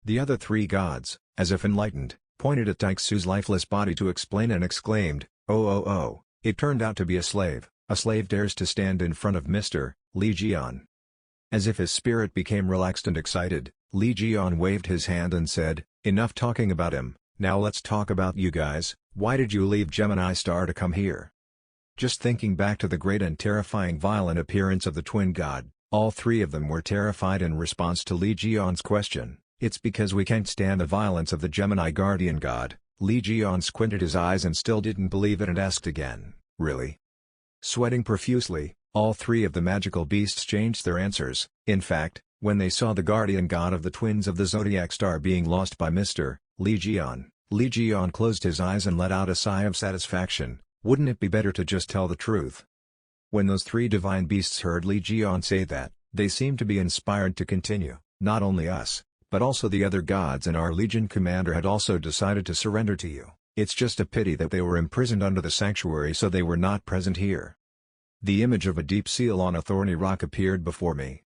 B: The other 3 gods, as if enlightened, pointed at Taixu's lifeless body to explain and exclaimed, Oh, it turned out to be a slave. A slave dares to stand in front of Mr. Li Jian." As if his spirit became relaxed and excited, Li Jian waved his hand and said, "Enough talking about him, now let's talk about you guys. Why did you leave Gemini Star to come here?" Just thinking back to the great and terrifying violent appearance of the twin god, all 3 of them were terrified in response to Li Jian's question. "It's because we can't stand the violence of the Gemini guardian god." Li Jian squinted his eyes and still didn't believe it and asked again, "Really?" Sweating profusely, all 3 of the magical beasts changed their answers. In fact, when they saw the guardian god of the twins of the zodiac star being lost by Mr. Li Jian closed his eyes and let out a sigh of satisfaction. Wouldn't it be better to just tell the truth? When those 3 divine beasts heard Li Jian say that, they seemed to be inspired to continue. "Not only us, but also the other gods and our legion commander had also decided to surrender to you. It's just a pity that they were imprisoned under the sanctuary, so they were not present here." The image of a deep seal on a thorny rock appeared before me.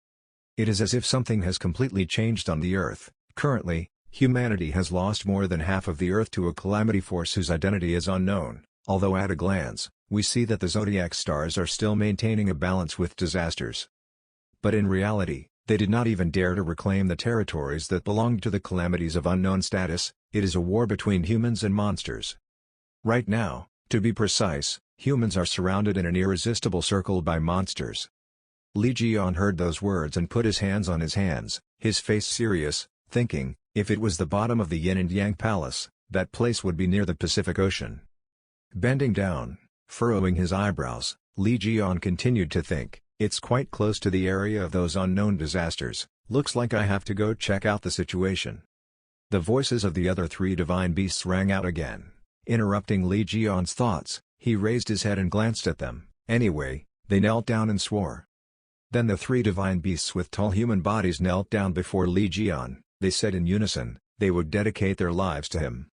B: It is as if something has completely changed on the earth. Currently, humanity has lost more than half of the earth to a calamity force whose identity is unknown, although at a glance, we see that the zodiac stars are still maintaining a balance with disasters. But in reality, they did not even dare to reclaim the territories that belonged to the calamities of unknown status. It is a war between humans and monsters. Right now, to be precise, humans are surrounded in an irresistible circle by monsters. Li Jian heard those words and put his hands on his hands, his face serious, thinking, if it was the bottom of the Yin and Yang Palace, that place would be near the Pacific Ocean. Bending down, furrowing his eyebrows, Li Jian continued to think, it's quite close to the area of those unknown disasters, looks like I have to go check out the situation. The voices of the other three divine beasts rang out again. Interrupting Li Jian's thoughts, he raised his head and glanced at them. Anyway, they knelt down and swore. Then the three divine beasts with tall human bodies knelt down before Li Jian. They said in unison, they would dedicate their lives to him.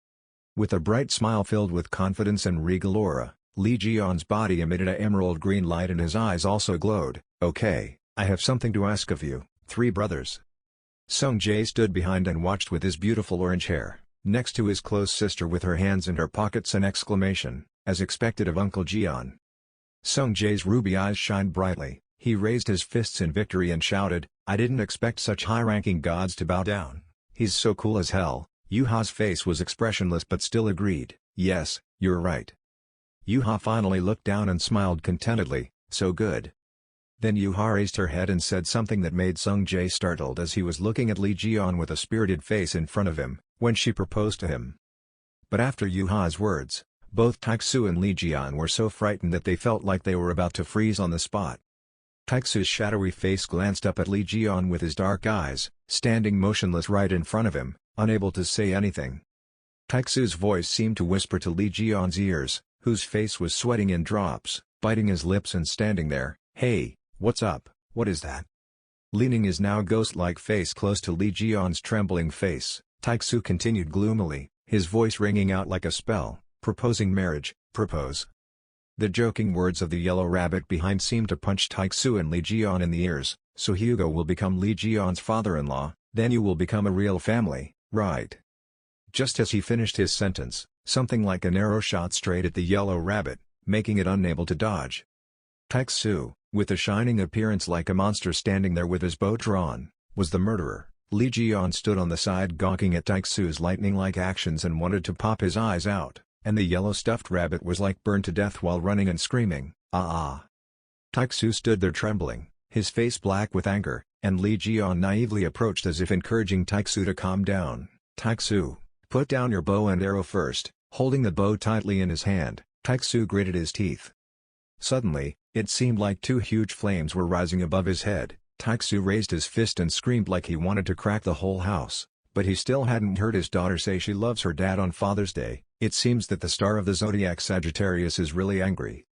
B: With a bright smile filled with confidence and regal aura, Li Jian's body emitted an emerald green light and his eyes also glowed. Okay, I have something to ask of you, three brothers. Sung Jae stood behind and watched with his beautiful orange hair, next to his close sister with her hands in her pockets, an exclamation, as expected of Uncle Jian. Sung Jae's ruby eyes shined brightly, he raised his fists in victory and shouted, I didn't expect such high-ranking gods to bow down. He's so cool as hell. Yuha's face was expressionless but still agreed, yes, you're right. Yuha finally looked down and smiled contentedly, so good. Then Yuha raised her head and said something that made Sung Jae startled as he was looking at Li Jian with a spirited face in front of him, when she proposed to him. But after Yuha's words, both Taixu and Li Jian were so frightened that they felt like they were about to freeze on the spot. Taixu's shadowy face glanced up at Li Jian with his dark eyes, standing motionless right in front of him, unable to say anything. Taixu's voice seemed to whisper to Li Jian's ears, whose face was sweating in drops, biting his lips and standing there, hey, what's up, what is that? Leaning his now ghost-like face close to Li Jian's trembling face, Taixu continued gloomily, his voice ringing out like a spell, proposing marriage, propose. The joking words of the yellow rabbit behind seemed to punch Taixu and Li Jian in the ears, so Hugo will become Li Jian's father-in-law, then you will become a real family, right? Just as he finished his sentence, something like an arrow shot straight at the yellow rabbit, making it unable to dodge. Taixu, with a shining appearance like a monster standing there with his bow drawn, was the murderer. Li Jian stood on the side gawking at Taixu's lightning-like actions and wanted to pop his eyes out, and the yellow stuffed rabbit was like burned to death while running and screaming, ah. Taixu stood there trembling, his face black with anger, and Li Jian naively approached as if encouraging Taixu to calm down. Taixu, put down your bow and arrow first. Holding the bow tightly in his hand, Taixu gritted his teeth. Suddenly, it seemed like two huge flames were rising above his head. Taixu raised his fist and screamed like he wanted to crack the whole house, but he still hadn't heard his daughter say she loves her dad on Father's Day. It seems that the star of the zodiac Sagittarius is really angry.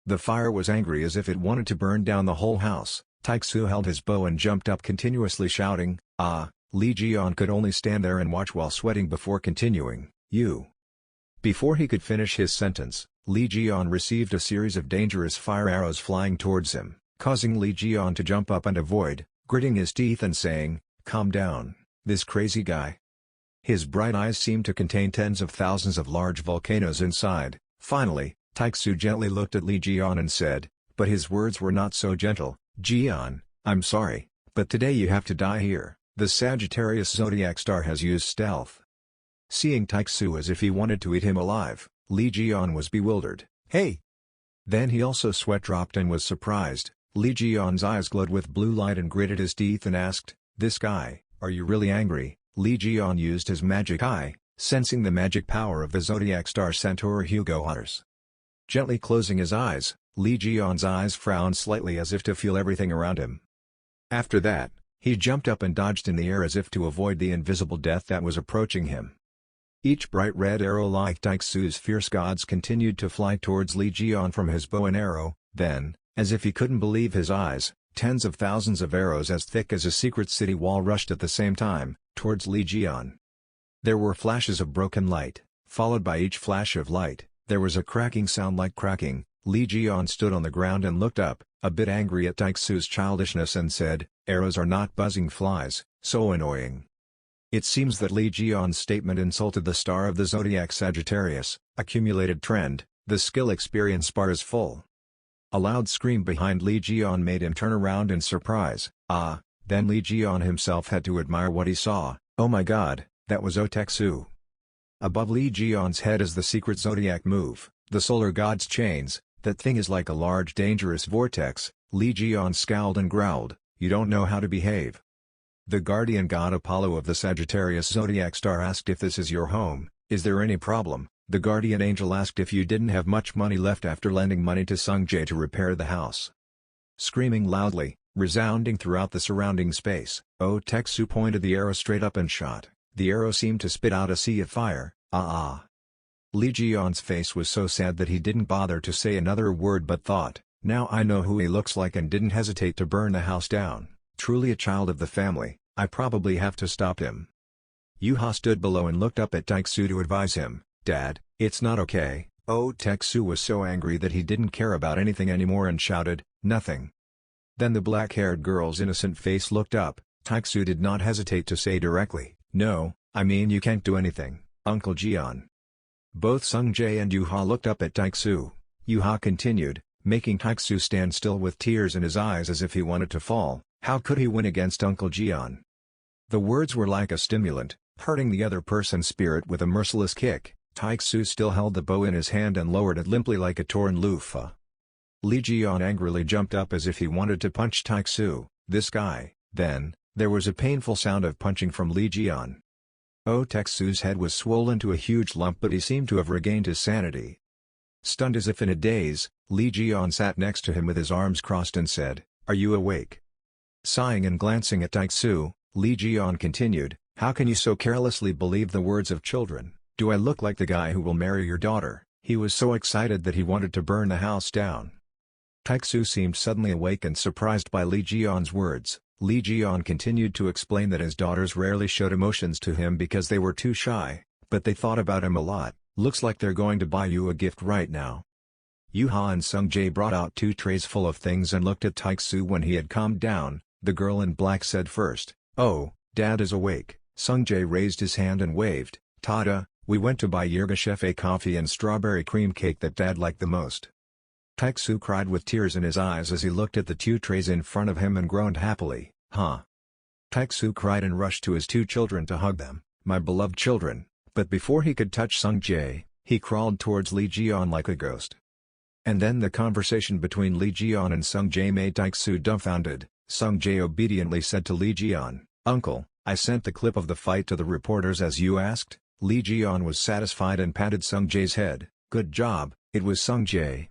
B: The fire was angry as if it wanted to burn down the whole house. Taixu held his bow and jumped up continuously shouting, ah. Li Jian could only stand there and watch while sweating before continuing, you. Before he could finish his sentence, Li Jian received a series of dangerous fire arrows flying towards him, causing Li Jian to jump up and avoid, gritting his teeth and saying, calm down, this crazy guy. His bright eyes seemed to contain tens of thousands of large volcanoes inside. Finally, Taixu gently looked at Li Jian and said, but his words were not so gentle, Jian, I'm sorry, but today you have to die here. The Sagittarius zodiac star has used stealth. Seeing Taixu as if he wanted to eat him alive, Li Jian was bewildered. Hey! Then he also sweat dropped and was surprised. Li Jian's eyes glowed with blue light and gritted his teeth and asked, this guy, are you really angry? Li Jian used his magic eye, sensing the magic power of the zodiac star centaur Hugo otters. Gently closing his eyes, Li Jian's eyes frowned slightly as if to feel everything around him. After that, he jumped up and dodged in the air as if to avoid the invisible death that was approaching him. Each bright red arrow like Taixu's fierce gods continued to fly towards Li Jian from his bow and arrow, then, as if he couldn't believe his eyes, tens of thousands of arrows as thick as a secret city wall rushed at the same time, towards Li Jian. There were flashes of broken light, followed by each flash of light, there was a cracking sound like cracking. Li Jian stood on the ground and looked up, a bit angry at Taixu's childishness and said, arrows are not buzzing flies, so annoying. It seems that Li Jian's statement insulted the star of the zodiac Sagittarius. Accumulated trend, the skill experience bar is full. A loud scream behind Li Jian made him turn around in surprise. Then Li Jian himself had to admire what he saw. Oh my god, that was Taixu. Above Li Jian's head is the secret zodiac move, the solar god's chains. That thing is like a large dangerous vortex. Li Jian scowled and growled, you don't know how to behave. The guardian god Apollo of the Sagittarius zodiac star asked if this is your home, is there any problem? The guardian angel asked if you didn't have much money left after lending money to Sung-jae to repair the house. Screaming loudly, resounding throughout the surrounding space, Oh Taek-soo pointed the arrow straight up and shot. The arrow seemed to spit out a sea of fire. Lee Ji-yeon's face was so sad that he didn't bother to say another word but thought, now I know who he looks like, and didn't hesitate to burn the house down. Truly a child of the family, I probably have to stop him. Yoo-ha stood below and looked up at Taek-soo to advise him, Dad, it's not okay. Oh Taek-soo was so angry that he didn't care about anything anymore and shouted, nothing. Then the black-haired girl's innocent face looked up. Taek-soo did not hesitate to say directly, no, I mean you can't do anything, Uncle Jeon. Both Sung-jae and Yoo-ha looked up at Taek-soo. Yoo-ha continued, making Taek-soo stand still with tears in his eyes as if he wanted to fall. How could he win against Uncle Jeon? The words were like a stimulant, hurting the other person's spirit with a merciless kick. Taek-soo still held the bow in his hand and lowered it limply like a torn loofah. Lee Ji-yeon angrily jumped up as if he wanted to punch Taek-soo. This guy. Then, there was a painful sound of punching from Lee Ji-yeon. Oh Taek-soo's head was swollen to a huge lump, but he seemed to have regained his sanity. Stunned as if in a daze, Lee Ji-yeon sat next to him with his arms crossed and said, Are you awake? Sighing and glancing at Taek-soo, Lee Ji-yeon continued, How can you so carelessly believe the words of children? Do I look like the guy who will marry your daughter? He was so excited that he wanted to burn the house down. Taek-soo seemed suddenly awake and surprised by Lee Ji-yeon's words. Lee Ji-yeon continued to explain that his daughters rarely showed emotions to him because they were too shy, but they thought about him a lot. Looks like they're going to buy you a gift right now. Yoo-ha and Sung-jae brought out 2 trays full of things and looked at Taek-soo when he had calmed down. The girl in black said first, Oh, Dad is awake. Sung-jae raised his hand and waved, Tada, we went to buy Yirgachef a coffee and strawberry cream cake that Dad liked the most. Taek-soo cried with tears in his eyes as he looked at the 2 trays in front of him and groaned happily, Huh. Taek-soo cried and rushed to his 2 children to hug them, my beloved children, but before he could touch Sung-jae, he crawled towards Lee Ji-yeon like a ghost. And then the conversation between Lee Ji-yeon and Sung-jae made Taek-soo dumbfounded. Sung-jae obediently said to Lee Ji-yeon, Uncle, I sent the clip of the fight to the reporters as you asked. Lee Ji-yeon was satisfied and patted Sung-jae's head. Good job, it was Sung-jae.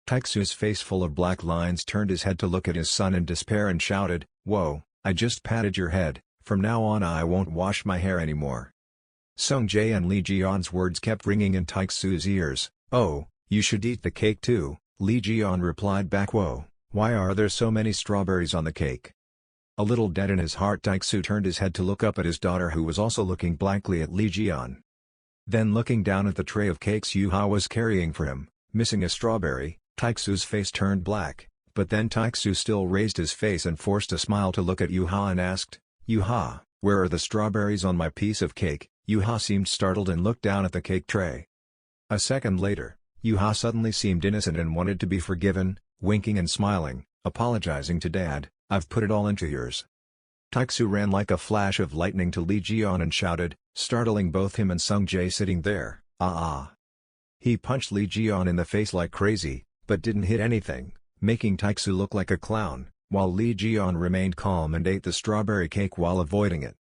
B: Taek-soo's face full of black lines turned his head to look at his son in despair and shouted, Whoa, I just patted your head, from now on I won't wash my hair anymore. Sung-jae and Lee Ji-yeon's words kept ringing in Taek-soo's ears. Oh, you should eat the cake too, Lee Ji-yeon replied back. Whoa, why are there so many strawberries on the cake? A little dead in his heart, Taek-soo turned his head to look up at his daughter, who was also looking blankly at Lee Ji-yeon. Then looking down at the tray of cakes Yoo-ha was carrying for him, missing a strawberry, Taek-soo's face turned black, but then Taek-soo still raised his face and forced a smile to look at Yoo-ha and asked, Yoo-ha, where are the strawberries on my piece of cake? Yoo-ha seemed startled and looked down at the cake tray. A second later, Yoo-ha suddenly seemed innocent and wanted to be forgiven, winking and smiling, apologizing to Dad, I've put it all into yours. Taek-soo ran like a flash of lightning to Lee Ji-yeon and shouted, startling both him and Sung-jae sitting there, He punched Lee Ji-yeon in the face like crazy, but didn't hit anything, making Taek-soo look like a clown, while Lee Ji-yeon remained calm and ate the strawberry cake while avoiding it.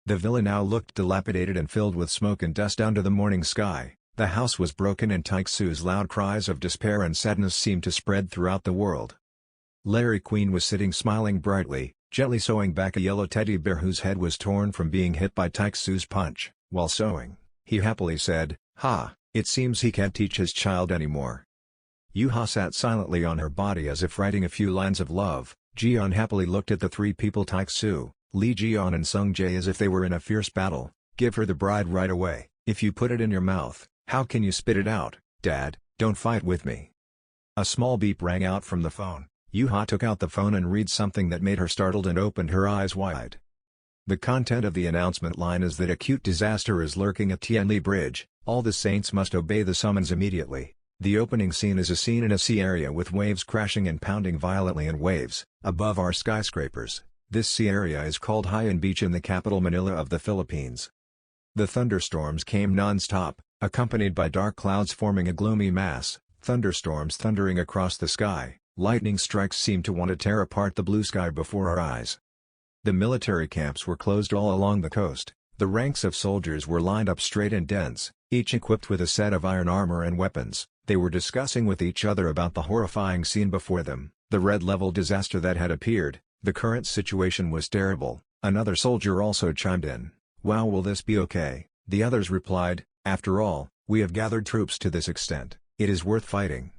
B: The villa now looked dilapidated and filled with smoke and dust down to the morning sky. The house was broken and Taek-soo's loud cries of despair and sadness seemed to spread throughout the world. Larry Queen was sitting smiling brightly, gently sewing back a yellow teddy bear whose head was torn from being hit by Taek-soo's punch. While sewing, he happily said, Ha, it seems he can't teach his child anymore. Yoo-ha sat silently on her body as if writing a few lines of love. Ji-yeon happily looked at the 3 people, Taek-soo, Lee Ji-yeon and Sung-jae, as if they were in a fierce battle. Give her the bride right away. If you put it in your mouth, how can you spit it out? Dad, don't fight with me. A small beep rang out from the phone. Yoo-ha took out the phone and read something that made her startled and opened her eyes wide. The content of the announcement line is that acute disaster is lurking at Tianli Bridge. All the saints must obey the summons immediately. The opening scene is a scene in a sea area with waves crashing and pounding violently in waves. Above are skyscrapers. This sea area is called Haiyan Beach in the capital Manila of the Philippines. The thunderstorms came non-stop, accompanied by dark clouds forming a gloomy mass, thunderstorms thundering across the sky. Lightning strikes seemed to want to tear apart the blue sky before our eyes. The military camps were closed all along the coast. The ranks of soldiers were lined up straight and dense, each equipped with a set of iron armor and weapons. They were discussing with each other about the horrifying scene before them, the red-level disaster that had appeared. The current situation was terrible. Another soldier also chimed in. "Wow, will this be okay?" The others replied, "After all, we have gathered troops to this extent. It is worth fighting."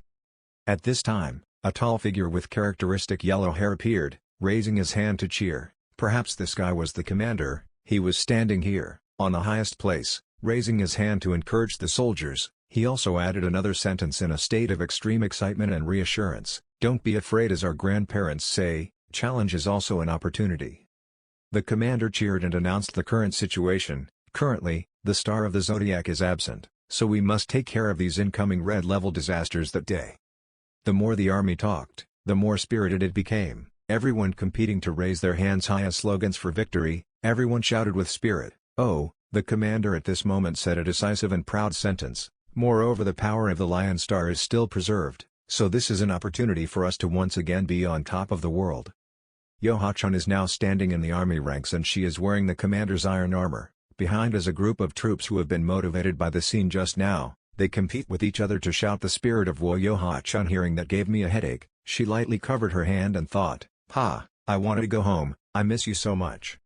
B: At this time, a tall figure with characteristic yellow hair appeared, raising his hand to cheer. Perhaps this guy was the commander. He was standing here, on the highest place, raising his hand to encourage the soldiers. He also added another sentence in a state of extreme excitement and reassurance. "Don't be afraid, as our grandparents say, challenge is also an opportunity." The commander cheered and announced the current situation. "Currently, the star of the zodiac is absent, so we must take care of these incoming red-level disasters that day." The more the army talked, the more spirited it became, everyone competing to raise their hands high as slogans for victory. Everyone shouted with spirit. "Oh," the commander at this moment said a decisive and proud sentence. "Moreover, the power of the Lion Star is still preserved, so this is an opportunity for us to once again be on top of the world." Yoha-chan is now standing in the army ranks and she is wearing the commander's iron armor. Behind is a group of troops who have been motivated by the scene just now. They compete with each other to shout the spirit of war. Yoha-chan, hearing that, gave me a headache. She lightly covered her hand and thought, "Ha, I wanted to go home, I miss you so much."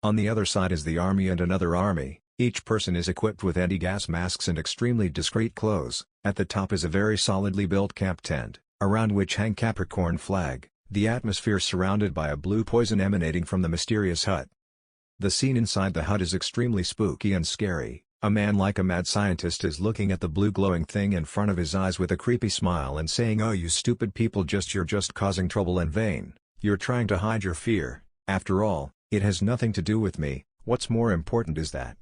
B: On the other side is the army and another army. Each person is equipped with anti-gas masks and extremely discreet clothes. At the top is a very solidly built camp tent, around which hang Capricorn flag. The atmosphere surrounded by a blue poison emanating from the mysterious hut. The scene inside the hut is extremely spooky and scary. A man like a mad scientist is looking at the blue glowing thing in front of his eyes with a creepy smile and saying, "Oh, you stupid people, you're just causing trouble in vain. You're trying to hide your fear. After all, it has nothing to do with me. What's more important is that."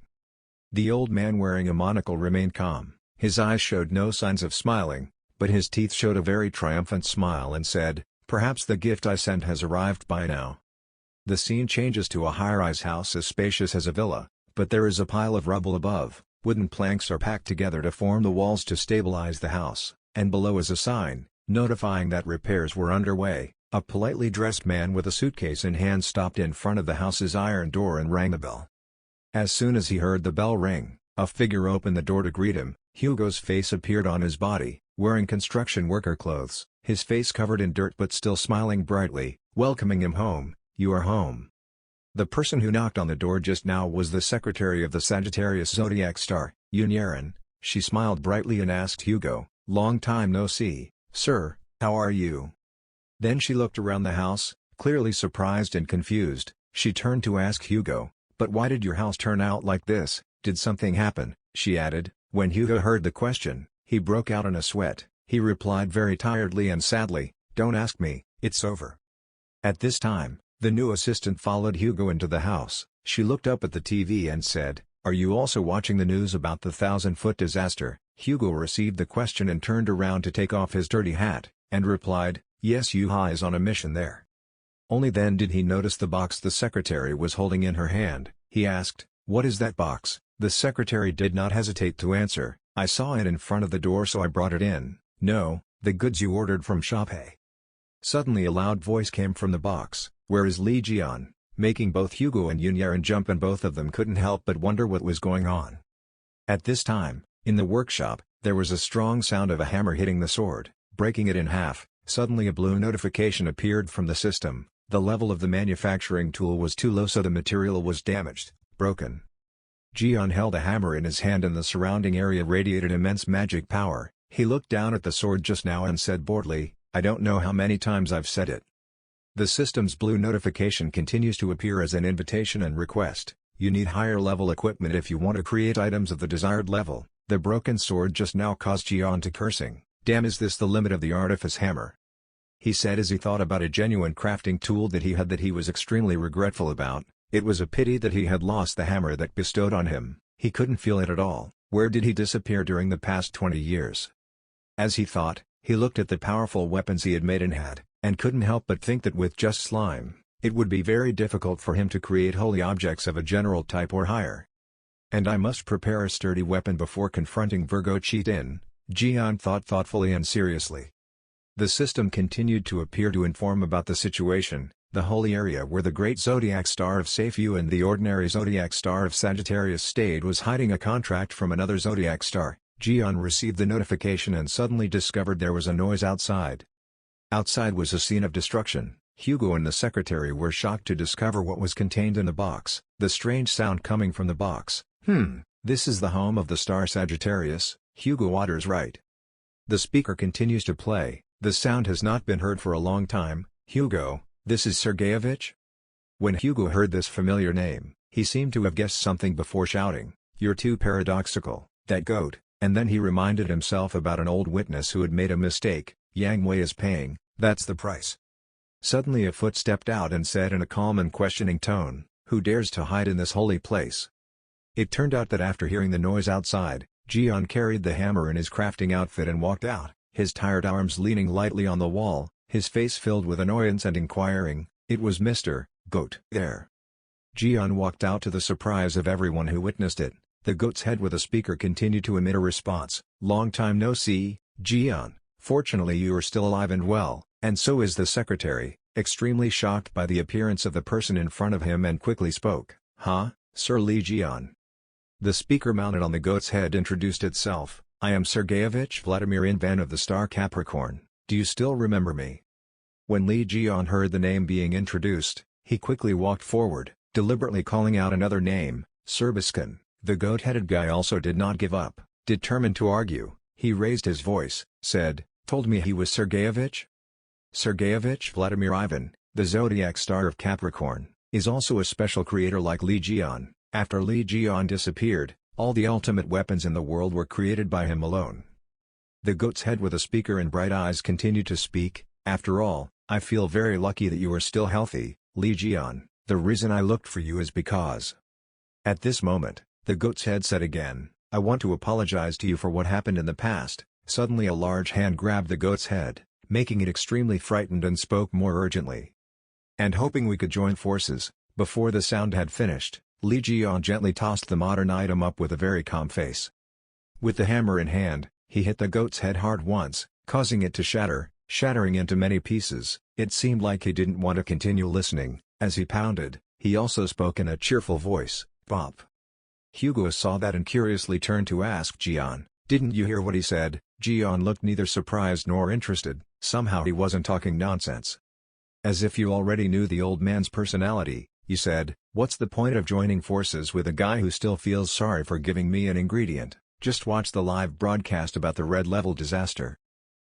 B: The old man wearing a monocle remained calm. His eyes showed no signs of smiling, but his teeth showed a very triumphant smile and said, "Perhaps the gift I sent has arrived by now." The scene changes to a high-rise house as spacious as a villa, but there is a pile of rubble above. Wooden planks are packed together to form the walls to stabilize the house, and below is a sign, notifying that repairs were underway. A politely dressed man with a suitcase in hand stopped in front of the house's iron door and rang the bell. As soon as he heard the bell ring, a figure opened the door to greet him. Hugo's face appeared on his body, wearing construction worker clothes, his face covered in dirt but still smiling brightly, welcoming him home. "You are home." The person who knocked on the door just now was the secretary of the Sagittarius zodiac star, Yunyaran. She smiled brightly and asked Hugo, "Long time no see, sir, how are you?" Then she looked around the house, clearly surprised and confused. She turned to ask Hugo, "But why did your house turn out like this? Did something happen?" she added. When Hugo heard the question, he broke out in a sweat. He replied very tiredly and sadly, "Don't ask me, it's over." At this time, the new assistant followed Hugo into the house. She looked up at the TV and said, "Are you also watching the news about the 1,000-foot disaster?" Hugo received the question and turned around to take off his dirty hat, and replied, "Yes, Yuha is on a mission there." Only then did he notice the box the secretary was holding in her hand. He asked, "What is that box?" The secretary did not hesitate to answer, "I saw it in front of the door so I brought it in." "No, the goods you ordered from Shopee." Suddenly a loud voice came from the box, "Where is Li Jian?" making both Hugo and Yunyaran jump, and both of them couldn't help but wonder what was going on. At this time, in the workshop, there was a strong sound of a hammer hitting the sword, breaking it in half. Suddenly a blue notification appeared from the system. The level of the manufacturing tool was too low, so the material was damaged, broken. Jian held a hammer in his hand and the surrounding area radiated immense magic power. He looked down at the sword just now and said boldly, "I don't know how many times I've said it." The system's blue notification continues to appear as an invitation and request. You need higher level equipment if you want to create items of the desired level. The broken sword just now caused Jian to cursing. "Damn, is this the limit of the artifice hammer?" he said as he thought about a genuine crafting tool that he was extremely regretful about. It was a pity that he had lost the hammer that bestowed on him. He couldn't feel it at all. Where did he disappear during the past 20 years? As he thought, he looked at the powerful weapons he had made and couldn't help but think that with just slime, it would be very difficult for him to create holy objects of a general type or higher. "And I must prepare a sturdy weapon before confronting Virgo cheat-in," Jian thought thoughtfully and seriously. The system continued to appear to inform about the situation. the holy area where the great zodiac star of Seifu and the ordinary zodiac star of Sagittarius stayed was hiding a contract from another zodiac star. Jian received the notification and suddenly discovered there was a noise outside. Outside was a scene of destruction. Hugo and the secretary were shocked to discover what was contained in the box, the strange sound coming from the box. This is the home of the star Sagittarius, Hugo Waters right. The speaker continues to play. The sound has not been heard for a long time. Hugo, this is Sergeyevich? When Hugo heard this familiar name, he seemed to have guessed something before shouting, "You're too paradoxical, that goat," and then he reminded himself about an old witness who had made a mistake. "Yang Wei is paying, that's the price." Suddenly a foot stepped out and said in a calm and questioning tone, "Who dares to hide in this holy place?" It turned out that after hearing the noise outside, Jian carried the hammer in his crafting outfit and walked out, his tired arms leaning lightly on the wall, his face filled with annoyance and inquiring. It was Mr. Goat there. Jian walked out to the surprise of everyone who witnessed it. The goat's head with a speaker continued to emit a response. "Long time no see, Jian. Fortunately you are still alive and well, and so is the secretary," extremely shocked by the appearance of the person in front of him and quickly spoke. "Huh, Sir Li Jian." The speaker mounted on the goat's head introduced itself. "I am Sergeyevich Vladimir Invan of the star Capricorn. Do you still remember me?" When Li Jian heard the name being introduced, he quickly walked forward, deliberately calling out another name, Serbiskin. The goat-headed guy also did not give up. Determined to argue, he raised his voice, said, "Told me he was Sergeyevich?" Sergeyevich Vladimir Ivan, the zodiac star of Capricorn, is also a special creator like Li Jian. After Li Jian disappeared, all the ultimate weapons in the world were created by him alone. The goat's head with a speaker and bright eyes continued to speak. "After all, I feel very lucky that you are still healthy, Li Jian. The reason I looked for you is because..." At this moment, the goat's head said again, "I want to apologize to you for what happened in the past." Suddenly a large hand grabbed the goat's head, making it extremely frightened and spoke more urgently. "And hoping we could join forces." Before the sound had finished, Li Jian gently tossed the modern item up with a very calm face. With the hammer in hand, he hit the goat's head hard once, causing it to shattering into many pieces. It seemed like he didn't want to continue listening. As he pounded, he also spoke in a cheerful voice, "Bop." Hugo saw that and curiously turned to ask Jian, "Didn't you hear what he said?" Jian looked neither surprised nor interested. Somehow he wasn't talking nonsense. "As if you already knew the old man's personality," he said. "What's the point of joining forces with a guy who still feels sorry for giving me an ingredient? Just watch the live broadcast about the red level disaster."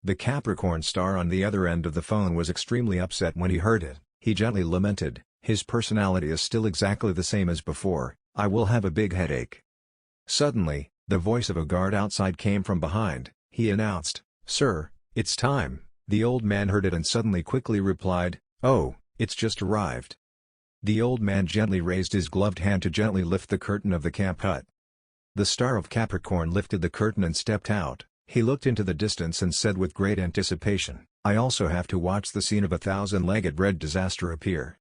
B: The Capricorn star on the other end of the phone was extremely upset when he heard it. He gently lamented, "His personality is still exactly the same as before. I will have a big headache." Suddenly, the voice of a guard outside came from behind. He announced, "Sir, it's time." The old man heard it and suddenly quickly replied, "Oh, it's just arrived." The old man gently raised his gloved hand to gently lift the curtain of the camp hut. The star of Capricorn lifted the curtain and stepped out. He looked into the distance and said with great anticipation, "I also have to watch the scene of a thousand-legged red disaster appear."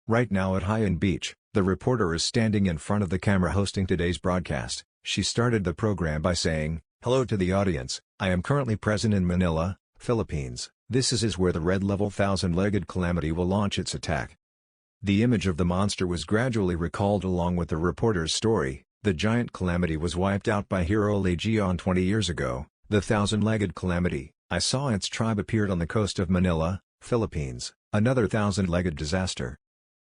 B: Right now at Haiyan Beach, the reporter is standing in front of the camera hosting today's broadcast. She started the program by saying, "Hello to the audience, I am currently present in Manila, Philippines. This is where the red-level thousand-legged calamity will launch its attack." The image of the monster was gradually recalled along with the reporter's story. The giant calamity was wiped out by hero Li Jian 20 years ago. The thousand-legged calamity, I saw its tribe appeared on the coast of Manila, Philippines, another thousand-legged disaster.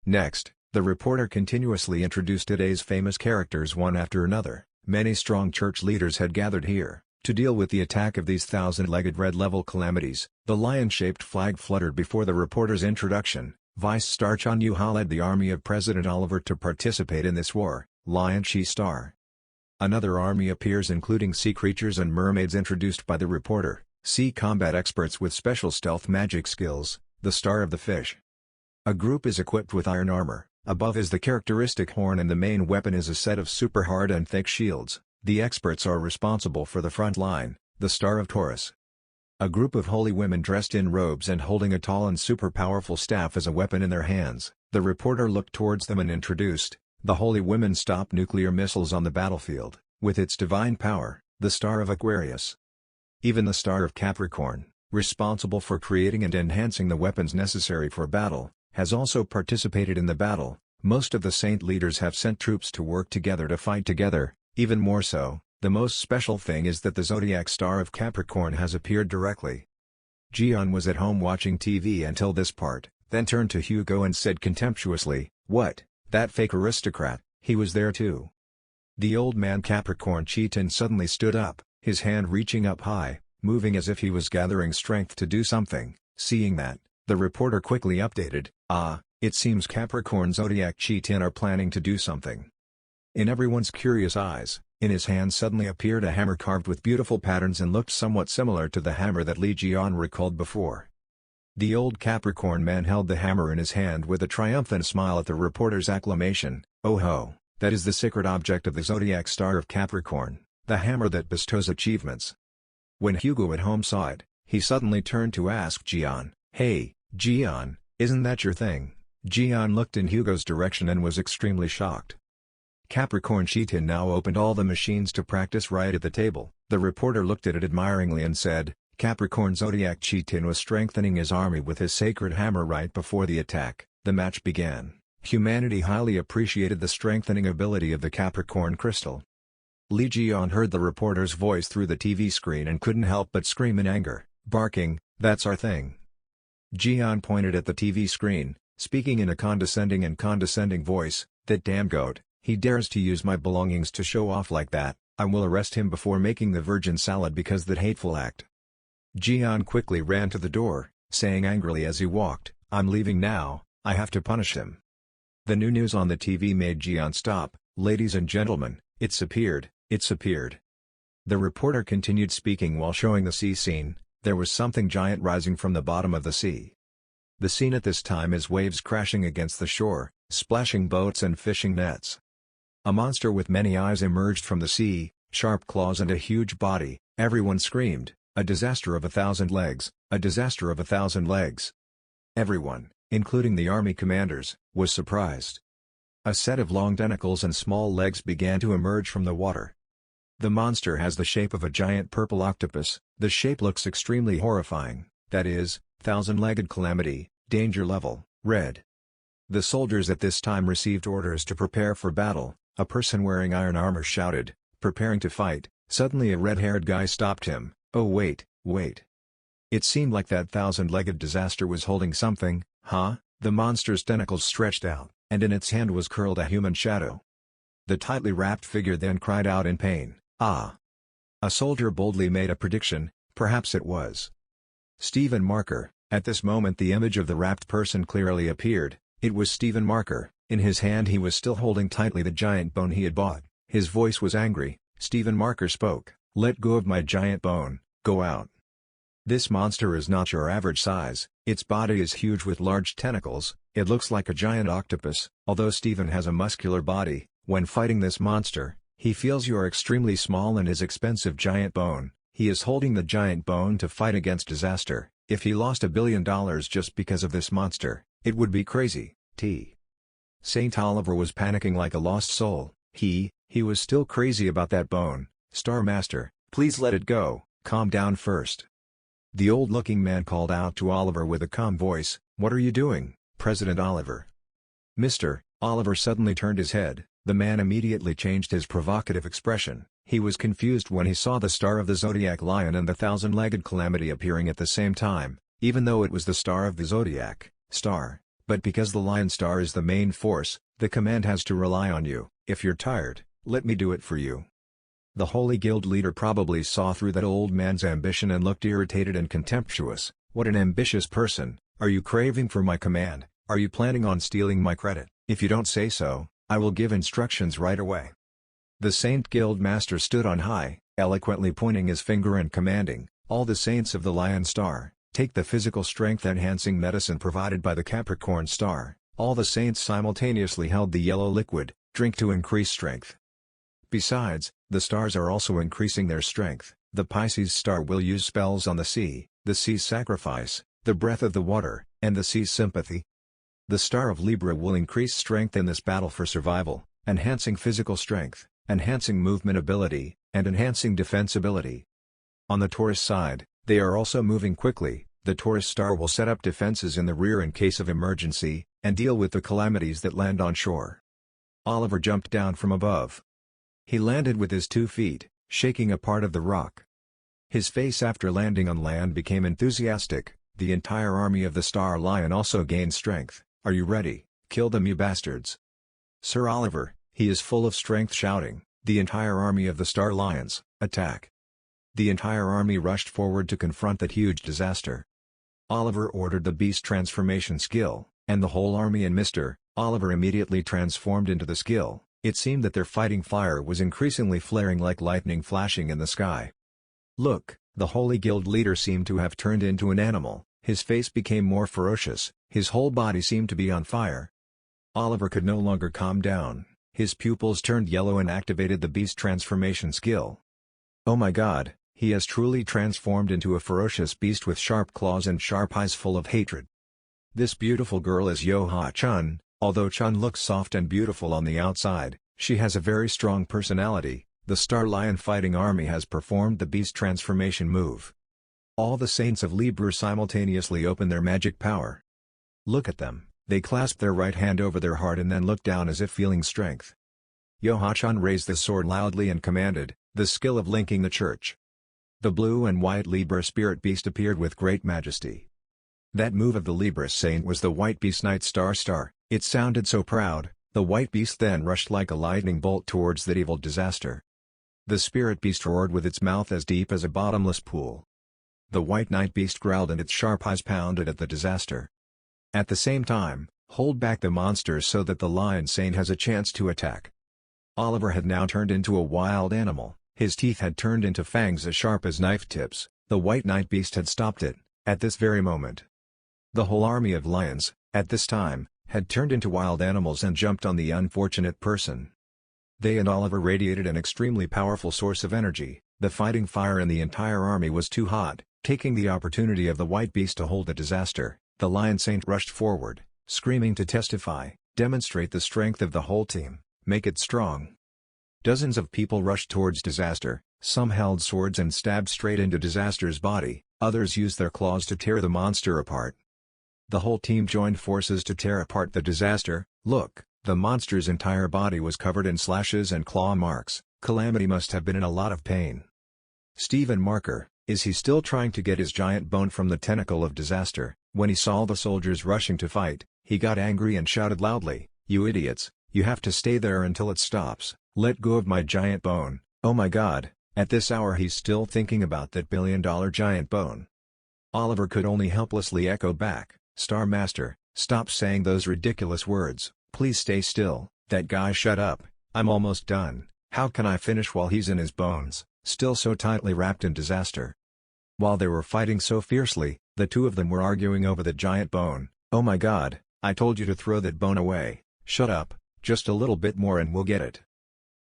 B: Next, the reporter continuously introduced today's famous characters one after another. Many strong church leaders had gathered here to deal with the attack of these thousand-legged red-level calamities. The lion-shaped flag fluttered before the reporter's introduction. Vice Star Chun Yu-ha led the army of President Oliver to participate in this war. Lion Shi Star. Another army appears including sea creatures and mermaids introduced by the reporter. Sea combat experts with special stealth magic skills. The Star of the Fish. A group is equipped with iron armor. Above is the characteristic horn and the main weapon is a set of super hard and thick shields. The experts are responsible for the front line. The Star of Taurus. A group of holy women dressed in robes and holding a tall and super powerful staff as a weapon in their hands. The reporter looked towards them and introduced, "The holy women stop nuclear missiles on the battlefield, with its divine power." The Star of Aquarius. Even the Star of Capricorn, responsible for creating and enhancing the weapons necessary for battle, has also participated in the battle. Most of the saint leaders have sent troops to work together to fight together. Even more so, the most special thing is that the zodiac star of Capricorn has appeared directly. Jian was at home watching TV until this part, then turned to Hugo and said contemptuously, "What, that fake aristocrat, he was there too." The old man Capricorn Chitin suddenly stood up, his hand reaching up high, moving as if he was gathering strength to do something. Seeing that, the reporter quickly updated, it seems Capricorn Zodiac Chitin are planning to do something." In everyone's curious eyes, in his hand suddenly appeared a hammer carved with beautiful patterns and looked somewhat similar to the hammer that Li Jian recalled before. The old Capricorn man held the hammer in his hand with a triumphant smile at the reporter's acclamation. "Oh ho, that is the sacred object of the zodiac star of Capricorn, the hammer that bestows achievements." When Hugo at home saw it, he suddenly turned to ask Jian, "Hey, Jian, isn't that your thing?" Jian looked in Hugo's direction and was extremely shocked. Capricorn Chitin now opened all the machines to practice right at the table. The reporter looked at it admiringly and said, Capricorn Zodiac Chitin was strengthening his army with his sacred hammer right before the attack. The match began. Humanity highly appreciated the strengthening ability of the Capricorn crystal. Li Jian heard the reporter's voice through the TV screen and couldn't help but scream in anger, barking, "That's our thing." Jian pointed at the TV screen, speaking in a condescending voice, "That damn goat, he dares to use my belongings to show off like that. I will arrest him before making the virgin salad because that hateful act." Jian quickly ran to the door, saying angrily as he walked, "I'm leaving now, I have to punish him." The new news on the TV made Jian stop. "Ladies and gentlemen, it's appeared. The reporter continued speaking while showing the sea scene. There was something giant rising from the bottom of the sea. The scene at this time is waves crashing against the shore, splashing boats and fishing nets. A monster with many eyes emerged from the sea, sharp claws and a huge body. Everyone screamed, "A disaster of 1,000 legs, a disaster of 1,000 legs." Everyone, including the army commanders, was surprised. A set of long tentacles and small legs began to emerge from the water. The monster has the shape of a giant purple octopus. The shape looks extremely horrifying, that is, 1,000-legged calamity, danger level, red. The soldiers at this time received orders to prepare for battle. A person wearing iron armor shouted, preparing to fight. Suddenly a red-haired guy stopped him. "Oh wait. It seemed like that 1,000-legged disaster was holding something, huh?" The monster's tentacles stretched out, and in its hand was curled a human shadow. The tightly wrapped figure then cried out in pain, "Ah!" A soldier boldly made a prediction, perhaps it was Stephen Marker. At this moment the image of the wrapped person clearly appeared. It was Stephen Marker. In his hand he was still holding tightly the giant bone he had bought. His voice was angry. Stephen Marker spoke, "Let go of my giant bone, go out." This monster is not your average size. Its body is huge with large tentacles. It looks like a giant octopus. Although Stephen has a muscular body, when fighting this monster, he feels you are extremely small and his expensive giant bone. He is holding the giant bone to fight against disaster. If he lost $1 billion just because of this monster, it would be crazy. Saint Oliver was panicking like a lost soul. He was still crazy about that bone. "Star Master, please let it go, calm down first." The old-looking man called out to Oliver with a calm voice, "What are you doing, President Oliver?" "Mr. Oliver suddenly turned his head. The man immediately changed his provocative expression. He was confused when he saw the star of the zodiac lion and the 1,000-legged calamity appearing at the same time, even though it was the star of the zodiac star. But because the lion star is the main force, the command has to rely on you. If you're tired, let me do it for you." The Holy Guild leader probably saw through that old man's ambition and looked irritated and contemptuous. "What an ambitious person, are you craving for my command? Are you planning on stealing my credit? If you don't say so, I will give instructions right away." The Saint Guild Master stood on high, eloquently pointing his finger and commanding, "All the saints of the Lion Star, take the physical strength-enhancing medicine provided by the Capricorn Star." All the saints simultaneously held the yellow liquid, "Drink to increase strength." Besides, the stars are also increasing their strength. The Pisces star will use spells on the sea's sacrifice, the breath of the water, and the sea's sympathy. The star of Libra will increase strength in this battle for survival, enhancing physical strength, enhancing movement ability, and enhancing defense ability. On the Taurus side, they are also moving quickly. the Taurus star will set up defenses in the rear in case of emergency, and deal with the calamities that land on shore. Oliver jumped down from above. He landed with his 2 feet, shaking a part of the rock. His face after landing on land became enthusiastic. The entire army of the Star Lion also gained strength. "Are you ready? Kill them, you bastards!" Sir Oliver, he is full of strength, shouting, "The entire army of the Star Lions, attack!" The entire army rushed forward to confront that huge disaster. Oliver ordered the beast transformation skill, and the whole army and Mr. Oliver immediately transformed into the skill. It seemed that their fighting fire was increasingly flaring like lightning flashing in the sky. Look, the Holy Guild leader seemed to have turned into an animal. His face became more ferocious, his whole body seemed to be on fire. Oliver could no longer calm down, his pupils turned yellow and activated the beast transformation skill. Oh my god, he has truly transformed into a ferocious beast with sharp claws and sharp eyes full of hatred. This beautiful girl is Yo-Ha-Chun. Although Chun looks soft and beautiful on the outside, she has a very strong personality. The Star Lion fighting army has performed the beast transformation move. All the saints of Libra simultaneously open their magic power. Look at them, they clasp their right hand over their heart and then look down as if feeling strength. Yo-Ha-Chun raised the sword loudly and commanded, "The skill of linking the church." The blue and white Libra spirit beast appeared with great majesty. That move of the Libra saint was the white beast Night Star. It sounded so proud. The white beast then rushed like a lightning bolt towards that evil disaster. The spirit beast roared with its mouth as deep as a bottomless pool. The white night beast growled and its sharp eyes pounded at the disaster. At the same time, hold back the monsters so that the lion saint has a chance to attack. Oliver had now turned into a wild animal, his teeth had turned into fangs as sharp as knife tips. The white night beast had stopped it, at this very moment. The whole army of lions, at this time, had turned into wild animals and jumped on the unfortunate person. They and Oliver radiated an extremely powerful source of energy. The fighting fire in the entire army was too hot. Taking the opportunity of the white beast to hold the disaster, the lion saint rushed forward, screaming to testify, demonstrate the strength of the whole team, make it strong. Dozens of people rushed towards disaster, some held swords and stabbed straight into disaster's body, others used their claws to tear the monster apart. The whole team joined forces to tear apart the disaster. Look, the monster's entire body was covered in slashes and claw marks. Calamity must have been in a lot of pain. Stephen Marker, is he still trying to get his giant bone from the tentacle of disaster? When he saw the soldiers rushing to fight, he got angry and shouted loudly, "You idiots, you have to stay there until it stops, let go of my giant bone." Oh my god, at this hour he's still thinking about that billion-dollar giant bone. Oliver could only helplessly echo back, "Star Master, stop saying those ridiculous words, please stay still." "That guy shut up, I'm almost done. How can I finish while he's in his bones, still so tightly wrapped in disaster?" While they were fighting so fiercely, the two of them were arguing over the giant bone. "Oh my god, I told you to throw that bone away, shut up, just a little bit more and we'll get it."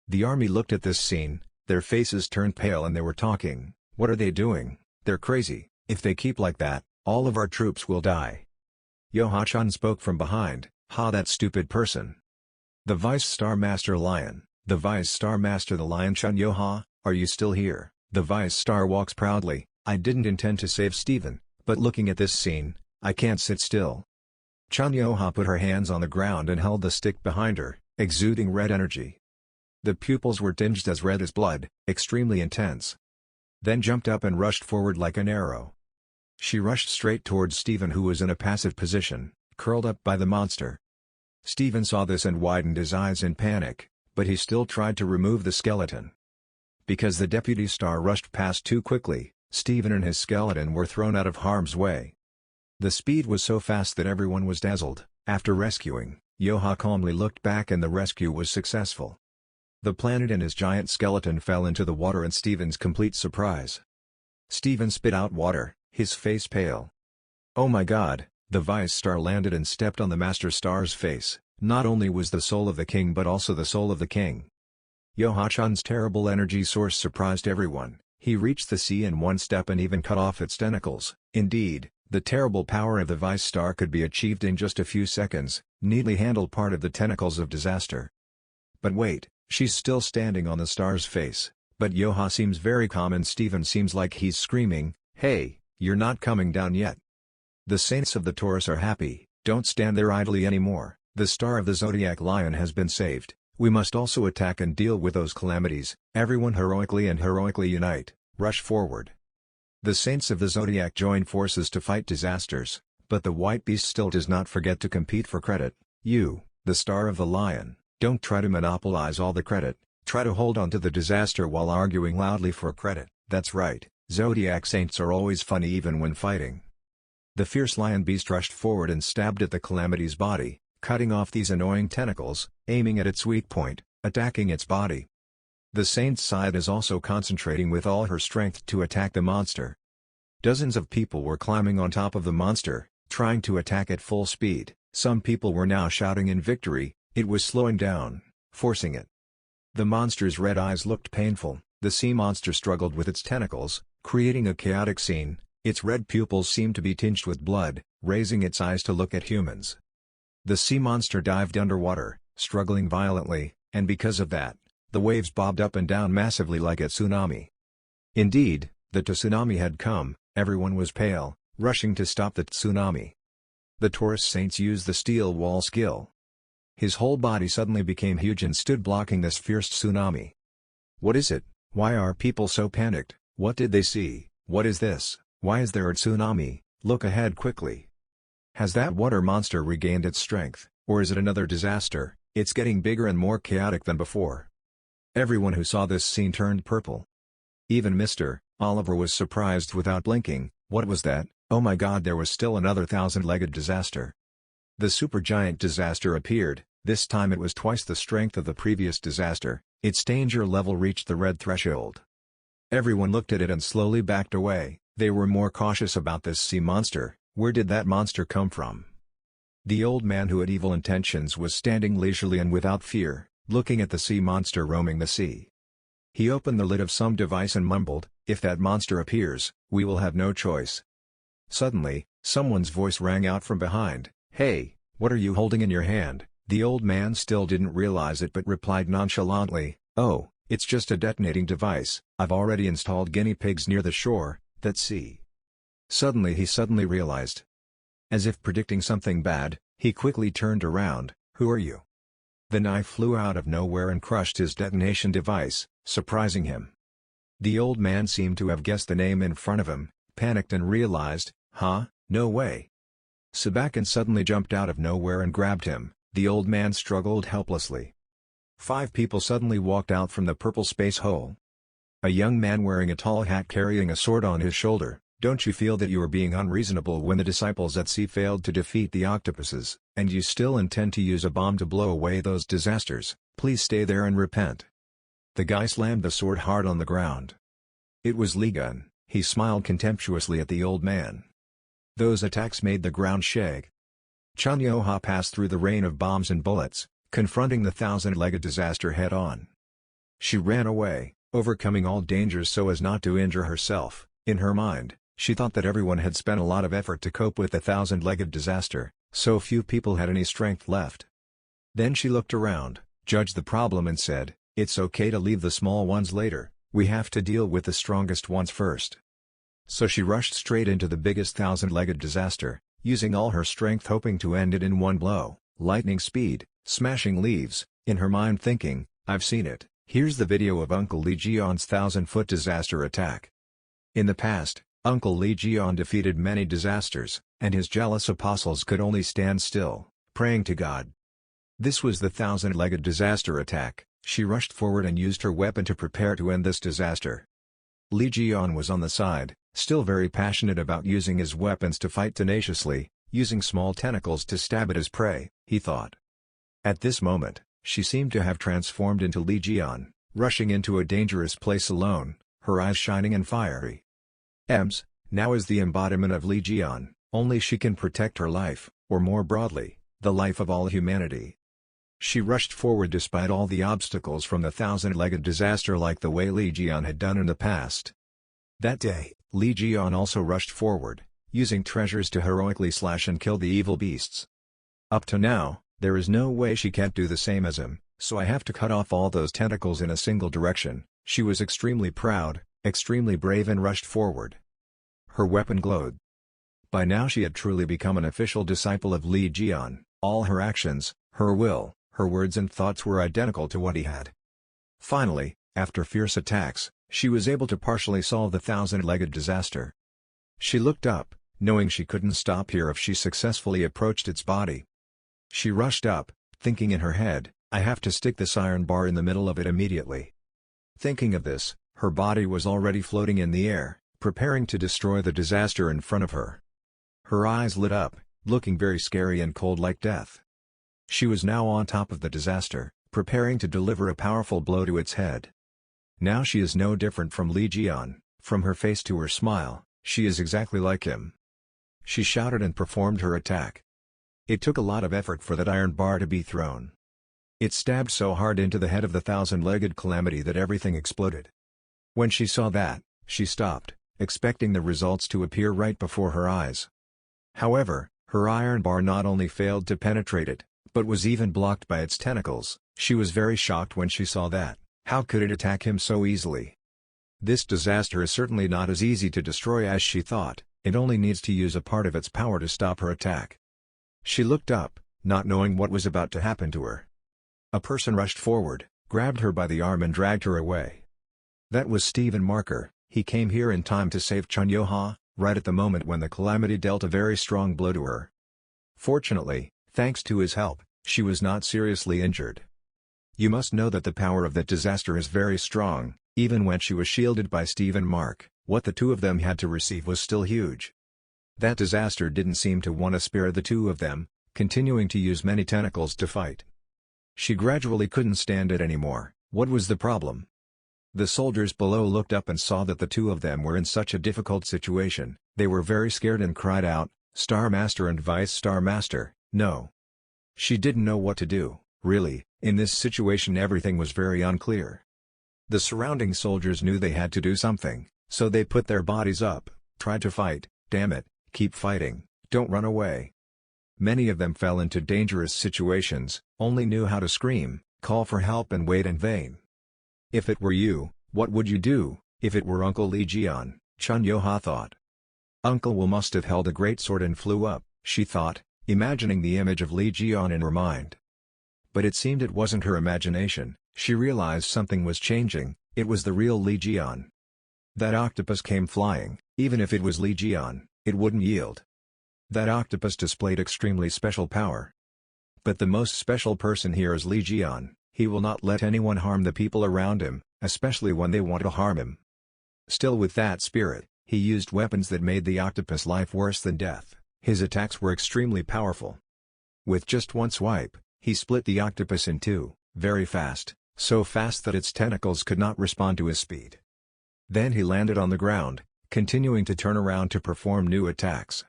B: The army looked at this scene, their faces turned pale and they were talking, "What are they doing? They're crazy, if they keep like that, all of our troops will die." Yo-Ha-Chan spoke from behind, "Ha, that stupid person. The Vice Star Master Lion, the Vice Star Master the Lion Chun Yo-Ha, are you still here?" The Vice Star walks proudly, "I didn't intend to save Stephen, but looking at this scene, I can't sit still." Chun Yo-Ha put her hands on the ground and held the stick behind her, exuding red energy. The pupils were tinged as red as blood, extremely intense. Then jumped up and rushed forward like an arrow. She rushed straight towards Stephen, who was in a passive position, curled up by the monster. Stephen saw this and widened his eyes in panic, but he still tried to remove the skeleton. Because the deputy star rushed past too quickly, Stephen and his skeleton were thrown out of harm's way. The speed was so fast that everyone was dazzled. After rescuing, Yo-Ha calmly looked back and the rescue was successful. The planet and his giant skeleton fell into the water in Stephen's complete surprise. Stephen spit out water, his face pale. Oh my god, the Vice Star landed and stepped on the Master Star's face. Not only was the soul of the king but also the soul of the king. Yo-Ha-Chan's terrible energy source surprised everyone. He reached the sea in one step and even cut off its tentacles. Indeed, the terrible power of the Vice Star could be achieved in just a few seconds, neatly handled part of the tentacles of disaster. But wait, she's still standing on the star's face, but Yo-Ha seems very calm and Stephen seems like he's screaming, "Hey, you're not coming down yet, The saints of the Taurus are happy, don't stand there idly anymore, the star of the zodiac lion has been saved, we must also attack and deal with those calamities, everyone heroically unite, rush forward. The saints of the zodiac join forces to fight disasters, but the white beast still does not forget to compete for credit. You, the star of the lion, don't try to monopolize all the credit, try to hold on to the disaster while arguing loudly for credit. That's right, zodiac saints are always funny even when fighting. The fierce lion beast rushed forward and stabbed at the calamity's body, cutting off these annoying tentacles, aiming at its weak point, attacking its body. The saint's side is also concentrating with all her strength to attack the monster. Dozens of people were climbing on top of the monster, trying to attack at full speed. Some people were now shouting in victory, it was slowing down, forcing it. The monster's red eyes looked painful, the sea monster struggled with its tentacles, creating a chaotic scene, its red pupils seemed to be tinged with blood, raising its eyes to look at humans. The sea monster dived underwater, struggling violently, and because of that, the waves bobbed up and down massively like a tsunami. Indeed, the tsunami had come, everyone was pale, rushing to stop the tsunami. The Taurus saints used the steel wall skill. His whole body suddenly became huge and stood blocking this fierce tsunami. What is it? Why are people so panicked? What did they see? What is this? Why is there a tsunami? Look ahead quickly. Has that water monster regained its strength, or is it another disaster? It's getting bigger and more chaotic than before. Everyone who saw this scene turned purple. Even Mr. Oliver was surprised without blinking. What was that? Oh my god, there was still another thousand-legged disaster. The supergiant disaster appeared, this time it was twice the strength of the previous disaster, its danger level reached the red threshold. Everyone looked at it and slowly backed away, they were more cautious about this sea monster. Where did that monster come from? The old man who had evil intentions was standing leisurely and without fear, looking at the sea monster roaming the sea. He opened the lid of some device and mumbled, "If that monster appears, we will have no choice." Suddenly, someone's voice rang out from behind, "Hey, what are you holding in your hand?" The old man still didn't realize it but replied nonchalantly, "Oh, it's just a detonating device, I've already installed guinea pigs near the shore, that's sea." Suddenly he realized. As if predicting something bad, he quickly turned around, "Who are you?" The knife flew out of nowhere and crushed his detonation device, surprising him. The old man seemed to have guessed the name in front of him, panicked and realized, "Huh, no way." Sabakan suddenly jumped out of nowhere and grabbed him, the old man struggled helplessly. 5 people suddenly walked out from the purple space hole. A young man wearing a tall hat carrying a sword on his shoulder. "Don't you feel that you are being unreasonable when the disciples at sea failed to defeat the octopuses, and you still intend to use a bomb to blow away those disasters? Please stay there and repent." The guy slammed the sword hard on the ground. It was Ligun, he smiled contemptuously at the old man. Those attacks made the ground shake. Chunyoha passed through the rain of bombs and bullets, confronting the thousand-legged disaster head-on. She ran away, overcoming all dangers so as not to injure herself. In her mind, she thought that everyone had spent a lot of effort to cope with the thousand-legged disaster, so few people had any strength left. Then she looked around, judged the problem and said, "It's okay to leave the small ones later, we have to deal with the strongest ones first." So she rushed straight into the biggest thousand-legged disaster, using all her strength hoping to end it in one blow, lightning speed, smashing leaves, in her mind thinking, "I've seen it." Here's the video of Uncle Lee Jeon's thousand-foot disaster attack. In the past, Uncle Lee Jeon defeated many disasters, and his jealous apostles could only stand still, praying to God. This was the thousand-legged disaster attack. She rushed forward and used her weapon to prepare to end this disaster. Lee Jeon was on the side, still very passionate about using his weapons to fight tenaciously, using small tentacles to stab at his prey, he thought. At this moment, she seemed to have transformed into Lee Jeon, rushing into a dangerous place alone, her eyes shining and fiery. Now is the embodiment of Lee Jeon, only she can protect her life, or more broadly, the life of all humanity. She rushed forward despite all the obstacles from the thousand-legged disaster like the way Lee Jeon had done in the past. That day, Lee Jeon also rushed forward, using treasures to heroically slash and kill the evil beasts. Up to now, there is no way she can't do the same as him, so I have to cut off all those tentacles in a single direction. She was extremely proud, extremely brave and rushed forward. Her weapon glowed. By now she had truly become an official disciple of Li Jian. All her actions, her will, her words and thoughts were identical to what he had. Finally, after fierce attacks, she was able to partially solve the thousand-legged disaster. She looked up, knowing she couldn't stop here if she successfully approached its body. She rushed up, thinking in her head, I have to stick this iron bar in the middle of it immediately. Thinking of this, her body was already floating in the air, preparing to destroy the disaster in front of her. Her eyes lit up, looking very scary and cold like death. She was now on top of the disaster, preparing to deliver a powerful blow to its head. Now she is no different from Li Jian. From her face to her smile, she is exactly like him. She shouted and performed her attack. It took a lot of effort for that iron bar to be thrown. It stabbed so hard into the head of the thousand-legged calamity that everything exploded. When she saw that, she stopped, expecting the results to appear right before her eyes. However, her iron bar not only failed to penetrate it, but was even blocked by its tentacles. She was very shocked when she saw that. How could it attack him so easily? This disaster is certainly not as easy to destroy as she thought. It only needs to use a part of its power to stop her attack. She looked up, not knowing what was about to happen to her. A person rushed forward, grabbed her by the arm and dragged her away. That was Stephen Marker. He came here in time to save Chun-Yo-Ha, right at the moment when the calamity dealt a very strong blow to her. Fortunately, thanks to his help, she was not seriously injured. You must know that the power of that disaster is very strong. Even when she was shielded by Steve and Mark, what the two of them had to receive was still huge. That disaster didn't seem to want to spare the two of them, continuing to use many tentacles to fight. She gradually couldn't stand it anymore. What was the problem? The soldiers below looked up and saw that the two of them were in such a difficult situation. They were very scared and cried out, Star Master and Vice Star Master, no. She didn't know what to do, really. In this situation everything was very unclear. The surrounding soldiers knew they had to do something, so they put their bodies up, tried to fight. Damn it, keep fighting, don't run away. Many of them fell into dangerous situations, only knew how to scream, call for help and wait in vain. If it were you, what would you do? If it were Uncle Li Jian, Chun-Yo-Ha thought. Uncle Will must have held a great sword and flew up, she thought, imagining the image of Li Jian in her mind. But it seemed it wasn't her imagination. She realized something was changing. It was the real Li Jian. That octopus came flying. Even if it was Li Jian, it wouldn't yield. That octopus displayed extremely special power. But the most special person here is Li Jian. He will not let anyone harm the people around him, especially when they want to harm him. Still, with that spirit, he used weapons that made the octopus life worse than death. His attacks were extremely powerful. With just one swipe, he split the octopus in two, very fast, so fast that its tentacles could not respond to his speed. Then he landed on the ground, continuing to turn around to perform new attacks.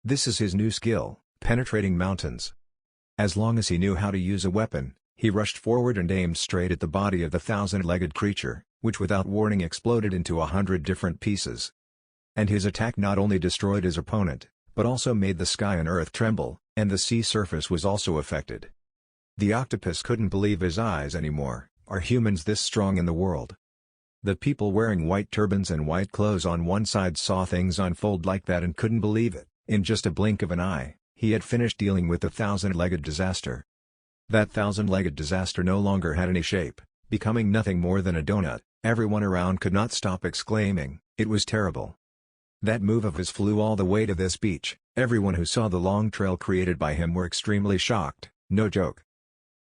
B: This is his new skill, penetrating mountains. As long as he knew how to use a weapon, he rushed forward and aimed straight at the body of the thousand-legged creature, which without warning exploded into 100 different pieces. And his attack not only destroyed his opponent, but also made the sky and earth tremble, and the sea surface was also affected. The octopus couldn't believe his eyes anymore. Are humans this strong in the world? The people wearing white turbans and white clothes on one side saw things unfold like that and couldn't believe it. In just a blink of an eye, he had finished dealing with the thousand-legged disaster. That thousand-legged disaster no longer had any shape, becoming nothing more than a donut. Everyone around could not stop exclaiming, it was terrible. That move of his flew all the way to this beach. Everyone who saw the long trail created by him were extremely shocked, no joke.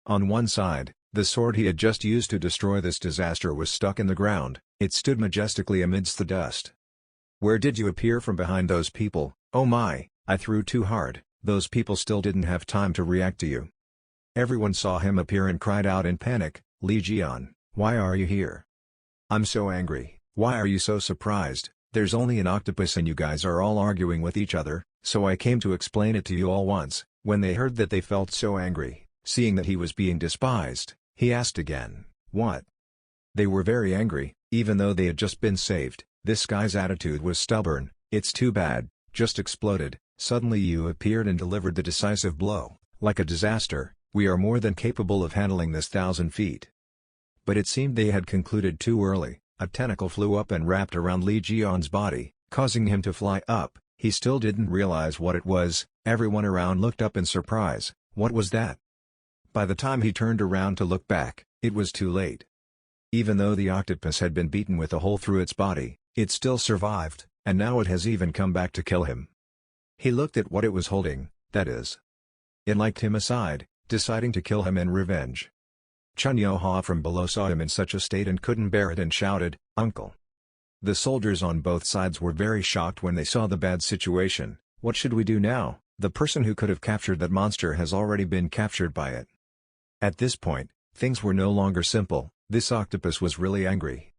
B: On one side, the sword he had just used to destroy this disaster was stuck in the ground. It stood majestically amidst the dust. Where did you appear from behind those people? Oh my, I threw too hard. Those people still didn't have time to react to you. Everyone saw him appear and cried out in panic, Li Jian, why are you here? I'm so angry. Why are you so surprised? There's only an octopus and you guys are all arguing with each other, so I came to explain it to you all once. When they heard that, they felt so angry, seeing that he was being despised. He asked again, what? They were very angry, even though they had just been saved. This guy's attitude was stubborn. It's too bad, just exploded. Suddenly you appeared and delivered the decisive blow. Like a disaster, we are more than capable of handling this 1,000 feet. But it seemed they had concluded too early. A tentacle flew up and wrapped around Li Jian's body, causing him to fly up, He still didn't realize what it was. Everyone around looked up in surprise. What was that? By the time he turned around to look back, it was too late. Even though the octopus had been beaten with a hole through its body, it still survived, and now it has even come back to kill him. He looked at what it was holding, that is. It liked him aside, deciding to kill him in revenge. Chun Yo-ha from below saw him in such a state and couldn't bear it and shouted, "Uncle!" The soldiers on both sides were very shocked when they saw the bad situation. What should we do now? The person who could have captured that monster has already been captured by it. At this point, things were no longer simple. This octopus was really angry.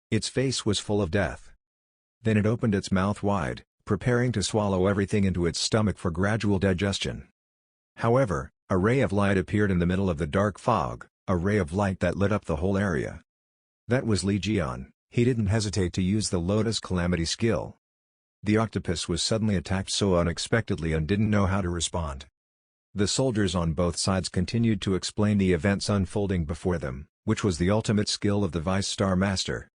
B: Its face was full of death. Then it opened its mouth wide, preparing to swallow everything into its stomach for gradual digestion. However, a ray of light appeared in the middle of the dark fog, a ray of light that lit up the whole area. That was Li Jian. He didn't hesitate to use the Lotus Calamity skill. The octopus was suddenly attacked so unexpectedly and didn't know how to respond. The soldiers on both sides continued to explain the events unfolding before them, which was the ultimate skill of the Vice Star Master.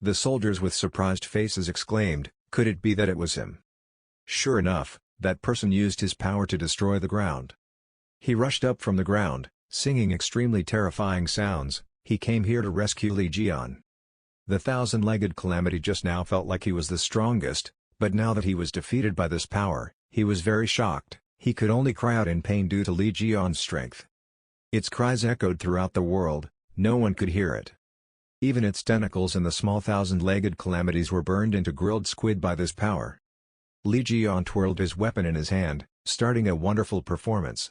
B: The soldiers with surprised faces exclaimed, "Could it be that it was him?" Sure enough, that person used his power to destroy the ground. He rushed up from the ground, singing extremely terrifying sounds. He came here to rescue Li Jian. The thousand-legged calamity just now felt like he was the strongest, but now that he was defeated by this power, he was very shocked. He could only cry out in pain due to Li Jian's strength. Its cries echoed throughout the world, no one could hear it. Even its tentacles and the small thousand-legged calamities were burned into grilled squid by this power. Li Jian twirled his weapon in his hand, starting a wonderful performance.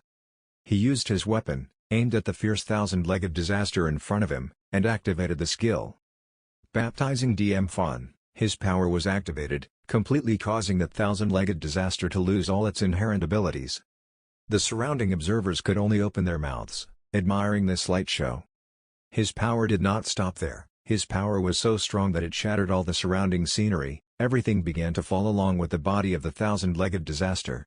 B: He used his weapon, aimed at the fierce thousand-legged disaster in front of him, and activated the skill. Baptizing DM Fan, his power was activated, completely causing that thousand-legged disaster to lose all its inherent abilities. The surrounding observers could only open their mouths, admiring this light show. His power did not stop there. His power was so strong that it shattered all the surrounding scenery. Everything began to fall along with the body of the thousand-legged disaster.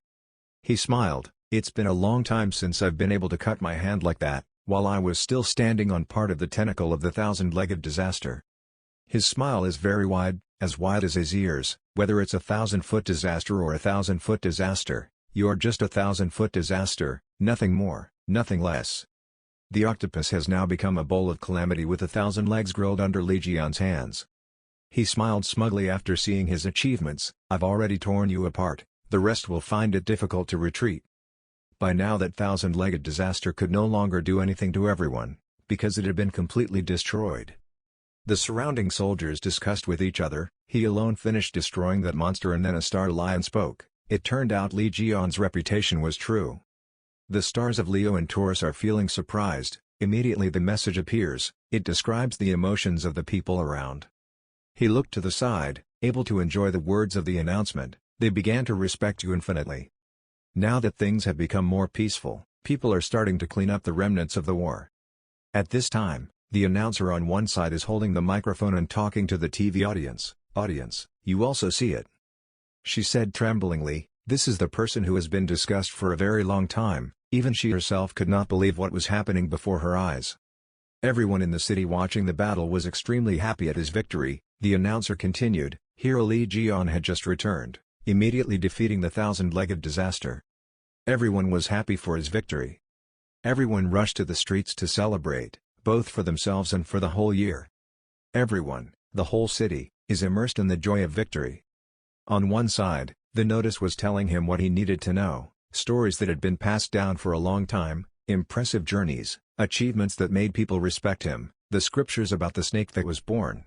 B: He smiled. "It's been a long time since I've been able to cut my hand like that, while I was still standing on part of the tentacle of the thousand-legged disaster." His smile is very wide as his ears. Whether it's a 1,000-foot disaster or a 1,000-foot disaster, you're just a 1,000-foot disaster, nothing more, nothing less. The octopus has now become a bowl of calamity with 1,000 legs grilled under Li Jian's hands. He smiled smugly after seeing his achievements. "I've already torn you apart, the rest will find it difficult to retreat." By now that thousand-legged disaster could no longer do anything to everyone, because it had been completely destroyed. The surrounding soldiers discussed with each other. He alone finished destroying that monster, and then a star lion spoke. It turned out Li Jian's reputation was true. The stars of Leo and Taurus are feeling surprised. Immediately the message appears. It describes the emotions of the people around. He looked to the side, able to enjoy the words of the announcement. "They began to respect you infinitely. Now that things have become more peaceful, people are starting to clean up the remnants of the war." At this time, the announcer on one side is holding the microphone and talking to the TV audience. "Audience, you also see it," she said tremblingly. "This is the person who has been discussed for a very long time." Even she herself could not believe what was happening before her eyes. Everyone in the city watching the battle was extremely happy at his victory. The announcer continued, "Hero Li Jian had just returned, immediately defeating the thousand-legged disaster. Everyone was happy for his victory. Everyone rushed to the streets to celebrate, both for themselves and for the whole year. Everyone, the whole city, is immersed in the joy of victory." On one side, the notice was telling him what he needed to know, stories that had been passed down for a long time, impressive journeys, achievements that made people respect him, the scriptures about the snake that was born.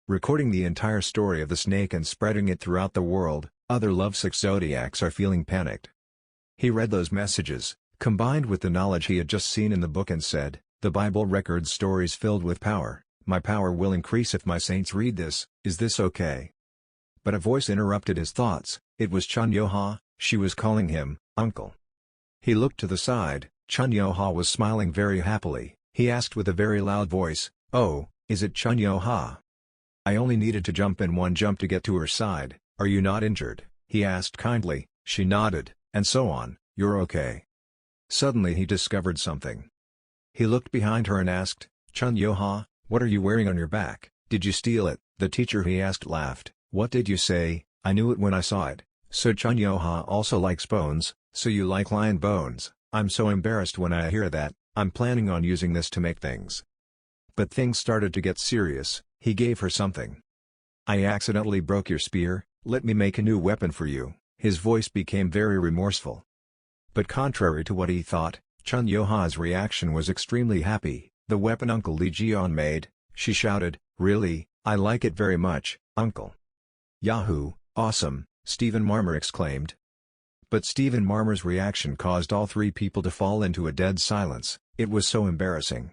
B: Recording the entire story of the snake and spreading it throughout the world. Other lovesick zodiacs are feeling panicked. He read those messages, combined with the knowledge he had just seen in the book, and said, "The Bible records stories filled with power. My power will increase if my saints read this. Is this okay?" But a voice interrupted his thoughts. It was Chun Yo-ha. She was calling him, "Uncle." He looked to the side. Chun Yo-ha was smiling very happily. He asked with a very loud voice, "Oh, is it Chun Yo-ha? I only needed to jump in one jump to get to her side. Are you not injured?" he asked kindly. She nodded, and so on. "You're okay." Suddenly he discovered something. He looked behind her and asked, "Chun Yo-ha, what are you wearing on your back? Did you steal it?" The teacher he asked laughed. "What did you say, I knew it when I saw it. So Chun Yo-ha also likes bones, so you like lion bones. I'm so embarrassed when I hear that. I'm planning on using this to make things. But things started to get serious. He gave her something. I accidentally broke your spear, let me make a new weapon for you. His voice became very remorseful. But contrary to what he thought, Chun Yo-ha's reaction was extremely happy. The weapon Uncle Lee Ji-yeon made, she shouted, "Really, I like it very much, Uncle." "Yahoo, awesome," Stephen Marmer exclaimed. But Stephen Marmer's reaction caused all three people to fall into a dead silence. It was so embarrassing.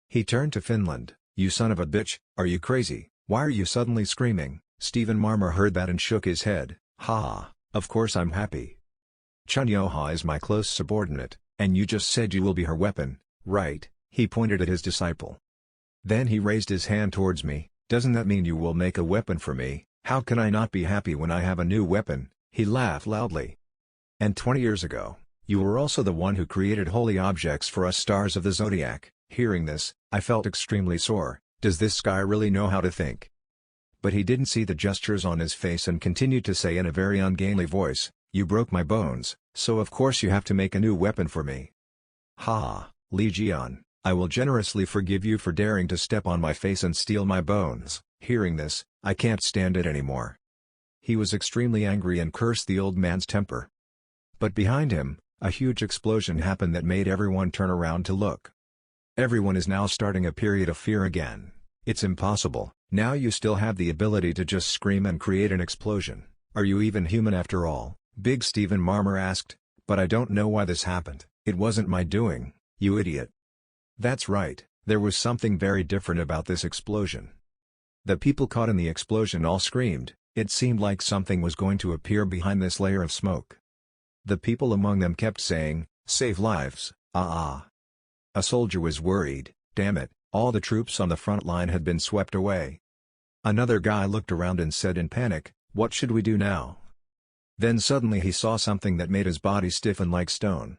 B: He turned to Finland. "You son of a bitch, are you crazy? Why are you suddenly screaming?" Stephen Marmer heard that and shook his head. "Ha, of course I'm happy. Chun Yo-ha is my close subordinate, and you just said you will be her weapon, right?" He pointed at his disciple. Then he raised his hand towards me. "Doesn't that mean you will make a weapon for me? How can I not be happy when I have a new weapon?" He laughed loudly. "And 20 years ago, you were also the one who created holy objects for us stars of the zodiac." Hearing this, I felt extremely sore. Does this guy really know how to think? But he didn't see the gestures on his face and continued to say in a very ungainly voice, "You broke my bones, so of course you have to make a new weapon for me. Ha, Lee Ji-yeon, I will generously forgive you for daring to step on my face and steal my bones." Hearing this, I can't stand it anymore. He was extremely angry and cursed the old man's temper. But behind him, a huge explosion happened that made everyone turn around to look. Everyone is now starting a period of fear again. It's impossible. Now you still have the ability to just scream and create an explosion. Are you even human after all? Big Stephen Marmer asked. "But I don't know why this happened. It wasn't my doing, you idiot." That's right, there was something very different about this explosion. The people caught in the explosion all screamed. It seemed like something was going to appear behind this layer of smoke. The people among them kept saying, "Save lives, ah ah." A soldier was worried, "Damn it, all the troops on the front line had been swept away." Another guy looked around and said in panic, "What should we do now?" Then suddenly he saw something that made his body stiffen like stone.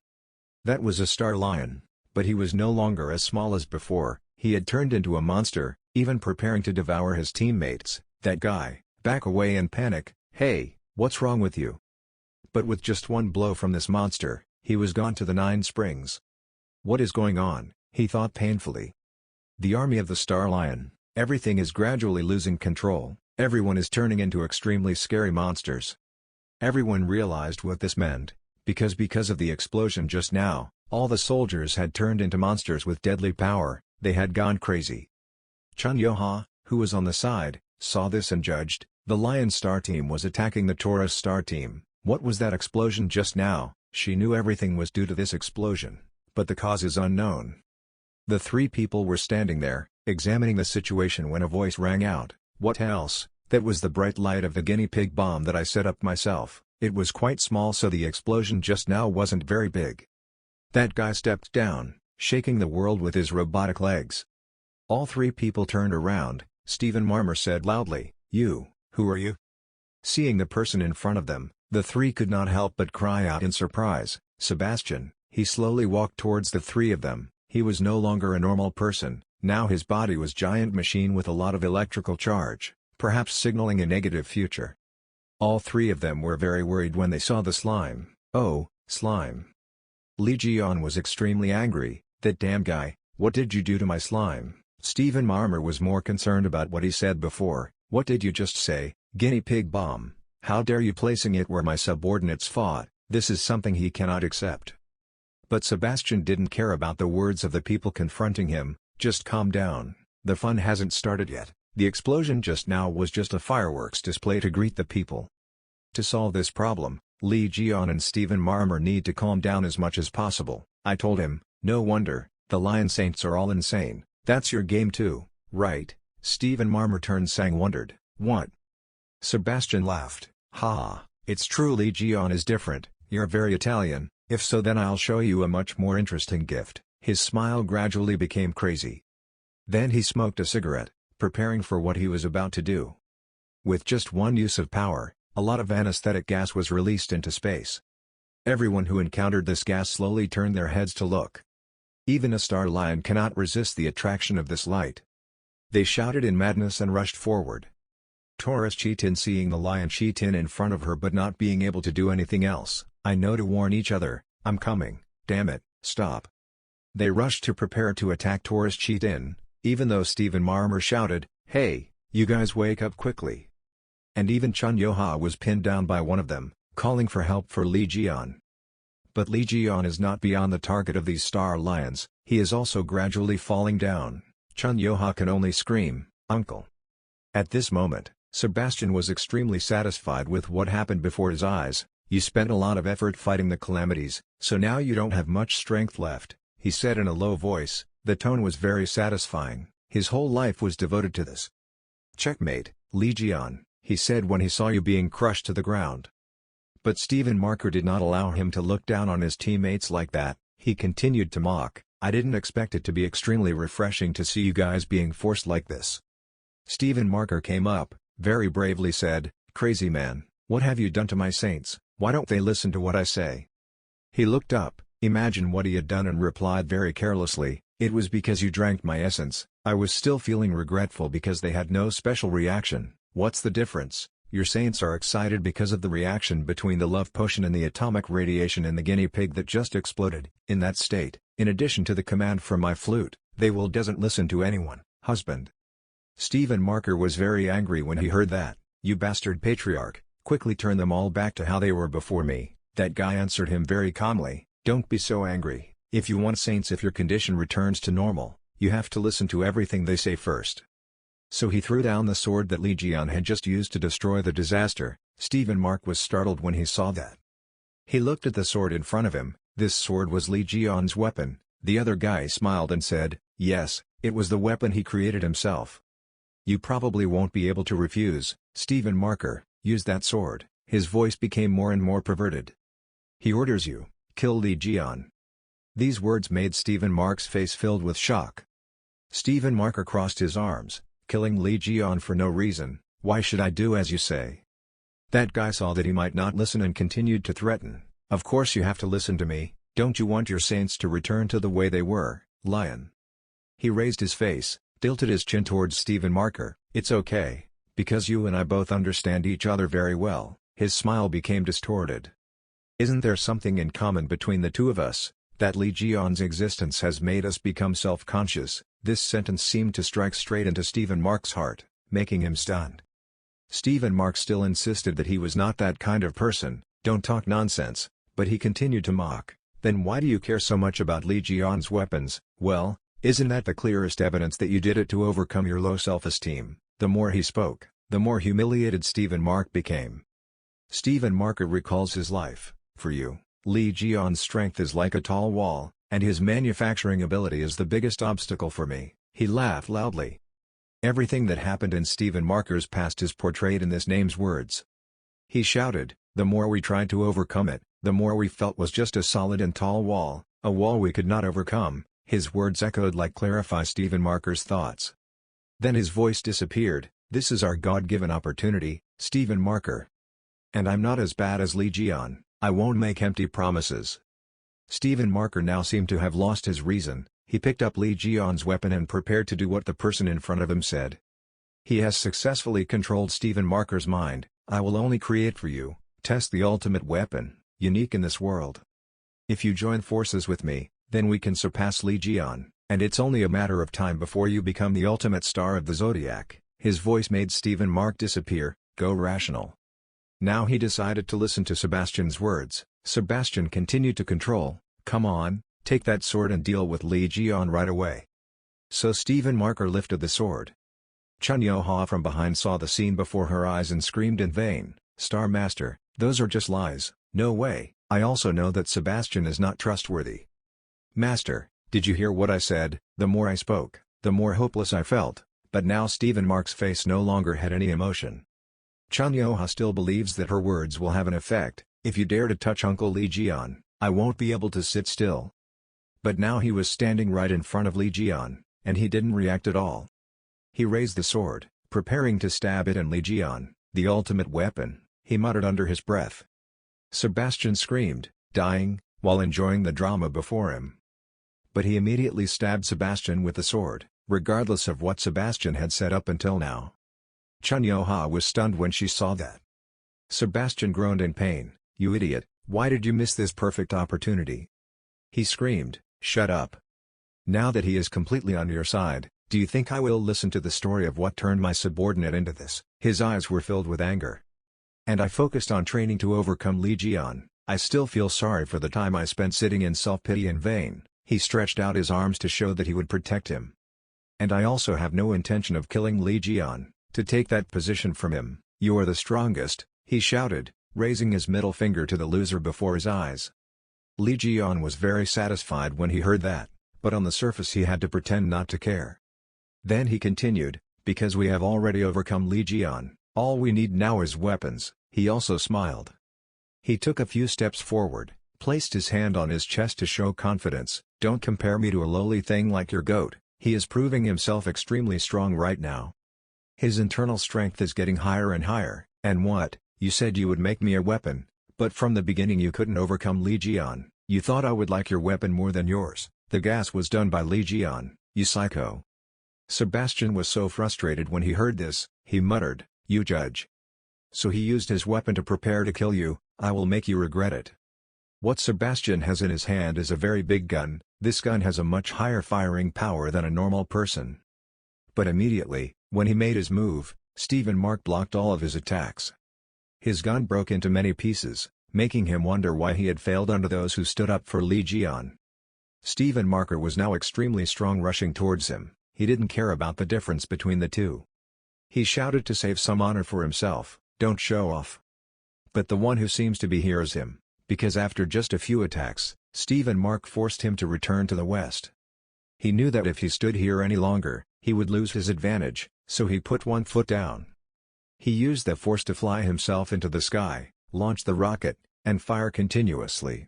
B: That was a star lion, but he was no longer as small as before. He had turned into a monster, even preparing to devour his teammates. That guy, back away in panic, "Hey, what's wrong with you?" But with just one blow from this monster, he was gone to the 9 springs. What is going on? He thought painfully. The army of the Star Lion, everything is gradually losing control, everyone is turning into extremely scary monsters. Everyone realized what this meant, because of the explosion just now, all the soldiers had turned into monsters with deadly power, they had gone crazy. Chun Yo-ha, who was on the side, saw this and judged. The Lion Star team was attacking the Taurus Star team. What was that explosion just now? She knew everything was due to this explosion, but the cause is unknown. The three people were standing there, examining the situation when a voice rang out. "What else?" "That was the bright light of the guinea pig bomb that I set up myself. It was quite small, so the explosion just now wasn't very big." That guy stepped down, shaking the world with his robotic legs. All three people turned around. Stephen Marmer said loudly, Who are you?" Seeing the person in front of them, the three could not help but cry out in surprise. "Sebastian." He slowly walked towards the three of them. He was no longer a normal person, now his body was giant machine with a lot of electrical charge, perhaps signaling a negative future. All three of them were very worried when they saw the slime. "Oh, slime." Lee Ji-yeon was extremely angry. "That damn guy, what did you do to my slime?" Stephen Marmer was more concerned about what he said before. "What did you just say? Guinea pig bomb? How dare you placing it where my subordinates fought?" This is something he cannot accept. But Sebastian didn't care about the words of the people confronting him. "Just calm down, the fun hasn't started yet. The explosion just now was just a fireworks display to greet the people." To solve this problem, Lee Ji-yeon and Stephen Marmer need to calm down as much as possible. I told him, "No wonder, the Lion Saints are all insane." "That's your game too, right?" Stephen Marmer turned sang wondered. "What?" Sebastian laughed. "Ha, it's true Lee Ji-yeon is different, you're very Italian. If so, then I'll show you a much more interesting gift." His smile gradually became crazy. Then he smoked a cigarette, preparing for what he was about to do. With just one use of power, a lot of anesthetic gas was released into space. Everyone who encountered this gas slowly turned their heads to look. Even a star lion cannot resist the attraction of this light. They shouted in madness and rushed forward. Taurus Chitin seeing the lion Chitin in front of her but not being able to do anything else. I know to warn each other, I'm coming, damn it, stop. They rushed to prepare to attack Taurus Chitin, even though Stephen Marmer shouted, hey, you guys wake up quickly. And even Chun Yo-ha was pinned down by one of them, calling for help for Lee Jian. But Lee Jian is not beyond the target of these star lions, he is also gradually falling down. Chun Yo-ha can only scream, uncle. At this moment, Sebastian was extremely satisfied with what happened before his eyes. You spent a lot of effort fighting the calamities, so now you don't have much strength left, he said in a low voice. The tone was very satisfying, his whole life was devoted to this. Checkmate, Lee Jian, he said when he saw you being crushed to the ground. But Stephen Marker did not allow him to look down on his teammates like that. He continued to mock, I didn't expect it to be extremely refreshing to see you guys being forced like this. Stephen Marker came up, very bravely said, crazy man, what have you done to my saints, why don't they listen to what I say? He looked up, imagined what he had done and replied very carelessly, it was because you drank my essence. I was still feeling regretful because they had no special reaction. What's the difference? Your saints are excited because of the reaction between the love potion and the atomic radiation in the guinea pig that just exploded. In that state, in addition to the command from my flute, they will doesn't listen to anyone, husband. Stephen Marker was very angry when he heard that. You bastard patriarch, quickly turn them all back to how they were before me. That guy answered him very calmly, don't be so angry. If you want saints, if your condition returns to normal, you have to listen to everything they say first. So he threw down the sword that Li Jian had just used to destroy the disaster. Stephen Mark was startled when he saw that. He looked at the sword in front of him. This sword was Li Jian's weapon. The other guy smiled and said, yes, it was the weapon he created himself. You probably won't be able to refuse, Stephen Marker, use that sword. His voice became more and more perverted. He orders you, kill Li Jian. These words made Stephen Mark's face filled with shock. Stephen Marker crossed his arms, killing Li Jian for no reason, why should I do as you say? That guy saw that he might not listen and continued to threaten, of course you have to listen to me, don't you want your saints to return to the way they were, lion? He raised his face, tilted his chin towards Stephen Marker, it's okay, because you and I both understand each other very well. His smile became distorted. Isn't there something in common between the two of us? That Li Jian's existence has made us become self-conscious. This sentence seemed to strike straight into Stephen Mark's heart, making him stunned. Stephen Mark still insisted that he was not that kind of person, don't talk nonsense, but he continued to mock. Then why do you care so much about Li Jian's weapons? Well, isn't that the clearest evidence that you did it to overcome your low self-esteem? The more he spoke, the more humiliated Stephen Mark became. Stephen Marker recalls his life. For you, Li Jian's strength is like a tall wall, and his manufacturing ability is the biggest obstacle for me. He laughed loudly. Everything that happened in Stephen Marker's past is portrayed in this name's words. He shouted, the more we tried to overcome it, the more we felt was just a solid and tall wall, a wall we could not overcome. His words echoed like clarify Stephen Marker's thoughts. Then his voice disappeared. This is our God-given opportunity, Stephen Marker. And I'm not as bad as Li Jian, I won't make empty promises. Stephen Marker now seemed to have lost his reason. He picked up Li Jian's weapon and prepared to do what the person in front of him said. He has successfully controlled Stephen Marker's mind. I will only create for you, test the ultimate weapon, unique in this world. If you join forces with me, then we can surpass Li Jian, and it's only a matter of time before you become the ultimate star of the zodiac. His voice made Stephen Mark disappear, go rational. Now he decided to listen to Sebastian's words. Sebastian continued to control, come on, take that sword and deal with Li Jian right away. So Stephen Marker lifted the sword. Chun Yo-ha from behind saw the scene before her eyes and screamed in vain, Star Master, those are just lies, no way, I also know that Sebastian is not trustworthy. Master, did you hear what I said? The more I spoke, the more hopeless I felt, but now Stephen Mark's face no longer had any emotion. Chun Yo-ha still believes that her words will have an effect. If you dare to touch Uncle Li Jian, I won't be able to sit still. But now he was standing right in front of Li Jian, and he didn't react at all. He raised the sword, preparing to stab it and Li Jian, the ultimate weapon, he muttered under his breath. Sebastian screamed, dying, while enjoying the drama before him. But he immediately stabbed Sebastian with the sword, regardless of what Sebastian had said up until now. Chun Yo-ha was stunned when she saw that. Sebastian groaned in pain. "You idiot, why did you miss this perfect opportunity?" He screamed, "Shut up. Now that he is completely on your side, do you think I will listen to the story of what turned my subordinate into this?" His eyes were filled with anger. "And I focused on training to overcome Li Jian. I still feel sorry for the time I spent sitting in self-pity in vain." He stretched out his arms to show that he would protect him. "And I also have no intention of killing Li Jian, to take that position from him. You're the strongest," he shouted, raising his middle finger to the loser before his eyes. Li Jian was very satisfied when he heard that, but on the surface he had to pretend not to care. Then he continued, "Because we have already overcome Li Jian, all we need now is weapons." He also smiled. He took a few steps forward, placed his hand on his chest to show confidence. "Don't compare me to a lowly thing like your goat. He is proving himself extremely strong right now. His internal strength is getting higher and higher." "And what? You said you would make me a weapon, but from the beginning you couldn't overcome Li Jian. You thought I would like your weapon more than yours. The gas was done by Li Jian, you psycho." Sebastian was so frustrated when he heard this, he muttered, "You judge. So he used his weapon to prepare to kill you. I will make you regret it." What Sebastian has in his hand is a very big gun. This gun has a much higher firing power than a normal person. But immediately, when he made his move, Stephen Mark blocked all of his attacks. His gun broke into many pieces, making him wonder why he had failed under those who stood up for Li Jian. Stephen Marker was now extremely strong, rushing towards him. He didn't care about the difference between the two. He shouted to save some honor for himself, "Don't show off." But the one who seems to be here is him, because after just a few attacks, Stephen Mark forced him to return to the west. He knew that if he stood here any longer, he would lose his advantage, so he put one foot down. He used the force to fly himself into the sky, launch the rocket, and fire continuously.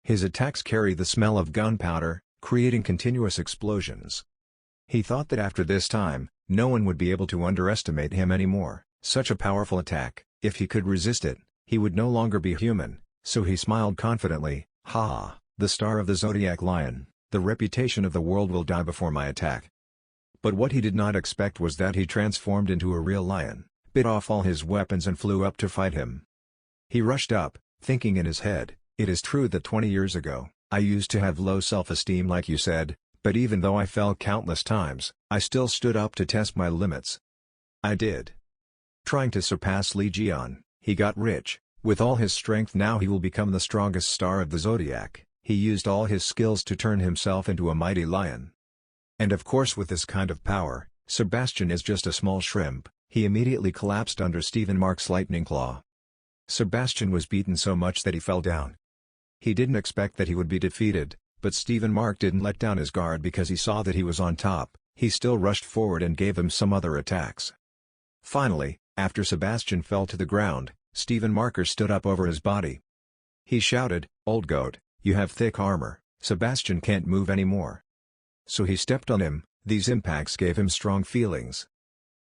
B: His attacks carry the smell of gunpowder, creating continuous explosions. He thought that after this time, no one would be able to underestimate him anymore. Such a powerful attack, if he could resist it, he would no longer be human, so he smiled confidently. "Ha, the star of the zodiac lion, the reputation of the world will die before my attack." But what he did not expect was that he transformed into a real lion, bit off all his weapons and flew up to fight him. He rushed up, thinking in his head, "It is true that 20 years ago, I used to have low self-esteem like you said, but even though I fell countless times, I still stood up to test my limits. I did." Trying to surpass Li Jian, he got rich. With all his strength now he will become the strongest star of the zodiac. He used all his skills to turn himself into a mighty lion. And of course with this kind of power, Sebastian is just a small shrimp. He immediately collapsed under Stephen Mark's lightning claw. Sebastian was beaten so much that he fell down. He didn't expect that he would be defeated, but Stephen Mark didn't let down his guard because he saw that he was on top. He still rushed forward and gave him some other attacks. Finally, after Sebastian fell to the ground, Stephen Marker stood up over his body. He shouted, "Old goat, you have thick armor, Sebastian can't move anymore." So he stepped on him. These impacts gave him strong feelings.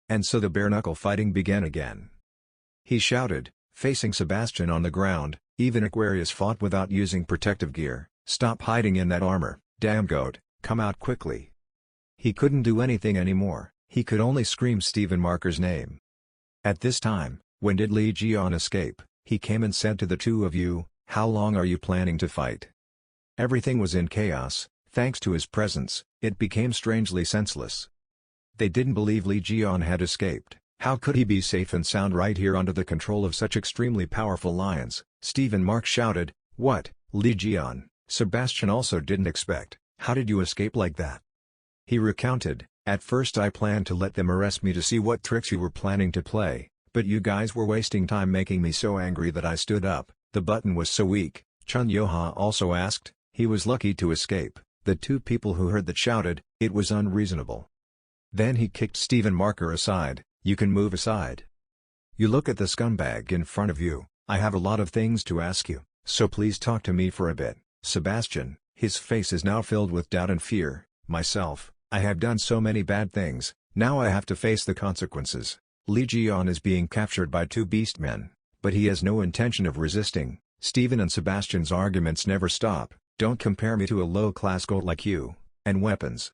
B: And so the bare-knuckle fighting began again. He shouted, facing Sebastian on the ground, "Even Aquarius fought without using protective gear. Stop hiding in that armor, damn goat, come out quickly." He couldn't do anything anymore. He could only scream Stephen Marker's name. At this time, when did Li Jian escape? He came and said to the two of you, "How long are you planning to fight?" Everything was in chaos. Thanks to his presence, it became strangely senseless. They didn't believe Li Jian had escaped. How could he be safe and sound right here under the control of such extremely powerful lions? Stephen Mark shouted, "What, Li Jian?" Sebastian also didn't expect. "How did you escape like that?" He recounted, "At first I planned to let them arrest me to see what tricks you were planning to play, but you guys were wasting time making me so angry that I stood up. The button was so weak." Chun Yo-ha also asked. He was lucky to escape. The two people who heard that shouted, "It was unreasonable." Then he kicked Stephen Marker aside. "You can move aside. You look at the scumbag in front of you. I have a lot of things to ask you, so please talk to me for a bit." Sebastian, his face is now filled with doubt and fear. "Myself, I have done so many bad things, now I have to face the consequences." Li Jian is being captured by two beastmen, but he has no intention of resisting. Stephen and Sebastian's arguments never stop. "Don't compare me to a low-class goat like you, and weapons.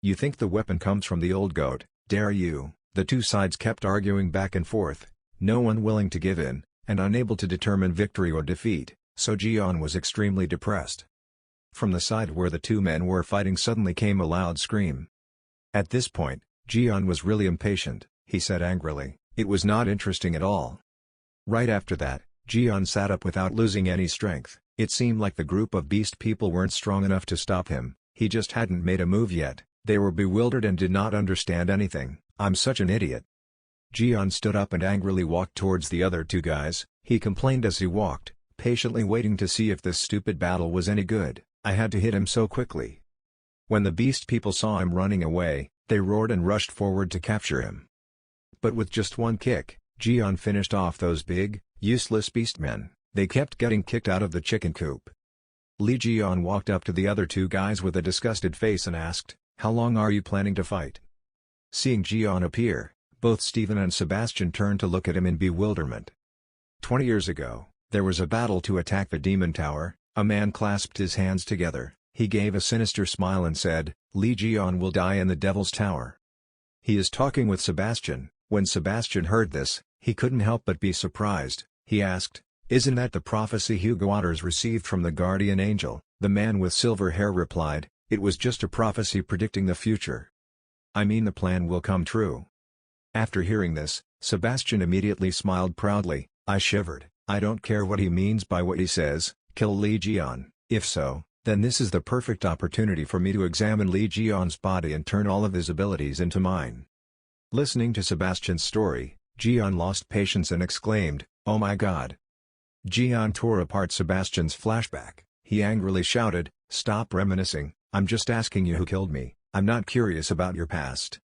B: You think the weapon comes from the old goat, dare you? The two sides kept arguing back and forth, no one willing to give in, and unable to determine victory or defeat, so Jian was extremely depressed. From the side where the two men were fighting suddenly came a loud scream. At this point, Jian was really impatient. He said angrily, "It was not interesting at all." Right after that, Jian sat up without losing any strength. It seemed like the group of beast people weren't strong enough to stop him, he just hadn't made a move yet. They were bewildered and did not understand anything. "I'm such an idiot." Jian stood up and angrily walked towards the other two guys. He complained as he walked, patiently waiting to see if this stupid battle was any good. "I had to hit him so quickly." When the beast people saw him running away, they roared and rushed forward to capture him. But with just one kick, Jian finished off those big, useless beastmen. They kept getting kicked out of the chicken coop. Li Jian walked up to the other two guys with a disgusted face and asked, "How long are you planning to fight?" Seeing Jian appear, both Stephen and Sebastian turned to look at him in bewilderment. 20 years ago, there was a battle to attack the demon tower. A man clasped his hands together, he gave a sinister smile and said, "Li Jian will die in the Devil's Tower." He is talking with Sebastian. When Sebastian heard this, he couldn't help but be surprised. He asked, "Isn't that the prophecy Hugo received from the guardian angel?" The man with silver hair replied, "It was just a prophecy predicting the future. I mean the plan will come true." After hearing this, Sebastian immediately smiled proudly. I shivered. I don't care what he means by what he says. Kill Li Jian. If so, then this is the perfect opportunity for me to examine Li Jian's body and turn all of his abilities into mine. Listening to Sebastian's story, Jian lost patience and exclaimed, "Oh my god." Jian tore apart Sebastian's flashback. He angrily shouted, "Stop reminiscing, I'm just asking you who killed me, I'm not curious about your past."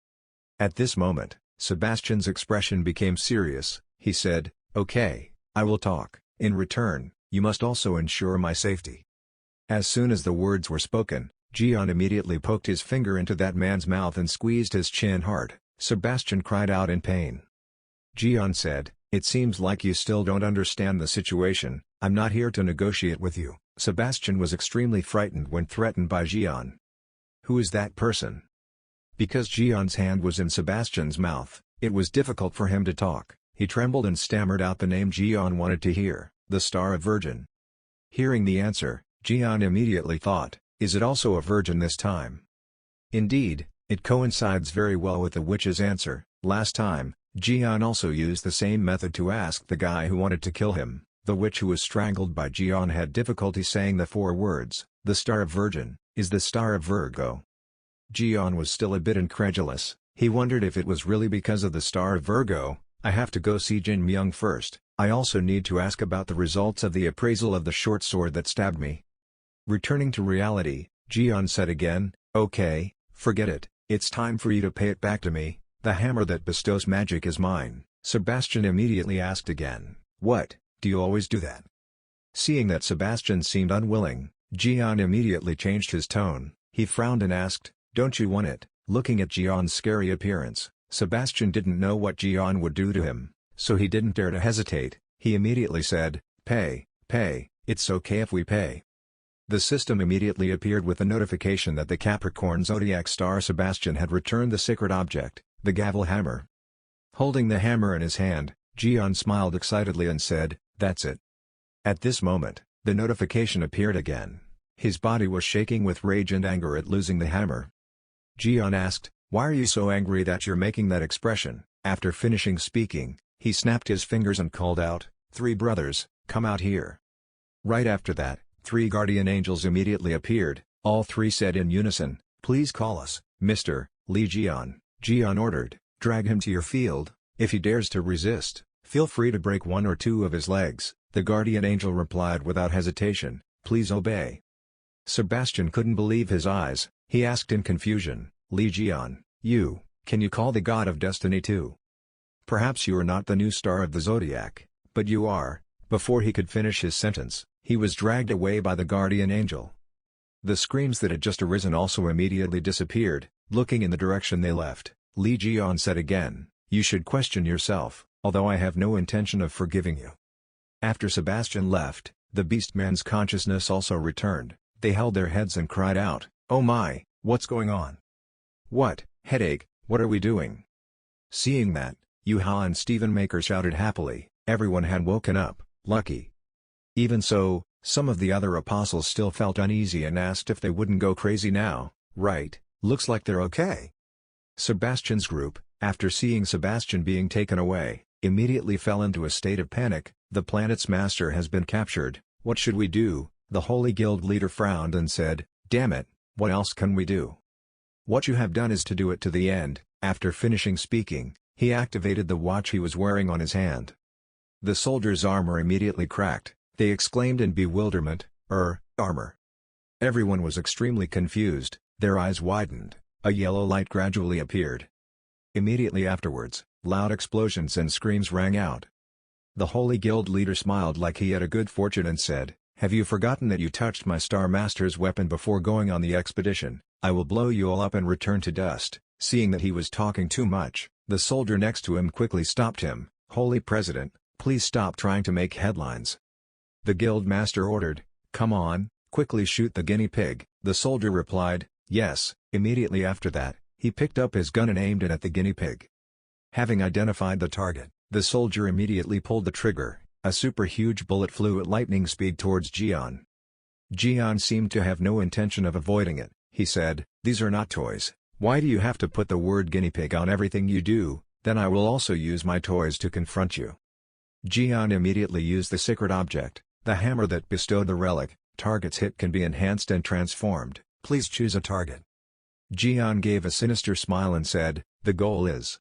B: At this moment, Sebastian's expression became serious. He said, "Okay, I will talk. In return, you must also ensure my safety." As soon as the words were spoken, Jian immediately poked his finger into that man's mouth and squeezed his chin hard. Sebastian cried out in pain. Jian said, "It seems like you still don't understand the situation. I'm not here to negotiate with you." Sebastian was extremely frightened when threatened by Jian. "Who is that person?" Because Jian's hand was in Sebastian's mouth, it was difficult for him to talk. He trembled and stammered out the name Jian wanted to hear, "The Star of Virgin." Hearing the answer, Jian immediately thought, "Is it also a virgin this time?" Indeed, it coincides very well with the witch's answer. Last time, Jian also used the same method to ask the guy who wanted to kill him. The witch who was strangled by Jian had difficulty saying the 4 words, "The Star of Virgin, is the Star of Virgo." Jian was still a bit incredulous. He wondered if it was really because of the Star of Virgo. "I have to go see Jin Myung first. I also need to ask about the results of the appraisal of the short sword that stabbed me." Returning to reality, Jian said again, "Okay, forget it, it's time for you to pay it back to me. The hammer that bestows magic is mine." Sebastian immediately asked again, "What, do you always do that?" Seeing that Sebastian seemed unwilling, Jian immediately changed his tone. He frowned and asked, "Don't you want it?" Looking at Jian's scary appearance, Sebastian didn't know what Jian would do to him, so he didn't dare to hesitate. He immediately said, "Pay, it's okay if we pay." The system immediately appeared with a notification that the Capricorn zodiac star Sebastian had returned the sacred object, the gavel hammer. Holding the hammer in his hand, Jian smiled excitedly and said, "That's it." At this moment, the notification appeared again. His body was shaking with rage and anger at losing the hammer. Jian asked, "Why are you so angry that you're making that expression?" After finishing speaking, he snapped his fingers and called out, "3 brothers, come out here." Right after that, 3 guardian angels immediately appeared. All 3 said in unison, "Please call us, Mr. Li Jian." Jian ordered, "Drag him to your field. If he dares to resist, feel free to break 1 or 2 of his legs." The guardian angel replied without hesitation, "Please obey." Sebastian couldn't believe his eyes. He asked in confusion, "Li Jian, can you call the god of destiny too? Perhaps you are not the new star of the zodiac, but you are." Before he could finish his sentence, he was dragged away by the guardian angel. The screams that had just arisen also immediately disappeared. Looking in the direction they left, Li Jian said again, "You should question yourself, although I have no intention of forgiving you." After Sebastian left, the beastman's consciousness also returned. They held their heads and cried out, "Oh my, what's going on? What, headache, what are we doing?" Seeing that, Yuha and Stephen Maker shouted happily, everyone had woken up, lucky. Even so, some of the other apostles still felt uneasy and asked if they wouldn't go crazy now. Right, looks like they're okay. Sebastian's group, after seeing Sebastian being taken away, immediately fell into a state of panic. The planet's master has been captured, what should we do? The Holy Guild leader frowned and said, damn it, what else can we do? What you have done is to do it to the end. After finishing speaking, he activated the watch he was wearing on his hand. The soldier's armor immediately cracked. They exclaimed in bewilderment, armor. Everyone was extremely confused, their eyes widened, a yellow light gradually appeared. Immediately afterwards, loud explosions and screams rang out. The Holy Guild leader smiled like he had a good fortune and said, have you forgotten that you touched my Star Master's weapon before going on the expedition? I will blow you all up and return to dust. Seeing that he was talking too much, the soldier next to him quickly stopped him. Holy President, please stop trying to make headlines. The guild master ordered, come on, quickly shoot the guinea pig. The soldier replied, yes. Immediately after that, he picked up his gun and aimed it at the guinea pig. Having identified the target, the soldier immediately pulled the trigger. A super huge bullet flew at lightning speed towards Jian. Jian seemed to have no intention of avoiding it. He said, these are not toys. Why do you have to put the word guinea pig on everything you do? Then I will also use my toys to confront you. Jian immediately used the sacred object, the hammer that bestowed the relic. Target's hit can be enhanced and transformed. Please choose a target. Jian gave a sinister smile and said, the goal is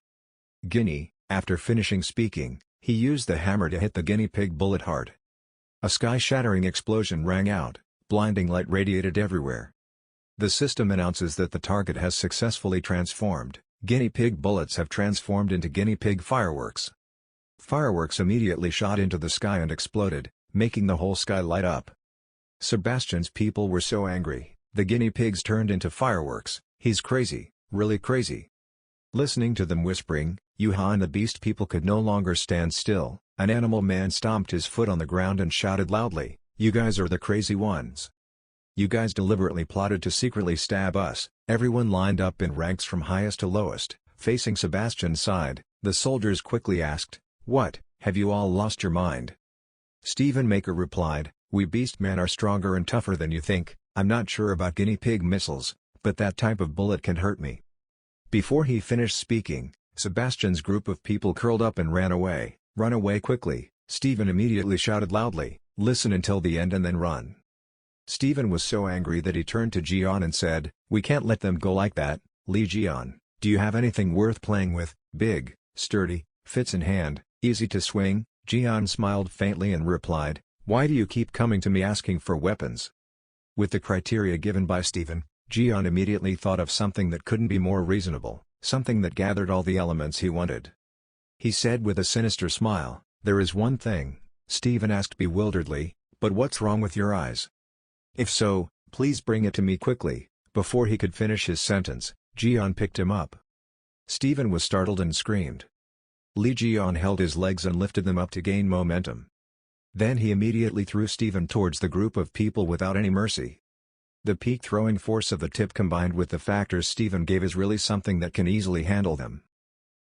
B: Guinea. After finishing speaking, he used the hammer to hit the guinea pig bullet hard. A sky-shattering explosion rang out, blinding light radiated everywhere. The system announces that the target has successfully transformed. Guinea pig bullets have transformed into guinea pig fireworks. Fireworks immediately shot into the sky and exploded, making the whole sky light up. Sebastian's people were so angry, the guinea pigs turned into fireworks. He's crazy, really crazy. Listening to them whispering, Yuha and the beast people could no longer stand still. An animal man stomped his foot on the ground and shouted loudly, you guys are the crazy ones. You guys deliberately plotted to secretly stab us. Everyone lined up in ranks from highest to lowest, facing Sebastian's side. The soldiers quickly asked, what, have you all lost your mind? Stephen Maker replied, we beast men are stronger and tougher than you think. I'm not sure about guinea pig missiles, but that type of bullet can hurt me. Before he finished speaking, Sebastian's group of people curled up and ran away. Run away quickly. Stephen immediately shouted loudly, listen until the end and then run. Stephen was so angry that he turned to Jian and said, we can't let them go like that. Li Jian, do you have anything worth playing with? Big, sturdy, fits in hand, easy to swing? Jian smiled faintly and replied, why do you keep coming to me asking for weapons? With the criteria given by Stephen, Jian immediately thought of something that couldn't be more reasonable, something that gathered all the elements he wanted. He said with a sinister smile, there is one thing. Stephen asked bewilderedly, but what's wrong with your eyes? If so, please bring it to me quickly. Before he could finish his sentence, Jian picked him up. Stephen was startled and screamed. Li Jian held his legs and lifted them up to gain momentum. Then he immediately threw Stephen towards the group of people without any mercy. The peak throwing force of the tip combined with the factors Stephen gave is really something that can easily handle them.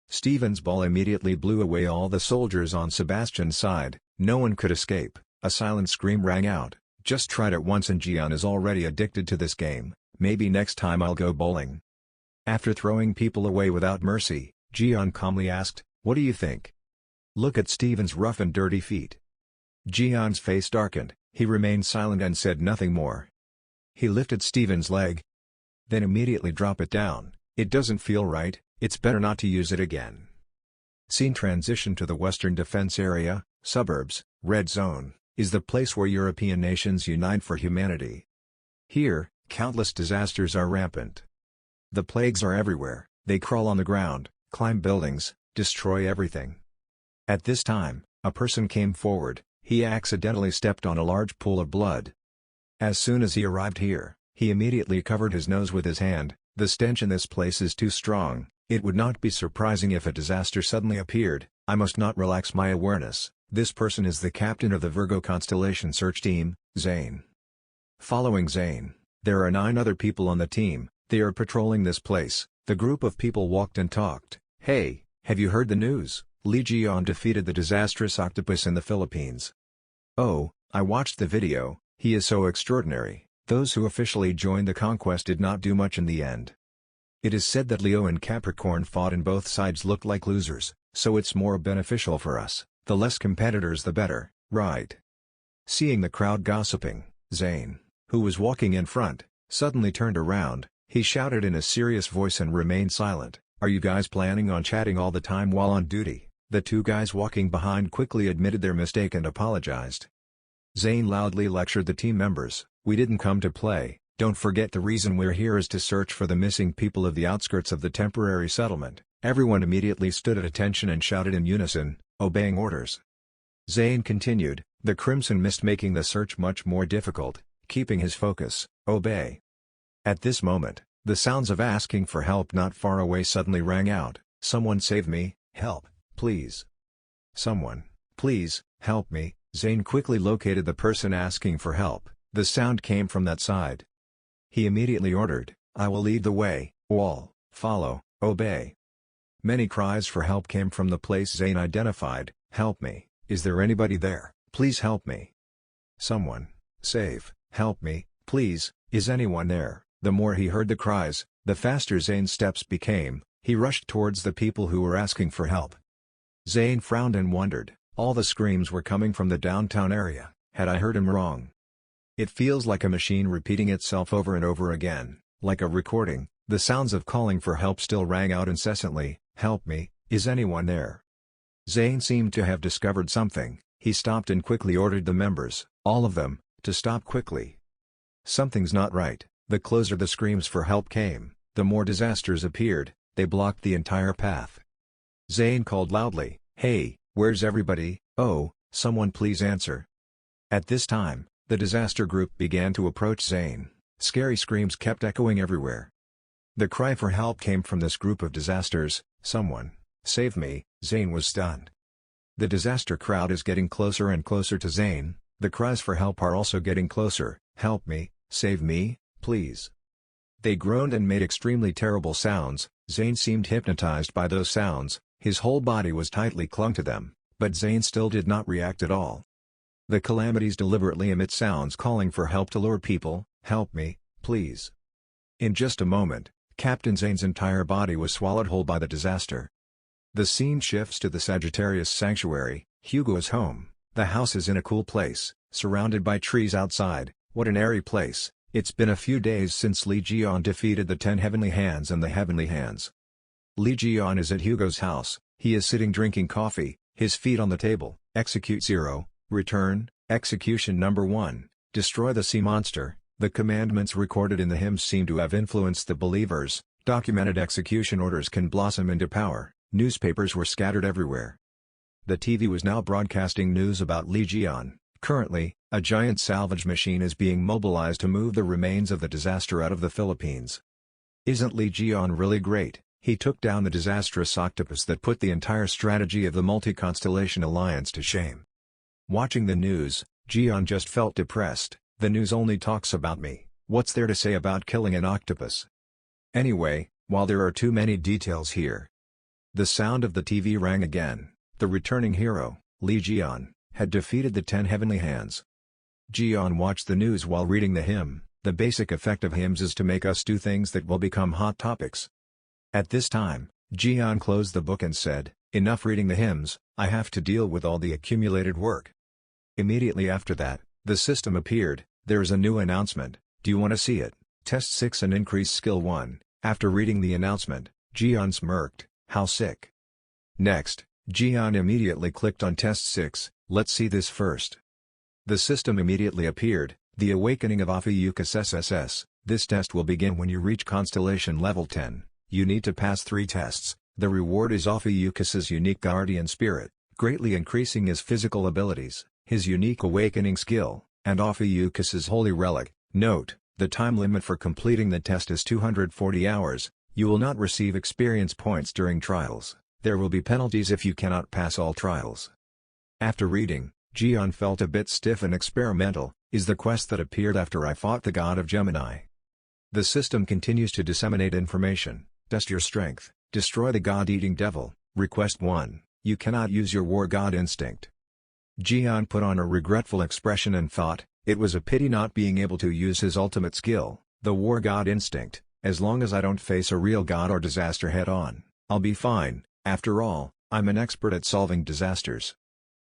B: Stephen's ball immediately blew away all the soldiers on Sebastian's side. No one could escape. A silent scream rang out. Just tried it once and Jian is already addicted to this game. Maybe next time I'll go bowling. After throwing people away without mercy, Jian calmly asked, what do you think? Look at Stephen's rough and dirty feet. Jian's face darkened. He remained silent and said nothing more. He lifted Stephen's leg. Then immediately drop it down. It doesn't feel right, it's better not to use it again. Scene transition to the Western Defense Area, suburbs, Red Zone, is the place where European nations unite for humanity. Here, countless disasters are rampant. The plagues are everywhere, they crawl on the ground, climb buildings, destroy everything. At this time, a person came forward. He accidentally stepped on a large pool of blood. As soon as he arrived here, he immediately covered his nose with his hand. The stench in this place is too strong. It would not be surprising if a disaster suddenly appeared. I must not relax my awareness. This person is the captain of the Virgo constellation search team, Zane. Following Zane, there are 9 other people on the team. They are patrolling this place. The group of people walked and talked. Hey, Have you heard the news? Lee Ji-yeon defeated the disastrous octopus in the Philippines. Oh, I watched the video, he is so extraordinary. Those who officially joined the conquest did not do much in the end. It is said that Leo and Capricorn fought and both sides looked like losers, so it's more beneficial for us, the less competitors the better, right? Seeing the crowd gossiping, Zayn, who was walking in front, suddenly turned around. He shouted in a serious voice and remained silent, "Are you guys planning on chatting all the time while on duty?" The two guys walking behind quickly admitted their mistake and apologized. Zayn loudly lectured the team members, "We didn't come to play, don't forget the reason we're here is to search for the missing people of the outskirts of the temporary settlement." Everyone immediately stood at attention and shouted in unison, obeying orders. Zayn continued, "The Crimson Mist making the search much more difficult, keeping his focus, obey." At this moment, the sounds of asking for help not far away suddenly rang out, "Someone save me, help, please. Someone, please, help me." Zayn quickly located the person asking for help. The sound came from that side. He immediately ordered, "I will lead the way, all, follow, obey." Many cries for help came from the place Zayn identified. "Help me, is there anybody there, please help me. Someone, save, help me, please, is anyone there?" The more he heard the cries, the faster Zayn's steps became. He rushed towards the people who were asking for help. Zayn frowned and wondered, all the screams were coming from the downtown area. Had I heard him wrong? It feels like a machine repeating itself over and over again, like a recording. The sounds of calling for help still rang out incessantly. "Help me, is anyone there?" Zayn seemed to have discovered something. He stopped and quickly ordered the members, all of them, to stop quickly. Something's not right. The closer the screams for help came, the more disasters appeared. They blocked the entire path. Zayn called loudly, "Hey, where's everybody? Oh, someone please answer." At this time, the disaster group began to approach Zayn. Scary screams kept echoing everywhere. The cry for help came from this group of disasters, "Someone, save me." Zayn was stunned. The disaster crowd is getting closer and closer to Zayn. The cries for help are also getting closer. "Help me, save me, please." They groaned and made extremely terrible sounds. Zayn seemed hypnotized by those sounds. His whole body was tightly clung to them, but Zayn still did not react at all. The calamities deliberately emit sounds calling for help to lure people. "Help me, please." In just a moment, Captain Zayn's entire body was swallowed whole by the disaster. The scene shifts to the Sagittarius sanctuary, Hugo's home. The house is in a cool place, surrounded by trees outside. What an airy place. It's been a few days since Lee Ji-yeon defeated the 10 Heavenly Hands and the Heavenly Hands. Lee Ji-yeon is at Hugo's house. He is sitting drinking coffee, his feet on the table. Execute 0, return, execution number 1, destroy the sea monster. The commandments recorded in the hymns seem to have influenced the believers. Documented execution orders can blossom into power. Newspapers were scattered everywhere. The TV was now broadcasting news about Lee Ji-yeon. Currently, a giant salvage machine is being mobilized to move the remains of the disaster out of the Philippines. Isn't Lee Ji-yeon really great? He took down the disastrous octopus that put the entire strategy of the multi-constellation alliance to shame. Watching the news, Ji-yeon just felt depressed. The news only talks about me. What's there to say about killing an octopus? Anyway, while there are too many details here. The sound of the TV rang again. The returning hero, Lee Ji-yeon, had defeated the 10 Heavenly Hands. Ji-yeon watched the news while reading the hymn. The basic effect of hymns is to make us do things that will become hot topics. At this time, Ji-yeon closed the book and said, "Enough reading the hymns, I have to deal with all the accumulated work." Immediately after that, the system appeared. There is a new announcement. Do you want to see it? Test 6 and increase skill 1. After reading the announcement, Ji-yeon smirked. How sick. Next, Ji-yeon immediately clicked on test 6. Let's see this first. The system immediately appeared. The Awakening of Ophiuchus SSS. This test will begin when you reach constellation level 10. You need to pass 3 tests. The reward is Ophiuchus's unique guardian spirit, greatly increasing his physical abilities, his unique awakening skill, and Ophiuchus's holy relic. Note, the time limit for completing the test is 240 hours. You will not receive experience points during trials. There will be penalties if you cannot pass all trials. After reading, Ji-yeon felt a bit stiff and experimental. Is the quest that appeared after I fought the god of Gemini. The system continues to disseminate information. Test your strength. Destroy the god-eating devil. Request 1, you cannot use your war god instinct. Jian put on a regretful expression and thought, it was a pity not being able to use his ultimate skill, the war god instinct. As long as I don't face a real god or disaster head-on, I'll be fine. After all, I'm an expert at solving disasters.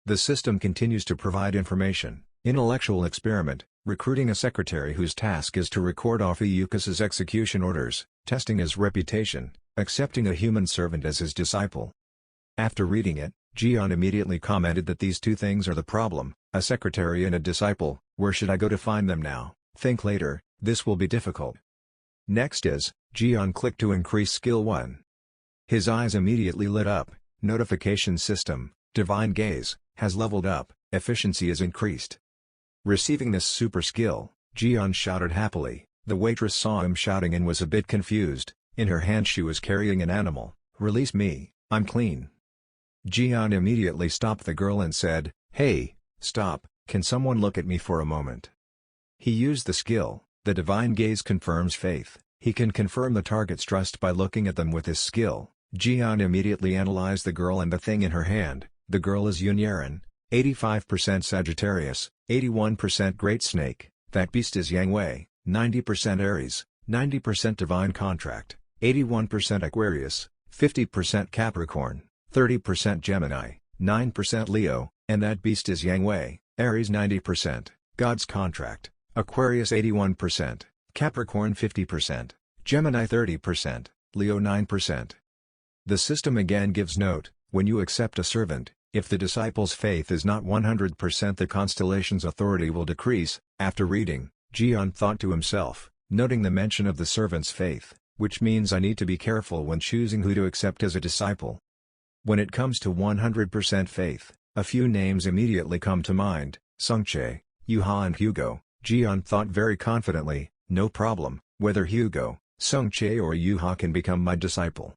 B: The system continues to provide information, intellectual experiment, recruiting a secretary whose task is to record Ophiuchus's execution orders, testing his reputation, accepting a human servant as his disciple. After reading it, Jian immediately commented that these two things are the problem, a secretary and a disciple. Where should I go to find them now? Think later, this will be difficult. Next is, Jian clicked to increase skill 1. His eyes immediately lit up, notification system, divine gaze, has leveled up, efficiency is increased. Receiving this super skill, Jian shouted happily. The waitress saw him shouting and was a bit confused. In her hand she was carrying an animal. Release me, I'm clean. Jian immediately stopped the girl and said, hey, stop, can someone look at me for a moment? He used the skill. The divine gaze confirms faith. He can confirm the target's trust by looking at them with his skill. Jian immediately analyzed the girl and the thing in her hand. The girl is Yunyaran, 85% Sagittarius, 81% Great Snake. That beast is Yangwei, 90% Aries, 90% Divine Contract, 81% Aquarius, 50% Capricorn, 30% Gemini, 9% Leo, and that beast is Yangwei, Aries 90%, God's Contract. Aquarius 81%, Capricorn 50%, Gemini 30%, Leo 9%. The system again gives note, when you accept a servant, if the disciple's faith is not 100% the constellation's authority will decrease. After reading, Jian thought to himself, noting the mention of the servant's faith, which means I need to be careful when choosing who to accept as a disciple. When it comes to 100% faith, a few names immediately come to mind, Sungchae, Yuha and Hugo. Jian thought very confidently, no problem, whether Hugo, Sungchae or Yuha can become my disciple.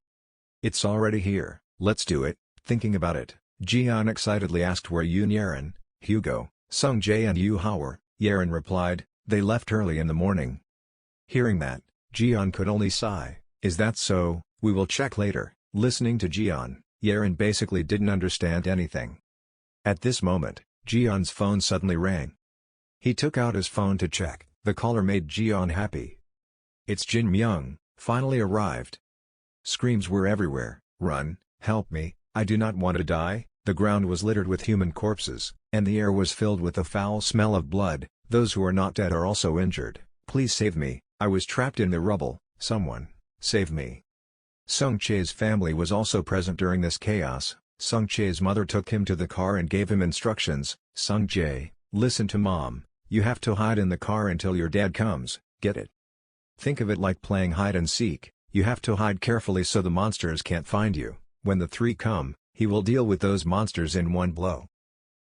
B: It's already here, let's do it. Thinking about it, Jian excitedly asked where Yunyaran, Hugo, Sungjae and Yuha were. Yaran replied, they left early in the morning. Hearing that, Jian could only sigh, is that so? We will check later. Listening to Jian, Yaran basically didn't understand anything. At this moment, Jian's phone suddenly rang. He took out his phone to check. The caller made Jian happy. It's Jin Myung, finally arrived. Screams were everywhere. Run, help me, I do not want to die. The ground was littered with human corpses, and the air was filled with the foul smell of blood. Those who are not dead are also injured. Please save me, I was trapped in the rubble. Someone, save me. Sungchae's family was also present during this chaos. Sungchae's mother took him to the car and gave him instructions. Sungjae, listen to mom. You have to hide in the car until your dad comes, get it? Think of it like playing hide and seek, you have to hide carefully so the monsters can't find you. When the three come, he will deal with those monsters in one blow.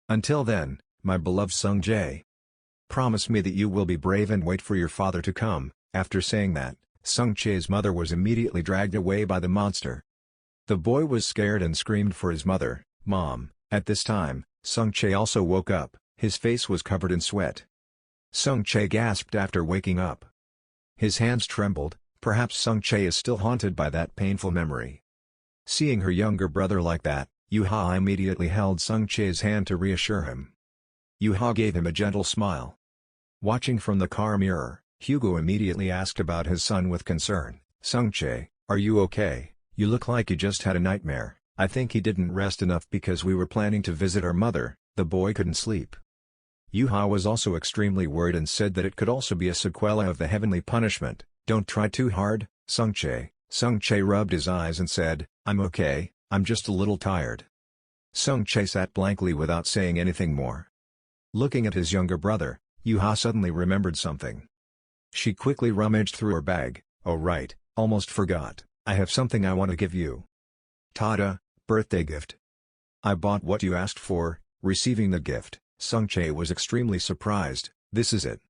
B: Until then, my beloved Sungjae, promise me that you will be brave and wait for your father to come. After saying that, Sungchae's mother was immediately dragged away by the monster. The boy was scared and screamed for his mother, Mom. At this time, Sungchae also woke up, his face was covered in sweat. Sungchae gasped after waking up. His hands trembled, perhaps Sungchae is still haunted by that painful memory. Seeing her younger brother like that, Yuha immediately held Sungchae's hand to reassure him. Yuha gave him a gentle smile. Watching from the car mirror, Hugo immediately asked about his son with concern. Sungchae, are you okay? You look like you just had a nightmare. I think he didn't rest enough because we were planning to visit our mother. The boy couldn't sleep. Yuha was also extremely worried and said that it could also be a sequela of the heavenly punishment. Don't try too hard, Sungchae. Sungchae rubbed his eyes and said, I'm okay, I'm just a little tired. Sungchae sat blankly without saying anything more. Looking at his younger brother, Yuha suddenly remembered something. She quickly rummaged through her bag. Oh right, almost forgot, I have something I want to give you. Tada, birthday gift. I bought what you asked for. Receiving the gift, Sungchae was extremely surprised. This is it.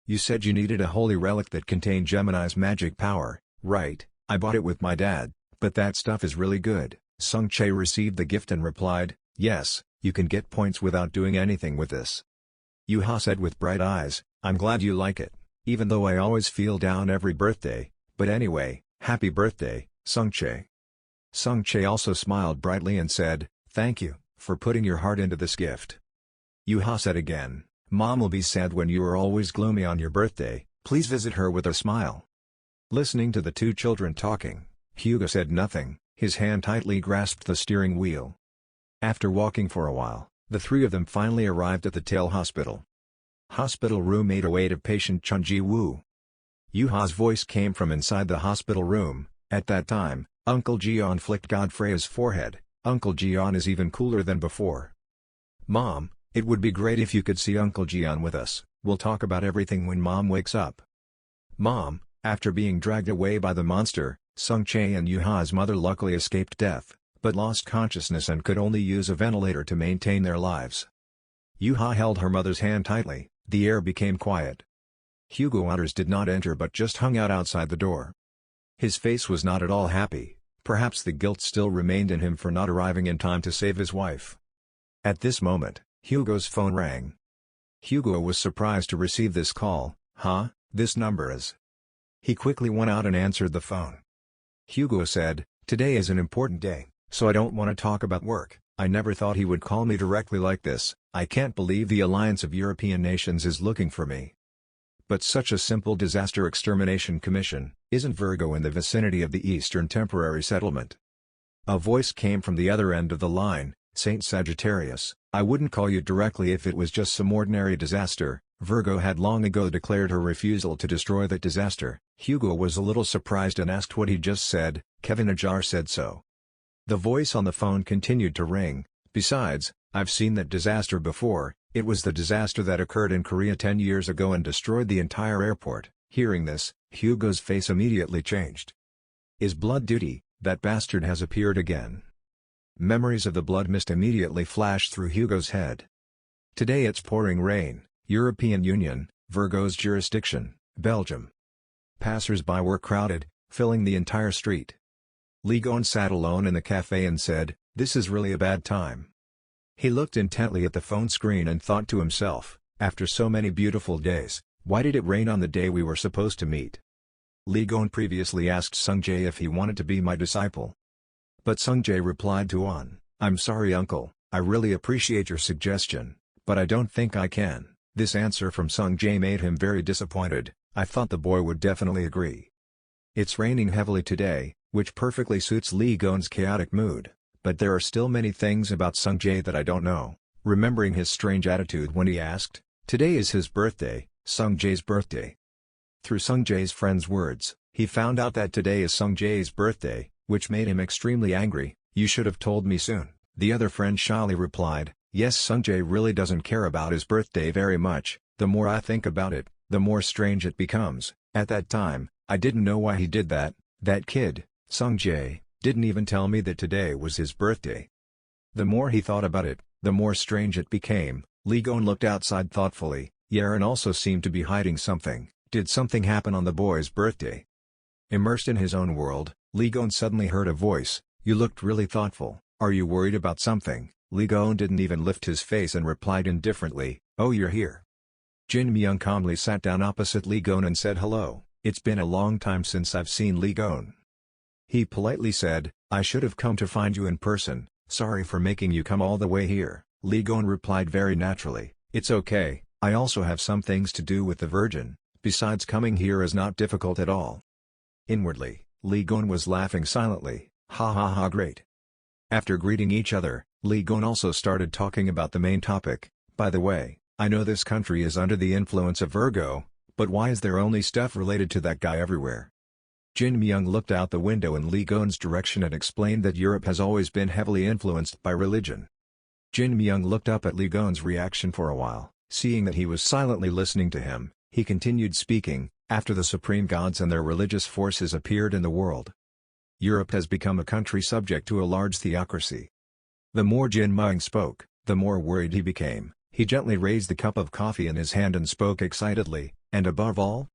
B: You said you needed a holy relic that contained Gemini's magic power, right? I bought it with my dad, but that stuff is really good. Sungchae received the gift and replied, yes, you can get points without doing anything with this. Yuha said with bright eyes, I'm glad you like it, even though I always feel down every birthday, but anyway, happy birthday, Sungchae. Sung Chae also smiled brightly and said, "Thank you, for putting your heart into this gift." Yuha said again, "Mom will be sad when you are always gloomy on your birthday, please visit her with a smile." Listening to the two children talking, Hugo said nothing, his hand tightly grasped the steering wheel. After walking for a while, the three of them finally arrived at the Tail Hospital. Hospital room 808 of patient Chun Ji-woo. Yuha's voice came from inside the hospital room. At that time, Uncle Jeon flicked Godfrey's forehead. Uncle Jeon is even cooler than before. "Mom, it would be great if you could see Uncle Jeon with us, we'll talk about everything when Mom wakes up." Mom, after being dragged away by the monster, Sung Chae and Yuha's mother luckily escaped death, but lost consciousness and could only use a ventilator to maintain their lives. Yuha held her mother's hand tightly, the air became quiet. Hugo Otters did not enter but just hung out outside the door. His face was not at all happy, perhaps the guilt still remained in him for not arriving in time to save his wife. At this moment, Hugo's phone rang. Hugo was surprised to receive this call. This number is... He quickly went out and answered the phone. Hugo said, "Today is an important day, so I don't want to talk about work." I never thought he would call me directly like this. I can't believe the Alliance of European Nations is looking for me. But such a simple disaster extermination commission, isn't Virgo in the vicinity of the Eastern Temporary Settlement? A voice came from the other end of the line, "Saint Sagittarius, I wouldn't call you directly if it was just some ordinary disaster." Virgo had long ago declared her refusal to destroy that disaster. Hugo was a little surprised and asked what he just said. "Kevin Ajar said so." The voice on the phone continued to ring. "Besides, I've seen that disaster before. It was the disaster that occurred in Korea 10 years ago and destroyed the entire airport." Hearing this, Hugo's face immediately changed. "Is blood duty? That bastard has appeared again." Memories of the blood mist immediately flashed through Hugo's head. Today it's pouring rain. European Union, Virgo's jurisdiction, Belgium. Passers-by were crowded, filling the entire street. Lee Gon sat alone in the cafe and said, "This is really a bad time." He looked intently at the phone screen and thought to himself, after so many beautiful days, why did it rain on the day we were supposed to meet? Lee Gon previously asked Sung Jae if he wanted to be my disciple. But Sung Jae replied to On, "I'm sorry uncle, I really appreciate your suggestion, but I don't think I can." This answer from Sung Jae made him very disappointed. I thought the boy would definitely agree. It's raining heavily today, which perfectly suits Lee Gon's chaotic mood, but there are still many things about Sung Jae that I don't know. Remembering his strange attitude when he asked, "Today is his birthday, Sung Jae's birthday." Through Sung Jae's friend's words, he found out that today is Sung Jae's birthday, which made him extremely angry. "You should have told me soon," the other friend shyly replied. Yes, Sung Jae really doesn't care about his birthday very much. The more I think about it, the more strange it becomes. At that time, I didn't know why he did that. That kid, Sung Jae, didn't even tell me that today was his birthday. The more he thought about it, the more strange it became. Lee Gon looked outside thoughtfully. Yaren also seemed to be hiding something. Did something happen on the boy's birthday? Immersed in his own world, Lee Gon suddenly heard a voice. "You looked really thoughtful. Are you worried about something?" Lee Gon didn't even lift his face and replied indifferently, "Oh, you're here." Jin Myung calmly sat down opposite Lee Gon and said hello. "It's been a long time since I've seen Lee Gon." He politely said, "I should have come to find you in person, sorry for making you come all the way here." Lee Gon replied very naturally, "It's okay, I also have some things to do with the Virgin, besides coming here is not difficult at all." Inwardly, Lee Gon was laughing silently, "Ha ha ha, great." After greeting each other, Lee Gon also started talking about the main topic. "By the way, I know this country is under the influence of Virgo, but why is there only stuff related to that guy everywhere?" Jin Myung looked out the window in Lee Gon's direction and explained that Europe has always been heavily influenced by religion. Jin Myung looked up at Lee Gon's reaction for a while. Seeing that he was silently listening to him, he continued speaking. "After the supreme gods and their religious forces appeared in the world, Europe has become a country subject to a large theocracy." The more Jin Myung spoke, the more worried he became. He gently raised the cup of coffee in his hand and spoke excitedly, "And above all,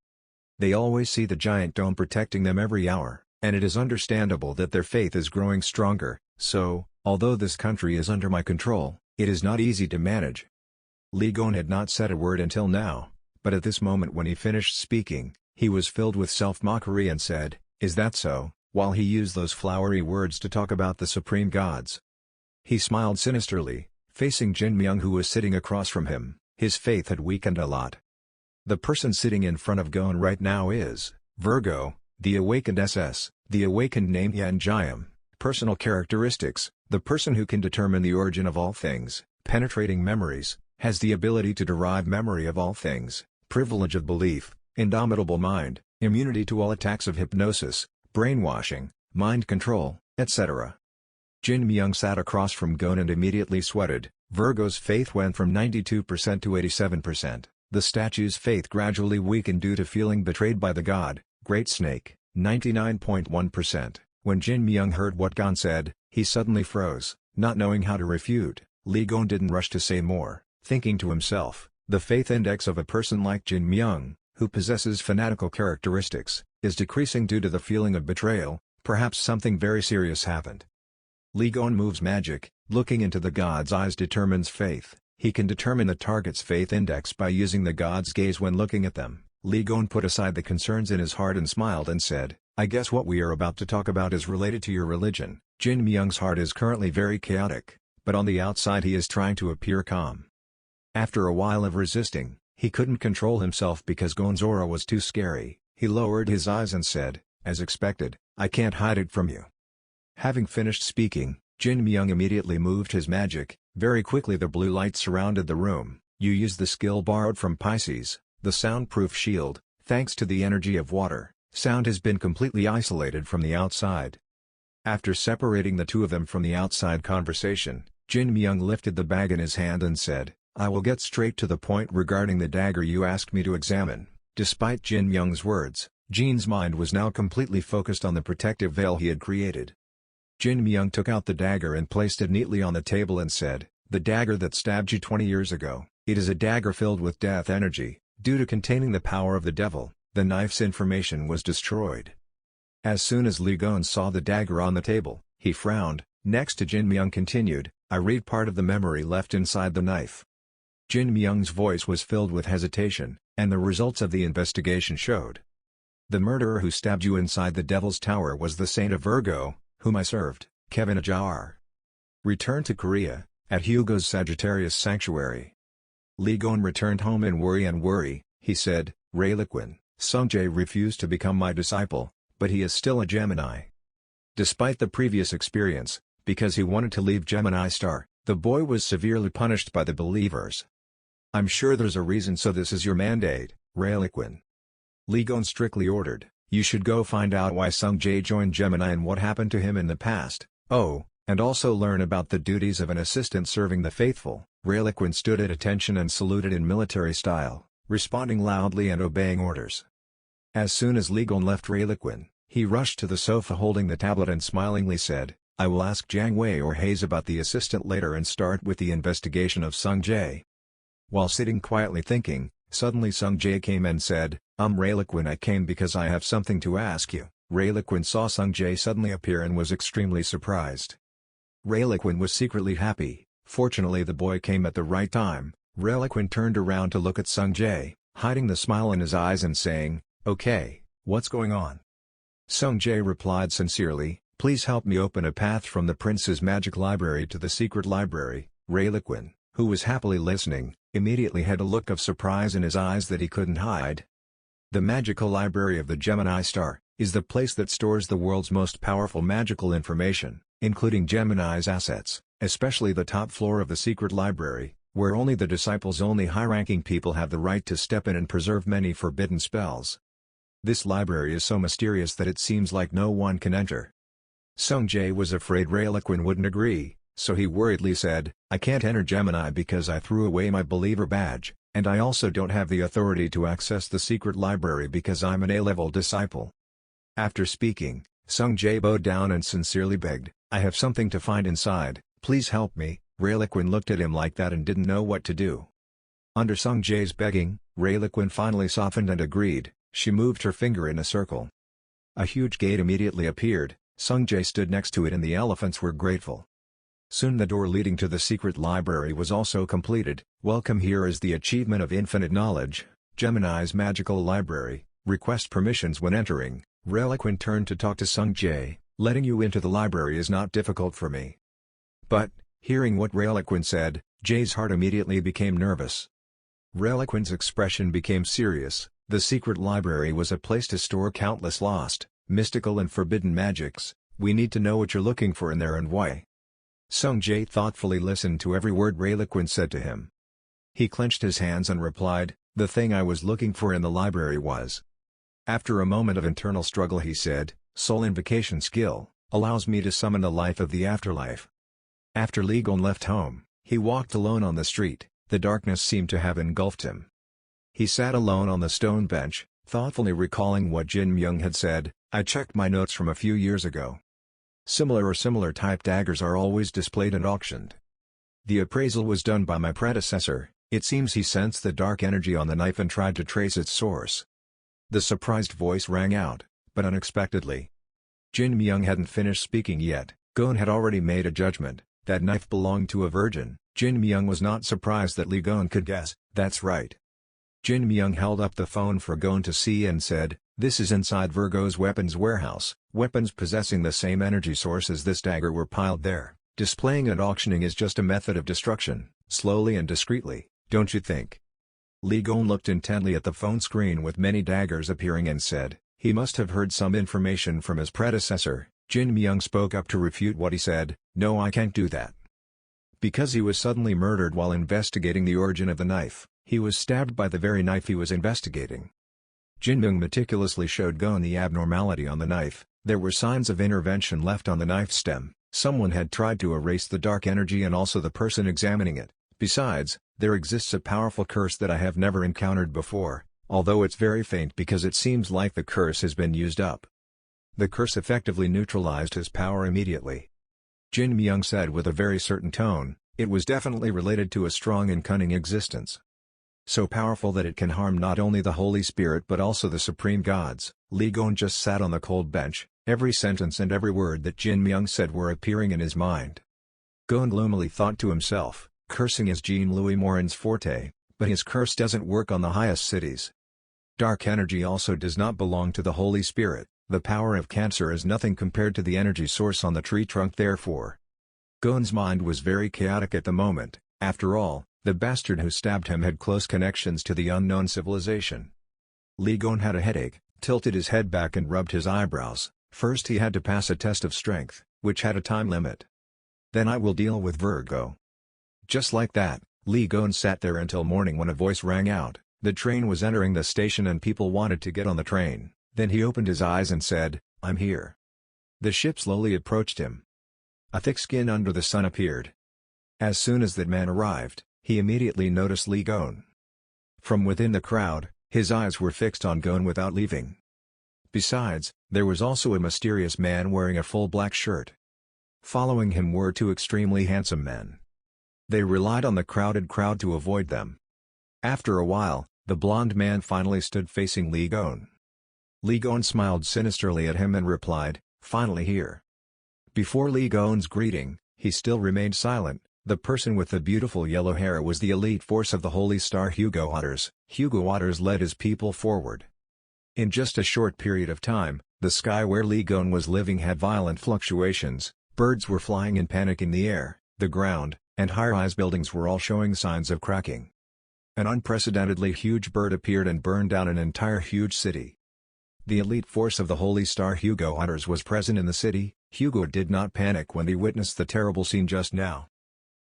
B: they always see the giant dome protecting them every hour, and it is understandable that their faith is growing stronger, so, although this country is under my control, it is not easy to manage." Lee Gon had not said a word until now, but at this moment when he finished speaking, he was filled with self-mockery and said, "Is that so? while he used those flowery words to talk about the supreme gods. He smiled sinisterly, facing Jin Myung who was sitting across from him. His faith had weakened a lot. The person sitting in front of Gon right now is Virgo, the awakened SS, the awakened name Yan Jiam. Personal characteristics: the person who can determine the origin of all things, penetrating memories, has the ability to derive memory of all things, privilege of belief, indomitable mind, immunity to all attacks of hypnosis, brainwashing, mind control, etc. Jin Myung sat across from Gon and immediately sweated. Virgo's faith went from 92% to 87%. The statue's faith gradually weakened due to feeling betrayed by the god, Great Snake, 99.1%. When Jin Myung heard what Gon said, he suddenly froze, not knowing how to refute. Gon didn't rush to say more, thinking to himself, the faith index of a person like Jin Myung, who possesses fanatical characteristics, is decreasing due to the feeling of betrayal. Perhaps something very serious happened. Gon moves magic. Looking into the god's eyes determines faith. He can determine the target's faith index by using the god's gaze when looking at them. Gon put aside the concerns in his heart and smiled and said, I guess what we are about to talk about is related to your religion. Jin Myung's heart is currently very chaotic, but on the outside he is trying to appear calm. After a while of resisting, he couldn't control himself because Gon's aura was too scary. He lowered his eyes and said, as expected, I can't hide it from you. Having finished speaking, Jin Myung immediately moved his magic. Very quickly the blue light surrounded the room. You used the skill borrowed from Pisces, the soundproof shield. Thanks to the energy of water, sound has been completely isolated from the outside. After separating the two of them from the outside conversation, Jin Myung lifted the bag in his hand and said, I will get straight to the point regarding the dagger you asked me to examine. Despite Jin Myung's words, Jin's mind was now completely focused on the protective veil he had created. Jin Myung took out the dagger and placed it neatly on the table and said, the dagger that stabbed you 20 years ago, it is a dagger filled with death energy. Due to containing the power of the devil, the knife's information was destroyed. As soon as Gon saw the dagger on the table, he frowned. Next to Jin Myung continued, I read part of the memory left inside the knife. Jin Myung's voice was filled with hesitation, and the results of the investigation showed. The murderer who stabbed you inside the Devil's Tower was the Saint of Virgo, whom I served, Kevin Ajar. Returned to Korea, at Hugo's Sagittarius sanctuary. Gon returned home in worry. He said, Rayliquin, Sungjae refused to become my disciple, but he is still a Gemini. Despite the previous experience, because he wanted to leave Gemini star, the boy was severely punished by the believers. I'm sure there's a reason, so this is your mandate, Rayliquin. Gon strictly ordered, you should go find out why Sungjae joined Gemini and what happened to him in the past. Oh, and also learn about the duties of an assistant serving the faithful. Rayliquin stood at attention and saluted in military style, responding loudly and obeying orders. As soon as Gon left Rayliquin, he rushed to the sofa holding the tablet and smilingly said, I will ask Jiang Wei or Hayes about the assistant later and start with the investigation of Sungjae. While sitting quietly thinking, suddenly Sungjae came and said, Rayliquin, I came because I have something to ask you. Rayliquin saw Sungjae suddenly appear and was extremely surprised. Rayliquin was secretly happy. Fortunately the boy came at the right time. Rayliquin turned around to look at Sungjae, hiding the smile in his eyes and saying, okay, what's going on? Sungjae replied sincerely, please help me open a path from the prince's magic library to the secret library. Rayliquin, who was happily listening, immediately had a look of surprise in his eyes that he couldn't hide. The magical library of the Gemini star is the place that stores the world's most powerful magical information, including Gemini's assets, especially the top floor of the secret library, where only the disciples, only high-ranking people have the right to step in and preserve many forbidden spells. This library is so mysterious that it seems like no one can enter. Sungjae was afraid Rayliquin wouldn't agree, so he worriedly said, I can't enter Gemini because I threw away my believer badge, and I also don't have the authority to access the secret library because I'm an A-level disciple. After speaking, Sungjae bowed down and sincerely begged, I have something to find inside, please help me. Rayliquin looked at him like that and didn't know what to do. Under Sungjae's begging, Rayliquin finally softened and agreed. She moved her finger in a circle. A huge gate immediately appeared. Sungjae stood next to it and the elephants were grateful. Soon the door leading to the secret library was also completed. Welcome, here is the achievement of infinite knowledge, Gemini's magical library. Request permissions when entering. Reliquin turned to talk to Sung Jae. Letting you into the library is not difficult for me. But, hearing what Reliquin said, Jae's heart immediately became nervous. Reliquin's expression became serious. The secret library was a place to store countless lost, mystical and forbidden magics. We need to know what you're looking for in there and why. Sung Jae thoughtfully listened to every word Reliquin said to him. He clenched his hands and replied, "The thing I was looking for in the library was..." After a moment of internal struggle he said, "Soul invocation skill, allows me to summon the life of the afterlife." After Lee Gon left home, he walked alone on the street. The darkness seemed to have engulfed him. He sat alone on the stone bench, thoughtfully recalling what Jin Myung had said. "I checked my notes from a few years ago. Similar or similar type daggers are always displayed and auctioned. The appraisal was done by my predecessor. It seems he sensed the dark energy on the knife and tried to trace its source." The surprised voice rang out, but unexpectedly. Jin Myung hadn't finished speaking yet. Gon had already made a judgment. That knife belonged to a virgin. Jin Myung was not surprised that Lee Gon could guess. "That's right." Jin Myung held up the phone for Gon to see and said, "This is inside Virgo's weapons warehouse. Weapons possessing the same energy source as this dagger were piled there. Displaying and auctioning is just a method of destruction, slowly and discreetly, don't you think?" Lee Gon looked intently at the phone screen with many daggers appearing and said, he must have heard some information from his predecessor. Jin Myung spoke up to refute what he said, "No, I can't do that." Because he was suddenly murdered while investigating the origin of the knife. He was stabbed by the very knife he was investigating. Jin Myung meticulously showed Gon the abnormality on the knife. There were signs of intervention left on the knife stem. Someone had tried to erase the dark energy and also the person examining it. Besides, there exists a powerful curse that I have never encountered before, although it's very faint because it seems like the curse has been used up. The curse effectively neutralized his power immediately. Jin Myung said with a very certain tone, "It was definitely related to a strong and cunning existence. So powerful that it can harm not only the Holy Spirit but also the supreme gods." Lee Gon just sat on the cold bench. Every sentence and every word that Jin Myung said were appearing in his mind. Gon gloomily thought to himself, cursing is Jean-Louis Morin's forte, but his curse doesn't work on the highest cities. Dark energy also does not belong to the Holy Spirit. The power of Cancer is nothing compared to the energy source on the tree trunk therefore. Gon's mind was very chaotic at the moment. After all, the bastard who stabbed him had close connections to the unknown civilization. Lee Gon had a headache, tilted his head back and rubbed his eyebrows. First he had to pass a test of strength, which had a time limit. Then I will deal with Virgo. Just like that, Lee Gon sat there until morning when a voice rang out. The train was entering the station and people wanted to get on the train. Then he opened his eyes and said, "I'm here." The ship slowly approached him. A thick skin under the sun appeared. As soon as that man arrived, he immediately noticed Lee Gon. From within the crowd, his eyes were fixed on Gon without leaving. Besides, there was also a mysterious man wearing a full black shirt. Following him were two extremely handsome men. They relied on the crowded crowd to avoid them. After a while, the blond man finally stood facing Lee Gon. Lee Gon smiled sinisterly at him and replied, "Finally here." Before Lee Gon's greeting, he still remained silent. The person with the beautiful yellow hair was the elite force of the Holy Star Hugo Otters. Hugo Otters led his people forward. In just a short period of time, the sky where Lee Gon was living had violent fluctuations. Birds were flying in panic in the air, the ground, and high-rise buildings were all showing signs of cracking. An unprecedentedly huge bird appeared and burned down an entire huge city. The elite force of the Holy Star Hugo Otters was present in the city. Hugo did not panic when he witnessed the terrible scene just now.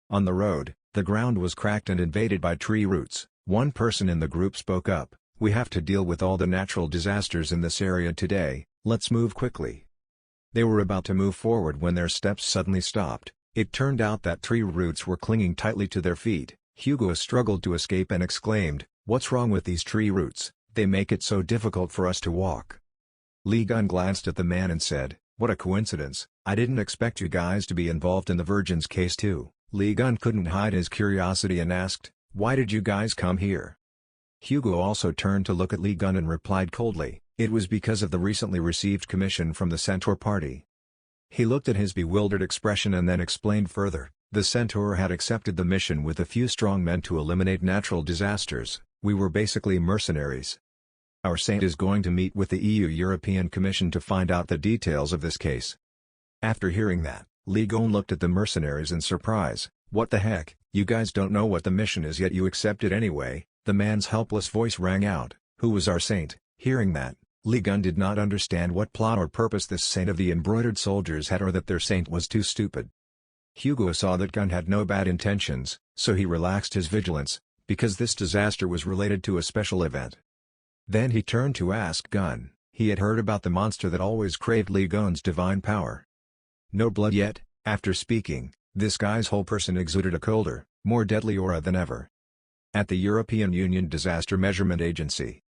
B: On the road, the ground was cracked and invaded by tree roots. One person in the group spoke up, "We have to deal with all the natural disasters in this area today, let's move quickly." They were about to move forward when their steps suddenly stopped. It turned out that tree roots were clinging tightly to their feet. Hugo struggled to escape and exclaimed, "What's wrong with these tree roots? They make it so difficult for us to walk." Lee Gon glanced at the man and said, "What a coincidence, I didn't expect you guys to be involved in the Virgin's case too." Lee Gon couldn't hide his curiosity and asked, "Why did you guys come here?" Hugo also turned to look at Lee Gon and replied coldly, "It was because of the recently received commission from the Centaur Party." He looked at his bewildered expression and then explained further, "The Centaur had accepted the mission with a few strong men to eliminate natural disasters. We were basically mercenaries." Our saint is going to meet with the EU European Commission to find out the details of this case." After hearing that, Li Gon looked at the mercenaries in surprise. "What the heck, you guys don't know what the mission is yet you accept it anyway?" The man's helpless voice rang out. "Who was our saint?" Hearing that, Li Gon did not understand what plot or purpose this saint of the embroidered soldiers had, or that their saint was too stupid. Hugo saw that Gon had no bad intentions, so he relaxed his vigilance, because this disaster was related to a special event. Then he turned to ask Gon. He had heard about the monster that always craved Li Gon's divine power. No blood yet. After speaking, this guy's whole person exuded a colder, more deadly aura than ever. At the European Union Disaster Measurement Agency,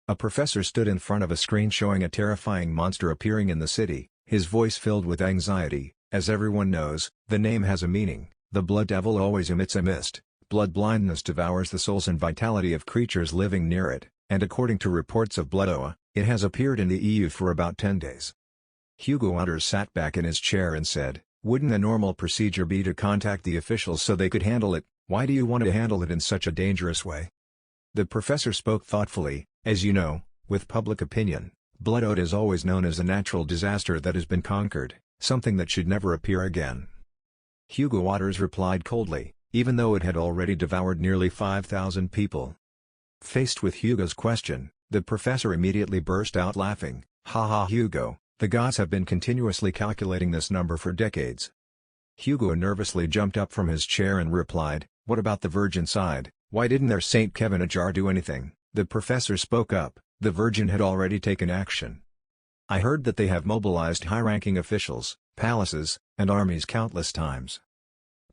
B: a professor stood in front of a screen showing a terrifying monster appearing in the city, his voice filled with anxiety. As everyone knows, the name has a meaning. The blood devil always emits a mist. Blood blindness devours the souls and vitality of creatures living near it, and according to reports of Blood Oa, it has appeared in the EU for about 10 days. Hugo Otters sat back in his chair and said, "Wouldn't the normal procedure be to contact the officials so they could handle it? Why do you want to handle it in such a dangerous way?" The professor spoke thoughtfully. "As you know, with public opinion, Blood Oa is always known as a natural disaster that has been conquered, something that should never appear again." Hugo Otters replied coldly, even though it had already devoured nearly 5,000 people. Faced with Hugo's question, the professor immediately burst out laughing. "Ha ha Hugo, the gods have been continuously calculating this number for decades." Hugo nervously jumped up from his chair and replied, "What about the Virgin side? Why didn't their Saint Kevin Ajar do anything?" The professor spoke up. "The Virgin had already taken action. I heard that they have mobilized high-ranking officials, palaces, and armies countless times.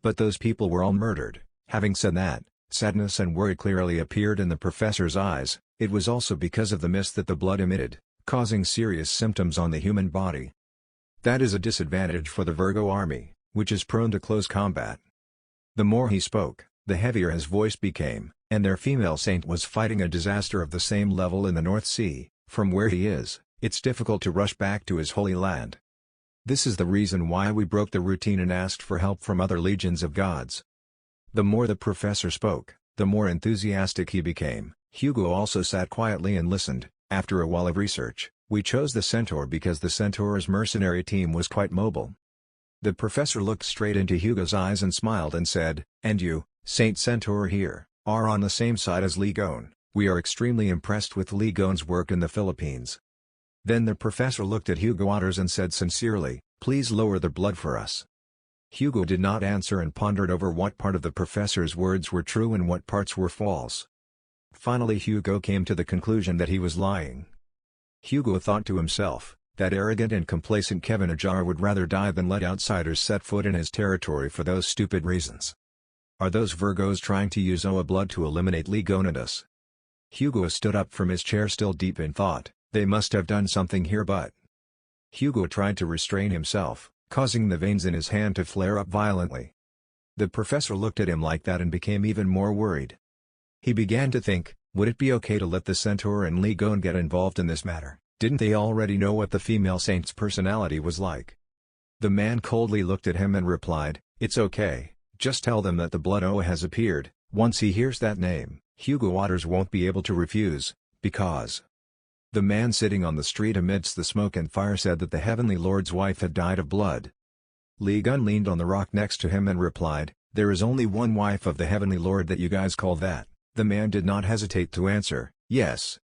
B: But those people were all murdered." Having said that, sadness and worry clearly appeared in the professor's eyes. It was also because of the mist that the blood emitted, causing serious symptoms on the human body. That is a disadvantage for the Virgo army, which is prone to close combat. The more he spoke, the heavier his voice became, and their female saint was fighting a disaster of the same level in the North Sea. From where he is, it's difficult to rush back to his holy land. This is the reason why we broke the routine and asked for help from other legions of gods. The more the professor spoke, the more enthusiastic he became. Hugo also sat quietly and listened. After a while of research, we chose the Centaur because the Centaur's mercenary team was quite mobile. The professor looked straight into Hugo's eyes and smiled and said, "And you, Saint Centaur here, are on the same side as Li Gon. We are extremely impressed with Li Gon's work in the Philippines." Then the professor looked at Hugo Otters and said sincerely, "Please lower the blood for us." Hugo did not answer and pondered over what part of the professor's words were true and what parts were false. Finally Hugo came to the conclusion that he was lying. Hugo thought to himself, that arrogant and complacent Kevin Ajar would rather die than let outsiders set foot in his territory for those stupid reasons. Are those Virgos trying to use Oa blood to eliminate Li Gon and us? Hugo stood up from his chair still deep in thought. They must have done something here, but... Hugo tried to restrain himself, causing the veins in his hand to flare up violently. The professor looked at him like that and became even more worried. He began to think, would it be okay to let the Centaur and Li Gon get involved in this matter? Didn't they already know what the female saint's personality was like? The man coldly looked at him and replied, "It's okay, just tell them that the Blood Oa has appeared." Once he hears that name, Hugo Otters won't be able to refuse, because... The man sitting on the street amidst the smoke and fire said that the Heavenly Lord's wife had died of blood. Li Gon leaned on the rock next to him and replied, "There is only one wife of the Heavenly Lord that you guys call that." The man did not hesitate to answer, "Yes."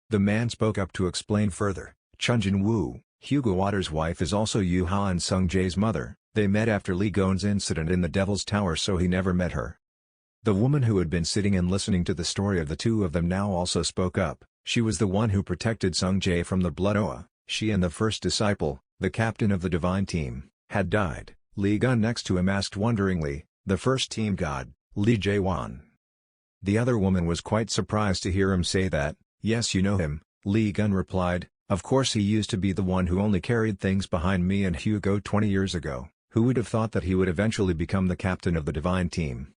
B: The man spoke up to explain further, "Chunjin Wu, Hugo Otters' wife, is also Yu Ha and Sung Jae's mother. They met after Li Gon's incident in the Devil's Tower, so he never met her." The woman who had been sitting and listening to the story of the two of them now also spoke up. She was the one who protected Sung Jae from the Blood Oa. She and the first disciple, the captain of the divine team, had died. Li Gon next to him asked wonderingly, "The first team god, Li Jae-wan?" The other woman was quite surprised to hear him say that. "Yes, you know him," Li Gon replied. "Of course, he used to be the one who only carried things behind me and Hugo 20 years ago. Who would have thought that he would eventually become the captain of the divine team?"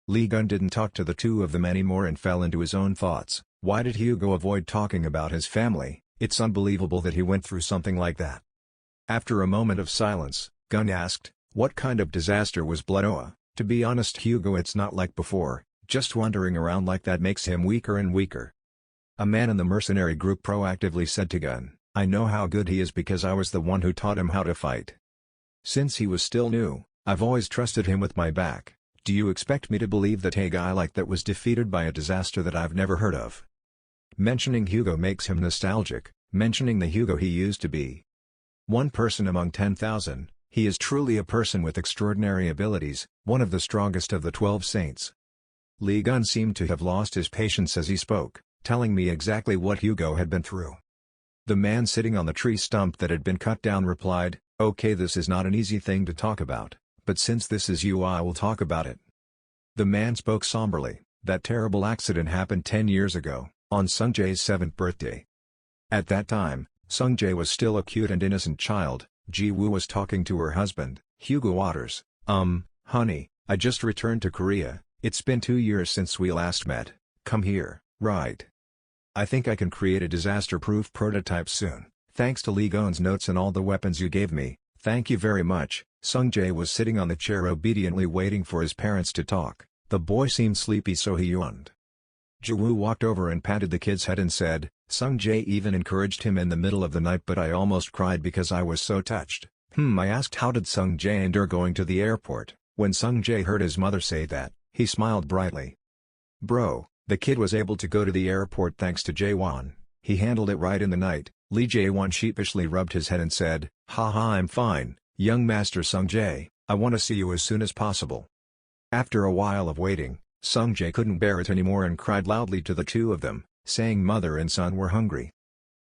B: Li Gon didn't talk to the two of them anymore and fell into his own thoughts. Why did Hugo avoid talking about his family? It's unbelievable that he went through something like that. After a moment of silence, Gon asked, "What kind of disaster was Blood Oa?" "To be honest, Hugo, it's not like before. Just wandering around like that makes him weaker and weaker." A man in the mercenary group proactively said to Gun, I know how good he is because I was the one who taught him how to fight. Since he was still new, I've always trusted him with my back. Do you expect me to believe that a guy like that was defeated by a disaster that I've never heard of? Mentioning Hugo makes him nostalgic, mentioning the Hugo he used to be. One person among 10,000, he is truly a person with extraordinary abilities, one of the strongest of the 12 saints. Lee Gun seemed to have lost his patience as he spoke, telling me exactly what Hugo had been through. The man sitting on the tree stump that had been cut down replied, Okay, this is not an easy thing to talk about, but since this is you I will talk about it. The man spoke somberly, that terrible accident happened 10 years ago, on Sungjae's 7th birthday. At that time, Sungjae was still a cute and innocent child. Ji-woo was talking to her husband, Hugo Waters. Honey, I just returned to Korea, it's been 2 years since we last met, come here, right? I think I can create a disaster-proof prototype soon, thanks to Lee Gun's notes and all the weapons you gave me, thank you very much. Sungjae was sitting on the chair obediently waiting for his parents to talk. The boy seemed sleepy so he yawned. Ji-woo walked over and patted the kid's head and said, Sungjae even encouraged him in the middle of the night but I almost cried because I was so touched. I asked how did Sungjae endure going to the airport. When Sungjae heard his mother say that, he smiled brightly. Bro, the kid was able to go to the airport thanks to Jaewon. He handled it right in the night. Lee Jaewon sheepishly rubbed his head and said, Haha, I'm fine, young master Sungjae, I want to see you as soon as possible. After a while of waiting, Sungjae couldn't bear it anymore and cried loudly to the two of them, saying mother and son were hungry.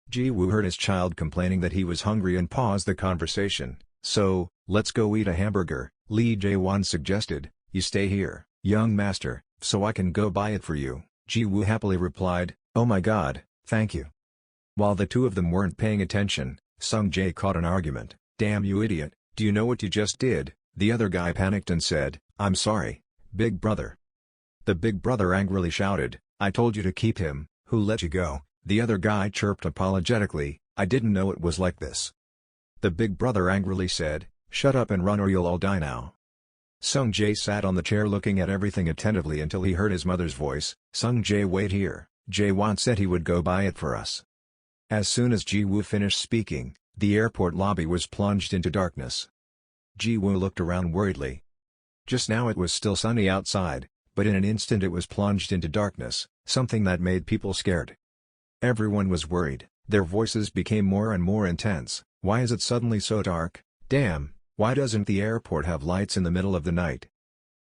B: Ji-woo heard his child complaining that he was hungry and paused the conversation. So, let's go eat a hamburger, Lee Jae-won suggested. You stay here, young master, so I can go buy it for you. Ji-woo happily replied, oh my god, thank you. While the two of them weren't paying attention, Sungjae caught an argument. Damn you idiot, do you know what you just did? The other guy panicked and said, I'm sorry, big brother. The big brother angrily shouted, I told you to keep him, who let you go? The other guy chirped apologetically, I didn't know it was like this. The big brother angrily said, shut up and run or you'll all die now. Sungjae sat on the chair looking at everything attentively until he heard his mother's voice, Sungjae wait here, Jaewon said he would go buy it for us. As soon as Ji-woo finished speaking, the airport lobby was plunged into darkness. Ji-woo looked around worriedly. Just now it was still sunny outside, but in an instant it was plunged into darkness, something that made people scared. Everyone was worried, their voices became more and more intense. Why is it suddenly so dark? Damn, why doesn't the airport have lights in the middle of the night?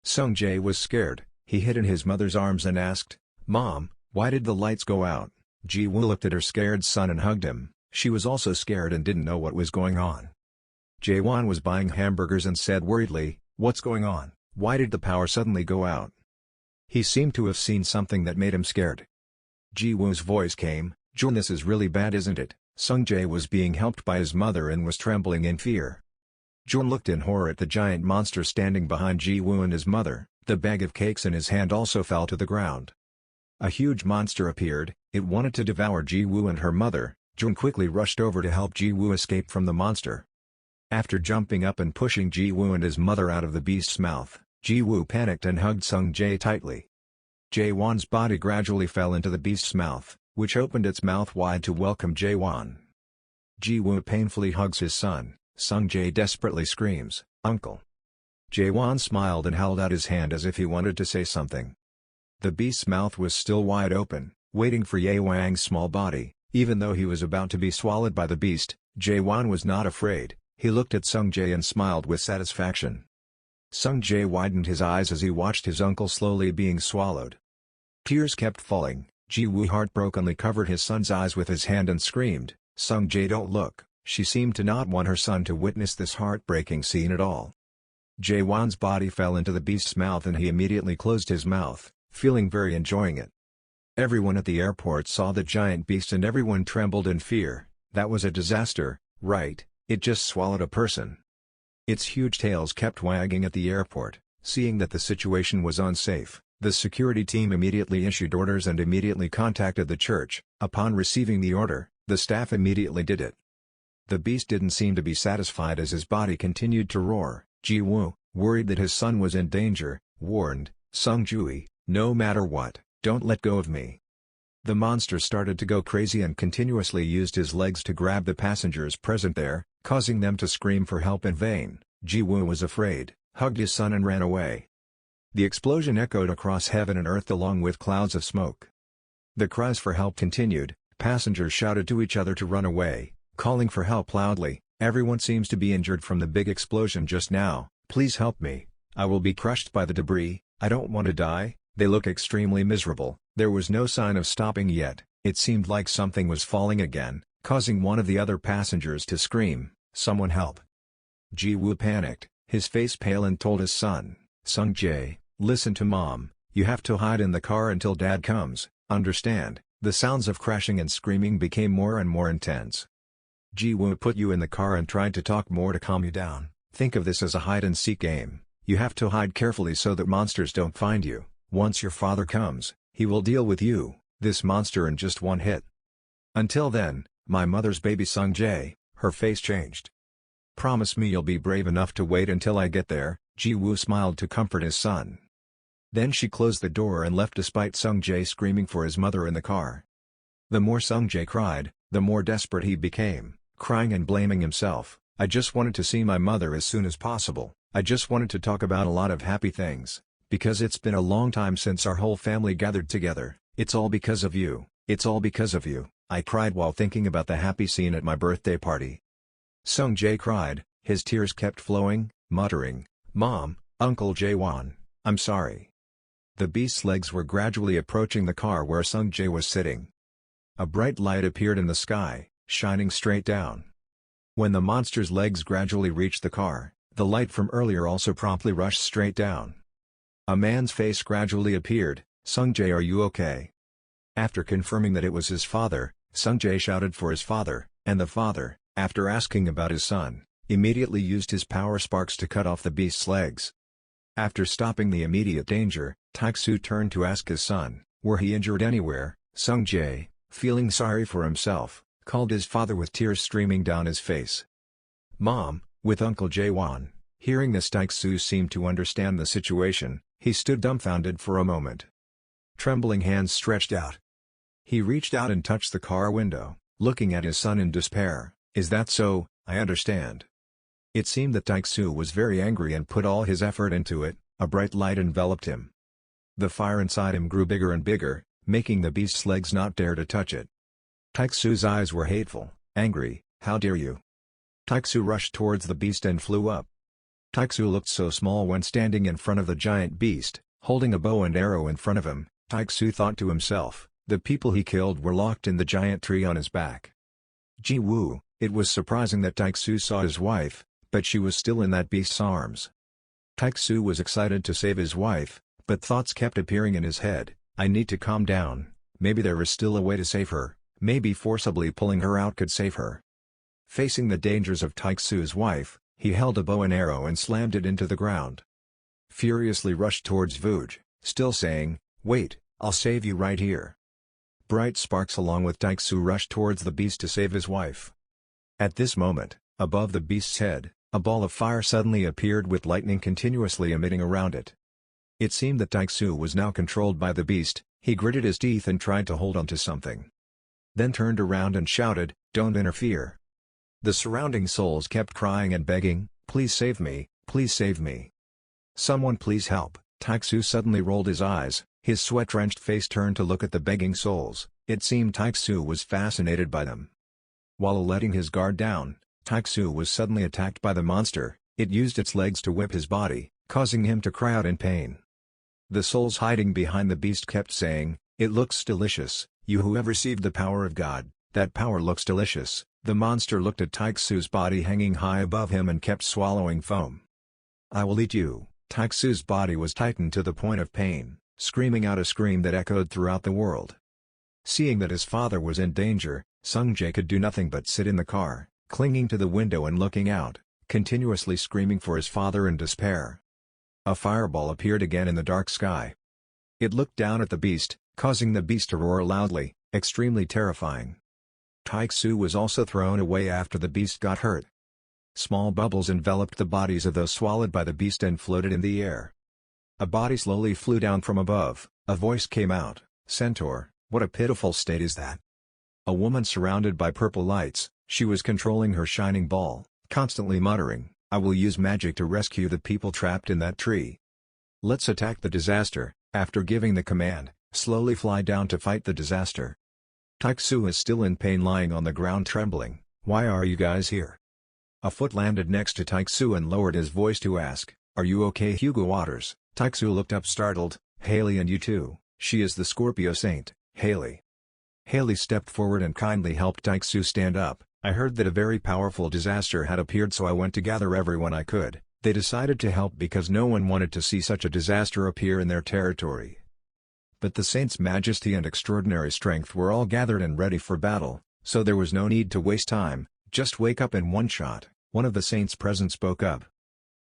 B: Sungjae was scared, he hid in his mother's arms and asked, Mom, why did the lights go out? Ji-woo looked at her scared son and hugged him. She was also scared and didn't know what was going on. Jaewon was buying hamburgers and said worriedly, what's going on? Why did the power suddenly go out? He seemed to have seen something that made him scared. Ji-woo's voice came, Jun, this is really bad isn't it? Sungjae was being helped by his mother and was trembling in fear. Jun looked in horror at the giant monster standing behind Ji-woo and his mother. The bag of cakes in his hand also fell to the ground. A huge monster appeared, it wanted to devour Ji-woo and her mother. Jun quickly rushed over to help Ji-woo escape from the monster. After jumping up and pushing Ji-woo and his mother out of the beast's mouth, Ji-woo panicked and hugged Sungjae tightly. Jaewon's body gradually fell into the beast's mouth, which opened its mouth wide to welcome Jaewon. Ji-woo painfully hugs his son, Sungjae desperately screams, Uncle. Jaewon smiled and held out his hand as if he wanted to say something. The beast's mouth was still wide open, waiting for Ye Wang's small body. Even though he was about to be swallowed by the beast, Jaewon was not afraid. He looked at Sungjae and smiled with satisfaction. Sungjae widened his eyes as he watched his uncle slowly being swallowed. Tears kept falling. Ji-woo heartbrokenly covered his son's eyes with his hand and screamed, Sungjae, don't look. She seemed to not want her son to witness this heartbreaking scene at all. Jaewon's body fell into the beast's mouth and he immediately closed his mouth, feeling very enjoying it. Everyone at the airport saw the giant beast and everyone trembled in fear. That was a disaster, right? It just swallowed a person. Its huge tails kept wagging at the airport. Seeing that the situation was unsafe, the security team immediately issued orders and immediately contacted the church. Upon receiving the order, the staff immediately did it. The beast didn't seem to be satisfied as his body continued to roar. Ji-woo, worried that his son was in danger, warned, Sungjae, no matter what, don't let go of me. The monster started to go crazy and continuously used his legs to grab the passengers present there, causing them to scream for help in vain. Ji-woo was afraid, hugged his son and ran away. The explosion echoed across heaven and earth along with clouds of smoke. The cries for help continued, passengers shouted to each other to run away, calling for help loudly. Everyone seems to be injured from the big explosion just now. Please help me. I will be crushed by the debris. I don't want to die. They look extremely miserable. There was no sign of stopping yet. It seemed like something was falling again, causing one of the other passengers to scream, "Someone help." Ji-woo panicked, his face pale, and told his son, "Sung-jae, listen to mom. You have to hide in the car until dad comes, understand?" The sounds of crashing and screaming became more and more intense. Ji-woo put you in the car and tried to talk more to calm you down. Think of this as a hide-and-seek game. You have to hide carefully so that monsters don't find you. Once your father comes, he will deal with you, this monster, in just one hit. Until then, my mother's baby Sung-jae, her face changed. Promise me you'll be brave enough to wait until I get there. Ji-woo smiled to comfort his son. Then she closed the door and left despite Sung-jae screaming for his mother in the car. The more Sung-jae cried, the more desperate he became, crying and blaming himself. I just wanted to see my mother as soon as possible. I just wanted to talk about a lot of happy things. Because it's been a long time since our whole family gathered together. It's all because of you. It's all because of you. I cried while thinking about the happy scene at my birthday party. Sung-jae cried, his tears kept flowing, muttering, "Mom, Uncle Jae-won, I'm sorry." The beast's legs were gradually approaching the car where Sung-jae was sitting. A bright light appeared in the sky, shining straight down. When the monster's legs gradually reached the car, the light from earlier also promptly rushed straight down. A man's face gradually appeared. "Sung-jae, are you okay?" After confirming that it was his father, Sung-jae shouted for his father, and the father, after asking about his son, immediately used his power sparks to cut off the beast's legs. After stopping the immediate danger, Taek-soo turned to ask his son, were he injured anywhere? Sung-jae, feeling sorry for himself, called his father with tears streaming down his face. "Mom," with Uncle Jae-won. Hearing this, Taek-soo seemed to understand the situation. He stood dumbfounded for a moment. Trembling hands stretched out. He reached out and touched the car window, looking at his son in despair. "Is that so? I understand." It seemed that Taek-soo was very angry and put all his effort into it. A bright light enveloped him. The fire inside him grew bigger and bigger, making the beast's legs not dare to touch it. Taek-soo's eyes were hateful, angry. "How dare you!" Taek-soo rushed towards the beast and flew up. Taek-soo looked so small when standing in front of the giant beast, holding a bow and arrow in front of him. Taek-soo thought to himself, the people he killed were locked in the giant tree on his back. Ji-woo, it was surprising that Taek-soo saw his wife, but she was still in that beast's arms. Taek-soo was excited to save his wife, but thoughts kept appearing in his head. "I need to calm down, maybe there is still a way to save her, maybe forcibly pulling her out could save her." Facing the dangers of Taek-soo's wife, he held a bow and arrow and slammed it into the ground. Furiously rushed towards Vuj, still saying, "Wait, I'll save you right here." Bright sparks along with Taek-soo rushed towards the beast to save his wife. At this moment, above the beast's head, a ball of fire suddenly appeared with lightning continuously emitting around it. It seemed that Taek-soo was now controlled by the beast. He gritted his teeth and tried to hold onto something. Then turned around and shouted, "Don't interfere." The surrounding souls kept crying and begging, "Please save me, please save me. Someone please help." Taek-soo suddenly rolled his eyes, his sweat-drenched face turned to look at the begging souls. It seemed Taek-soo was fascinated by them. While letting his guard down, Taek-soo was suddenly attacked by the monster. It used its legs to whip his body, causing him to cry out in pain. The souls hiding behind the beast kept saying, "It looks delicious, you who have received the power of God, that power looks delicious." The monster looked at Taek-soo's body hanging high above him and kept swallowing foam. "I will eat you." Taek-soo's body was tightened to the point of pain, screaming out a scream that echoed throughout the world. Seeing that his father was in danger, Sung-jae could do nothing but sit in the car, clinging to the window and looking out, continuously screaming for his father in despair. A fireball appeared again in the dark sky. It looked down at the beast, causing the beast to roar loudly, extremely terrifying. Taek-soo was also thrown away after the beast got hurt. Small bubbles enveloped the bodies of those swallowed by the beast and floated in the air. A body slowly flew down from above. A voice came out, "Centaur, What a pitiful state is that. A woman surrounded by purple lights, she was controlling her shining ball, constantly muttering, "I will use magic to rescue the people trapped in that tree. Let's attack the disaster." After giving the command, slowly fly down to fight the disaster. Taixu is still in pain lying on the ground trembling. "Why are you guys here?" A foot landed next to Taixu and lowered his voice to ask, "Are you okay, Hugo Waters?" Taixu looked up startled. "Haley, and you too." "She is the Scorpio Saint, Haley." Haley stepped forward and kindly helped Taixu stand up. "I heard that a very powerful disaster had appeared, so I went to gather everyone I could. They decided to help because no one wanted to see such a disaster appear in their territory. But the Saint's majesty and extraordinary strength were all gathered and ready for battle, so there was no need to waste time, just wake up in one shot." One of the Saints present spoke up.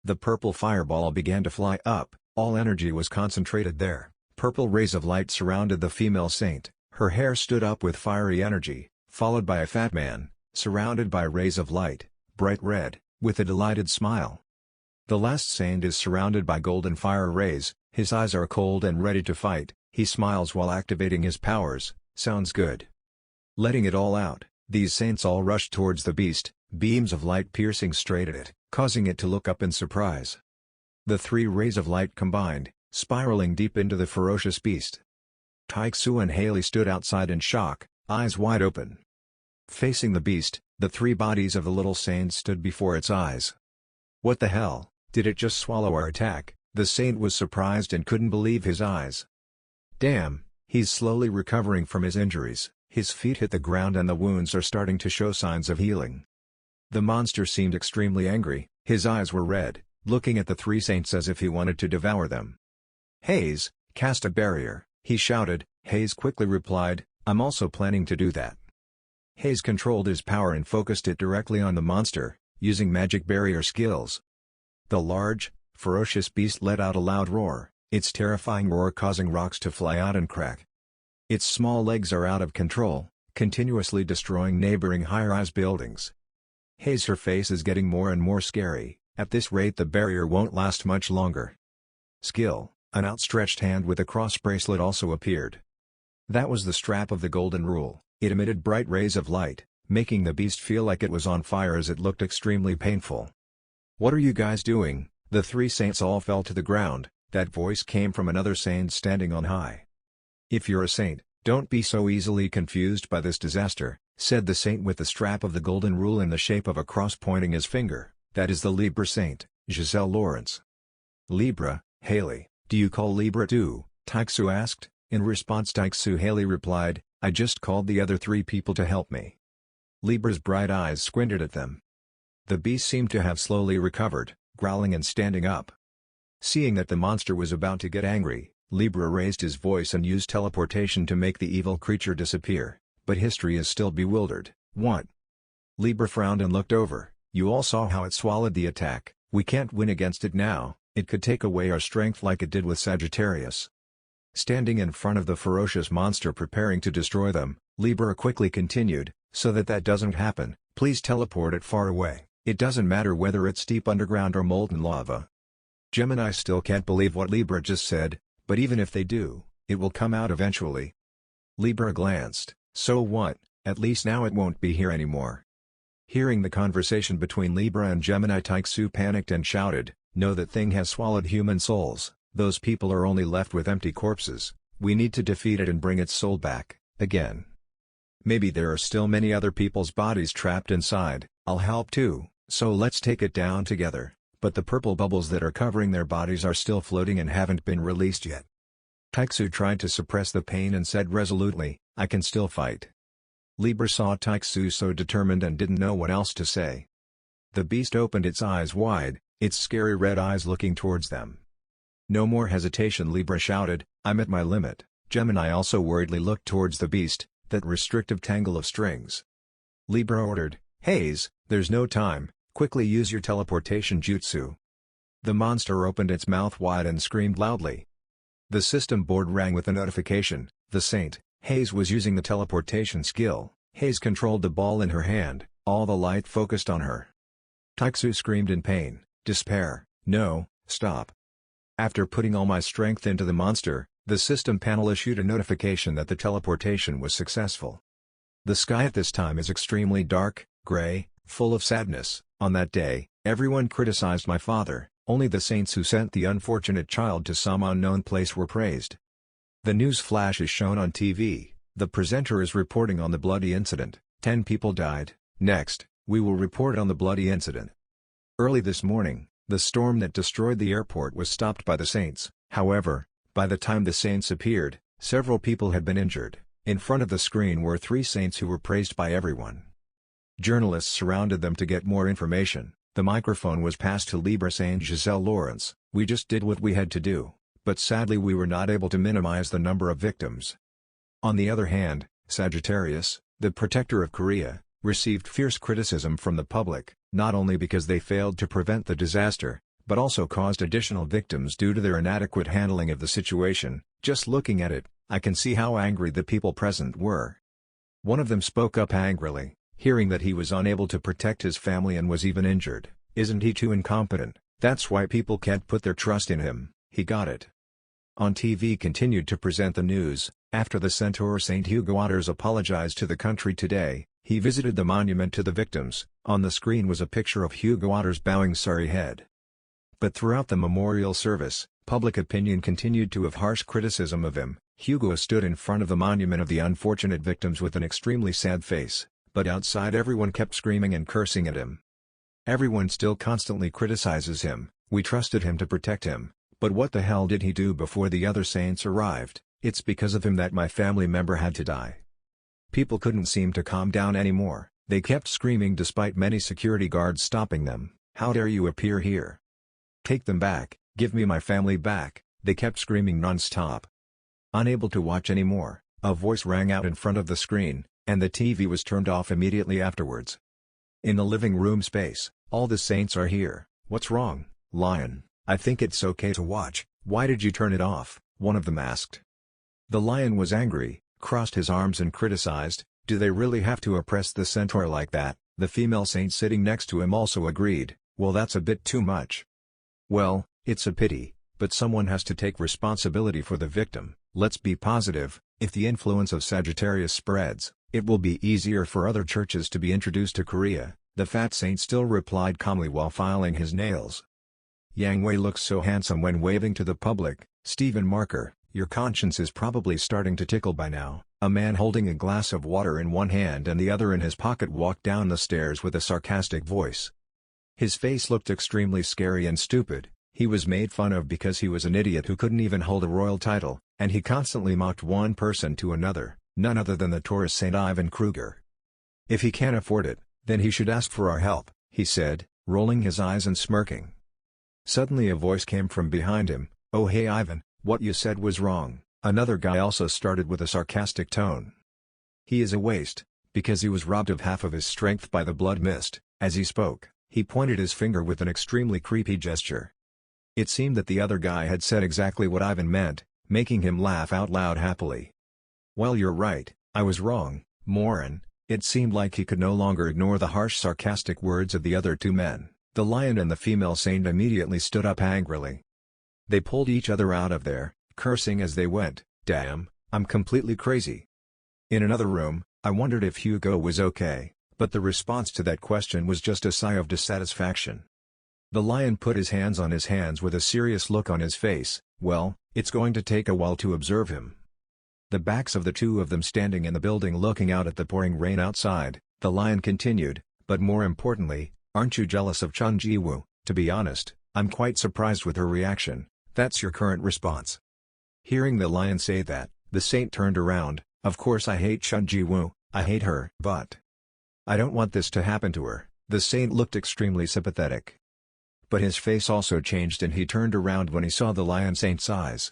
B: The purple fireball began to fly up, all energy was concentrated there. Purple rays of light surrounded the female Saint, her hair stood up with fiery energy, followed by a fat man, surrounded by rays of light, bright red, with a delighted smile. The last Saint is surrounded by golden fire rays, his eyes are cold and ready to fight, he smiles while activating his powers. "Sounds good." Letting it all out, these Saints all rushed towards the beast, beams of light piercing straight at it, causing it to look up in surprise. The three rays of light combined, spiraling deep into the ferocious beast. Taixu and Haley stood outside in shock, eyes wide open. Facing the beast, the three bodies of the little Saint stood before its eyes. "What the hell, did it just swallow our attack?" The Saint was surprised and couldn't believe his eyes. "Damn, he's slowly recovering from his injuries, his feet hit the ground and the wounds are starting to show signs of healing." The monster seemed extremely angry, his eyes were red, looking at the three Saints as if he wanted to devour them. "Hayes, cast a barrier," he shouted. Hayes quickly replied, "I'm also planning to do that." Hayes controlled his power and focused it directly on the monster, using magic barrier skills. The large, ferocious beast let out a loud roar, its terrifying roar causing rocks to fly out and crack. Its small legs are out of control, continuously destroying neighboring high-rise buildings. Hayes, her face is getting more and more scary. At this rate the barrier won't last much longer. Skill, an outstretched hand with a cross bracelet also appeared. That was the strap of the golden rule. It emitted bright rays of light, making the beast feel like it was on fire as it looked extremely painful. "What are you guys doing?" The three Saints all fell to the ground. That voice came from another Saint standing on high. "If you're a Saint, don't be so easily confused by this disaster," said the Saint with the strap of the golden rule in the shape of a cross pointing his finger. "That is the Libra Saint, Giselle Lawrence." "Libra, Haley, do you call Libra too?" Taixu asked. In response Taixu Haley replied, "I just called the other three people to help me." Libra's bright eyes squinted at them. The beast seemed to have slowly recovered, growling and standing up. Seeing that the monster was about to get angry, Libra raised his voice and used teleportation to make the evil creature disappear, but history is still bewildered. "What?" Libra frowned and looked over. "You all saw how it swallowed the attack. We can't win against it now, it could take away our strength like it did with Sagittarius." Standing in front of the ferocious monster preparing to destroy them, Libra quickly continued, "So that doesn't happen, please teleport it far away. It doesn't matter whether it's deep underground or molten lava." Gemini still can't believe what Libra just said, but even if they do, it will come out eventually. Libra glanced, "So what, at least now it won't be here anymore." Hearing the conversation between Libra and Gemini, Taixu panicked and shouted, "No, that thing has swallowed human souls, those people are only left with empty corpses, we need to defeat it and bring its soul back, again. Maybe there are still many other people's bodies trapped inside, I'll help too, so let's take it down together, but the purple bubbles that are covering their bodies are still floating and haven't been released yet." Taixu tried to suppress the pain and said resolutely, "I can still fight." Libra saw Taixu so determined and didn't know what else to say. The beast opened its eyes wide, its scary red eyes looking towards them. "No more hesitation," Libra shouted, "I'm at my limit." Gemini also worriedly looked towards the beast, that restrictive tangle of strings. Libra ordered, "Hayes, there's no time, quickly use your teleportation jutsu." The monster opened its mouth wide and screamed loudly. The system board rang with a notification. The Saint, Hayes, was using the teleportation skill. Hayes controlled the ball in her hand, all the light focused on her. Taixu screamed in pain, despair, "No, stop. After putting all my strength into the monster, The system panel issued a notification that the teleportation was successful. The sky at this time is extremely dark, gray, full of sadness. On that day, everyone criticized my father, only the saints who sent the unfortunate child to some unknown place were praised. The news flash is shown on TV, the presenter is reporting on the bloody incident, 10 people died, next, we will report on the bloody incident. Early this morning, the storm that destroyed the airport was stopped by the saints, however, by the time the saints appeared, several people had been injured. In front of the screen were 3 saints who were praised by everyone. Journalists surrounded them to get more information. The microphone was passed to Libra Saint Giselle Lawrence. We just did what we had to do, but sadly we were not able to minimize the number of victims. On the other hand, Sagittarius, the protector of Korea, received fierce criticism from the public, not only because they failed to prevent the disaster, but also caused additional victims due to their inadequate handling of the situation. Just looking at it, I can see how angry the people present were. One of them spoke up angrily, hearing that he was unable to protect his family and was even injured. Isn't he too incompetent? That's why people can't put their trust in him. He got it. On TV continued to present the news. After the centaur Saint Hugo apologized to the country today, he visited the monument to the victims. On the screen was a picture of Hugo bowing sorry head. But throughout the memorial service, public opinion continued to have harsh criticism of him. Hugo stood in front of the monument of the unfortunate victims with an extremely sad face, but outside everyone kept screaming and cursing at him. Everyone still constantly criticizes him. We trusted him to protect him, but what the hell did he do before the other saints arrived? It's because of him that my family member had to die. People couldn't seem to calm down anymore. They kept screaming despite many security guards stopping them. How dare you appear here? Take them back, give me my family back, they kept screaming non-stop. Unable to watch anymore, a voice rang out in front of the screen, and the TV was turned off immediately afterwards. In the living room space, all the saints are here. What's wrong, Lion? I think it's okay to watch. Why did you turn it off? One of them asked. The Lion was angry, crossed his arms and criticized, do they really have to oppress the centaur like that? The female saint sitting next to him also agreed, well that's a bit too much. Well, it's a pity, but someone has to take responsibility for the victim. Let's be positive, if the influence of Sagittarius spreads, it will be easier for other churches to be introduced to Korea. The fat saint still replied calmly while filing his nails. Yang Wei looks so handsome when waving to the public. Stephen Marker, your conscience is probably starting to tickle by now. A man holding a glass of water in one hand and the other in his pocket walked down the stairs with a sarcastic voice. His face looked extremely scary and stupid. He was made fun of because he was an idiot who couldn't even hold a royal title, and he constantly mocked one person to another, none other than the Taurus Saint Ivan Kruger. If he can't afford it, then he should ask for our help, he said, rolling his eyes and smirking. Suddenly a voice came from behind him, oh hey Ivan, what you said was wrong. Another guy also started with a sarcastic tone. He is a waste, because he was robbed of half of his strength by the blood mist. As he spoke, he pointed his finger with an extremely creepy gesture. It seemed that the other guy had said exactly what Ivan meant, making him laugh out loud happily. Well you're right, I was wrong, Morin. It seemed like he could no longer ignore the harsh sarcastic words of the other two men. The Lion and the female saint immediately stood up angrily. They pulled each other out of there, cursing as they went. Damn, I'm completely crazy. In another room, I wondered if Hugo was okay, but the response to that question was just a sigh of dissatisfaction. The Lion put his hands on his hands with a serious look on his face. Well, it's going to take a while to observe him. The backs of the two of them standing in the building looking out at the pouring rain outside, the Lion continued, but more importantly, aren't you jealous of Chun Ji-woo? To be honest, I'm quite surprised with her reaction. That's your current response. Hearing the Lion say that, the saint turned around. Of course I hate Chun Ji-woo, I hate her. But I don't want this to happen to her. The saint looked extremely sympathetic. But his face also changed and he turned around when he saw the Lion Saint's eyes.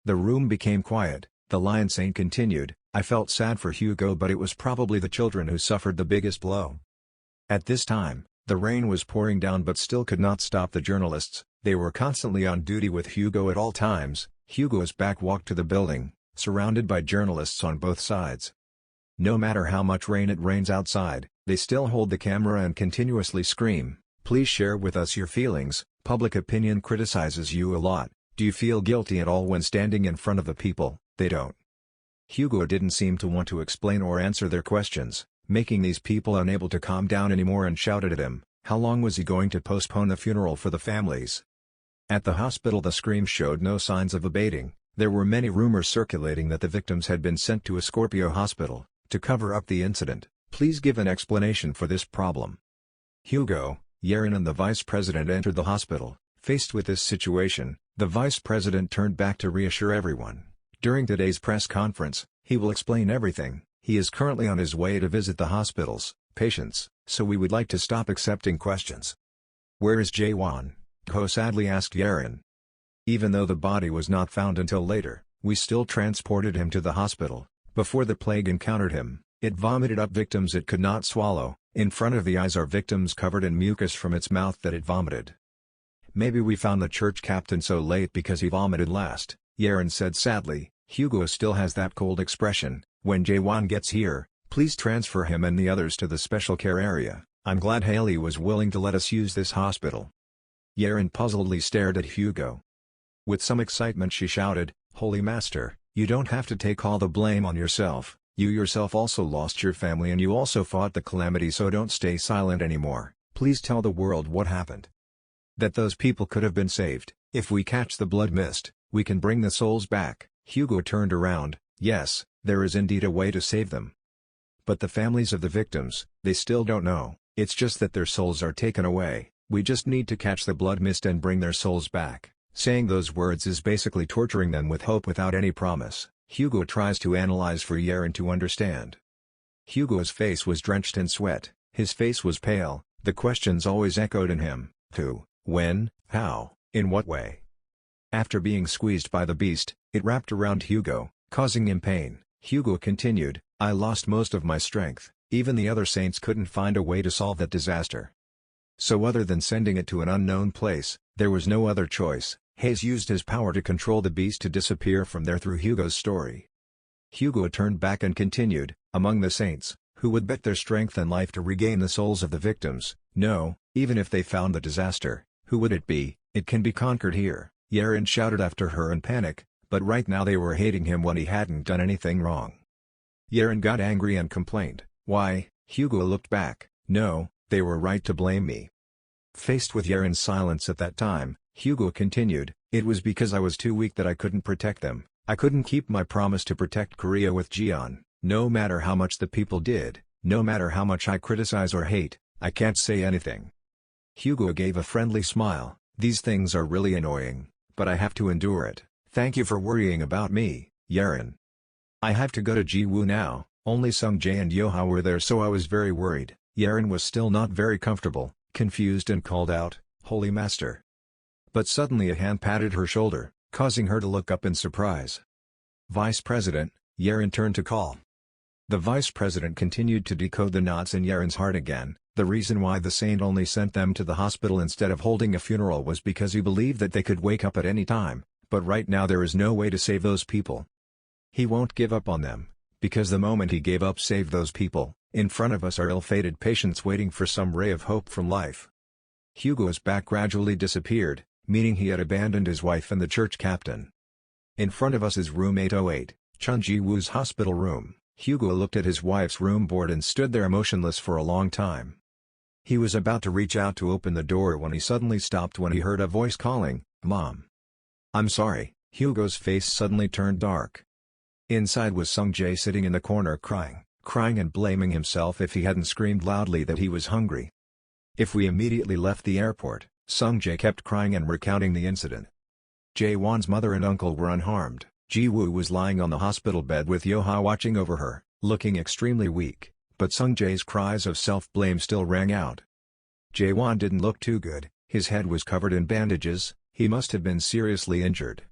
B: The room became quiet. The Lion Saint continued, I felt sad for Hugo but it was probably the children who suffered the biggest blow. At this time, the rain was pouring down but still could not stop the journalists. They were constantly on duty with Hugo at all times. Hugo's back walked to the building, surrounded by journalists on both sides. No matter how much rain it rains outside, they still hold the camera and continuously scream, please share with us your feelings. Public opinion criticizes you a lot, Do you feel guilty at all when standing in front of the people? They don't. Hugo didn't seem to want to explain or answer their questions, making these people unable to calm down anymore and shouted at him. How long was he going to postpone the funeral for the families? At the hospital the screams showed no signs of abating. There were many rumors circulating that the victims had been sent to a Scorpio hospital to cover up the incident. Please give an explanation for this problem. Hugo, Yaren and the vice president entered the hospital. Faced with this situation, the vice president turned back to reassure everyone. During today's press conference, he will explain everything. He is currently on his way to visit the hospital's patients, so we would like to stop accepting questions. Where is Jaewon? Ho sadly asked Yaren. Even though the body was not found until later, we still transported him to the hospital. Before the plague encountered him, it vomited up victims it could not swallow. In front of the eyes are victims covered in mucus from its mouth that it vomited. Maybe we found the church captain so late because he vomited last, Yaren said sadly. Hugo still has that cold expression. When Jaewon gets here, please transfer him and the others to the special care area. I'm glad Haley was willing to let us use this hospital. Yaren puzzledly stared at Hugo. With some excitement she shouted, Holy Master, you don't have to take all the blame on yourself. You yourself also lost your family and you also fought the calamity, so don't stay silent anymore. Please tell the world what happened. That those people could have been saved. If we catch the blood mist, we can bring the souls back. Hugo turned around. Yes, there is indeed a way to save them. But the families of the victims, they still don't know. It's just that their souls are taken away. We just need to catch the blood mist and bring their souls back. Saying those words is basically torturing them with hope without any promise. Hugo tries to analyze for Yaren to understand. Hugo's face was drenched in sweat. His face was pale. The questions always echoed in him. Who, when, how, in what way? After being squeezed by the beast, it wrapped around Hugo, causing him pain. Hugo continued, I lost most of my strength. Even the other saints couldn't find a way to solve that disaster. So other than sending it to an unknown place, there was no other choice. Hayes used his power to control the beast to disappear from there through Hugo's story. Hugo turned back and continued, among the saints, who would bet their strength and life to regain the souls of the victims? No, even if they found the disaster, who would it be? It can be conquered here. Yaren shouted after her in panic, but right now they were hating him when he hadn't done anything wrong. Yaren got angry and complained, why? Hugo looked back, no, they were right to blame me. Faced with Yaren's silence at that time, Hugo continued, it was because I was too weak that I couldn't protect them. I couldn't keep my promise to protect Korea with Jeon. No matter how much the people did, no matter how much I criticize or hate, I can't say anything. Hugo gave a friendly smile. These things are really annoying, but I have to endure it. Thank you for worrying about me, Yaren. I have to go to Jiwoo now. Only Sung-jae and Yoha were there, so I was very worried. Yaren was still not very comfortable, confused, and called out, Holy Master. But suddenly a hand patted her shoulder, causing her to look up in surprise. Vice President, Yaren turned to call. The Vice President continued to decode the knots in Yaren's heart again. The reason why the saint only sent them to the hospital instead of holding a funeral was because he believed that they could wake up at any time, but right now there is no way to save those people. He won't give up on them, because the moment he gave up saved those people, in front of us are ill-fated patients waiting for some ray of hope from life. Hugo's back gradually disappeared, meaning he had abandoned his wife and the church captain. In front of us is room 808, Chun Ji-woo's hospital room. Hugo looked at his wife's room board and stood there motionless for a long time. He was about to reach out to open the door when he suddenly stopped when he heard a voice calling, Mom. I'm sorry. Hugo's face suddenly turned dark. Inside was Sung-jae sitting in the corner crying and blaming himself if he hadn't screamed loudly that he was hungry. If we immediately left the airport, Sung-jae kept crying and recounting the incident. Jaewon's mother and uncle were unharmed. Ji-woo was lying on the hospital bed with Yoha watching over her, looking extremely weak, but Sung-jae's cries of self-blame still rang out. Jaewon didn't look too good, his head was covered in bandages, he must have been seriously injured.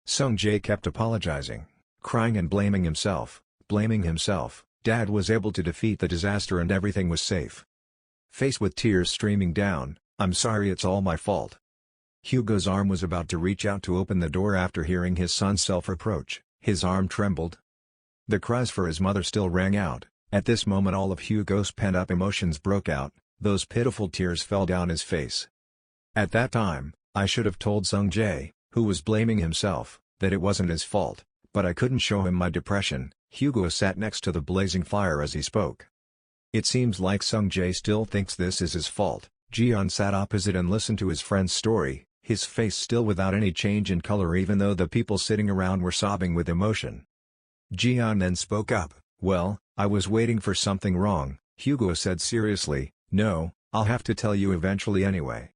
B: Sung-jae kept apologizing, crying and blaming himself. Dad was able to defeat the disaster and everything was safe. Faced with tears streaming down, I'm sorry, it's all my fault. Hugo's arm was about to reach out to open the door after hearing his son's self-reproach. His arm trembled. The cries for his mother still rang out. At this moment all of Hugo's pent-up emotions broke out, those pitiful tears fell down his face. At that time, I should have told Sung-jae, who was blaming himself, that it wasn't his fault, but I couldn't show him my depression. Hugo sat next to the blazing fire as he spoke. It seems like Sung Jae still thinks this is his fault. Jian sat opposite and listened to his friend's story, his face still without any change in color even though the people sitting around were sobbing with emotion. Jian then spoke up, "Well, I was waiting for something wrong," Hugo said seriously. "No, I'll have to tell you eventually anyway."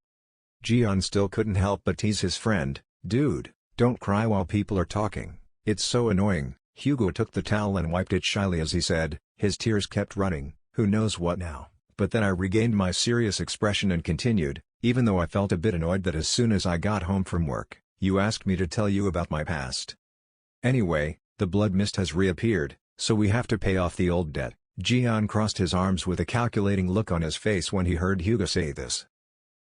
B: Jian still couldn't help but tease his friend, "Dude, don't cry while people are talking, it's so annoying." Hugo took the towel and wiped it shyly as he said, his tears kept running, "Who knows what now?" But then I regained my serious expression and continued, even though I felt a bit annoyed that as soon as I got home from work, you asked me to tell you about my past. Anyway, the blood mist has reappeared, so we have to pay off the old debt. Jian crossed his arms with a calculating look on his face when he heard Hugo say this.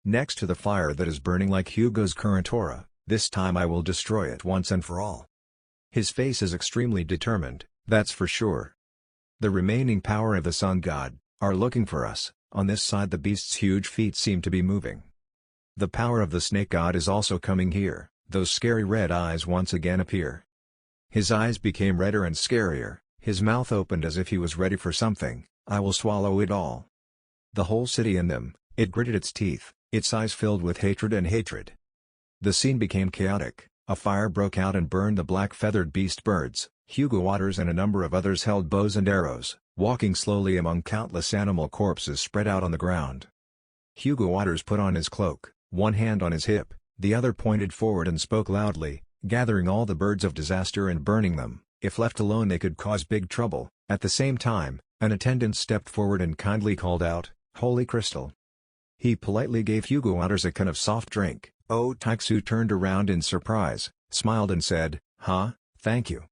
B: Next to the fire that is burning like Hugo's current aura, this time I will destroy it once and for all. His face is extremely determined, that's for sure. The remaining power of the sun god are looking for us. On this side the beast's huge feet seem to be moving. The power of the snake god is also coming here. Those scary red eyes once again appear. His eyes became redder and scarier, his mouth opened as if he was ready for something. I will swallow it all. The whole city in them, it gritted its teeth, its eyes filled with hatred and hatred. The scene became chaotic, a fire broke out and burned the black-feathered beast birds. Hugo Waters and a number of others held bows and arrows, walking slowly among countless animal corpses spread out on the ground. Hugo Waters put on his cloak, one hand on his hip, the other pointed forward and spoke loudly, gathering all the birds of disaster and burning them. If left alone they could cause big trouble. At the same time, an attendant stepped forward and kindly called out, "Holy Crystal." He politely gave Hugo Waters a can of soft drink. Oh Taixu turned around in surprise, smiled and said, "Huh, thank you."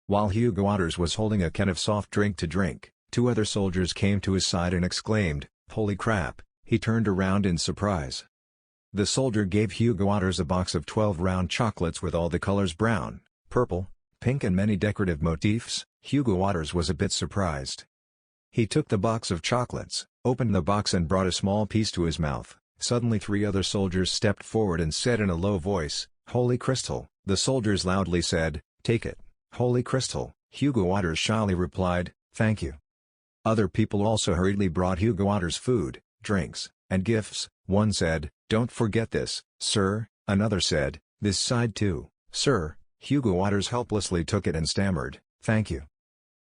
B: While Hugo Waters was holding a can of soft drink to drink, two other soldiers came to his side and exclaimed, "Holy crap." He turned around in surprise. The soldier gave Hugo Waters a box of 12 round chocolates with all the colors brown, purple, pink and many decorative motifs. Hugo Waters was a bit surprised. He took the box of chocolates, opened the box and brought a small piece to his mouth. Suddenly 3 other soldiers stepped forward and said in a low voice, "Holy Crystal." The soldiers loudly said, "Take it, Holy Crystal." Hugo Waters shyly replied, "Thank you." Other people also hurriedly brought Hugo Waters food, drinks, and gifts. One said, "Don't forget this, sir." Another said, "This side too, sir." Hugo Waters helplessly took it and stammered, "Thank you."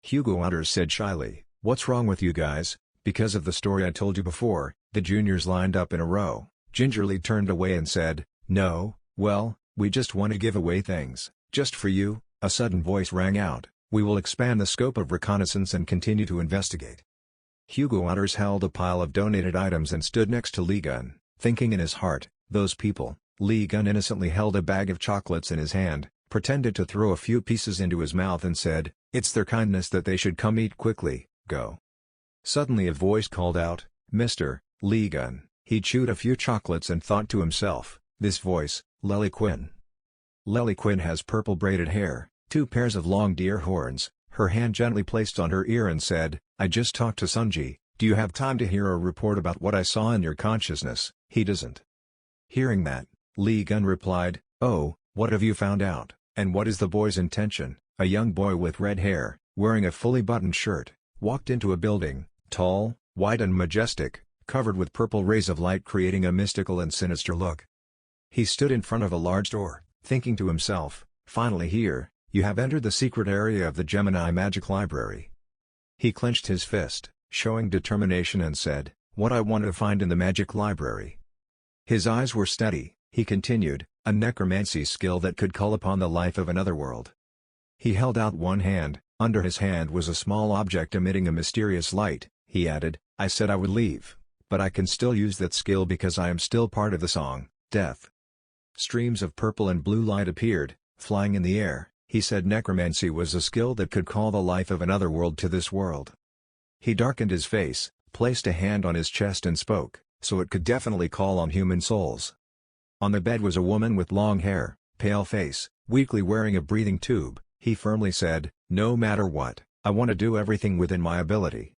B: Hugo Waters said shyly, "What's wrong with you guys?" "Because of the story I told you before." The juniors lined up in a row, gingerly turned away and said, "No, well, we just want to give away things, just for you." A sudden voice rang out, "We will expand the scope of reconnaissance and continue to investigate." Hugo Waters held a pile of donated items and stood next to Lee Gun, thinking in his heart, "Those people." Lee Gun innocently held a bag of chocolates in his hand, pretended to throw a few pieces into his mouth and said, "It's their kindness that they should come eat quickly, go." Suddenly a voice called out, "Mr. Lee Gun." He chewed a few chocolates and thought to himself, this voice, Lely Quinn. Lely Quinn has purple braided hair, 2 pairs of long deer horns, her hand gently placed on her ear and said, "I just talked to Sunji, do you have time to hear a report about what I saw in your consciousness?" He doesn't. Hearing that, Lee Gun replied, "Oh, what have you found out, and what is the boy's intention?" A young boy with red hair, wearing a fully buttoned shirt, walked into a building, tall, wide and majestic, covered with purple rays of light creating a mystical and sinister look. He stood in front of a large door, thinking to himself, "Finally here, you have entered the secret area of the Gemini Magic Library." He clenched his fist, showing determination and said, "What I want to find in the Magic Library." His eyes were steady, he continued, "A necromancy skill that could call upon the life of another world." He held out one hand, under his hand was a small object emitting a mysterious light. He added, "I said I would leave, but I can still use that skill because I am still part of the song, Death." Streams of purple and blue light appeared, flying in the air. He said necromancy was a skill that could call the life of another world to this world. He darkened his face, placed a hand on his chest and spoke, "So it could definitely call on human souls." On the bed was a woman with long hair, pale face, weakly wearing a breathing tube. He firmly said, "No matter what, I want to do everything within my ability."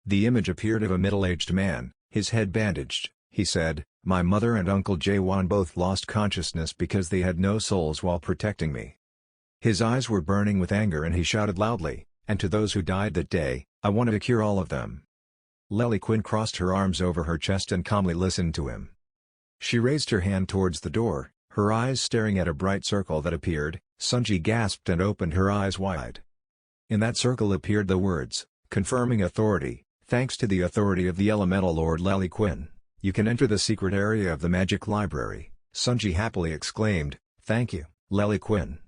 B: The image appeared of a middle-aged man, his head bandaged, he said, "My mother and Uncle Jaewon both lost consciousness because they had no souls while protecting me." His eyes were burning with anger and he shouted loudly, "And to those who died that day, I wanted to cure all of them." Lely Quinn crossed her arms over her chest and calmly listened to him. She raised her hand towards the door, her eyes staring at a bright circle that appeared. Sunji gasped and opened her eyes wide. In that circle appeared the words, "Confirming authority, thanks to the authority of the Elemental Lord Lely Quinn, you can enter the secret area of the Magic Library." Sunji happily exclaimed, "Thank you, Lely Quinn."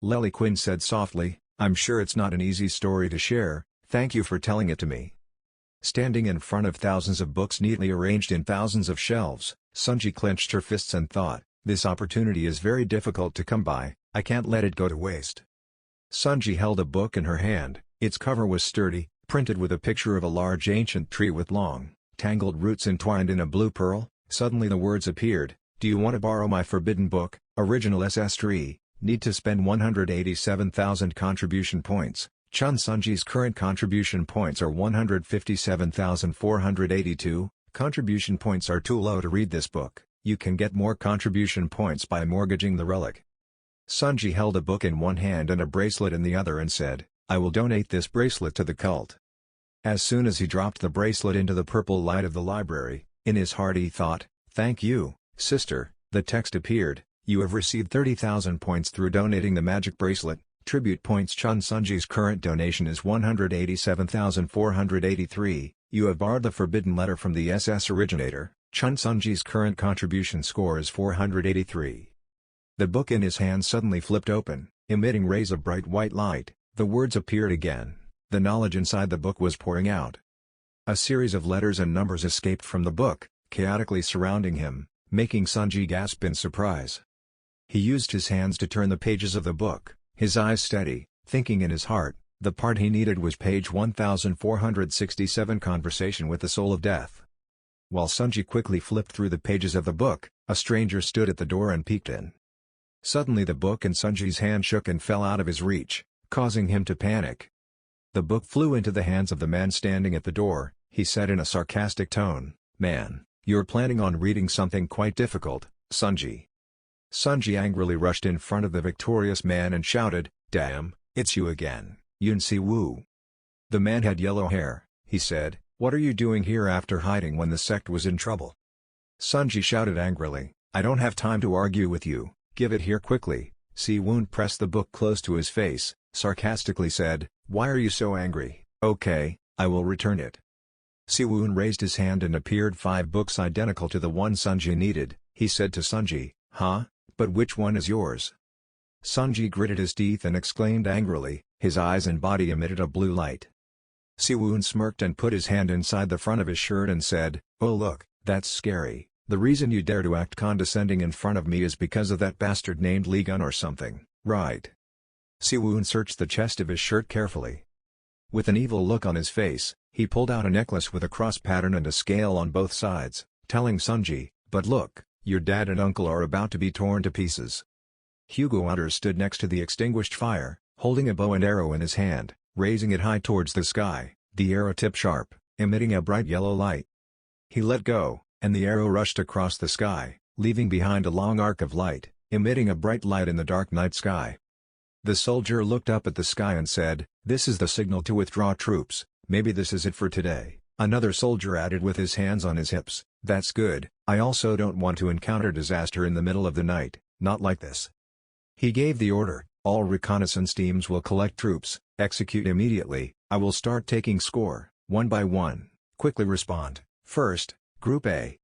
B: Lely Quinn said softly, "I'm sure it's not an easy story to share, thank you for telling it to me." Standing in front of thousands of books neatly arranged in thousands of shelves, Sunji clenched her fists and thought, "This opportunity is very difficult to come by, I can't let it go to waste." Sunji held a book in her hand, its cover was sturdy, printed with a picture of a large ancient tree with long, tangled roots entwined in a blue pearl. Suddenly the words appeared, "Do you want to borrow my forbidden book, Original SS Tree? Need to spend 187,000 contribution points. Chun Sunji's current contribution points are 157,482. Contribution points are too low to read this book. You can get more contribution points by mortgaging the relic." Sunji held a book in one hand and a bracelet in the other and said, "I will donate this bracelet to the cult." As soon as he dropped the bracelet into the purple light of the library, in his heart he thought, "Thank you, sister." The text appeared, "You have received 30,000 points through donating the magic bracelet. Tribute points. Chun Sunji's current donation is 187,483. You have borrowed the forbidden letter from the SS originator. Chun Sunji's current contribution score is 483. The book in his hand suddenly flipped open, emitting rays of bright white light. The words appeared again. The knowledge inside the book was pouring out. A series of letters and numbers escaped from the book, chaotically surrounding him, making Sunji gasp in surprise. He used his hands to turn the pages of the book, his eyes steady, thinking in his heart, the part he needed was page 1467, Conversation with the Soul of Death. While Sunji quickly flipped through the pages of the book, a stranger stood at the door and peeked in. Suddenly the book in Sunji's hand shook and fell out of his reach, causing him to panic. The book flew into the hands of the man standing at the door. He said in a sarcastic tone, "Man, you're planning on reading something quite difficult, Sunji." Sunji angrily rushed in front of the victorious man and shouted, "Damn, it's you again, Yun Si Woo." The man had yellow hair. He said, "What are you doing here after hiding when the sect was in trouble?" Sunji shouted angrily, "I don't have time to argue with you, give it here quickly." Si Woon pressed the book close to his face, sarcastically said, "Why are you so angry?" "Okay, I will return it." Si Woon raised his hand and appeared 5 books identical to the one Sunji needed. He said to Sunji, "Huh? But which one is yours?" Sunji gritted his teeth and exclaimed angrily, his eyes and body emitted a blue light. Si Woon smirked and put his hand inside the front of his shirt and said, "Oh look, that's scary. The reason you dare to act condescending in front of me is because of that bastard named Lee Gun or something, right?" Si Woon searched the chest of his shirt carefully. With an evil look on his face, he pulled out a necklace with a cross pattern and a scale on both sides, telling Sunji, "But look, your dad and uncle are about to be torn to pieces." Hugo Utter stood next to the extinguished fire, holding a bow and arrow in his hand, raising it high towards the sky, the arrow tip sharp, emitting a bright yellow light. He let go, and the arrow rushed across the sky, leaving behind a long arc of light, emitting a bright light in the dark night sky. The soldier looked up at the sky and said, "This is the signal to withdraw troops, maybe this is it for today." Another soldier added with his hands on his hips, "That's good, I also don't want to encounter disaster in the middle of the night, not like this." He gave the order, "All reconnaissance teams will collect troops, execute immediately, I will start taking score, one by one, quickly respond. First, Group A."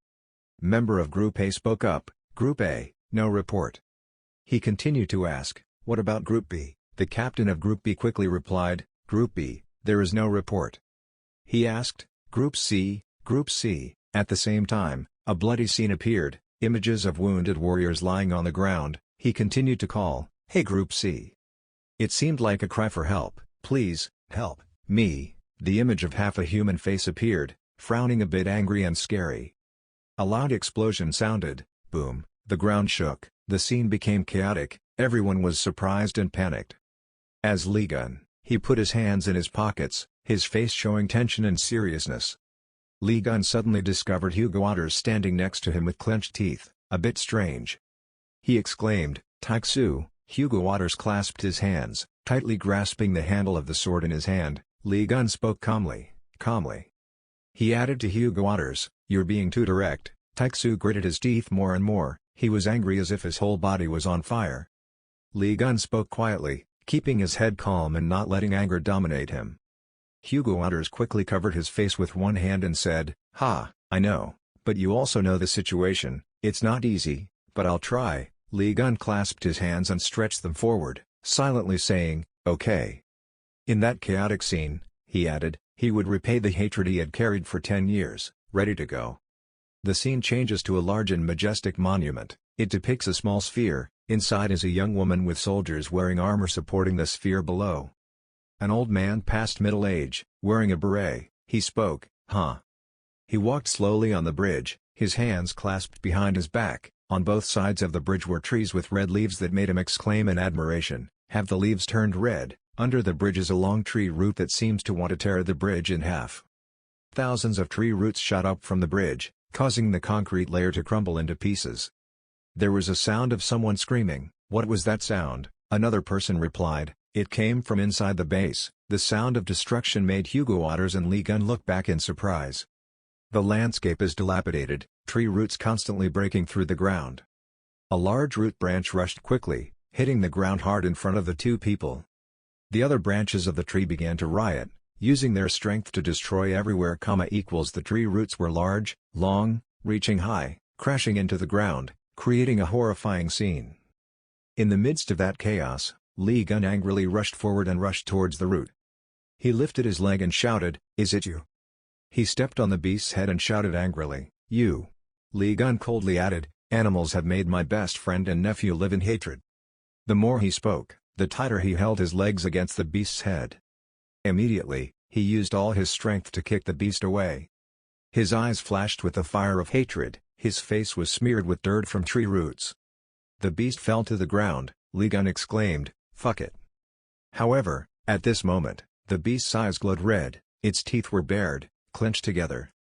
B: Member of Group A spoke up, "Group A, no report." He continued to ask, "What about Group B?" The captain of Group B quickly replied, "Group B, there is no report." He asked, Group C." At the same time, a bloody scene appeared, images of wounded warriors lying on the ground. He continued to call, "Hey Group C." It seemed like a cry for help, "Please, help me." The image of half a human face appeared, frowning a bit angry and scary. A loud explosion sounded, boom, the ground shook, the scene became chaotic, everyone was surprised and panicked. As Lee Gun, he put his hands in his pockets, his face showing tension and seriousness. Li Gun suddenly discovered Hugo Otters standing next to him with clenched teeth, a bit strange. He exclaimed, "Taixu!" Hugo Otters clasped his hands, tightly grasping the handle of the sword in his hand. Li Gun spoke calmly. He added to Hugo Otters, "You're being too direct." Taixu gritted his teeth more and more, he was angry as if his whole body was on fire. Li Gun spoke quietly, keeping his head calm and not letting anger dominate him. Hugo Otters quickly covered his face with one hand and said, "Ha, I know, but you also know the situation, it's not easy, but I'll try." Li Gun clasped his hands and stretched them forward, silently saying, "Okay." In that chaotic scene, he added, he would repay the hatred he had carried for 10 years, ready to go. The scene changes to a large and majestic monument. It depicts a small sphere. Inside is a young woman with soldiers wearing armor supporting the sphere below. An old man past middle age, wearing a beret, he spoke, "Huh." He walked slowly on the bridge, his hands clasped behind his back. On both sides of the bridge were trees with red leaves that made him exclaim in admiration, "Have the leaves turned red?" Under the bridge is a long tree root that seems to want to tear the bridge in half. Thousands of tree roots shot up from the bridge, causing the concrete layer to crumble into pieces. There was a sound of someone screaming. "What was that sound?" Another person replied. It came from inside the base. The sound of destruction made Hugo Otters and Li Gun look back in surprise. The landscape is dilapidated, tree roots constantly breaking through the ground. A large root branch rushed quickly, hitting the ground hard in front of the two people. The other branches of the tree began to riot, using their strength to destroy everywhere. The tree roots were large, long, reaching high, crashing into the ground, creating a horrifying scene. In the midst of that chaos, Li Gun angrily rushed forward and rushed towards the root. He lifted his leg and shouted, "Is it you?" He stepped on the beast's head and shouted angrily, "You!" Li Gun coldly added, "Animals have made my best friend and nephew live in hatred." The more he spoke, the tighter he held his legs against the beast's head. Immediately, he used all his strength to kick the beast away. His eyes flashed with the fire of hatred, his face was smeared with dirt from tree roots. The beast fell to the ground. Li Gun exclaimed, "Fuck it." However, at this moment, the beast's eyes glowed red, its teeth were bared, clenched together.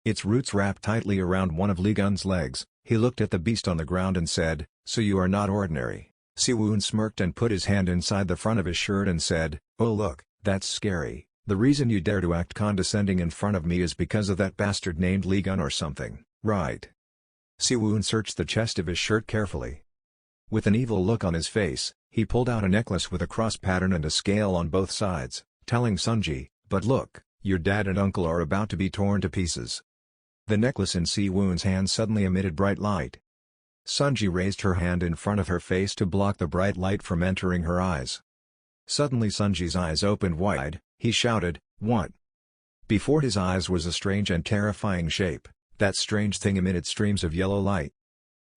B: Its roots wrapped tightly around one of Li Gun's legs. He looked at the beast on the ground and said, "So you are not ordinary." Siwoon smirked and put his hand inside the front of his shirt and said, "Oh look, that's scary. The reason you dare to act condescending in front of me is because of that bastard named Li Gun or something, right?" Siwoon searched the chest of his shirt carefully. With an evil look on his face, he pulled out a necklace with a cross pattern and a scale on both sides, telling Sunji, "But look, your dad and uncle are about to be torn to pieces." The necklace in Siwoon's hand suddenly emitted bright light. Sunji raised her hand in front of her face to block the bright light from entering her eyes. Suddenly Sunji's eyes opened wide, he shouted, "What?" Before his eyes was a strange and terrifying shape. That strange thing emitted streams of yellow light.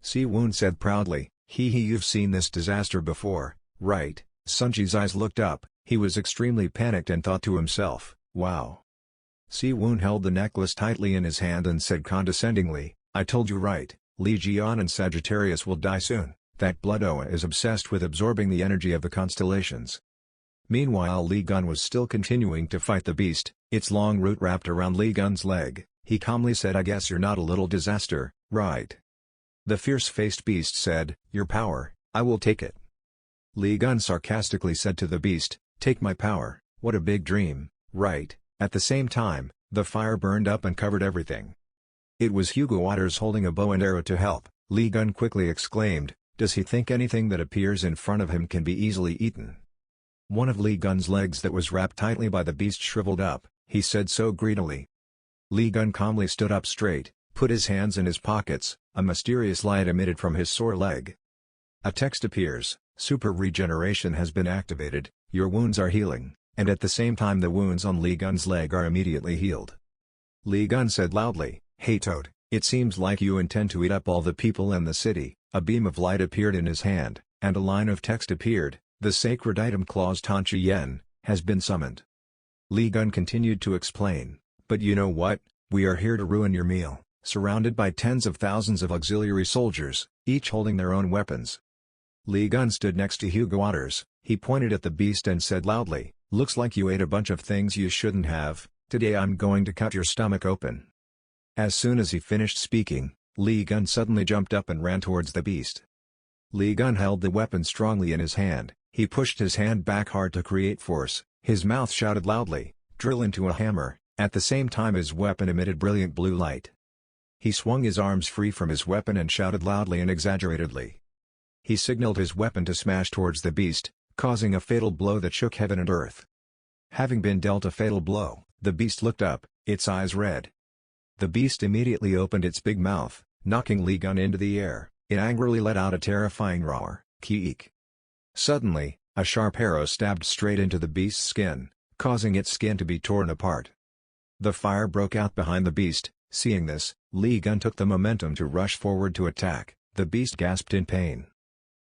B: Siwoon said proudly, You've seen this disaster before, right?" Sunji's eyes looked up, he was extremely panicked and thought to himself, "Wow." Siwoon held the necklace tightly in his hand and said condescendingly, "I told you right, Li Jian and Sagittarius will die soon. That blood oa is obsessed with absorbing the energy of the constellations." Meanwhile Li Gun was still continuing to fight the beast, its long root wrapped around Li Gun's leg. He calmly said, "I guess you're not a little disaster, right?" The fierce-faced beast said, "Your power, I will take it." Li Gun sarcastically said to the beast, "Take my power, what a big dream, right?" At the same time, the fire burned up and covered everything. It was Hugo Otters holding a bow and arrow to help. Li Gun quickly exclaimed, "Does he think anything that appears in front of him can be easily eaten?" One of Li Gun's legs that was wrapped tightly by the beast shriveled up, he said so greedily. Li Gun calmly stood up straight, put his hands in his pockets, a mysterious light emitted from his sore leg. A text appears, "Super regeneration has been activated, your wounds are healing," and at the same time the wounds on Li Gun's leg are immediately healed. Li Gun said loudly, "Hey Toad, it seems like you intend to eat up all the people in the city." A beam of light appeared in his hand, and a line of text appeared, "The sacred item clause Tanchi Yen, has been summoned." Li Gun continued to explain, "But you know what, we are here to ruin your meal," surrounded by tens of thousands of auxiliary soldiers, each holding their own weapons. Li Gun stood next to Hugo Otters, he pointed at the beast and said loudly, "Looks like you ate a bunch of things you shouldn't have, today I'm going to cut your stomach open." As soon as he finished speaking, Li Gun suddenly jumped up and ran towards the beast. Li Gun held the weapon strongly in his hand. He pushed his hand back hard to create force. His mouth shouted loudly, "Drill into a hammer." At the same time his weapon emitted brilliant blue light. He swung his arms free from his weapon and shouted loudly and exaggeratedly. He signaled his weapon to smash towards the beast, causing a fatal blow that shook heaven and earth. Having been dealt a fatal blow, the beast looked up, its eyes red. The beast immediately opened its big mouth, knocking Li Gun into the air. It angrily let out a terrifying roar, "Keek." Suddenly, a sharp arrow stabbed straight into the beast's skin, causing its skin to be torn apart. The fire broke out behind the beast. Seeing this, Li Gun took the momentum to rush forward to attack. The beast gasped in pain.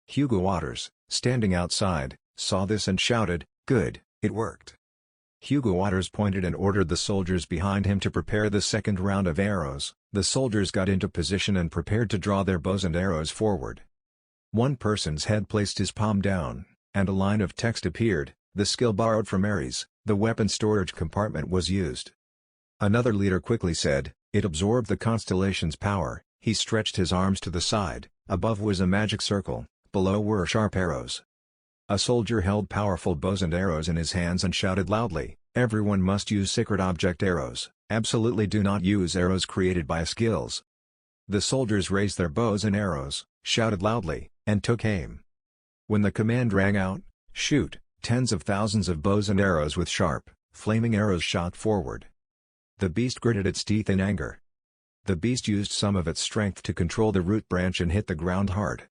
B: Hugo Waters, standing outside, saw this and shouted, "Good, it worked." Hugo Waters pointed and ordered the soldiers behind him to prepare the second round of arrows. The soldiers got into position and prepared to draw their bows and arrows forward. One person's head placed his palm down, and a line of text appeared, "The skill borrowed from Aries, the weapon storage compartment was used." Another leader quickly said, "It absorbed the constellation's power." He stretched his arms to the side. Above was a magic circle, below were sharp arrows. A soldier held powerful bows and arrows in his hands and shouted loudly, "Everyone must use sacred object arrows. Absolutely do not use arrows created by skills." The soldiers raised their bows and arrows, shouted loudly, and took aim. When the command rang out, "Shoot," tens of thousands of bows and arrows with sharp, flaming arrows shot forward. The beast gritted its teeth in anger. The beast used some of its strength to control the root branch and hit the ground hard.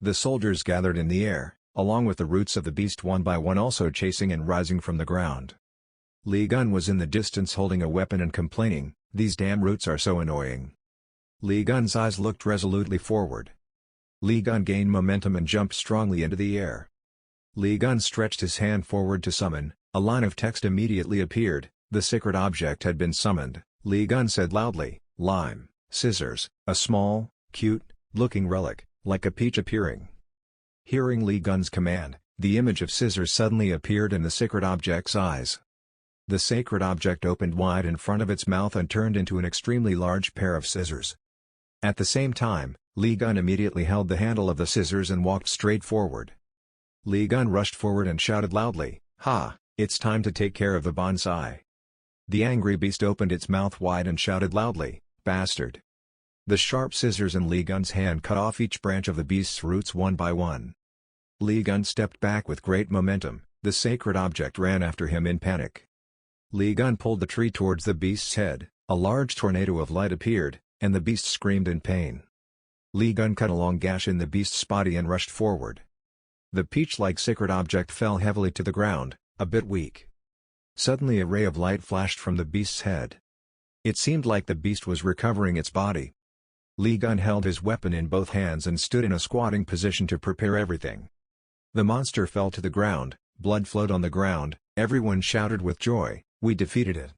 B: The soldiers gathered in the air, along with the roots of the beast one by one also chasing and rising from the ground. Li Gun was in the distance holding a weapon and complaining, "These damn roots are so annoying." Li Gun's eyes looked resolutely forward. Li Gun gained momentum and jumped strongly into the air. Li Gun stretched his hand forward to summon. A line of text immediately appeared. The sacred object had been summoned. Li Gun said loudly, "Lime, scissors," a small, cute-looking relic, like a peach appearing. Hearing Li Gun's command, the image of scissors suddenly appeared in the sacred object's eyes. The sacred object opened wide in front of its mouth and turned into an extremely large pair of scissors. At the same time, Li Gun immediately held the handle of the scissors and walked straight forward. Li Gun rushed forward and shouted loudly, "Ha, it's time to take care of the bonsai." The angry beast opened its mouth wide and shouted loudly, "Bastard." The sharp scissors in Li Gun's hand cut off each branch of the beast's roots one by one. Li Gun stepped back with great momentum. The sacred object ran after him in panic. Li Gun pulled the tree towards the beast's head. A large tornado of light appeared, and the beast screamed in pain. Li Gun cut a long gash in the beast's body and rushed forward. The peach-like sacred object fell heavily to the ground, a bit weak. Suddenly a ray of light flashed from the beast's head. It seemed like the beast was recovering its body. Li Gun held his weapon in both hands and stood in a squatting position to prepare everything. The monster fell to the ground, blood flowed on the ground, everyone shouted with joy, "We defeated it."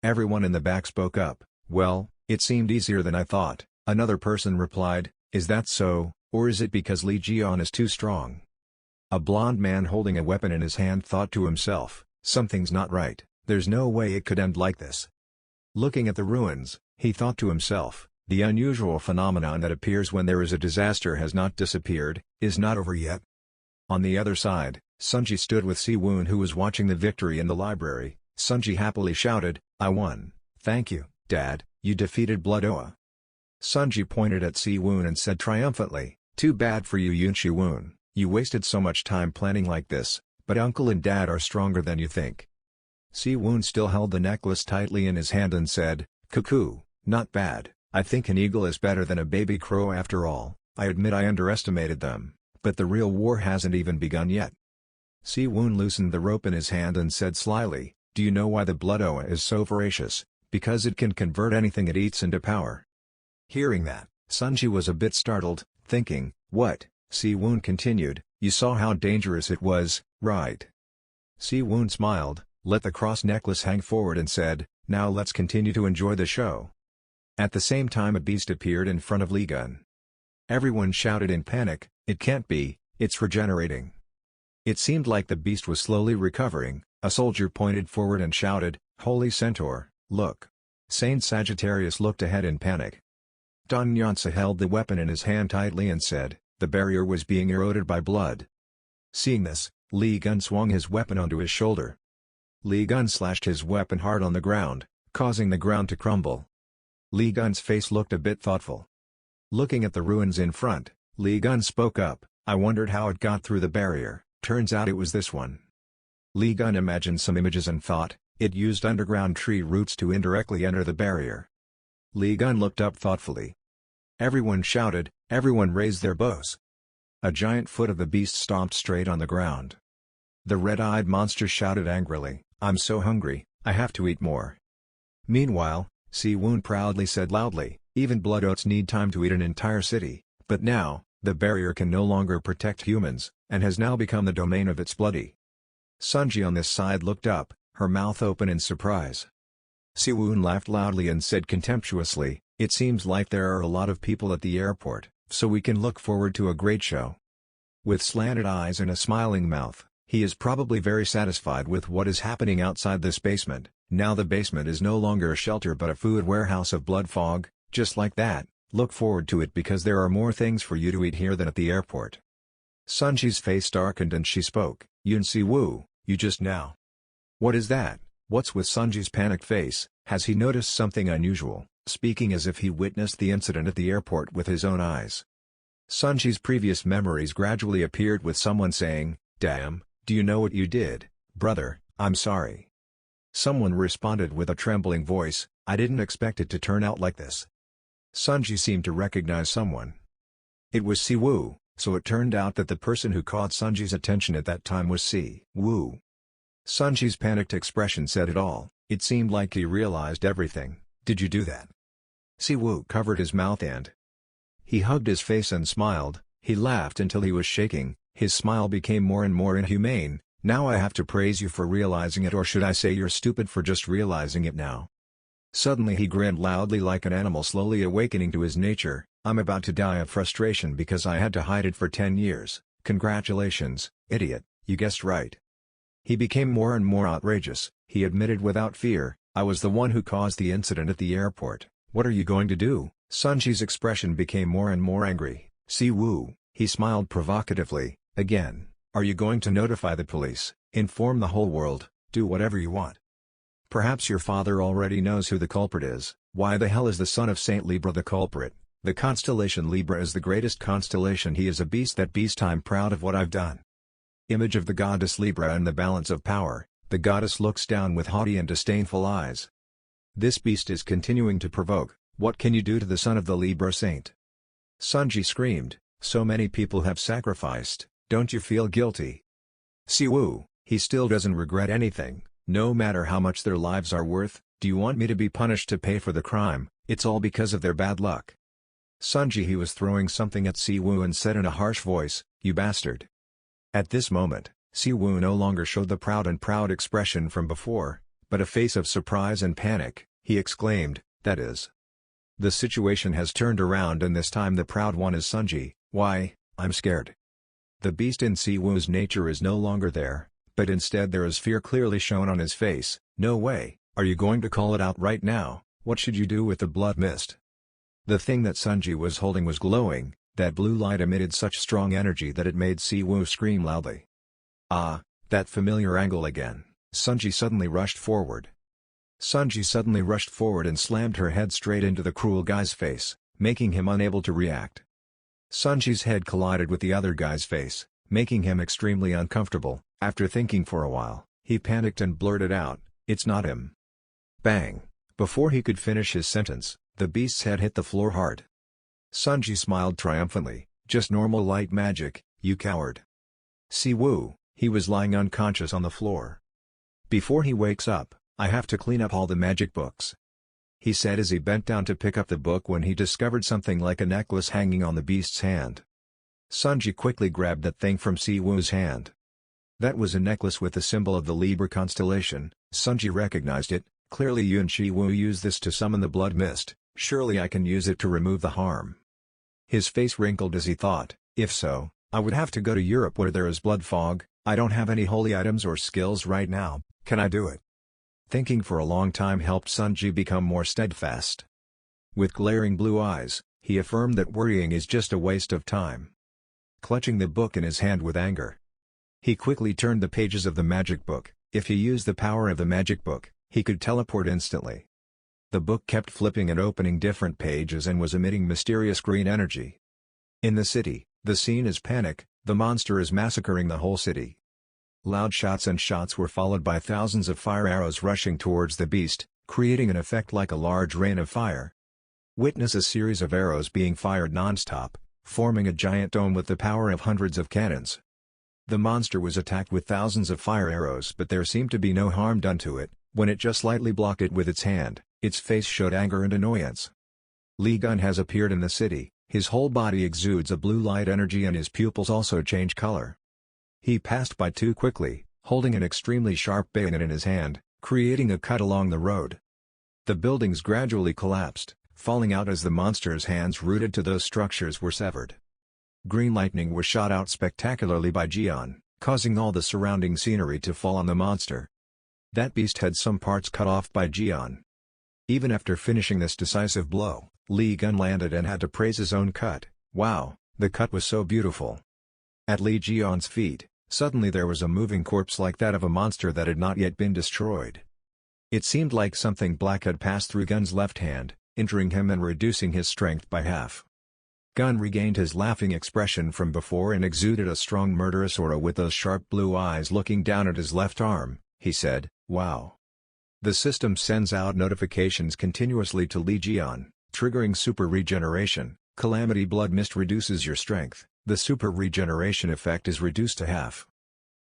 B: Everyone in the back spoke up, "Well, it seemed easier than I thought." Another person replied, "Is that so, or is it because Li Jian is too strong?" A blond man holding a weapon in his hand thought to himself, "Something's not right, there's no way it could end like this." Looking at the ruins, he thought to himself, "The unusual phenomenon that appears when there is a disaster has not disappeared, is not over yet." On the other side, Sunji stood with Si-woon who was watching the victory in the library. Sunji happily shouted, "I won, thank you, Dad, you defeated Blood Oa." Sunji pointed at Si-woon and said triumphantly, "Too bad for you Yoon-shi-woon, you wasted so much time planning like this, but Uncle and Dad are stronger than you think." Si-woon still held the necklace tightly in his hand and said, "Cuckoo, not bad, I think an eagle is better than a baby crow after all. I admit I underestimated them, but the real war hasn't even begun yet." Si-woon loosened the rope in his hand and said slyly, "Do you know why the Blood Oa is so voracious? Because it can convert anything it eats into power." Hearing that, Sunji was a bit startled, thinking, "What?" Si-woon continued, "You saw how dangerous it was, right?" Si-woon smiled, let the cross necklace hang forward and said, "Now let's continue to enjoy the show." At the same time a beast appeared in front of Li Gun. Everyone shouted in panic, "It can't be, it's regenerating." It seemed like the beast was slowly recovering. A soldier pointed forward and shouted, "Holy Centaur, look!" Saint Sagittarius looked ahead in panic. Don Nyansa held the weapon in his hand tightly and said, the barrier was being eroded by blood. Seeing this, Li Gun swung his weapon onto his shoulder. Li Gun slashed his weapon hard on the ground, causing the ground to crumble. Li Gun's face looked a bit thoughtful. Looking at the ruins in front, Li Gun spoke up, I wondered how it got through the barrier, turns out it was this one. Li Gun imagined some images and thought, it used underground tree roots to indirectly enter the barrier. Li Gun looked up thoughtfully. Everyone shouted, everyone raised their bows. A giant foot of the beast stomped straight on the ground. The red-eyed monster shouted angrily, I'm so hungry, I have to eat more. Meanwhile, Si-Woon proudly said loudly, even blood oats need time to eat an entire city, but now, the barrier can no longer protect humans, and has now become the domain of its bloody. Sunji on this side looked up, her mouth open in surprise. Si-Woon laughed loudly and said contemptuously, it seems like there are a lot of people at the airport, so we can look forward to a great show. With slanted eyes and a smiling mouth, he is probably very satisfied with what is happening outside this basement. Now the basement is no longer a shelter but a food warehouse of blood fog, just like that, look forward to it because there are more things for you to eat here than at the airport. Sunji's face darkened and she spoke, Yoon Si-woo, you just now. What is that? What's with Sunji's panicked face? Has he noticed something unusual? Speaking as if he witnessed the incident at the airport with his own eyes. Sunji's previous memories gradually appeared with someone saying, damn, do you know what you did, brother, I'm sorry. Someone responded with a trembling voice, I didn't expect it to turn out like this. Sunji seemed to recognize someone. It was Si-Woo, so it turned out that the person who caught Sunji's attention at that time was Si-Woo. Sunji's panicked expression said it all, it seemed like he realized everything. Did you do that? Si-Woo covered his mouth and he hugged his face and smiled, he laughed until he was shaking, his smile became more and more inhumane, now I have to praise you for realizing it or should I say you're stupid for just realizing it now. Suddenly he grinned loudly like an animal slowly awakening to his nature, I'm about to die of frustration because I had to hide it for 10 years, congratulations, idiot, you guessed right. He became more and more outrageous, he admitted without fear, I was the one who caused the incident at the airport. What are you going to do? Sunji's expression became more and more angry. Si-Woo, he smiled provocatively, again, are you going to notify the police, inform the whole world, do whatever you want? Perhaps your father already knows who the culprit is, why the hell is the son of Saint Libra the culprit? The constellation Libra is the greatest constellation, he is a beast, that beast, I'm proud of what I've done. Image of the goddess Libra and the balance of power, the goddess looks down with haughty and disdainful eyes. This beast is continuing to provoke, what can you do to the son of the Libra saint? Sunji screamed, so many people have sacrificed, don't you feel guilty? Si-Woo, he still doesn't regret anything, no matter how much their lives are worth, do you want me to be punished to pay for the crime, it's all because of their bad luck. Sunji, he was throwing something at Si-Woo and said in a harsh voice, you bastard. At this moment, Si-Woo no longer showed the proud expression from before, but a face of surprise and panic, he exclaimed, that is. The situation has turned around and this time the proud one is Sunji, why, I'm scared. The beast in Si-Woo's nature is no longer there, but instead there is fear clearly shown on his face, no way, are you going to call it out right now, what should you do with the blood mist? The thing that Sunji was holding was glowing, that blue light emitted such strong energy that it made Si-Woo scream loudly. Ah, that familiar angle again, Sunji suddenly rushed forward. Sunji suddenly rushed forward and slammed her head straight into the cruel guy's face, making him unable to react. Sunji's head collided with the other guy's face, making him extremely uncomfortable. After thinking for a while, he panicked and blurted out, it's not him. Bang! Before he could finish his sentence, the beast's head hit the floor hard. Sunji smiled triumphantly, just normal light magic, you coward. Si-Woo, he was lying unconscious on the floor. Before he wakes up, I have to clean up all the magic books. He said as he bent down to pick up the book when he discovered something like a necklace hanging on the beast's hand. Sunji quickly grabbed that thing from Si-Woo's hand. That was a necklace with the symbol of the Libra constellation. Sunji recognized it, clearly Yoon Si-Woo used this to summon the blood mist, surely I can use it to remove the harm. His face wrinkled as he thought, if so, I would have to go to Europe where there is blood fog, I don't have any holy items or skills right now, can I do it? Thinking for a long time helped Sunji become more steadfast. With glaring blue eyes, he affirmed that worrying is just a waste of time. Clutching the book in his hand with anger, he quickly turned the pages of the magic book. If he used the power of the magic book, he could teleport instantly. The book kept flipping and opening different pages and was emitting mysterious green energy. In the city, the scene is panic. The monster is massacring the whole city. Loud shots were followed by thousands of fire arrows rushing towards the beast, creating an effect like a large rain of fire. Witness a series of arrows being fired non-stop, forming a giant dome with the power of hundreds of cannons. The monster was attacked with thousands of fire arrows, but there seemed to be no harm done to it. When it just lightly blocked it with its hand, its face showed anger and annoyance. Lee Gun has appeared in the city. His whole body exudes a blue light energy and his pupils also change color. He passed by too quickly, holding an extremely sharp bayonet in his hand, creating a cut along the road. The buildings gradually collapsed, falling out as the monster's hands rooted to those structures were severed. Green lightning was shot out spectacularly by Jian, causing all the surrounding scenery to fall on the monster. That beast had some parts cut off by Jian. Even after finishing this decisive blow, Lee Gun landed and had to praise his own cut. Wow, the cut was so beautiful. At Li Jian's feet, suddenly there was a moving corpse like that of a monster that had not yet been destroyed. It seemed like something black had passed through Gun's left hand, injuring him and reducing his strength by half. Gun regained his laughing expression from before and exuded a strong murderous aura with those sharp blue eyes looking down at his left arm. He said, "Wow." The system sends out notifications continuously to Li Jian, triggering super regeneration. Calamity blood mist reduces your strength. The super regeneration effect is reduced to half.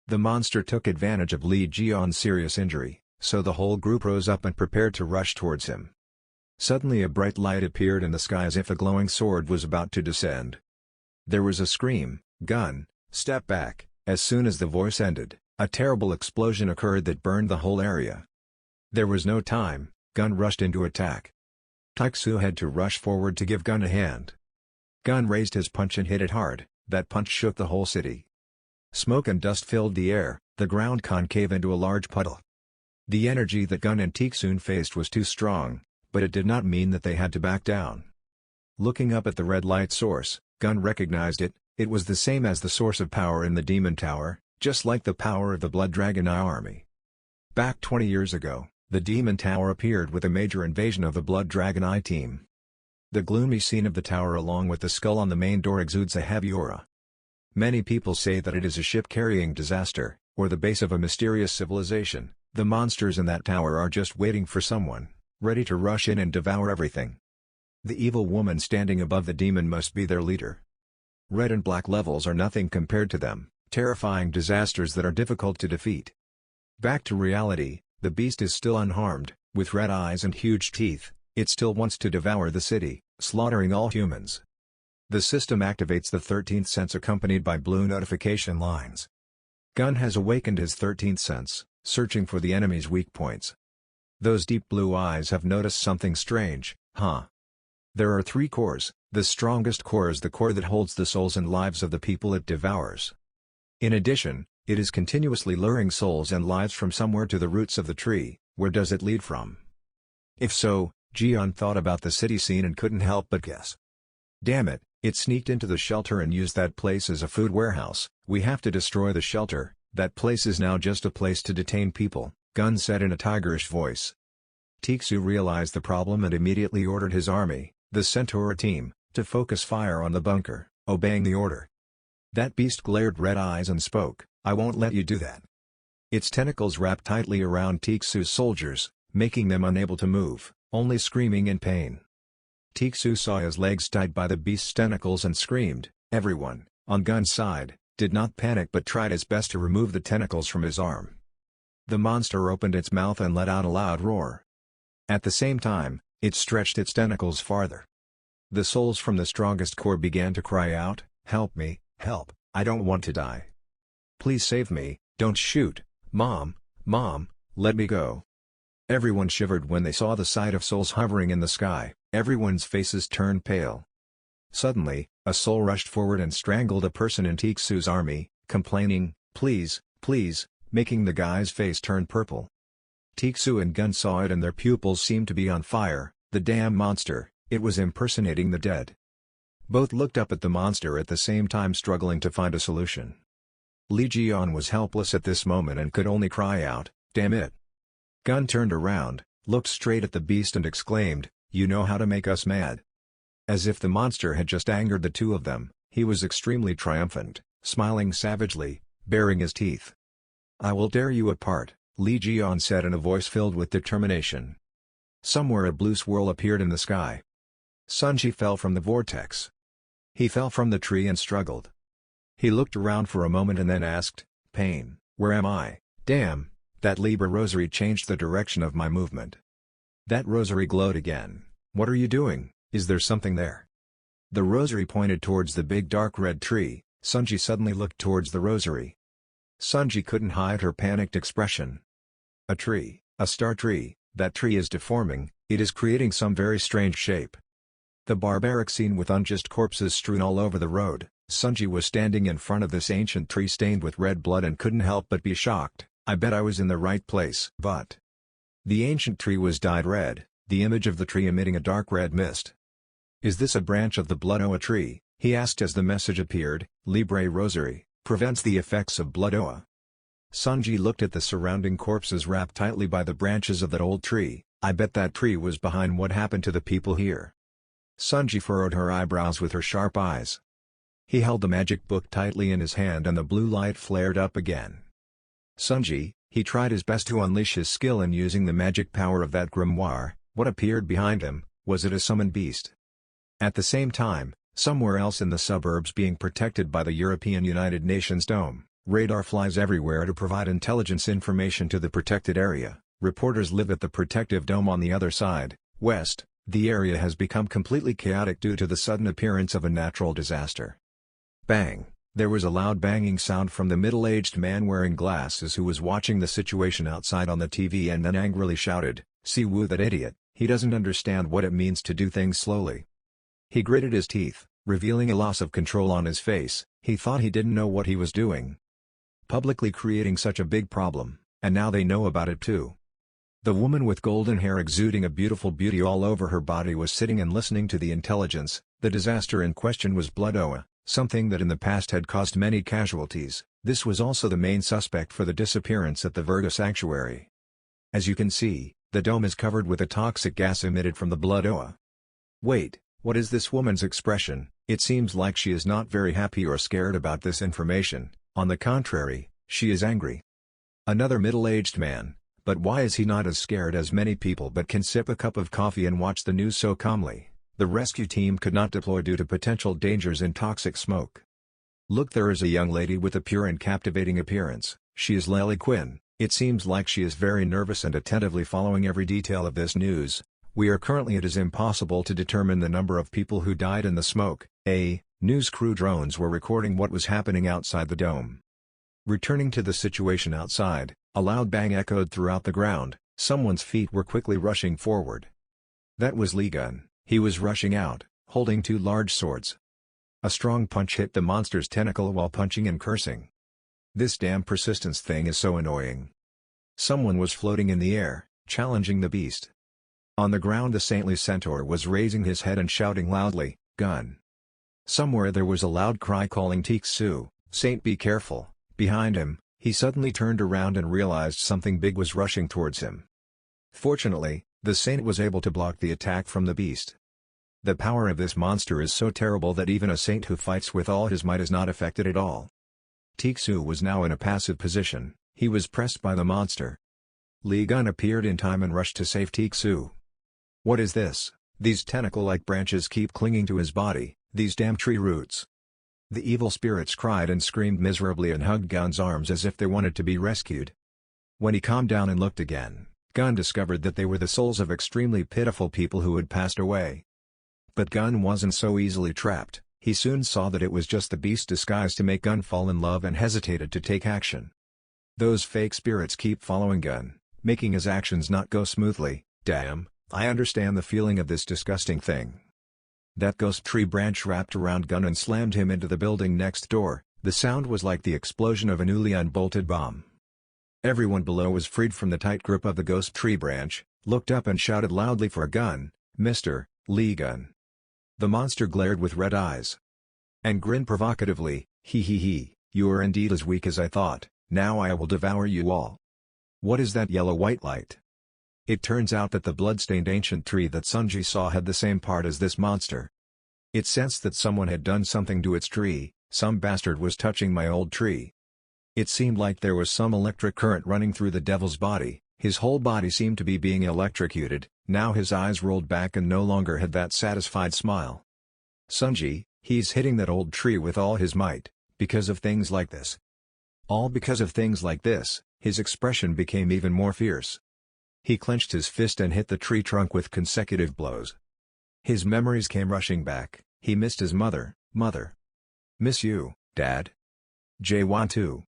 B: The monster took advantage of Li Jian's serious injury, so the whole group rose up and prepared to rush towards him. Suddenly a bright light appeared in the sky as if a glowing sword was about to descend. There was a scream. "Gun, step back." As soon as the voice ended, a terrible explosion occurred that burned the whole area. There was no time. Gun rushed into attack. Taixu had to rush forward to give Gun a hand. Gun raised his punch and hit it hard. That punch shook the whole city. Smoke and dust filled the air, the ground concave into a large puddle. The energy that Gun and Taixu faced was too strong, but it did not mean that they had to back down. Looking up at the red light source, Gun recognized it. It was the same as the source of power in the Demon Tower, just like the power of the Blood Dragon Eye army. Back 20 years ago, the Demon Tower appeared with a major invasion of the Blood Dragon Eye team. The gloomy scene of the tower along with the skull on the main door exudes a heavy aura. Many people say that it is a ship-carrying disaster, or the base of a mysterious civilization. The monsters in that tower are just waiting for someone, ready to rush in and devour everything. The evil woman standing above the demon must be their leader. Red and black levels are nothing compared to them, terrifying disasters that are difficult to defeat. Back to reality, the beast is still unharmed, with red eyes and huge teeth. It still wants to devour the city, slaughtering all humans. The system activates the 13th sense accompanied by blue notification lines. Gun has awakened his 13th sense, searching for the enemy's weak points. Those deep blue eyes have noticed something strange. There are 3 cores. The strongest core is the core that holds the souls and lives of the people it devours. In addition, it is continuously luring souls and lives from somewhere to the roots of the tree. Where does it lead from? If so, Jian thought about the city scene and couldn't help but guess. Damn it, it sneaked into the shelter and used that place as a food warehouse. We have to destroy the shelter. That place is now just a place to detain people, Gun said in a tigerish voice. Taixu realized the problem and immediately ordered his army, the Centaur team, to focus fire on the bunker, obeying the order. That beast glared red eyes and spoke, "I won't let you do that." Its tentacles wrapped tightly around Taixu's soldiers, making them unable to move, only screaming in pain. Taixu saw his legs tied by the beast's tentacles and screamed. Everyone, on Gun's side, did not panic but tried its best to remove the tentacles from his arm. The monster opened its mouth and let out a loud roar. At the same time, it stretched its tentacles farther. The souls from the strongest core began to cry out, "Help me, help, I don't want to die. Please save me, don't shoot, Mom, let me go." Everyone shivered when they saw the sight of souls hovering in the sky. Everyone's faces turned pale. Suddenly, a soul rushed forward and strangled a person in Taixu's army, complaining, "Please, please," making the guy's face turn purple. Tiksu and Gun saw it and their pupils seemed to be on fire. The damn monster, it was impersonating the dead. Both looked up at the monster at the same time, struggling to find a solution. Lee Ji-yeon was helpless at this moment and could only cry out, "Damn it!" Gun turned around, looked straight at the beast and exclaimed, "You know how to make us mad." As if the monster had just angered the two of them, he was extremely triumphant, smiling savagely, baring his teeth. "I will tear you apart," Lee Ji-yeon said in a voice filled with determination. Somewhere a blue swirl appeared in the sky. Sunji fell from the vortex. He fell from the tree and struggled. He looked around for a moment and then asked, "Pain, where am I?" "Damn, that Libra rosary changed the direction of my movement." That rosary glowed again. "What are you doing? Is there something there?" The rosary pointed towards the big dark red tree. Sunji suddenly looked towards the rosary. Sunji couldn't hide her panicked expression. "A tree, a star tree, that tree is deforming, it is creating some very strange shape." The barbaric scene with unjust corpses strewn all over the road. Sunji was standing in front of this ancient tree stained with red blood and couldn't help but be shocked. "I bet I was in the right place." But the ancient tree was dyed red, the image of the tree emitting a dark red mist. "Is this a branch of the Blood Oa tree?" he asked as the message appeared. "Libre Rosary, prevents the effects of Blood Oa." Sunji looked at the surrounding corpses wrapped tightly by the branches of that old tree. "I bet that tree was behind what happened to the people here." Sunji furrowed her eyebrows with her sharp eyes. He held the magic book tightly in his hand and the blue light flared up again. Sunji, he tried his best to unleash his skill in using the magic power of that grimoire. What appeared behind him? Was it a summoned beast? At the same time, somewhere else in the suburbs being protected by the European United Nations dome, radar flies everywhere to provide intelligence information to the protected area. Reporters live at the protective dome on the other side, west. The area has become completely chaotic due to the sudden appearance of a natural disaster. Bang! There was a loud banging sound from the middle-aged man wearing glasses who was watching the situation outside on the TV and then angrily shouted, "See Woo, that idiot, he doesn't understand what it means to do things slowly." He gritted his teeth, revealing a loss of control on his face. He thought he didn't know what he was doing. Publicly creating such a big problem, and now they know about it too. The woman with golden hair exuding a beautiful beauty all over her body was sitting and listening to the intelligence. The disaster in question was Blood Oa, something that in the past had caused many casualties. This was also the main suspect for the disappearance at the Virgo sanctuary. As you can see, the dome is covered with a toxic gas emitted from the Blood Oa. Wait, what is this woman's expression? It seems like she is not very happy or scared about this information. On the contrary, she is angry. Another middle-aged man. But why is he not as scared as many people but can sip a cup of coffee and watch the news so calmly? The rescue team could not deploy due to potential dangers in toxic smoke. Look, there is a young lady with a pure and captivating appearance. She is Lily Quinn. It seems like she is very nervous and attentively following every detail of this news. It is impossible to determine the number of people who died in the smoke. News crew drones were recording what was happening outside the dome. Returning to the situation outside, a loud bang echoed throughout the ground. Someone's feet were quickly rushing forward. That was Lee Gun. He was rushing out, holding two large swords. A strong punch hit the monster's tentacle while punching and cursing. This damn persistence thing is so annoying. Someone was floating in the air, challenging the beast. On the ground the saintly centaur was raising his head and shouting loudly, "Gun!" Somewhere there was a loud cry calling Tiksu, "Saint, be careful!" Behind him, he suddenly turned around and realized something big was rushing towards him. Fortunately, the saint was able to block the attack from the beast. The power of this monster is so terrible that even a saint who fights with all his might is not affected at all. Tiksu was now in a passive position. He was pressed by the monster. Lee Gun appeared in time and rushed to save Tiksu. What is this? These tentacle-like branches keep clinging to his body, these damn tree roots. The evil spirits cried and screamed miserably and hugged Gun's arms as if they wanted to be rescued. When he calmed down and looked again, Gun discovered that they were the souls of extremely pitiful people who had passed away. But Gun wasn't so easily trapped. He soon saw that it was just the beast disguised to make Gun fall in love and hesitated to take action. Those fake spirits keep following Gun, making his actions not go smoothly. Damn, I understand the feeling of this disgusting thing. That ghost tree branch wrapped around Gun and slammed him into the building next door. The sound was like the explosion of a newly unbolted bomb. Everyone below was freed from the tight grip of the ghost tree branch, looked up and shouted loudly for a gun, "Mr. Lee gun." The monster glared with red eyes and grinned provocatively, "He, you are indeed as weak as I thought, now I will devour you all." "What is that yellow-white light?" It turns out that the blood-stained ancient tree that Sunji saw had the same part as this monster. It sensed that someone had done something to its tree, some bastard was touching my old tree. It seemed like there was some electric current running through the devil's body, his whole body seemed to be being electrocuted, now his eyes rolled back and no longer had that satisfied smile. "Sunji, he's hitting that old tree with all his might, because of things like this." All because of things like this, his expression became even more fierce. He clenched his fist and hit the tree trunk with consecutive blows. His memories came rushing back, he missed his mother. "Miss you, Dad. J1 too.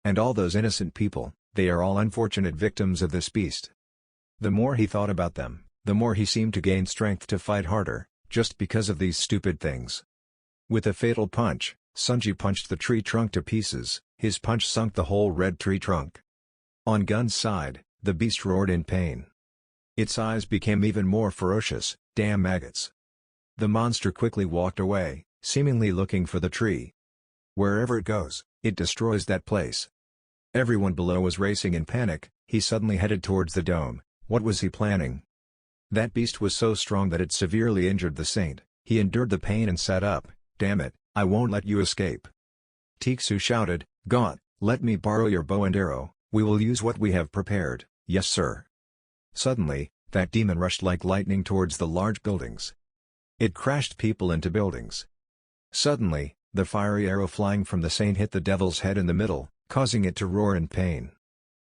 B: And all those innocent people, they are all unfortunate victims of this beast." The more he thought about them, the more he seemed to gain strength to fight harder, just because of these stupid things. With a fatal punch, Sunji punched the tree trunk to pieces, his punch sunk the whole red tree trunk. On Gun's side, the beast roared in pain. Its eyes became even more ferocious, "Damn maggots." The monster quickly walked away, seemingly looking for the tree. Wherever it goes, it destroys that place. Everyone below was racing in panic, he suddenly headed towards the dome. What was he planning? That beast was so strong that it severely injured the saint. He endured the pain and sat up. "Damn it, I won't let you escape." Tiksu shouted, "God, let me borrow your bow and arrow, we will use what we have prepared." "Yes sir." Suddenly, that demon rushed like lightning towards the large buildings. It crashed people into buildings. Suddenly, the fiery arrow flying from the saint hit the devil's head in the middle, causing it to roar in pain.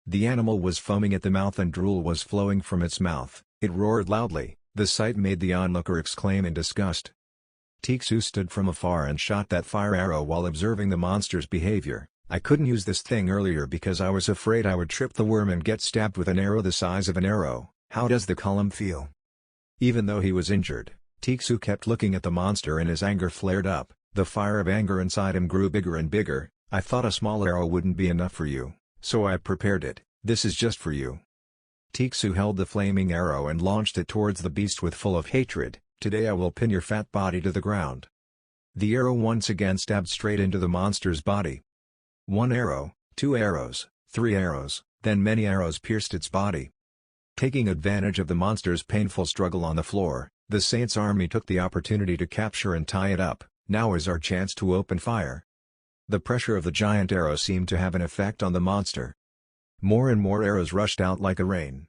B: The animal was foaming at the mouth and drool was flowing from its mouth. It roared loudly, the sight made the onlooker exclaim in disgust. Tiksu stood from afar and shot that fire arrow while observing the monster's behavior. "I couldn't use this thing earlier because I was afraid I would trip the worm and get stabbed with an arrow the size of an arrow. How does the column feel?" Even though he was injured, Tiksu kept looking at the monster and his anger flared up. The fire of anger inside him grew bigger and bigger. "I thought a small arrow wouldn't be enough for you, so I prepared it. This is just for you." Tiksu held the flaming arrow and launched it towards the beast with full of hatred. "Today I will pin your fat body to the ground." The arrow once again stabbed straight into the monster's body. One arrow, 2 arrows, 3 arrows, then many arrows pierced its body. Taking advantage of the monster's painful struggle on the floor, the saint's army took the opportunity to capture and tie it up. "Now is our chance to open fire." The pressure of the giant arrow seemed to have an effect on the monster. More and more arrows rushed out like a rain.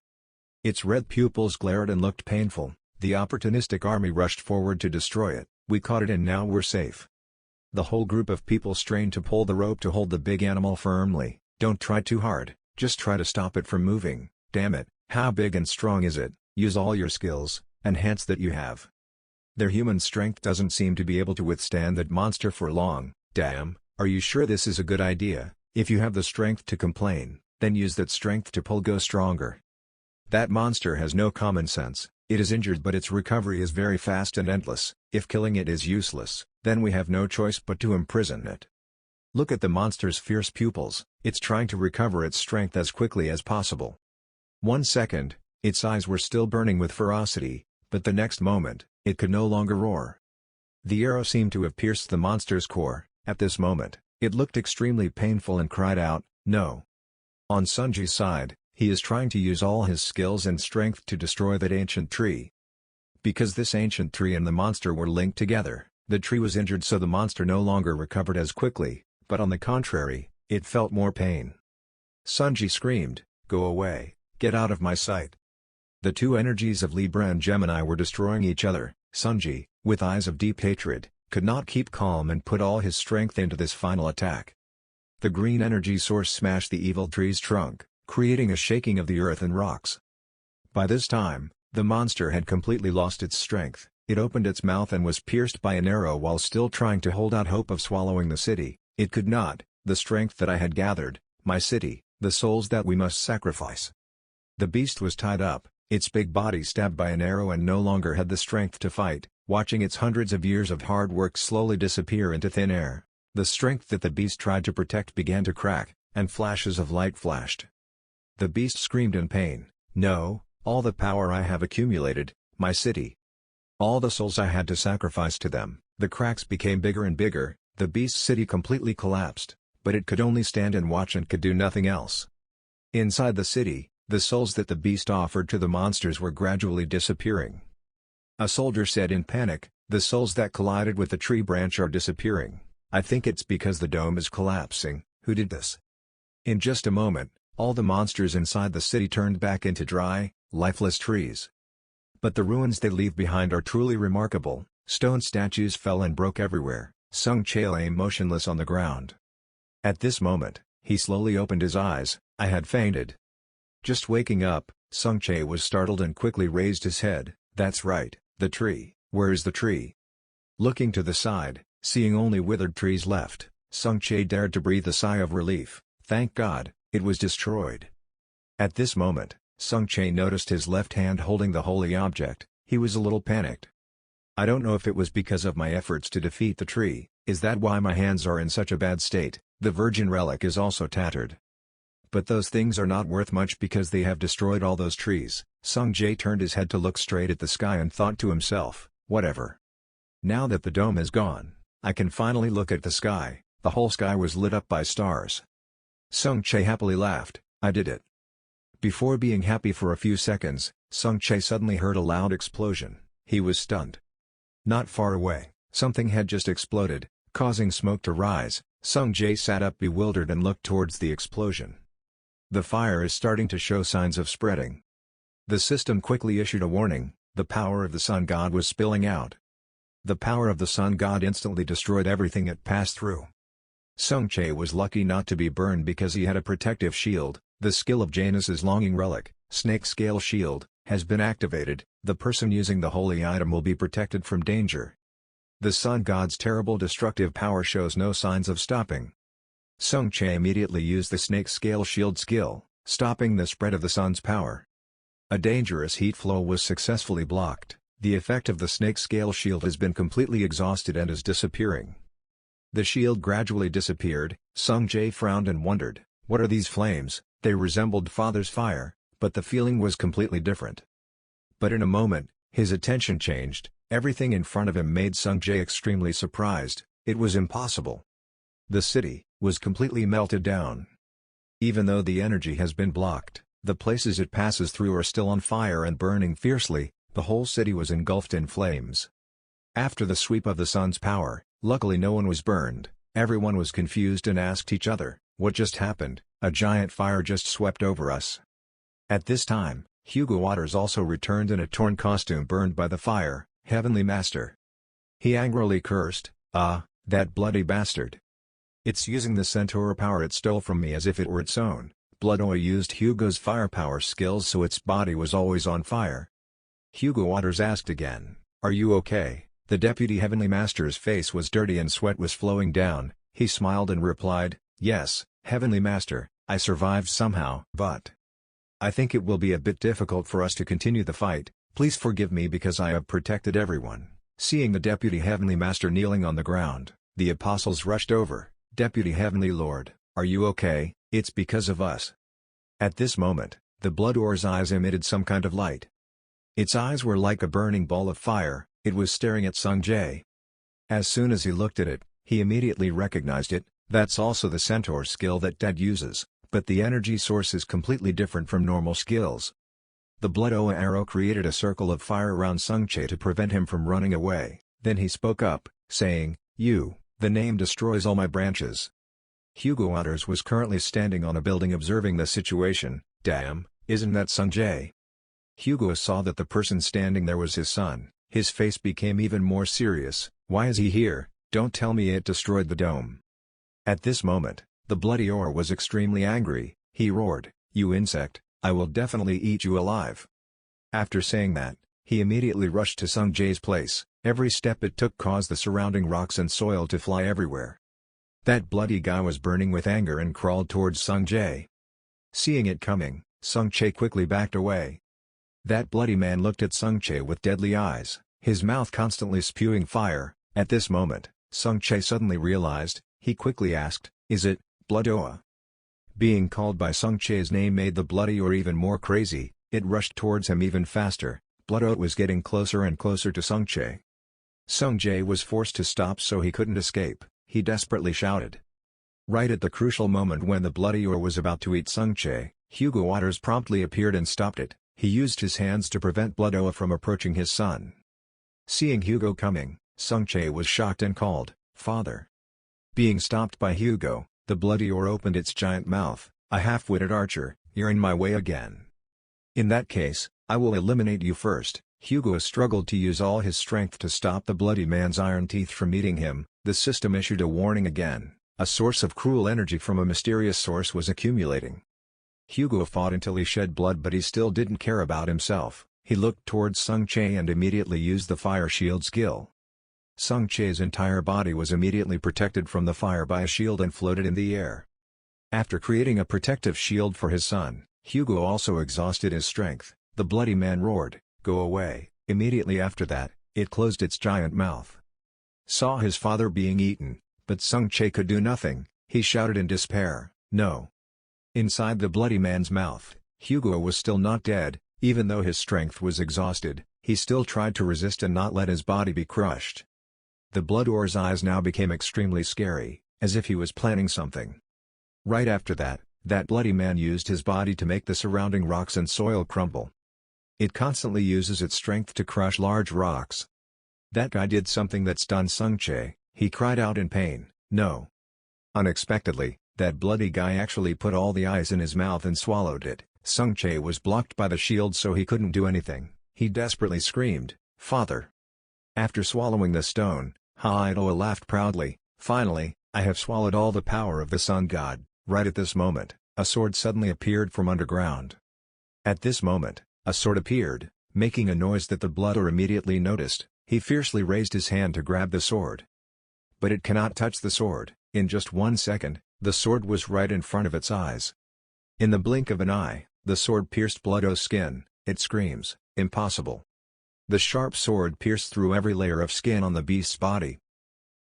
B: Its red pupils glared and looked painful. The opportunistic army rushed forward to destroy it. "We caught it and now we're safe." The whole group of people strained to pull the rope to hold the big animal firmly. "Don't try too hard, just try to stop it from moving." "Damn it, how big and strong is it? Use all your skills, and hands that you have." Their human strength doesn't seem to be able to withstand that monster for long. "Damn, are you sure this is a good idea? If you have the strength to complain, then use that strength to go stronger." That monster has no common sense. It is injured but its recovery is very fast and endless. If killing it is useless, then we have no choice but to imprison it. Look at the monster's fierce pupils, it's trying to recover its strength as quickly as possible. 1 second, its eyes were still burning with ferocity, but the next moment, it could no longer roar. The arrow seemed to have pierced the monster's core. At this moment, it looked extremely painful and cried out, "No." On Sunji's side, he is trying to use all his skills and strength to destroy that ancient tree. Because this ancient tree and the monster were linked together, the tree was injured so the monster no longer recovered as quickly, but on the contrary, it felt more pain. Sunji screamed, "Go away, get out of my sight." The two energies of Libra and Gemini were destroying each other. Sunji, with eyes of deep hatred, could not keep calm and put all his strength into this final attack. The green energy source smashed the evil tree's trunk, creating a shaking of the earth and rocks. By this time, the monster had completely lost its strength. It opened its mouth and was pierced by an arrow while still trying to hold out hope of swallowing the city. It could not. "The strength that I had gathered, my city, the souls that we must sacrifice." The beast was tied up, its big body stabbed by an arrow and no longer had the strength to fight, watching its hundreds of years of hard work slowly disappear into thin air. The strength that the beast tried to protect began to crack, and flashes of light flashed. The beast screamed in pain. "No, all the power I have accumulated, my city. All the souls I had to sacrifice to them." The cracks became bigger and bigger, the beast's city completely collapsed, but it could only stand and watch and could do nothing else. Inside the city, the souls that the beast offered to the monsters were gradually disappearing. A soldier said in panic, "The souls that collided with the tree branch are disappearing. I think it's because the dome is collapsing." "Who did this?" In just a moment, all the monsters inside the city turned back into dry, lifeless trees. But the ruins they leave behind are truly remarkable. Stone statues fell and broke everywhere. Sung Chae lay motionless on the ground. At this moment, he slowly opened his eyes. "I had fainted." Just waking up, Sung Chae was startled and quickly raised his head. "That's right, the tree. Where is the tree?" Looking to the side, seeing only withered trees left, Sung Chae dared to breathe a sigh of relief. Thank God, it was destroyed. At this moment, Sung Chae noticed his left hand holding the holy object. He was a little panicked. "I don't know if it was because of my efforts to defeat the tree. Is that why my hands are in such a bad state?" The virgin relic is also tattered. "But those things are not worth much because they have destroyed all those trees." Sung Jae turned his head to look straight at the sky and thought to himself, whatever. Now that the dome is gone, I can finally look at the sky. The whole sky was lit up by stars. Sung Chae happily laughed. "I did it." Before being happy for a few seconds, Sung Chae suddenly heard a loud explosion. He was stunned. Not far away, something had just exploded, causing smoke to rise. Sung Jae sat up bewildered and looked towards the explosion. The fire is starting to show signs of spreading. The system quickly issued a warning. The power of the sun god was spilling out. The power of the sun god instantly destroyed everything it passed through. Sung Chae was lucky not to be burned because he had a protective shield. The skill of Janus's longing relic, Snake Scale Shield, has been activated. The person using the holy item will be protected from danger. The sun god's terrible destructive power shows no signs of stopping. Sung Chae immediately used the Snake Scale Shield skill, stopping the spread of the sun's power. A dangerous heat flow was successfully blocked. The effect of the Snake Scale Shield has been completely exhausted and is disappearing. The shield gradually disappeared. Sung Jae frowned and wondered, what are these flames? They resembled father's fire, but the feeling was completely different. But in a moment, his attention changed. Everything in front of him made Sung Jae extremely surprised. It was impossible. The city was completely melted down. Even though the energy has been blocked, the places it passes through are still on fire and burning fiercely. The whole city was engulfed in flames. After the sweep of the sun's power, luckily no one was burned. Everyone was confused and asked each other, what just happened? A giant fire just swept over us. At this time, Hugo Waters also returned in a torn costume burned by the fire. Heavenly Master. He angrily cursed, that bloody bastard. It's using the centaur power it stole from me as if it were its own. Blood Oil used Hugo's firepower skills so its body was always on fire. Hugo Waters asked again, are you okay? The Deputy Heavenly Master's face was dirty and sweat was flowing down. He smiled and replied, yes, Heavenly Master, I survived somehow. But I think it will be a bit difficult for us to continue the fight. Please forgive me because I have protected everyone. Seeing the Deputy Heavenly Master kneeling on the ground, the apostles rushed over. Deputy Heavenly Lord, are you okay? It's because of us. At this moment, the Blood Oar's eyes emitted some kind of light. Its eyes were like a burning ball of fire. It was staring at Sung Jae. As soon as he looked at it, he immediately recognized it. That's also the centaur skill that Dad uses, but the energy source is completely different from normal skills. The Blood Oa arrow created a circle of fire around Sung Jae to prevent him from running away. Then he spoke up, saying, the name destroys all my branches. Hugo Waters was currently standing on a building observing the situation. Damn, isn't that Sung Jae? Hugo saw that the person standing there was his son. His face became even more serious. Why is he here? Don't tell me it destroyed the dome. At this moment, the Bloody Oar was extremely angry. He roared, you insect, I will definitely eat you alive. After saying that, he immediately rushed to Sung Jae's place. Every step it took caused the surrounding rocks and soil to fly everywhere. That bloody guy was burning with anger and crawled towards Sung Jae. Seeing it coming, Sung Jae quickly backed away. That bloody man looked at Sung Jae with deadly eyes, his mouth constantly spewing fire. At this moment, Sung Jae suddenly realized. He quickly asked, is it Blood Oa? Being called by Sung Chae's name made the bloody or even more crazy. It rushed towards him even faster. Blood was getting closer and closer to Sung Chae. Sung Jae was forced to stop so he couldn't escape. He desperately shouted. Right at the crucial moment when the bloody was about to eat Sung Chae, Hugo Waters promptly appeared and stopped it. He used his hands to prevent blood from approaching his son. Seeing Hugo coming, Sung Chae was shocked and called, "Father." Being stopped by Hugo, the bloody opened its giant mouth. "A half-witted archer, you're in my way again. In that case, I will eliminate you first." Hugo struggled to use all his strength to stop the bloody man's iron teeth from eating him. The system issued a warning again. A source of cruel energy from a mysterious source was accumulating. Hugo fought until he shed blood, but he still didn't care about himself. He looked towards Sung Chae and immediately used the fire shield skill. Sung Chae's entire body was immediately protected from the fire by a shield and floated in the air. After creating a protective shield for his son, Hugo also exhausted his strength. The bloody man roared, "Go away!" Immediately after that, it closed its giant mouth. Saw his father being eaten, but Sung Chae could do nothing. He shouted in despair, "No!" Inside the bloody man's mouth, Hugo was still not dead. Even though his strength was exhausted, he still tried to resist and not let his body be crushed. The blood's eyes now became extremely scary, as if he was planning something. Right after that bloody man used his body to make the surrounding rocks and soil crumble. It constantly uses its strength to crush large rocks. That guy did something that stunned Sung Chae. He cried out in pain, "No!" Unexpectedly, that bloody guy actually put all the ice in his mouth and swallowed it. Sung Chae was blocked by the shield so he couldn't do anything. He desperately screamed, "Father!" After swallowing the stone, Ha-Idoa laughed proudly. "Finally, I have swallowed all the power of the sun god." Right at this moment, a sword suddenly appeared from underground. At this moment, a sword appeared, making a noise that the blooder immediately noticed. He fiercely raised his hand to grab the sword. But it cannot touch the sword. In just 1 second, the sword was right in front of its eyes. In the blink of an eye, the sword pierced Blood's skin. It screams, "Impossible!" The sharp sword pierced through every layer of skin on the beast's body.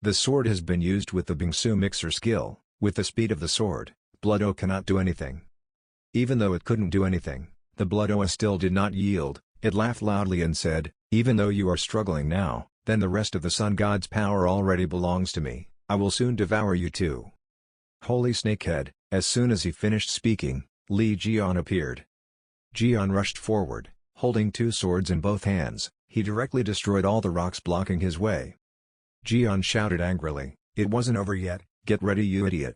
B: The sword has been used with the Bingsu mixer skill. With the speed of the sword, Blood cannot do anything. Even though it couldn't do anything, the Blood still did not yield. It laughed loudly and said, "Even though you are struggling now, then the rest of the sun god's power already belongs to me. I will soon devour you too." Holy snakehead! As soon as he finished speaking, Lee Jian appeared. Jian rushed forward, holding 2 swords in both hands. He directly destroyed all the rocks blocking his way. Jian shouted angrily, "It wasn't over yet, get ready you idiot."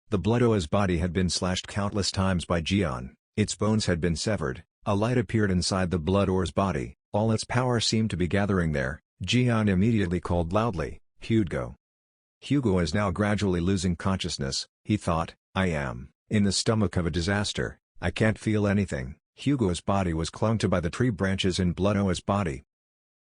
B: The Blood's body had been slashed countless times by Jian, its bones had been severed, a light appeared inside the Blood's body, all its power seemed to be gathering there. Jian immediately called loudly, "Hugo." Hugo is now gradually losing consciousness. He thought, "I am in the stomach of a disaster, I can't feel anything." Hugo's body was clung to by the tree branches in Blood's body.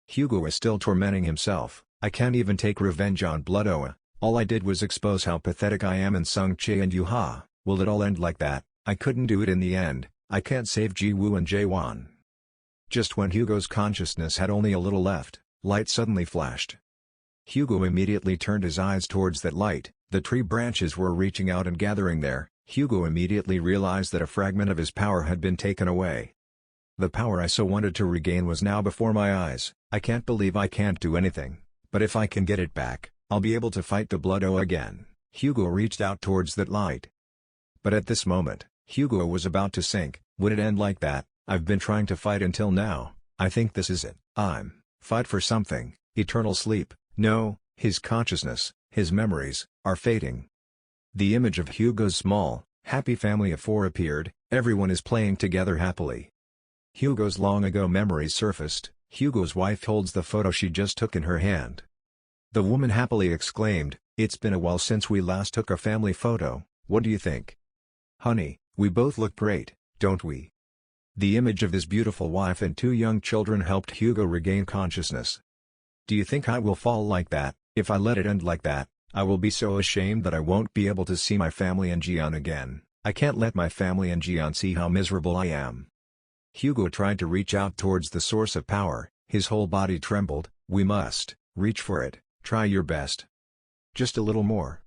B: Hugo is still tormenting himself. "I can't even take revenge on Blood. All I did was expose how pathetic I am and Sung Chae and Yuha. Will it all end like that? I couldn't do it in the end. I can't save Ji-woo and Jae-won." Just when Hugo's consciousness had only a little left, light suddenly flashed. Hugo immediately turned his eyes towards that light. The tree branches were reaching out and gathering there. Hugo immediately realized that a fragment of his power had been taken away. The power I so wanted to regain was now before my eyes. I can't believe I can't do anything. But if I can get it back, I'll be able to fight the Blood again. Hugo reached out towards that light. But at this moment, Hugo was about to sink. Would it end like that? I've been trying to fight until now. I think this is it. Fight for something. Eternal sleep. No, his consciousness, his memories, are fading. The image of Hugo's small, happy family of 4 appeared. Everyone is playing together happily. Hugo's long ago memories surfaced. Hugo's wife holds the photo she just took in her hand. The woman happily exclaimed, "It's been a while since we last took a family photo. What do you think? Honey, we both look great, don't we?" The image of his beautiful wife and 2 young children helped Hugo regain consciousness. "Do you think I will fall like that? If I let it end like that, I will be so ashamed that I won't be able to see my family and Jian again. I can't let my family and Jian see how miserable I am." Hugo tried to reach out towards the source of power. His whole body trembled. "We must reach for it. Try your best. Just a little more."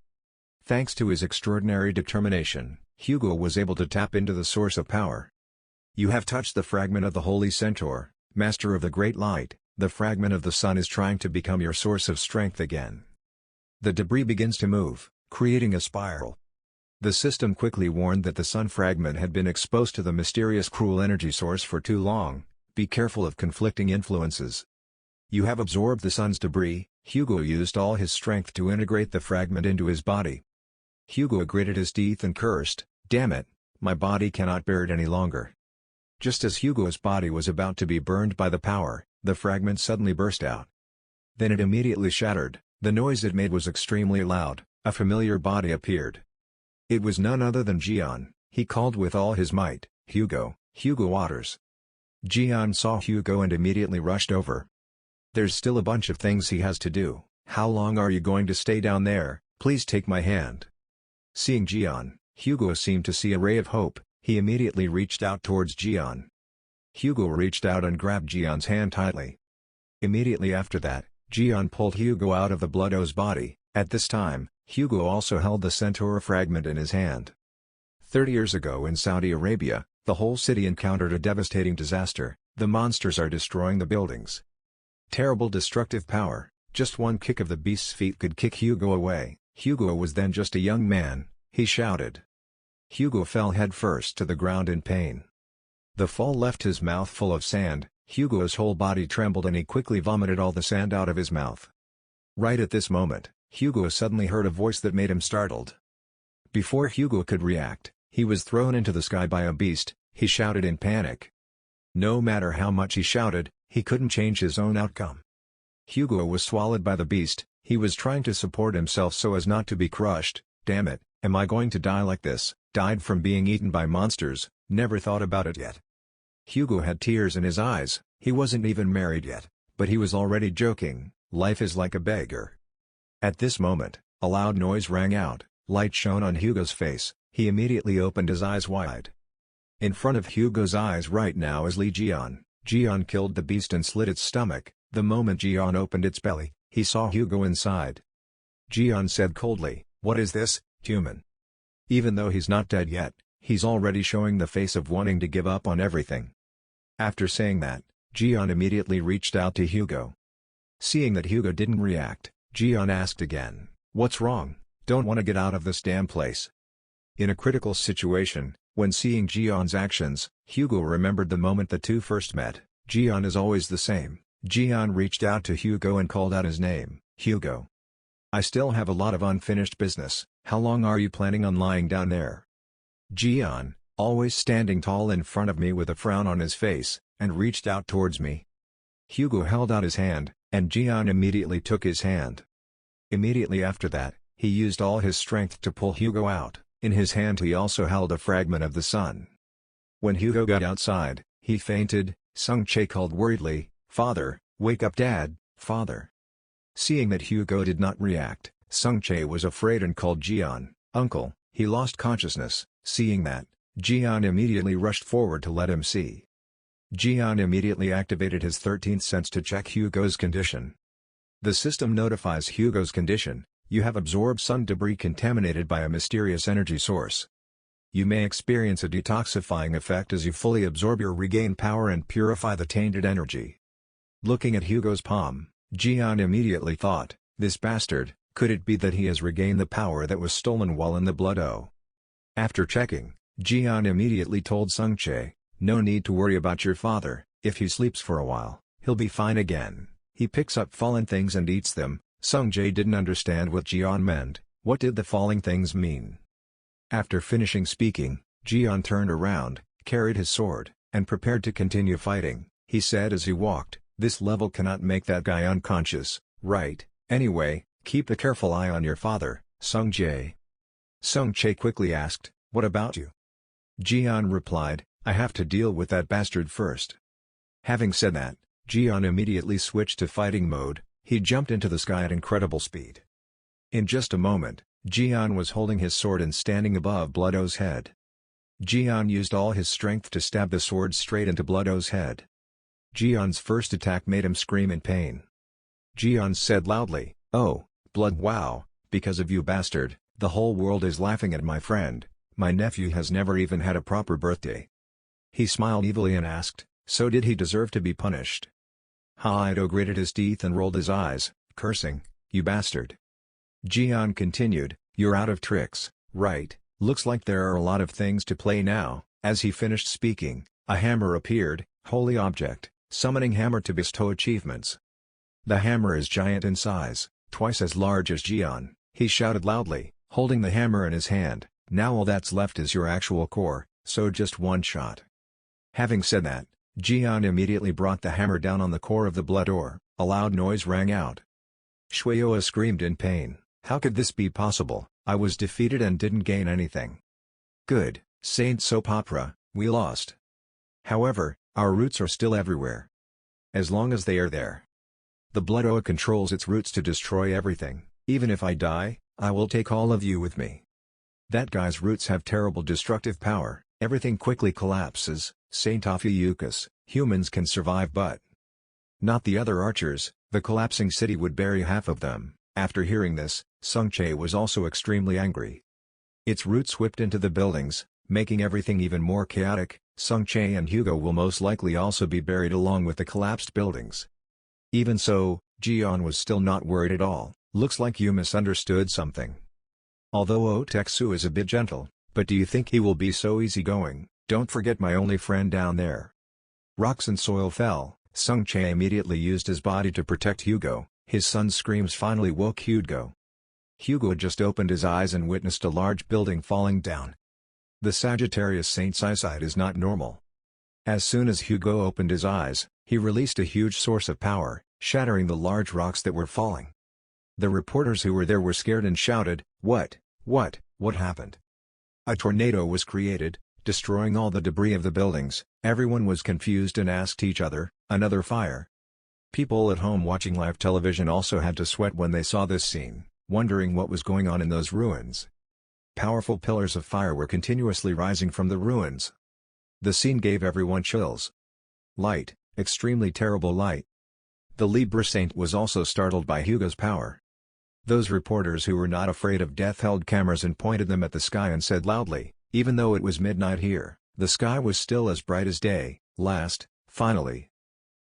B: Thanks to his extraordinary determination, Hugo was able to tap into the source of power. You have touched the fragment of the Holy Centaur, Master of the Great Light. The fragment of the sun is trying to become your source of strength again. The debris begins to move, creating a spiral. The system quickly warned that the sun fragment had been exposed to the mysterious cruel energy source for too long. Be careful of conflicting influences. You have absorbed the sun's debris. Hugo used all his strength to integrate the fragment into his body. Hugo gritted his teeth and cursed, "Damn it, my body cannot bear it any longer." Just as Hugo's body was about to be burned by the power, the fragment suddenly burst out. Then it immediately shattered. The noise it made was extremely loud. A familiar body appeared. It was none other than Gian. He called with all his might, "Hugo, Hugo Waters." Gian saw Hugo and immediately rushed over. "There's still a bunch of things he has to do. How long are you going to stay down there? Please take my hand." Seeing Gian, Hugo seemed to see a ray of hope. He immediately reached out towards Gian. Hugo reached out and grabbed Gian's hand tightly. Immediately after that, Gian pulled Hugo out of the Bloodo's body. At this time, Hugo also held the Centaur fragment in his hand. 30 years ago in Saudi Arabia, the whole city encountered a devastating disaster. The monsters are destroying the buildings. Terrible destructive power. Just one kick of the beast's feet could kick Hugo away. Hugo was then just a young man. He shouted. Hugo fell headfirst to the ground in pain. The fall left his mouth full of sand. Hugo's whole body trembled and he quickly vomited all the sand out of his mouth. Right at this moment, Hugo suddenly heard a voice that made him startled. Before Hugo could react, he was thrown into the sky by a beast. He shouted in panic. No matter how much he shouted, he couldn't change his own outcome. Hugo was swallowed by the beast. He was trying to support himself so as not to be crushed. "Damn it, am I going to die like this? Died from being eaten by monsters, never thought about it yet." Hugo had tears in his eyes. He wasn't even married yet, but he was already joking. Life is like a beggar. At this moment, a loud noise rang out. Light shone on Hugo's face. He immediately opened his eyes wide. In front of Hugo's eyes right now is Gian. Gian killed the beast and slit its stomach. The moment Gian opened its belly, he saw Hugo inside. Gian said coldly, "What is this, human?" Even though he's not dead yet, he's already showing the face of wanting to give up on everything. After saying that, Gian immediately reached out to Hugo. Seeing that Hugo didn't react, Gian asked again, "What's wrong? Don't want to get out of this damn place." In a critical situation, when seeing Gian's actions, Hugo remembered the moment the two first met. Gian is always the same. Gian reached out to Hugo and called out his name, "Hugo. I still have a lot of unfinished business. How long are you planning on lying down there?" Gian, always standing tall in front of me with a frown on his face, and reached out towards me. Hugo held out his hand, and Gian immediately took his hand. Immediately after that, he used all his strength to pull Hugo out. In his hand he also held a fragment of the sun. When Hugo got outside, he fainted. Sung Che called worriedly, "Father, wake up Dad, father." Seeing that Hugo did not react, Sung Che was afraid and called Gian, "Uncle, he lost consciousness." Seeing that, Gian immediately rushed forward to let him see. Gian immediately activated his 13th sense to check Hugo's condition. The system notifies Hugo's condition: you have absorbed sun debris contaminated by a mysterious energy source. You may experience a detoxifying effect as you fully absorb or regain power and purify the tainted energy. Looking at Hugo's palm, Gian immediately thought, "This bastard, could it be that he has regained the power that was stolen while in the Bloodo?" After checking, Gian immediately told Sung Che, "No need to worry about your father. If he sleeps for a while, he'll be fine again. He picks up fallen things and eats them." Sung Che didn't understand what Gian meant. What did the falling things mean? After finishing speaking, Gian turned around, carried his sword, and prepared to continue fighting. He said as he walked, "This level cannot make that guy unconscious, right? Anyway, keep a careful eye on your father, Sung Che." Sung Che quickly asked, "What about you?" Gian replied, "I have to deal with that bastard first." Having said that, Gian immediately switched to fighting mode. He jumped into the sky at incredible speed. In just a moment, Gian was holding his sword and standing above Bloodo's head. Gian used all his strength to stab the sword straight into Bloodo's head. Gian's first attack made him scream in pain. Gian said loudly, "Oh, Blood, wow, because of you bastard, the whole world is laughing at my friend. My nephew has never even had a proper birthday." He smiled evilly and asked, "So did he deserve to be punished?" Haido gritted his teeth and rolled his eyes, cursing, "You bastard." Jian continued, "You're out of tricks, right? Looks like there are a lot of things to play now." As he finished speaking, a hammer appeared, holy object, summoning hammer to bestow achievements. The hammer is giant in size, twice as large as Jian, he shouted loudly, holding the hammer in his hand. "Now all that's left is your actual core, so just one shot." Having said that, Jian immediately brought the hammer down on the core of the blood ore. A loud noise rang out. Shueoa screamed in pain, "How could this be possible? I was defeated and didn't gain anything." "Good, Saint Soap Opera, we lost. However, our roots are still everywhere. As long as they are there. The blood oa controls its roots to destroy everything. Even if I die, I will take all of you with me. That guy's roots have terrible destructive power, everything quickly collapses. Saint Ophiuchus, humans can survive but not the other archers, the collapsing city would bury half of them." After hearing this, Sung Chae was also extremely angry. Its roots whipped into the buildings, making everything even more chaotic. Sung Chae and Hugo will most likely also be buried along with the collapsed buildings. Even so, Jian was still not worried at all. "Looks like you misunderstood something. Although Otexu is a bit gentle, but do you think he will be so easygoing? Don't forget my only friend down there." Rocks and soil fell. Sung Chae immediately used his body to protect Hugo. His son's screams finally woke Hugo. Hugo had just opened his eyes and witnessed a large building falling down. The Sagittarius Saint's eyesight is not normal. As soon as Hugo opened his eyes, he released a huge source of power, shattering the large rocks that were falling. The reporters who were there were scared and shouted, What happened?" A tornado was created, destroying all the debris of the buildings. Everyone was confused and asked each other, "Another fire?" People at home watching live television also had to sweat when they saw this scene, wondering what was going on in those ruins. Powerful pillars of fire were continuously rising from the ruins. The scene gave everyone chills. Light, extremely terrible light. The Libra Saint was also startled by Hugo's power. Those reporters who were not afraid of death held cameras and pointed them at the sky and said loudly, "Even though it was midnight here, the sky was still as bright as day. Finally.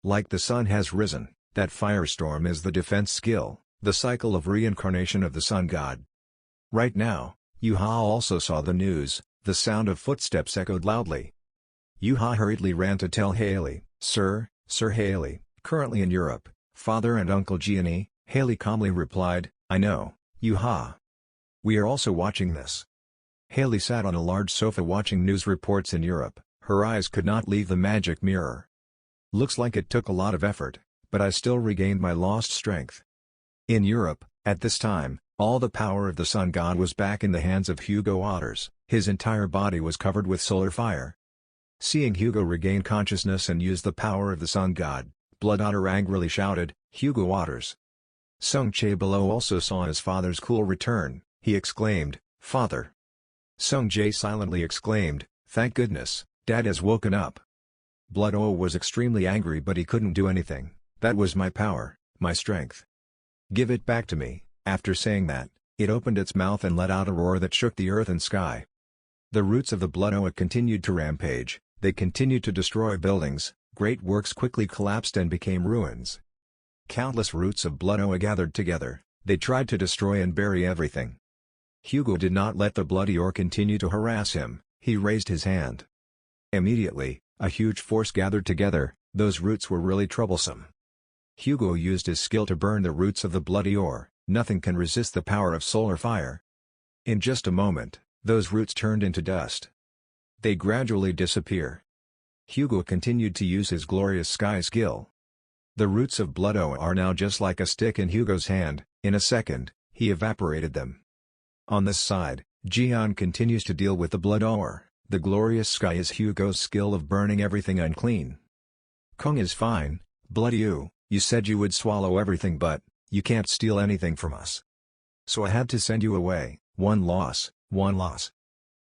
B: Like the sun has risen, that firestorm is the defense skill, the cycle of reincarnation of the sun god." Right now, Yuha also saw the news. The sound of footsteps echoed loudly. Yuha hurriedly ran to tell Haley, Sir Haley, currently in Europe, Father and Uncle Gianni." Haley calmly replied, "I know, Yuha. We are also watching this." Haley sat on a large sofa watching news reports in Europe. Her eyes could not leave the magic mirror. "Looks like it took a lot of effort, but I still regained my lost strength." In Europe, at this time, all the power of the sun god was back in the hands of Hugo Otters. His entire body was covered with solar fire. Seeing Hugo regain consciousness and use the power of the sun god, Blood Otter angrily shouted, "Hugo Otters!" Sung Chae below also saw his father's cool return. He exclaimed, "Father!" Sung Jae silently exclaimed, "Thank goodness, Dad has woken up." Blood O was extremely angry but he couldn't do anything. "That was my power, my strength. Give it back to me." After saying that, it opened its mouth and let out a roar that shook the earth and sky. The roots of the Blood Oa continued to rampage. They continued to destroy buildings. Great works quickly collapsed and became ruins. Countless roots of Blood Oa gathered together. They tried to destroy and bury everything. Hugo did not let the bloody ore continue to harass him. He raised his hand. Immediately, a huge force gathered together. Those roots were really troublesome. Hugo used his skill to burn the roots of the bloody ore. Nothing can resist the power of solar fire. In just a moment, those roots turned into dust. They gradually disappear. Hugo continued to use his glorious sky skill. The roots of Blood Oa are now just like a stick in Hugo's hand. In a second, he evaporated them. On this side, Jian continues to deal with the blood ore. The glorious sky is Hugo's skill of burning everything unclean. Kung is fine. Blood you said you would swallow everything but, you can't steal anything from us. So I had to send you away. One loss.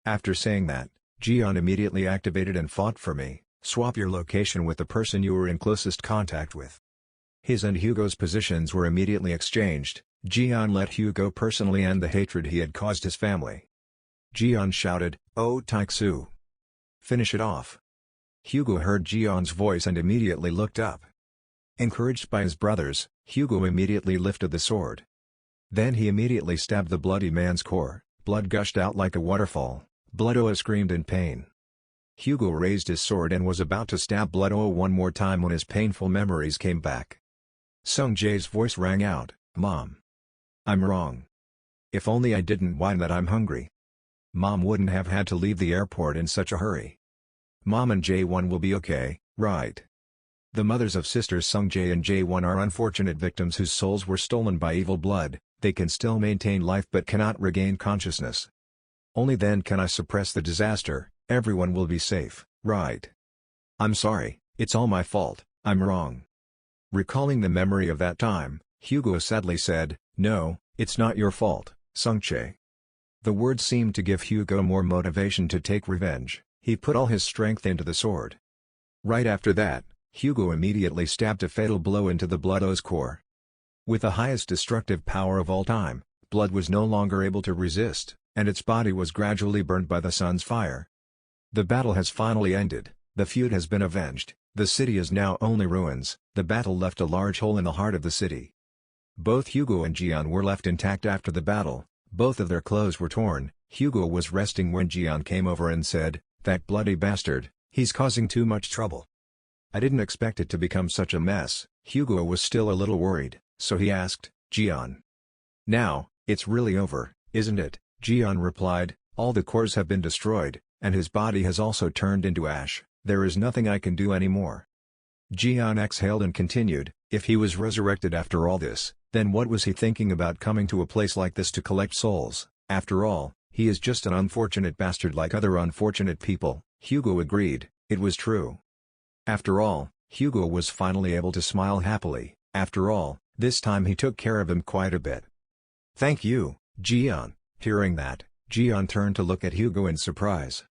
B: After saying that, Jian immediately activated and fought for me. Swap your location with the person you were in closest contact with. His and Hugo's positions were immediately exchanged. Jian let Hugo personally end the hatred he had caused his family. Jian shouted, Oh Taixu. Finish it off. Hugo heard Jian's voice and immediately looked up. Encouraged by his brothers, Hugo immediately lifted the sword. Then he immediately stabbed the bloody man's core. Blood gushed out like a waterfall. Bloodoa screamed in pain. Hugo raised his sword and was about to stab Bloodoa one more time when his painful memories came back. Sung Jae's voice rang out, "Mom. I'm wrong. If only I didn't whine that I'm hungry. Mom wouldn't have had to leave the airport in such a hurry. Mom and Jae-won will be okay, right?" The mothers of sisters Sung Jae and Jae-won are unfortunate victims whose souls were stolen by evil blood. They can still maintain life but cannot regain consciousness. Only then can I suppress the disaster. Everyone will be safe, right? I'm sorry, it's all my fault, I'm wrong. Recalling the memory of that time, Hugo sadly said, "No, it's not your fault, Sung Jae." The words seemed to give Hugo more motivation to take revenge. He put all his strength into the sword. Right after that, Hugo immediately stabbed a fatal blow into the Bloodoa's core. With the highest destructive power of all time, Blood was no longer able to resist, and its body was gradually burned by the sun's fire. The battle has finally ended, the feud has been avenged, the city is now only ruins. The battle left a large hole in the heart of the city. Both Hugo and Jian were left intact after the battle, both of their clothes were torn. Hugo was resting when Jian came over and said, "That bloody bastard, he's causing too much trouble. I didn't expect it to become such a mess." Hugo was still a little worried, so he asked, "Jian. Now, it's really over, isn't it?" Jian replied, "All the cores have been destroyed, and his body has also turned into ash. There is nothing I can do anymore." Jian exhaled and continued, "If he was resurrected after all this, then what was he thinking about coming to a place like this to collect souls? After all, he is just an unfortunate bastard like other unfortunate people." Hugo agreed, it was true. After all, Hugo was finally able to smile happily. After all, this time he took care of him quite a bit. "Thank you, Jian." Hearing that, Jian turned to look at Hugo in surprise.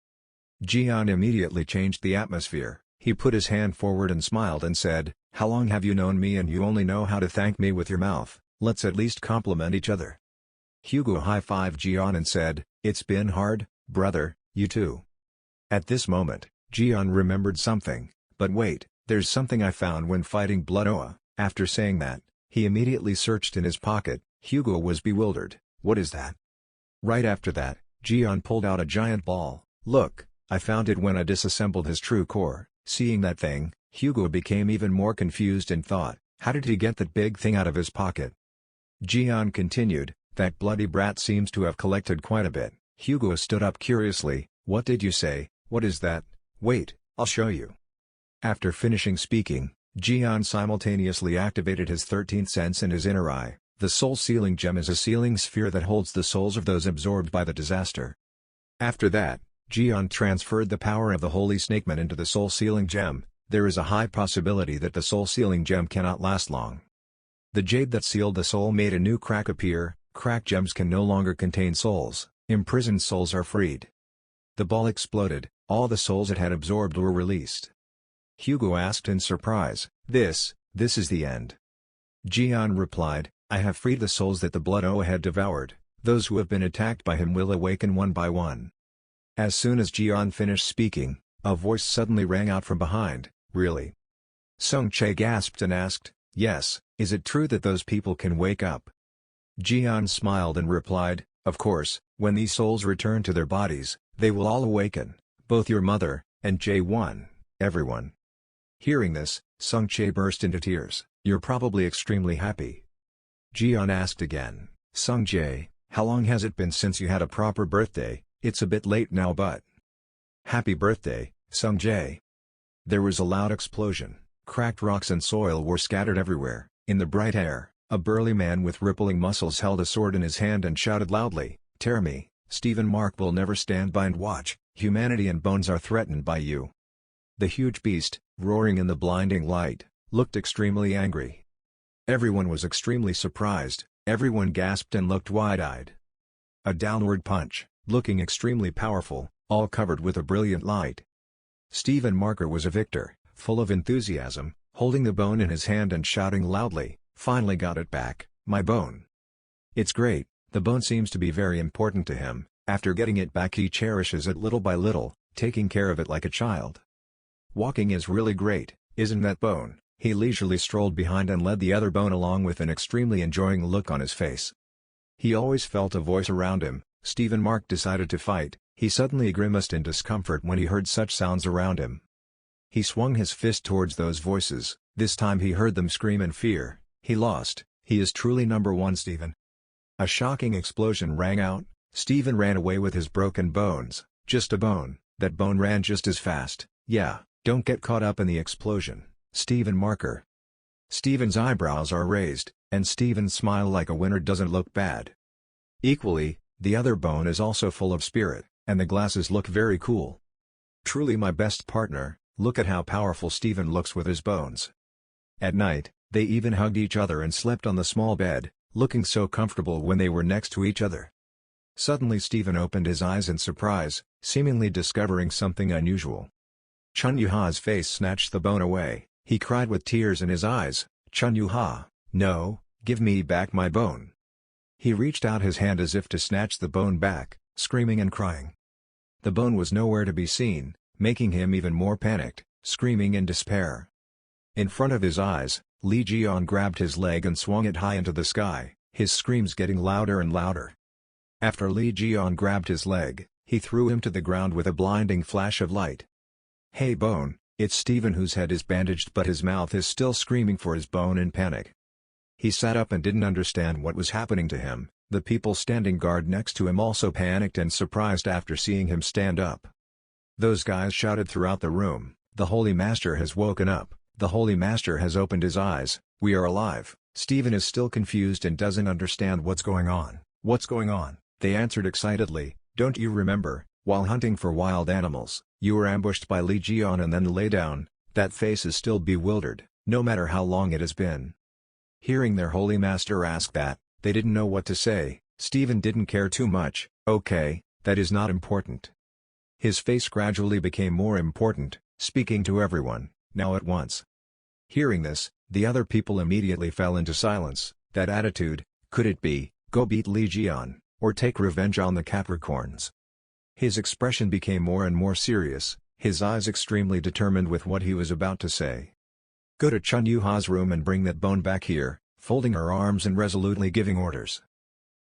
B: Jian immediately changed the atmosphere. He put his hand forward and smiled and said, "How long have you known me and you only know how to thank me with your mouth? Let's at least compliment each other." Hugo high-fived Jian and said, "It's been hard, brother, you too." At this moment, Jian remembered something, "But wait, there's something I found when fighting Bloodoa." After saying that, he immediately searched in his pocket. Hugo was bewildered. "What is that?" Right after that, Jian pulled out a giant ball. "Look, I found it when I disassembled his true core." Seeing that thing, Hugo became even more confused and thought, how did he get that big thing out of his pocket? Jian continued, "That bloody brat seems to have collected quite a bit." Hugo stood up curiously, "What did you say? What is that?" "Wait, I'll show you." After finishing speaking, Jian simultaneously activated his 13th sense in his inner eye. The soul sealing gem is a sealing sphere that holds the souls of those absorbed by the disaster. After that, Jian transferred the power of the Holy Snakeman into the soul sealing gem. There is a high possibility that the soul sealing gem cannot last long. The jade that sealed the soul made a new crack appear. Cracked gems can no longer contain souls. Imprisoned souls are freed. The ball exploded. All the souls it had absorbed were released. Hugo asked in surprise, This is the end." Jian replied, "I have freed the souls that the Bloodoa had devoured. Those who have been attacked by him will awaken one by one." As soon as Jian finished speaking, a voice suddenly rang out from behind, "Really?" Sung Jae gasped and asked, "Yes, is it true that those people can wake up?" Jian smiled and replied, "Of course, when these souls return to their bodies, they will all awaken, both your mother, and Jae-won, everyone." Hearing this, Sung Jae burst into tears. "You're probably extremely happy." Jian asked again, "Sung Jae, how long has it been since you had a proper birthday? It's a bit late now but—" "Happy birthday, Sung Jae." There was a loud explosion. Cracked rocks and soil were scattered everywhere. In the bright air, a burly man with rippling muscles held a sword in his hand and shouted loudly, "Tear me, Stephen Mark will never stand by and watch. Humanity and bones are threatened by you." The huge beast, roaring in the blinding light, looked extremely angry. Everyone was extremely surprised. Everyone gasped and looked wide-eyed. A downward punch, looking extremely powerful, all covered with a brilliant light. Stephen Marker was a victor, full of enthusiasm, holding the bone in his hand and shouting loudly, "Finally got it back, my bone." "It's great, the bone seems to be very important to him. After getting it back he cherishes it little by little, taking care of it like a child. Walking is really great, isn't that Bone? He leisurely strolled behind and led the other Bone along with an extremely enjoying look on his face. He always felt a voice around him. Stephen Mark decided to fight. He suddenly grimaced in discomfort when he heard such sounds around him. He swung his fist towards those voices. This time he heard them scream in fear. He lost. He is truly number one, Stephen. A shocking explosion rang out. Stephen ran away with his broken bones. Just a bone. That bone ran just as fast. Yeah, don't get caught up in the explosion. Stephen Marker. Stephen's eyebrows are raised, and Stephen's smile like a winner doesn't look bad. Equally, the other bone is also full of spirit, and the glasses look very cool. Truly my best partner. Look at how powerful Stephen looks with his bones. At night, they even hugged each other and slept on the small bed, looking so comfortable when they were next to each other. Suddenly Stephen opened his eyes in surprise, seemingly discovering something unusual. Chun Yuha's face snatched the bone away. He cried with tears in his eyes, "Chun Yuha, no, give me back my bone." He reached out his hand as if to snatch the bone back, screaming and crying. The bone was nowhere to be seen, making him even more panicked, screaming in despair. In front of his eyes, Li Jian grabbed his leg and swung it high into the sky, his screams getting louder and louder. After Li Jian grabbed his leg, he threw him to the ground with a blinding flash of light. "Hey Bone," it's Stephen whose head is bandaged but his mouth is still screaming for his bone in panic. He sat up and didn't understand what was happening to him. The people standing guard next to him also panicked and surprised after seeing him stand up. Those guys shouted throughout the room, "The Holy Master has woken up, the Holy Master has opened his eyes, we are alive." Stephen is still confused and doesn't understand what's going on. "What's going on?" they answered excitedly. "Don't you remember, while hunting for wild animals, you were ambushed by Li Jian and then lay down?" That face is still bewildered, no matter how long it has been. Hearing their Holy Master ask that, they didn't know what to say. Stephen didn't care too much. "Okay, that is not important." His face gradually became more important, speaking to everyone, now at once. Hearing this, the other people immediately fell into silence. That attitude, could it be, go beat Li Jian, or take revenge on the Capricorns? His expression became more and more serious, his eyes extremely determined with what he was about to say. "Go to Chun Yuha's room and bring that bone back here," folding her arms and resolutely giving orders.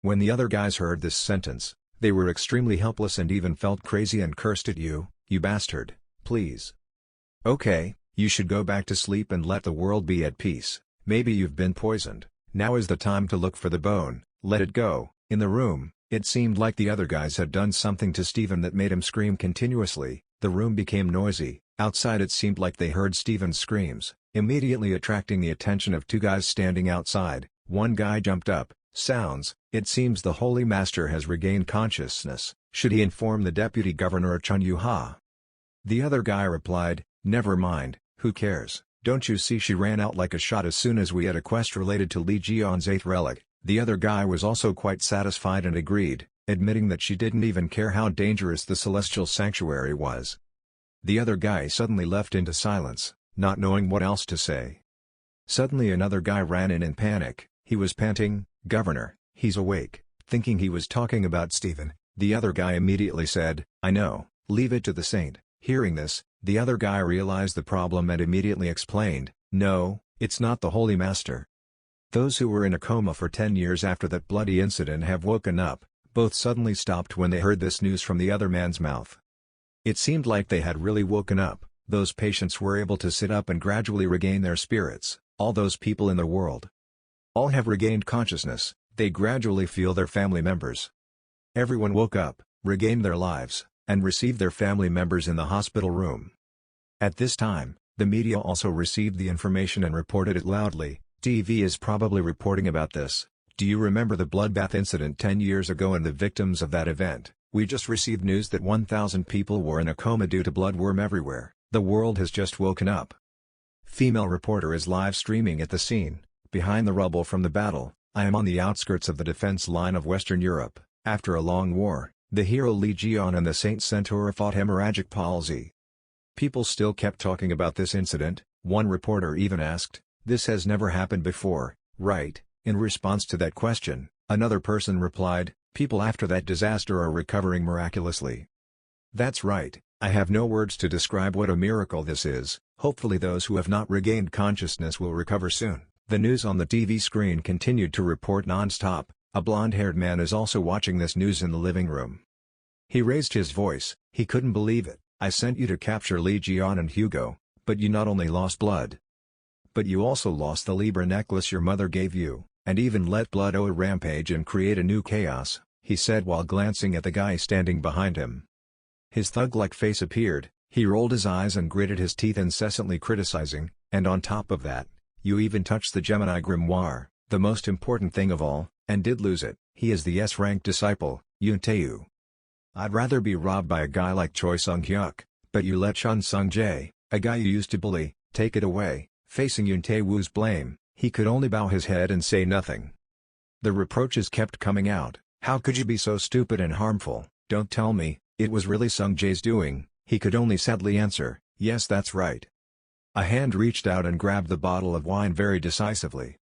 B: When the other guys heard this sentence, they were extremely helpless and even felt crazy and cursed at you bastard, please. "Okay, you should go back to sleep and let the world be at peace. Maybe you've been poisoned. Now is the time to look for the bone, let it go." In the room, it seemed like the other guys had done something to Stephen that made him scream continuously. The room became noisy. Outside it seemed like they heard Stephen's screams, immediately attracting the attention of two guys standing outside. One guy jumped up. "Sounds, it seems the Holy Master has regained consciousness. Should he inform the Deputy Governor Chun Yuha?" The other guy replied, "Never mind, who cares? Don't you see she ran out like a shot as soon as we had a quest related to Li Jian's 8th relic." The other guy was also quite satisfied and agreed, admitting that she didn't even care how dangerous the celestial sanctuary was. The other guy suddenly left into silence, not knowing what else to say. Suddenly another guy ran in panic. He was panting, "Governor, he's awake." Thinking he was talking about Stephen, the other guy immediately said, "I know, leave it to the saint." Hearing this, the other guy realized the problem and immediately explained, "No, it's not the Holy Master. Those who were in a coma for 10 years after that bloody incident have woken up." Both suddenly stopped when they heard this news from the other man's mouth. It seemed like they had really woken up. Those patients were able to sit up and gradually regain their spirits. All those people in the world. All have regained consciousness. They gradually feel their family members. Everyone woke up, regained their lives, and received their family members in the hospital room. At this time, the media also received the information and reported it loudly. TV is probably reporting about this. "Do you remember the bloodbath incident 10 years ago and the victims of that event? We just received news that 1,000 people were in a coma due to bloodworm everywhere. The world has just woken up." Female reporter is live streaming at the scene. "Behind the rubble from the battle, I am on the outskirts of the defense line of Western Europe. After a long war, the hero Li Jian and the Saint Centaur fought hemorrhagic palsy." People still kept talking about this incident. One reporter even asked, "This has never happened before, right?" In response to that question, another person replied, People after that disaster are recovering miraculously. That's right, I have no words to describe what a miracle this is. Hopefully those who have not regained consciousness will recover soon. The news on the TV screen continued to report non-stop. A blonde-haired man is also watching this news in the living room. He raised his voice. He couldn't believe it. I sent you to capture Lee Jian and Hugo, but you not only lost blood, but you also lost the Libra necklace your mother gave you, and even let Blood Oa rampage and create a new chaos, he said while glancing at the guy standing behind him. His thug-like face appeared, he rolled his eyes and gritted his teeth incessantly criticizing, and on top of that, you even touched the Gemini grimoire, the most important thing of all, and did lose it. He is the S-rank disciple, Yun Tae-woo. I'd rather be robbed by a guy like Choi Sung-hyuk, but you let Chun Sung-jae, a guy you used to bully, take it away. Facing Yun Tae-woo's blame, he could only bow his head and say nothing. The reproaches kept coming out. How could you be so stupid and harmful? Don't tell me, it was really Sung-jae's doing. He could only sadly answer, yes, that's right. A hand reached out and grabbed the bottle of wine very decisively.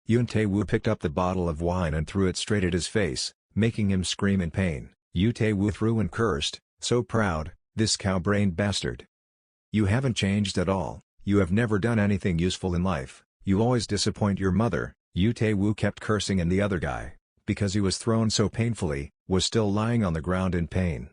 B: Yun Tae-woo picked up the bottle of wine and threw it straight at his face, making him scream in pain. Yun Tae-woo threw and cursed, so proud, this cow-brained bastard. You haven't changed at all, you have never done anything useful in life, you always disappoint your mother. Yun Tae-woo kept cursing, and the other guy, because he was thrown so painfully, was still lying on the ground in pain.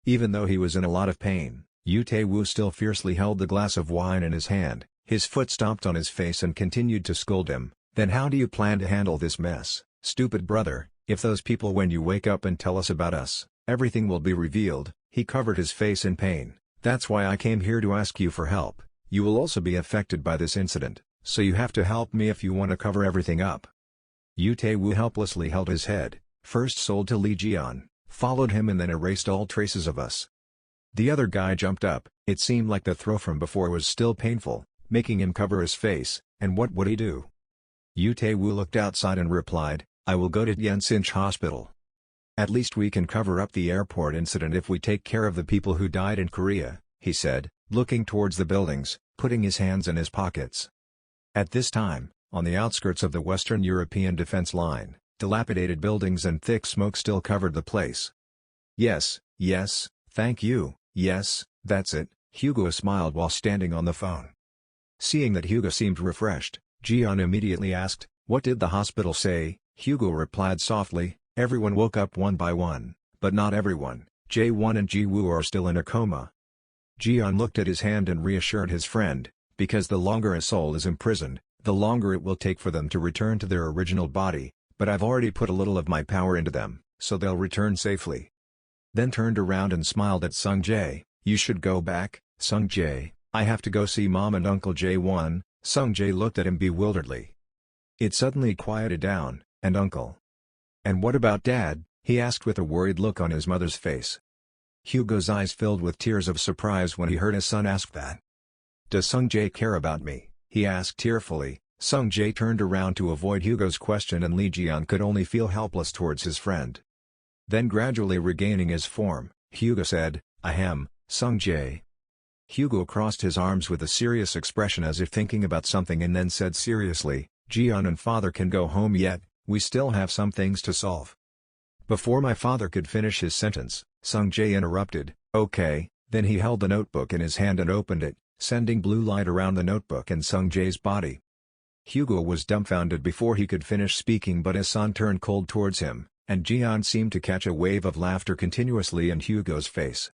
B: Even though he was in a lot of pain, Yun Tae-woo still fiercely held the glass of wine in his hand. His foot stomped on his face and continued to scold him. Then how do you plan to handle this mess, stupid brother? If those people, when you wake up and tell us about us, everything will be revealed. He covered his face in pain. That's why I came here to ask you for help. You will also be affected by this incident, so you have to help me if you want to cover everything up. Yun Tae-woo helplessly held his head, first sold to Lee Jian, followed him and then erased all traces of us. The other guy jumped up. It seemed like the throw from before was still painful, making him cover his face, and what would he do? Yun Tae-woo looked outside and replied, I will go to Yunsinch Hospital. At least we can cover up the airport incident if we take care of the people who died in Korea, he said, looking towards the buildings, putting his hands in his pockets. At this time, on the outskirts of the Western European defense line, dilapidated buildings and thick smoke still covered the place. Yes, thank you, yes, that's it, Hugo smiled while standing on the phone. Seeing that Hugo seemed refreshed, Jian immediately asked, what did the hospital say? Hugo replied softly, everyone woke up one by one, but not everyone. Jae-won and Ji-woo are still in a coma. Jian looked at his hand and reassured his friend, because the longer a soul is imprisoned, the longer it will take for them to return to their original body, but I've already put a little of my power into them, so they'll return safely. Then turned around and smiled at Sung-jae, you should go back, Sung-jae, I have to go see Mom and Uncle Jae-won. Sung-jae looked at him bewilderedly. It suddenly quieted down, and Uncle? And what about Dad? He asked with a worried look on his mother's face. Hugo's eyes filled with tears of surprise when he heard his son ask that. Does Sung-jae care about me? He asked tearfully. Sung-jae turned around to avoid Hugo's question, and Lee Jian could only feel helpless towards his friend. Then gradually regaining his form, Hugo said, Ahem, Sung-jae. Hugo crossed his arms with a serious expression as if thinking about something and then said seriously, Jian and father can go home yet, we still have some things to solve. Before my father could finish his sentence, Sung-jae interrupted, okay, then he held the notebook in his hand and opened it, sending blue light around the notebook and Sung-jae's body. Hugo was dumbfounded before he could finish speaking, but his son turned cold towards him, and Jian seemed to catch a wave of laughter continuously in Hugo's face.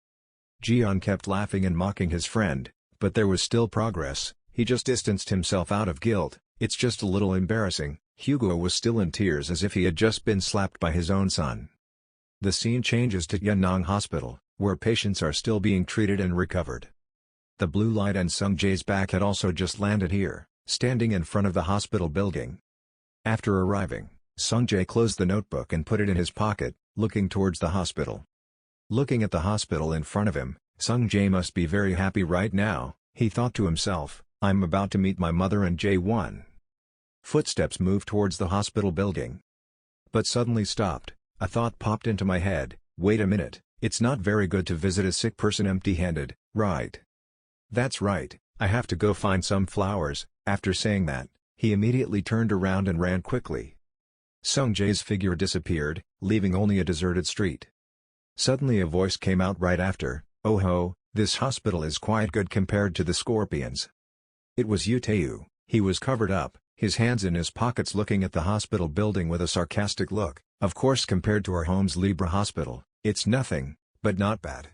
B: Jian kept laughing and mocking his friend, but there was still progress. He just distanced himself out of guilt. It's just a little embarrassing. Hugo was still in tears as if he had just been slapped by his own son. The scene changes to Yeonnong Hospital, where patients are still being treated and recovered. The blue light and Sung-jae's back had also just landed here, standing in front of the hospital building. After arriving, Sung-jae closed the notebook and put it in his pocket, looking towards the hospital. Looking at the hospital in front of him, Sung-jae must be very happy right now, he thought to himself, I'm about to meet my mother and Jae-won. Footsteps moved towards the hospital building. But suddenly stopped. A thought popped into my head, wait a minute, it's not very good to visit a sick person empty-handed, right? That's right, I have to go find some flowers. After saying that, he immediately turned around and ran quickly. Sung Jae's figure disappeared, leaving only a deserted street. Suddenly a voice came out right after, "Oh ho, this hospital is quite good compared to the Scorpions." It was Yu Tae-yu. He was covered up, his hands in his pockets looking at the hospital building with a sarcastic look. "Of course, compared to our home's Libra hospital, it's nothing, but not bad.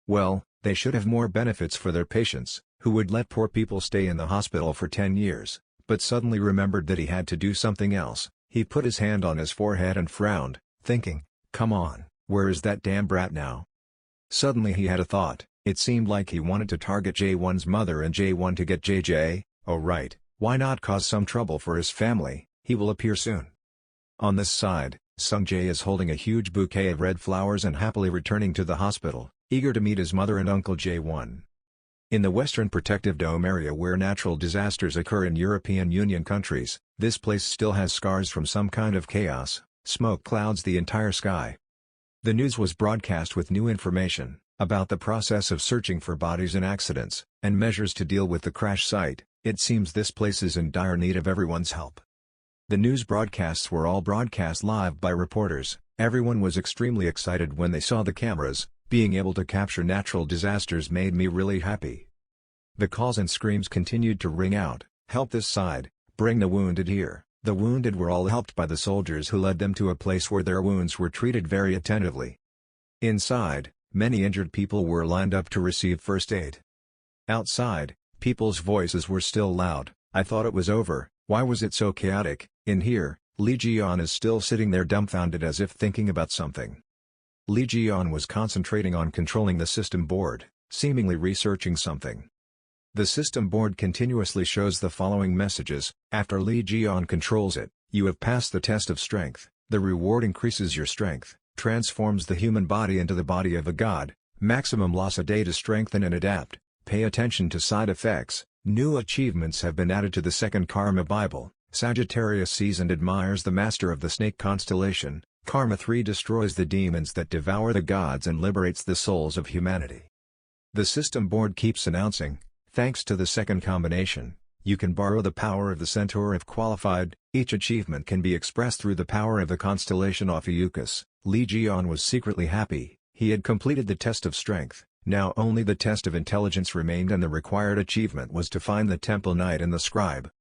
B: Well, they should have more benefits for their patients, who would let poor people stay in the hospital for 10 years, but suddenly remembered that he had to do something else. He put his hand on his forehead and frowned, thinking, come on, where is that damn brat now? Suddenly he had a thought. It seemed like he wanted to target J1's mother and J1 to get JJ. Oh right, why not cause some trouble for his family? He will appear soon. On this side, Sung Jae is holding a huge bouquet of red flowers and happily returning to the hospital, eager to meet his mother and uncle J1. In the Western Protective Dome area where natural disasters occur in European Union countries, this place still has scars from some kind of chaos. Smoke clouds the entire sky. The news was broadcast with new information about the process of searching for bodies in accidents, and measures to deal with the crash site. It seems this place is in dire need of everyone's help. The news broadcasts were all broadcast live by reporters. Everyone was extremely excited when they saw the cameras. Being able to capture natural disasters made me really happy. The calls and screams continued to ring out, "Help this side, bring the wounded here." The wounded were all helped by the soldiers who led them to a place where their wounds were treated very attentively. Inside, many injured people were lined up to receive first aid. Outside, people's voices were still loud. I thought it was over. Why was it so chaotic? In here, Lee Ji-yeon is still sitting there dumbfounded as if thinking about something. Lee Ji-yeon was concentrating on controlling the system board, seemingly researching something. The system board continuously shows the following messages. After Lee Ji-yeon controls it, you have passed the test of strength. The reward increases your strength, transforms the human body into the body of a god, maximum loss a day to strengthen and adapt. Pay attention to side effects. New achievements have been added to the second Karma Bible. Sagittarius sees and admires the master of the snake constellation. Karma 3 destroys the demons that devour the gods and liberates the souls of humanity. The system board keeps announcing, thanks to the second combination, you can borrow the power of the centaur if qualified. Each achievement can be expressed through the power of the constellation Ophiuchus. Lee Ji-yeon was secretly happy. He had completed the test of strength. Now only the test of intelligence remained, and the required achievement was to find the temple knight and the scribe.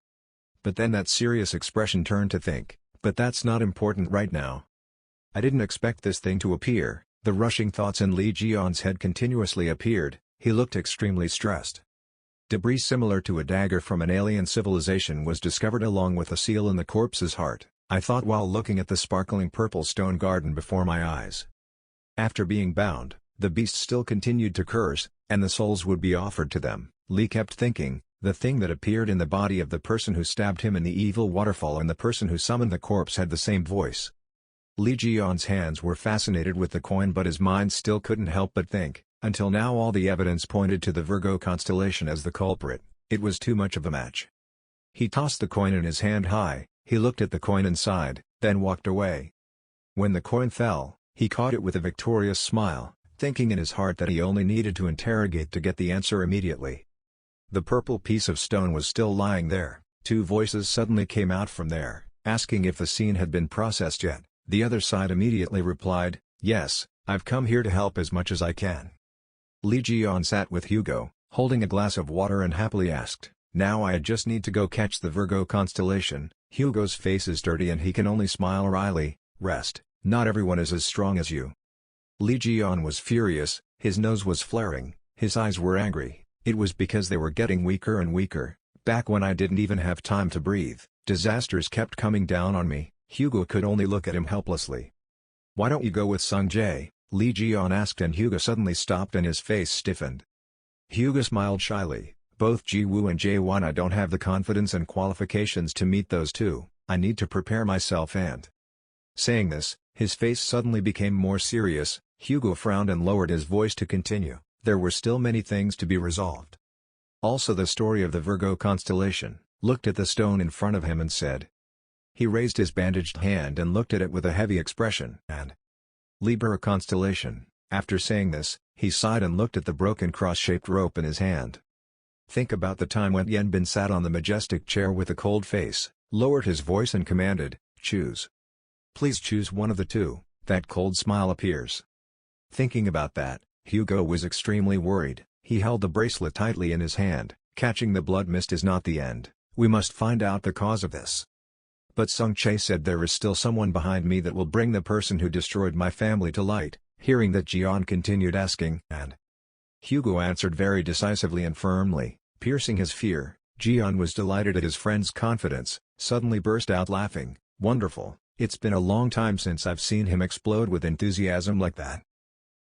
B: But then that serious expression turned to think, but that's not important right now. I didn't expect this thing to appear. The rushing thoughts in Lee Ji-yeon's head continuously appeared. He looked extremely stressed. Debris similar to a dagger from an alien civilization was discovered along with a seal in the corpse's heart, I thought while looking at the sparkling purple stone garden before my eyes. After being bound, the beast still continued to curse, and the souls would be offered to them. Lee kept thinking, the thing that appeared in the body of the person who stabbed him in the evil waterfall and the person who summoned the corpse had the same voice. Lee Ji-yeon's hands were fascinated with the coin, but his mind still couldn't help but think. Until now all the evidence pointed to the Virgo constellation as the culprit. It was too much of a match. He tossed the coin in his hand high, he looked at the coin inside, then walked away. When the coin fell, he caught it with a victorious smile, thinking in his heart that he only needed to interrogate to get the answer immediately. The purple piece of stone was still lying there. Two voices suddenly came out from there, asking if the scene had been processed yet. The other side immediately replied, yes, I've come here to help as much as I can. Lee Ji-yeon sat with Hugo, holding a glass of water, and happily asked, now I just need to go catch the Virgo constellation. Hugo's face is dirty and he can only smile wryly. Rest, not everyone is as strong as you. Lee Ji-yeon was furious, his nose was flaring, his eyes were angry. It was because they were getting weaker and weaker. Back when I didn't even have time to breathe, disasters kept coming down on me. Hugo could only look at him helplessly. Why don't you go with Sung Jae? Lee Ji-yeon asked, and Hugo suddenly stopped and his face stiffened. Hugo smiled shyly, both Ji-woo and Jae-won, I don't have the confidence and qualifications to meet those two. I need to prepare myself and... Saying this, his face suddenly became more serious. Hugo frowned and lowered his voice to continue. There were still many things to be resolved. Also the story of the Virgo constellation. Looked at the stone in front of him and said. He raised his bandaged hand and looked at it with a heavy expression. And Libra constellation. After saying this, he sighed and looked at the broken cross-shaped rope in his hand. Think about the time when Yenbin sat on the majestic chair with a cold face, lowered his voice and commanded, choose. Please choose one of the two. That cold smile appears. Thinking about that, Hugo was extremely worried. He held the bracelet tightly in his hand. Catching the blood mist is not the end. We must find out the cause of this. But Sung Chae said there is still someone behind me that will bring the person who destroyed my family to light. Hearing that, Jian continued asking, and Hugo answered very decisively and firmly, piercing his fear. Jian was delighted at his friend's confidence, suddenly burst out laughing. Wonderful, it's been a long time since I've seen him explode with enthusiasm like that.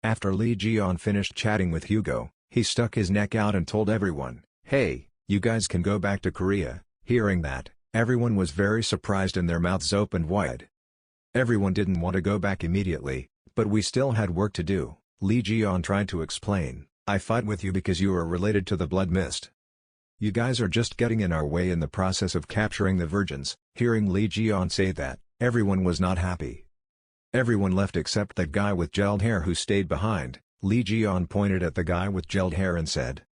B: After Lee Jian finished chatting with Hugo, he stuck his neck out and told everyone, "Hey, you guys can go back to Korea." Hearing that, everyone was very surprised and their mouths opened wide. Everyone didn't want to go back immediately, but we still had work to do. Lee Jian tried to explain, "I fight with you because you are related to the blood mist. You guys are just getting in our way in the process of capturing the virgins." Hearing Lee Jian say that, everyone was not happy. Everyone left except that guy with gelled hair who stayed behind. Lee Jian pointed at the guy with gelled hair and said,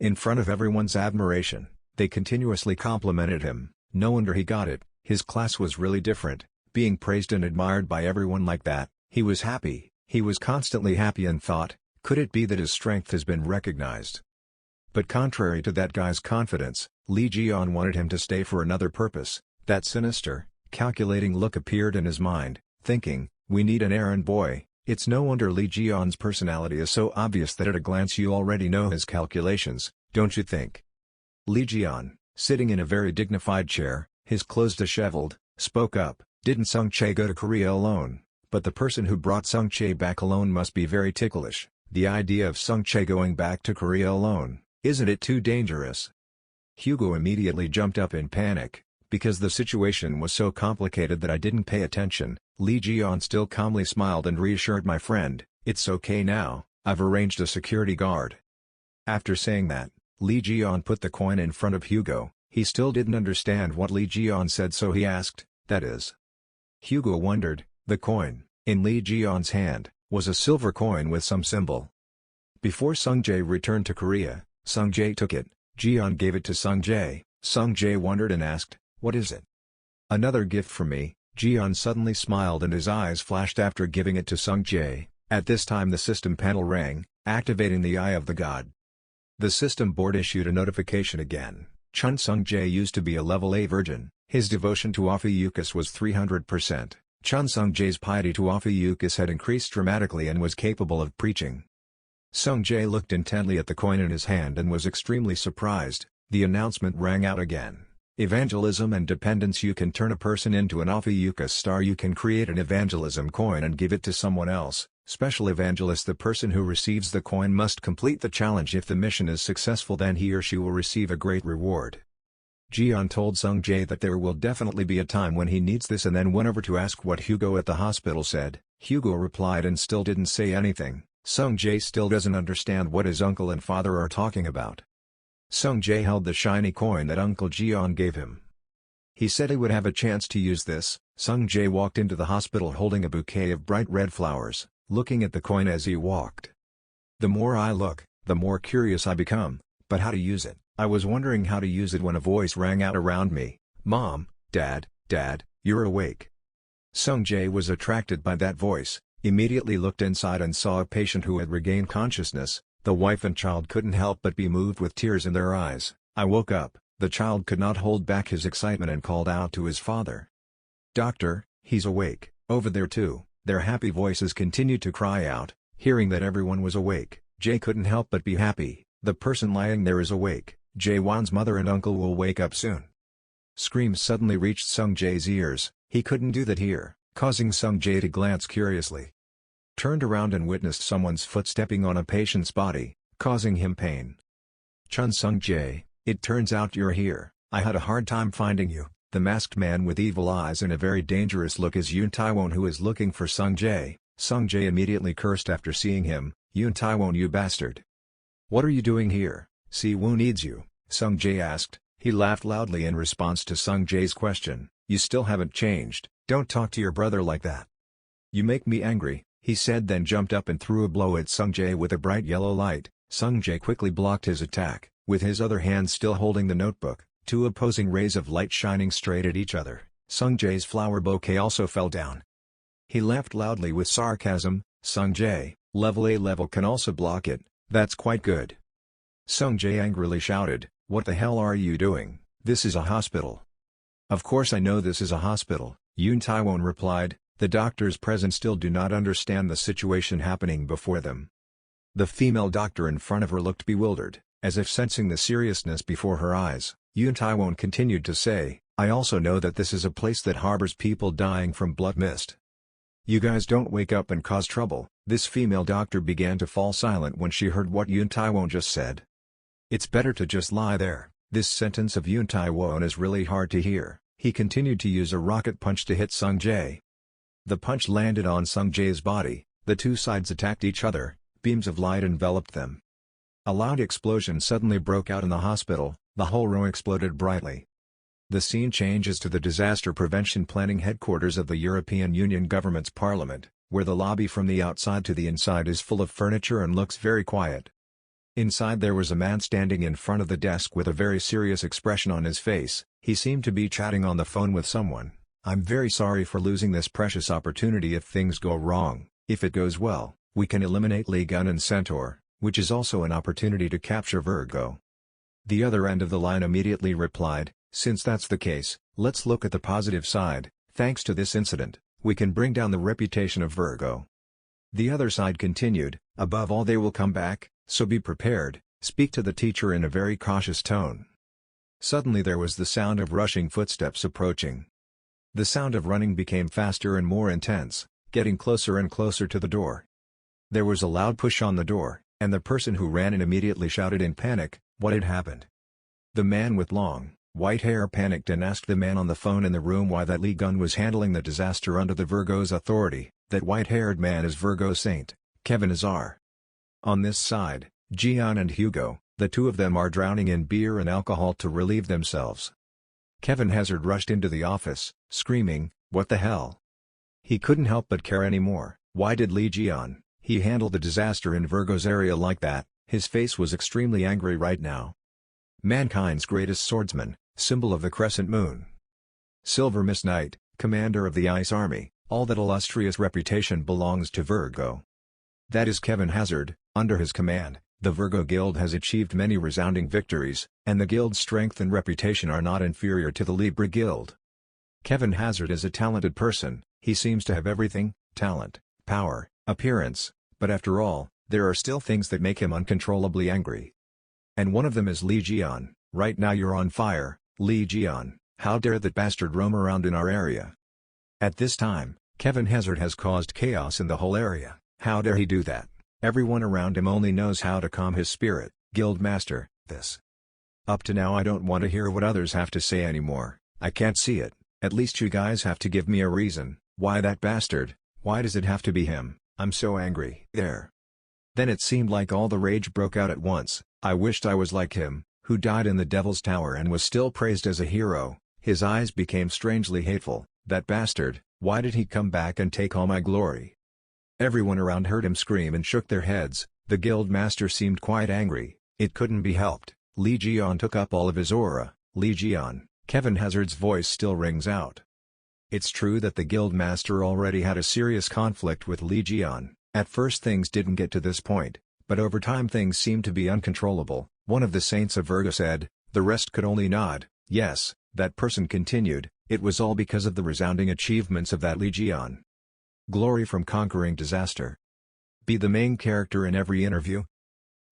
B: in front of everyone's admiration, they continuously complimented him. No wonder he got it, his class was really different. Being praised and admired by everyone like that, he was happy. He was constantly happy and thought, could it be that his strength has been recognized? But contrary to that guy's confidence, Lee Jian wanted him to stay for another purpose. That sinister, calculating look appeared in his mind, thinking, we need an errand boy. It's no wonder Lee Jian's personality is so obvious that at a glance you already know his calculations, don't you think? Lee Jian, sitting in a very dignified chair, his clothes disheveled, spoke up, didn't Sung Chae go to Korea alone? But the person who brought Sung Chae back alone must be very ticklish. The idea of Sung Chae going back to Korea alone, isn't it too dangerous? Hugo immediately jumped up in panic, because the situation was so complicated that I didn't pay attention. Lee Jian still calmly smiled and reassured my friend, it's okay now, I've arranged a security guard. After saying that, Lee Jian put the coin in front of Hugo. He still didn't understand what Lee Jian said, so he asked, that is? Hugo wondered. The coin, in Lee Jian's hand, was a silver coin with some symbol. Before Sung Jae returned to Korea, Sung Jae took it. Jian gave it to Sung Jae. Sung Jae wondered and asked, what is it? Another gift from me. Jian suddenly smiled and his eyes flashed after giving it to Sung Jae. At this time the system panel rang, activating the Eye of the God. The system board issued a notification again. Chun Sung Jae used to be a level A virgin. His devotion to Ophiuchus was 300%. Chun Sung Jae's piety to Ophiuchus had increased dramatically and was capable of preaching. Sung Jae looked intently at the coin in his hand and was extremely surprised. The announcement rang out again. Evangelism and dependence. You can turn a person into an Ophiuchus star. You can create an evangelism coin and give it to someone else. Special evangelist. The person who receives the coin must complete the challenge. If the mission is successful, then he or she will receive a great reward. Jian told Sung Jae that there will definitely be a time when he needs this and then went over to ask what Hugo at the hospital said. Hugo replied and still didn't say anything. Sung Jae still doesn't understand what his uncle and father are talking about. Sung Jae held the shiny coin that Uncle Jian gave him. He said he would have a chance to use this. Sung Jae walked into the hospital holding a bouquet of bright red flowers, looking at the coin as he walked. The more I look, the more curious I become, but how to use it? I was wondering how to use it when a voice rang out around me, Mom, Dad, you're awake. Sung Jae was attracted by that voice, immediately looked inside and saw a patient who had regained consciousness. The wife and child couldn't help but be moved with tears in their eyes. I woke up. The child could not hold back his excitement and called out to his father. Doctor, he's awake, over there too. Their happy voices continued to cry out. Hearing that everyone was awake, Jae couldn't help but be happy. The person lying there is awake. Jae-won's mother and uncle will wake up soon. Screams suddenly reached Sung Jae's ears. He couldn't do that here, causing Sung Jae to glance curiously. Turned around and witnessed someone's foot stepping on a patient's body, causing him pain. Chun Sung Jae, it turns out you're here. I had a hard time finding you. The masked man with evil eyes and a very dangerous look is Yoon Taewon, who is looking for Sung Jae. Sung Jae immediately cursed after seeing him. Yoon Taewon, you bastard. What are you doing here? Si-woo needs you, Sung Jae asked. He laughed loudly in response to Sung Jae's question. You still haven't changed. Don't talk to your brother like that. You make me angry, he said, then jumped up and threw a blow at Sung Jae with a bright yellow light. Sung Jae quickly blocked his attack, with his other hand still holding the notebook, two opposing rays of light shining straight at each other. Sung Jae's flower bouquet also fell down. He laughed loudly with sarcasm. Sung Jae, level A level can also block it, that's quite good. Sung Jae angrily shouted, what the hell are you doing? This is a hospital. Of course I know this is a hospital, Yoon Taewon replied. The doctors present still do not understand the situation happening before them. The female doctor in front of her looked bewildered, as if sensing the seriousness before her eyes. Yoon Taewon continued to say, I also know that this is a place that harbors people dying from blood mist. You guys don't wake up and cause trouble. This female doctor began to fall silent when she heard what Yoon Taewon just said. It's better to just lie there. This sentence of Yoon Taewon is really hard to hear. He continued to use a rocket punch to hit Sung Jae. The punch landed on Sung Jae's body, the two sides attacked each other, beams of light enveloped them. A loud explosion suddenly broke out in the hospital, the whole room exploded brightly. The scene changes to the Disaster Prevention Planning headquarters of the European Union government's parliament, where the lobby from the outside to the inside is full of furniture and looks very quiet. Inside there was a man standing in front of the desk with a very serious expression on his face. He seemed to be chatting on the phone with someone. I'm very sorry for losing this precious opportunity if things go wrong. If it goes well, we can eliminate Lee Gun and Centaur, which is also an opportunity to capture Virgo. The other end of the line immediately replied, since that's the case, let's look at the positive side. Thanks to this incident, we can bring down the reputation of Virgo. The other side continued, above all they will come back, so be prepared. Speak to the teacher in a very cautious tone. Suddenly there was the sound of rushing footsteps approaching. The sound of running became faster and more intense, getting closer and closer to the door. There was a loud push on the door, and the person who ran in immediately shouted in panic, what had happened? The man with long, white hair panicked and asked the man on the phone in the room why that Lee Gun was handling the disaster under the Virgo's authority. That white-haired man is Virgo's saint, Kevin Azar. On this side, Jian and Hugo, the two of them are drowning in beer and alcohol to relieve themselves. Kevin Hazard rushed into the office, screaming, what the hell? He couldn't help but care anymore. Why did Lee Jian, he handle the disaster in Virgo's area like that? His face was extremely angry right now. Mankind's greatest swordsman, symbol of the crescent moon. Silver Mist Knight, commander of the Ice Army, all that illustrious reputation belongs to Virgo. That is Kevin Hazard. Under his command, the Virgo Guild has achieved many resounding victories, and the Guild's strength and reputation are not inferior to the Libra Guild. Kevin Hazard is a talented person. He seems to have everything, talent, power, appearance, but after all, there are still things that make him uncontrollably angry. And one of them is Lee Jian. Right now you're on fire, Lee Jian. How dare that bastard roam around in our area? At this time, Kevin Hazard has caused chaos in the whole area. How dare he do that? Everyone around him only knows how to calm his spirit. Guildmaster, this. Up to now I don't want to hear what others have to say anymore. I can't see it. At least you guys have to give me a reason. Why that bastard? Why does it have to be him? I'm so angry. There. Then it seemed like all the rage broke out at once. I wished I was like him, who died in the Devil's Tower and was still praised as a hero. His eyes became strangely hateful. That bastard, why did he come back and take all my glory? Everyone around heard him scream and shook their heads. The Guildmaster seemed quite angry. It couldn't be helped. Lee Jian took up all of his aura. Lee Jian, Kevin Hazard's voice still rings out. It's true that the Guildmaster already had a serious conflict with Lee Jian. At first things didn't get to this point, but over time things seemed to be uncontrollable. One of the saints of Virgo said, the rest could only nod. Yes, that person continued, it was all because of the resounding achievements of that Lee Jian. Glory from conquering disaster. Be the main character in every interview?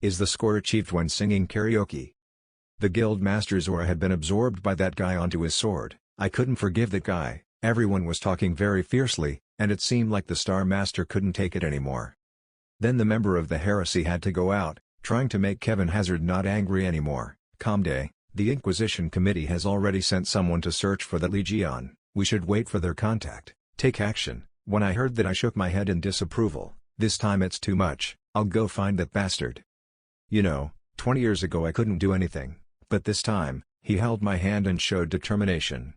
B: Is the score achieved when singing karaoke? The Guildmaster's aura had been absorbed by that guy onto his sword. I couldn't forgive that guy. Everyone was talking very fiercely, and it seemed like the Star Master couldn't take it anymore. Then the member of the heresy had to go out, trying to make Kevin Hazard not angry anymore. Comde, the Inquisition Committee has already sent someone to search for the Lee Jian. We should wait for their contact. Take action. When I heard that I shook my head in disapproval. This time it's too much. I'll go find that bastard. You know, 20 years ago I couldn't do anything, but this time, he held my hand and showed determination.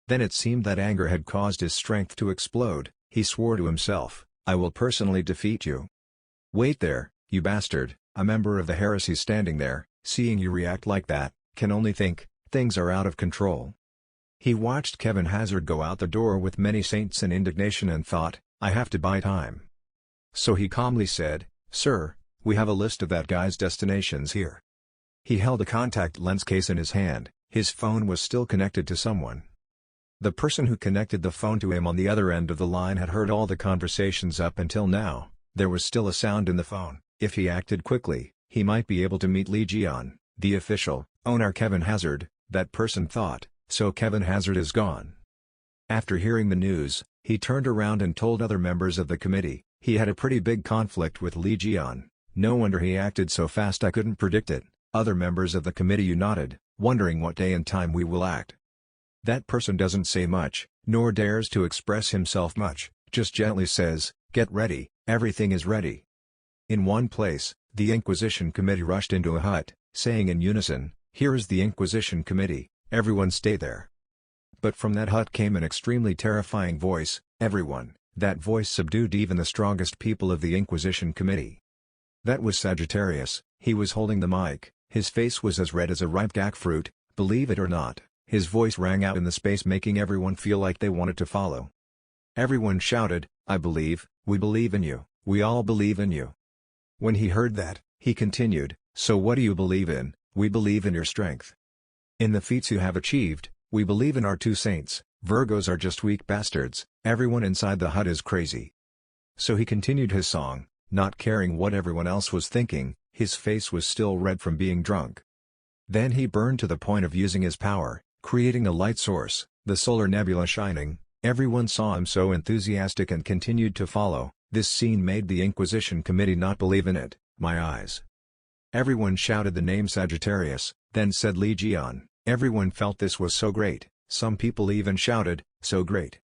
B: Then it seemed that anger had caused his strength to explode. He swore to himself, I will personally defeat you. Wait there, you bastard. A member of the heresy standing there, seeing you react like that, can only think, things are out of control. He watched Kevin Hazard go out the door with many saints in indignation and thought, I have to buy time. So he calmly said, "Sir, we have a list of that guy's destinations here." He held a contact lens case in his hand. His phone was still connected to someone. The person who connected the phone to him on the other end of the line had heard all the conversations up until now. There was still a sound in the phone. If he acted quickly, he might be able to meet Lee Ji-yeon, the official owner Kevin Hazard, that person thought. So Kevin Hazard is gone. After hearing the news, he turned around and told other members of the committee. He had a pretty big conflict with Lee Ji-yeon. No wonder he acted so fast, I couldn't predict it. Other members of the committee nodded, wondering what day and time we will act. That person doesn't say much, nor dares to express himself much, just gently says, "Get ready, everything is ready." In one place, the Inquisition Committee rushed into a hut, saying in unison, "Here is the Inquisition Committee, everyone stay there." But from that hut came an extremely terrifying voice, "Everyone." That voice subdued even the strongest people of the Inquisition Committee. That was Sagittarius. He was holding the mic, his face was as red as a ripe jackfruit. Believe it or not, his voice rang out in the space, making everyone feel like they wanted to follow. Everyone shouted, "I believe, we believe in you, we all believe in you." When he heard that, he continued, "So what do you believe in?" "We believe in your strength. In the feats you have achieved, we believe in our two saints. Virgos are just weak bastards." Everyone inside the hut is crazy. So he continued his song, not caring what everyone else was thinking. His face was still red from being drunk. Then he burned to the point of using his power, creating a light source, the solar nebula shining. Everyone saw him so enthusiastic and continued to follow. This scene made the Inquisition Committee not believe in it. "My eyes." Everyone shouted the name Sagittarius, then said Lee Ji-yeon. Everyone felt this was so great. Some people even shouted, "So great."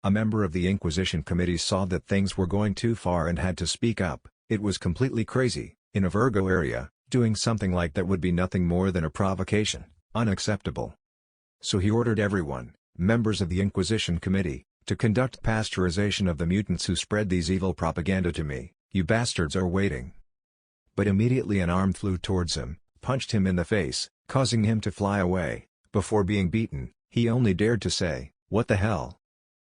B: A member of the Inquisition Committee saw that things were going too far and had to speak up. It was completely crazy. In a Virgo area, doing something like that would be nothing more than a provocation, unacceptable. So he ordered everyone, members of the Inquisition Committee, to conduct pasteurization of the mutants who spread these evil propaganda to me. "You bastards are waiting." But immediately an arm flew towards him, punched him in the face, causing him to fly away. Before being beaten, he only dared to say, "What the hell?"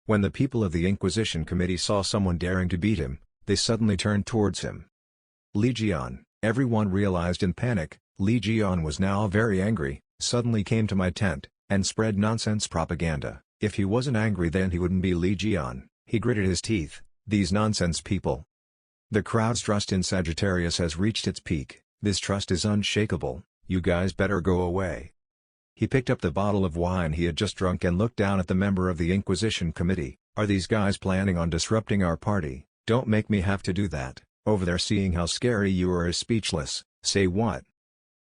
B: When the people of the Inquisition Committee saw someone daring to beat him, they suddenly turned towards him. Lee Ji-yeon. Everyone realized in panic. Lee Ji-yeon was now very angry, suddenly came to my tent, and spread nonsense propaganda. If he wasn't angry then he wouldn't be Lee Ji-yeon. He gritted his teeth. These nonsense people. The crowd's trust in Sagittarius has reached its peak. This trust is unshakable. You guys better go away. He picked up the bottle of wine he had just drunk and looked down at the member of the Inquisition Committee. "Are these guys planning on disrupting our party? Don't make me have to do that." Over there seeing how scary you are is speechless. "Say what?"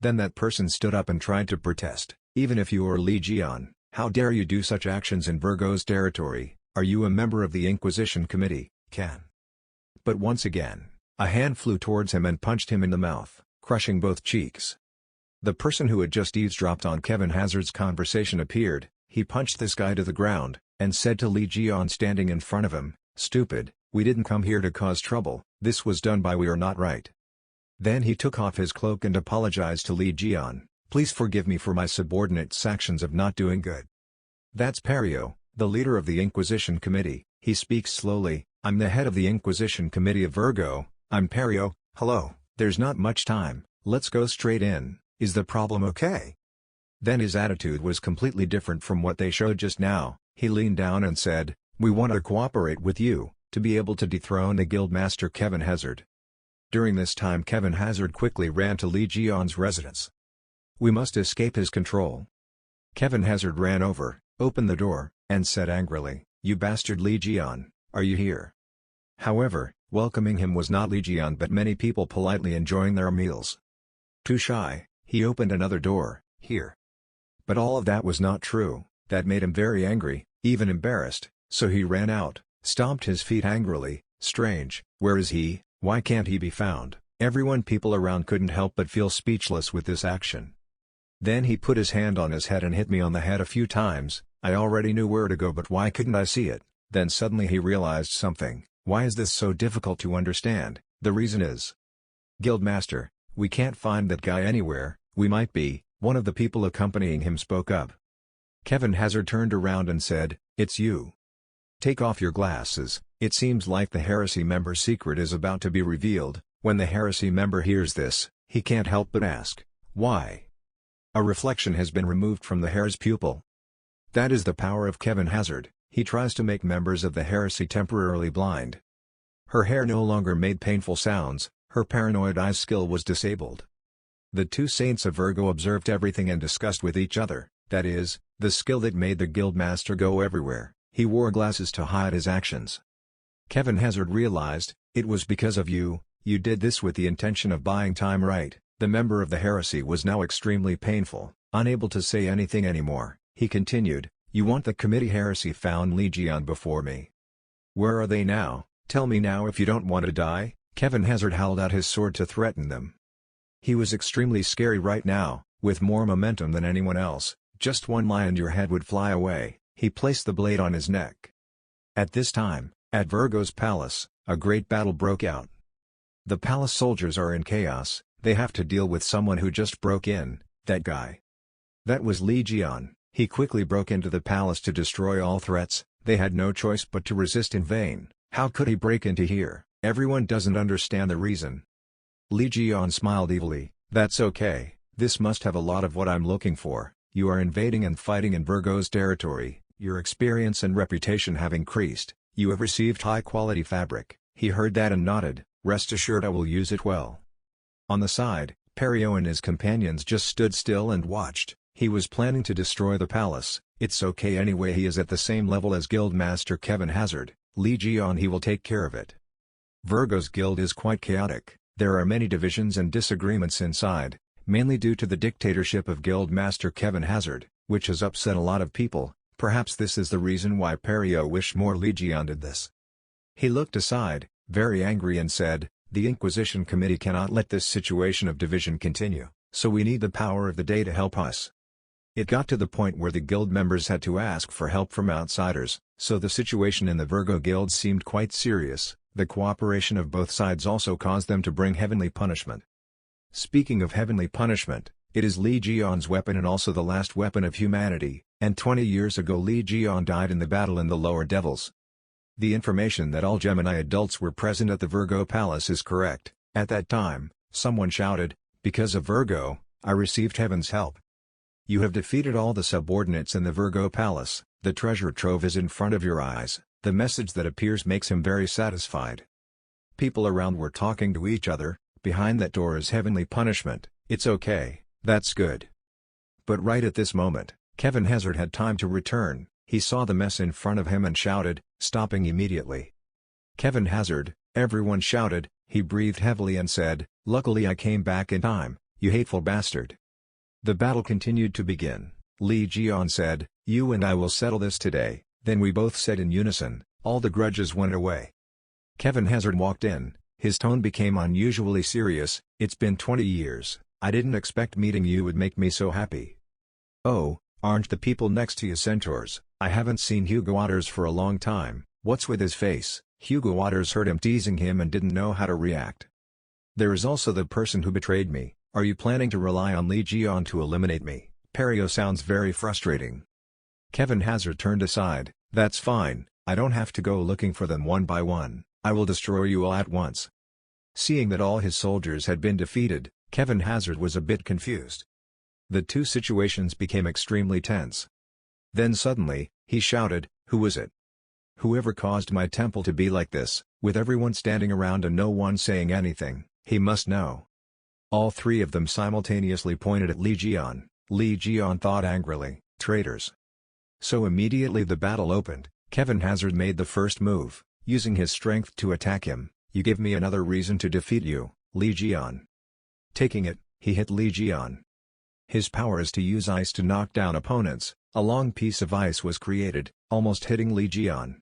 B: Then that person stood up and tried to protest. "Even if you are Lee Ji-yeon, how dare you do such actions in Virgo's territory? Are you a member of the Inquisition Committee? Can?" But once again, a hand flew towards him and punched him in the mouth, crushing both cheeks. The person who had just eavesdropped on Kevin Hazard's conversation appeared. He punched this guy to the ground, and said to Lee Ji-yeon standing in front of him, "Stupid, we didn't come here to cause trouble, this was done by we are not right." Then he took off his cloak and apologized to Lee Ji-yeon. "Please forgive me for my subordinate's actions of not doing good." That's Perio, the leader of the Inquisition Committee. He speaks slowly. "I'm the head of the Inquisition Committee of Virgo, I'm Perio." "Hello, there's not much time, let's go straight in. Is the problem okay?" Then his attitude was completely different from what they showed just now. He leaned down and said, "We want to cooperate with you, to be able to dethrone the Guildmaster Kevin Hazard." During this time Kevin Hazard quickly ran to Lee Ji-yeon's residence. "We must escape his control." Kevin Hazard ran over, opened the door, and said angrily, "You bastard Lee Ji-yeon, are you here?" However, welcoming him was not Lee Ji-yeon but many people politely enjoying their meals. Too shy, he opened another door. "Here." But all of that was not true. That made him very angry, even embarrassed, so he ran out, stomped his feet angrily. "Strange, where is he? Why can't he be found?" People around couldn't help but feel speechless with this action. Then he put his hand on his head and hit me on the head a few times. I already knew where to go but why couldn't I see it? Then suddenly he realized something. Why is this so difficult to understand? The reason is, "Guildmaster, we can't find that guy anywhere." "We might be," one of the people accompanying him spoke up. Kevin Hazard turned around and said, "It's you." Take off your glasses. It seems like the heresy member's secret is about to be revealed. When the heresy member hears this, he can't help but ask, why? A reflection has been removed from the hare's pupil. That is the power of Kevin Hazard. He tries to make members of the heresy temporarily blind. Her hair no longer made painful sounds, her paranoid eye skill was disabled. The two saints of Virgo observed everything and discussed with each other, that is, the skill that made the guildmaster go everywhere. He wore glasses to hide his actions. Kevin Hazard realized, it was because of you, you did this with the intention of buying time, right? The member of the heresy was now extremely painful, unable to say anything anymore. He continued, you want the committee heresy found Legion before me. Where are they now? Tell me now if you don't want to die. Kevin Hazard held out his sword to threaten them. He was extremely scary right now, with more momentum than anyone else. Just one lie and your head would fly away. He placed the blade on his neck. At this time, at Virgo's palace, a great battle broke out. The palace soldiers are in chaos. They have to deal with someone who just broke in, that guy. That was Legion. He quickly broke into the palace to destroy all threats. They had no choice but to resist in vain. How could he break into here? Everyone doesn't understand the reason. Legion smiled evilly. That's okay, this must have a lot of what I'm looking for. You are invading and fighting in Virgo's territory. Your experience and reputation have increased. You have received high-quality fabric. He heard that and nodded. Rest assured I will use it well. On the side, Perio and his companions just stood still and watched. He was planning to destroy the palace. It's okay anyway, he is at the same level as Guildmaster Kevin Hazard. Legion, he will take care of it. Virgo's guild is quite chaotic. There are many divisions and disagreements inside, mainly due to the dictatorship of Guildmaster Kevin Hazard, which has upset a lot of people. Perhaps this is the reason why Perio wished more Legion did this. He looked aside, very angry, and said, the Inquisition Committee cannot let this situation of division continue, so we need the power of the day to help us. It got to the point where the guild members had to ask for help from outsiders, so the situation in the Virgo guild seemed quite serious. The cooperation of both sides also caused them to bring heavenly punishment. Speaking of heavenly punishment, it is Legion's weapon and also the last weapon of humanity, and 20 years ago Legion died in the battle in the lower devils. The information that all Gemini adults were present at the Virgo palace is correct. At that time, someone shouted, because of Virgo, I received heaven's help. You have defeated all the subordinates in the Virgo palace. The treasure trove is in front of your eyes. The message that appears makes him very satisfied. People around were talking to each other. Behind that door is heavenly punishment. It's okay, that's good. But right at this moment, Kevin Hazard had time to return. He saw the mess in front of him and shouted, stopping immediately. Kevin Hazard, everyone shouted. He breathed heavily and said, luckily I came back in time, you hateful bastard. The battle continued to begin. Legion said, you and I will settle this today. Then we both said in unison, all the grudges went away. Kevin Hazard walked in, his tone became unusually serious. It's been 20 years, I didn't expect meeting you would make me so happy. Oh, aren't the people next to you centaurs? I haven't seen Hugo Waters for a long time. What's with his face? Hugo Waters heard him teasing him and didn't know how to react. There is also the person who betrayed me. Are you planning to rely on Legion to eliminate me? Perio sounds very frustrating. Kevin Hazard turned aside. That's fine, I don't have to go looking for them one by one. I will destroy you all at once. Seeing that all his soldiers had been defeated, Kevin Hazard was a bit confused. The two situations became extremely tense. Then suddenly, he shouted, who was it? Whoever caused my temple to be like this, with everyone standing around and no one saying anything, he must know. All three of them simultaneously pointed at Legion. Legion thought angrily, traitors. So immediately the battle opened. Kevin Hazard made the first move, using his strength to attack him. You give me another reason to defeat you, Legion. Taking it, he hit Legion. His power is to use ice to knock down opponents. A long piece of ice was created, almost hitting Legion.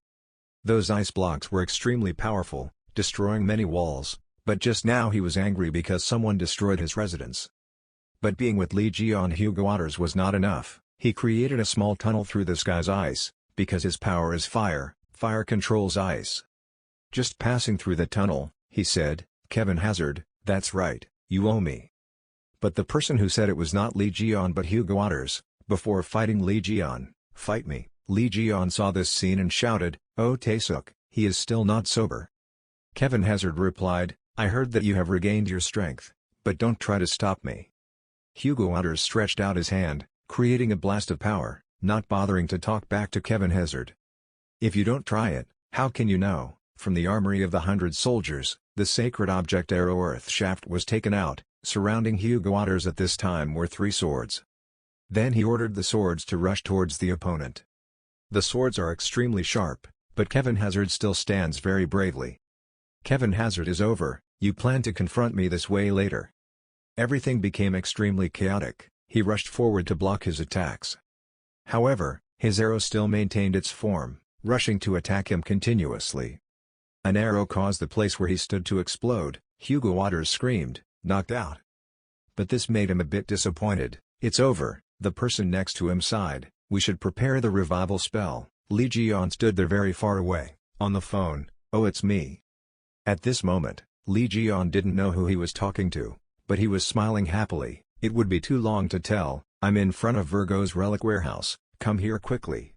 B: Those ice blocks were extremely powerful, destroying many walls, but just now he was angry because someone destroyed his residence. But being with Legion Hugo Waters was not enough. He created a small tunnel through the sky's ice, because his power is fire, fire controls ice. Just passing through the tunnel, he said, Kevin Hazard, that's right, you owe me. But the person who said it was not Legion but Hugo Waters. Before fighting Legion, fight me. Legion saw this scene and shouted, "Oh Taesuk, he is still not sober." Kevin Hazard replied, "I heard that you have regained your strength, but don't try to stop me." Hugo Otters stretched out his hand, creating a blast of power, not bothering to talk back to Kevin Hazard. "If you don't try it, how can you know?" From the armory of the 100 soldiers, the sacred object arrow earth shaft was taken out. Surrounding Hugo Otters at this time were 3 swords. Then he ordered the swords to rush towards the opponent. The swords are extremely sharp, but Kevin Hazard still stands very bravely. "Kevin Hazard is over, you plan to confront me this way later." Everything became extremely chaotic. He rushed forward to block his attacks. However, his arrow still maintained its form, rushing to attack him continuously. An arrow caused the place where he stood to explode. Hugo Otters screamed, "Knocked out." But this made him a bit disappointed. "It's over," the person next to him sighed, "we should prepare the revival spell." Lee Ji-yeon stood there very far away, on the phone. "Oh, it's me." At this moment, Lee Ji-yeon didn't know who he was talking to, but he was smiling happily. "It would be too long to tell, I'm in front of Virgo's relic warehouse, come here quickly."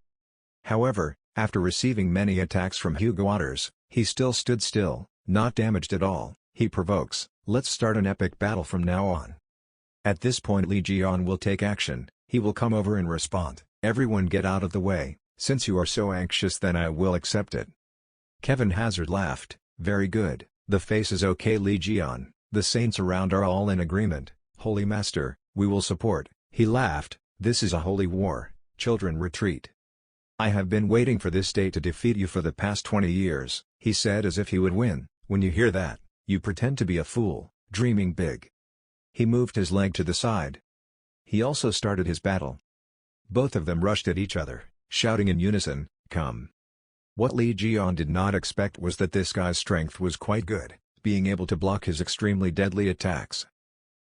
B: However, after receiving many attacks from Hugo Otters, he still stood still, not damaged at all. He provokes, "Let's start an epic battle from now on." At this point Lee Ji-yeon will take action. He will come over and respond, "Everyone get out of the way, since you are so anxious then I will accept it." Kevin Hazard laughed, "Very good, the face is okay Lee Ji-yeon, the saints around are all in agreement, Holy Master, we will support." He laughed, "This is a holy war, children retreat. I have been waiting for this day to defeat you for the past 20 years, he said as if he would win. "When you hear that, you pretend to be a fool, dreaming big." He moved his leg to the side. He also started his battle. Both of them rushed at each other, shouting in unison, "Come." What Lee Ji-yeon did not expect was that this guy's strength was quite good, being able to block his extremely deadly attacks.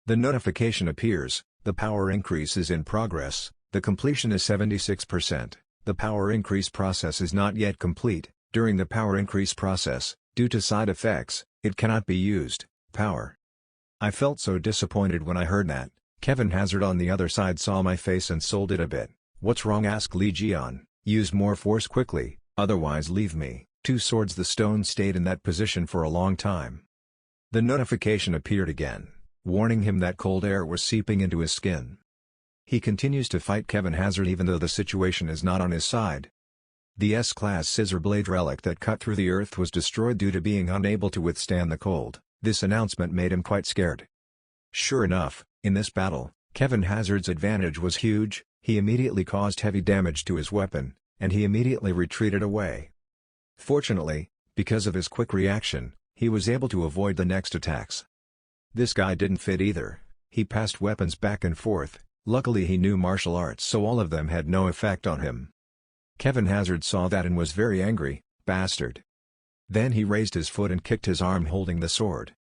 B: The notification appears, "The power increase is in progress, the completion is 76%. The power increase process is not yet complete. During the power increase process, due to side effects, it cannot be used." Power. I felt so disappointed when I heard that. Kevin Hazard on the other side saw my face and sold it a bit. "What's wrong?" asked Lee Ji-yeon. "Use more force quickly, otherwise leave me." 2 swords. The stone stayed in that position for a long time. The notification appeared again, warning him that cold air was seeping into his skin. He continues to fight Kevin Hazard even though the situation is not on his side. The S-class scissor blade relic that cut through the earth was destroyed due to being unable to withstand the cold. This announcement made him quite scared. Sure enough, in this battle, Kevin Hazard's advantage was huge. He immediately caused heavy damage to his weapon, and he immediately retreated away. Fortunately, because of his quick reaction, he was able to avoid the next attacks. This guy didn't fit either. He passed weapons back and forth. Luckily he knew martial arts so all of them had no effect on him. Kevin Hazard saw that and was very angry, "Bastard." Then he raised his foot and kicked his arm holding the sword.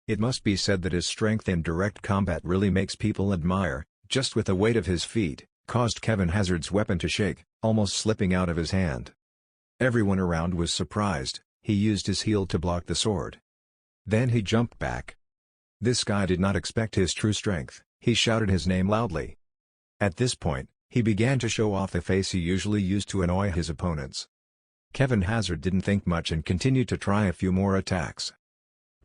B: It must be said that his strength in direct combat really makes people admire. Just with the weight of his feet, caused Kevin Hazard's weapon to shake, almost slipping out of his hand. Everyone around was surprised. He used his heel to block the sword. Then he jumped back. This guy did not expect his true strength. He shouted his name loudly. At this point, he began to show off the face he usually used to annoy his opponents. Kevin Hazard didn't think much and continued to try a few more attacks.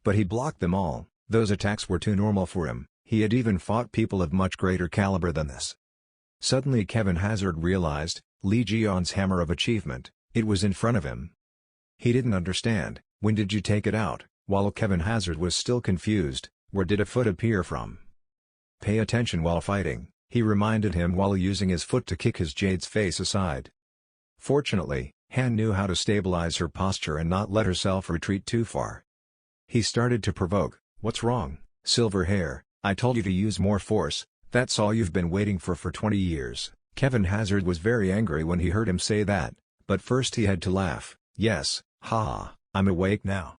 B: But he blocked them all. Those attacks were too normal for him. He had even fought people of much greater caliber than this. Suddenly Kevin Hazard realized, Lee Ji-yeon's hammer of achievement, it was in front of him. He didn't understand. When did you take it out? While Kevin Hazard was still confused, where did a foot appear from? Pay attention while fighting, he reminded him while using his foot to kick his jade's face aside. Fortunately, Han knew how to stabilize her posture and not let herself retreat too far. He started to provoke, "What's wrong, silver hair? I told you to use more force, that's all you've been waiting for 20 years. Kevin Hazard was very angry when he heard him say that, but first he had to laugh. "Yes, haha, I'm awake now."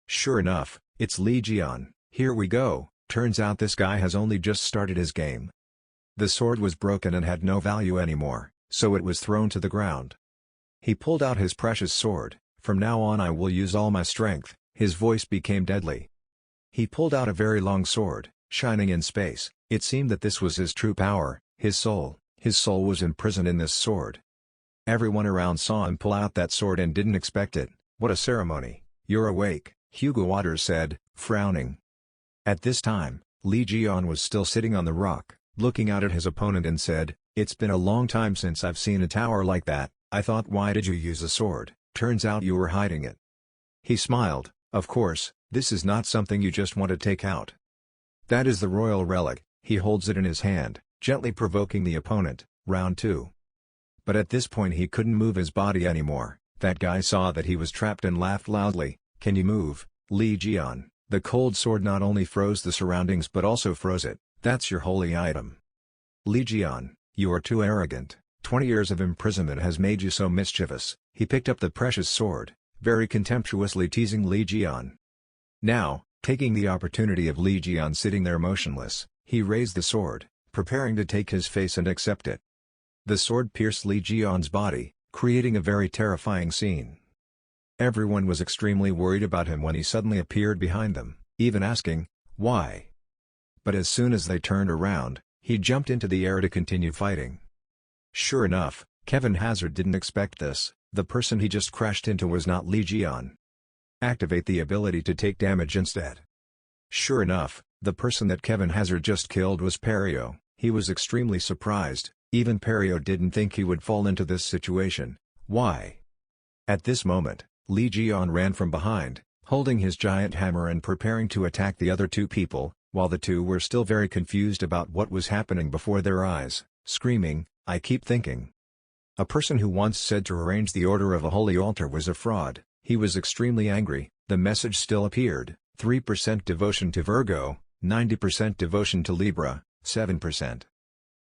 B: Sure enough, it's Lee Ji-yeon. Here we go. Turns out this guy has only just started his game. The sword was broken and had no value anymore, so it was thrown to the ground. He pulled out his precious sword. "From now on I will use all my strength." His voice became deadly. He pulled out a very long sword, shining in space. It seemed that this was his true power, his soul. His soul was imprisoned in this sword. Everyone around saw him pull out that sword and didn't expect it. "What a ceremony. You're awake," Hugo Waters said, frowning. At this time, Li Jian was still sitting on the rock, looking out at his opponent and said, "It's been a long time since I've seen a tower like that. I thought, why did you use a sword? Turns out you were hiding it." He smiled. "Of course, this is not something you just want to take out. That is the royal relic." He holds it in his hand, gently provoking the opponent. Round 2. But at this point he couldn't move his body anymore. That guy saw that he was trapped and laughed loudly. "Can you move, Li Jian?" The cold sword not only froze the surroundings but also froze it. "That's your holy item. Li Jian, you are too arrogant. 20 years of imprisonment has made you so mischievous." He picked up the precious sword, very contemptuously teasing Li Jian. Now, taking the opportunity of Li Jian sitting there motionless, he raised the sword, preparing to take his face and accept it. The sword pierced Li Jian's body, creating a very terrifying scene. Everyone was extremely worried about him when he suddenly appeared behind them, even asking, "Why?" But as soon as they turned around, he jumped into the air to continue fighting. Sure enough, Kevin Hazard didn't expect this. The person he just crashed into was not Li Jian. Activate the ability to take damage instead. Sure enough, the person that Kevin Hazard just killed was Perio. He was extremely surprised. Even Perio didn't think he would fall into this situation. Why? At this moment, Li Jian ran from behind, holding his giant hammer and preparing to attack the other two people, while the two were still very confused about what was happening before their eyes, screaming, "I keep thinking." A person who once said to arrange the order of a holy altar was a fraud. He was extremely angry. The message still appeared: 3% devotion to Virgo, 90% devotion to Libra, 7%.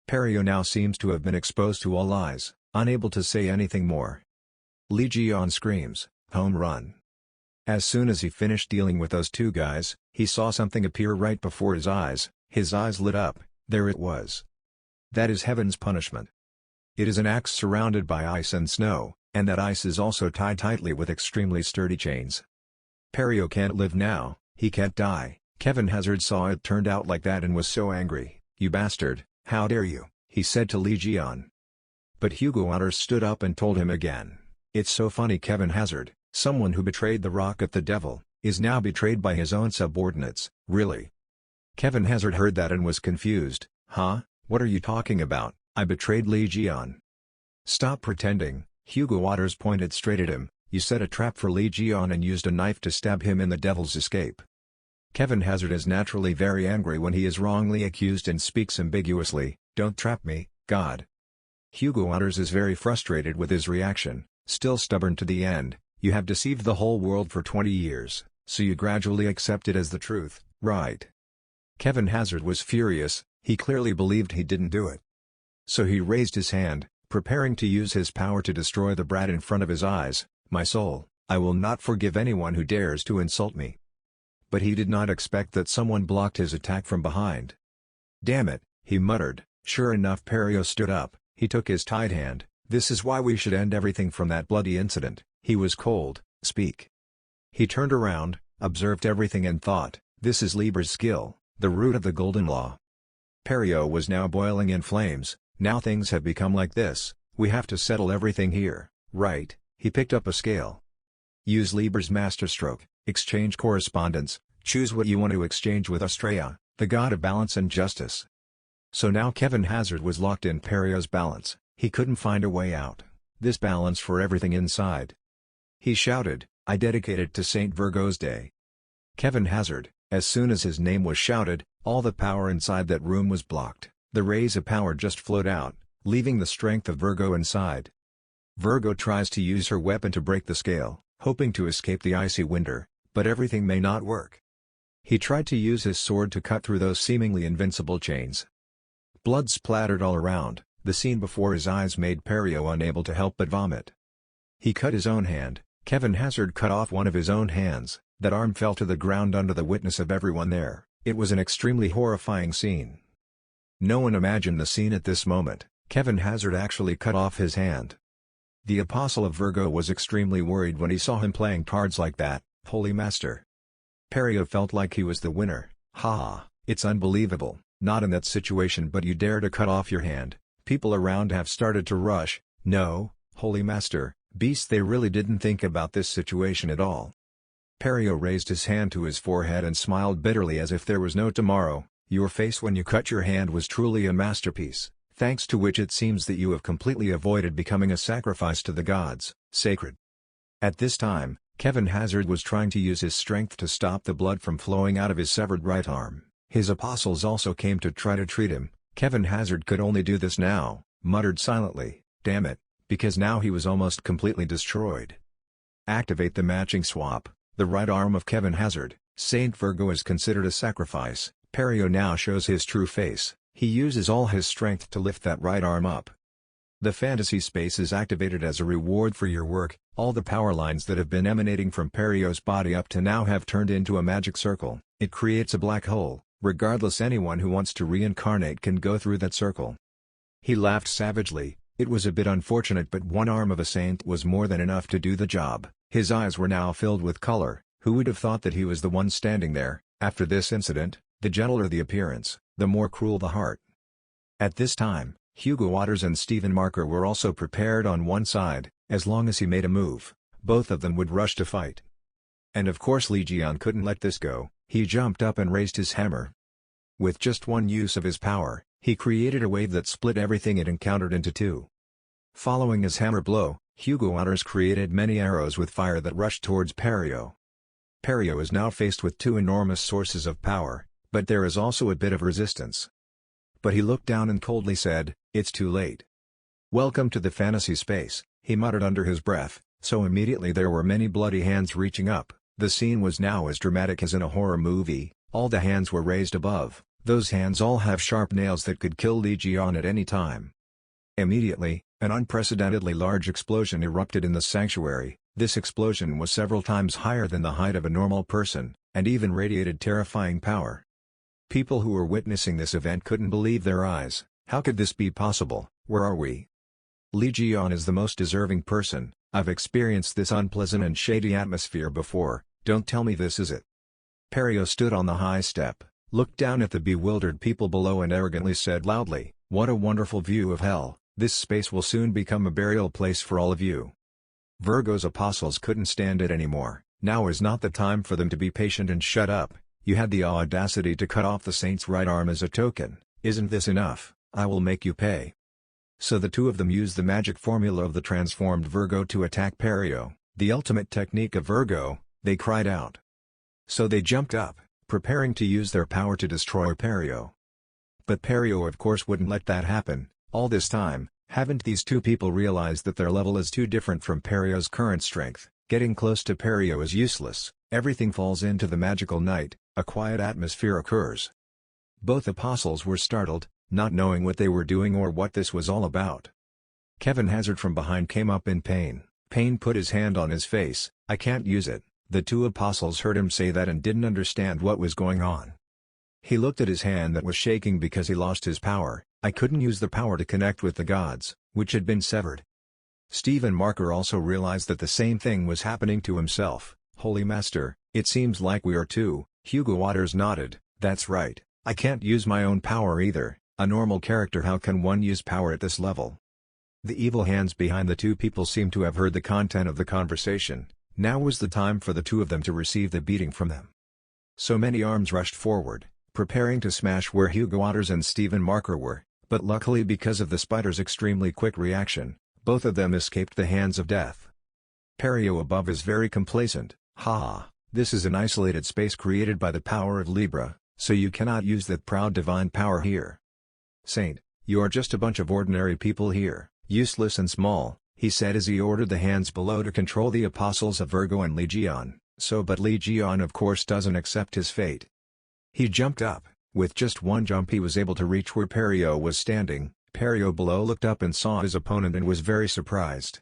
B: Perio now seems to have been exposed to all eyes, unable to say anything more. Li Jian screams, "Home run." As soon as he finished dealing with those two guys, he saw something appear right before his eyes. His eyes lit up. There it was. That is heaven's punishment. It is an axe surrounded by ice and snow, and that ice is also tied tightly with extremely sturdy chains. Perio can't live now, he can't die. Kevin Hazard saw it turned out like that and was so angry. "You bastard, how dare you," he said to Li Jian. But Hugo Waters stood up and told him again. "It's so funny, Kevin Hazard, someone who betrayed the rock at the devil, is now betrayed by his own subordinates, really?" Kevin Hazard heard that and was confused. "Huh? What are you talking about? I betrayed Li Jian." "Stop pretending," Hugo Waters pointed straight at him. "You set a trap for Li Jian and used a knife to stab him in the devil's escape." Kevin Hazard is naturally very angry when he is wrongly accused and speaks ambiguously. "Don't trap me, God." Hugo Waters is very frustrated with his reaction, still stubborn to the end. "You have deceived the whole world for 20 years, so you gradually accept it as the truth, right?" Kevin Hazard was furious. He clearly believed he didn't do it. So he raised his hand, preparing to use his power to destroy the brat in front of his eyes. "My soul, I will not forgive anyone who dares to insult me." But he did not expect that someone blocked his attack from behind. "Damn it," he muttered. Sure enough, Perio stood up. He took his tied hand. "This is why we should end everything from that bloody incident." He was cold. "Speak." He turned around, observed everything and thought, "This is Libra's skill, the root of the golden law." Perio was now boiling in flames. "Now things have become like this, we have to settle everything here, right?" He picked up a scale. "Use Libra's masterstroke, exchange correspondence, choose what you want to exchange with Australia, the god of balance and justice." So now Kevin Hazard was locked in Perio's balance. He couldn't find a way out. This balance for everything inside. He shouted, "I dedicate it to Saint Virgo's Day." Kevin Hazard, as soon as his name was shouted, all the power inside that room was blocked. The rays of power just flowed out, leaving the strength of Virgo inside. Virgo tries to use her weapon to break the scale, hoping to escape the icy winter, but everything may not work. He tried to use his sword to cut through those seemingly invincible chains. Blood splattered all around. The scene before his eyes made Perio unable to help but vomit. He cut his own hand. Kevin Hazard cut off one of his own hands. That arm fell to the ground under the witness of everyone there. It was an extremely horrifying scene. No one imagined the scene at this moment. Kevin Hazard actually cut off his hand. The Apostle of Virgo was extremely worried when he saw him playing cards like that. "Holy Master." Perio felt like he was the winner. "Ha, it's unbelievable, not in that situation but you dare to cut off your hand." People around have started to rush. "No, Holy Master, beast, they really didn't think about this situation at all. Perio raised his hand to his forehead and smiled bitterly as if there was no tomorrow. Your face when you cut your hand was truly a masterpiece, thanks to which it seems that you have completely avoided becoming a sacrifice to the gods, sacred. At this time, Kevin Hazard was trying to use his strength to stop the blood from flowing out of his severed right arm. His apostles also came to try to treat him. Kevin Hazard could only do this now, muttered silently, damn it, because now he was almost completely destroyed. Activate the matching swap. The right arm of Kevin Hazard, Saint Virgo, is considered a sacrifice. Perio now shows his true face. He uses all his strength to lift that right arm up. The fantasy space is activated as a reward for your work. All the power lines that have been emanating from Perio's body up to now have turned into a magic circle. It creates a black hole. Regardless, anyone who wants to reincarnate can go through that circle. He laughed savagely. It was a bit unfortunate, but one arm of a saint was more than enough to do the job. His eyes were now filled with color. Who would have thought that he was the one standing there? After this incident, the gentler the appearance, the more cruel the heart. At this time, Hugo Waters and Stephen Marker were also prepared on one side. As long as he made a move, both of them would rush to fight. And of course Legion couldn't let this go. He jumped up and raised his hammer. With just one use of his power, he created a wave that split everything it encountered into two. Following his hammer blow, Hugo Waters created many arrows with fire that rushed towards Perio. Perio is now faced with two enormous sources of power, but there is also a bit of resistance. But he looked down and coldly said, "It's too late." "Welcome to the fantasy space," he muttered under his breath, so immediately there were many bloody hands reaching up. The scene was now as dramatic as in a horror movie. All the hands were raised above. Those hands all have sharp nails that could kill Legion at any time. Immediately, an unprecedentedly large explosion erupted in the sanctuary. This explosion was several times higher than the height of a normal person, and even radiated terrifying power. People who were witnessing this event couldn't believe their eyes. How could this be possible? Where are we? Legion is the most deserving person. I've experienced this unpleasant and shady atmosphere before. Don't tell me this is it. Perio stood on the high step, looked down at the bewildered people below and arrogantly said loudly, "What a wonderful view of hell. This space will soon become a burial place for all of you." Virgo's apostles couldn't stand it anymore. Now is not the time for them to be patient and shut up. You had the audacity to cut off the saint's right arm as a token. Isn't this enough? I will make you pay. So the two of them used the magic formula of the transformed Virgo to attack Perio, the ultimate technique of Virgo. They cried out. So they jumped up, preparing to use their power to destroy Perio. But Perio of course wouldn't let that happen. All this time, haven't these two people realized that their level is too different from Perio's current strength? Getting close to Perio is useless. Everything falls into the magical night. A quiet atmosphere occurs. Both apostles were startled, not knowing what they were doing or what this was all about. Kevin Hazard from behind came up in pain. Pain put his hand on his face. "I can't use it." The two apostles heard him say that and didn't understand what was going on. He looked at his hand that was shaking because he lost his power. "I couldn't use the power to connect with the gods, which had been severed." Stephen Marker also realized that the same thing was happening to himself. "Holy Master, it seems like we are too." Hugo Waters nodded. "That's right, I can't use my own power either. A normal character, how can one use power at this level?" The evil hands behind the two people seemed to have heard the content of the conversation. Now was the time for the two of them to receive the beating from them. So many arms rushed forward, preparing to smash where Hugo Waters and Stephen Marker were, but luckily because of the spider's extremely quick reaction, both of them escaped the hands of death. Perio above is very complacent. "Ha! This is an isolated space created by the power of Libra, so you cannot use that proud divine power here. Saint, you are just a bunch of ordinary people here, useless and small," he said as he ordered the hands below to control the apostles of Virgo and Legion. But Legion of course doesn't accept his fate. He jumped up. With just one jump he was able to reach where Perio was standing. Perio below looked up and saw his opponent and was very surprised.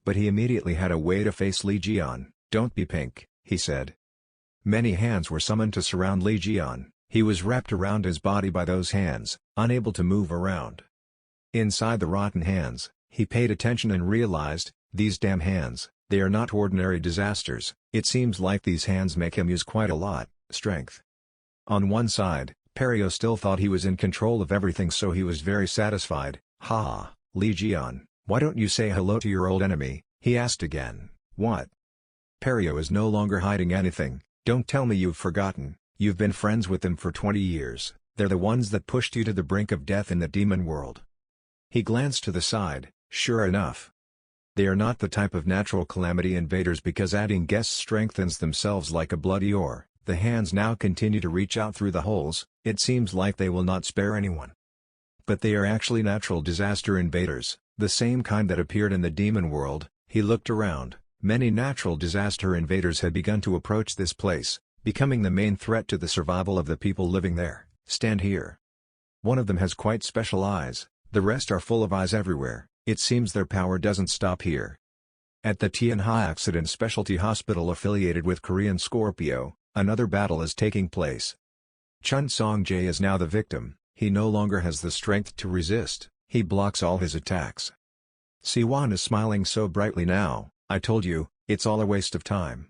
B: But he immediately had a way to face Legion. "Don't be pink," he said. Many hands were summoned to surround Legion. He was wrapped around his body by those hands, unable to move around. Inside the rotten hands, he paid attention and realized, these damn hands, they are not ordinary disasters. It seems like these hands make him use quite a lot, strength. On one side, Perio still thought he was in control of everything, so he was very satisfied. "Ha! Legion, Why don't you say hello to your old enemy? He asked again. What? Perio is no longer hiding anything. Don't tell me you've forgotten. You've been friends with them for 20 years. They're the ones that pushed you to the brink of death in the demon world. He glanced to the side. Sure enough. They are not the type of natural calamity invaders because adding guests strengthens themselves like a bloody oar. The hands now continue to reach out through the holes. It seems like they will not spare anyone. But they are actually natural disaster invaders, the same kind that appeared in the demon world. He looked around. Many natural disaster invaders had begun to approach this place, becoming the main threat to the survival of the people living there. Stand here. One of them has quite special eyes, the rest are full of eyes everywhere. It seems their power doesn't stop here. At the Tianha Accident Specialty Hospital affiliated with Korean Scorpio, another battle is taking place. Chun Song-jae is now the victim. He no longer has the strength to resist. He blocks all his attacks. Siwon is smiling so brightly now. I told you, it's all a waste of time.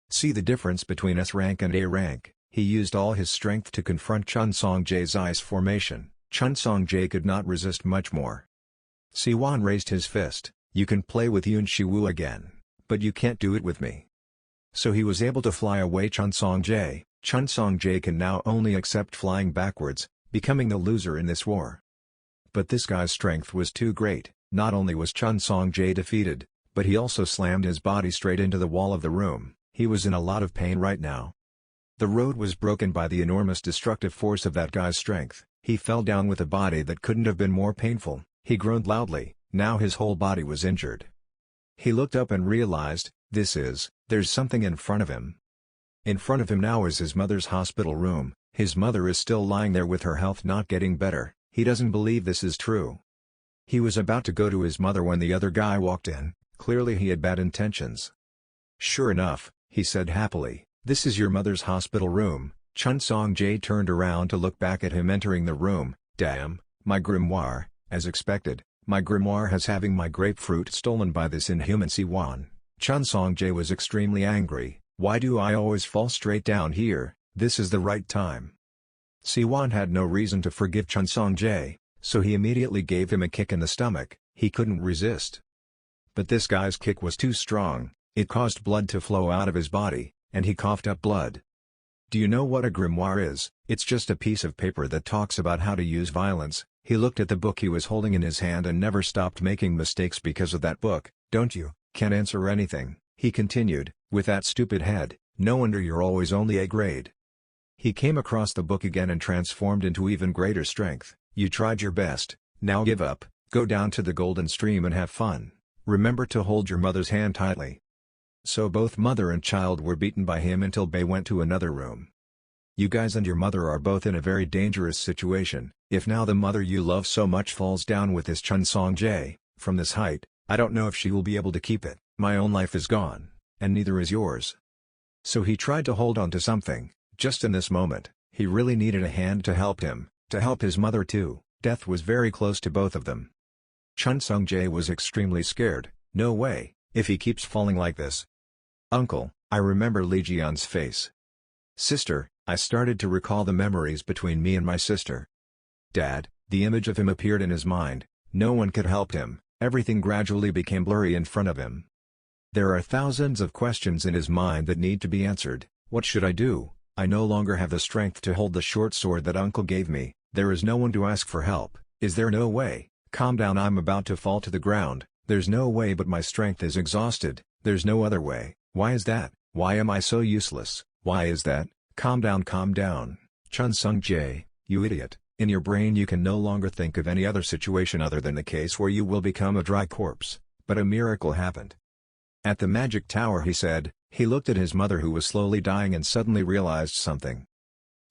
B: See the difference between S rank and A rank. He used all his strength to confront Chun Song-jae's ice formation. Chun Song-jae could not resist much more. Siwon raised his fist. You can play with Yoon Shiwoo again, but you can't do it with me. So he was able to fly away Chun Song-jae. Chun Song-jae can now only accept flying backwards, becoming the loser in this war. But this guy's strength was too great. Not only was Chun Song-jae defeated, but he also slammed his body straight into the wall of the room. He was in a lot of pain right now. The road was broken by the enormous destructive force of that guy's strength. He fell down with a body that couldn't have been more painful. He groaned loudly. Now his whole body was injured. He looked up and realized, there's something in front of him. In front of him now is his mother's hospital room. His mother is still lying there with her health not getting better. He doesn't believe this is true. He was about to go to his mother when the other guy walked in. Clearly he had bad intentions. Sure enough, he said happily, this is your mother's hospital room. Chun Song-jae turned around to look back at him entering the room. Damn, my grimoire, as expected, my grimoire has having my grapefruit stolen by this inhuman Siwon. Chun Song-jae was extremely angry. Why do I always fall straight down here? This is the right time. Siwon had no reason to forgive Chun Song-jae, so he immediately gave him a kick in the stomach. He couldn't resist. But this guy's kick was too strong. It caused blood to flow out of his body, and he coughed up blood. Do you know what a grimoire is? It's just a piece of paper that talks about how to use violence. He looked at the book he was holding in his hand and never stopped making mistakes because of that book. Don't you? Can't answer anything, he continued, with that stupid head. No wonder you're always only A grade. He came across the book again and transformed into even greater strength. You tried your best, now give up, go down to the golden stream and have fun. Remember to hold your mother's hand tightly. So both mother and child were beaten by him until Bae went to another room. You guys and your mother are both in a very dangerous situation. If now the mother you love so much falls down with this Chun Song-jae, from this height, I don't know if she will be able to keep it. My own life is gone, and neither is yours. So he tried to hold on to something. Just in this moment, he really needed a hand to help him, to help his mother too. Death was very close to both of them. Chun Song-jae was extremely scared. No way, if he keeps falling like this. Uncle, I remember Lee Ji-yeon's face. Sister, I started to recall the memories between me and my sister. Dad, the image of him appeared in his mind. No one could help him. Everything gradually became blurry in front of him. There are thousands of questions in his mind that need to be answered. What should I do? I no longer have the strength to hold the short sword that Uncle gave me. There is no one to ask for help. Is there no way? Calm down, I'm about to fall to the ground. There's no way, but my strength is exhausted. There's no other way. Why is that? Why am I so useless? Why is that? Calm down, calm down. Chun Song-jae, you idiot. In your brain you can no longer think of any other situation other than the case where you will become a dry corpse. But a miracle happened. At the magic tower, he said. He looked at his mother who was slowly dying and suddenly realized something.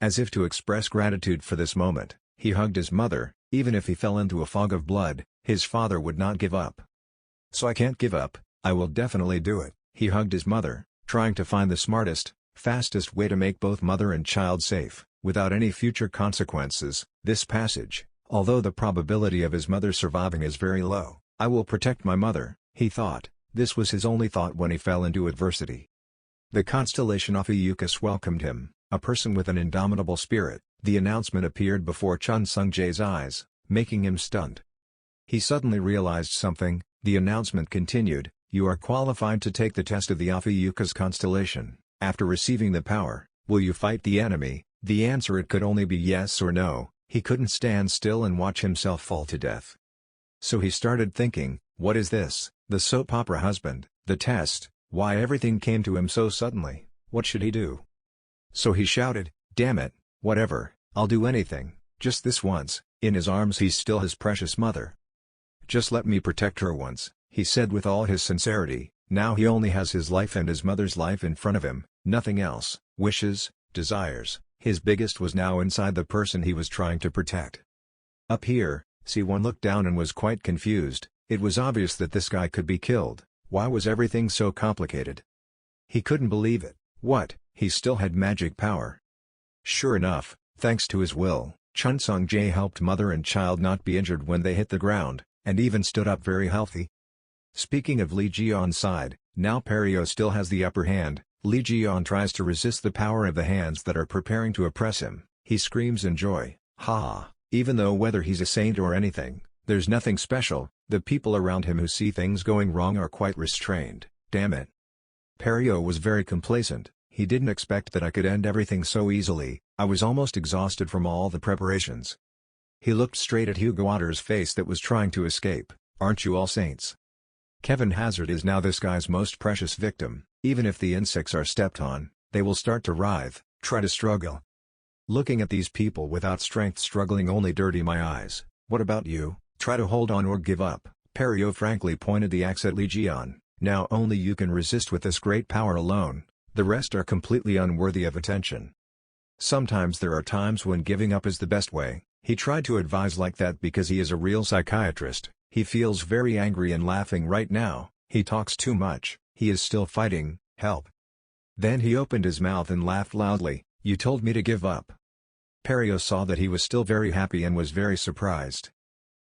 B: As if to express gratitude for this moment, he hugged his mother. Even if he fell into a fog of blood, his father would not give up. So I can't give up, I will definitely do it. He hugged his mother, trying to find the smartest, fastest way to make both mother and child safe, without any future consequences. This passage, although the probability of his mother surviving is very low, I will protect my mother, he thought. This was his only thought when he fell into adversity. The constellation Ophiuchus welcomed him, a person with an indomitable spirit. The announcement appeared before Chun Sung-jae's eyes, making him stunned. He suddenly realized something. The announcement continued, "You are qualified to take the test of the Ophiuchus constellation. After receiving the power, will you fight the enemy?" The answer it could only be yes or no. He couldn't stand still and watch himself fall to death. So he started thinking, what is this? The soap opera husband, the test, why everything came to him so suddenly, what should he do? So he shouted, "Damn it, whatever, I'll do anything, just this once." In his arms he's still his precious mother. "Just let me protect her once," he said with all his sincerity. Now he only has his life and his mother's life in front of him, nothing else. Wishes, desires, his biggest was now inside the person he was trying to protect. Up here, C1 looked down and was quite confused. It was obvious that this guy could be killed. Why was everything so complicated? He couldn't believe it. What, he still had magic power? Sure enough, thanks to his will, Chun Sung-jae helped mother and child not be injured when they hit the ground, and even stood up very healthy. Speaking of Lee Ji-yeon's side, now Peryo still has the upper hand. Lee Ji-yeon tries to resist the power of the hands that are preparing to oppress him. He screams in joy, "Ha!" Even though whether he's a saint or anything, there's nothing special, the people around him who see things going wrong are quite restrained. Damn it. Peryo was very complacent. He didn't expect that I could end everything so easily. I was almost exhausted from all the preparations. He looked straight at Hugo Otter's face that was trying to escape. "Aren't you all saints?" Kevin Hazard is now this guy's most precious victim. Even if the insects are stepped on, they will start to writhe, try to struggle. Looking at these people without strength struggling only dirty my eyes. "What about you? Try to hold on or give up." Peryo frankly pointed the axe at Lee Ji-yeon. "Now only you can resist with this great power alone. The rest are completely unworthy of attention." Sometimes there are times when giving up is the best way. He tried to advise like that because he is a real psychiatrist. He feels very angry and laughing right now. He talks too much. He is still fighting. Help. Then he opened his mouth and laughed loudly. "You told me to give up." Peryo saw that he was still very happy and was very surprised.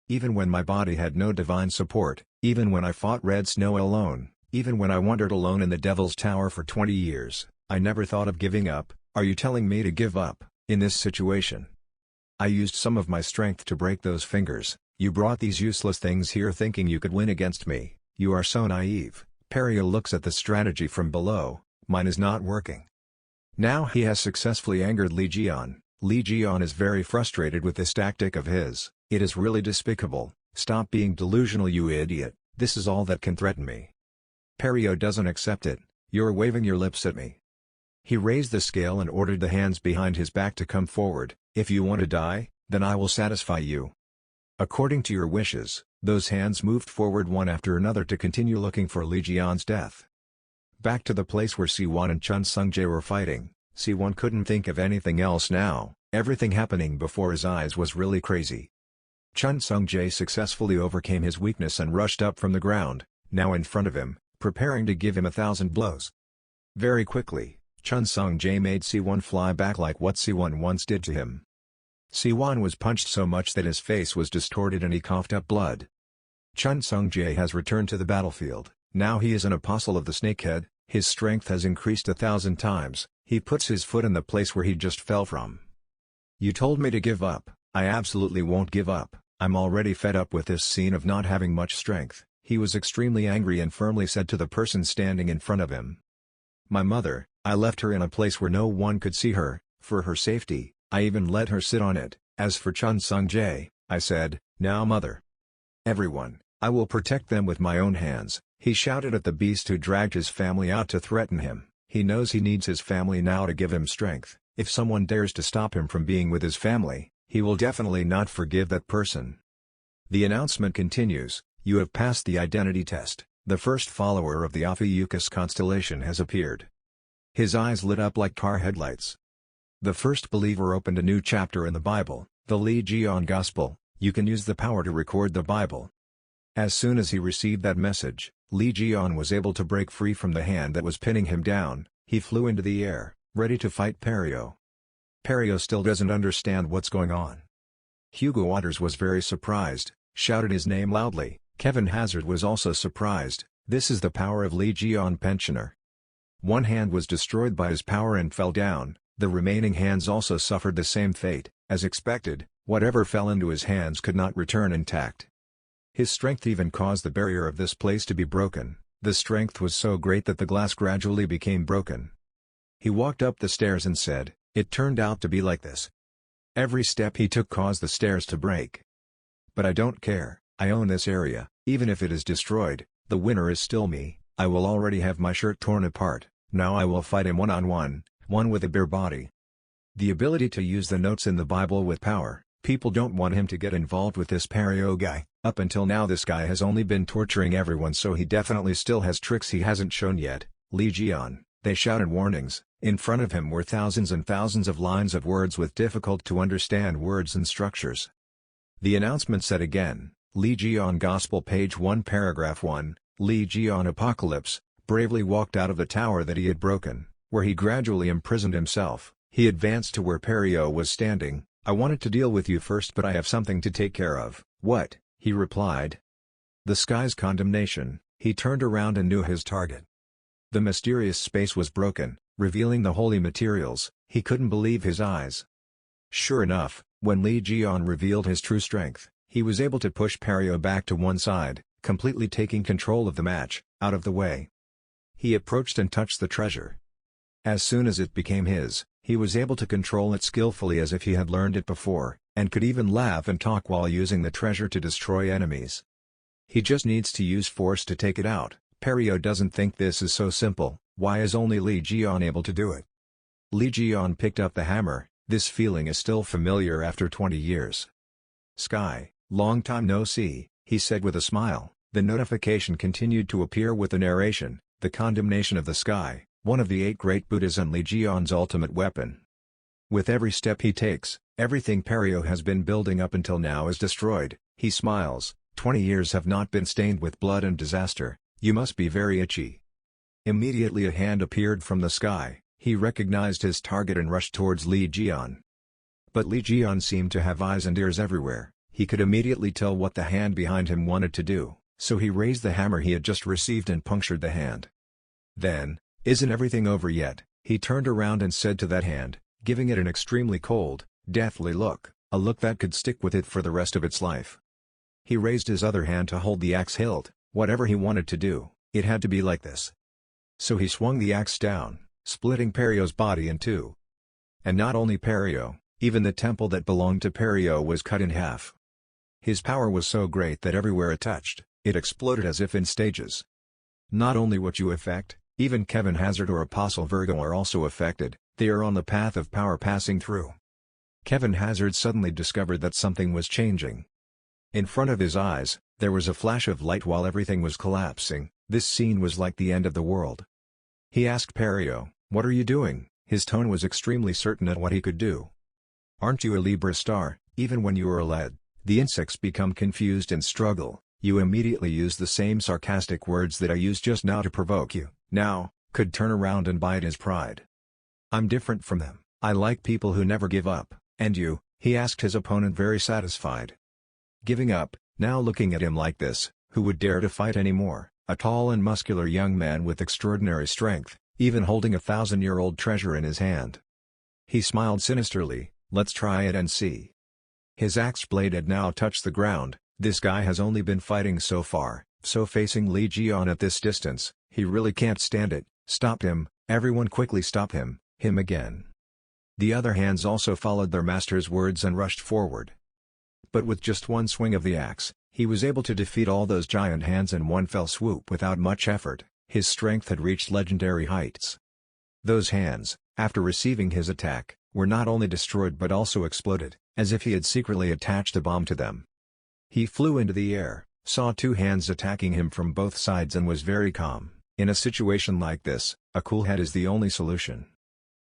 B: "Even when my body had no divine support, even when I fought Red Snow alone, even when I wandered alone in the Devil's Tower for 20 years, I never thought of giving up." Are you telling me to give up, in this situation? I used some of my strength to break those fingers. You brought these useless things here thinking you could win against me. You are so naive. Peryo looks at the strategy from below. Mine is not working. Now he has successfully angered Lee Ji-yeon. Lee Ji-yeon is very frustrated with this tactic of his. It is really despicable. Stop being delusional, you idiot. This is all that can threaten me. Peryo doesn't accept it. You're waving your lips at me. He raised the scale and ordered the hands behind his back to come forward. If you want to die, then I will satisfy you. According to your wishes, those hands moved forward one after another to continue looking for Lee Ji-yeon's death. Back to the place where C1 and Chun Sung-jae were fighting, C1 couldn't think of anything else now. Everything happening before his eyes was really crazy. Chun Sung-jae successfully overcame his weakness and rushed up from the ground, now in front of him, preparing to give him 1,000 blows. Very quickly, Chun Sung-jae made C1 fly back like what C1 once did to him. C1 was punched so much that his face was distorted and he coughed up blood. Chun Sung-jae has returned to the battlefield. Now he is an apostle of the snakehead. His strength has increased 1,000 times. He puts his foot in the place where he just fell from. You told me to give up. I absolutely won't give up. I'm already fed up with this scene of not having much strength. He was extremely angry and firmly said to the person standing in front of him. My mother, I left her in a place where no one could see her, for her safety. I even let her sit on it. As for Chun Sung-jae, I said, now mother. Everyone, I will protect them with my own hands. He shouted at the beast who dragged his family out to threaten him. He knows he needs his family now to give him strength. If someone dares to stop him from being with his family, he will definitely not forgive that person. The announcement continues, you have passed the identity test. The first follower of the Ophiuchus constellation has appeared. His eyes lit up like car headlights. The first believer opened a new chapter in the Bible, the Lee Ji-yeon Gospel. You can use the power to record the Bible. As soon as he received that message, Lee Ji-yeon was able to break free from the hand that was pinning him down. He flew into the air, ready to fight Peryo. Peryo still doesn't understand what's going on. Hugo Waters was very surprised, shouted his name loudly. Kevin Hazard was also surprised. This is the power of Lee Ji-yeon pensioner. One hand was destroyed by his power and fell down. The remaining hands also suffered the same fate. As expected, whatever fell into his hands could not return intact. His strength even caused the barrier of this place to be broken. The strength was so great that the glass gradually became broken. He walked up the stairs and said, "It turned out to be like this." Every step he took caused the stairs to break. "But I don't care, I own this area, even if it is destroyed, the winner is still me. I will already have my shirt torn apart, now I will fight him one-on-one, one with a bare body." The ability to use the notes in the Bible with power. People don't want him to get involved with this Perio guy. Up until now this guy has only been torturing everyone, so he definitely still has tricks he hasn't shown yet. Legion, they shouted warnings. In front of him were thousands and thousands of lines of words with difficult to understand words and structures. The announcement said again, Legion Gospel page 1 paragraph 1, Legion Apocalypse, bravely walked out of the tower that he had broken, where he gradually imprisoned himself. He advanced to where Perio was standing. "I wanted to deal with you first, but I have something to take care of." "What?" he replied. "The sky's condemnation." He turned around and knew his target. The mysterious space was broken, revealing the holy materials. He couldn't believe his eyes. Sure enough, when Legion revealed his true strength, he was able to push Perio back to one side, completely taking control of the match, out of the way. He approached and touched the treasure. As soon as it became his, he was able to control it skillfully as if he had learned it before, and could even laugh and talk while using the treasure to destroy enemies. He just needs to use force to take it out. Perio doesn't think this is so simple. Why is only Legion able to do it? Legion picked up the hammer. This feeling is still familiar after 20 years. "Sky, long time no see," he said with a smile. The notification continued to appear with the narration, "The condemnation of the sky, one of the 8 great Buddhas and Legion's ultimate weapon." With every step he takes, everything Perio has been building up until now is destroyed. He smiles. 20 years have not been stained with blood and disaster. You must be very itchy. Immediately a hand appeared from the sky. He recognized his target and rushed towards Legion. But Legion seemed to have eyes and ears everywhere. He could immediately tell what the hand behind him wanted to do, so he raised the hammer he had just received and punctured the hand. Then, "Isn't everything over yet?" he turned around and said to that hand, giving it an extremely cold, deathly look, a look that could stick with it for the rest of its life. He raised his other hand to hold the axe hilt. Whatever he wanted to do, it had to be like this. So he swung the axe down, splitting Perio's body in two. And not only Perio, even the temple that belonged to Perio was cut in half. His power was so great that everywhere it touched, it exploded as if in stages. Not only what you affect, even Kevin Hazard or Apostle Virgo are also affected. They are on the path of power passing through. Kevin Hazard suddenly discovered that something was changing. In front of his eyes, there was a flash of light while everything was collapsing. This scene was like the end of the world. He asked Perio, "What are you doing?" His tone was extremely certain at what he could do. "Aren't you a Libra star?" Even when you are led, the insects become confused and struggle. You immediately use the same sarcastic words that I used just now to provoke you. Now, could turn around and bite his pride. "I'm different from them. I like people who never give up." "And you?" he asked his opponent, very satisfied. Giving up, now looking at him like this, who would dare to fight anymore? A tall and muscular young man with extraordinary strength, even holding a 1,000-year-old treasure in his hand. He smiled sinisterly. "Let's try it and see." His axe blade had now touched the ground. This guy has only been fighting so far, so facing Legion at this distance, he really can't stand it. "Stop him, everyone quickly stop him." Him again. The other hands also followed their master's words and rushed forward. But with just one swing of the axe, he was able to defeat all those giant hands in one fell swoop without much effort. His strength had reached legendary heights. Those hands, after receiving his attack, were not only destroyed but also exploded, as if he had secretly attached a bomb to them. He flew into the air, saw 2 hands attacking him from both sides and was very calm. In a situation like this, a cool head is the only solution.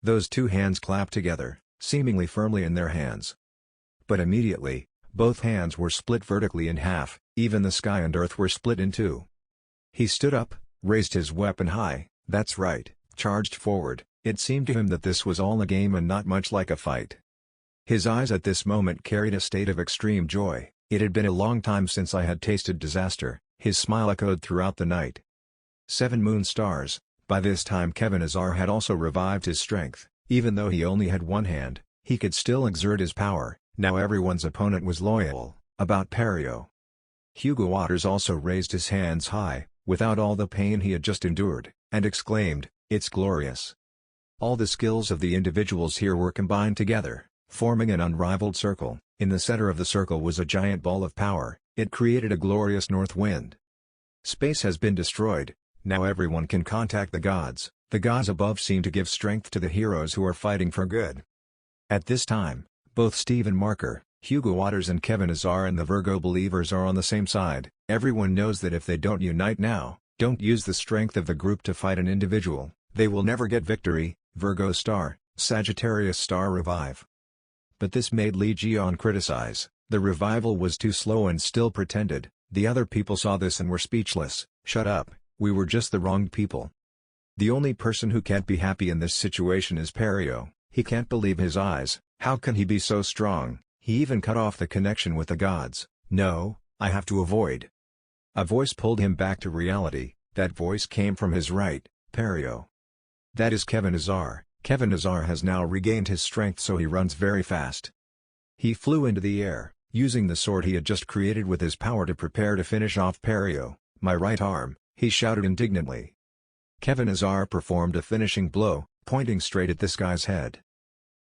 B: Those 2 hands clapped together, seemingly firmly in their hands. But immediately, both hands were split vertically in half, even the sky and earth were split in 2. He stood up, raised his weapon high, that's right, charged forward. It seemed to him that this was all a game and not much like a fight. His eyes at this moment carried a state of extreme joy. "It had been a long time since I had tasted disaster." His smile echoed throughout the night. 7 moon stars. By this time Kevin Hazard had also revived his strength. Even though he only had one hand, he could still exert his power. Now everyone's opponent was loyal. About Perio. Hugo Waters also raised his hands high, without all the pain he had just endured, and exclaimed, "It's glorious." All the skills of the individuals here were combined together, forming an unrivaled circle. In the center of the circle was a giant ball of power. It created a glorious north wind. Space has been destroyed. Now everyone can contact the gods. The gods above seem to give strength to the heroes who are fighting for good. At this time, both Stephen Marker, Hugo Waters and Kevin Azar and the Virgo believers are on the same side. Everyone knows that if they don't unite now, don't use the strength of the group to fight an individual, they will never get victory. Virgo star, Sagittarius star revive. But this made Lee Ji-yeon criticize. The revival was too slow and still pretended. The other people saw this and were speechless. "Shut up, we were just the wrong people." The only person who can't be happy in this situation is Perio. He can't believe his eyes. How can he be so strong? He even cut off the connection with the gods. "No, I have to avoid." A voice pulled him back to reality. That voice came from his right, Perio. That is Kevin Azar. Kevin Azar has now regained his strength, so he runs very fast. He flew into the air, using the sword he had just created with his power to prepare to finish off Perio. "My right arm," he shouted indignantly. Kevin Azar performed a finishing blow, pointing straight at this guy's head.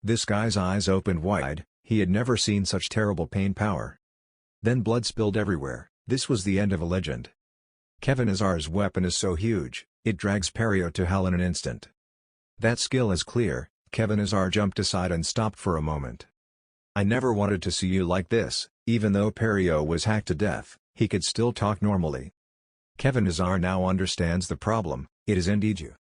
B: This guy's eyes opened wide. He had never seen such terrible pain power. Then blood spilled everywhere. This was the end of a legend. Kevin Azar's weapon is so huge, it drags Perio to hell in an instant. That skill is clear. Kevin Azar jumped aside and stopped for a moment. "I never wanted to see you like this." Even though Perio was hacked to death, he could still talk normally. Kevin Azar now understands the problem. It is indeed you.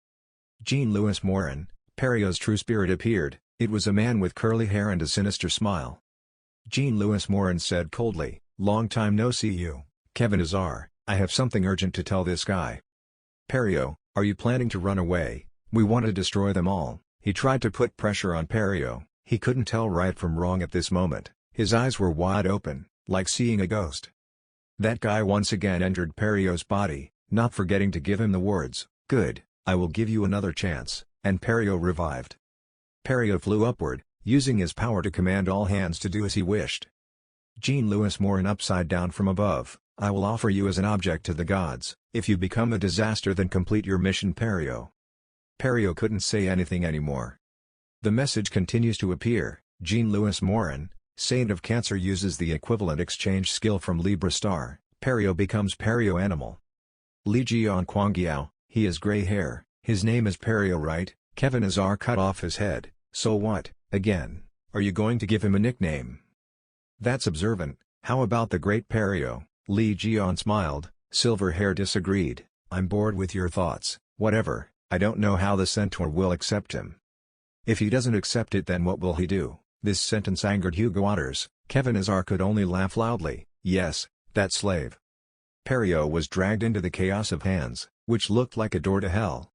B: Jean-Louis Morin, Perio's true spirit appeared. It was a man with curly hair and a sinister smile. Jean-Louis Morin said coldly, "Long time no see you, Kevin Azar. I have something urgent to tell this guy." "Perio, are you planning to run away? We want to destroy them all." He tried to put pressure on Perio. He couldn't tell right from wrong at this moment. His eyes were wide open, like seeing a ghost. That guy once again entered Perio's body, not forgetting to give him the words, "Good, I will give you another chance," and Perio revived. Perio flew upward, using his power to command all hands to do as he wished. Jean-Louis Morin upside down from above, "I will offer you as an object to the gods. If you become a disaster, then complete your mission, Perio." Perio couldn't say anything anymore. The message continues to appear. Jean-Louis Morin, Saint of Cancer, uses the equivalent exchange skill from Libra star. Perio becomes Perio animal. Lee Ji-yeon Kwanggyao, he has gray hair. His name is Perio, right? Kevin Azar cut off his head. "So what, again? Are you going to give him a nickname?" "That's observant. How about the great Perio?" Lee Ji-yeon smiled. Silver Hair disagreed. "I'm bored with your thoughts. Whatever. I don't know how the centaur will accept him." "If he doesn't accept it, then what will he do?" This sentence angered Hugo Waters. Kevin Azar could only laugh loudly. "Yes, that slave." Perio was dragged into the chaos of hands, which looked like a door to hell.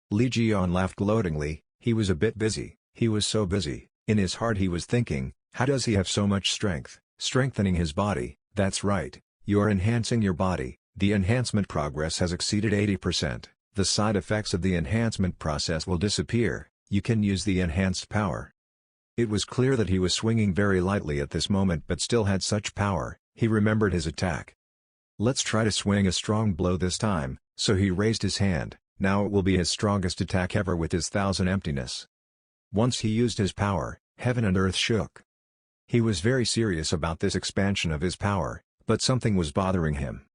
B: Lee Ji-yeon laughed gloatingly. He was a bit busy. He was so busy. In his heart he was thinking, how does he have so much strength? Strengthening his body. That's right. You are enhancing your body. The enhancement progress has exceeded 80%. The side effects of the enhancement process will disappear. You can use the enhanced power. It was clear that he was swinging very lightly at this moment but still had such power. He remembered his attack. "Let's try to swing a strong blow this time," so he raised his hand. Now it will be his strongest attack ever with his 1,000 emptiness. Once he used his power, heaven and earth shook. He was very serious about this expansion of his power, but something was bothering him.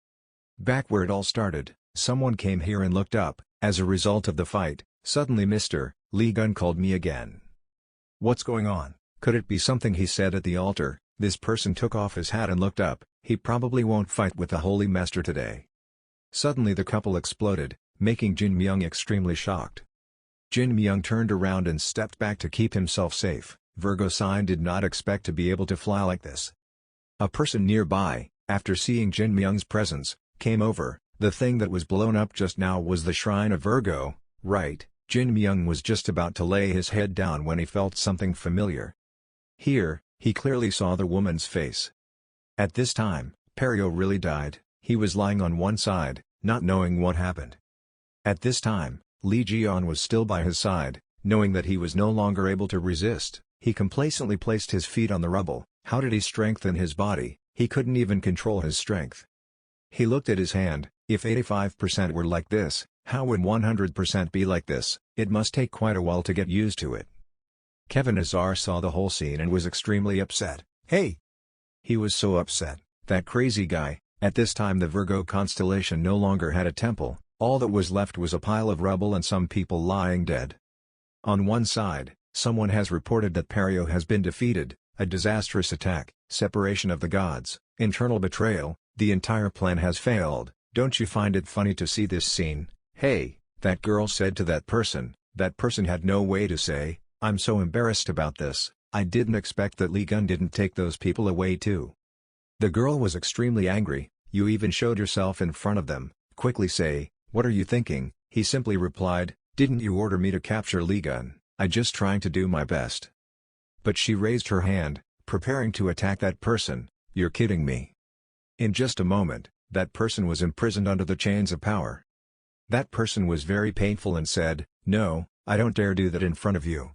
B: Back where it all started, someone came here and looked up. As a result of the fight, suddenly Mr. Lee Gun called me again. What's going on? Could it be something he said at the altar? This person took off his hat and looked up. He probably won't fight with the Holy Master today. Suddenly the couple exploded, making Jin Myung extremely shocked. Jin Myung turned around and stepped back to keep himself safe. Virgo sign did not expect to be able to fly like this. A person nearby, after seeing Jin Myung's presence, came over. The thing that was blown up just now was the shrine of Virgo, right? Jin Myung was just about to lay his head down when he felt something familiar. Here, he clearly saw the woman's face. At this time, Perio really died. He was lying on one side, not knowing what happened. At this time, Lee Ji-yeon was still by his side, knowing that he was no longer able to resist. He complacently placed his feet on the rubble. How did he strengthen his body? He couldn't even control his strength. He looked at his hand. If 85% were like this, how would 100% be like this? It must take quite a while to get used to it. Kevin Azar saw the whole scene and was extremely upset.
A: Hey!
B: He was so upset. That crazy guy. At this time the Virgo constellation no longer had a temple, all that was left was a pile of rubble and some people lying dead. On one side, someone has reported that Perio has been defeated, a disastrous attack, separation of the gods, internal betrayal, the entire plan has failed. Don't you find it funny to see this scene? Hey, that girl said to that person had no way to say, I'm so embarrassed about this, I didn't expect that Lee Gun didn't take those people away too. The girl was extremely angry. You even showed yourself in front of them. Quickly say, what are you thinking? He simply replied, didn't you order me to capture Lee Gun? I just trying to do my best. But she raised her hand, preparing to attack that person. You're kidding me. In just a moment, that person was imprisoned under the chains of power. That person was very painful and said, no, I don't dare do that in front of you.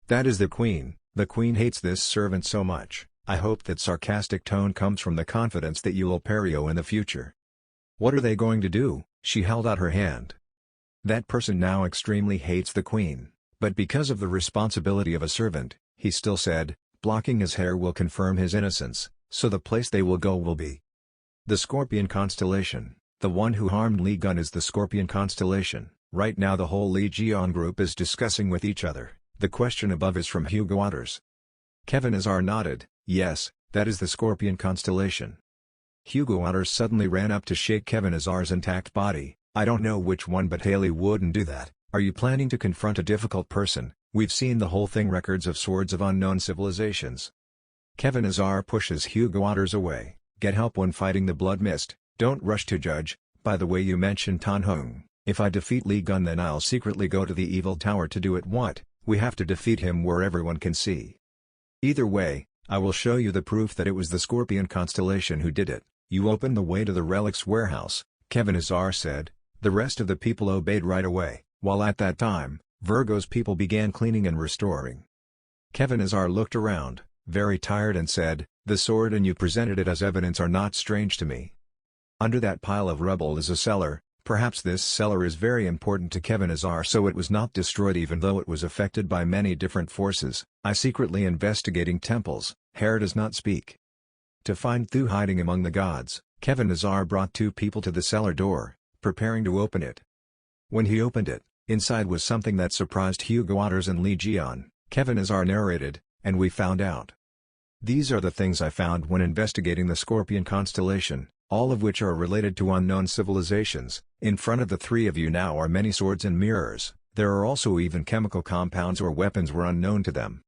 B: That is the queen. The queen hates this servant so much. I hope that sarcastic tone comes from the confidence that you will Perio in the future. What are they going to do? She held out her hand. That person now extremely hates the queen, but because of the responsibility of a servant, he still said, blocking his hair will confirm his innocence, so the place they will go will be the Scorpion constellation. The one who harmed Lee Gun is the Scorpion constellation. Right now the whole Legion group is discussing with each other. The question above is from Hugo Otters. Kevin Azar nodded. Yes, that is the Scorpion constellation. Hugo Otters suddenly ran up to shake Kevin Azar's intact body. I don't know which one, but Haley wouldn't do that. Are you planning to confront a difficult person? We've seen the whole thing, records of swords of unknown civilizations. Kevin Azar pushes Hugo Otters away. Get help when fighting the blood mist. Don't rush to judge. By the way, you mentioned Tan Hung. If I defeat Lee Gun, then I'll secretly go to the evil tower to do it. What? We have to defeat him where everyone can see. Either way, I will show you the proof that it was the Scorpion constellation who did it. You open the way to the relics warehouse, Kevin Azar said. The rest of the people obeyed right away, while at that time, Virgo's people began cleaning and restoring. Kevin Azar looked around, very tired, and said, the sword and you presented it as evidence are not strange to me. Under that pile of rubble is a cellar. Perhaps this cellar is very important to Kevin Azar, so it was not destroyed even though it was affected by many different forces. I secretly investigating temples. Hair does not speak. To find Thu hiding among the gods, Kevin Azar brought two people to the cellar door, preparing to open it. When he opened it, inside was something that surprised Hugo Otters and Legion. Kevin Azar narrated, and we found out. These are the things I found when investigating the Scorpion constellation, all of which are related to unknown civilizations. In front of the three of you now are many swords and mirrors. There are also even chemical compounds or weapons were unknown to them.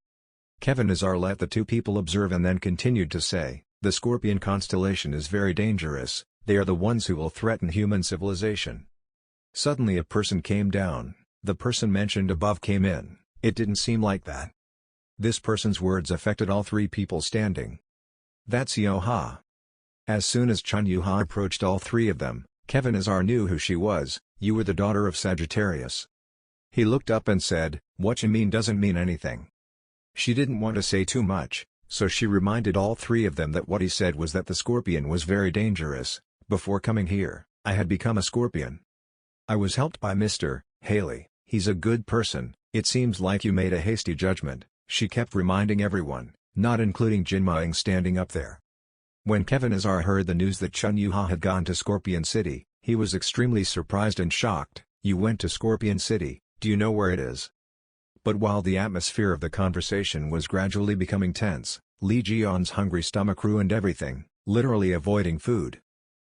B: Kevin Azar let the two people observe and then continued to say, the Scorpion constellation is very dangerous. They are the ones who will threaten human civilization. Suddenly a person came down. The person mentioned above came in. It didn't seem like that. This person's words affected all three people standing. That's Yo-Ha. As soon as Chun Yu-Ha approached all three of them, Kevin Azar knew who she was. You were the daughter of Sagittarius. He looked up and said, what you mean doesn't mean anything. She didn't want to say too much, so she reminded all three of them that what he said was that the Scorpion was very dangerous. Before coming here, I had become a Scorpion. I was helped by Mr. Haley. He's a good person. It seems like you made a hasty judgment. She kept reminding everyone, not including Jin Maing standing up there. When Kevin Azar heard the news that Chun Yu-Ha had gone to Scorpion City, he was extremely surprised and shocked. You went to Scorpion City, do you know where it is? But while the atmosphere of the conversation was gradually becoming tense, Lee Jion's hungry stomach ruined everything, literally avoiding food.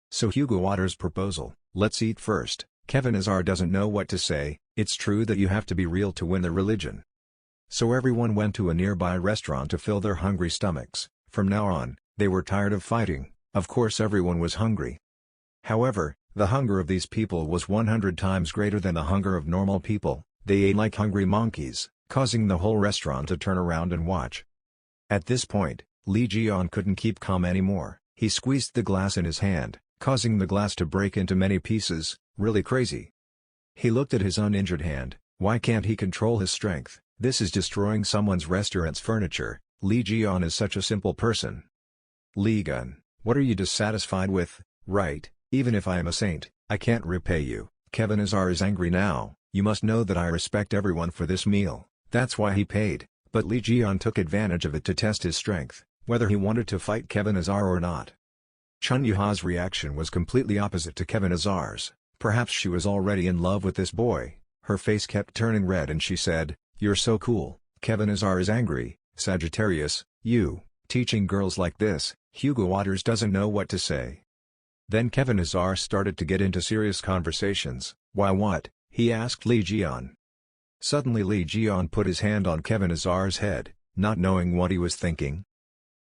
B: So Hugo Otters' proposal, let's eat first. Kevin Azar doesn't know what to say. It's true that you have to be real to win the religion. So everyone went to a nearby restaurant to fill their hungry stomachs. From now on, they were tired of fighting. Of course everyone was hungry. However, the hunger of these people was 100 times greater than the hunger of normal people. They ate like hungry monkeys, causing the whole restaurant to turn around and watch. At this point, Lee Jian couldn't keep calm anymore. He squeezed the glass in his hand, causing the glass to break into many pieces. Really crazy. He looked at his uninjured hand. Why can't he control his strength? This is destroying someone's restaurant's furniture. Lee Jian is such a simple person. Lee Gun, what are you dissatisfied with? Right, Even if I am a saint, I can't repay you. Kevin Azar is angry now. You must know that I respect everyone for this meal. That's why he paid. But Lee Ji-yeon took advantage of it to test his strength, whether he wanted to fight Kevin Azar or not. Chun Yu-ha's reaction was completely opposite to Kevin Azar's. Perhaps she was already in love with this boy. Her face kept turning red and she said, "You're so cool." Kevin Azar is angry. Sagittarius, you, teaching girls like this. Hugo Waters doesn't know what to say. Then Kevin Azar started to get into serious conversations. Why what? He asked Lee Ji-yeon. Suddenly Lee Ji-yeon put his hand on Kevin Azar's head, not knowing what he was thinking.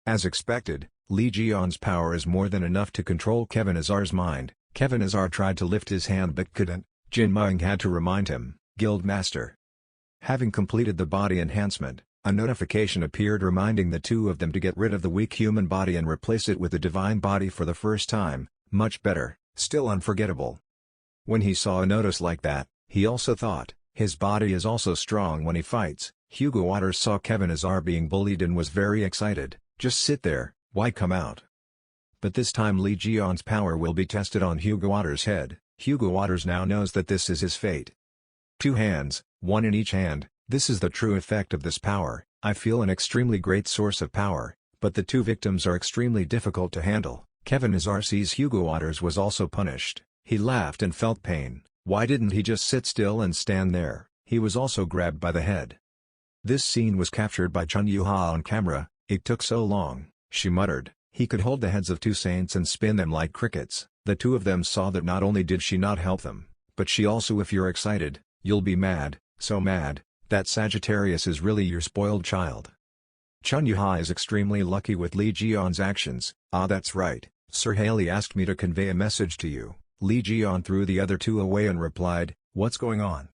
B: As expected, Lee Ji-yeon's power is more than enough to control Kevin Azar's mind. Kevin Azar tried to lift his hand but couldn't. Jin Myung had to remind him, Guild Master. Having completed the body enhancement, a notification appeared reminding the two of them to get rid of the weak human body and replace it with the divine body for the first time. Much better, still unforgettable. When he saw a notice like that, he also thought, his body is also strong when he fights. Hugo Waters saw Kevin Azar being bullied and was very excited. Just sit there, why come out? But this time Lee Ji-yeon's power will be tested on Hugo Waters' head. Hugo Waters now knows that this is his fate. 2 hands, 1 in each hand, this is the true effect of this power. I feel an extremely great source of power, but the 2 victims are extremely difficult to handle. Kevin Azar sees Hugo Waters was also punished. He laughed and felt pain. Why didn't he just sit still and stand there? He was also grabbed by the head. This scene was captured by Chun Yu-ha on camera. It took so long, she muttered. He could hold the heads of 2 saints and spin them like crickets. The 2 of them saw that not only did she not help them, but she also, if you're excited, you'll be mad, so mad, that Sagittarius is really your spoiled child. Chun Yu-ha is extremely lucky with Lee Ji-yeon's actions. Ah, that's right, Sir Haley asked me to convey a message to you. Lee Ji-yeon threw the other 2 away and replied, what's going on?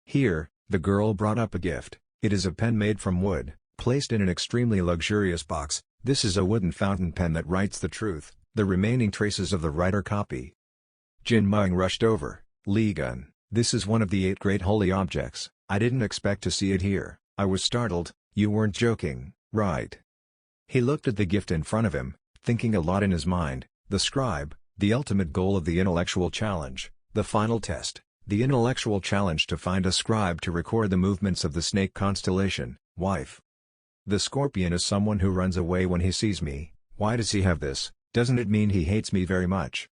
B: Here, the girl brought up a gift. It is a pen made from wood, placed in an extremely luxurious box. This is a wooden fountain pen that writes the truth. The remaining traces of the writer copy. Jin Myung rushed over. Lee Gun, this is one of the 8 great holy objects. I didn't expect to see it here. I was startled. You weren't joking, right? He looked at the gift in front of him, thinking a lot in his mind. The Scribe, the ultimate goal of the intellectual challenge, the final test, the intellectual challenge to find a scribe to record the movements of the snake constellation. Wife. The Scorpion is someone who runs away when he sees me. Why does he have this? Doesn't it mean he hates me very much?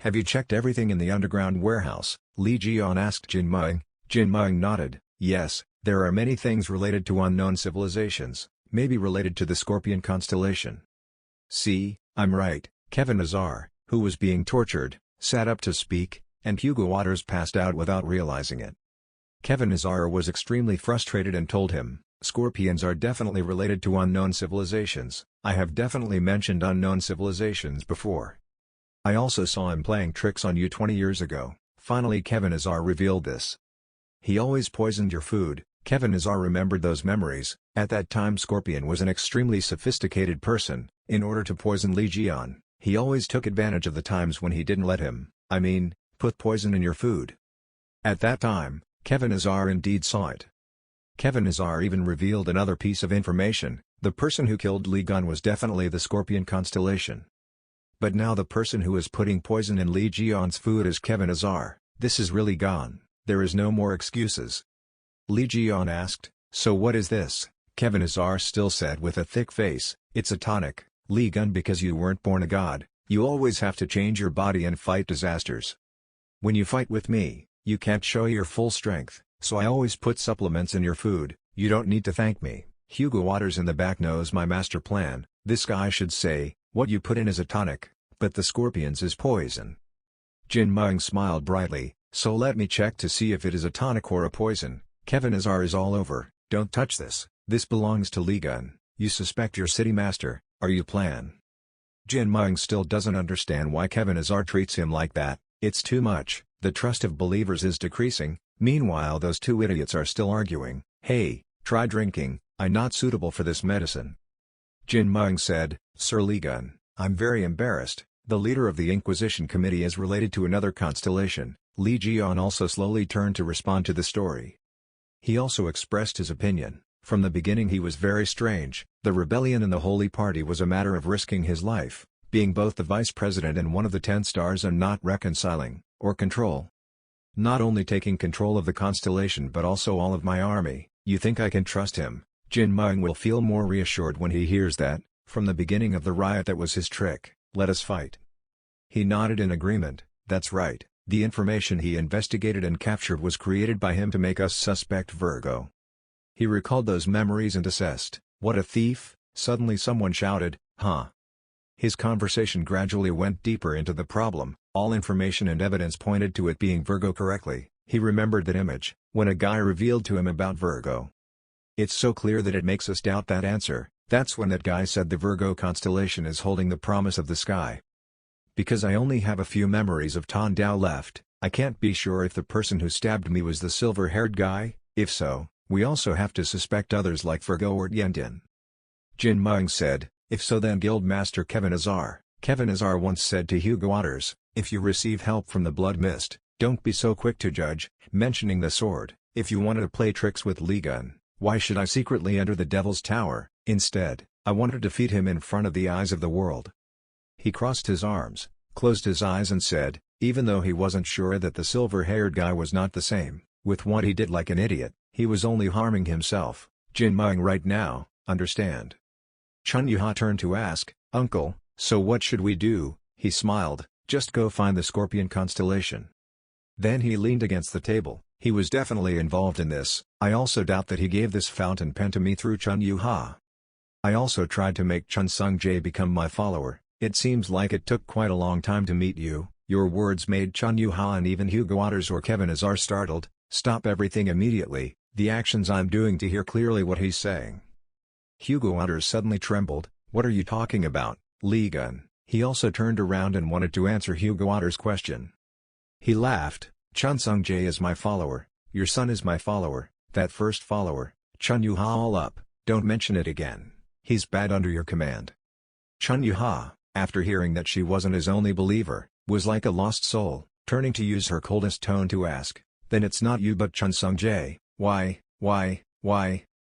B: Have you checked everything in the underground warehouse? Lee Ji-yeon asked Jin Myung. Jin Myung nodded. Yes, there are many things related to unknown civilizations, maybe related to the Scorpion constellation. See, I'm right. Kevin Azar, who was being tortured, sat up to speak, and Hugo Waters passed out without realizing it. Kevin Azar was extremely frustrated and told him, Scorpions are definitely related to unknown civilizations. I have definitely mentioned unknown civilizations before. I also saw him playing tricks on you 20 years ago. Finally Kevin Azar revealed this. He always poisoned your food. Kevin Azar remembered those memories. At that time Scorpion was an extremely sophisticated person. In order to poison Lee Ji-yeon, he always took advantage of the times when he didn't let him, put poison in your food. At that time, Kevin Azar indeed saw it. Kevin Azar even revealed another piece of information. The person who killed Lee Gun was definitely the Scorpion constellation. But now the person who is putting poison in Lee Ji-yeon's food is Kevin Azar. This is really gone. There is no more excuses. Lee Ji-yeon asked, so what is this? Kevin Azar still said with a thick face, it's a tonic, Lee Gun, because you weren't born a god, you always have to change your body and fight disasters. When you fight with me, you can't show your full strength, so I always put supplements in your food. You don't need to thank me. Hugo Waters in the back knows my master plan. This guy should say, what you put in is a tonic, but the Scorpions is poison. Jin Myung smiled brightly, so let me check to see if it is a tonic or a poison. Kevin Azar is all over. Don't touch this. This belongs to Lee Gun. You suspect your city master, are you plan? Jin Myung still doesn't understand why Kevin Azar treats him like that. It's too much. The trust of believers is decreasing. Meanwhile those 2 idiots are still arguing. Hey, try drinking. I'm not suitable for this medicine. Jin Myung said, Sir Lee Gun, I'm very embarrassed. The leader of the Inquisition Committee is related to another constellation. Lee Ji-yeon also slowly turned to respond to the story. He also expressed his opinion. From the beginning he was very strange. The rebellion in the Holy Party was a matter of risking his life. being both the vice president and one of the 10 stars and not reconciling, or control. Not only taking control of the constellation but also all of my army, you think I can trust him? Jin Meng will feel more reassured when he hears that, from the beginning of the riot that was his trick. Let us fight. He nodded in agreement. That's right, the information he investigated and captured was created by him to make us suspect Virgo. He recalled those memories and assessed, what a thief. Suddenly someone shouted, huh? His conversation gradually went deeper into the problem. All information and evidence pointed to it being Virgo correctly. He remembered that image, when a guy revealed to him about Virgo. It's so clear that it makes us doubt that answer. That's when that guy said the Virgo constellation is holding the promise of the sky. Because I only have a few memories of Tondao left, I can't be sure if the person who stabbed me was the silver-haired guy. If so, we also have to suspect others like Virgo or Yendin. Jin Meng said, if so then Guildmaster Kevin Azar. Kevin Azar once said to Hugo Otters, if you receive help from the Blood Mist, don't be so quick to judge, mentioning the sword. If you wanted to play tricks with Li Gun, why should I secretly enter the Devil's Tower? Instead, I want to defeat him in front of the eyes of the world. He crossed his arms, closed his eyes and said, even though he wasn't sure that the silver-haired guy was not the same, with what he did like an idiot, he was only harming himself. Jin Meng right now, understand? Chun Yuha turned to ask, Uncle, so what should we do? He smiled, just go find the Scorpion constellation. Then he leaned against the table. He was definitely involved in this. I also doubt that he gave this fountain pen to me through Chun Yuha. I also tried to make Chun Sung-jae become my follower. It seems like it took quite a long time to meet you. Your words made Chun Yuha and even Hugo Otters or Kevin Azar startled. Stop everything immediately. The actions I'm doing to hear clearly what he's saying. Hugo Otters suddenly trembled. What are you talking about, Li Gun? He also turned around and wanted to answer Hugo Otters' question. He laughed. Chun Sung-jae is my follower. Your son is my follower. That first follower, Chun Yuha all up. Don't mention it again. He's bad under your command. Chun Yuha, after hearing that she wasn't his only believer, was like a lost soul, turning to use her coldest tone to ask, then it's not you but Chun Sung-jae. Why,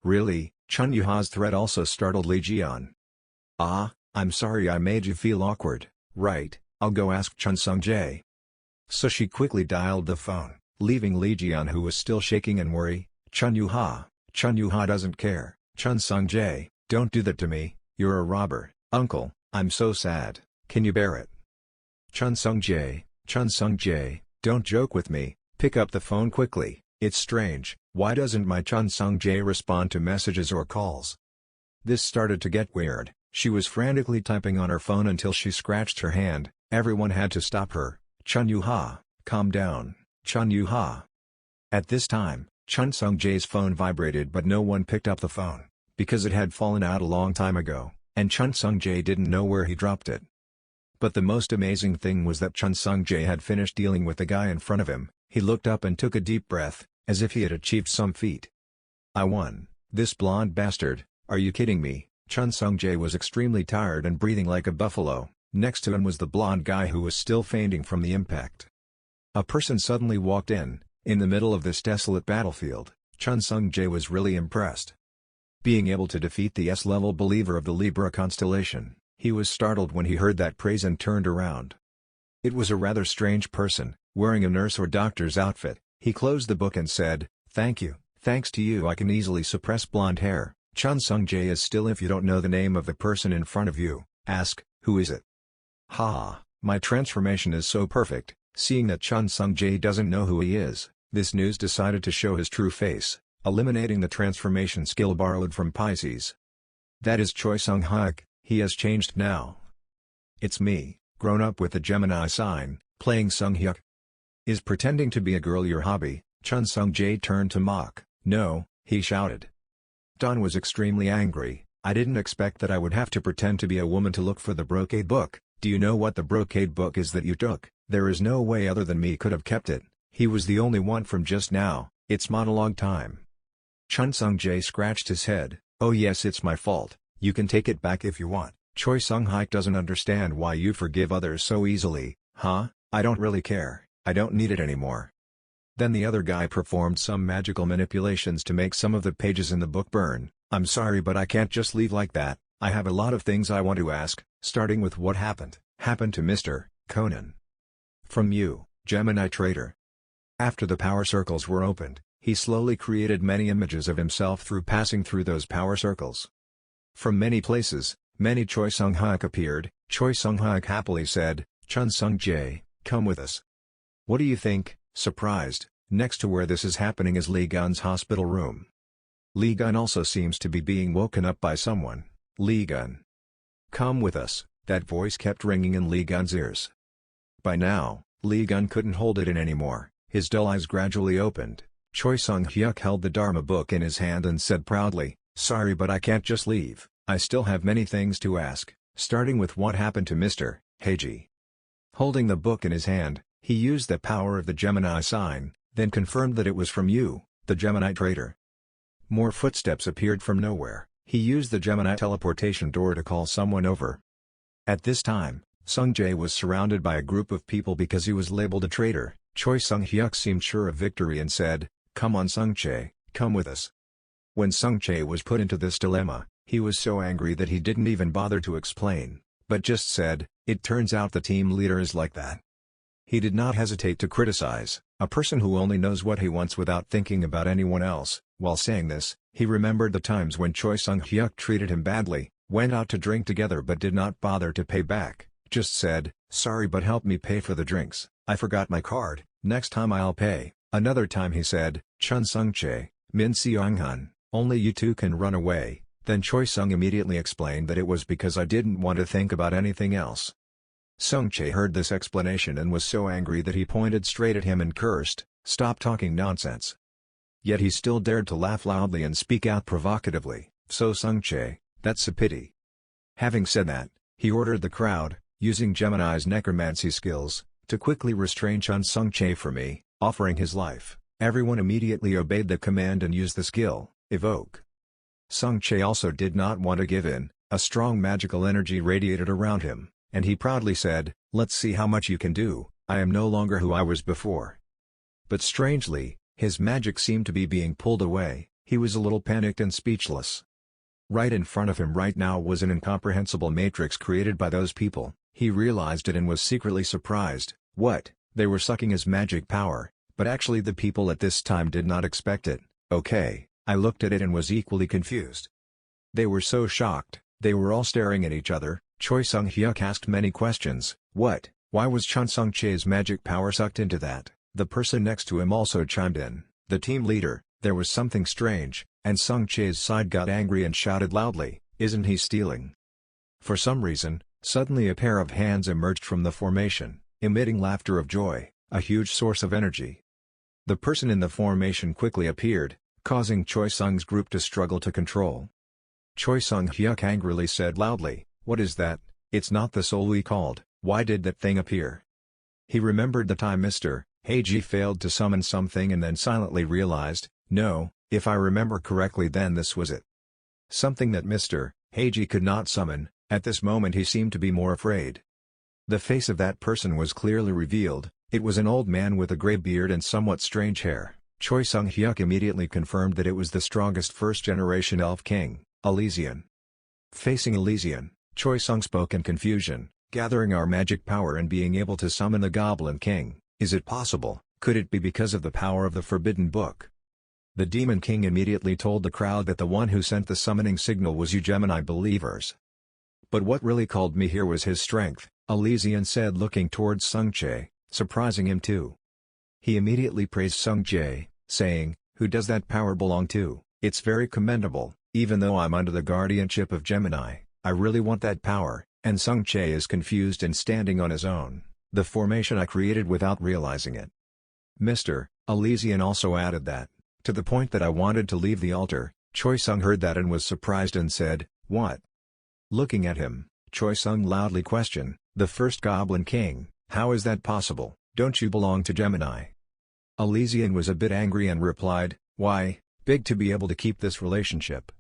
B: really? Chun Yuha's threat also startled Li Jian. Ah, I'm sorry I made you feel awkward. Right, I'll go ask Chun Sung-jae. So she quickly dialed the phone, leaving Li Jian who was still shaking in worry. Chun Yuha doesn't care. Chun Sung-jae, don't do that to me, you're a robber. Uncle, I'm so sad, can you bear it? Chun Sung-jae, don't joke with me, pick up the phone quickly. It's strange, why doesn't my Chun Sung-jae respond to messages or calls? This started to get weird. She was frantically typing on her phone until she scratched her hand. Everyone had to stop her. Chun Yuha, calm down, Chun Yuha. At this time, Chun Sung-jae's phone vibrated but no one picked up the phone, because it had fallen out a long time ago, and Chun Sung-jae didn't know where he dropped it. But the most amazing thing was that Chun Sung-jae had finished dealing with the guy in front of him. He looked up and took a deep breath, as if he had achieved some feat. I won. This blonde bastard, are you kidding me? Chun Sung-jae was extremely tired and breathing like a buffalo. Next to him was the blonde guy who was still fainting from the impact. A person suddenly walked in the middle of this desolate battlefield. Chun Sung-jae was really impressed. Being able to defeat the S-level believer of the Libra constellation, he was startled when he heard that praise and turned around. It was a rather strange person, wearing a nurse or doctor's outfit. He closed the book and said, thank you, thanks to you I can easily suppress blonde hair. Chun Sung-jae is still. If you don't know the name of the person in front of you, ask, who is it? Ha, my transformation is so perfect. Seeing that Chun Sung-jae doesn't know who he is, this news decided to show his true face, eliminating the transformation skill borrowed from Pisces. That is Choi Sung-hyuk, he has changed now. It's me, grown up with the Gemini sign, playing Sung-hyuk. Is pretending to be a girl your hobby? Chun Sung-jae turned to mock. No, he shouted. Don was extremely angry. I didn't expect that I would have to pretend to be a woman to look for the brocade book. Do you know what the brocade book is that you took? There is no way other than me could have kept it. He was the only one from just now. It's monologue time. Chun Sung-jae scratched his head. Oh yes, it's my fault. You can take it back if you want. Choi Sung-hyuk doesn't understand why you forgive others so easily. Huh? I don't really care. I don't need it anymore. Then the other guy performed some magical manipulations to make some of the pages in the book burn. I'm sorry but I can't just leave like that. I have a lot of things I want to ask, starting with what happened to Mr. Conan. From you, Gemini traitor. After the power circles were opened, he slowly created many images of himself through passing through those power circles. From many places, many Choi Sung-hyuk appeared. Choi Sung-hyuk happily said, "Chun Sung-jae, come with us." What do you think? Surprised, next to where this is happening is Lee Gun's hospital room. Lee Gun also seems to be being woken up by someone. Lee Gun. Come with us, that voice kept ringing in Lee Gun's ears. By now, Lee Gun couldn't hold it in anymore, his dull eyes gradually opened. Choi Sung-hyuk held the Dharma book in his hand and said proudly, "Sorry, but I can't just leave, I still have many things to ask, starting with what happened to Mr. Haji." Holding the book in his hand, he used the power of the Gemini sign, then confirmed that it was from you, the Gemini traitor. More footsteps appeared from nowhere. He used the Gemini teleportation door to call someone over. At this time, Sung-jae was surrounded by a group of people because he was labeled a traitor. Choi Sung-hyuk seemed sure of victory and said, "Come on Sung-jae, come with us." When Sung-jae was put into this dilemma, he was so angry that he didn't even bother to explain, but just said, "It turns out the team leader is like that." He did not hesitate to criticize, a person who only knows what he wants without thinking about anyone else. While saying this, he remembered the times when Choi Sung-hyuk treated him badly, went out to drink together but did not bother to pay back, just said, "Sorry but help me pay for the drinks, I forgot my card, next time I'll pay." Another time he said, "Chun Sung-jae, Min Seong-hun, only you two can run away." Then Choi Sung immediately explained that it was because I didn't want to think about anything else. Sung-jae heard this explanation and was so angry that he pointed straight at him and cursed, "Stop talking nonsense." Yet he still dared to laugh loudly and speak out provocatively, "So Sung-jae, that's a pity." Having said that, he ordered the crowd, using Gemini's necromancy skills, to quickly restrain Chun Sung-jae for me, offering his life. Everyone immediately obeyed the command and used the skill, evoke. Sung-jae also did not want to give in, a strong magical energy radiated around him, and he proudly said, "Let's see how much you can do, I am no longer who I was before." But strangely, his magic seemed to be being pulled away, he was a little panicked and speechless. Right in front of him right now was an incomprehensible matrix created by those people. He realized it and was secretly surprised. What? They were sucking his magic power, but actually the people at this time did not expect it. Okay, I looked at it and was equally confused. They were so shocked, they were all staring at each other. Choi Sung-hyuk asked many questions. What? Why was Chun Sung-jae's magic power sucked into that? The person next to him also chimed in. The team leader, there was something strange, and Sung-jae's side got angry and shouted loudly, "Isn't he stealing?" For some reason, suddenly a pair of hands emerged from the formation, emitting laughter of joy, a huge source of energy. The person in the formation quickly appeared, causing Choi Sung's group to struggle to control. Choi Sung-hyuk angrily said loudly, "What is that? It's not the soul we called, why did that thing appear?" He remembered the time Mr. Haji failed to summon something and then silently realized, no, if I remember correctly then this was it. Something that Mr. Haji could not summon. At this moment he seemed to be more afraid. The face of that person was clearly revealed, it was an old man with a grey beard and somewhat strange hair. Choi Sung-hyuk immediately confirmed that it was the strongest first-generation elf king, Elysian. Facing Elysian, Choi Sung spoke in confusion, "Gathering our magic power and being able to summon the Goblin King, is it possible? Could it be because of the power of the Forbidden Book?" The Demon King immediately told the crowd that the one who sent the summoning signal was you Gemini believers. "But what really called me here was his strength," Elysian said looking towards Sung-jae, surprising him too. He immediately praised Sung-jae, saying, "Who does that power belong to? It's very commendable, even though I'm under the guardianship of Gemini, I really want that power," and Sung-jae is confused and standing on his own, the formation I created without realizing it. Mr. Elysian also added that, to the point that I wanted to leave the altar. Choi Sung heard that and was surprised and said, "What?" Looking at him, Choi Sung loudly questioned, "The first Goblin King, how is that possible? Don't you belong to Gemini?" Elysian was a bit angry and replied, "Why, big to be able to keep this relationship."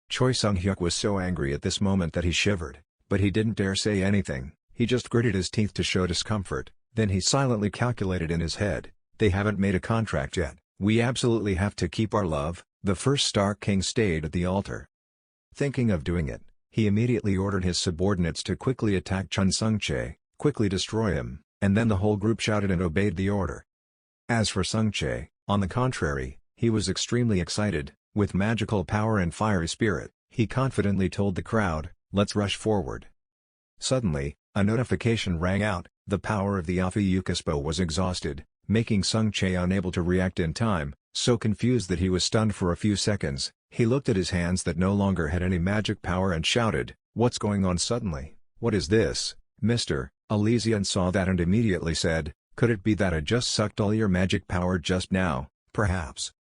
B: Choi Sung-hyuk was so angry at this moment that he shivered, but he didn't dare say anything, he just gritted his teeth to show discomfort, then he silently calculated in his head, "They haven't made a contract yet, we absolutely have to keep our love." The first Star King stayed at the altar. Thinking of doing it, He immediately ordered his subordinates to quickly attack Chun Sung-chae, quickly destroy him, and then the whole group shouted and obeyed the order. As for Sung-chae, on the contrary, he was extremely excited. With magical power and fiery spirit, he confidently told the crowd, "Let's rush forward." Suddenly, a notification rang out. The power of the Alpha-Yukaspo was exhausted, making Sung-chae unable to react in time, so confused that he was stunned for a few seconds. He looked at his hands that no longer had any magic power and shouted, "What's going on suddenly? What is this, Mr. Elysian?" Saw that and immediately said, "Could it be that I just sucked all your magic power just now, perhaps?"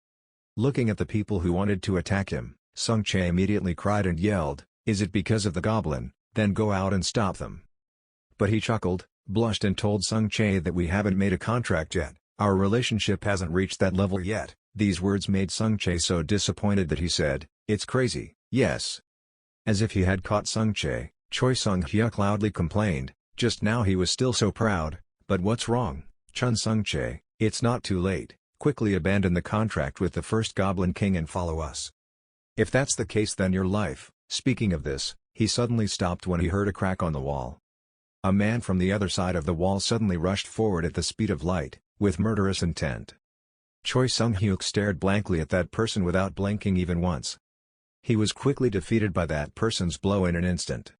B: Looking at the people who wanted to attack him, Sung-chae immediately cried and yelled, "Is it because of the goblin? Then go out and stop them." But he chuckled, blushed and told Sung-chae that we haven't made a contract yet, our relationship hasn't reached that level yet. These words made Sung-chae so disappointed that he said, "It's crazy, yes." As if he had caught Sung-chae, Choi Sung-hyuk loudly complained, just now he was still so proud, "But what's wrong, Chun Sung-chae? It's not too late. Quickly abandon the contract with the first Goblin King and follow us. If that's the case then your life." Speaking of this, he suddenly stopped when he heard a crack on the wall. A man from the other side of the wall suddenly rushed forward at the speed of light, with murderous intent. Choi Sung-hyuk stared blankly at that person without blinking even once. He was quickly defeated by that person's blow in an instant.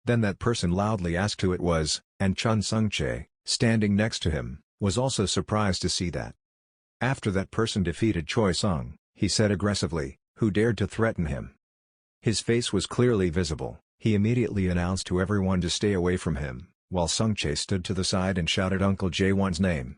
B: Then that person loudly asked who it was, and Chun Sung-chae, standing next to him, was also surprised to see that. After that person defeated Choi Sung, he said aggressively, "Who dared to threaten him?" His face was clearly visible. He immediately announced to everyone to stay away from him, while Sung-chae stood to the side and shouted Uncle Jae-won's name.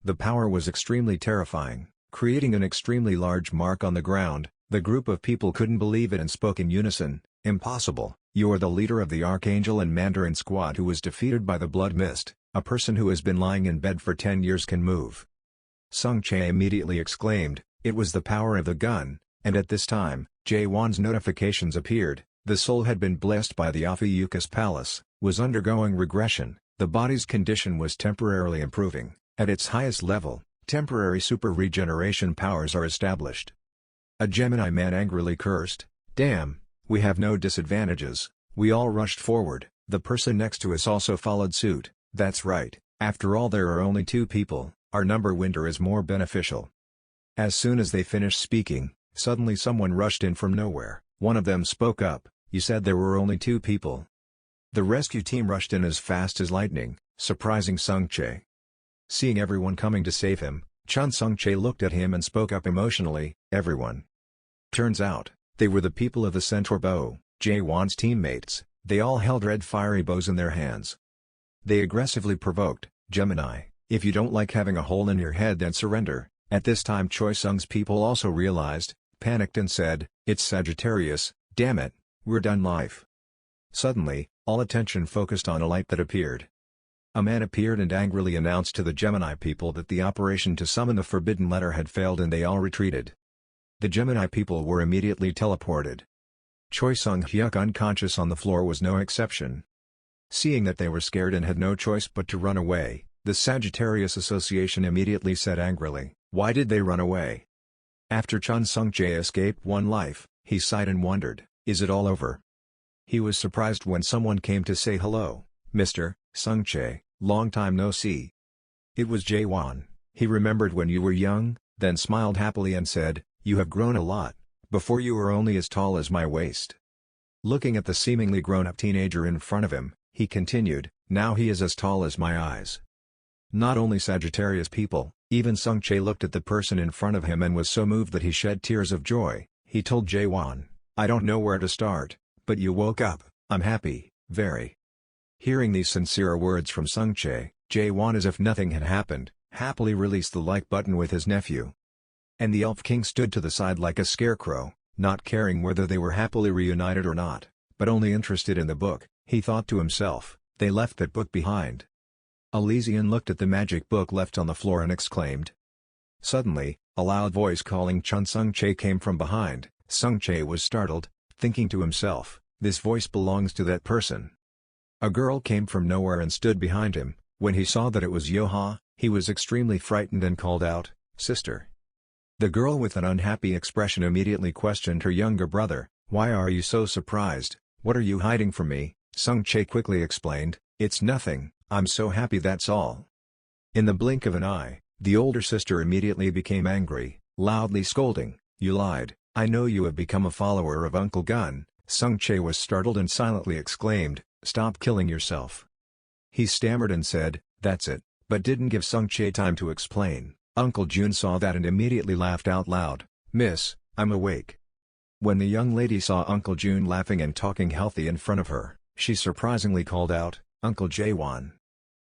B: The power was extremely terrifying, creating an extremely large mark on the ground. The group of people couldn't believe it and spoke in unison, "Impossible, you're the leader of the Archangel and Mandarin squad who was defeated by the blood mist. A person who has been lying in bed for 10 years can move." Sung-chae immediately exclaimed, "It was the power of the gun," and at this time, Jae-won's notifications appeared. The soul had been blessed by the Alpha-Yukas Palace, was undergoing regression, the body's condition was temporarily improving. At its highest level, temporary super regeneration powers are established. A Gemini man angrily cursed, "Damn, we have no disadvantages." We all rushed forward. The person next to us also followed suit. "That's right, after all there are only 2 people. Our number winter is more beneficial." As soon as they finished speaking, suddenly someone rushed in from nowhere. One of them spoke up, "You said there were only 2 people." The rescue team rushed in as fast as lightning, surprising Sung-chae. Seeing everyone coming to save him, Chun Sung-chae looked at him and spoke up emotionally, "Everyone." Turns out, they were the people of the Centaur Bow, Jae-won's teammates. They all held red fiery bows in their hands. They aggressively provoked, "Gemini, if you don't like having a hole in your head then surrender." At this time Choi Sung's people also realized, panicked and said, "It's Sagittarius, damn it, we're done life." Suddenly, all attention focused on a light that appeared. A man appeared and angrily announced to the Gemini people that the operation to summon the forbidden letter had failed and they all retreated. The Gemini people were immediately teleported. Choi Sung-hyuk unconscious on the floor was no exception. Seeing that they were scared and had no choice but to run away, the Sagittarius Association immediately said angrily, "Why did they run away?" After Chun Sung-chae escaped one life, he sighed and wondered, "Is it all over?" He was surprised when someone came to say hello, "Mr. Sung-chae, long time no see." It was Jae-won. He remembered when you were young, then smiled happily and said, "You have grown a lot. Before you were only as tall as my waist." Looking at the seemingly grown-up teenager in front of him, he continued, "Now he is as tall as my eyes." Not only Sagittarius people, even Sung-chae looked at the person in front of him and was so moved that he shed tears of joy. He told Jae-won, "I don't know where to start, but you woke up, I'm happy, very." Hearing these sincere words from Sung-chae, Jae-won as if nothing had happened, happily released the like button with his nephew. And the Elf King stood to the side like a scarecrow, not caring whether they were happily reunited or not, but only interested in the book. He thought to himself, "They left that book behind." Elysian looked at the magic book left on the floor and exclaimed. Suddenly, a loud voice calling Chun Sung-chae came from behind. Sung-chae was startled, thinking to himself, "This voice belongs to that person." A girl came from nowhere and stood behind him. When he saw that it was Yo-ha, he was extremely frightened and called out, "Sister." The girl with an unhappy expression immediately questioned her younger brother, "Why are you so surprised, "What are you hiding from me?" Sung Chae quickly explained, "It's nothing, I'm so happy that's all." In the blink of an eye, the older sister immediately became angry, loudly scolding, "You lied, I know you have become a follower of Uncle Gun." Sung Chae was startled and silently exclaimed, "Stop killing yourself." He stammered and said, "That's it," but didn't give Sung Chae time to explain. Uncle Jun saw that and immediately laughed out loud, "Miss, I'm awake." When the young lady saw Uncle Jun laughing and talking healthy in front of her, she surprisingly called out, "Uncle Jaewon."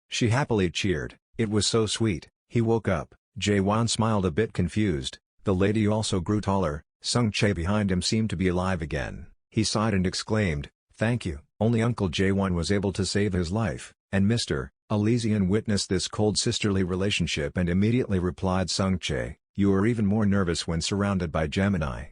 B: She happily cheered, it was so sweet. He woke up, Jaewon smiled a bit confused, the lady also grew taller, Sung Chae behind him seemed to be alive again. He sighed and exclaimed, "Thank you." Only Uncle Jaewon was able to save his life, and Mr. Elysian witnessed this cold sisterly relationship and immediately replied, "Sung Chae, you are even more nervous when surrounded by Gemini."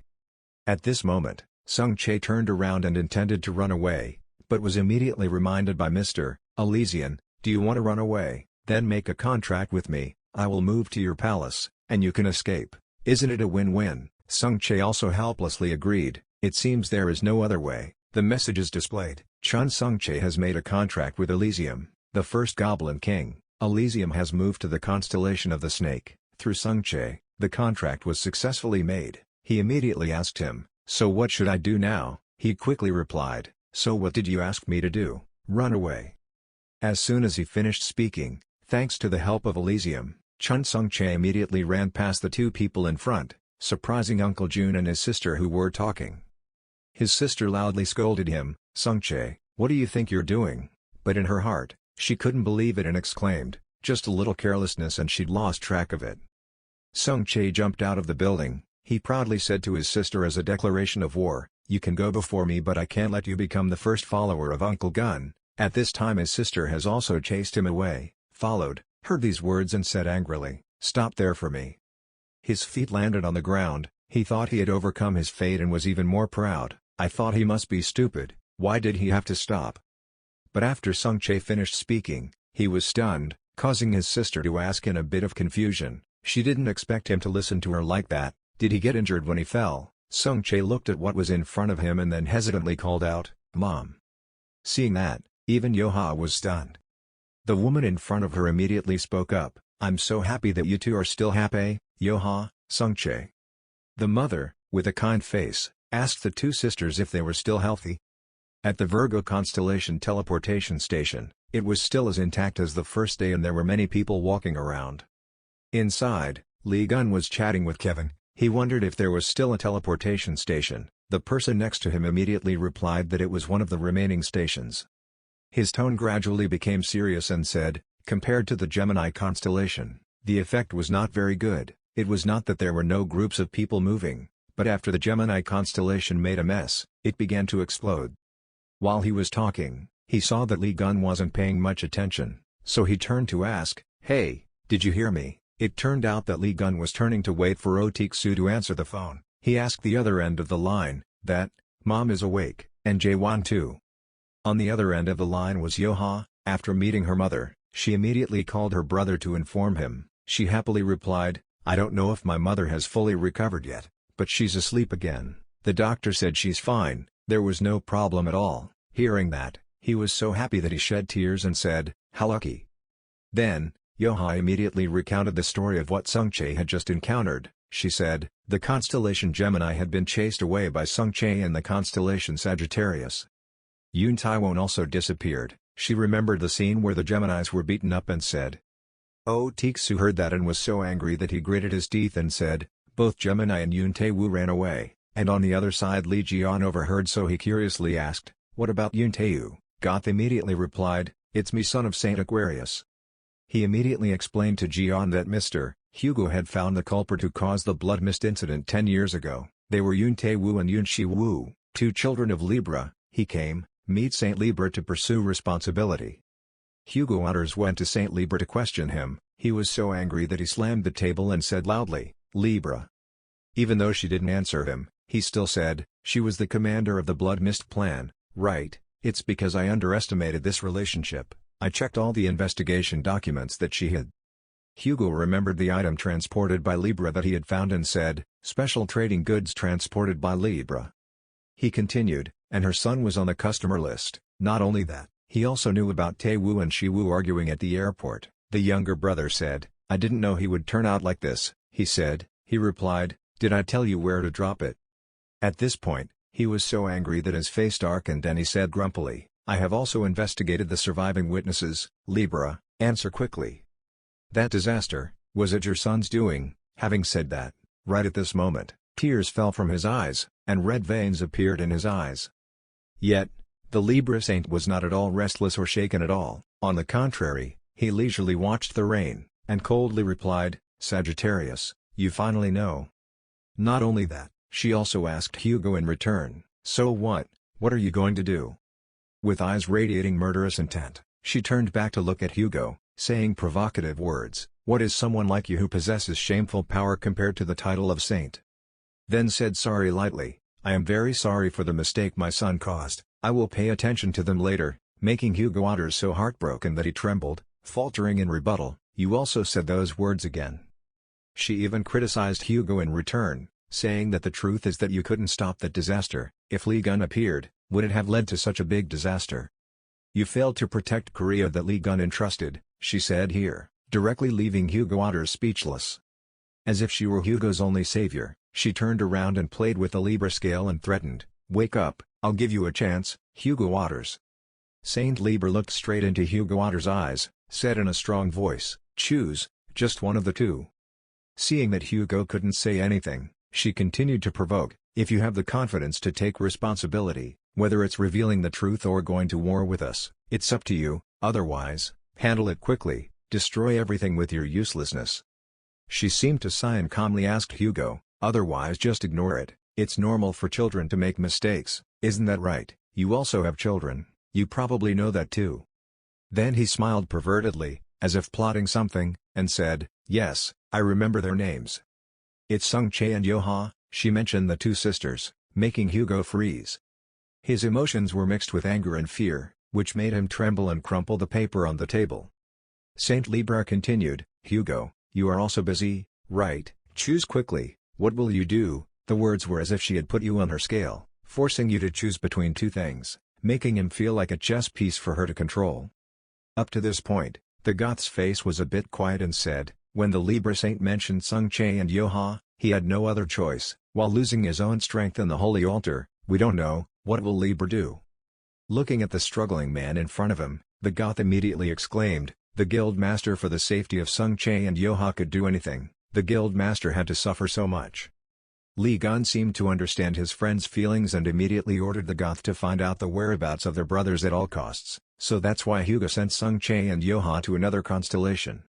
B: At this moment, Sung Chae turned around and intended to run away, but was immediately reminded by Mr. Elysian, "Do you want to run away? Then make a contract with me, I will move to your palace, and you can escape. Isn't it a win-win?" Sung Chae also helplessly agreed, "It seems there is no other way." The message is displayed. Chun Sung Chae has made a contract with Elysium, the first Goblin King. Elysium has moved to the constellation of the Snake. Through Sung Chae, the contract was successfully made. He immediately asked him, "So what should I do now?" He quickly replied, "So what did you ask me to do? Run away." As soon as he finished speaking, thanks to the help of Elysium, Chun Sung Chae immediately ran past the two people in front, surprising Uncle Jun and his sister who were talking. His sister loudly scolded him, "Sung Chae, what do you think you're doing?" But in her heart, she couldn't believe it and exclaimed, "Just a little carelessness," and she'd lost track of it. Sung Chae jumped out of the building. He proudly said to his sister as a declaration of war, "You can go before me but I can't let you become the first follower of Uncle Gun." At this time his sister has also chased him away, followed, heard these words and said angrily, "Stop there for me." His feet landed on the ground, he thought he had overcome his fate and was even more proud. "I thought he must be stupid, why did he have to stop?" But after Sung Chae finished speaking, he was stunned, causing his sister to ask in a bit of confusion. She didn't expect him to listen to her like that. Did he get injured when he fell? Sung Chae looked at what was in front of him and then hesitantly called out, "Mom." Seeing that, even Yoha was stunned. The woman in front of her immediately spoke up, "I'm so happy that you two are still happy, Yoha, Sung Chae." The mother, with a kind face, asked the two sisters if they were still healthy. At the Virgo constellation teleportation station, it was still as intact as the first day and there were many people walking around. Inside, Lee Gun was chatting with Kevin. He wondered if there was still a teleportation station. The person next to him immediately replied that it was one of the remaining stations. His tone gradually became serious and said, "Compared to the Gemini constellation, the effect was not very good. It was not that there were no groups of people moving, but after the Gemini constellation made a mess, it began to explode." While he was talking, he saw that Lee Gun wasn't paying much attention, so he turned to ask, "Hey, did you hear me?" It turned out that Lee Gun was turning to wait for Otiksu to answer the phone. He asked the other end of the line, that, "Mom is awake, and Jaewon too." On the other end of the line was Yoha. After meeting her mother, she immediately called her brother to inform him. She happily replied, "I don't know if my mother has fully recovered yet, but she's asleep again. The doctor said she's fine, there was no problem at all." Hearing that, he was so happy that he shed tears and said, "How lucky." Then, Yoha immediately recounted the story of what Sung Chae had just encountered. She said, the constellation Gemini had been chased away by Sung Chae and the constellation Sagittarius. Yoon Taewon also disappeared. She remembered the scene where the Geminis were beaten up and said. Oh Taeksu heard that and was so angry that he gritted his teeth and said, both Gemini and Yoon Tae-woo ran away, and on the other side Lee Ji-yeon overheard, so he curiously asked, what about Yoon Tae-woo? Goth immediately replied, it's me, son of Saint Aquarius. He immediately explained to Ji-yeon that Mr. Hugo had found the culprit who caused the blood mist incident 10 years ago. They were Yoon Tae-woo and Yoon Shi-woo, two children of Libra. He came, meet Saint Libra to pursue responsibility. Hugo Otters went to Saint Libra to question him. He was so angry that he slammed the table and said loudly, Libra. Even though she didn't answer him, he still said, she was the commander of the blood mist plan, right? It's because I underestimated this relationship. I checked all the investigation documents that she hid. Hugo remembered the item transported by Libra that he had found and said, special trading goods transported by Libra. He continued, and her son was on the customer list. Not only that, he also knew about Tae-woo and Shi-woo arguing at the airport. The younger brother said, "I didn't know he would turn out like this," he said. He replied, "Did I tell you where to drop it?" At this point, he was so angry that his face darkened and he said grumpily, "I have also investigated the surviving witnesses. Libra, answer quickly. That disaster, was it your son's doing?" Having said that, right at this moment, tears fell from his eyes, and red veins appeared in his eyes. Yet, the Libra saint was not at all restless or shaken at all. On the contrary, he leisurely watched the rain, and coldly replied, "Sagittarius, you finally know." Not only that, she also asked Hugo in return, "So what are you going to do?" With eyes radiating murderous intent, she turned back to look at Hugo, saying provocative words, "What is someone like you who possesses shameful power compared to the title of saint?" Then said sorry lightly, "I am very sorry for the mistake my son caused, I will pay attention to them later," making Hugo Otters so heartbroken that he trembled, faltering in rebuttal, "You also said those words again." She even criticized Hugo in return, saying that the truth is that you couldn't stop that disaster. If Lee Gun appeared, would it have led to such a big disaster? "You failed to protect Korea that Lee Gun entrusted," she said here, directly leaving Hugo Otters speechless. As if she were Hugo's only savior, she turned around and played with the Libra scale and threatened, "Wake up, I'll give you a chance, Hugo Otters." Saint Libra looked straight into Hugo Otters' eyes, said in a strong voice, "Choose, just one of the two." Seeing that Hugo couldn't say anything, she continued to provoke, "If you have the confidence to take responsibility, whether it's revealing the truth or going to war with us, it's up to you, otherwise, handle it quickly, destroy everything with your uselessness." She seemed to sigh and calmly asked Hugo, "Otherwise just ignore it, it's normal for children to make mistakes, isn't that right? You also have children, you probably know that too." Then he smiled pervertedly, as if plotting something, and said, "Yes, I remember their names. It's Sung Chae and Yo-ha." She mentioned the two sisters, making Hugo freeze. His emotions were mixed with anger and fear, which made him tremble and crumple the paper on the table. Saint Libra continued, "Hugo, you are also busy, right? Choose quickly, what will you do?" The words were as if she had put you on her scale, forcing you to choose between two things, making him feel like a chess piece for her to control. Up to this point, the goth's face was a bit quiet and said, when the Libra saint mentioned Sung Chae and Yo-ha, he had no other choice, while losing his own strength in the holy altar. "We don't know, what will Libra do?" Looking at the struggling man in front of him, the goth immediately exclaimed, "The guild master for the safety of Sung Chae and Yo-ha could do anything, the guild master had to suffer so much." Lee Gun seemed to understand his friend's feelings and immediately ordered the goth to find out the whereabouts of their brothers at all costs, so that's why Hugo sent Sung Chae and Yo-ha to another constellation.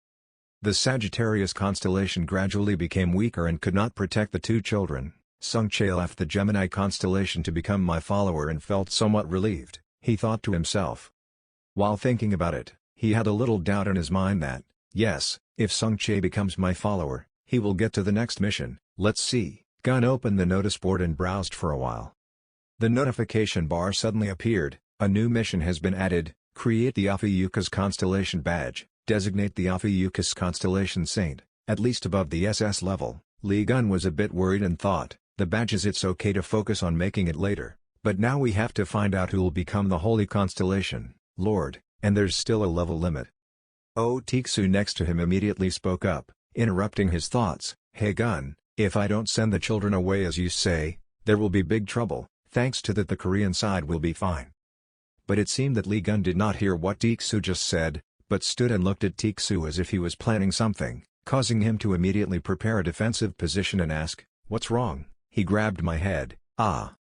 B: The Sagittarius constellation gradually became weaker and could not protect the two children. Sung Chae left the Gemini constellation to become my follower and felt somewhat relieved, he thought to himself. While thinking about it, he had a little doubt in his mind that, yes, if Sung Chae becomes my follower, he will get to the next mission. Let's see. Gun opened the notice board and browsed for a while. The notification bar suddenly appeared, "A new mission has been added, create the Ophiuchus constellation badge, designate the Ophiuchus constellation saint, at least above the SS level." Lee Gun was a bit worried and thought, the badges it's okay to focus on making it later, but now we have to find out who'll become the holy constellation, Lord, and there's still a level limit. Oh, Tiksu next to him immediately spoke up, interrupting his thoughts, "Hey Gun, if I don't send the children away as you say, there will be big trouble. Thanks to that the Korean side will be fine." But it seemed that Lee Gun did not hear what Tiksu just said, but stood and looked at Tiksu as if he was planning something, causing him to immediately prepare a defensive position and ask, "What's wrong?" He grabbed my head. "Ah."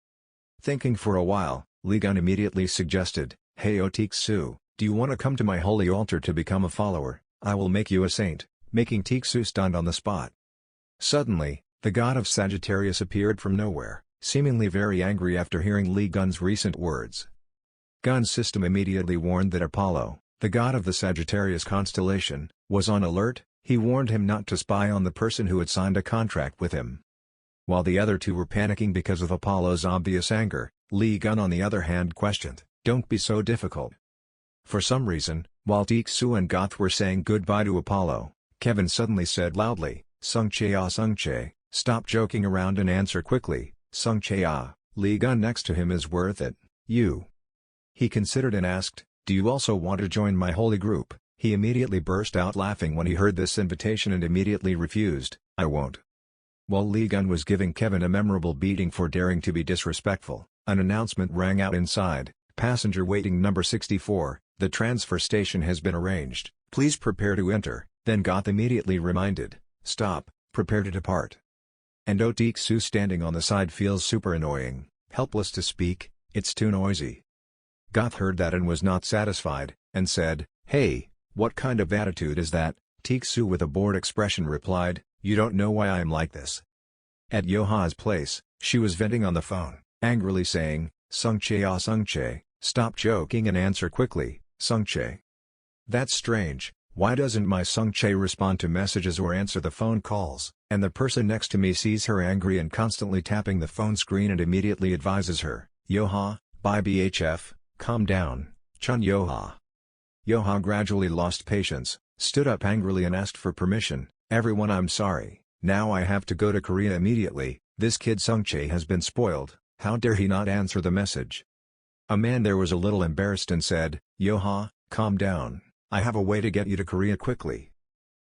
B: Thinking for a while, Lee Gun immediately suggested, "Hey Tiksu, do you want to come to my holy altar to become a follower? I will make you a saint," making Tiksu stunned on the spot. Suddenly, the god of Sagittarius appeared from nowhere, seemingly very angry after hearing Lee Gun's recent words. Gun's system immediately warned that Apollo, the god of the Sagittarius constellation, was on alert. He warned him not to spy on the person who had signed a contract with him. While the other two were panicking because of Apollo's obvious anger, Lee Gun on the other hand questioned, "Don't be so difficult." For some reason, while Tiksu and Goth were saying goodbye to Apollo, Kevin suddenly said loudly, "Sung Chae ah Sung Chae, stop joking around and answer quickly, Sung Chae ah." Lee Gun next to him is worth it, You. He considered and asked, do you also want to join my holy group? He immediately burst out laughing when he heard this invitation and immediately refused, I won't. While Lee Gun was giving Kevin a memorable beating for daring to be disrespectful, an announcement rang out inside, passenger waiting number 64, the transfer station has been arranged, please prepare to enter. Then Goth immediately reminded, stop, prepare to depart. And Otik-su standing on the side feels super annoying, helpless to speak, it's too noisy. Goth heard that and was not satisfied, and said, hey, what kind of attitude is that? Tiksu with a bored expression replied, you don't know why I am like this. At Yoha's place, she was venting on the phone, angrily saying, Sungchae ah Sungchae, stop joking and answer quickly, Sungchae. That's strange, why doesn't my Sungchae respond to messages or answer the phone calls? And the person next to me sees her angry and constantly tapping the phone screen and immediately advises her, Yoha, bye BHF, calm down, Chun Yoha. Yoha gradually lost patience, stood up angrily and asked for permission, everyone I'm sorry, now I have to go to Korea immediately, this kid Sungchae has been spoiled, how dare he not answer the message. A man there was a little embarrassed and said, Yoha, calm down, I have a way to get you to Korea quickly.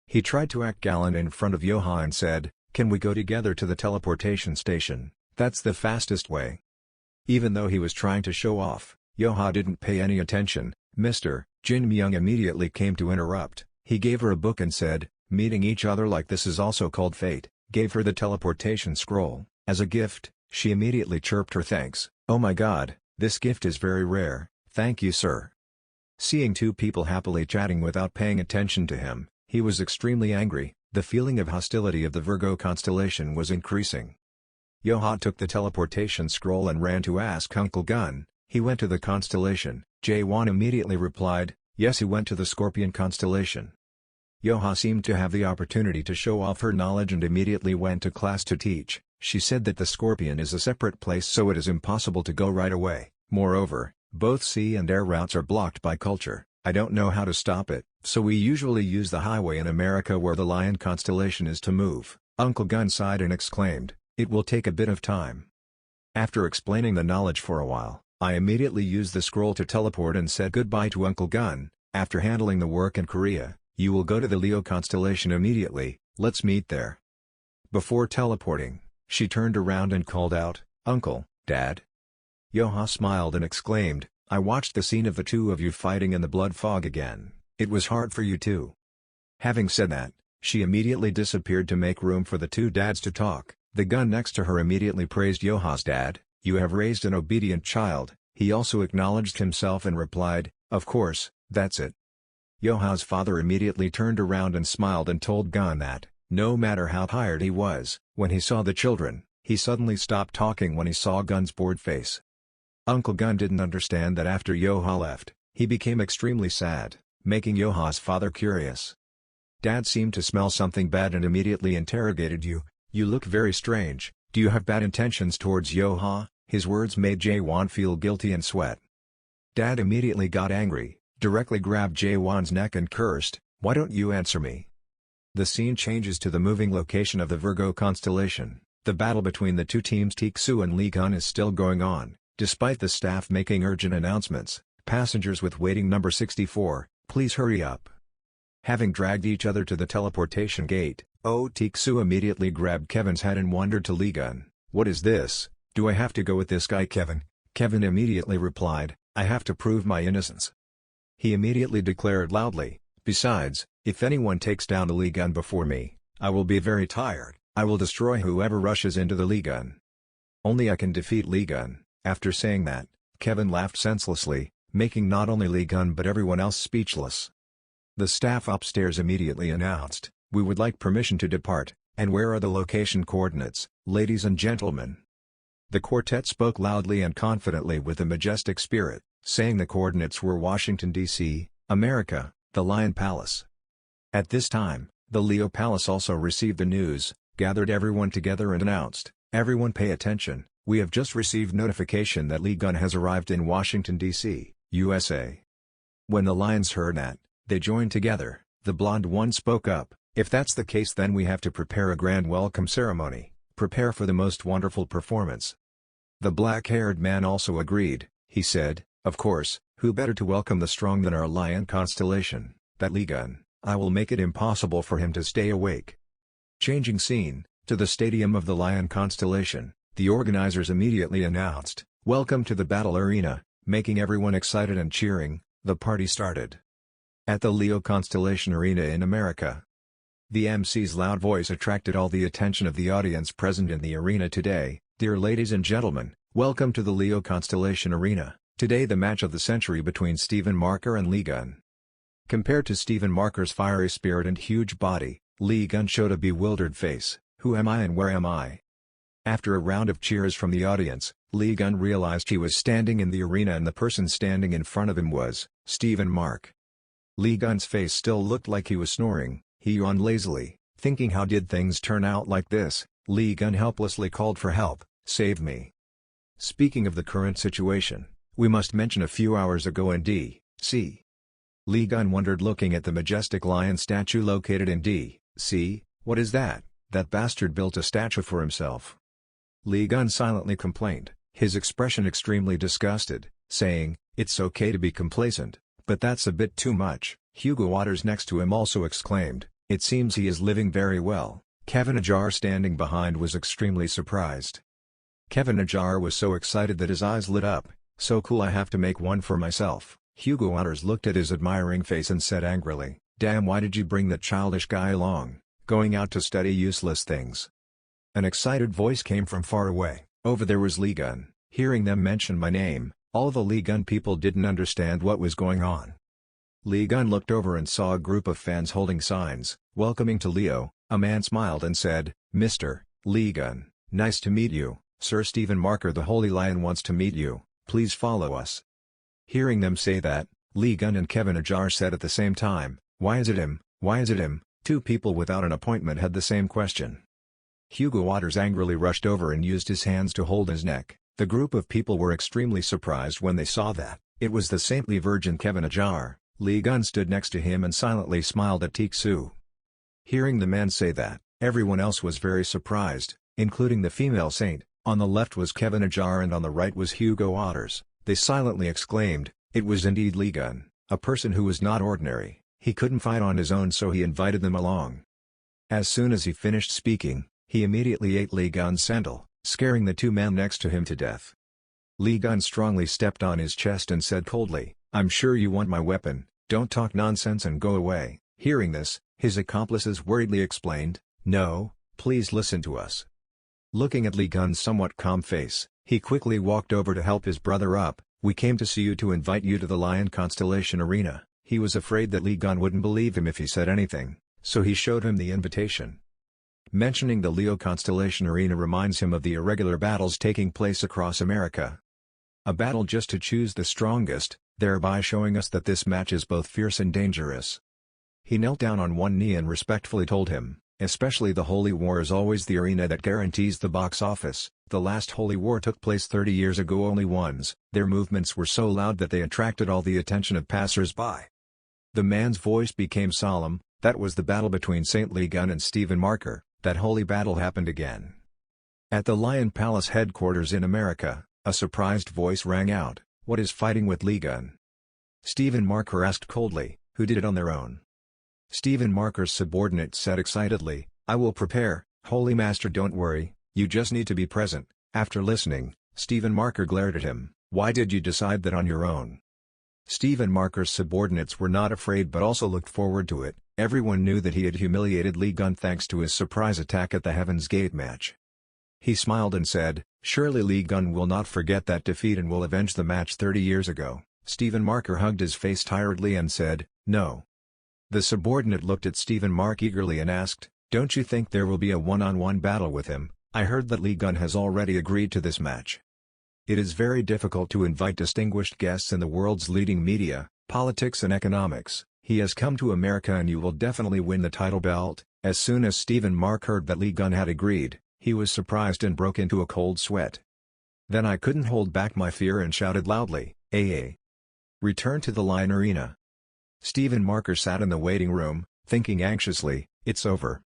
B: He tried to act gallant in front of Yoha and said, can we go together to the teleportation station, that's the fastest way. Even though he was trying to show off, Yoha didn't pay any attention. Mr. Jin Myung immediately came to interrupt. He gave her a book and said, meeting each other like this is also called fate, gave her the teleportation scroll. As a gift, she immediately chirped her thanks. Oh my god, this gift is very rare, thank you sir. Seeing two people happily chatting without paying attention to him, he was extremely angry. The feeling of hostility of the Virgo constellation was increasing. Yoha took the teleportation scroll and ran to ask Uncle Gun. He went to the constellation. Jae-won immediately replied, yes he went to the Scorpion constellation. Yoha seemed to have the opportunity to show off her knowledge and immediately went to class to teach. She said that the Scorpion is a separate place so it is impossible to go right away. Moreover, both sea and air routes are blocked by culture. I don't know how to stop it, so we usually use the highway in America where the Lion constellation is to move. Uncle Gun sighed and exclaimed, it will take a bit of time. After explaining the knowledge for a while, I immediately used the scroll to teleport and said goodbye to Uncle Gun. After handling the work in Korea, you will go to the Leo constellation immediately, let's meet there. Before teleporting, she turned around and called out, Uncle, Dad. Yoha smiled and exclaimed, I watched the scene of the two of you fighting in the blood fog again, it was hard for you too. Having said that, she immediately disappeared to make room for the two dads to talk. The gun next to her immediately praised Yoha's dad, you have raised an obedient child. He also acknowledged himself and replied, of course, that's it. Yoha's father immediately turned around and smiled and told Gun that, no matter how tired he was, when he saw the children, he suddenly stopped talking when he saw Gun's bored face. Uncle Gun didn't understand that after Yoha left, he became extremely sad, making Yoha's father curious. Dad seemed to smell something bad and immediately interrogated you look very strange, do you have bad intentions towards Yoha? His words made Jae-won feel guilty and sweat. Dad immediately got angry, directly grabbed Jae-won's neck and cursed, why don't you answer me? The scene changes to the moving location of the Virgo constellation. The battle between the two teams Tiksu and Lee Gun is still going on, despite the staff making urgent announcements, passengers with waiting number 64, please hurry up. Having dragged each other to the teleportation gate, Tiksu immediately grabbed Kevin's head and wondered to Lee Gun, what is this? Do I have to go with this guy Kevin? Kevin immediately replied, I have to prove my innocence. He immediately declared loudly, besides, if anyone takes down the Lee Gun before me, I will be very tired, I will destroy whoever rushes into the Lee Gun. Only I can defeat Lee Gun. After saying that, Kevin laughed senselessly, making not only Lee Gun but everyone else speechless. The staff upstairs immediately announced, we would like permission to depart, and where are the location coordinates, ladies and gentlemen? The quartet spoke loudly and confidently with a majestic spirit, saying the coordinates were Washington, D.C., America, the Lion Palace. At this time, the Leo Palace also received the news, gathered everyone together and announced, everyone pay attention, we have just received notification that Lee Gun has arrived in Washington, D.C., USA. When the Lions heard that, they joined together. The blonde one spoke up, if that's the case then we have to prepare a grand welcome ceremony. Prepare for the most wonderful performance. The black-haired man also agreed, He said, "Of course, who better to welcome the strong than our lion constellation, that Lee Gun. I will make it impossible for him to stay awake." Changing scene, to the stadium of the lion constellation, the organizers immediately announced, "Welcome to the battle arena," making everyone excited and cheering. The party started. At the Leo constellation arena in America. The MC's loud voice attracted all the attention of the audience present in the arena today. "Dear ladies and gentlemen, welcome to the Leo constellation arena. Today the match of the century between Stephen Marker and Lee Gun." Compared to Stephen Marker's fiery spirit and huge body, Lee Gun showed a bewildered face. "Who am I and where am I?" After a round of cheers from the audience, Lee Gun realized he was standing in the arena and the person standing in front of him was Stephen Mark. Lee Gun's face still looked like he was snoring. He yawned lazily, thinking, how did things turn out like this? Lee Gun helplessly called for help. "Save me." Speaking of the current situation, we must mention a few hours ago in D.C. Lee Gun wondered, looking at the majestic lion statue located in D.C., "What is that? That bastard built a statue for himself." Lee Gun silently complained, his expression extremely disgusted, saying, "It's okay to be complacent, but that's a bit too much." Hugo Waters next to him also exclaimed, "It seems he is living very well." Kevin Ajar standing behind was extremely surprised. Kevin Ajar was so excited that his eyes lit up. "So cool, I have to make one for myself." Hugo Waters looked at his admiring face and said angrily, "Damn, why did you bring that childish guy along, going out to study useless things?" An excited voice came from far away. Over there was Lee Gun. Hearing them mention my name, all the Lee Gun people didn't understand what was going on. Lee Gun looked over and saw a group of fans holding signs, welcoming to Leo. A man smiled and said, "Mr. Lee Gun, nice to meet you. Sir Stephen Marker the Holy Lion wants to meet you, please follow us." Hearing them say that, Lee Gun and Kevin Ajar said at the same time, "Why is it him? Why is it him?" Two people without an appointment had the same question. Hugo Waters angrily rushed over and used his hands to hold his neck. The group of people were extremely surprised when they saw that it was the saintly virgin Kevin Ajar. Lee Gun stood next to him and silently smiled at Tiksu. Hearing the man say that, everyone else was very surprised, including the female saint. On the left was Kevin Ajar and on the right was Hugo Waters. They silently exclaimed, it was indeed Lee Gun, a person who was not ordinary. He couldn't fight on his own, so he invited them along. As soon as he finished speaking, he immediately ate Lee Gun's sandal, scaring the two men next to him to death. Lee Gun strongly stepped on his chest and said coldly, "I'm sure you want my weapon, don't talk nonsense and go away." Hearing this, his accomplices worriedly explained, "No, please listen to us." Looking at Lee Gun's somewhat calm face, he quickly walked over to help his brother up. "We came to see you to invite you to the Lion Constellation Arena." He was afraid that Lee Gun wouldn't believe him if he said anything, so he showed him the invitation. Mentioning the Leo Constellation Arena reminds him of the irregular battles taking place across America. A battle just to choose the strongest, thereby showing us that this match is both fierce and dangerous. He knelt down on one knee and respectfully told him, especially the Holy War is always the arena that guarantees the box office. The last Holy War took place 30 years ago only once. Their movements were so loud that they attracted all the attention of passers-by. The man's voice became solemn. That was the battle between Saint Lee Gun and Stephen Marker. That holy battle happened again. At the Lion Palace headquarters in America, a surprised voice rang out, "What is fighting with Lee Gun?" Stephen Marker asked coldly, "Who did it on their own?" Stephen Marker's subordinate said excitedly, "I will prepare, Holy Master, don't worry, you just need to be present." After listening, Stephen Marker glared at him, "Why did you decide that on your own?" Stephen Marker's subordinates were not afraid but also looked forward to it. Everyone knew that he had humiliated Lee Gun thanks to his surprise attack at the Heaven's Gate match. He smiled and said, "Surely Lee Gun will not forget that defeat and will avenge the match 30 years ago." Stephen Marker hugged his face tiredly and said, "No." The subordinate looked at Stephen Mark eagerly and asked, "Don't you think there will be a one-on-one battle with him? I heard that Lee Gun has already agreed to this match." It is very difficult to invite distinguished guests in the world's leading media, politics and economics. He has come to America and you will definitely win the title belt. As soon as Stephen Mark heard that Lee Gun had agreed, he was surprised and broke into a cold sweat. Then I couldn't hold back my fear and shouted loudly, "AA! Return to the Lion Arena." Stephen Marker sat in the waiting room, thinking anxiously, "It's over.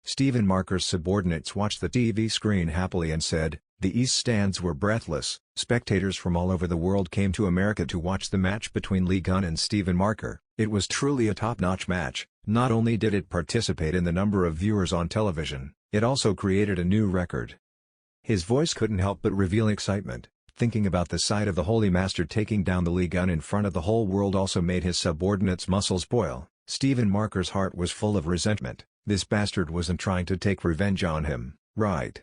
B: Stephen Marker's subordinates watched the TV screen happily and said, the East stands were breathless. Spectators from all over the world came to America to watch the match between Lee Gunn and Stephen Marker. It was truly a top-notch match. Not only did it participate in the number of viewers on television, it also created a new record. His voice couldn't help but reveal excitement. Thinking about the sight of the Holy Master taking down the Lee Gunn in front of the whole world also made his subordinates' muscles boil. Stephen Marker's heart was full of resentment. This bastard wasn't trying to take revenge on him, right?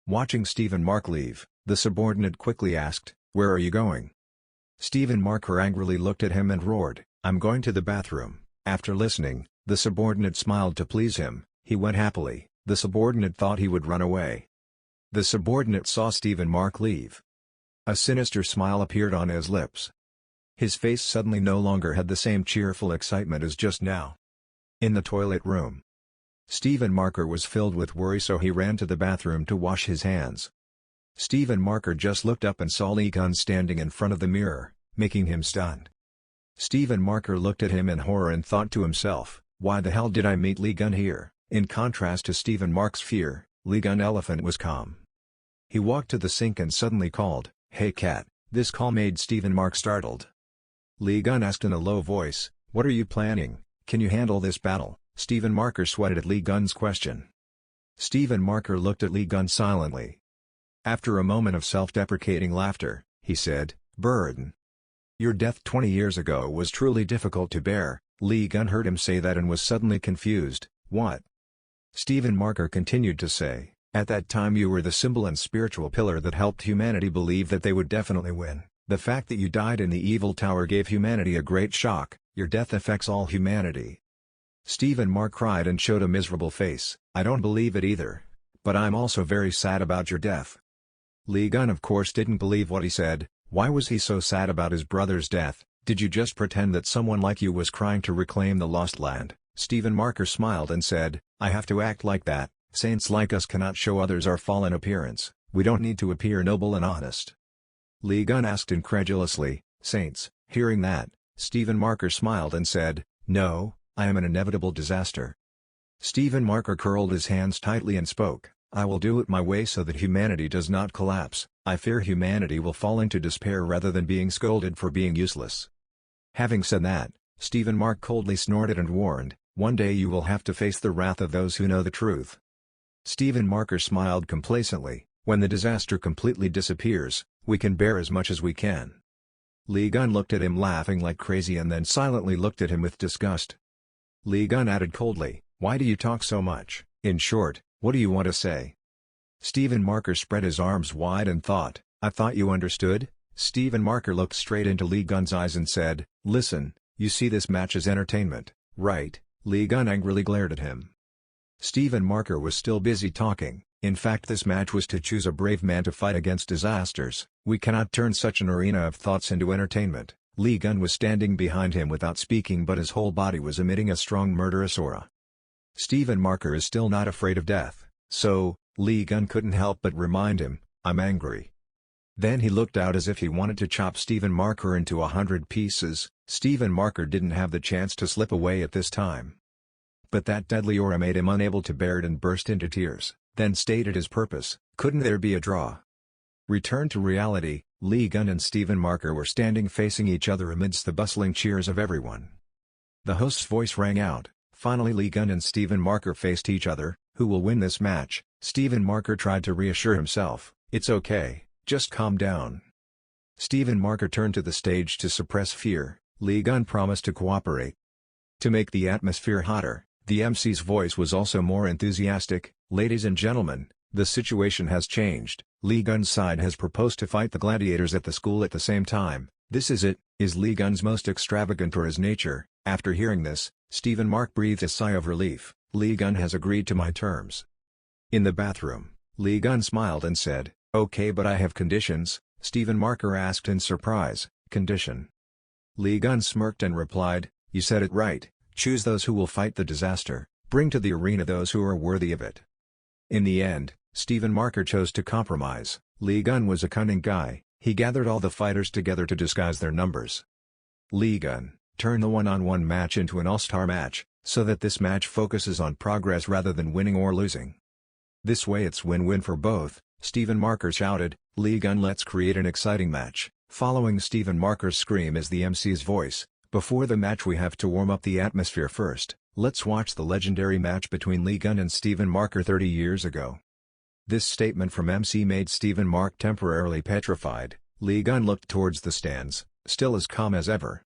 B: Watching Stephen Marker leave, the subordinate quickly asked, "Where are you going?" Stephen Marker angrily looked at him and roared, "I'm going to the bathroom." After listening, the subordinate smiled to please him. He went happily. The subordinate thought he would run away. The subordinate saw Stephen Marker leave. A sinister smile appeared on his lips. His face suddenly no longer had the same cheerful excitement as just now. In the toilet room, Stephen Marker was filled with worry, so he ran to the bathroom to wash his hands. Stephen Marker just looked up and saw Lee Gunn standing in front of the mirror, making him stunned. Stephen Marker looked at him in horror and thought to himself, why the hell did I meet Lee Gunn here? In contrast to Stephen Marker's fear, Lee Gunn Elephant was calm. He walked to the sink and suddenly called, "Hey cat." This call made Stephen Marker startled. Lee Gunn asked in a low voice, "What are you planning? Can you handle this battle?" Stephen Marker sweated at Lee Gunn's question. Stephen Marker looked at Lee Gunn silently. After a moment of self-deprecating laughter, he said, "Burden. Your death 20 years ago was truly difficult to bear." Lee Gunn heard him say that and was suddenly confused. "What?" Stephen Marker continued to say, "At that time you were the symbol and spiritual pillar that helped humanity believe that they would definitely win. The fact that you died in the evil tower gave humanity a great shock. Your death affects all humanity." Stephen Marker cried and showed a miserable face. "I don't believe it either. But I'm also very sad about your death." Lee Gunn of course didn't believe what he said. Why was he so sad about his brother's death? Did you just pretend that someone like you was crying to reclaim the lost land? Stephen Marker smiled and said, "I have to act like that. Saints like us cannot show others our fallen appearance. We don't need to appear noble and honest." Lee Gunn asked incredulously, "Saints?" Hearing that, Stephen Marker smiled and said, "No, I am an inevitable disaster." Stephen Marker curled his hands tightly and spoke, "I will do it my way so that humanity does not collapse. I fear humanity will fall into despair rather than being scolded for being useless." Having said that, Stephen Marker coldly snorted and warned, "One day you will have to face the wrath of those who know the truth." Stephen Marker smiled complacently, "When the disaster completely disappears, we can bear as much as we can." Lee Gunn looked at him laughing like crazy and then silently looked at him with disgust. Lee Gunn added coldly, "Why do you talk so much? In short, what do you want to say?" Stephen Marker spread his arms wide and thought, "I thought you understood?" Stephen Marker looked straight into Lee Gunn's eyes and said, "Listen, you see this match as entertainment, right?" Lee Gunn angrily glared at him. Stephen Marker was still busy talking. "In fact, this match was to choose a brave man to fight against disasters. We cannot turn such an arena of thoughts into entertainment." Lee Gunn was standing behind him without speaking, but his whole body was emitting a strong murderous aura. Stephen Marker is still not afraid of death, so Lee Gunn couldn't help but remind him, "I'm angry." Then he looked out as if he wanted to chop Stephen Marker into 100 pieces. Stephen Marker didn't have the chance to slip away at this time. But that deadly aura made him unable to bear it and burst into tears, then stated his purpose, "Couldn't there be a draw?" Returned to reality, Lee Gunn and Stephen Marker were standing facing each other amidst the bustling cheers of everyone. The host's voice rang out, "Finally Lee Gunn and Stephen Marker faced each other. Who will win this match?" Stephen Marker tried to reassure himself, "It's okay, just calm down." Stephen Marker turned to the stage to suppress fear. Lee Gunn promised to cooperate. To make the atmosphere hotter, the MC's voice was also more enthusiastic. "Ladies and gentlemen, the situation has changed. Lee Gunn's side has proposed to fight the gladiators at the school at the same time. This is it." Is Lee Gunn's most extravagant or his nature? After hearing this, Stephen Marker breathed a sigh of relief. Lee Gunn has agreed to my terms. In the bathroom, Lee Gunn smiled and said, "Okay, but I have conditions." Stephen Marker asked in surprise, "Condition?" Lee Gunn smirked and replied, "You said it right. Choose those who will fight the disaster. Bring to the arena those who are worthy of it." In the end, Stephen Marker chose to compromise. Lee Gunn was a cunning guy. He gathered all the fighters together to disguise their numbers. Lee Gunn, turn the one-on-one match into an all-star match. so that this match focuses on progress rather than winning or losing. This way it's win-win for both. Stephen Marker shouted, "Lee Gun, let's create an exciting match." Following Stephen Marker's scream is the MC's voice, "Before the match we have to warm up the atmosphere first. Let's watch the legendary match between Lee Gun and Stephen Marker 30 years ago." This statement from MC made Stephen Mark temporarily petrified. Lee Gun looked towards the stands, still as calm as ever.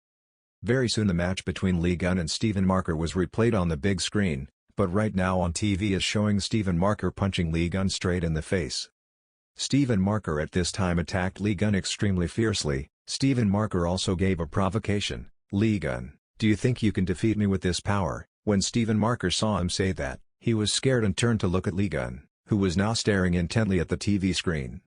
B: Very soon the match between Lee Gun and Stephen Marker was replayed on the big screen, but right now on TV is showing Stephen Marker punching Lee Gun straight in the face. Stephen Marker at this time attacked Lee Gun extremely fiercely. Stephen Marker also gave a provocation. "Lee Gun, do you think you can defeat me with this power?" When Stephen Marker saw him say that, he was scared and turned to look at Lee Gun, who was now staring intently at the TV screen.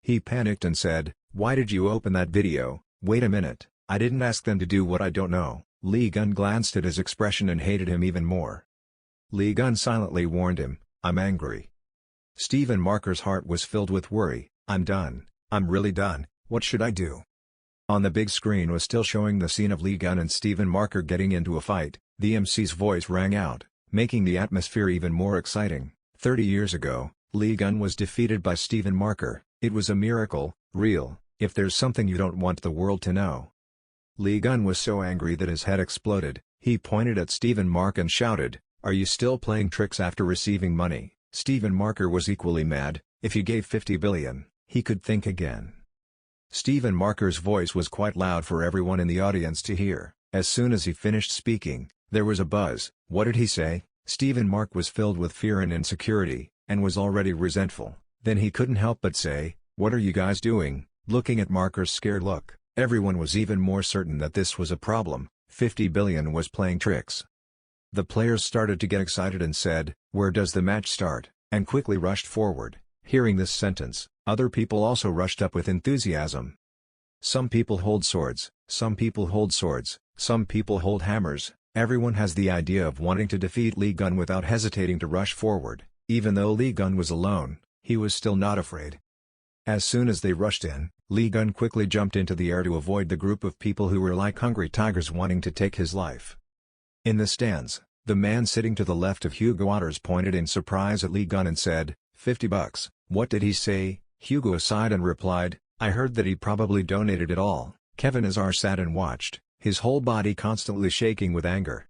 B: He panicked and said, "Why did you open that video? Wait a minute, I didn't ask them to do what I don't know." Lee Gun glanced at his expression and hated him even more. Lee Gun silently warned him, "I'm angry." Stephen Marker's heart was filled with worry. "I'm done, I'm really done, what should I do?" On the big screen was still showing the scene of Lee Gun and Stephen Marker getting into a fight. The MC's voice rang out, making the atmosphere even more exciting. 30 years ago, Lee Gun was defeated by Stephen Marker. It was a miracle, real, if there's something you don't want the world to know. Lee Gun was so angry that his head exploded. He pointed at Stephen Mark and shouted, "Are you still playing tricks after receiving money?" Stephen Marker was equally mad. If he gave 50 billion, he could think again. Stephen Marker's voice was quite loud for everyone in the audience to hear. As soon as he finished speaking, there was a buzz. What did he say? Stephen Mark was filled with fear and insecurity, and was already resentful. Then he couldn't help but say, "What are you guys doing?" Looking at Marker's scared look, everyone was even more certain that this was a problem. 50 billion was playing tricks. The players started to get excited and said, "Where does the match start?" and quickly rushed forward. Hearing this sentence, other people also rushed up with enthusiasm. Some people hold swords, some people hold swords, some people hold hammers. Everyone has the idea of wanting to defeat Lee Gun without hesitating to rush forward. Even though Lee Gun was alone, he was still not afraid. As soon as they rushed in, Lee Gun quickly jumped into the air to avoid the group of people who were like hungry tigers wanting to take his life. In the stands, the man sitting to the left of Hugo pointed in surprise at Lee Gun and said, $50. What did he say? Hugo sighed and replied, "I heard that he probably donated it all." Kevin Azar sat and watched, his whole body constantly shaking with anger.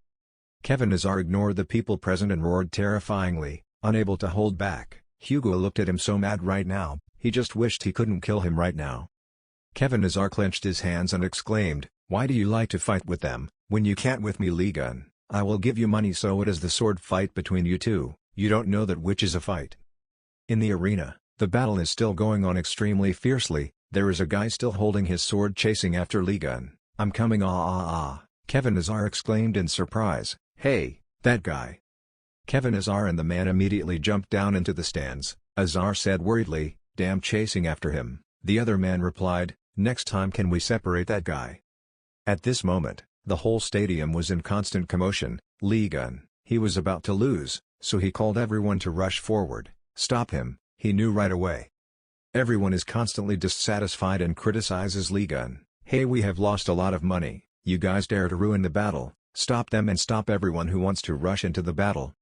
B: Kevin Azar ignored the people present and roared terrifyingly, unable to hold back. Hugo looked at him so mad right now, he just wished he couldn't kill him right now. Kevin Azar clenched his hands and exclaimed, "Why do you like to fight with them, when you can't with me, Lee Gun? I will give you money so it is the sword fight between you two. You don't know that which is a fight." In the arena, the battle is still going on extremely fiercely. There is a guy still holding his sword chasing after Lee Gun. "I'm coming, ah ah ah," Kevin Azar exclaimed in surprise. "Hey, that guy." Kevin Azar and the man immediately jumped down into the stands. Azar said worriedly, "Damn, chasing after him." The other man replied, "Next time can we separate that guy?" At this moment, the whole stadium was in constant commotion. Lee Gun, he was about to lose, so he called everyone to rush forward. Stop him, he knew right away. Everyone is constantly dissatisfied and criticizes Lee Gun. "Hey, we have lost a lot of money. You guys dare to ruin the battle. Stop them and stop everyone who wants to rush into the battle."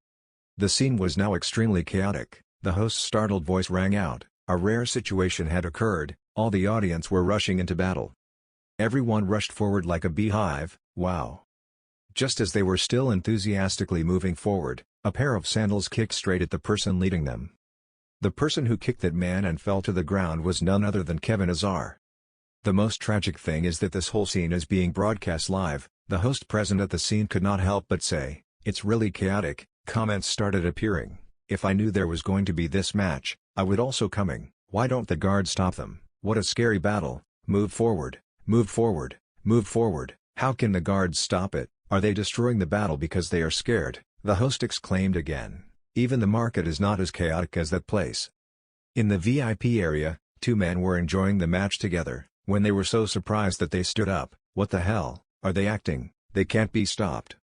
B: The scene was now extremely chaotic. The host's startled voice rang out. A rare situation had occurred. All the audience were rushing into battle. Everyone rushed forward like a beehive. Wow! Just as they were still enthusiastically moving forward, a pair of sandals kicked straight at the person leading them. The person who kicked that man and fell to the ground was none other than Kevin Azar. The most tragic thing is that this whole scene is being broadcast live. The host present at the scene could not help but say, "It's really chaotic." Comments started appearing. "If I knew there was going to be this match, I would also coming. Why don't the guards stop them? What a scary battle. Move forward, move forward, move forward. How can the guards stop it? Are they destroying the battle because they are scared?" The host exclaimed again. "Even the market is not as chaotic as that place." In the VIP area, two men were enjoying the match together, when they were so surprised that they stood up. "What the hell, are they acting? They can't be stopped."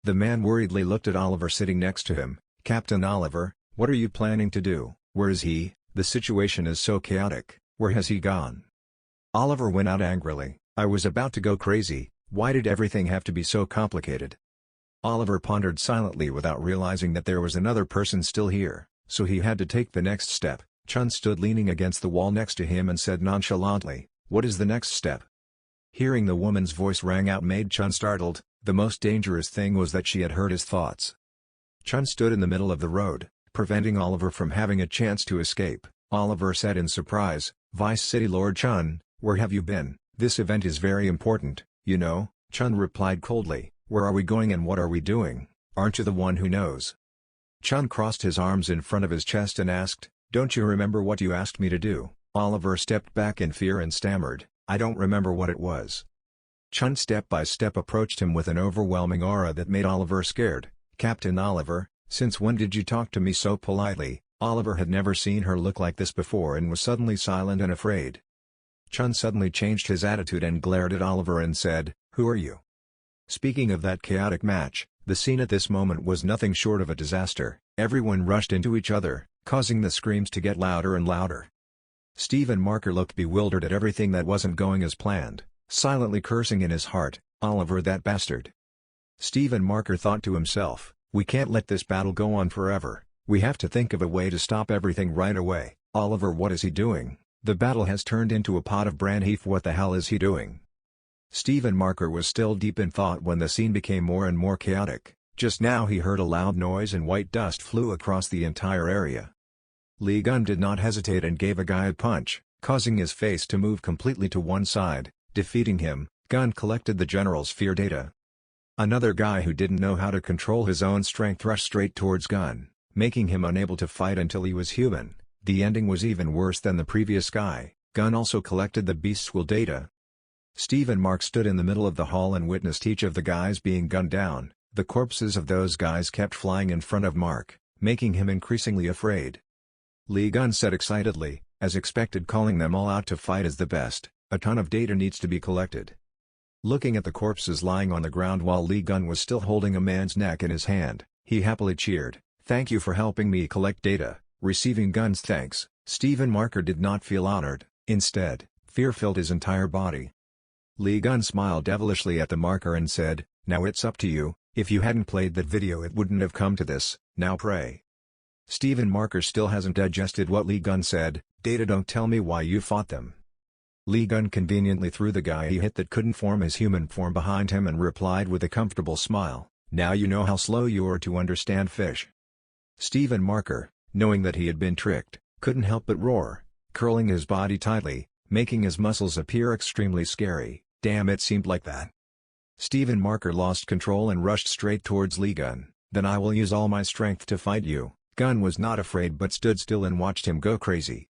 B: The man worriedly looked at Oliver sitting next to him. "Captain Oliver, what are you planning to do? Where is he? The situation is so chaotic. Where has he gone?" Oliver went out angrily. "I was about to go crazy. Why did everything have to be so complicated?" Oliver pondered silently without realizing that there was another person still here, so he had to take the next step. Chun stood leaning against the wall next to him and said nonchalantly, "What is the next step?" Hearing the woman's voice rang out made Chun startled. The most dangerous thing was that she had heard his thoughts. Chun stood in the middle of the road, preventing Oliver from having a chance to escape. Oliver said in surprise, "Vice City Lord Chun, where have you been? This event is very important, you know." Chun replied coldly, "Where are we going and what are we doing? Aren't you the one who knows?" Chun crossed his arms in front of his chest and asked, "Don't you remember what you asked me to do?" Oliver stepped back in fear and stammered, "I don't remember what it was." Chun step by step approached him with an overwhelming aura that made Oliver scared. "Captain Oliver, since when did you talk to me so politely?" Oliver had never seen her look like this before and was suddenly silent and afraid. Chun suddenly changed his attitude and glared at Oliver and said, "Who are you?" Speaking of that chaotic match, the scene at this moment was nothing short of a disaster. Everyone rushed into each other, causing the screams to get louder and louder. Stephen Marker looked bewildered at everything that wasn't going as planned, silently cursing in his heart, "Oliver, that bastard." Stephen Marker thought to himself, "We can't let this battle go on forever, we have to think of a way to stop everything right away. Oliver, what is he doing? The battle has turned into a pot of bran heath. What the hell is he doing?" Stephen Marker was still deep in thought when the scene became more and more chaotic. Just now he heard a loud noise and white dust flew across the entire area. Lee Gun did not hesitate and gave a guy a punch, causing his face to move completely to one side. Defeating him, Gun collected the general's fear data. Another guy who didn't know how to control his own strength rushed straight towards Gun, making him unable to fight until he was human. The ending was even worse than the previous guy. Gun also collected the beast's will data. Stephen Mark stood in the middle of the hall and witnessed each of the guys being gunned down. The corpses of those guys kept flying in front of Mark, making him increasingly afraid. Lee Gun said excitedly, as expected, calling them all out to fight is the best. A ton of data needs to be collected. Looking at the corpses lying on the ground while Lee Gun was still holding a man's neck in his hand, he happily cheered, "Thank you for helping me collect data." Receiving Gun's thanks, Stephen Marker did not feel honored. Instead, fear filled his entire body. Lee Gun smiled devilishly at the Marker and said, "Now it's up to you. If you hadn't played that video it wouldn't have come to this. Now pray." Stephen Marker still hasn't digested what Lee Gun said. "Data, don't tell me why you fought them." Lee Gun conveniently threw the guy he hit that couldn't form his human form behind him and replied with a comfortable smile, "Now you know how slow you are to understand fish." Stephen Marker, knowing that he had been tricked, couldn't help but roar, curling his body tightly, making his muscles appear extremely scary. Damn, it seemed like that. Stephen Marker lost control and rushed straight towards Lee Gun. "Then I will use all my strength to fight you." Gun was not afraid but stood still and watched him go crazy.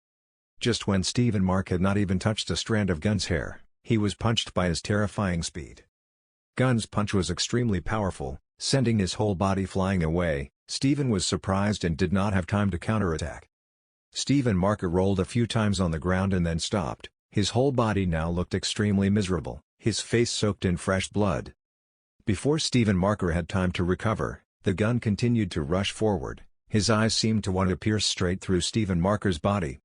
B: Just when Stephen Mark had not even touched a strand of Gun's hair, he was punched by his terrifying speed. Gun's punch was extremely powerful, sending his whole body flying away. Stephen was surprised and did not have time to counterattack. Stephen Marker rolled a few times on the ground and then stopped. His whole body now looked extremely miserable, his face soaked in fresh blood. Before Stephen Marker had time to recover, the Gun continued to rush forward. His eyes seemed to want to pierce straight through Stephen Marker's body.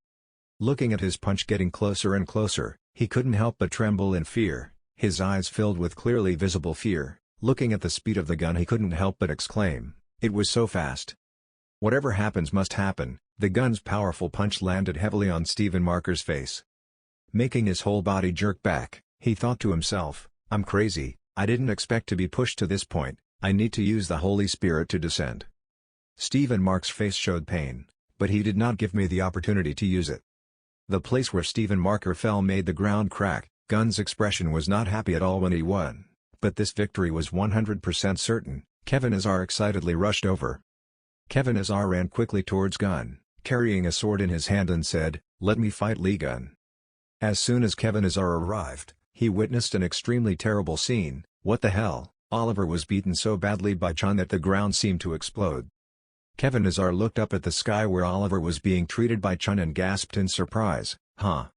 B: Looking at his punch getting closer and closer, he couldn't help but tremble in fear, his eyes filled with clearly visible fear. Looking at the speed of the Gun he couldn't help but exclaim, "It was so fast." Whatever happens must happen. The Gun's powerful punch landed heavily on Stephen Marker's face, making his whole body jerk back. He thought to himself, "I'm crazy, I didn't expect to be pushed to this point, I need to use the Holy Spirit to descend." Stephen Mark's face showed pain, but he did not give me the opportunity to use it. The place where Stephen Marker fell made the ground crack. Gun's expression was not happy at all when he won, but this victory was 100% certain. Kevin Azar excitedly rushed over. Kevin Azar ran quickly towards Gun, carrying a sword in his hand and said, "Let me fight Lee Gun." As soon as Kevin Azar arrived, he witnessed an extremely terrible scene. What the hell? Oliver was beaten so badly by Chun that the ground seemed to explode. Kevin Azar looked up at the sky where Oliver was being treated by Chun and gasped in surprise, "Huh?"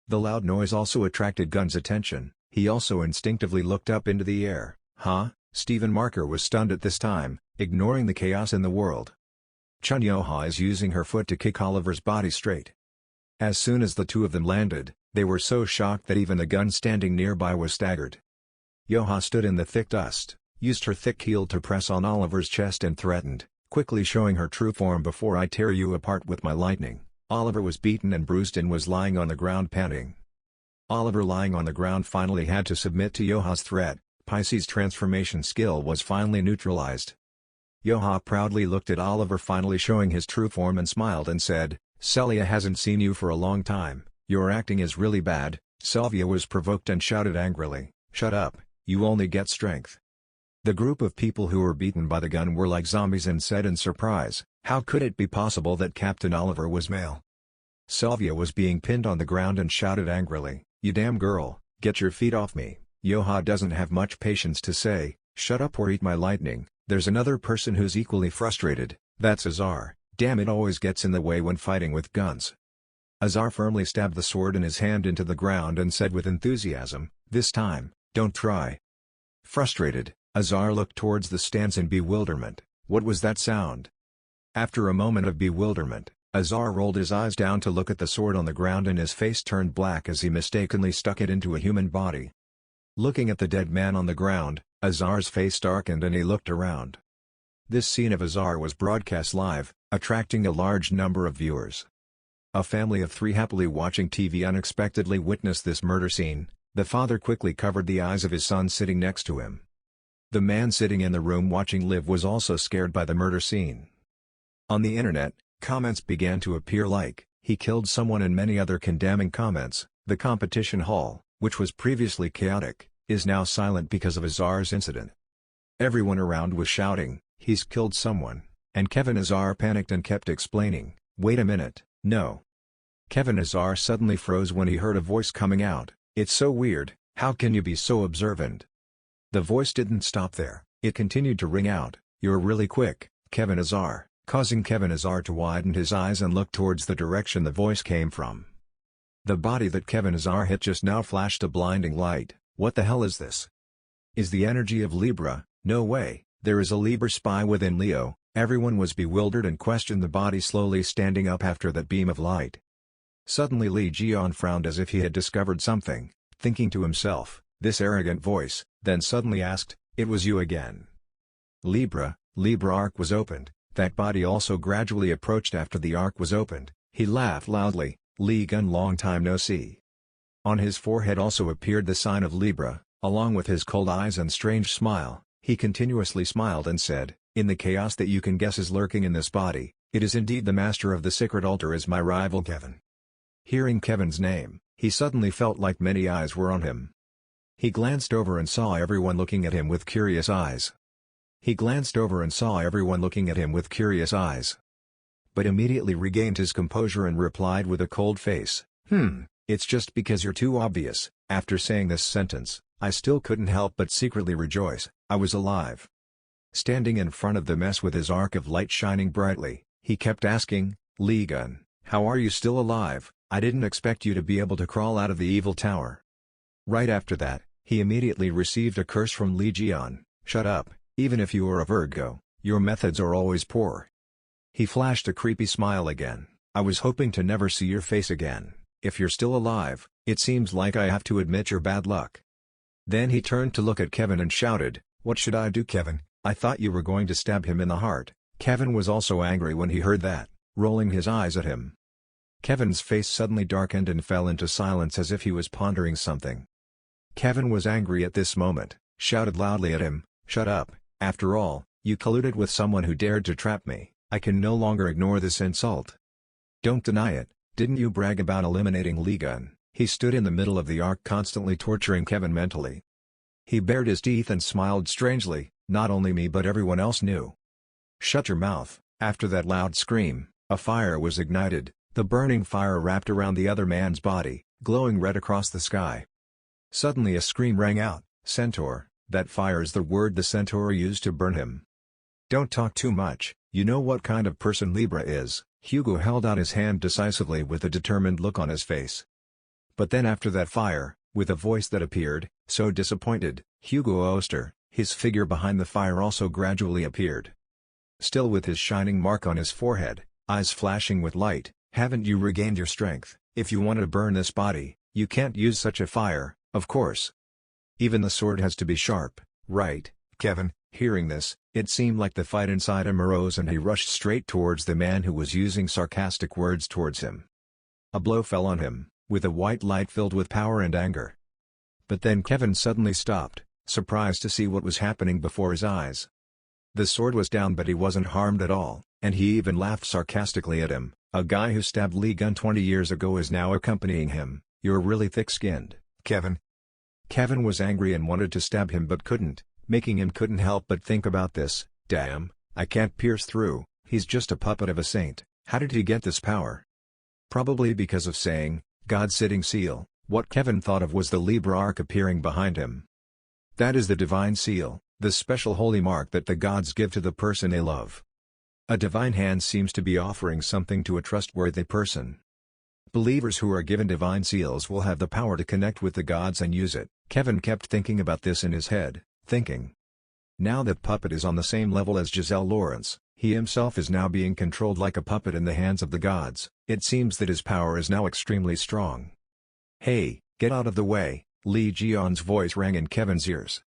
B: The loud noise also attracted Gun's attention. He also instinctively looked up into the air. "Huh?" Stephen Marker was stunned at this time, ignoring the chaos in the world. Chun Yoha is using her foot to kick Oliver's body straight. As soon as the two of them landed, they were so shocked that even the Gun standing nearby was staggered. Yoha stood in the thick dust, used her thick heel to press on Oliver's chest and threatened, quickly showing her true form before I tear you apart with my lightning. Oliver was beaten and bruised and was lying on the ground panting. Oliver lying on the ground finally had to submit to Yoha's threat. Pisces' transformation skill was finally neutralized. Yoha proudly looked at Oliver finally showing his true form and smiled and said, "Celia hasn't seen you for a long time, your acting is really bad." Sylvia was provoked and shouted angrily, "Shut up, you only get strength." The group of people who were beaten by the gun were like zombies and said in surprise, "How could it be possible that Captain Oliver was male?" Sylvia was being pinned on the ground and shouted angrily, "You damn girl, get your feet off me." Yoha doesn't have much patience to say, "Shut up or eat my lightning." There's another person who's equally frustrated, that's Azar. Damn, it always gets in the way when fighting with guns. Azar firmly stabbed the sword in his hand into the ground and said with enthusiasm, "This time, don't try." Frustrated, Azar looked towards the stands in bewilderment. What was that sound? After a moment of bewilderment, Azar rolled his eyes down to look at the sword on the ground and his face turned black as he mistakenly stuck it into a human body. Looking at the dead man on the ground, Azar's face darkened and he looked around. This scene of Azar was broadcast live, attracting a large number of viewers. A family of 3 happily watching TV unexpectedly witnessed this murder scene. The father quickly covered the eyes of his son sitting next to him. The man sitting in the room watching live was also scared by the murder scene. On the internet, comments began to appear like, "He killed someone," and many other condemning comments. The competition hall, which was previously chaotic, is now silent because of Azar's incident. Everyone around was shouting, "He's killed someone," and Kevin Azar panicked and kept explaining, "Wait a minute, no." Kevin Azar suddenly froze when he heard a voice coming out, "It's so weird, how can you be so observant?" The voice didn't stop there, it continued to ring out, "You're really quick, Kevin Azar," causing Kevin Azar to widen his eyes and look towards the direction the voice came from. The body that Kevin Azar hit just now flashed a blinding light. What the hell is this? Is the energy of Libra? No way, there is a Libra spy within Leo. Everyone was bewildered and questioned the body slowly standing up after that beam of light. Suddenly Lee Jian frowned as if he had discovered something, thinking to himself, "This arrogant voice," then suddenly asked, "It was you again?" Libra arc was opened. That body also gradually approached after the arc was opened. He laughed loudly, "Lee Gun, long time no see." On his forehead also appeared the sign of Libra, along with his cold eyes and strange smile. He continuously smiled and said, "In the chaos that you can guess is lurking in this body, it is indeed the master of the sacred altar is my rival Kevin." Hearing Kevin's name, he suddenly felt like many eyes were on him. He glanced over and saw everyone looking at him with curious eyes. But immediately regained his composure and replied with a cold face, "It's just because you're too obvious." After saying this sentence, I still couldn't help but secretly rejoice, I was alive. Standing in front of the mess with his arc of light shining brightly, he kept asking, "Lee Gun, how are you still alive? I didn't expect you to be able to crawl out of the evil tower." Right after that, he immediately received a curse from Lee Jian, "Shut up, even if you are a Virgo, your methods are always poor." He flashed a creepy smile again, "I was hoping to never see your face again. If you're still alive, it seems like I have to admit your bad luck." Then he turned to look at Kevin and shouted, "What should I do, Kevin? I thought you were going to stab him in the heart." Kevin was also angry when he heard that, rolling his eyes at him. Kevin's face suddenly darkened and fell into silence as if he was pondering something. Kevin was angry at this moment, shouted loudly at him, "Shut up, after all, you colluded with someone who dared to trap me. I can no longer ignore this insult." "Don't deny it, didn't you brag about eliminating Lee Gun?" He stood in the middle of the arc constantly torturing Kevin mentally. He bared his teeth and smiled strangely, "Not only me but everyone else knew." "Shut your mouth." After that loud scream, a fire was ignited, the burning fire wrapped around the other man's body, glowing red across the sky. Suddenly a scream rang out, "Centaur." That fire is the word the centaur used to burn him. "Don't talk too much, you know what kind of person Libra is." Hugo held out his hand decisively with a determined look on his face. But then after that fire, with a voice that appeared, so disappointed, Hugo Oster, his figure behind the fire also gradually appeared. Still with his shining mark on his forehead, eyes flashing with light, "Haven't you regained your strength? If you want to burn this body, you can't use such a fire, of course. Even the sword has to be sharp, right, Kevin, hearing this, it seemed like the fight inside him arose and he rushed straight towards the man who was using sarcastic words towards him. A blow fell on him, with a white light filled with power and anger. But then Kevin suddenly stopped, surprised to see what was happening before his eyes. The sword was down but he wasn't harmed at all, and he even laughed sarcastically at him. A guy who stabbed Lee Gun 20 years ago is now accompanying him. You're really thick-skinned, Kevin. Kevin was angry and wanted to stab him but couldn't, making him couldn't help but think about this. Damn, I can't pierce through, he's just a puppet of a saint. How did he get this power? Probably because of saying, God sitting seal. What Kevin thought of was the Libra arc appearing behind him. That is the divine seal, the special holy mark that the gods give to the person they love. A divine hand seems to be offering something to a trustworthy person. Believers who are given divine seals will have the power to connect with the gods and use it. Kevin kept thinking about this in his head, thinking. Now that puppet is on the same level as Giselle Lawrence, he himself is now being controlled like a puppet in the hands of the gods. It seems that his power is now extremely strong. Hey, get out of the way, Lee Ji-yeon's voice rang in Kevin's ears.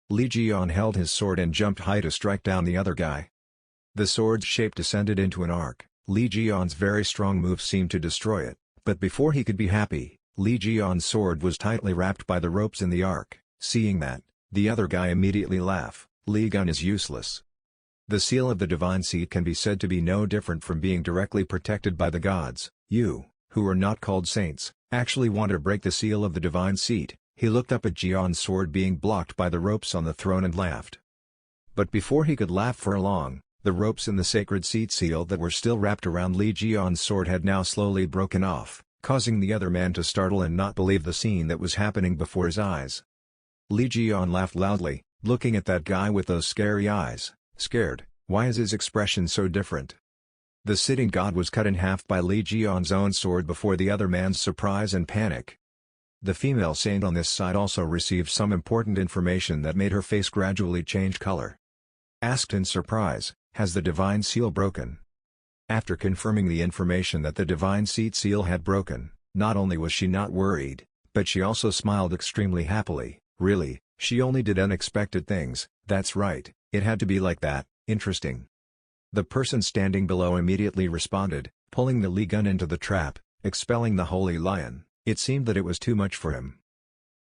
B: Lee Ji-yeon held his sword and jumped high to strike down the other guy. The sword's shape descended into an arc. Lee Ji-yeon's very strong move seemed to destroy it, but before he could be happy, Lee Ji-yeon's sword was tightly wrapped by the ropes in the arc. Seeing that, the other guy immediately laughed. Lee Gun is useless. The seal of the divine seat can be said to be no different from being directly protected by the gods. You, who are not called saints, actually want to break the seal of the divine seat. He looked up at Ji-yeon's sword being blocked by the ropes on the throne and laughed. But before he could laugh for long, the ropes in the sacred seat seal that were still wrapped around Lee Ji-yeon's sword had now slowly broken off, causing the other man to startle and not believe the scene that was happening before his eyes. Lee Ji-yeon laughed loudly, looking at that guy with those scary eyes. Scared? Why is his expression so different? The sitting god was cut in half by Lee Ji-yeon's own sword before the other man's surprise and panic. The female saint on this side also received some important information that made her face gradually change color. Asked in surprise, has the divine seal broken? After confirming the information that the divine seat seal had broken, not only was she not worried, but she also smiled extremely happily. Really, she only did unexpected things. That's right, it had to be like that. Interesting. The person standing below immediately responded, pulling the Lee Gun into the trap, expelling the holy lion. It seemed that it was too much for him.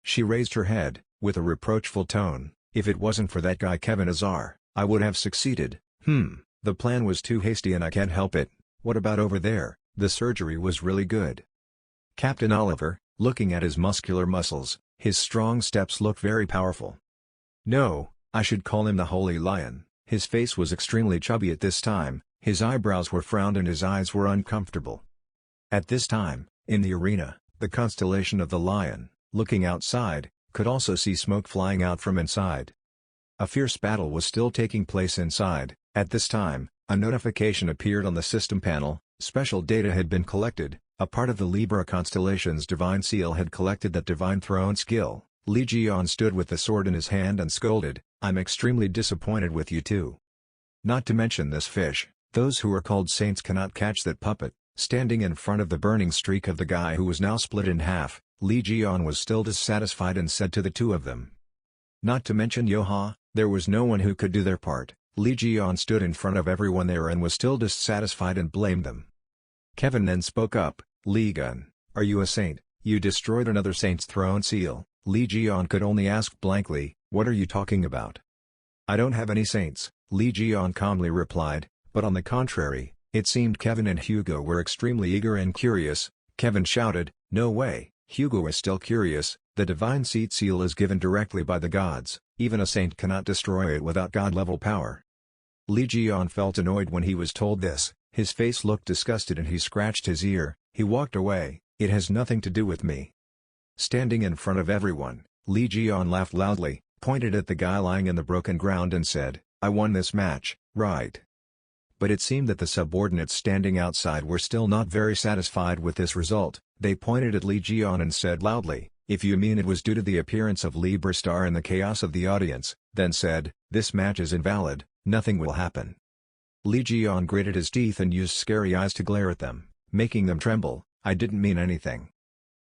B: She raised her head, with a reproachful tone. If it wasn't for that guy Kevin Azar, I would have succeeded. The plan was too hasty and I can't help it. What about over there? The surgery was really good. Captain Oliver, looking at his muscular muscles, his strong steps looked very powerful. No, I should call him the Holy Lion. His face was extremely chubby at this time, his eyebrows were frowned and his eyes were uncomfortable. At this time, in the arena, the constellation of the lion, looking outside, could also see smoke flying out from inside. A fierce battle was still taking place inside. At this time, a notification appeared on the system panel. Special data had been collected. A part of the Libra constellation's divine seal had collected that divine throne skill. Lee Ji-yeon stood with the sword in his hand and scolded, I'm extremely disappointed with you too. Not to mention this fish, those who are called saints cannot catch that puppet. Standing in front of the burning streak of the guy who was now split in half, Lee Ji-yeon was still dissatisfied and said to the two of them. Not to mention Yoha, there was no one who could do their part. Lee Ji-yeon stood in front of everyone there and was still dissatisfied and blamed them. Kevin then spoke up, Lee Gun, are you a saint? You destroyed another saint's throne seal. Lee Ji-yeon could only ask blankly, what are you talking about? I don't have any saints, Lee Ji-yeon calmly replied, but on the contrary, it seemed Kevin and Hugo were extremely eager and curious. Kevin shouted, no way, Hugo is still curious, the divine seat seal is given directly by the gods, even a saint cannot destroy it without god-level power. Lee Ji-yeon felt annoyed when he was told this, his face looked disgusted and he scratched his ear, he walked away, it has nothing to do with me. Standing in front of everyone, Lee Ji-yeon laughed loudly, pointed at the guy lying in the broken ground and said, I won this match, right? But it seemed that the subordinates standing outside were still not very satisfied with this result. They pointed at Lee Ji-yeon and said loudly, if you mean it was due to the appearance of Libra Star and the chaos of the audience, then said, this match is invalid, nothing will happen. Lee Ji-yeon gritted his teeth and used scary eyes to glare at them, making them tremble, I didn't mean anything.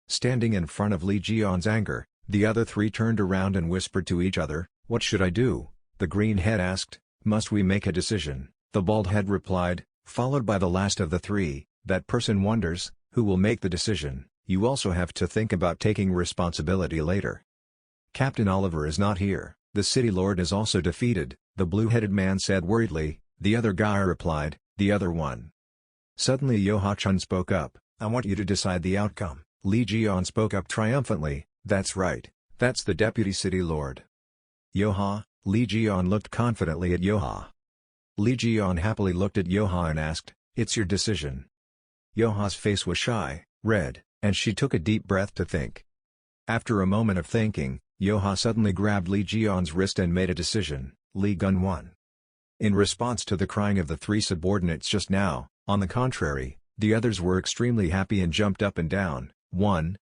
B: Standing in front of Lee Ji-yeon's anger, the other three turned around and whispered to each other, what should I do? The green head asked, "Must we make a decision?" The bald head replied, followed by the last of the three, "That person wonders, who will make the decision? You also have to think about taking responsibility later." "Captain Oliver is not here, the city lord is also defeated," the blue-headed man said worriedly. The other guy replied, "The other one." Suddenly Yoha-chun spoke up, "I want you to decide the outcome." Lee Ji-yeon spoke up triumphantly, "That's right, that's the deputy city lord." "Yoha?" Lee Ji-yeon looked confidently at Yoha. Lee Ji-yeon happily looked at Yoha and asked, "It's your decision." Yoha's face was shy, red, and she took a deep breath to think. After a moment of thinking, Yoha suddenly grabbed Lee Ji-yeon's wrist and made a decision, "Lee Gun won." In response to the crying of the three subordinates just now, on the contrary, the others were extremely happy and jumped up and down. 1.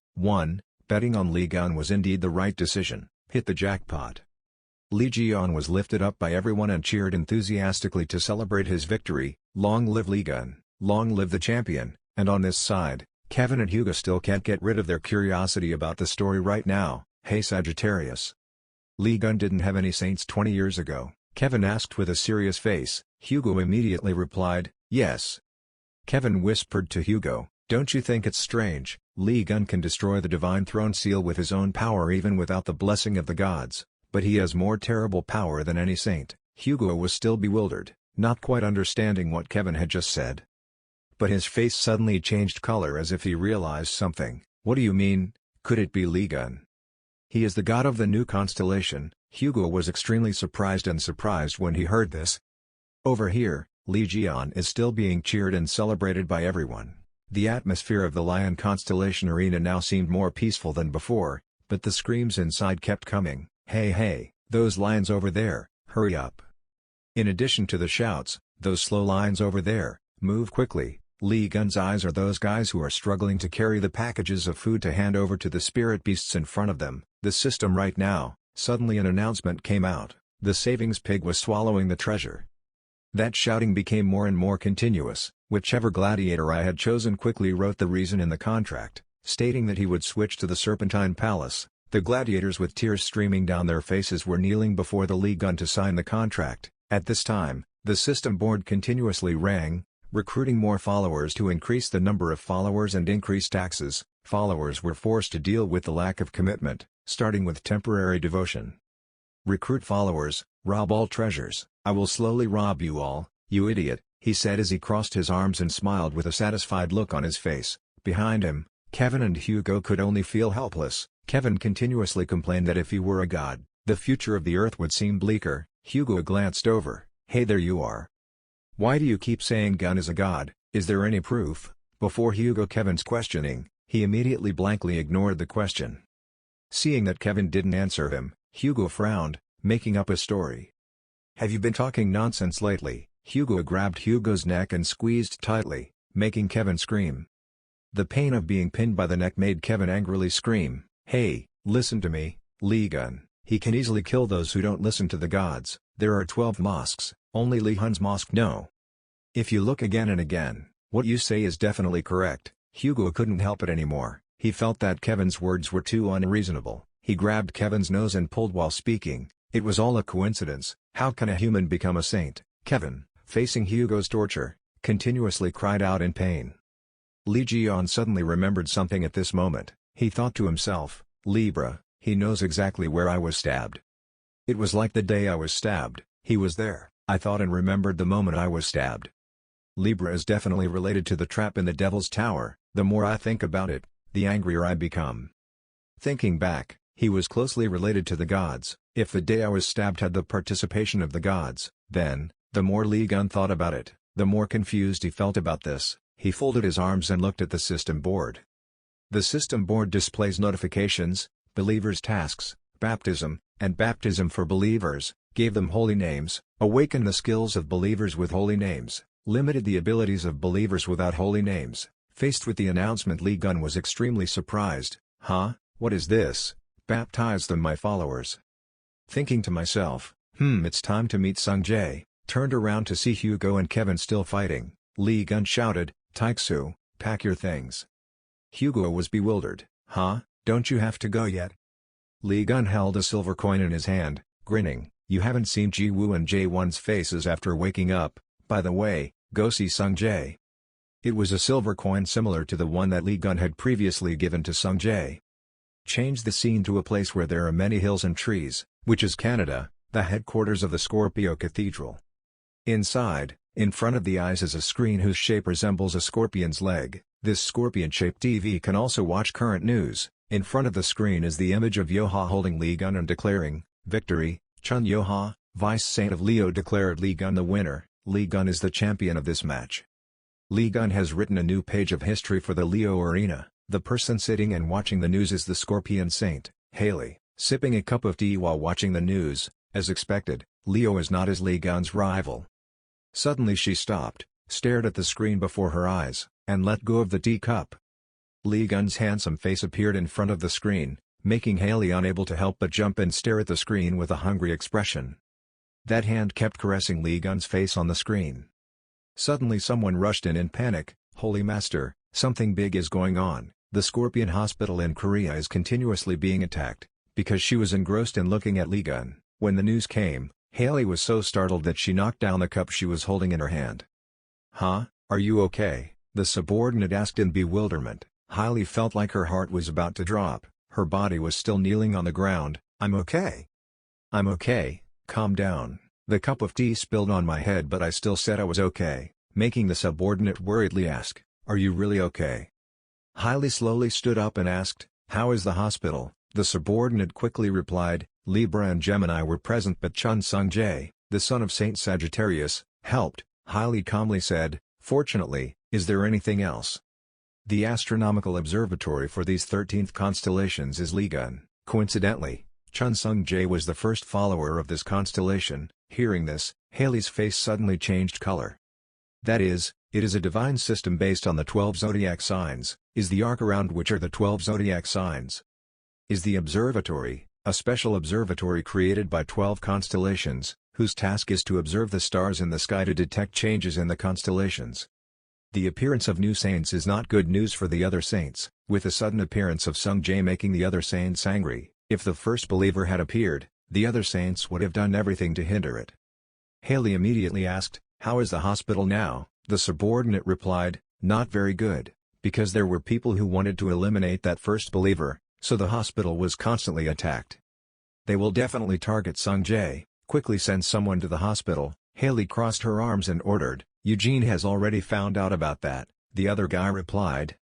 B: Betting on Lee Gun was indeed the right decision, hit the jackpot. Lee Ji-yeon was lifted up by everyone and cheered enthusiastically to celebrate his victory. Long live Lee Gun, long live the champion. And on this side, Kevin and Hugo still can't get rid of their curiosity about the story right now. "Hey Sagittarius. Lee Gun didn't have any saints 20 years ago?" Kevin asked with a serious face. Hugo immediately replied, "Yes." Kevin whispered to Hugo, "Don't you think it's strange? Lee Gun can destroy the divine throne seal with his own power even without the blessing of the gods, but he has more terrible power than any saint." Hugo was still bewildered, not quite understanding what Kevin had just said. But his face suddenly changed color as if he realized something. "What do you mean? Could it be Lee Gun? He is the god of the new constellation." Hugo was extremely surprised when he heard this. Over here, Lee Ji-yeon is still being cheered and celebrated by everyone. The atmosphere of the Lion constellation arena now seemed more peaceful than before, but the screams inside kept coming. Hey, those lions over there, hurry up." In addition to the shouts, "Those slow lions over there, move quickly." Lee Gun's eyes are those guys who are struggling to carry the packages of food to hand over to the spirit beasts in front of them. The system right now. Suddenly an announcement came out, the savings pig was swallowing the treasure. That shouting became more and more continuous. Whichever gladiator I had chosen quickly wrote the reason in the contract, stating that he would switch to the Serpentine Palace. The gladiators with tears streaming down their faces were kneeling before the Lee Gun to sign the contract. At this time, the system board continuously rang, recruiting more followers to increase the number of followers and increase taxes. Followers were forced to deal with the lack of commitment, starting with temporary devotion. "Recruit followers, rob all treasures." "I will slowly rob you all, you idiot," he said as he crossed his arms and smiled with a satisfied look on his face. Behind him, Kevin and Hugo could only feel helpless. Kevin continuously complained that if he were a god, the future of the earth would seem bleaker. Hugo glanced over. "Hey, there you are. Why do you keep saying Gun is a god? Is there any proof?" Before Kevin's questioning, he immediately blankly ignored the question. Seeing that Kevin didn't answer him, Hugo frowned, making up a story. "Have you been talking nonsense lately?" Hugo grabbed Hugo's neck and squeezed tightly, making Kevin scream. The pain of being pinned by the neck made Kevin angrily scream. "Hey, listen to me, Lee Gun. He can easily kill those who don't listen to the gods. There are 12 mosques, only Lee Hun's mosque no. If you look again and again, what you say is definitely correct." Hugo couldn't help it anymore. He felt that Kevin's words were too unreasonable. He grabbed Kevin's nose and pulled while speaking. It was all a coincidence. How can a human become a saint? Kevin, facing Hugo's torture, continuously cried out in pain. Lee Ji-yeon suddenly remembered something at this moment. He thought to himself, "Libra, he knows exactly where I was stabbed. It was like the day I was stabbed, he was there." I thought and remembered the moment I was stabbed. Libra is definitely related to the trap in the Devil's Tower. The more I think about it, the angrier I become. Thinking back, he was closely related to the gods. If the day I was stabbed had the participation of the gods, then, the more Lee Gun thought about it, the more confused he felt about this. He folded his arms and looked at the system board. The system board displays notifications, believers' tasks, baptism, and baptism for believers, gave them holy names, awakened the skills of believers with holy names, limited the abilities of believers without holy names. Faced with the announcement, Lee Gun was extremely surprised. "Huh? What is this? Baptize them, my followers." Thinking to myself, it's time to meet Sung Jae. Turned around to see Hugo and Kevin still fighting. Lee Gun shouted, "Taeksu, pack your things." Hugo was bewildered. "Huh? Don't you have to go yet?" Lee Gun held a silver coin in his hand, grinning. You haven't seen Ji-woo and Jae-won's faces after waking up, by the way, go see Sung-jae. It was a silver coin similar to the one that Lee-gun had previously given to Sung-jae. Change the scene to a place where there are many hills and trees, which is Canada, the headquarters of the Scorpio Cathedral. Inside, in front of the eyes is a screen whose shape resembles a scorpion's leg. This scorpion-shaped TV can also watch current news. In front of the screen is the image of Yoha holding Lee-gun and declaring, "Victory, Chun Yoha, Vice Saint of Leo declared Lee-gun the winner. Lee-gun is the champion of this match." Lee-gun has written a new page of history for the Leo arena. The person sitting and watching the news is the Scorpion Saint, Haley, sipping a cup of tea while watching the news. As expected, Leo is not as Lee-gun's rival. Suddenly she stopped, stared at the screen before her eyes, and let go of the teacup. Lee-gun's handsome face appeared in front of the screen, making Haley unable to help but jump and stare at the screen with a hungry expression. That hand kept caressing Lee-gun's face on the screen. Suddenly someone rushed in panic. "Holy Master, something big is going on. The Scorpion Hospital in Korea is continuously being attacked," because she was engrossed in looking at Lee-gun. When the news came, Haley was so startled that she knocked down the cup she was holding in her hand. "Huh, are you okay?" the subordinate asked in bewilderment. Haley felt like her heart was about to drop. Her body was still kneeling on the ground. "I'm okay. I'm okay, calm down. The cup of tea spilled on my head but I still said I was okay," making the subordinate worriedly ask, "Are you really okay?" Haley slowly stood up and asked, "How is the hospital?" The subordinate quickly replied, "Libra and Gemini were present but Chun Sung-jae, the son of Saint Sagittarius, helped." Haley calmly said, "Fortunately, is there anything else?" The astronomical observatory for these 13th constellations is Lee-gun. Coincidentally, Chun Sung-jae was the first follower of this constellation. Hearing this, Haley's face suddenly changed color. That is, it is a divine system based on the 12 zodiac signs, is the arc around which are the 12 zodiac signs. Is the observatory, a special observatory created by 12 constellations, whose task is to observe the stars in the sky to detect changes in the constellations. The appearance of new saints is not good news for the other saints, with the sudden appearance of Sung-jae making the other saints angry. If the first believer had appeared, the other saints would have done everything to hinder it. Haley immediately asked, "How is the hospital now?" The subordinate replied, "Not very good, because there were people who wanted to eliminate that first believer, so the hospital was constantly attacked. They will definitely target Sung-jae, quickly send someone to the hospital." Haley crossed her arms and ordered, "Eugene has already found out about that," the other guy replied.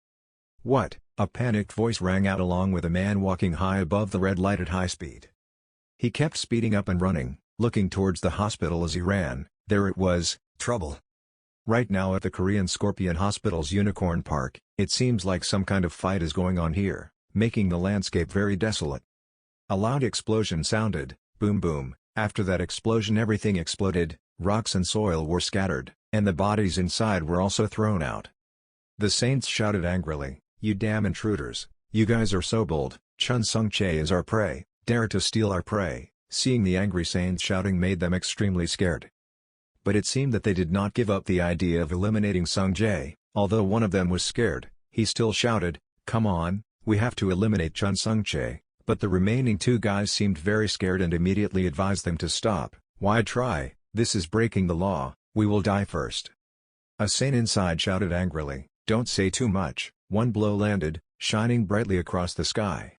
B: "What?" A panicked voice rang out along with a man walking high above the red light at high speed. He kept speeding up and running, looking towards the hospital as he ran. There it was, trouble. Right now at the Korean Scorpion Hospital's Unicorn Park, it seems like some kind of fight is going on here, making the landscape very desolate. A loud explosion sounded, boom boom. After that explosion everything exploded, rocks and soil were scattered, and the bodies inside were also thrown out. The saints shouted angrily, "You damn intruders, you guys are so bold, Chun Sung-jae is our prey, dare to steal our prey." Seeing the angry saints shouting made them extremely scared. But it seemed that they did not give up the idea of eliminating Sung-jae. Although one of them was scared, he still shouted, "Come on, we have to eliminate Chun Sung-jae." But the remaining two guys seemed very scared and immediately advised them to stop. "Why try? This is breaking the law, we will die first." A saint inside shouted angrily, "Don't say too much." One blow landed, shining brightly across the sky.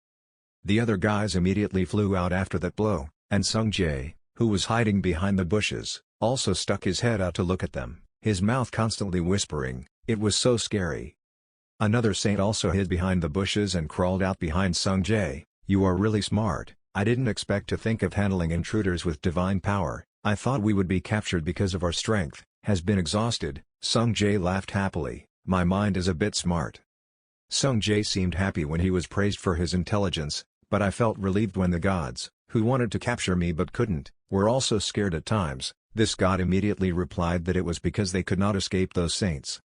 B: The other guys immediately flew out after that blow, and Sung-jae, who was hiding behind the bushes, also stuck his head out to look at them, his mouth constantly whispering. It was so scary. Another saint also hid behind the bushes and crawled out behind Sung-jae. "You are really smart. I didn't expect to think of handling intruders with divine power. I thought we would be captured because of our strength, has been exhausted." Sung-jae laughed happily, "My mind is a bit smart." Sung-jae seemed happy when he was praised for his intelligence, but I felt relieved when the gods, who wanted to capture me but couldn't, were also scared at times. This god immediately replied that it was because they could not escape those saints.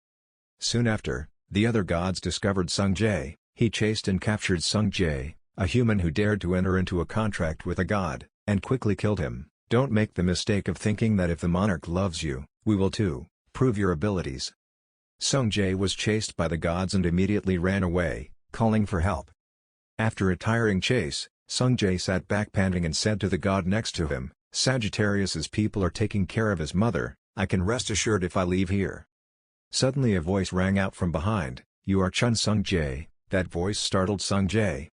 B: Soon after, the other gods discovered Sung-jae. He chased and captured Sung-jae, a human who dared to enter into a contract with a god, and quickly killed him. Don't make the mistake of thinking that if the monarch loves you, we will too. Prove your abilities. Sung-jae was chased by the gods and immediately ran away, calling for help. After a tiring chase, Sung-jae sat back panting and said to the god next to him, Sagittarius's people are taking care of his mother, I can rest assured if I leave here. Suddenly a voice rang out from behind, "You are Chun Sung-jae." That voice startled Sung-jae.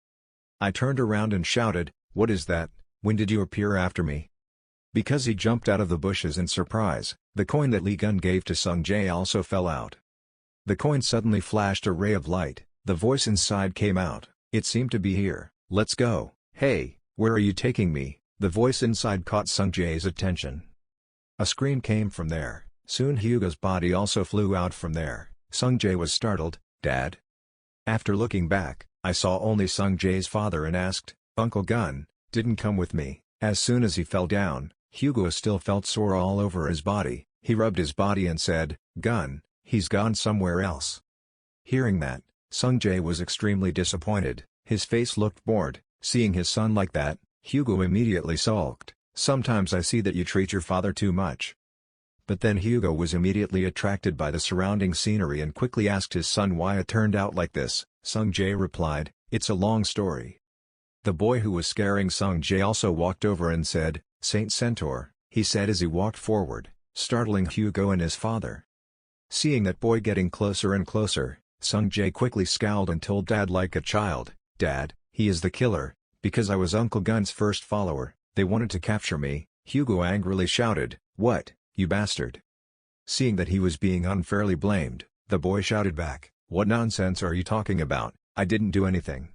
B: I turned around and shouted, "What is that? When did you appear after me?" Because he jumped out of the bushes in surprise, the coin that Lee Gun gave to Sung-jae also fell out. The coin suddenly flashed a ray of light, the voice inside came out, "It seemed to be here, let's go." "Hey, where are you taking me?" The voice inside caught Sung-jae's attention. A scream came from there, soon Hugo's body also flew out from there. Sung-jae was startled, "Dad?" After looking back, I saw only Sung-jae's father and asked, "Uncle Gun, didn't come with me." As soon as he fell down, Hugo still felt sore all over his body. He rubbed his body and said, "Gun, he's gone somewhere else." Hearing that, Sung-jae was extremely disappointed, his face looked bored. Seeing his son like that, Hugo immediately sulked, "Sometimes I see that you treat your father too much." But then Hugo was immediately attracted by the surrounding scenery and quickly asked his son why it turned out like this. Sung-jae replied, "It's a long story." The boy who was scaring Sung-jae also walked over and said, "Saint Centaur," he said as he walked forward, startling Hugo and his father. Seeing that boy getting closer and closer, Sung-jae quickly scowled and told Dad like a child, "Dad, he is the killer, because I was Uncle Gun's first follower, they wanted to capture me." Hugo angrily shouted, "What, you bastard?" Seeing that he was being unfairly blamed, the boy shouted back, "What nonsense are you talking about? I didn't do anything."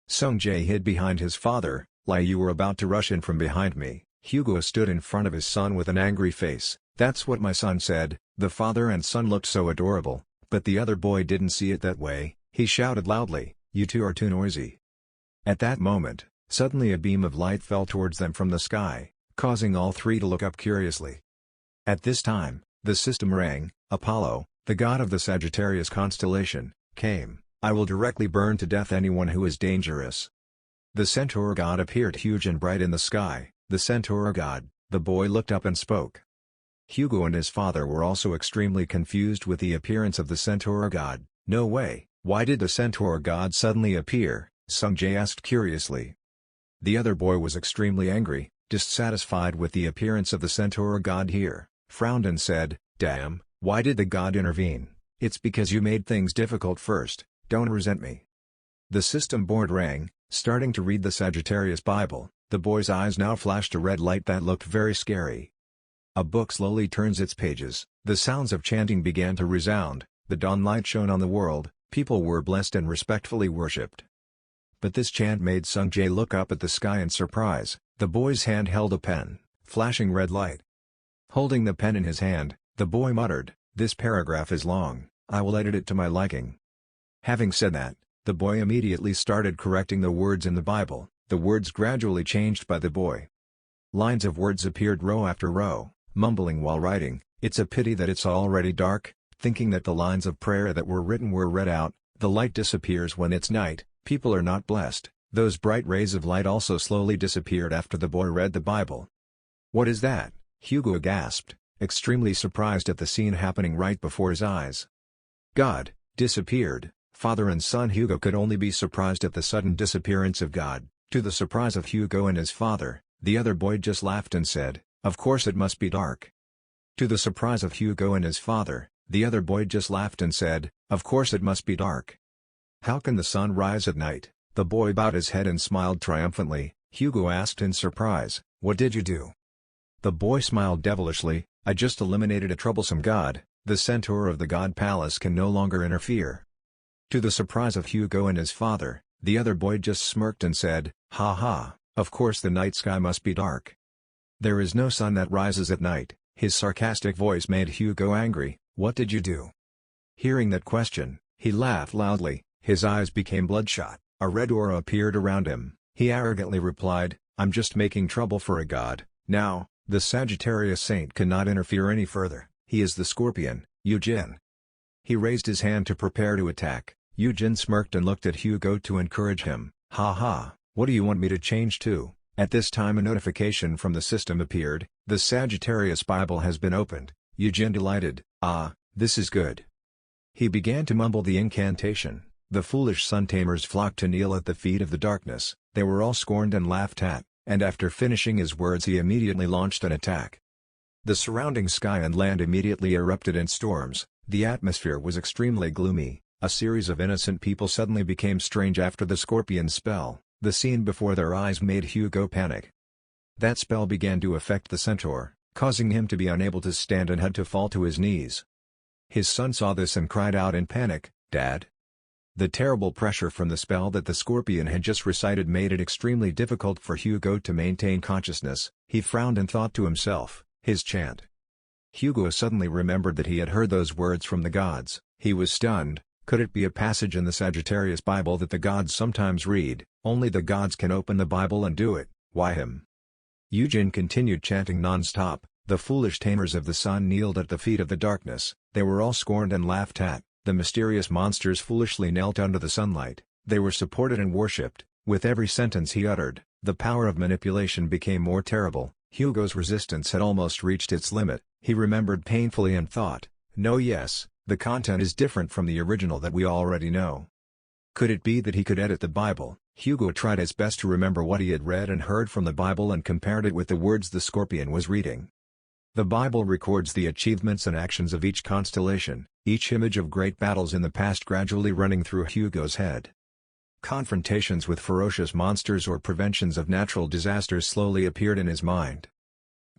B: Sung-jae hid behind his father, "Lie, you were about to rush in from behind me." Hugo stood in front of his son with an angry face, "That's what my son said." The father and son looked so adorable, but the other boy didn't see it that way. He shouted loudly, "You two are too noisy." At that moment, suddenly a beam of light fell towards them from the sky, causing all three to look up curiously. At this time, the system rang. "Apollo, the god of the Sagittarius constellation, came. I will directly burn to death anyone who is dangerous." The centaur god appeared huge and bright in the sky. "The centaur god," the boy looked up and spoke. Hugo and his father were also extremely confused with the appearance of the centaur god. "No way, why did the centaur god suddenly appear?" Sung-jae asked curiously. The other boy was extremely angry, dissatisfied with the appearance of the centaur god here, frowned and said, "Damn, why did the god intervene? It's because you made things difficult first, don't resent me." The system board rang, starting to read the Sagittarius Bible. The boy's eyes now flashed a red light that looked very scary. A book slowly turns its pages, the sounds of chanting began to resound, the dawn light shone on the world, people were blessed and respectfully worshipped. But this chant made Sung-jae look up at the sky in surprise. The boy's hand held a pen, flashing red light. Holding the pen in his hand, the boy muttered, "This paragraph is long, I will edit it to my liking." Having said that, the boy immediately started correcting the words in the Bible. The words gradually changed by the boy. Lines of words appeared row after row, mumbling while writing, "It's a pity that it's already dark." Thinking that the lines of prayer that were written were read out, "The light disappears when it's night, people are not blessed." Those bright rays of light also slowly disappeared after the boy read the Bible. "What is that?" Hugo gasped, extremely surprised at the scene happening right before his eyes. God disappeared. Father and son Hugo could only be surprised at the sudden disappearance of God. To the surprise of Hugo and his father, the other boy just laughed and said, "Of course it must be dark." To the surprise of Hugo and his father, the other boy just laughed and said, "Of course it must be dark. How can the sun rise at night?" The boy bowed his head and smiled triumphantly. Hugo asked in surprise, "What did you do?" The boy smiled devilishly, "I just eliminated a troublesome god. The centaur of the god palace can no longer interfere." To the surprise of Hugo and his father, the other boy just smirked and said, "Ha ha, of course the night sky must be dark. There is no sun that rises at night." His sarcastic voice made Hugo angry. "What did you do?" Hearing that question, he laughed loudly, his eyes became bloodshot, a red aura appeared around him. He arrogantly replied, "I'm just making trouble for a god. Now, the Sagittarius saint cannot interfere any further. He is the scorpion, Eugene." He raised his hand to prepare to attack. Eugene smirked and looked at Hugo to encourage him. "Ha ha, what do you want me to change to?" At this time a notification from the system appeared, "The Sagittarius Bible has been opened." Eugene delighted, "Ah, this is good." He began to mumble the incantation. The foolish sun tamers flocked to kneel at the feet of the darkness. They were all scorned and laughed at. and after finishing his words he immediately launched an attack. The surrounding sky and land immediately erupted in storms, the atmosphere was extremely gloomy, a series of innocent people suddenly became strange after the scorpion spell, the scene before their eyes made Hugo panic. That spell began to affect the centaur, causing him to be unable to stand and had to fall to his knees. His son saw this and cried out in panic, "Dad!" The terrible pressure from the spell that the scorpion had just recited made it extremely difficult for Hugo to maintain consciousness. He frowned and thought to himself, his chant. Hugo suddenly remembered that he had heard those words from the gods. He was stunned. Could it be a passage in the Sagittarius Bible that the gods sometimes read? Only the gods can open the Bible and do it. Why him? Eugen continued chanting non-stop. The foolish tamers of the sun kneeled at the feet of the darkness. They were all scorned and laughed at. The mysterious monsters foolishly knelt under the sunlight. They were supported and worshipped. With every sentence he uttered, the power of manipulation became more terrible. Hugo's resistance had almost reached its limit. He remembered painfully and thought, "No, yes, the content is different from the original that we already know." Could it be that he could edit the Bible? Hugo tried his best to remember what he had read and heard from the Bible and compared it with the words the scorpion was reading. The Bible records the achievements and actions of each constellation, each image of great battles in the past gradually running through Hugo's head. Confrontations with ferocious monsters or preventions of natural disasters slowly appeared in his mind.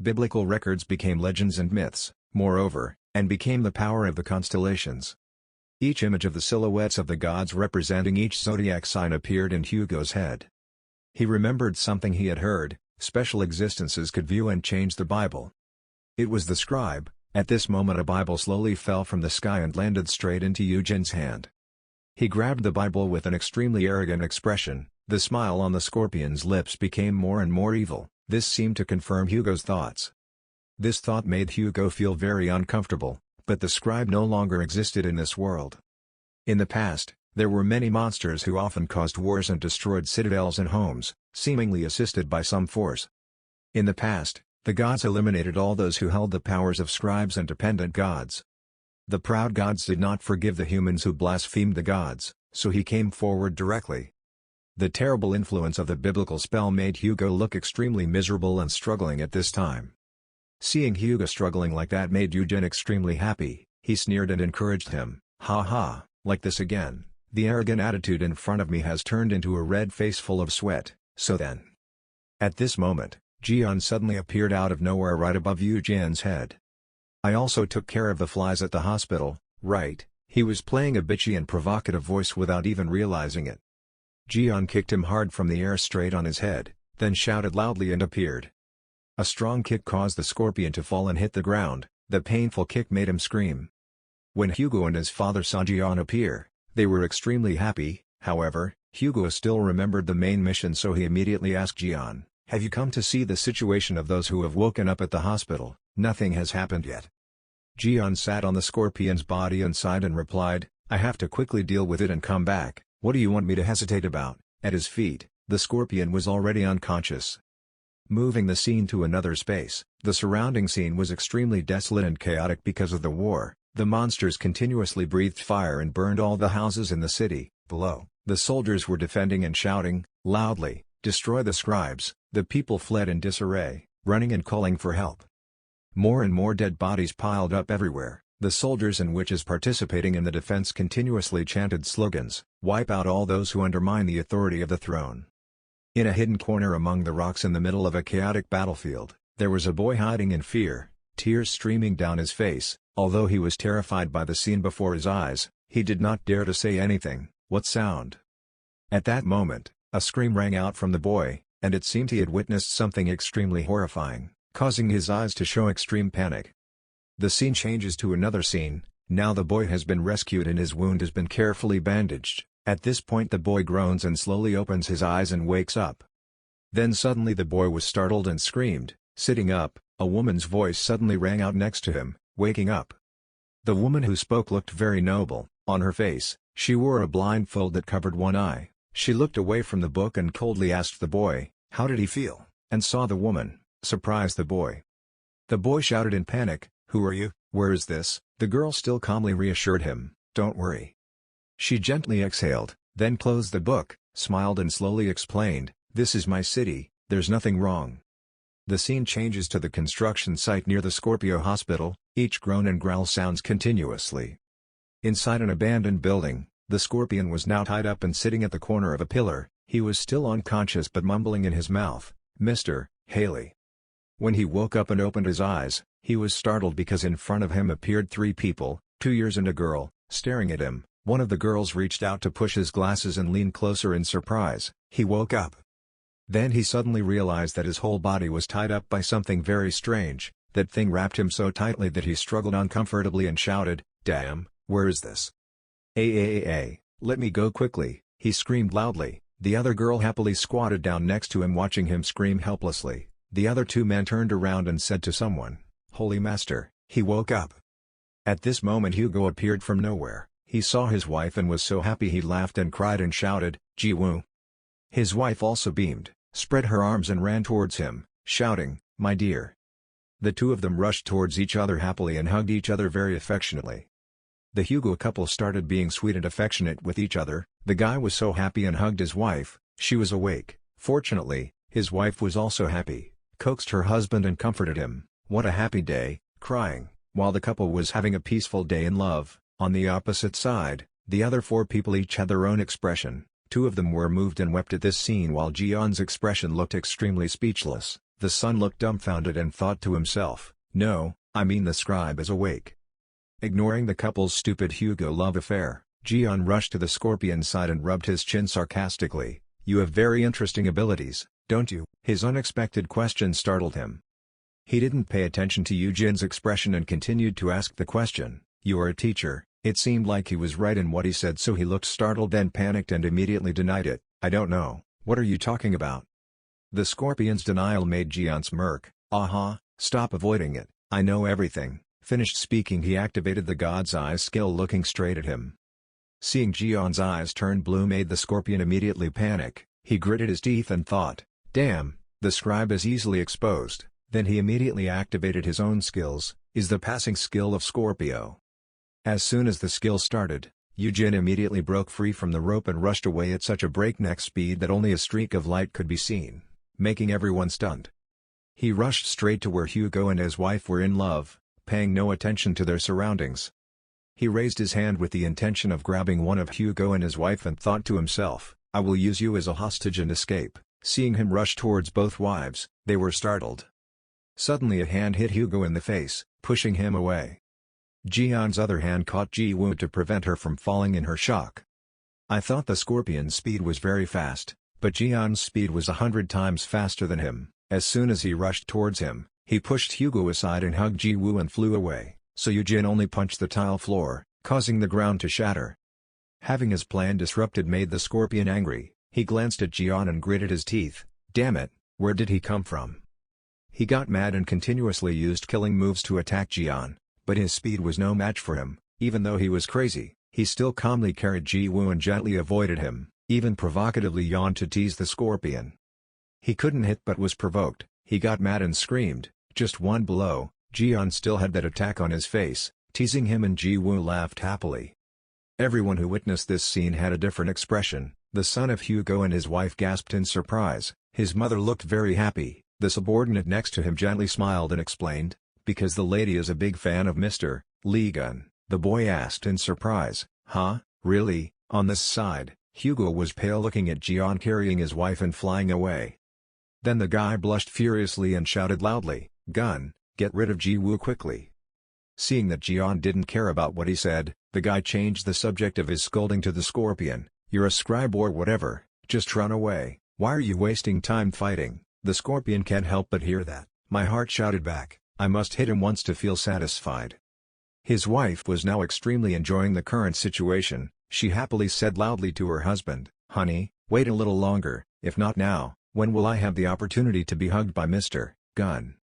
B: Biblical records became legends and myths, moreover, and became the power of the constellations. Each image of the silhouettes of the gods representing each zodiac sign appeared in Hugo's head. He remembered something he had heard: special existences could view and change the Bible. It was the Scribe. At this moment a Bible slowly fell from the sky and landed straight into Eugen's hand. He grabbed the Bible with an extremely arrogant expression. The smile on the scorpion's lips became more and more evil. This seemed to confirm Hugo's thoughts. This thought made Hugo feel very uncomfortable, but the Scribe no longer existed in this world. In the past, there were many monsters who often caused wars and destroyed citadels and homes, seemingly assisted by some force. In the past, the gods eliminated all those who held the powers of scribes and dependent gods. The proud gods did not forgive the humans who blasphemed the gods, so he came forward directly. The terrible influence of the biblical spell made Hugo look extremely miserable and struggling at this time. Seeing Hugo struggling like that made Eugen extremely happy. He sneered and encouraged him, "Ha ha, like this again. The arrogant attitude in front of me has turned into a red face full of sweat, so then." At this moment, Gian suddenly appeared out of nowhere right above Eugen's head. "I also took care of the flies at the hospital, right?" He was playing a bitchy and provocative voice without even realizing it. Gian kicked him hard from the air straight on his head, then shouted loudly and appeared. A strong kick caused the scorpion to fall and hit the ground. The painful kick made him scream. When Hugo and his father saw Gian appear, they were extremely happy. However, Hugo still remembered the main mission, so he immediately asked Gian, "Have you come to see the situation of those who have woken up at the hospital?" "Nothing has happened yet." Gian sat on the scorpion's body and sighed and replied, "I have to quickly deal with it and come back." "What do you want me to hesitate about?" At his feet, the scorpion was already unconscious. Moving the scene to another space, the surrounding scene was extremely desolate and chaotic because of the war. The monsters continuously breathed fire and burned all the houses in the city. Below, the soldiers were defending and shouting loudly, "Destroy the scribes!" The people fled in disarray, running and calling for help. More and more dead bodies piled up everywhere. The soldiers and witches participating in the defense continuously chanted slogans, "Wipe out all those who undermine the authority of the throne." In a hidden corner among the rocks in the middle of a chaotic battlefield, there was a boy hiding in fear, tears streaming down his face. Although he was terrified by the scene before his eyes, he did not dare to say anything. "What sound?" At that moment, a scream rang out from the boy, and it seemed he had witnessed something extremely horrifying, causing his eyes to show extreme panic. The scene changes to another scene. Now the boy has been rescued and his wound has been carefully bandaged. At this point the boy groans and slowly opens his eyes and wakes up. Then suddenly the boy was startled and screamed. Sitting up, a woman's voice suddenly rang out next to him, waking up. The woman who spoke looked very noble. On her face, she wore a blindfold that covered one eye. She looked away from the book and coldly asked the boy, how did he feel, and saw the woman, surprised the boy. The boy shouted in panic, "Who are you? Where is this?" The girl still calmly reassured him, "Don't worry." She gently exhaled, then closed the book, smiled and slowly explained, "This is my city, There's nothing wrong. The scene changes to the construction site near the Scorpio hospital, each groan and growl sounds continuously. Inside an abandoned building, the Scorpion was now tied up and sitting at the corner of a pillar. He was still unconscious but mumbling in his mouth, "Mr. Haley." When he woke up and opened his eyes, he was startled because in front of him appeared three people, 2 years and a girl, staring at him. One of the girls reached out to push his glasses and leaned closer in surprise. He woke up. Then he suddenly realized that his whole body was tied up by something very strange. That thing wrapped him so tightly that he struggled uncomfortably and shouted, "Damn, where is this? Let me go quickly," he screamed loudly. The other girl happily squatted down next to him watching him scream helplessly. The other two men turned around and said to someone, "Holy Master." He woke up. At this moment Hugo appeared from nowhere. He saw his wife and was so happy he laughed and cried and shouted, "Ji-woo." His wife also beamed, spread her arms and ran towards him, shouting, "My dear." The two of them rushed towards each other happily and hugged each other very affectionately. The Hugo couple started being sweet and affectionate with each other. The guy was so happy and hugged his wife. She was awake. Fortunately, his wife was also happy, coaxed her husband and comforted him. What a happy day, crying, while the couple was having a peaceful day in love. On the opposite side, the other four people each had their own expression. Two of them were moved and wept at this scene while Ji-yeon's expression looked extremely speechless. The son looked dumbfounded and thought to himself, "No, I mean the scribe is awake." Ignoring the couple's stupid Hugo love affair, Ji-yeon rushed to the Scorpion's side and rubbed his chin sarcastically. "You have very interesting abilities, don't you?" His unexpected question startled him. He didn't pay attention to Yoo-jin's expression and continued to ask the question, "You are a teacher." It seemed like he was right in what he said, so he looked startled then panicked and immediately denied it. "I don't know, what are you talking about?" The Scorpion's denial made Ji-yeon smirk. "Aha, stop avoiding it, I know everything." Finished speaking, he activated the God's Eyes skill looking straight at him. Seeing Ji-yeon's eyes turn blue made the Scorpion immediately panic. He gritted his teeth and thought, "Damn, the scribe is easily exposed." Then he immediately activated his own skills, is the passing skill of Scorpio. As soon as the skill started, Yoo-jin immediately broke free from the rope and rushed away at such a breakneck speed that only a streak of light could be seen, making everyone stunned. He rushed straight to where Hugo and his wife were in love, paying no attention to their surroundings. He raised his hand with the intention of grabbing one of Hugo and his wife and thought to himself, "I will use you as a hostage and escape." Seeing him rush towards both wives, they were startled. Suddenly a hand hit Hugo in the face, pushing him away. Ji-yeon's other hand caught Ji-woo to prevent her from falling in her shock. I thought the Scorpion's speed was very fast, but Ji-yeon's speed was 100 times faster than him. As soon as he rushed towards him, he pushed Hugo aside and hugged Ji-woo and flew away, so Yoo-jin only punched the tile floor, causing the ground to shatter. Having his plan disrupted made the Scorpion angry. He glanced at Ji-yeon and gritted his teeth. Damn it, where did he come from? He got mad and continuously used killing moves to attack Ji-yeon, but his speed was no match for him. Even though he was crazy, he still calmly carried Ji-woo and gently avoided him, even provocatively yawned to tease the Scorpion. He couldn't hit but was provoked. He got mad and screamed, just one blow. Ji-yeon still had that attack on his face, teasing him, and Ji-woo laughed happily. Everyone who witnessed this scene had a different expression. The son of Hugo and his wife gasped in surprise. His mother looked very happy. The subordinate next to him gently smiled and explained, "Because the lady is a big fan of Mr. Lee-gun." The boy asked in surprise, "Huh, really?" On this side, Hugo was pale looking at Ji-yeon carrying his wife and flying away. Then the guy blushed furiously and shouted loudly, "Gun, get rid of Ji-woo quickly." Seeing that Ji-yeon didn't care about what he said, the guy changed the subject of his scolding to the Scorpion. "You're a scribe or whatever, just run away. Why are you wasting time fighting?" The Scorpion can't help but hear that. My heart shouted back, "I must hit him once to feel satisfied." His wife was now extremely enjoying the current situation. She happily said loudly to her husband, "Honey, wait a little longer. If not now, when will I have the opportunity to be hugged by Mr. Gun?"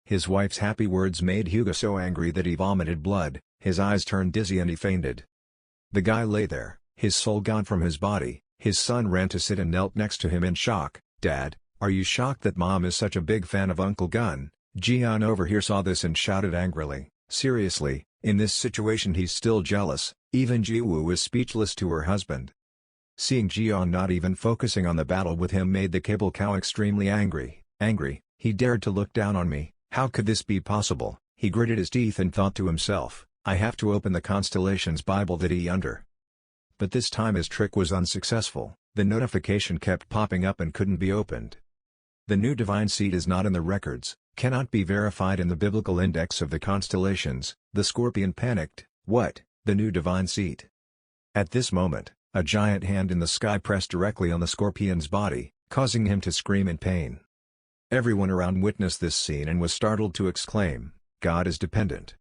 B: His wife's happy words made Hugo so angry that he vomited blood, his eyes turned dizzy and he fainted. The guy lay there, his soul gone from his body. His son ran to sit and knelt next to him in shock. "Dad, are you shocked that Mom is such a big fan of Uncle Gun?" Ji-yeon over here saw this and shouted angrily, "Seriously, in this situation he's still jealous." Even Ji-woo was speechless to her husband. Seeing Jian not even focusing on the battle with him made the cable cow extremely angry. He dared to look down on me, how could this be possible? He gritted his teeth and thought to himself, I have to open the constellations Bible that he under. But this time his trick was unsuccessful, the notification kept popping up and couldn't be opened. The new divine seed is not in the records, cannot be verified in the biblical index of the constellations. The Scorpion panicked, what, the new divine seed? At this moment, a giant hand in the sky pressed directly on the Scorpion's body, causing him to scream in pain. Everyone around witnessed this scene and was startled to exclaim, God is dependent.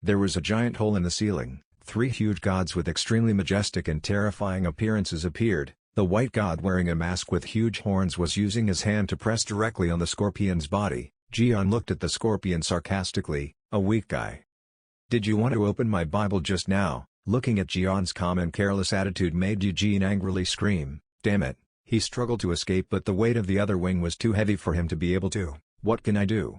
B: There was a giant hole in the ceiling, 3 huge gods with extremely majestic and terrifying appearances appeared. The white god wearing a mask with huge horns was using his hand to press directly on the Scorpion's body. Jian looked at the Scorpion sarcastically, a weak guy. Did you want to open my Bible just now? Looking at Jian's calm and careless attitude made Eugene angrily scream, damn it. He struggled to escape but the weight of the other wing was too heavy for him to be able to. What can I do?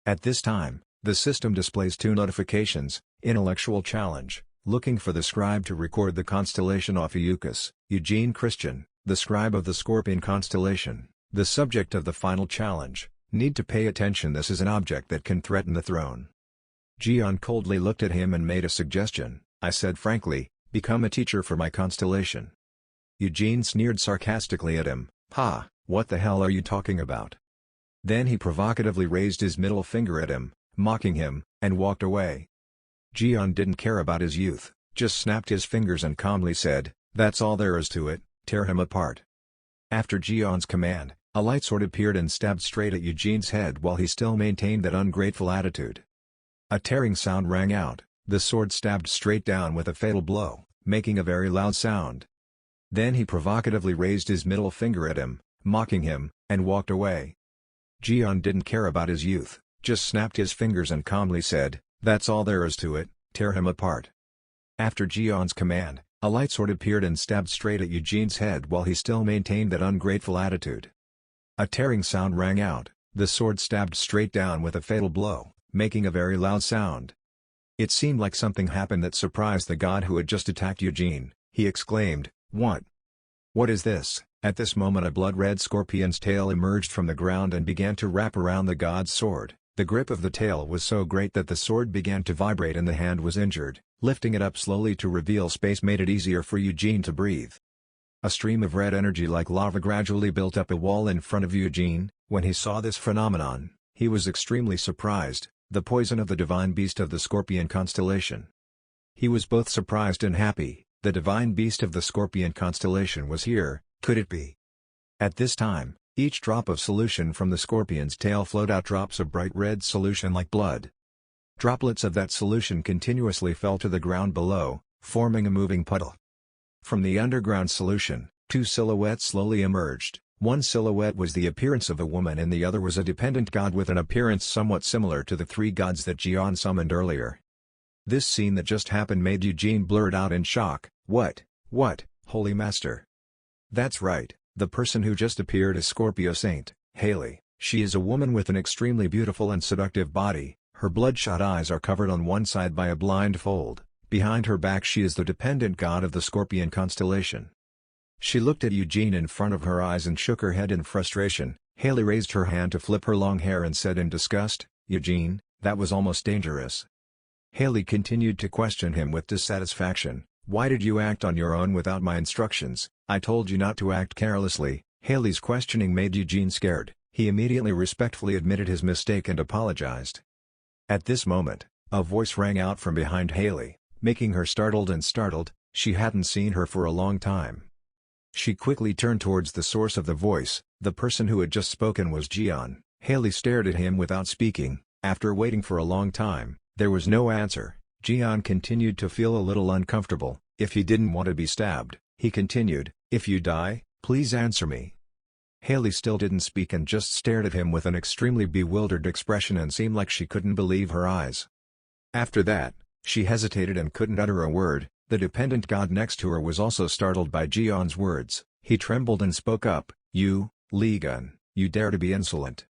B: At this time, the system displays 2 notifications, intellectual challenge, looking for the scribe to record the constellation Ophiuchus, Eugene Christian, the scribe of the Scorpion constellation, the subject of the final challenge, need to pay attention, this is an object that can threaten the throne. Jian coldly looked at him and made a suggestion, I said frankly, become a teacher for my constellation. Eugene sneered sarcastically at him, ha, what the hell are you talking about? Then he provocatively raised his middle finger at him, mocking him, and walked away. Jian didn't care about his youth, just snapped his fingers and calmly said, that's all there is to it, tear him apart. After Jian's command, a light sword appeared and stabbed straight at Eugene's head while he still maintained that ungrateful attitude. A tearing sound rang out, the sword stabbed straight down with a fatal blow, making a very loud sound. Then he provocatively raised his middle finger at him, mocking him, and walked away. Jian didn't care about his youth, just snapped his fingers and calmly said, that's all there is to it, tear him apart. After Jian's command, a light sword appeared and stabbed straight at Eugene's head while he still maintained that ungrateful attitude. A tearing sound rang out, the sword stabbed straight down with a fatal blow, making a very loud sound. It seemed like something happened that surprised the god who had just attacked Eugene. He exclaimed, what? What is this? At this moment a blood-red scorpion's tail emerged from the ground and began to wrap around the god's sword. The grip of the tail was so great that the sword began to vibrate and the hand was injured. Lifting it up slowly to reveal space made it easier for Eugene to breathe. A stream of red energy like lava gradually built up a wall in front of Eugene. When he saw this phenomenon, he was extremely surprised, the poison of the divine beast of the Scorpion constellation. He was both surprised and happy. The divine beast of the Scorpion constellation was here, could it be? At this time, each drop of solution from the Scorpion's tail flowed out drops of bright red solution like blood. Droplets of that solution continuously fell to the ground below, forming a moving puddle. From the underground solution, 2 silhouettes slowly emerged. One silhouette was the appearance of a woman and the other was a dependent god with an appearance somewhat similar to the 3 gods that Jian summoned earlier. This scene that just happened made Eugene blurt out in shock, What, Holy Master? That's right, the person who just appeared is Scorpio Saint, Haley. She is a woman with an extremely beautiful and seductive body, her bloodshot eyes are covered on one side by a blindfold, behind her back she is the dependent god of the Scorpion constellation. She looked at Eugene in front of her eyes and shook her head in frustration. Haley raised her hand to flip her long hair and said in disgust, Eugene, that was almost dangerous. Haley continued to question him with dissatisfaction. Why did you act on your own without my instructions? I told you not to act carelessly. Haley's questioning made Eugene scared. He immediately respectfully admitted his mistake and apologized. At this moment, a voice rang out from behind Haley, making her startled. She hadn't seen her for a long time. She quickly turned towards the source of the voice. The person who had just spoken was Jian. Haley stared at him without speaking. After waiting for a long time, there was no answer. Jian continued to feel a little uncomfortable. If he didn't want to be stabbed, he continued, if you die, please answer me. Haley still didn't speak and just stared at him with an extremely bewildered expression and seemed like she couldn't believe her eyes. After that, she hesitated and couldn't utter a word. The dependent god next to her was also startled by Jian's words. He trembled and spoke up, You, Ligun, you dare to be insolent.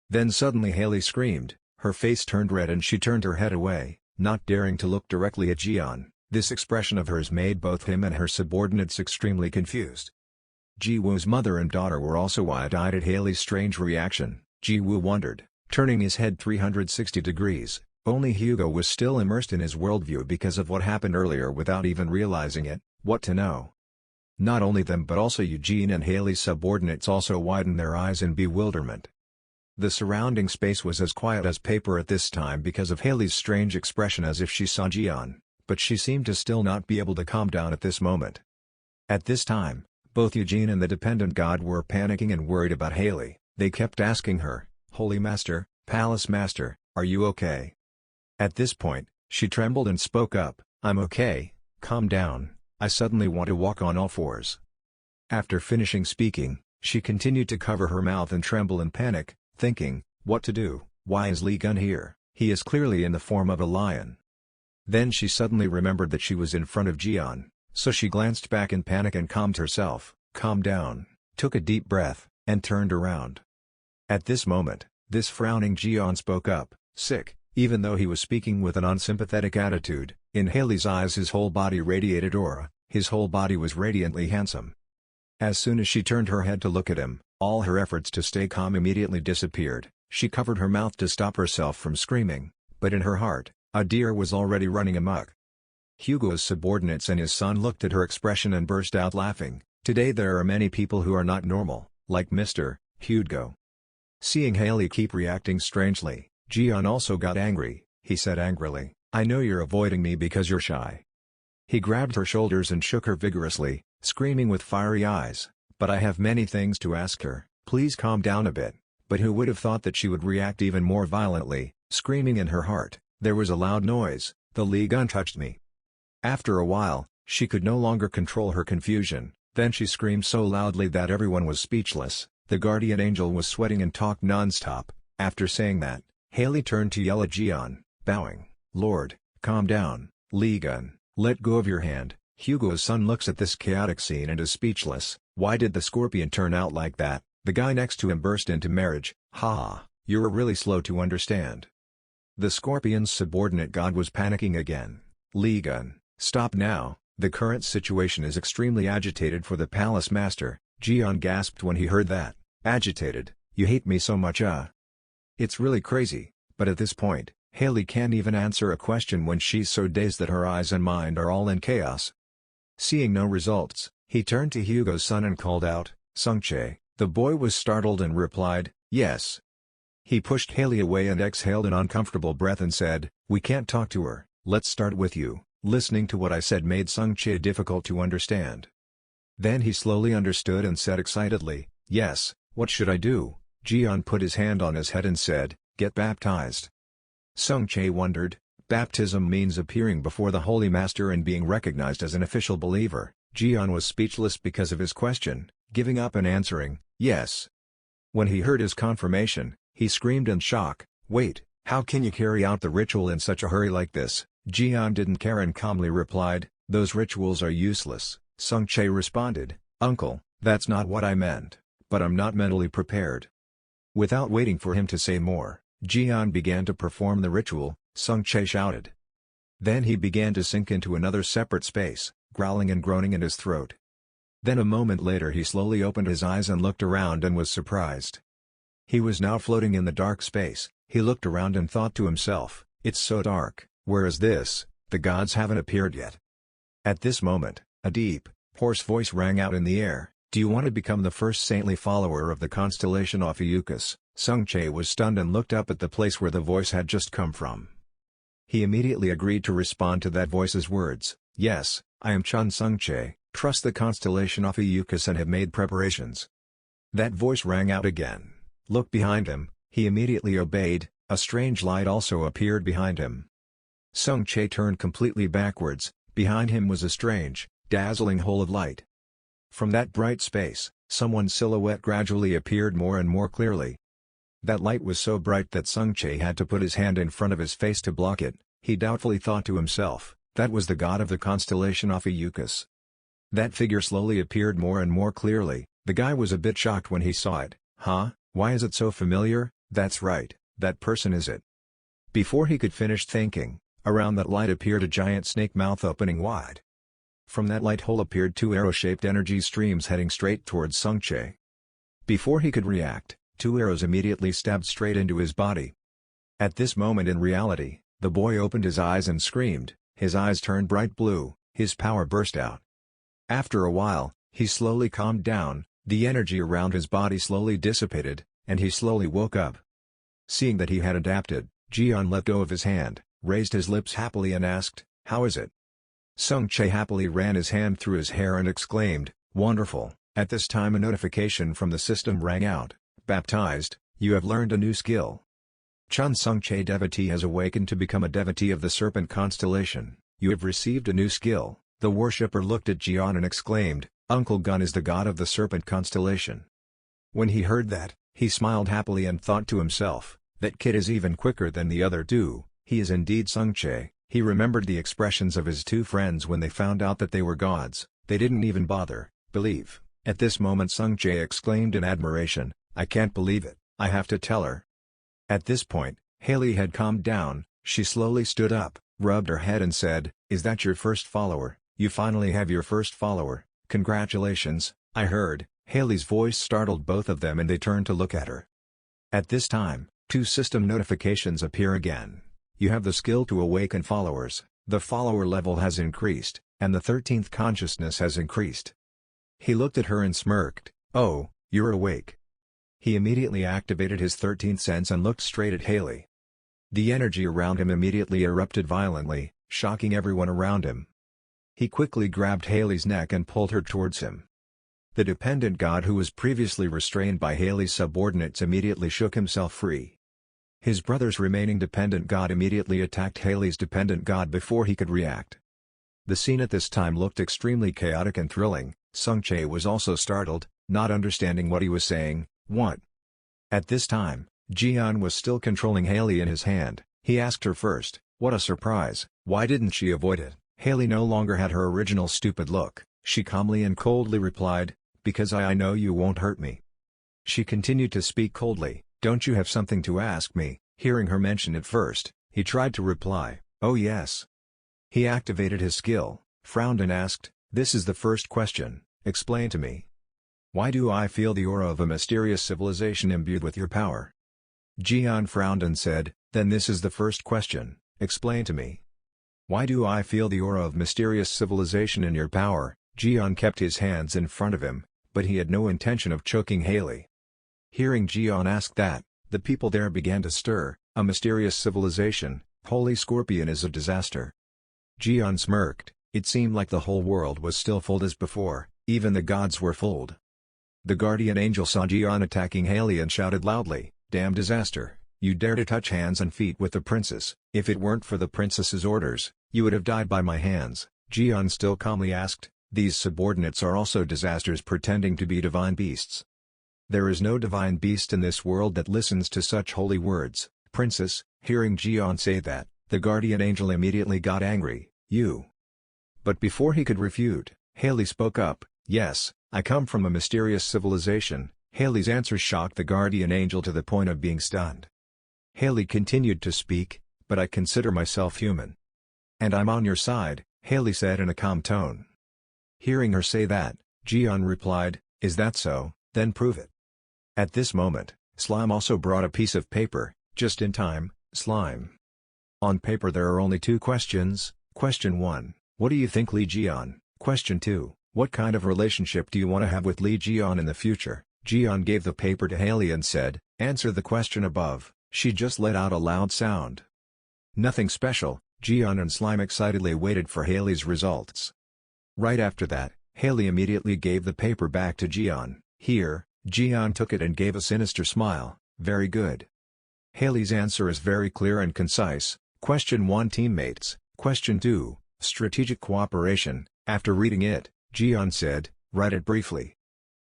B: Then suddenly Haley screamed, her face turned red and she turned her head away, not daring to look directly at Jian. This expression of hers made both him and her subordinates extremely confused. Ji-woo's mother and daughter were also wide-eyed at Haley's strange reaction. Ji-woo wondered, turning his head 360 degrees. Only Hugo was still immersed in his worldview because of what happened earlier without even realizing it. What to know? Not only them but also Eugene and Haley's subordinates also widened their eyes in bewilderment. The surrounding space was as quiet as paper at this time because of Haley's strange expression, as if she saw Jian, but she seemed to still not be able to calm down at this moment. At this time, both Eugene and the dependent god were panicking and worried about Haley. They kept asking her, "Holy Master, Palace Master, are you okay?" At this point, she trembled and spoke up, "I'm okay, calm down, I suddenly want to walk on all fours." After finishing speaking, she continued to cover her mouth and tremble in panic, thinking, what to do? Why is Lee Gun here? He is clearly in the form of a lion. Then she suddenly remembered that she was in front of Jian, so she glanced back in panic and calmed herself, calmed down, took a deep breath, and turned around. At this moment, this frowning Jian spoke up, sick, even though he was speaking with an unsympathetic attitude. In Haley's eyes his whole body radiated aura, his whole body was radiantly handsome. As soon as she turned her head to look at him, all her efforts to stay calm immediately disappeared. She covered her mouth to stop herself from screaming, but in her heart, a deer was already running amok. Hugo's subordinates and his son looked at her expression and burst out laughing. Today there are many people who are not normal, like Mr. Hugo. Seeing Haley keep reacting strangely, Jian also got angry. He said angrily, "I know you're avoiding me because you're shy." He grabbed her shoulders and shook her vigorously, screaming with fiery eyes, "But I have many things to ask her, please calm down a bit." But who would have thought that she would react even more violently, screaming in her heart, "There was a loud noise, the Lee Gun touched me." After a while, she could no longer control her confusion, then she screamed so loudly that everyone was speechless. The guardian angel was sweating and talked non-stop. After saying that, Haley turned to yell at Jian, bowing, "Lord, calm down, Lee Gun, let go of your hand." Hugo's son looks at this chaotic scene and is speechless. Why did the scorpion turn out like that? The guy next to him burst into marriage. "Ha, you're really slow to understand." The scorpion's subordinate god was panicking again. "Lee Gun, stop now, the current situation is extremely agitated for the palace master." Jian gasped when he heard that. "Agitated? You hate me so much, It's really crazy." But at this point, Haley can't even answer a question when she's so dazed that her eyes and mind are all in chaos. Seeing no results, he turned to Hugo's son and called out, "Sungchae." The boy was startled and replied, "Yes." He pushed Haley away and exhaled an uncomfortable breath and said, "We can't talk to her, let's start with you." Listening to what I said made Sungchae difficult to understand. Then he slowly understood and said excitedly, "Yes, what should I do?" Jian put his hand on his head and said, "Get baptized." Sungchae wondered. Baptism means appearing before the Holy Master and being recognized as an official believer. Jian was speechless because of his question, giving up and answering, "Yes." When he heard his confirmation, he screamed in shock, "Wait, how can you carry out the ritual in such a hurry like this?" Jian didn't care and calmly replied, "Those rituals are useless." Sungchae responded, "Uncle, that's not what I meant, but I'm not mentally prepared." Without waiting for him to say more, Jian began to perform the ritual. Sungchae shouted. Then he began to sink into another separate space, growling and groaning in his throat. Then a moment later he slowly opened his eyes and looked around and was surprised. He was now floating in the dark space. He looked around and thought to himself, "It's so dark, where is this? The gods haven't appeared yet." At this moment, a deep, hoarse voice rang out in the air, "Do you want to become the first saintly follower of the constellation Ophiuchus?" Sungchae was stunned and looked up at the place where the voice had just come from. He immediately agreed to respond to that voice's words, "Yes, I am Chun Sungchae, trust the constellation Ophiuchus and have made preparations." That voice rang out again. "Look behind him." He immediately obeyed. A strange light also appeared behind him. Sungchae turned completely backwards. Behind him was a strange, dazzling hole of light. From that bright space, someone's silhouette gradually appeared more and more clearly. That light was so bright that Sungchae had to put his hand in front of his face to block it. He doubtfully thought to himself, that was the god of the constellation Ophiuchus. That figure slowly appeared more and more clearly. The guy was a bit shocked when he saw it. "Huh? Why is it so familiar?" "That's right, that person is it." Before he could finish thinking, Around that light appeared a giant snake mouth opening wide. From that light hole appeared two arrow-shaped energy streams heading straight towards Sungchae. Before he could react, two arrows immediately stabbed straight into his body. At this moment in reality, the boy opened his eyes and screamed, his eyes turned bright blue, his power burst out. After a while, he slowly calmed down, the energy around his body slowly dissipated, and he slowly woke up. Seeing that he had adapted, Jian let go of his hand, raised his lips happily and asked, "How is it?" Sungchae happily ran his hand through his hair and exclaimed, "Wonderful." At this time a notification from the system rang out, "Baptized, you have learned a new skill. Chun Sungchae devotee has awakened to become a devotee of the serpent constellation. You have received a new skill." The worshipper looked at Jian and exclaimed, "Uncle Gun is the god of the serpent constellation." When he heard that, he smiled happily and thought to himself, "That kid is even quicker than the other two, he is indeed Sungchae." He remembered the expressions of his two friends when they found out that they were gods, they didn't even believe. At this moment Sungchae exclaimed in admiration, "I can't believe it, I have to tell her." At this point, Haley had calmed down, she slowly stood up, rubbed her head and said, "Is that your first follower? You finally have your first follower, congratulations." I heard. Haley's voice startled both of them and they turned to look at her. At this time, two system notifications appear again. You have the skill to awaken followers, the follower level has increased, and the 13th consciousness has increased. He looked at her and smirked, "Oh, you're awake." He immediately activated his 13th sense and looked straight at Haley. The energy around him immediately erupted violently, shocking everyone around him. He quickly grabbed Haley's neck and pulled her towards him. The dependent god who was previously restrained by Haley's subordinates immediately shook himself free. His brother's remaining dependent god immediately attacked Haley's dependent god before he could react. The scene at this time looked extremely chaotic and thrilling. Sungchae was also startled, not understanding what he was saying. "What?" At this time, Jian was still controlling Haley in his hand. He asked her first, "What a surprise, why didn't she avoid it?" Haley no longer had her original stupid look. She calmly and coldly replied, "Because I know you won't hurt me." She continued to speak coldly, "Don't you have something to ask me?" Hearing her mention it first, he tried to reply, "Oh yes." He activated his skill, frowned and asked, "This is the first question, explain to me. Why do I feel the aura of a mysterious civilization imbued with your power?" Jian frowned and said, "Then this is the first question, explain to me. Why do I feel the aura of mysterious civilization in your power?" Jian kept his hands in front of him, but he had no intention of choking Haley. Hearing Jian ask that, the people there began to stir. "A mysterious civilization, Holy Scorpion is a disaster." Jian smirked, it seemed like the whole world was still fooled as before, even the gods were fooled. The guardian angel saw Jian attacking Haley and shouted loudly, "Damn disaster, you dare to touch hands and feet with the princess, if it weren't for the princess's orders, you would have died by my hands." Jian still calmly asked, "These subordinates are also disasters pretending to be divine beasts. There is no divine beast in this world that listens to such holy words, princess." Hearing Jian say that, the guardian angel immediately got angry, "You." But before he could refute, Haley spoke up, "Yes, I come from a mysterious civilization." Haley's answer shocked the guardian angel to the point of being stunned. Haley continued to speak, "But I consider myself human. And I'm on your side," Haley said in a calm tone. Hearing her say that, Jian replied, "Is that so? Then prove it." At this moment, Slime also brought a piece of paper, just in time. Slime. On paper there are only two questions. Question 1, what do you think Li Jian? Question 2, what kind of relationship do you want to have with Li Jian in the future? Jian gave the paper to Haley and said, "Answer the question above." She just let out a loud sound. Nothing special. Jian and Slime excitedly waited for Haley's results. Right after that, Haley immediately gave the paper back to Jian. "Here." Jian took it and gave a sinister smile, "Very good." Haley's answer is very clear and concise. Question 1, teammates. Question 2, strategic cooperation. After reading it, Jian said, "Write it briefly."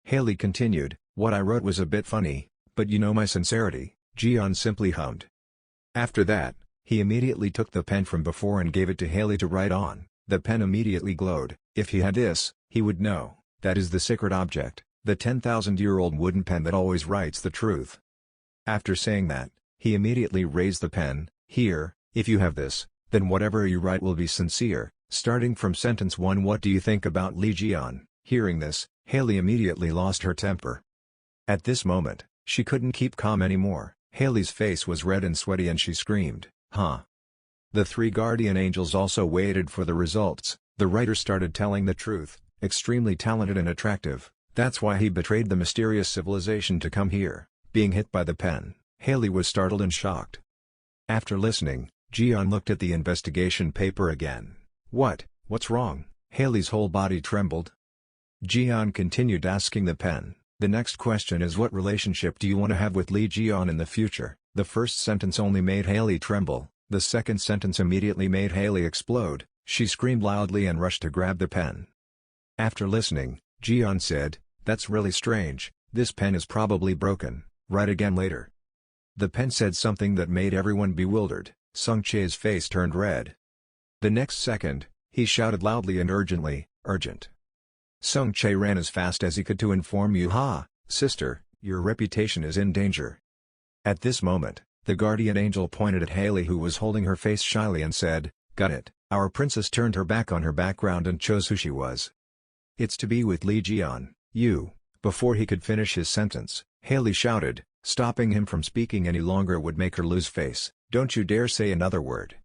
B: Haley continued, "What I wrote was a bit funny, but you know my sincerity." Jian simply hummed. After that, he immediately took the pen from before and gave it to Haley to write on. The pen immediately glowed. If he had this, he would know, that is the sacred object, the 10,000-year-old wooden pen that always writes the truth. After saying that, he immediately raised the pen. "Here, if you have this, then whatever you write will be sincere. Starting from sentence 1, what do you think about Lee Ji-yeon? Hearing this, Haley immediately lost her temper. At this moment, she couldn't keep calm anymore. Haley's face was red and sweaty and she screamed, "Huh?" The three guardian angels also waited for the results. The writer started telling the truth, extremely talented and attractive. That's why he betrayed the mysterious civilization to come here. Being hit by the pen, Haley was startled and shocked. After listening, Ji-yeon looked at the investigation paper again. What's wrong? Haley's whole body trembled. Ji-yeon continued asking the pen, "The next question is, what relationship do you want to have with Lee Ji-yeon in the future?" The first sentence only made Haley tremble. The second sentence immediately made Haley explode. She screamed loudly and rushed to grab the pen. After listening, Ji-yeon said, "That's really strange, this pen is probably broken, write again later." The pen said something that made everyone bewildered. Sung Chae's face turned red. The next second, he shouted loudly and urgently, "Urgent!" Sung Chae ran as fast as he could to inform Yuha, "Sister, your reputation is in danger." At this moment, the guardian angel pointed at Haley, who was holding her face shyly, and said, "Got it." Our princess turned her back on her background and chose who she was. "It's to be with Lee Ji-yeon, you." Before he could finish his sentence, Haley shouted, stopping him from speaking any longer would make her lose face, "Don't you dare say another word."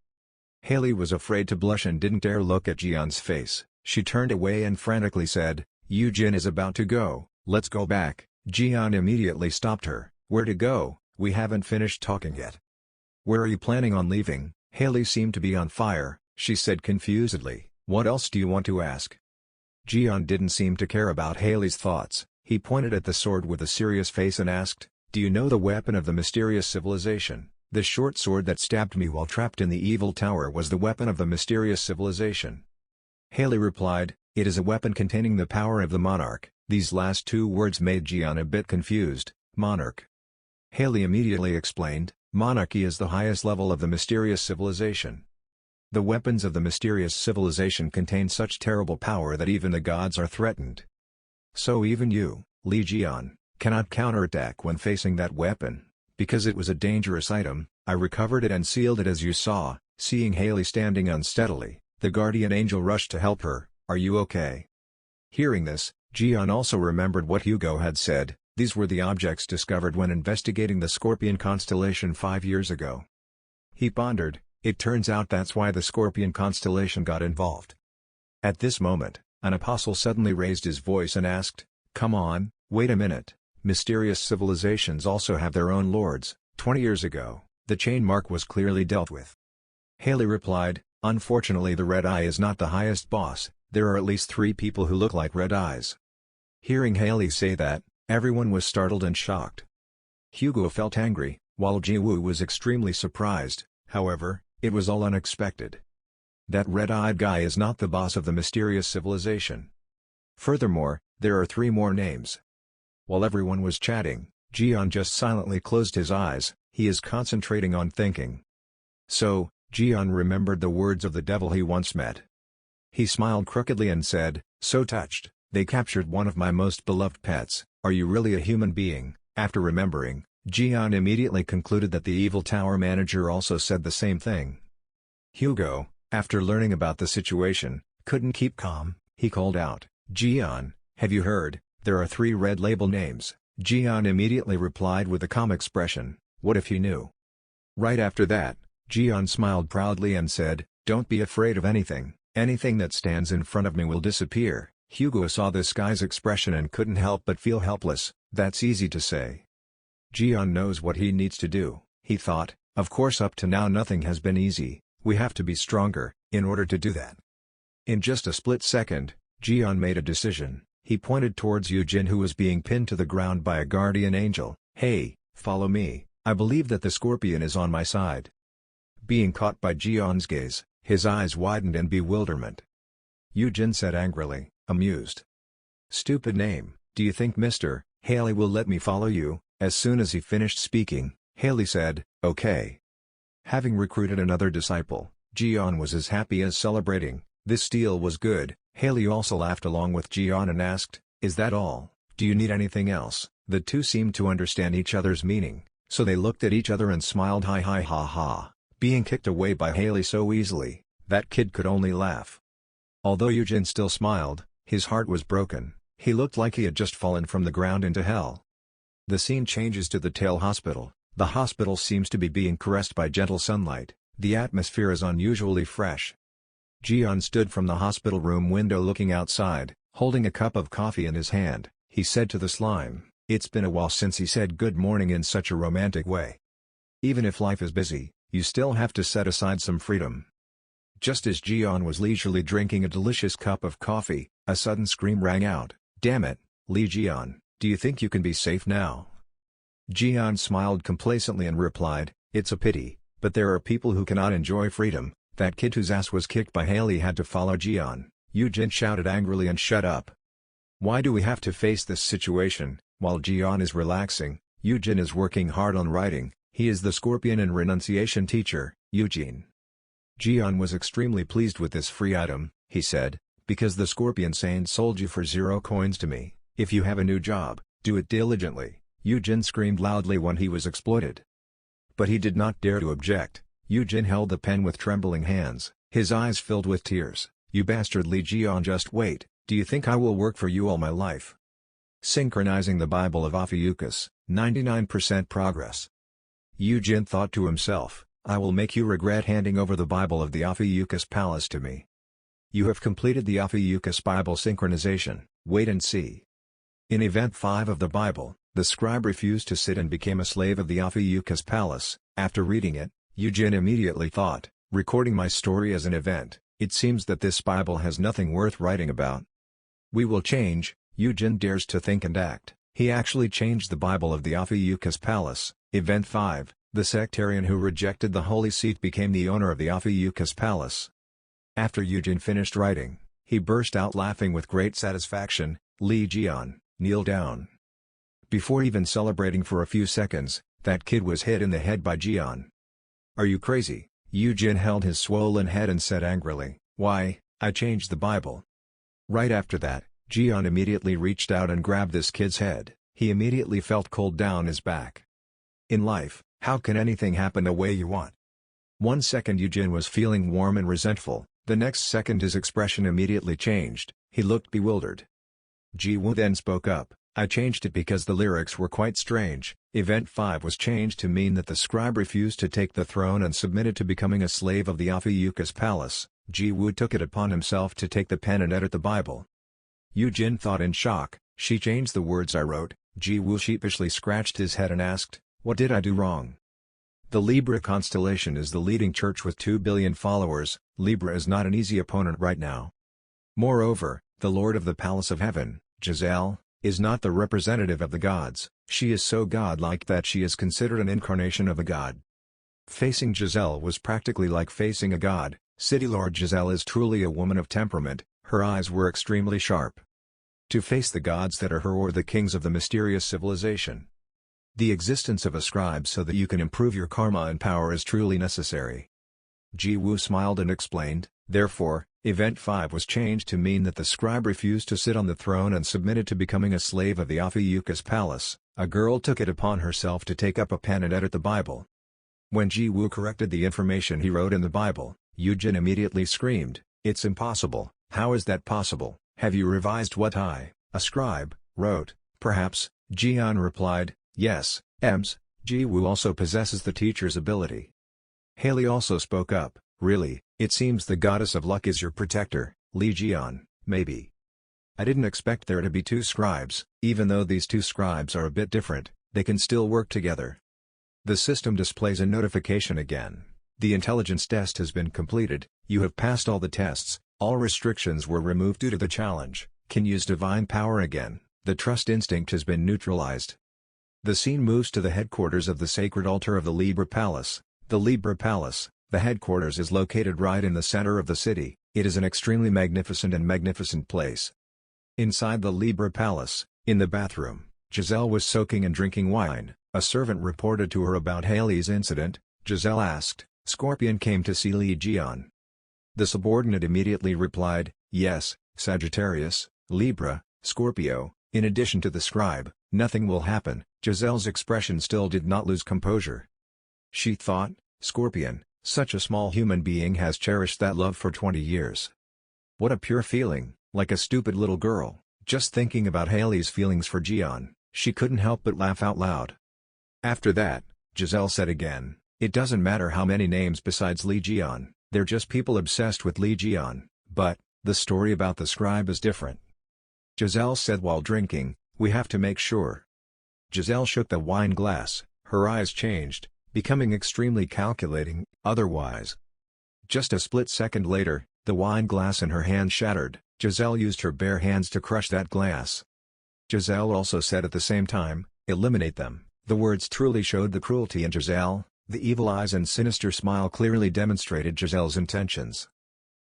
B: Haley was afraid to blush and didn't dare look at Ji-yeon's face. She turned away and frantically said, "Yoo-jin is about to go, let's go back." Ji-yeon immediately stopped her. "Where to go? We haven't finished talking yet." "Where are you planning on leaving?" Haley seemed to be on fire. She said confusedly, "What else do you want to ask?" Ji-yeon didn't seem to care about Haley's thoughts. He pointed at the sword with a serious face and asked, "Do you know the weapon of the mysterious civilization?" "The short sword that stabbed me while trapped in the evil tower was the weapon of the mysterious civilization." Haley replied, "It is a weapon containing the power of the monarch." These last two words made Ji-yeon a bit confused. "Monarch?" Haley immediately explained, "Monarchy is the highest level of the mysterious civilization. The weapons of the mysterious civilization contain such terrible power that even the gods are threatened. So even you, Lee Ji-yeon, cannot counterattack when facing that weapon. Because it was a dangerous item, I recovered it and sealed it as you saw." Seeing Haley standing unsteadily, the guardian angel rushed to help her. "Are you okay?" Hearing this, Ji-yeon also remembered what Hugo had said. These were the objects discovered when investigating the Scorpion constellation 5 years ago. He pondered, it turns out that's why the Scorpion constellation got involved. At this moment, an apostle suddenly raised his voice and asked, "Come on, wait a minute. Mysterious civilizations also have their own lords. 20 years ago, the chain mark was clearly dealt with." Haley replied, "Unfortunately the Red Eye is not the highest boss. There are at least 3 people who look like Red Eyes." Hearing Haley say that, everyone was startled and shocked. Hugo felt angry, while Ji-woo was extremely surprised. However, it was all unexpected. That red-eyed guy is not the boss of the mysterious civilization. Furthermore, there are 3 more names. While everyone was chatting, Ji-yeon just silently closed his eyes. He is concentrating on thinking. So, Ji-yeon remembered the words of the devil he once met. He smiled crookedly and said, "So touched, they captured one of my most beloved pets. Are you really a human being?" After remembering, Ji-yeon immediately concluded that the evil tower manager also said the same thing. Hugo, after learning about the situation, couldn't keep calm. He called out, "Ji-yeon, have you heard? There are 3 red label names." Ji-yeon immediately replied with a calm expression, "What if he knew?" Right after that, Ji-yeon smiled proudly and said, "Don't be afraid of anything. Anything that stands in front of me will disappear." Hugo saw this guy's expression and couldn't help but feel helpless. That's easy to say. Ji-yeon knows what he needs to do, he thought. Of course, up to now nothing has been easy. We have to be stronger, in order to do that. In just a split second, Ji-yeon made a decision. He pointed towards Yoo-jin, who was being pinned to the ground by a guardian angel. "Hey, follow me, I believe that the scorpion is on my side." Being caught by Ji-yeon's gaze, his eyes widened in bewilderment. Yoo-jin said angrily, amused, "Stupid name, do you think Mr. Haley will let me follow you?" As soon as he finished speaking, Haley said, "Okay." Having recruited another disciple, Ji-yeon was as happy as celebrating. This deal was good. Haley also laughed along with Ji-yeon and asked, "Is that all? Do you need anything else?" The two seemed to understand each other's meaning, so they looked at each other and smiled. Hi hi ha ha. Being kicked away by Haley so easily, that kid could only laugh. Although Eugene still smiled, his heart was broken. He looked like he had just fallen from the ground into hell. The scene changes to the Tail Hospital. The hospital seems to be being caressed by gentle sunlight. The atmosphere is unusually fresh. Jian stood from the hospital room window looking outside, holding a cup of coffee in his hand. He said to the slime, "It's been a while since he said good morning in such a romantic way. Even if life is busy, you still have to set aside some freedom." Just as Jian was leisurely drinking a delicious cup of coffee, a sudden scream rang out. "Damn it, Li Jian, do you think you can be safe now?" Jian smiled complacently and replied, "It's a pity, but there are people who cannot enjoy freedom." That kid whose ass was kicked by Haley had to follow Jian. Eugene shouted angrily and shut up. Why do we have to face this situation? While Jian is relaxing, Eugene is working hard on writing. He is the Scorpion and renunciation teacher, Eugene. Jian was extremely pleased with this free item, he said, because the Scorpion Saint sold you for 0 coins to me. If you have a new job, do it diligently. Eugene screamed loudly when he was exploited. But he did not dare to object. Eugene held the pen with trembling hands, his eyes filled with tears. "You bastard Li Jian, just wait, do you think I will work for you all my life?" Synchronizing the Bible of Ophiuchus, 99% progress. Eugene thought to himself, "I will make you regret handing over the Bible of the Ophiuchus Palace to me." You have completed the Ophiuchus Bible synchronization, wait and see. In Event 5 of the Bible, the scribe refused to sit and became a slave of the Ophiuchus Palace. After reading it, Eugene immediately thought, recording my story as an event, it seems that this Bible has nothing worth writing about. We will change. Eugene dares to think and act. He actually changed the Bible of the Ophiuchus Palace. Event 5, the sectarian who rejected the Holy Seat became the owner of the Ophiuchus Palace. After Eugene finished writing, he burst out laughing with great satisfaction. "Li Jian, kneel down." Before even celebrating for a few seconds, that kid was hit in the head by Jian. "Are you crazy?" Eugene held his swollen head and said angrily, "Why, I changed the Bible." Right after that, Jian immediately reached out and grabbed this kid's head. He immediately felt cold down his back. In life, how can anything happen the way you want? 1 second Eugene was feeling warm and resentful, the next second his expression immediately changed, he looked bewildered. Ji-woo then spoke up, "I changed it because the lyrics were quite strange." Event 5 was changed to mean that the scribe refused to take the throne and submitted to becoming a slave of the Ophiuchus Palace. Ji-woo took it upon himself to take the pen and edit the Bible. Eugene thought in shock, "She changed the words I wrote." Ji-woo sheepishly scratched his head and asked, "What did I do wrong?" The Libra constellation is the leading church with 2 billion followers. Libra is not an easy opponent right now. Moreover, the Lord of the Palace of Heaven, Giselle, is not the representative of the gods. She is so godlike that she is considered an incarnation of a god. Facing Giselle was practically like facing a god. City Lord Giselle is truly a woman of temperament, her eyes were extremely sharp. To face the gods that are her or the kings of the mysterious civilization. The existence of a scribe so that you can improve your karma and power is truly necessary. Ji-woo smiled and explained, therefore, Event 5 was changed to mean that the scribe refused to sit on the throne and submitted to becoming a slave of the Ophiuchus Palace. A girl took it upon herself to take up a pen and edit the Bible. When Ji-woo corrected the information he wrote in the Bible, Eugene immediately screamed, "It's impossible, how is that possible? Have you revised what I, a scribe, wrote?" "Perhaps," Jian replied, "Yes, Ems, Ji-woo also possesses the teacher's ability." Haley also spoke up, "Really, it seems the goddess of luck is your protector, Li Jian, maybe. I didn't expect there to be 2 scribes, even though these 2 scribes are a bit different, they can still work together." The system displays a notification again. The intelligence test has been completed, you have passed all the tests, all restrictions were removed due to the challenge, can use divine power again, the trust instinct has been neutralized. The scene moves to the headquarters of the sacred altar of the Libra Palace. The Libra Palace, the headquarters is located right in the center of the city, it is an extremely magnificent place. Inside the Libra Palace, in the bathroom, Giselle was soaking and drinking wine. A servant reported to her about Haley's incident. Giselle asked, "Scorpion came to see Li Jian?" The subordinate immediately replied, "Yes, Sagittarius, Libra, Scorpio, in addition to the scribe, nothing will happen." Giselle's expression still did not lose composure. She thought, "Scorpion, Such a small human being has cherished that love for 20 years. What a pure feeling, like a stupid little girl. Just thinking about Haley's feelings for Jian, she couldn't help but laugh out loud. After that, Giselle said again, "It doesn't matter how many names besides Li Jian, they're just people obsessed with Li Jian, but, the story about the scribe is different." Giselle said while drinking, "We have to make sure." Giselle shook the wine glass, her eyes changed, becoming extremely calculating, otherwise. Just a split second later, the wine glass in her hand shattered. Giselle used her bare hands to crush that glass. Giselle also said at the same time, "Eliminate them." The words truly showed the cruelty in Giselle, the evil eyes and sinister smile clearly demonstrated Giselle's intentions.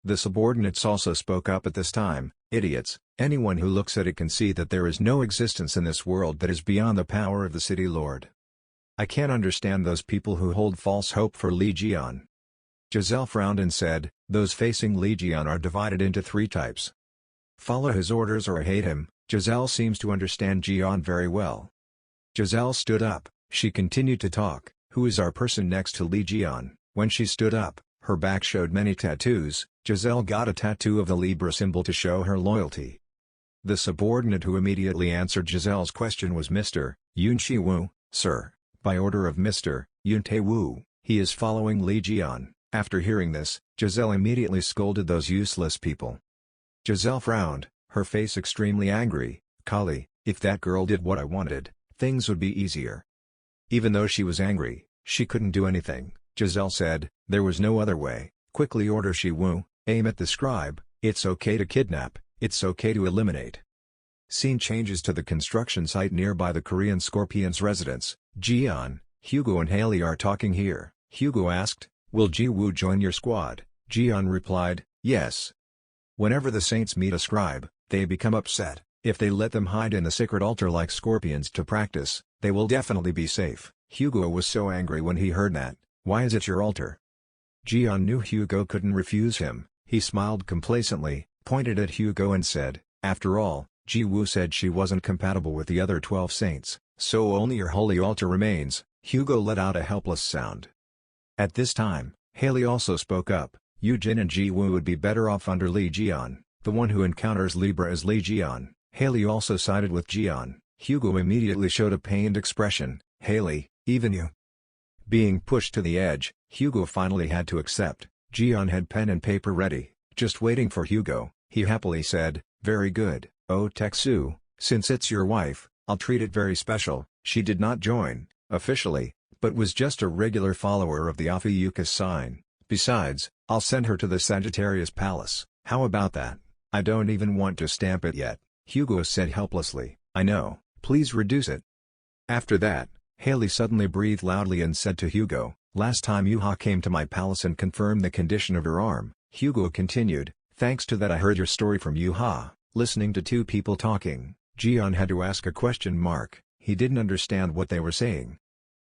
B: The subordinates also spoke up at this time, "Idiots, anyone who looks at it can see that there is no existence in this world that is beyond the power of the city lord. I can't understand those people who hold false hope for Li Jian." Giselle frowned and said, "Those facing Li Jian are divided into 3 types. Follow his orders or hate him." Giselle seems to understand Jian very well. Giselle stood up, she continued to talk, "Who is our person next to Li Jian?" When she stood up, her back showed many tattoos. Giselle got a tattoo of the Libra symbol to show her loyalty. The subordinate who immediately answered Giselle's question was Mr. Yun Shi Wu, "Sir, by order of Mr. Yun Tae Wu, he is following Li Jian." After hearing this, Giselle immediately scolded those useless people. Giselle frowned, her face extremely angry. "Kali, if that girl did what I wanted, things would be easier." Even though she was angry, she couldn't do anything. Giselle said, "There was no other way. Quickly order Shi Wu, aim at the scribe. It's okay to kidnap, it's okay to eliminate." Scene changes to the construction site nearby the Korean Scorpion's residence. Jian, Hugo and Haley are talking here. Hugo asked, "Will Ji Woo join your squad?" Jian replied, "Yes." Whenever the saints meet a scribe, they become upset. If they let them hide in the sacred altar like scorpions to practice, they will definitely be safe. Hugo was so angry when he heard that. "Why is it your altar?" Jian knew Hugo couldn't refuse him. He smiled complacently, pointed at Hugo and said, "After all, Ji Woo said she wasn't compatible with the other 12 saints, so only your holy altar remains." Hugo let out a helpless sound. At this time, Haley also spoke up. Eugene and Ji Woo would be better off under Li Jian, the one who encounters Libra as Li Jian. Haley also sided with Jian. Hugo immediately showed a pained expression. "Haley, even you." Being pushed to the edge, Hugo finally had to accept. Jian had pen and paper ready, just waiting for Hugo. He happily said, "Very good, oh Teksu, since it's your wife, I'll treat it very special." She did not join, officially, but was just a regular follower of the Ophiuchus sign. "Besides, I'll send her to the Sagittarius Palace." "How about that? I don't even want to stamp it yet," Hugo said helplessly. "I know, please reduce it." After that, Haley suddenly breathed loudly and said to Hugo, "Last time Yuha came to my palace and confirmed the condition of her arm." Hugo continued, "Thanks to that I heard your story from Yuha." Listening to 2 people talking, Jian had to ask a question mark. He didn't understand what they were saying.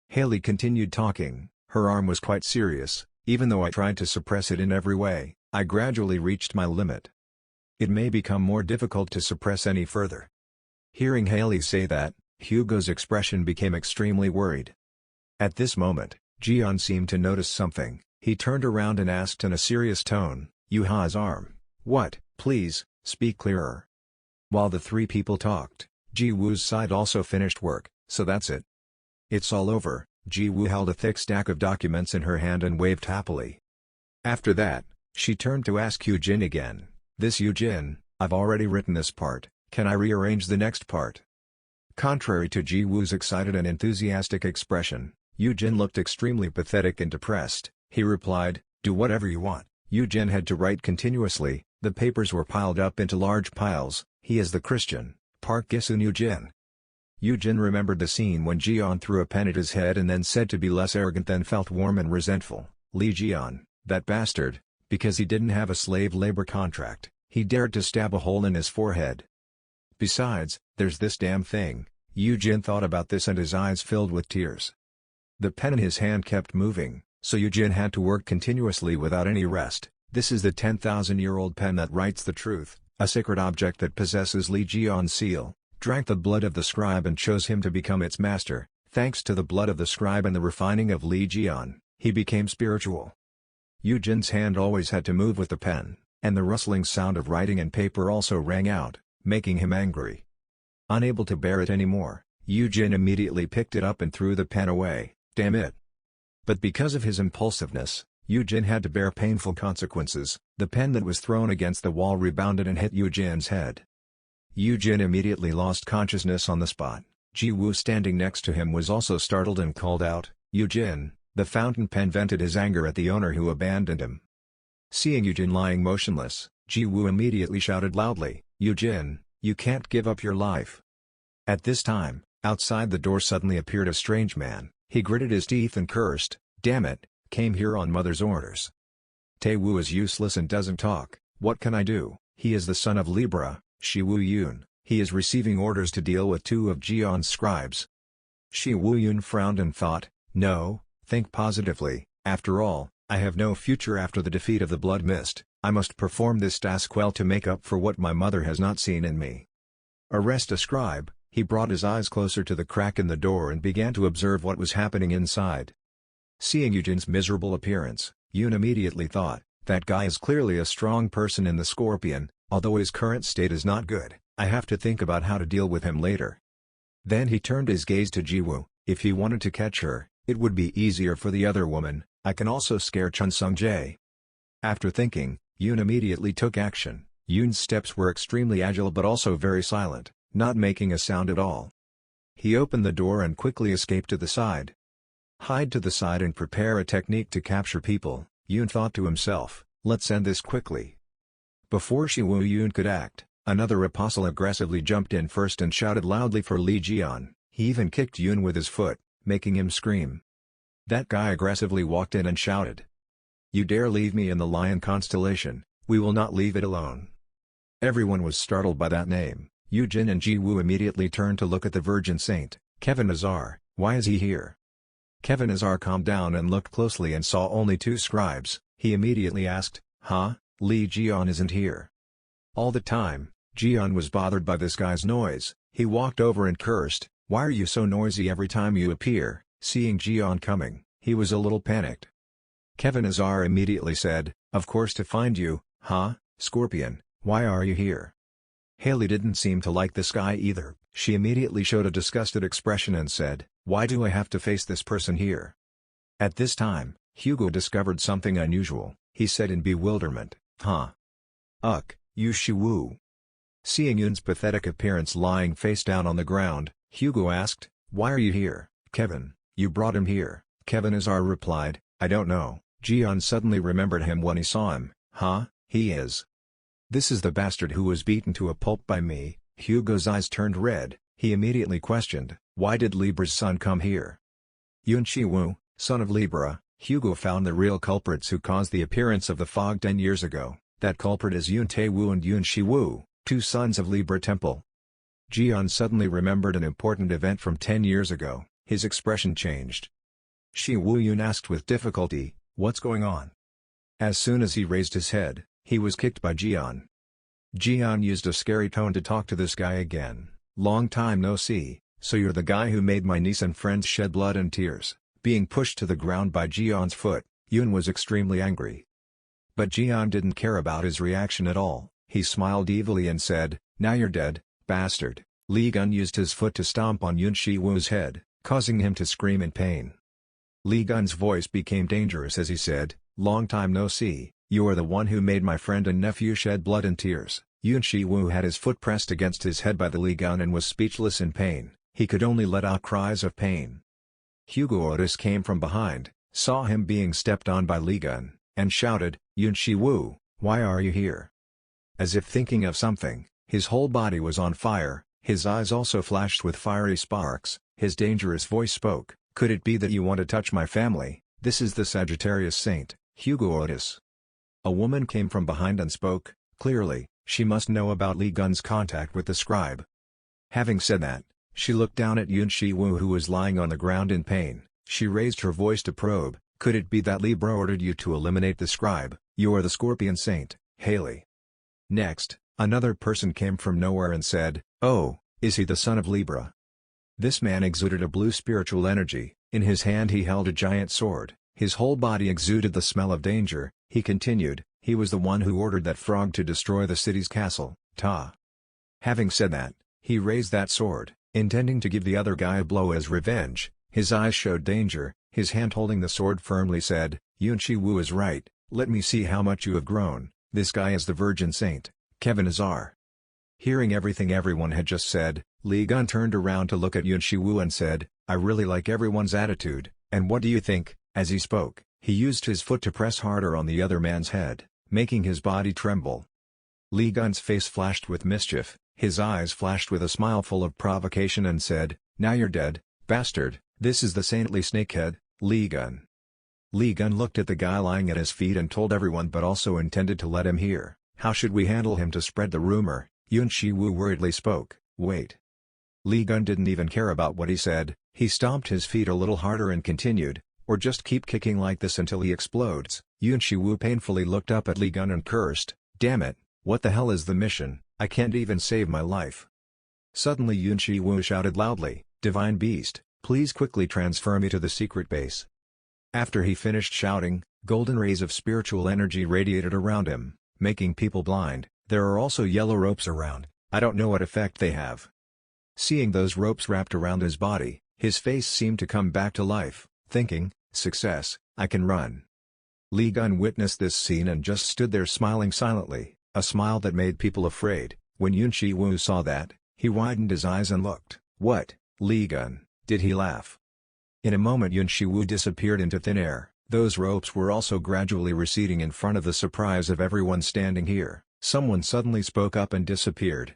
B: Haley continued talking, "Her arm was quite serious. Even though I tried to suppress it in every way, I gradually reached my limit. It may become more difficult to suppress any further." Hearing Haley say that, Hugo's expression became extremely worried. At this moment, Jian seemed to notice something. He turned around and asked in a serious tone, "Yuha's arm. What? Please, speak clearer." While the 3 people talked, Ji Woo's side also finished work, "So that's it. It's all over." Ji Woo held a thick stack of documents in her hand and waved happily. After that, she turned to ask Eugene again, "This Eugene, I've already written this part, can I rearrange the next part?" Contrary to Ji Woo's excited and enthusiastic expression, Eugene looked extremely pathetic and depressed. He replied, "Do whatever you want." Eugene had to write continuously. The papers were piled up into large piles. He is the Christian, Park Gisun Eugene. Eugene remembered the scene when Jian threw a pen at his head and then said to be less arrogant, then felt warm and resentful. Li Jian, that bastard, because he didn't have a slave labor contract, he dared to stab a hole in his forehead. Besides, there's this damn thing. Eugene thought about this and his eyes filled with tears. The pen in his hand kept moving, so Eugene had to work continuously without any rest. This is the 10,000-year-old pen that writes the truth, a sacred object that possesses Li Jian's seal, drank the blood of the scribe and chose him to become its master. Thanks to the blood of the scribe and the refining of Li Jian, he became spiritual. Yujin's hand always had to move with the pen, and the rustling sound of writing and paper also rang out, making him angry. Unable to bear it anymore, Yujin immediately picked it up and threw the pen away. Damn it! But because of his impulsiveness, Yujin had to bear painful consequences. The pen that was thrown against the wall rebounded and hit Yujin's head. Yujin immediately lost consciousness on the spot. Ji-woo standing next to him was also startled and called out, "Yujin!" The fountain pen vented his anger at the owner who abandoned him. Seeing Yujin lying motionless, Ji-woo immediately shouted loudly, "Yujin, you can't give up your life." At this time, outside the door suddenly appeared a strange man. He gritted his teeth and cursed, "Damn it, came here on mother's orders. Tae-woo is useless and doesn't talk, what can I do? He is the son of Libra, Shi-woo-yoon, he is receiving orders to deal with 2 of Jeon's scribes." Shi-woo-yoon frowned and thought, "No, think positively, after all, I have no future after the defeat of the Blood Mist, I must perform this task well to make up for what my mother has not seen in me." Arrest a scribe. He brought his eyes closer to the crack in the door and began to observe what was happening inside. Seeing Yujin's miserable appearance, Yoon immediately thought, "That guy is clearly a strong person in the Scorpion, although his current state is not good, I have to think about how to deal with him later." Then he turned his gaze to Ji-woo. If he wanted to catch her, it would be easier for the other woman. I can also scare Chun Sung-jae. After thinking, Yoon immediately took action. Yoon's steps were extremely agile but also very silent, not making a sound at all. He opened the door and quickly escaped to the side. Hide to the side and prepare a technique to capture people, Yoon thought to himself, let's end this quickly. Before Shi-woo-yoon could act, another apostle aggressively jumped in first and shouted loudly for Lee Jeon. He even kicked Yoon with his foot, making him scream. That guy aggressively walked in and shouted, "You dare leave me in the Lion constellation, we will not leave it alone." Everyone was startled by that name. Yujin and Ji-woo immediately turned to look at the Virgin Saint. "Kevin Azar, why is he here?" Kevin Azar calmed down and looked closely and saw only 2 scribes. He immediately asked, "Huh, Lee Jeon isn't here." All the time, Jeon was bothered by this guy's noise. He walked over and cursed, "Why are you so noisy every time you appear?" Seeing Jeon coming, he was a little panicked. Kevin Azar immediately said, "Of course to find you, huh, Scorpion, why are you here?" Haley didn't seem to like this guy either. She immediately showed a disgusted expression and said, "Why do I have to face this person here?" At this time, Hugo discovered something unusual. He said in bewilderment, "Huh? You Shi-woo." Seeing Yoon's pathetic appearance lying face down on the ground, Hugo asked, "Why are you here, Kevin? You brought him here." Kevin Azar replied, "I don't know." Jeon suddenly remembered him when he saw him. "Huh, he is. This is the bastard who was beaten to a pulp by me." Hugo's eyes turned red. He immediately questioned, "Why did Libra's son come here?" Yoon Shi-woo, son of Libra. Hugo found the real culprits who caused the appearance of the fog 10 years ago. That culprit is Yoon Tae-woo and Yoon Shi-woo, 2 sons of Libra Temple. Jeon suddenly remembered an important event from 10 years ago. His expression changed. Shi-woo-yoon asked with difficulty, "What's going on?" As soon as he raised his head, he was kicked by Jeon. Jeon used a scary tone to talk to this guy again. "Long time no see, so you're the guy who made my niece and friends shed blood and tears." Being pushed to the ground by Jeon's foot, Yoon was extremely angry. But Jeon didn't care about his reaction at all. He smiled evilly and said, "Now you're dead, bastard." Lee Gun used his foot to stomp on Yoon Shi-woo's head, causing him to scream in pain. Lee Gun's voice became dangerous as he said, "Long time no see, you are the one who made my friend and nephew shed blood and tears." Yoon Shi-woo had his foot pressed against his head by the Lee Gun and was speechless in pain. He could only let out cries of pain. Hugo Otis came from behind, saw him being stepped on by Lee Gun, and shouted, "Yoon Shi-woo, why are you here?" As if thinking of something, his whole body was on fire, his eyes also flashed with fiery sparks. His dangerous voice spoke, "Could it be that you want to touch my family? This is the Sagittarius Saint, Hugo Otis." A woman came from behind and spoke, clearly, she must know about Lee Gun's contact with the scribe. Having said that, she looked down at Yoon Shi-woo who was lying on the ground in pain. She raised her voice to probe, "Could it be that Libra ordered you to eliminate the scribe? You are the Scorpion Saint, Haley." Next, another person came from nowhere and said, "Oh, is he the son of Libra?" This man exuded a blue spiritual energy. In his hand he held a giant sword. His whole body exuded the smell of danger. He continued, he was the one who ordered that frog to destroy the city's castle, Ta. Having said that, he raised that sword, intending to give the other guy a blow as revenge. His eyes showed danger. His hand holding the sword firmly said, Yunchi Wu is right, let me see how much you have grown. This guy is the virgin saint, Kevin Azar. Hearing everything everyone had just said, Li Gun turned around to look at Yunchi Wu and said, I really like everyone's attitude, and what do you think? As he spoke, he used his foot to press harder on the other man's head, making his body tremble. Li Gun's face flashed with mischief, his eyes flashed with a smile full of provocation and said, now you're dead, bastard. This is the saintly snakehead, Li Gun. Li Gun looked at the guy lying at his feet and told everyone but also intended to let him hear. How should we handle him to spread the rumor? Yunchi Wu worriedly spoke. Wait. Li Gun didn't even care about what he said. He stomped his feet a little harder and continued, or just keep kicking like this until he explodes. Yunchi Wu painfully looked up at Li Gun and cursed, damn it, what the hell is the mission? I can't even save my life. Suddenly Yunchi Wu shouted loudly, Divine Beast, please quickly transfer me to the secret base. After he finished shouting, golden rays of spiritual energy radiated around him, making people blind. There are also yellow ropes around. I don't know what effect they have. Seeing those ropes wrapped around his body, his face seemed to come back to life, thinking, success, I can run. Li Gun witnessed this scene and just stood there smiling silently, a smile that made people afraid. When Yunchi Wu saw that, he widened his eyes and looked. What, Li Gun, did he laugh? In a moment Yunchi Wu disappeared into thin air. Those ropes were also gradually receding in front of the surprise of everyone standing here. Someone suddenly spoke up and disappeared.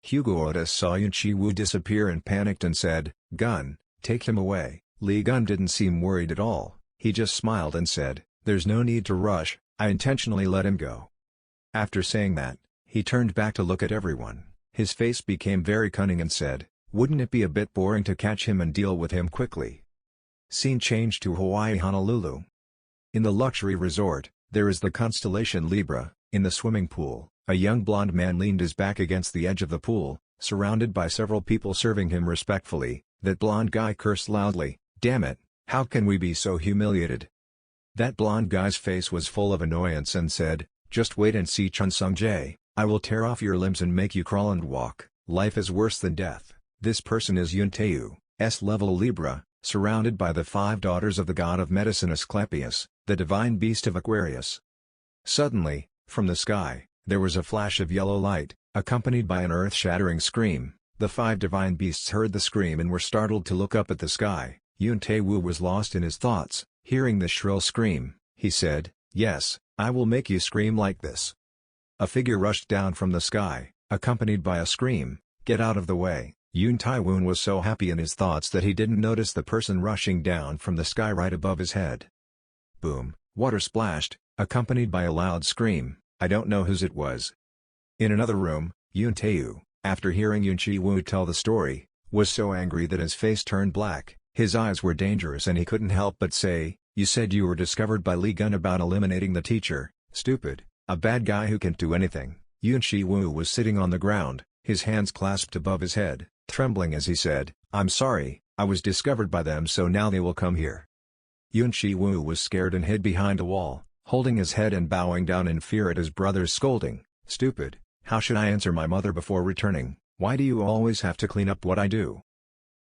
B: Hugo Otis saw Yunchi Wu disappear and panicked and said, Gun, take him away. Li Gun didn't seem worried at all. He just smiled and said, there's no need to rush, I intentionally let him go. After saying that, he turned back to look at everyone. His face became very cunning and said, wouldn't it be a bit boring to catch him and deal with him quickly? Scene changed to Hawaii, Honolulu. In the luxury resort, there is the constellation Libra. In the swimming pool, a young blonde man leaned his back against the edge of the pool, surrounded by several people serving him respectfully. That blonde guy cursed loudly, damn it, how can we be so humiliated? That blonde guy's face was full of annoyance and said, just wait and see Chun Sung Jae, I will tear off your limbs and make you crawl and walk. Life is worse than death. This person is Yun Tae-yu, S-level Libra, surrounded by the 5 daughters of the god of medicine Asclepius, the divine beast of Aquarius. Suddenly, from the sky, there was a flash of yellow light, accompanied by an earth-shattering scream. The 5 divine beasts heard the scream and were startled to look up at the sky. Yun Tae-wu was lost in his thoughts. Hearing the shrill scream, he said, yes, I will make you scream like this. A figure rushed down from the sky, accompanied by a scream, get out of the way. Yun Tae-woon was so happy in his thoughts that he didn't notice the person rushing down from the sky right above his head. Boom, water splashed, accompanied by a loud scream. I don't know whose it was. In another room, Yun Tae-yu, after hearing Yunchi Wu tell the story, was so angry that his face turned black. His eyes were dangerous and he couldn't help but say, you said you were discovered by Li Gun about eliminating the teacher, stupid, a bad guy who can't do anything. Yunchi Wu was sitting on the ground, his hands clasped above his head, trembling as he said, I'm sorry, I was discovered by them so now they will come here. Yunchi Wu was scared and hid behind a wall, holding his head and bowing down in fear at his brother's scolding. Stupid, how should I answer my mother before returning? Why do you always have to clean up what I do?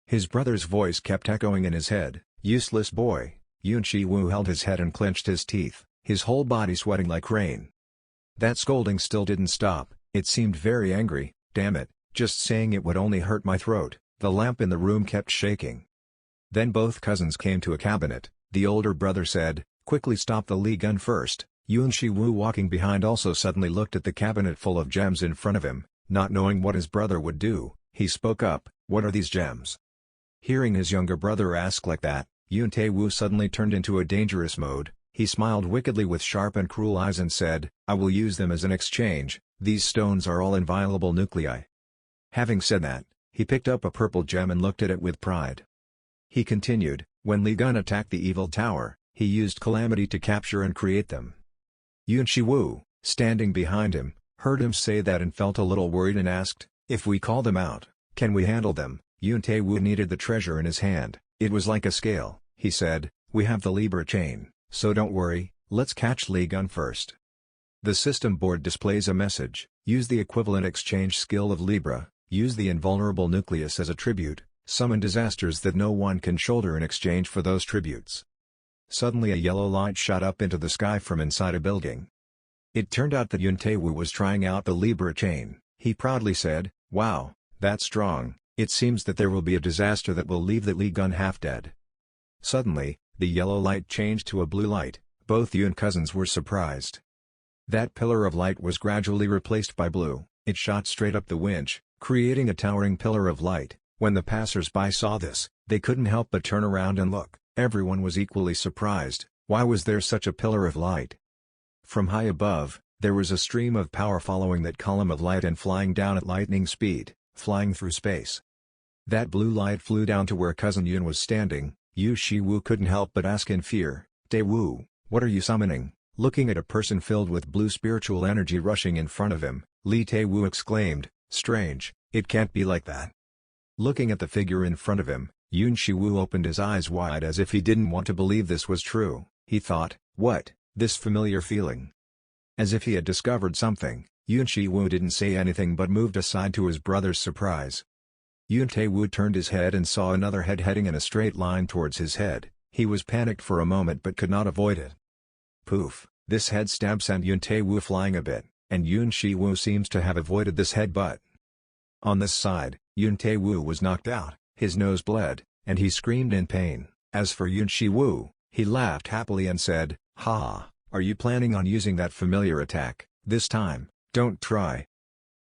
B: His brother's voice kept echoing in his head, useless boy. Yunchi Wu held his head and clenched his teeth, his whole body sweating like rain. That scolding still didn't stop, it seemed very angry, damn it, just saying it would only hurt my throat. The lamp in the room kept shaking. Then both cousins came to a cabinet. The older brother said, quickly stop the Li Gun first. Yunchi Wu walking behind also suddenly looked at the cabinet full of gems in front of him, not knowing what his brother would do. He spoke up, what are these gems? Hearing his younger brother ask like that, Yun Tae-wu suddenly turned into a dangerous mode. He smiled wickedly with sharp and cruel eyes and said, I will use them as an exchange, these stones are all inviolable nuclei. Having said that, he picked up a purple gem and looked at it with pride. He continued, when Li Gun attacked the evil tower, he used calamity to capture and create them. Yunchi Wu, standing behind him, heard him say that and felt a little worried and asked, if we call them out, can we handle them? Yun Tae-wu needed the treasure in his hand, it was like a scale. He said, we have the Libra chain, so don't worry, let's catch Li Gun first. The system board displays a message, use the equivalent exchange skill of Libra, use the invulnerable nucleus as a tribute, summon disasters that no one can shoulder in exchange for those tributes. Suddenly a yellow light shot up into the sky from inside a building. It turned out that Yun Tae-woo was trying out the Libra chain. He proudly said, "Wow, that's strong, it seems that there will be a disaster that will leave the Li Gun half dead." Suddenly, the yellow light changed to a blue light. Both Yun cousins were surprised. That pillar of light was gradually replaced by blue. It shot straight up the winch, creating a towering pillar of light. When the passers-by saw this, they couldn't help but turn around and look. Everyone was equally surprised. Why was there such a pillar of light? From high above, there was a stream of power following that column of light and flying down at lightning speed, flying through space. That blue light flew down to where cousin Yun was standing. Yu Shi-woo couldn't help but ask in fear, "Tae-woo, what are you summoning?" Looking at a person filled with blue spiritual energy rushing in front of him, Lee Tae-woo exclaimed, "Strange, it can't be like that." Looking at the figure in front of him, Yoon Shi-woo opened his eyes wide as if he didn't want to believe this was true. He thought, what, this familiar feeling? As if he had discovered something, Yoon Shi-woo didn't say anything but moved aside to his brother's surprise. Yoon Tae-woo turned his head and saw another head heading in a straight line towards his head. He was panicked for a moment but could not avoid it. Poof, this head stab sent Yoon Tae-woo flying a bit, and Yoon Shi-woo seems to have avoided this headbutt. On this side, Yoon Tae-woo was knocked out, his nose bled, and he screamed in pain. As for Yoon Shi-woo, he laughed happily and said, "Ha, are you planning on using that familiar attack? This time, don't try."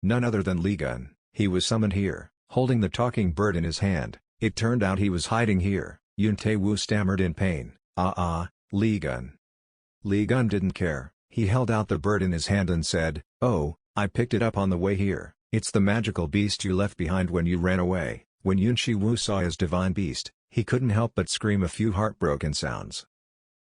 B: None other than Li Gun, he was summoned here, holding the talking bird in his hand. It turned out he was hiding here. Yoon Tae-woo stammered in pain, Li Gun." Li Gun didn't care. He held out the bird in his hand and said, "Oh, I picked it up on the way here. It's the magical beast you left behind when you ran away." When Yoon Shi-woo saw his divine beast, he couldn't help but scream a few heartbroken sounds.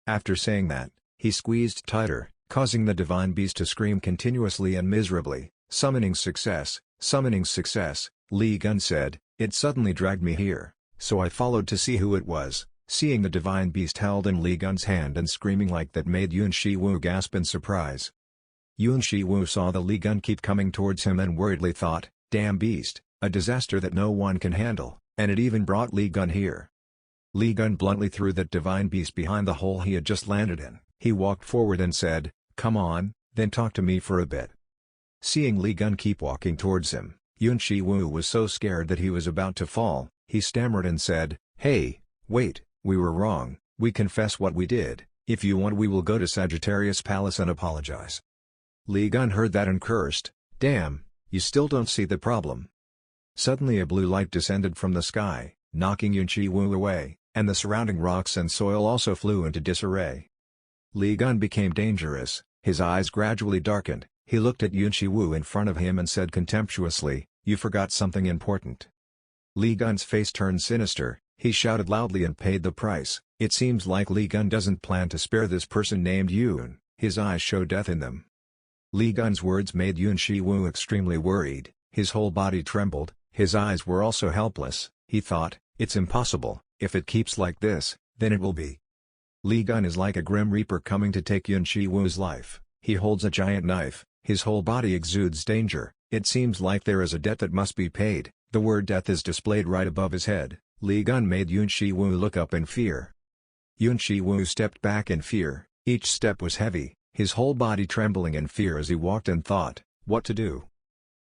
B: After saying that, he squeezed tighter, causing the divine beast to scream continuously and miserably. "Summoning success, summoning success," Li Gun said. "It suddenly dragged me here, so I followed to see who it was." Seeing the divine beast held in Li Gun's hand and screaming like that made Yoon Shi-woo gasp in surprise. Yoon Shi-woo saw the Li Gun keep coming towards him and worriedly thought, "Damn beast, a disaster that no one can handle, and it even brought Li Gun here." Li Gun bluntly threw that divine beast behind the hole he had just landed in. He walked forward and said, "Come on, then talk to me for a bit." Seeing Li Gun keep walking towards him, Yoon Shi-woo was so scared that he was about to fall. He stammered and said, "Hey, wait, we were wrong, we confess what we did. If you want we will go to Sagittarius Palace and apologize." Li Gun heard that and cursed, "Damn, you still don't see the problem." Suddenly a blue light descended from the sky, knocking Yoon Shi-woo away, and the surrounding rocks and soil also flew into disarray. Li Gun became dangerous, his eyes gradually darkened. He looked at Yoon Shi-woo in front of him and said contemptuously, "You forgot something important." Li Gun's face turned sinister. He shouted loudly and paid the price. It seems like Li Gun doesn't plan to spare this person named Yoon. His eyes show death in them. Li Gun's words made Yoon Shi-woo extremely worried. His whole body trembled, his eyes were also helpless. He thought, "It's impossible. If it keeps like this, then it will be." Li Gun is like a grim reaper coming to take Yoon Shi-woo's life. He holds a giant knife, his whole body exudes danger. It seems like there is a debt that must be paid. The word death is displayed right above his head. Li Gun made Yoon Shi-woo look up in fear. Yoon Shi-woo stepped back in fear. Each step was heavy, his whole body trembling in fear as he walked and thought, what to do.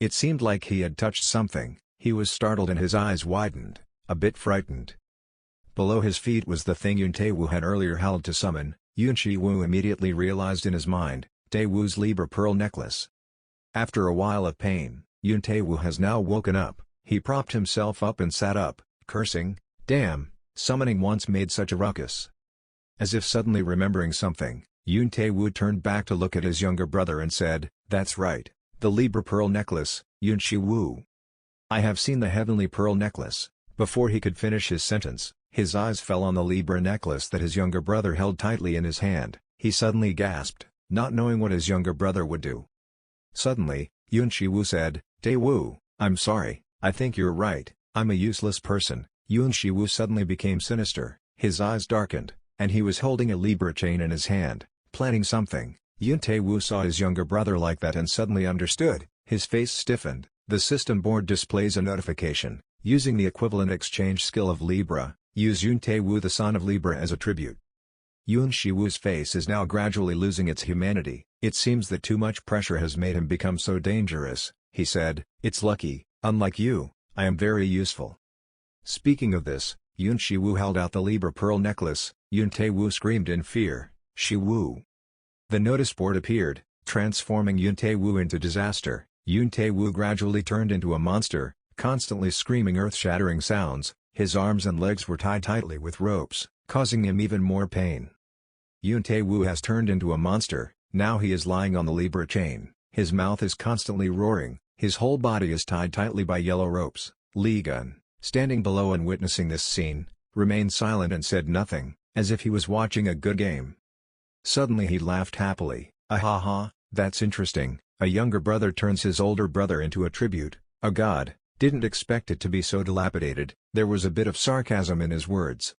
B: It seemed like he had touched something. He was startled and his eyes widened, a bit frightened. Below his feet was the thing Yoon Tae-woo had earlier held to summon. Yoon Shi-woo immediately realized in his mind, Tae-woo's Libra pearl necklace. After a while of pain, Yoon Tae-woo has now woken up. He propped himself up and sat up, cursing, "Damn, summoning once made such a ruckus." As if suddenly remembering something, Yoon Tae-woo turned back to look at his younger brother and said, "That's right, the Libra pearl necklace, Yoon Shi-woo. I have seen the heavenly pearl necklace." Before he could finish his sentence, his eyes fell on the Libra necklace that his younger brother held tightly in his hand. He suddenly gasped, not knowing what his younger brother would do. Suddenly, Yoon Shi-woo said, "Tae-woo, I'm sorry, I think you're right, I'm a useless person." Yoon Shi-woo suddenly became sinister, his eyes darkened, and he was holding a Libra chain in his hand, planning something. Yun Tae-woo saw his younger brother like that and suddenly understood. His face stiffened. The system board displays a notification. Using the equivalent exchange skill of Libra, use Yun Tae-woo the son of Libra as a tribute. Yun Shi-woo's face is now gradually losing its humanity. It seems that too much pressure has made him become so dangerous, he said. It's lucky, unlike you, I am very useful. Speaking of this, Yun Shi-woo held out the Libra pearl necklace. Yun Tae-woo screamed in fear, Shi-woo. The notice board appeared, transforming Yun Tae-woo into disaster. Yun Tae-woo gradually turned into a monster, constantly screaming earth-shattering sounds. His arms and legs were tied tightly with ropes, causing him even more pain. Yun Tae-woo has turned into a monster. Now he is lying on the Libra chain. His mouth is constantly roaring. His whole body is tied tightly by yellow ropes. Lee Gun, standing below and witnessing this scene, remained silent and said nothing, as if he was watching a good game. Suddenly he laughed happily. Ah ha ha, that's interesting. A younger brother turns his older brother into a tribute, a god. Didn't expect it to be so dilapidated. There was a bit of sarcasm in his words.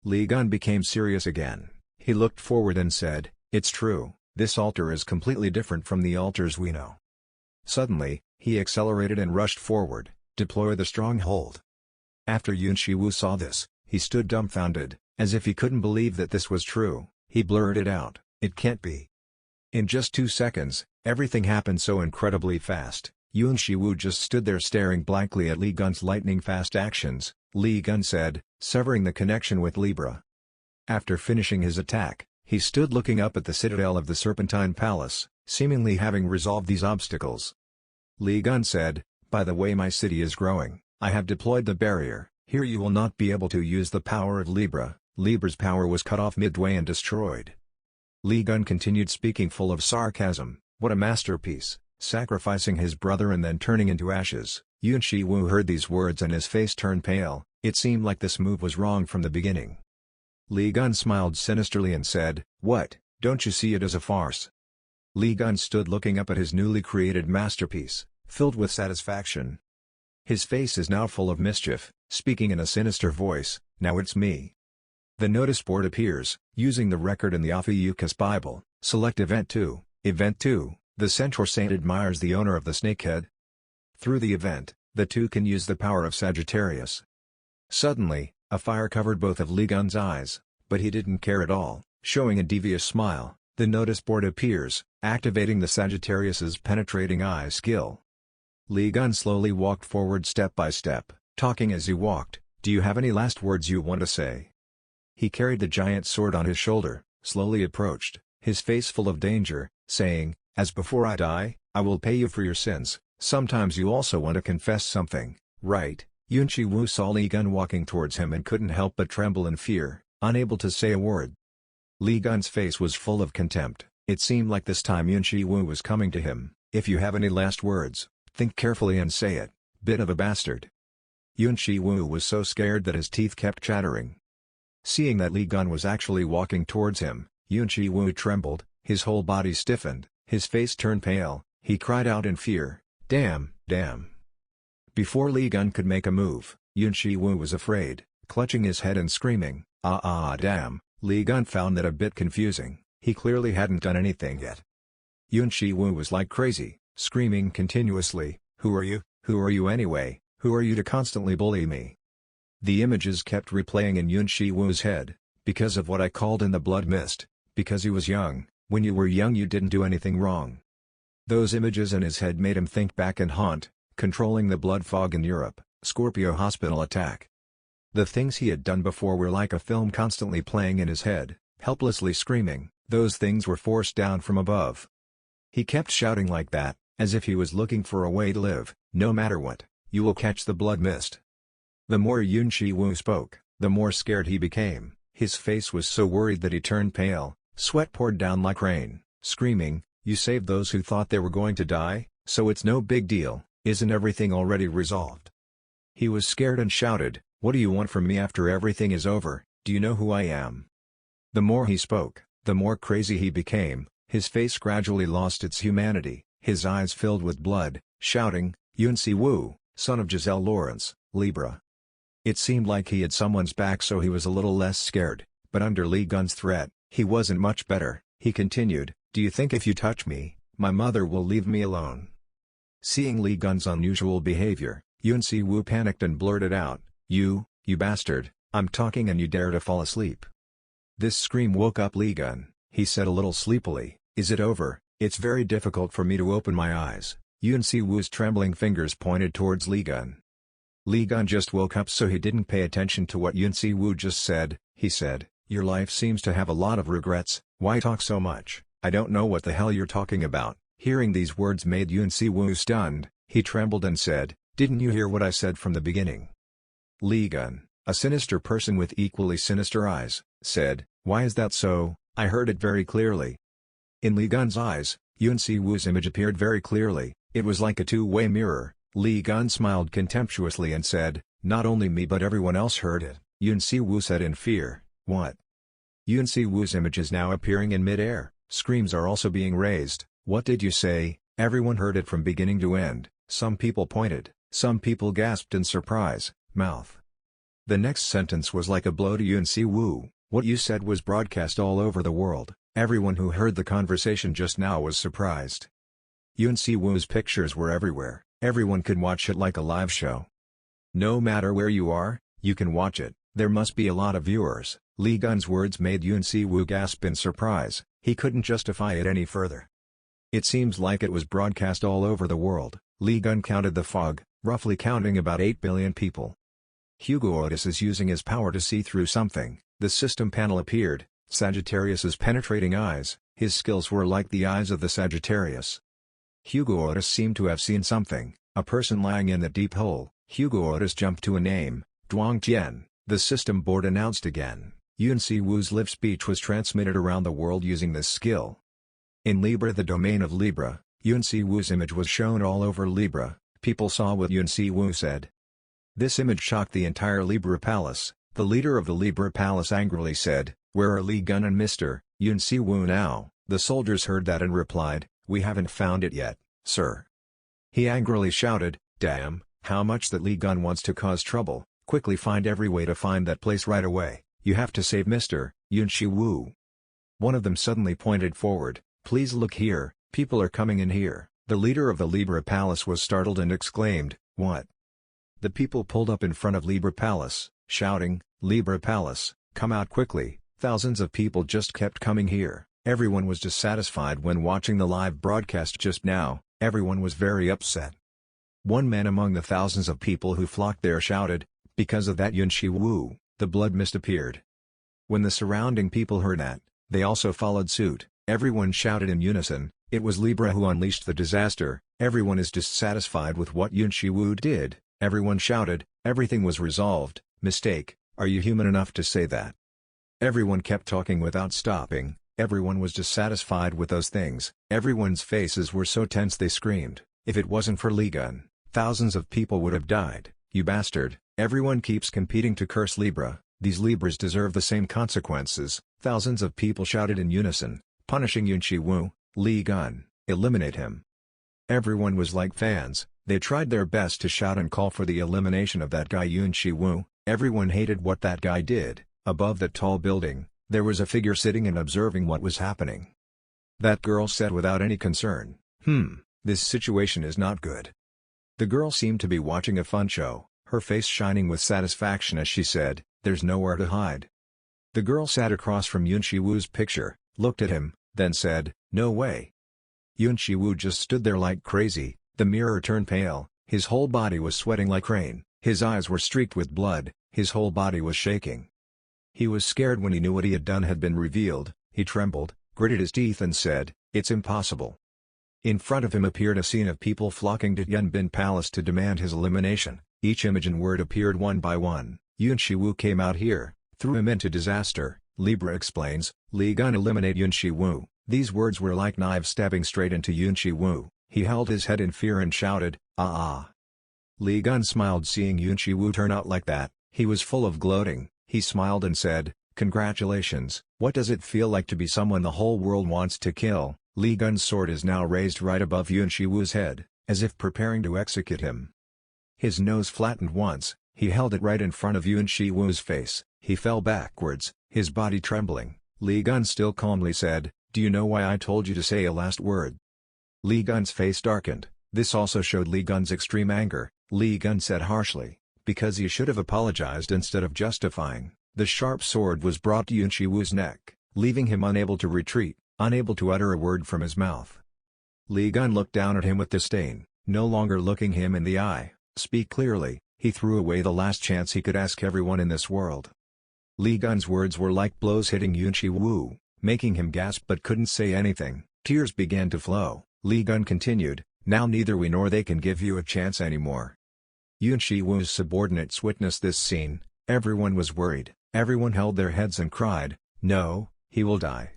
B: Lee Gun became serious again. He looked forward and said, it's true, this altar is completely different from the altars we know. Suddenly, he accelerated and rushed forward. Deploy the stronghold. After Yun Shi-woo saw this, he stood dumbfounded, as if he couldn't believe that this was true. He blurted out, it can't be. In just 2 seconds, everything happened so incredibly fast. Yun Shi-woo just stood there staring blankly at Lee Gun's lightning-fast actions. Lee Gun said, severing the connection with Libra. After finishing his attack, he stood looking up at the citadel of the Serpentine Palace, seemingly having resolved these obstacles. Lee Gun said, by the way, my city is growing. I have deployed the barrier. Here you will not be able to use the power of Libra. Libra's power was cut off midway and destroyed. Lee Gun continued speaking full of sarcasm. What a masterpiece, sacrificing his brother and then turning into ashes. Yun Shi-woo heard these words and his face turned pale. It seemed like this move was wrong from the beginning. Lee Gun smiled sinisterly and said, what, don't you see it as a farce? Lee Gun stood looking up at his newly created masterpiece, filled with satisfaction. His face is now full of mischief, speaking in a sinister voice, now it's me. The notice board appears, using the record in the Ophiuchus Bible. Select Event 2. Event 2, the Centaur Saint admires the owner of the snakehead. Through the event, the two can use the power of Sagittarius. Suddenly, a fire covered both of Lee Gun's eyes, but he didn't care at all, showing a devious smile. The notice board appears, activating the Sagittarius's penetrating eye skill. Lee Gun slowly walked forward step by step, talking as he walked. Do you have any last words you want to say? He carried the giant sword on his shoulder, slowly approached, his face full of danger, saying, as before I die, I will pay you for your sins. Sometimes you also want to confess something, right? Yun Shi-woo saw Lee Gun walking towards him and couldn't help but tremble in fear, unable to say a word. Lee Gun's face was full of contempt. It seemed like this time Yun Shi-woo was coming to him. If you have any last words, think carefully and say it, bit of a bastard. Yun Shi-woo was so scared that his teeth kept chattering. Seeing that Lee Gun was actually walking towards him, Yun Shi-woo trembled, his whole body stiffened, his face turned pale, he cried out in fear, damn, damn. Before Lee Gun could make a move, Yun Shi-woo was afraid, clutching his head and screaming, damn. Lee Gun found that a bit confusing. He clearly hadn't done anything yet. Yun Shi-woo was like crazy, screaming continuously, who are you? Who are you anyway? Who are you to constantly bully me? The images kept replaying in Yun Shi-woo's head, because of what I called in the blood mist, because he was young. When you were young you didn't do anything wrong. Those images in his head made him think back and haunt, controlling the blood fog in Europe, Scorpio hospital attack. The things he had done before were like a film constantly playing in his head, helplessly screaming. Those things were forced down from above. He kept shouting like that, as if he was looking for a way to live. No matter what, you will catch the blood mist. The more Yun Shi-woo spoke, the more scared he became. His face was so worried that he turned pale, sweat poured down like rain, screaming, you saved those who thought they were going to die, so it's no big deal, isn't everything already resolved? He was scared and shouted, what do you want from me after everything is over? Do you know who I am? The more he spoke, the more crazy he became. His face gradually lost its humanity, his eyes filled with blood, shouting, Yun Si-woo, son of Giselle Lawrence, Libra. It seemed like he had someone's back, so he was a little less scared, but under Li Gun's threat, he wasn't much better. He continued, "Do you think if you touch me, my mother will leave me alone?" Seeing Li Gun's unusual behavior, Yun Si Woo panicked and blurted out, You bastard, I'm talking and you dare to fall asleep." This scream woke up Li Gun. He said a little sleepily, "Is it over? It's very difficult for me to open my eyes." Yun Si Woo's trembling fingers pointed towards Li Gun. Li Gun just woke up, so he didn't pay attention to what Yun Si Woo just said. He said, "Your life seems to have a lot of regrets. Why talk so much? I don't know what the hell you're talking about." Hearing these words made Yun Si Woo stunned. He trembled and said, "Didn't you hear what I said from the beginning?" Li Gun, a sinister person with equally sinister eyes, said, "Why is that so? I heard it very clearly." In Li Gun's eyes, Yun Si Woo's image appeared very clearly. It was like a two-way mirror. Li Gun smiled contemptuously and said, "Not only me but everyone else heard it." Yun Si Woo said in fear, "What?" Yun Si Woo's image is now appearing in mid-air. Screams are also being raised. "What did you say?" Everyone heard it from beginning to end. Some people pointed. Some people gasped in surprise. Mouth. The next sentence was like a blow to Yun Si Woo. "What you said was broadcast all over the world." Everyone who heard the conversation just now was surprised. Yun Si Woo's pictures were everywhere. Everyone could watch it like a live show. No matter where you are, you can watch it. There must be a lot of viewers. Li Gun's words made Yun Si Woo gasp in surprise. He couldn't justify it any further. "It seems like it was broadcast all over the world." Li Gun counted the fog, roughly counting about 8 billion people. Hugo Otis is using his power to see through something. The system panel appeared. Sagittarius's penetrating eyes. His skills were like the eyes of the Sagittarius. Hugo Otis seemed to have seen something, a person lying in the deep hole. Hugo Otis jumped to a name, Duang Tian. The system board announced again. Yun Si Woo's live speech was transmitted around the world using this skill. In Libra, the domain of Libra, Yun Si Woo's image was shown all over Libra. People saw what Yun Si Woo said. This image shocked the entire Libra palace. The leader of the Libra palace angrily said, "Where are Li Gun and Mr. Yun Si Woo now?" The soldiers heard that and replied, "We haven't found it yet, sir." He angrily shouted, "Damn, how much that Li Gun wants to cause trouble. Quickly find every way to find that place right away. You have to save Mr. Yun Si Woo." One of them suddenly pointed forward, "Please look here, people are coming in here." The leader of the Libra palace was startled and exclaimed, "What?" The people pulled up in front of Libra palace, shouting, "Libra palace, come out quickly." Thousands of people just kept coming here. Everyone was dissatisfied when watching the live broadcast just now. Everyone was very upset. One man among the thousands of people who flocked there shouted, "Because of that Yun Si Woo." The blood mist appeared. When the surrounding people heard that, they also followed suit. Everyone shouted in unison, "It was Libra who unleashed the disaster." Everyone is dissatisfied with what Yun Si Woo did. Everyone shouted, "Everything was resolved." Mistake, are you human enough to say that? Everyone kept talking without stopping. Everyone was dissatisfied with those things. Everyone's faces were so tense they screamed. If it wasn't for Li Gun, thousands of people would have died. "You bastard, everyone keeps competing to curse Libra. These Libras deserve the same consequences." Thousands of people shouted in unison, punishing Yun Si Woo. "Li Gun, eliminate him." Everyone was like fans. They tried their best to shout and call for the elimination of that guy Yun Si Woo. Everyone hated what that guy did. Above that tall building, there was a figure sitting and observing what was happening. That girl said without any concern, This situation is not good." The girl seemed to be watching a fun show, her face shining with satisfaction as she said, "There's nowhere to hide." The girl sat across from Yun Si Woo's picture, looked at him, then said, "No way." Yun Si Woo just stood there like crazy. The mirror turned pale, his whole body was sweating like rain, his eyes were streaked with blood, his whole body was shaking. He was scared when he knew what he had done had been revealed. He trembled, gritted his teeth and said, "It's impossible." In front of him appeared a scene of people flocking to Yunbin Palace to demand his elimination. Each image and word appeared one by one. Yun Si Woo came out here, threw him into disaster. Libra explains, "Li Gun eliminate Yun Si Woo." These words were like knives stabbing straight into Yun Si Woo. He held his head in fear and shouted, "Ah ah." Li Gun smiled seeing Yun Si Woo turn out like that. He was full of gloating. He smiled and said, "Congratulations. What does it feel like to be someone the whole world wants to kill?" Li Gun's sword is now raised right above Yun Si Woo's head, as if preparing to execute him. His nose flattened once, he held it right in front of Yun Si Woo's face. He fell backwards, his body trembling. Li Gun still calmly said, "Do you know why I told you to say a last word?" Li Gun's face darkened. This also showed Li Gun's extreme anger. Li Gun said harshly, "Because you should have apologized instead of justifying." The sharp sword was brought to Yun Shiwu's neck, leaving him unable to retreat, unable to utter a word from his mouth. Li Gun looked down at him with disdain, no longer looking him in the eye. "Speak clearly." He threw away the last chance he could ask everyone in this world. Li Gun's words were like blows hitting Yun Shiwu, making him gasp but couldn't say anything. Tears began to flow. Li Gun continued, "Now neither we nor they can give you a chance anymore." Yun Shiwu's subordinates witnessed this scene. Everyone was worried. Everyone held their heads and cried, "No, he will die."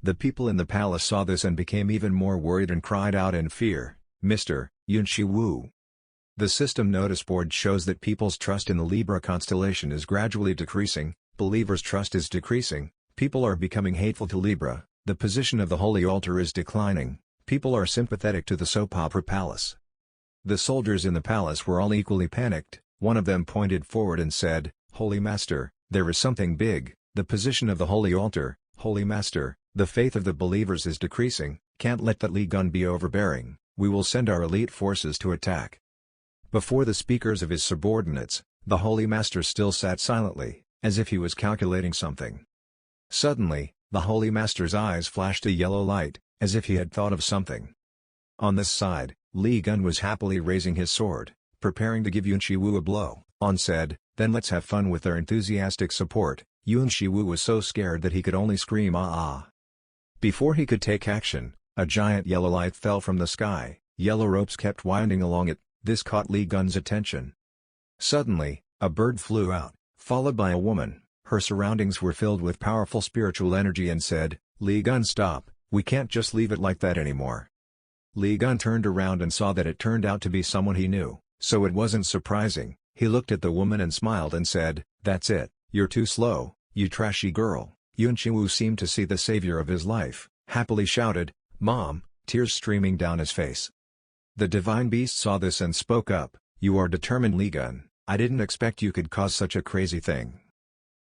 B: The people in the palace saw this and became even more worried and cried out in fear, "Mr. Yun Shiwu." The system notice board shows that people's trust in the Libra constellation is gradually decreasing, believers' trust is decreasing, people are becoming hateful to Libra, the position of the holy altar is declining, people are sympathetic to the soap opera palace. The soldiers in the palace were all equally panicked. One of them pointed forward and said, "Holy Master, there is something big, the position of the holy altar, Holy Master, the faith of the believers is decreasing, can't let that Li Gun be overbearing, we will send our elite forces to attack." Before the speakers of his subordinates, the Holy Master still sat silently, as if he was calculating something. Suddenly, the Holy Master's eyes flashed a yellow light, as if he had thought of something. On this side, Li Gun was happily raising his sword, preparing to give Yun Shiwu a blow. On said, "Then let's have fun with their enthusiastic support." Yun Shiwu was so scared that he could only scream "Ah ah." Before he could take action, a giant yellow light fell from the sky. Yellow ropes kept winding along it. This caught Li Gun's attention. Suddenly, a bird flew out, followed by a woman. Her surroundings were filled with powerful spiritual energy and said, "Li Gun, stop, we can't just leave it like that anymore." Li Gun turned around and saw that it turned out to be someone he knew, so it wasn't surprising. He looked at the woman and smiled and said, "That's it, you're too slow, you trashy girl." Yun Shiwu seemed to see the savior of his life, happily shouted, "Mom," tears streaming down his face. The divine beast saw this and spoke up, "You are determined, Li Gun. I didn't expect you could cause such a crazy thing."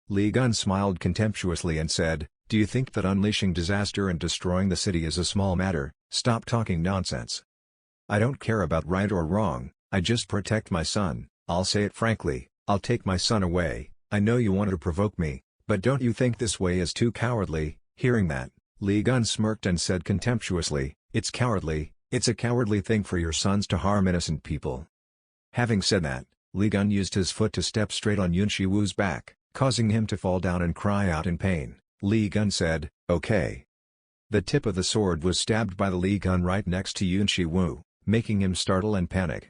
B: Li Gun smiled contemptuously and said, "Do you think that unleashing disaster and destroying the city is a small matter? Stop talking nonsense. I don't care about right or wrong, I just protect my son. I'll say it frankly, I'll take my son away. I know you want to provoke me, but don't you think this way is too cowardly?" Hearing that, Li Gun smirked and said contemptuously, "It's cowardly. It's a cowardly thing for your sons to harm innocent people." Having said that, Li Gun used his foot to step straight on Yun Shiwu's back, causing him to fall down and cry out in pain. Li Gun said, "Okay." The tip of the sword was stabbed by the Li Gun right next to Yun Shiwu, making him startle and panic.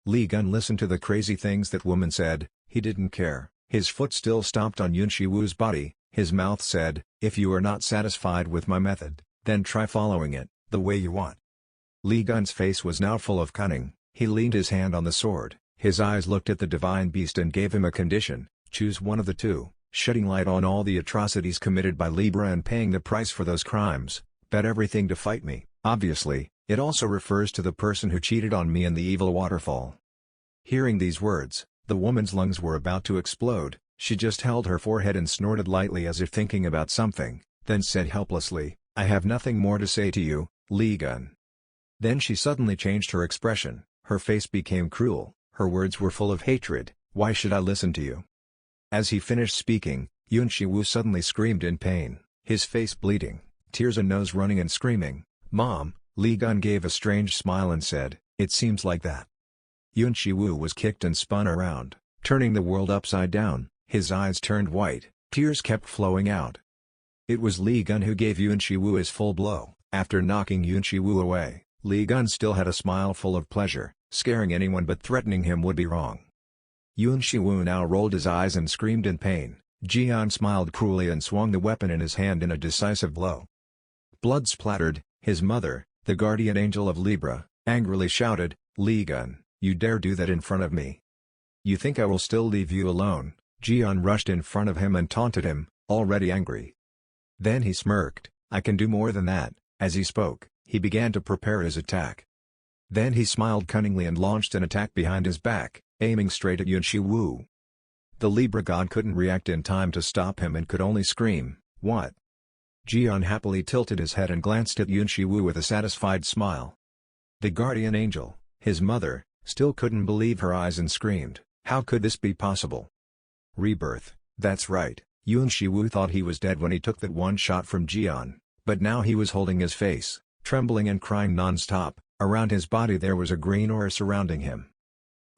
B: Li Gun listened to the crazy things that woman said. He didn't care. His foot still stomped on Yun Shiwu's body. His mouth said, "If you are not satisfied with my method, then try following it, the way you want." Li Gun's face was now full of cunning. He leaned his hand on the sword, his eyes looked at the divine beast and gave him a condition: choose one of the two, shedding light on all the atrocities committed by Libra and paying the price for those crimes, bet everything to fight me. Obviously, it also refers to the person who cheated on me in the evil waterfall. Hearing these words, the woman's lungs were about to explode. She just held her forehead and snorted lightly as if thinking about something, then said helplessly, "I have nothing more to say to you, Li Gun." Then she suddenly changed her expression. Her face became cruel, her words were full of hatred. "Why should I listen to you?" As he finished speaking, Yun Shiwu suddenly screamed in pain, his face bleeding, tears and nose running and screaming, "Mom!" Li Gun gave a strange smile and said, "It seems like that." Yun Shiwu was kicked and spun around, turning the world upside down. His eyes turned white, tears kept flowing out. It was Li Gun who gave Yun Shiwu his full blow. After knocking Yun Shiwu away, Li Gun still had a smile full of pleasure. Scaring anyone but threatening him would be wrong. Yun Shiwu now rolled his eyes and screamed in pain. Jian smiled cruelly and swung the weapon in his hand in a decisive blow. Blood splattered. His mother, the guardian angel of Libra, angrily shouted, "Li Gun, you dare do that in front of me? You think I will still leave you alone?" Jian rushed in front of him and taunted him, already angry. Then he smirked, "I can do more than that." As he spoke, he began to prepare his attack. Then he smiled cunningly and launched an attack behind his back, aiming straight at Yun Shiwu. The Libra god couldn't react in time to stop him and could only scream, "What?" Jian happily tilted his head and glanced at Yun Shiwu with a satisfied smile. The guardian angel, his mother, still couldn't believe her eyes and screamed, "How could this be possible?" Rebirth, that's right. Yun Shiwu thought he was dead when he took that one shot from Jian, but now he was holding his face, trembling and crying non-stop. Around his body there was a green aura surrounding him.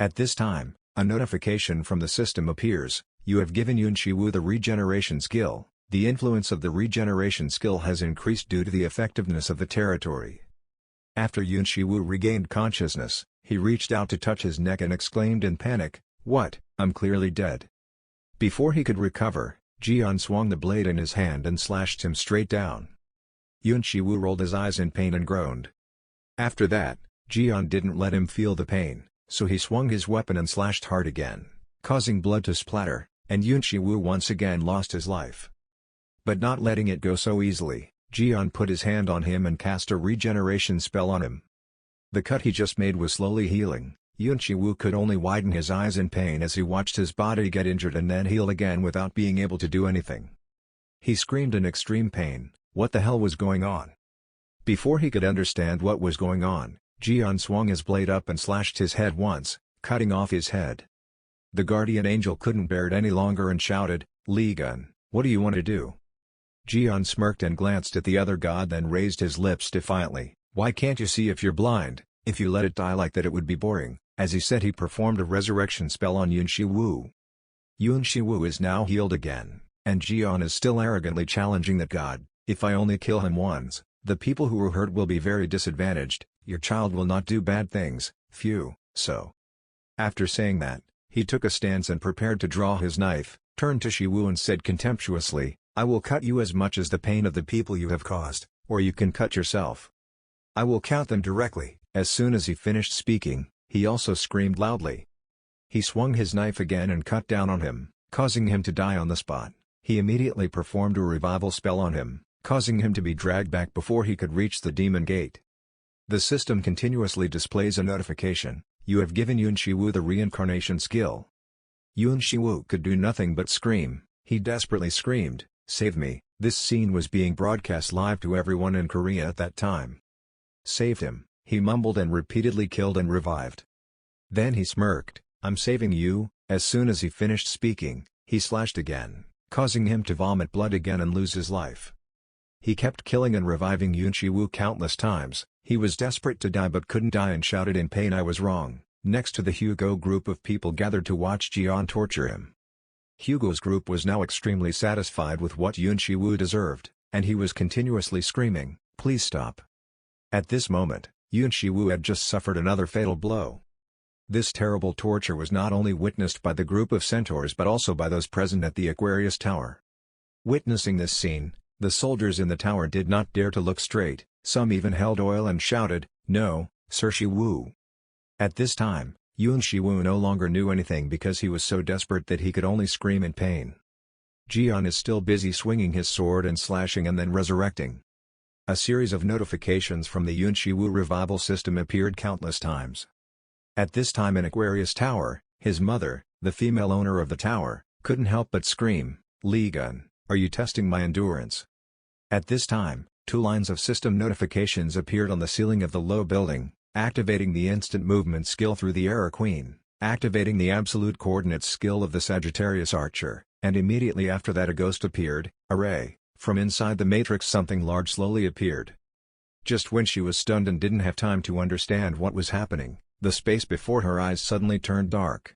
B: At this time, a notification from the system appears: you have given Yun Shiwu the regeneration skill. The influence of the regeneration skill has increased due to the effectiveness of the territory. After Yun Shiwu regained consciousness, he reached out to touch his neck and exclaimed in panic, "What? I'm clearly dead." Before he could recover, Jian swung the blade in his hand and slashed him straight down. Yun Shiwu rolled his eyes in pain and groaned. After that, Jian didn't let him feel the pain, so he swung his weapon and slashed hard again, causing blood to splatter, and Yun Shiwu once again lost his life. But not letting it go so easily, Jian put his hand on him and cast a regeneration spell on him. The cut he just made was slowly healing. Yun Shiwu could only widen his eyes in pain as he watched his body get injured and then heal again without being able to do anything. He screamed in extreme pain, what the hell was going on? Before he could understand what was going on, Jian swung his blade up and slashed his head once, cutting off his head. The guardian angel couldn't bear it any longer and shouted, "Li Gun, what do you want to do?" Jian smirked and glanced at the other god, then raised his lips defiantly, "Why can't you see if you're blind? If you let it die like that it would be boring." As he said, he performed a resurrection spell on Yun Shiwu. Yun Shiwu is now healed again, and Jian is still arrogantly challenging that god, "If I only kill him once, the people who were hurt will be very disadvantaged. Your child will not do bad things, phew, so." After saying that, he took a stance and prepared to draw his knife, turned to Shiwu and said contemptuously, "I will cut you as much as the pain of the people you have caused, or you can cut yourself. I will count them directly." As soon as he finished speaking, he also screamed loudly. He swung his knife again and cut down on him, causing him to die on the spot. He immediately performed a revival spell on him, causing him to be dragged back before he could reach the demon gate. The system continuously displays a notification: you have given Yun Shiwu the reincarnation skill. Yun Shiwu could do nothing but scream. He desperately screamed, "Save me." This scene was being broadcast live to everyone in Korea at that time. "Saved him," he mumbled and repeatedly killed and revived. Then he smirked, "I'm saving you." As soon as he finished speaking, he slashed again, causing him to vomit blood again and lose his life. He kept killing and reviving Yun Shiwu countless times. He was desperate to die but couldn't die and shouted in pain, "I was wrong." Next to the Hugo group of people gathered to watch Jian torture him. Hugo's group was now extremely satisfied with what Yun Shiwu deserved, and he was continuously screaming, "Please stop." At this moment, Yun Shiwu had just suffered another fatal blow. This terrible torture was not only witnessed by the group of centaurs but also by those present at the Aquarius Tower. Witnessing this scene, the soldiers in the tower did not dare to look straight. Some even held oil and shouted, "No, Sir Shiwu." At this time, Yun Shiwu no longer knew anything because he was so desperate that he could only scream in pain. Jian is still busy swinging his sword and slashing and then resurrecting. A series of notifications from the Yun Shiwu revival system appeared countless times. At this time in Aquarius Tower, his mother, the female owner of the tower, couldn't help but scream, "Li Gun, are you testing my endurance?" At this time, 2 lines of system notifications appeared on the ceiling of the low building, activating the instant movement skill through the Error Queen, activating the absolute coordinates skill of the Sagittarius Archer, and immediately after that a ghost appeared, a ray. From inside the matrix something large slowly appeared. Just when she was stunned and didn't have time to understand what was happening, the space before her eyes suddenly turned dark.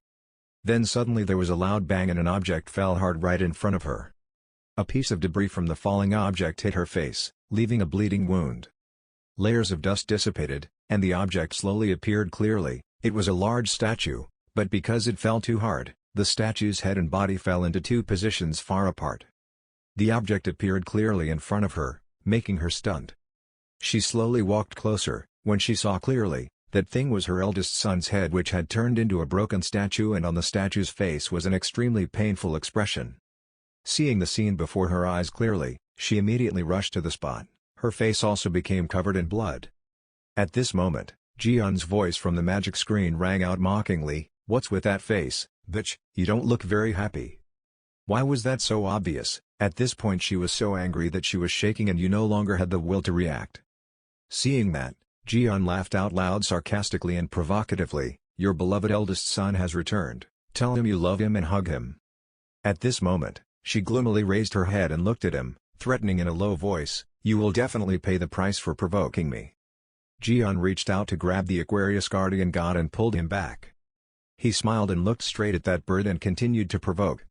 B: Then suddenly there was a loud bang and an object fell hard right in front of her. A piece of debris from the falling object hit her face, leaving a bleeding wound. Layers of dust dissipated, and the object slowly appeared clearly. It was a large statue, but because it fell too hard, the statue's head and body fell into 2 positions far apart. The object appeared clearly in front of her, making her stunned. She slowly walked closer. When she saw clearly, that thing was her eldest son's head, which had turned into a broken statue, and on the statue's face was an extremely painful expression. Seeing the scene before her eyes clearly, she immediately rushed to the spot. Her face also became covered in blood. At this moment, Jian's voice from the magic screen rang out mockingly, "What's with that face? Bitch, you don't look very happy. Why was that so obvious? At this point she was so angry that she was shaking and you no longer had the will to react. Seeing that, Jian laughed out loud sarcastically and provocatively, your beloved eldest son has returned, tell him you love him and hug him. At this moment, she gloomily raised her head and looked at him, threatening in a low voice, you will definitely pay the price for provoking me. Jian reached out to grab the Aquarius guardian god and pulled him back. He smiled and looked straight at that bird and continued to provoke,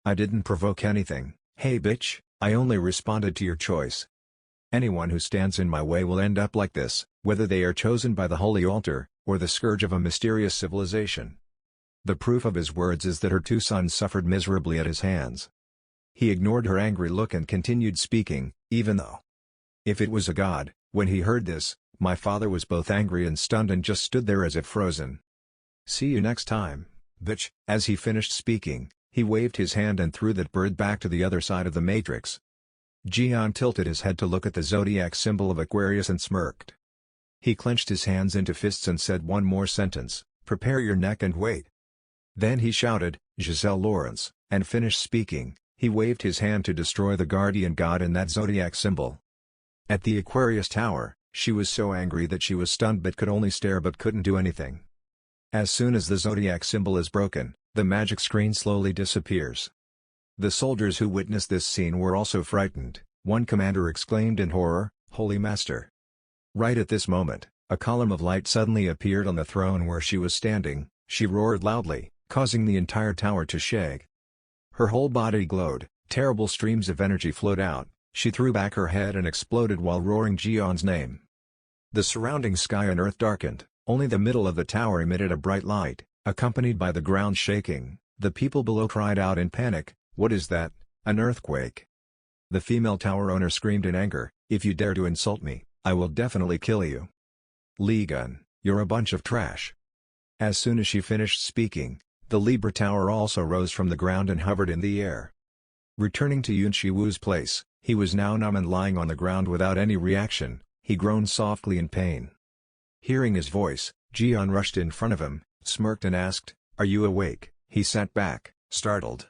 B: I didn't provoke anything, hey bitch, I only responded to your choice. Anyone who stands in my way will end up like this, whether they are chosen by the holy altar, or the scourge of a mysterious civilization. The proof of his words is that her two sons suffered miserably at his hands. He ignored her angry look and continued speaking, even though. If it was a god, when he heard this, my father was both angry and stunned and just stood there as if frozen. See you next time, bitch. As he finished speaking, he waved his hand and threw that bird back to the other side of the matrix. Jian tilted his head to look at the zodiac symbol of Aquarius and smirked. He clenched his hands into fists and said one more sentence, prepare your neck and wait. Then he shouted, Giselle Lawrence, and finished speaking. He waved his hand to destroy the guardian god in that zodiac symbol. At the Aquarius tower, she was so angry that she was stunned but could only stare but couldn't do anything. As soon as the zodiac symbol is broken, the magic screen slowly disappears. The soldiers who witnessed this scene were also frightened. One commander exclaimed in horror, Holy Master! Right at this moment, a column of light suddenly appeared on the throne where she was standing. She roared loudly, causing the entire tower to shake. Her whole body glowed, terrible streams of energy flowed out, she threw back her head and exploded while roaring Jian's name. The surrounding sky and earth darkened, only the middle of the tower emitted a bright light, accompanied by the ground shaking. The people below cried out in panic, what is that, an earthquake? The female tower owner screamed in anger, if you dare to insult me, I will definitely kill you. Li Gun, you're a bunch of trash. As soon as she finished speaking, the Libra tower also rose from the ground and hovered in the air. Returning to Yun Shiwu's place, he was now numb and lying on the ground without any reaction. He groaned softly in pain. Hearing his voice, Jian rushed in front of him, smirked and asked, are you awake? He sat back, startled.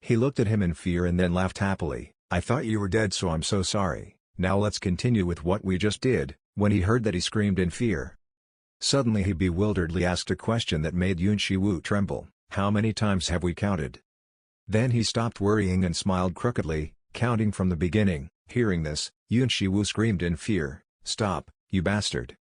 B: He looked at him in fear and then laughed happily, I thought you were dead so I'm so sorry, now let's continue with what we just did. When he heard that he screamed in fear. Suddenly he bewilderedly asked a question that made Yun Shiwu tremble, how many times have we counted? Then he stopped worrying and smiled crookedly, counting from the beginning. Hearing this, Yun Shiwu screamed in fear, stop, you bastard.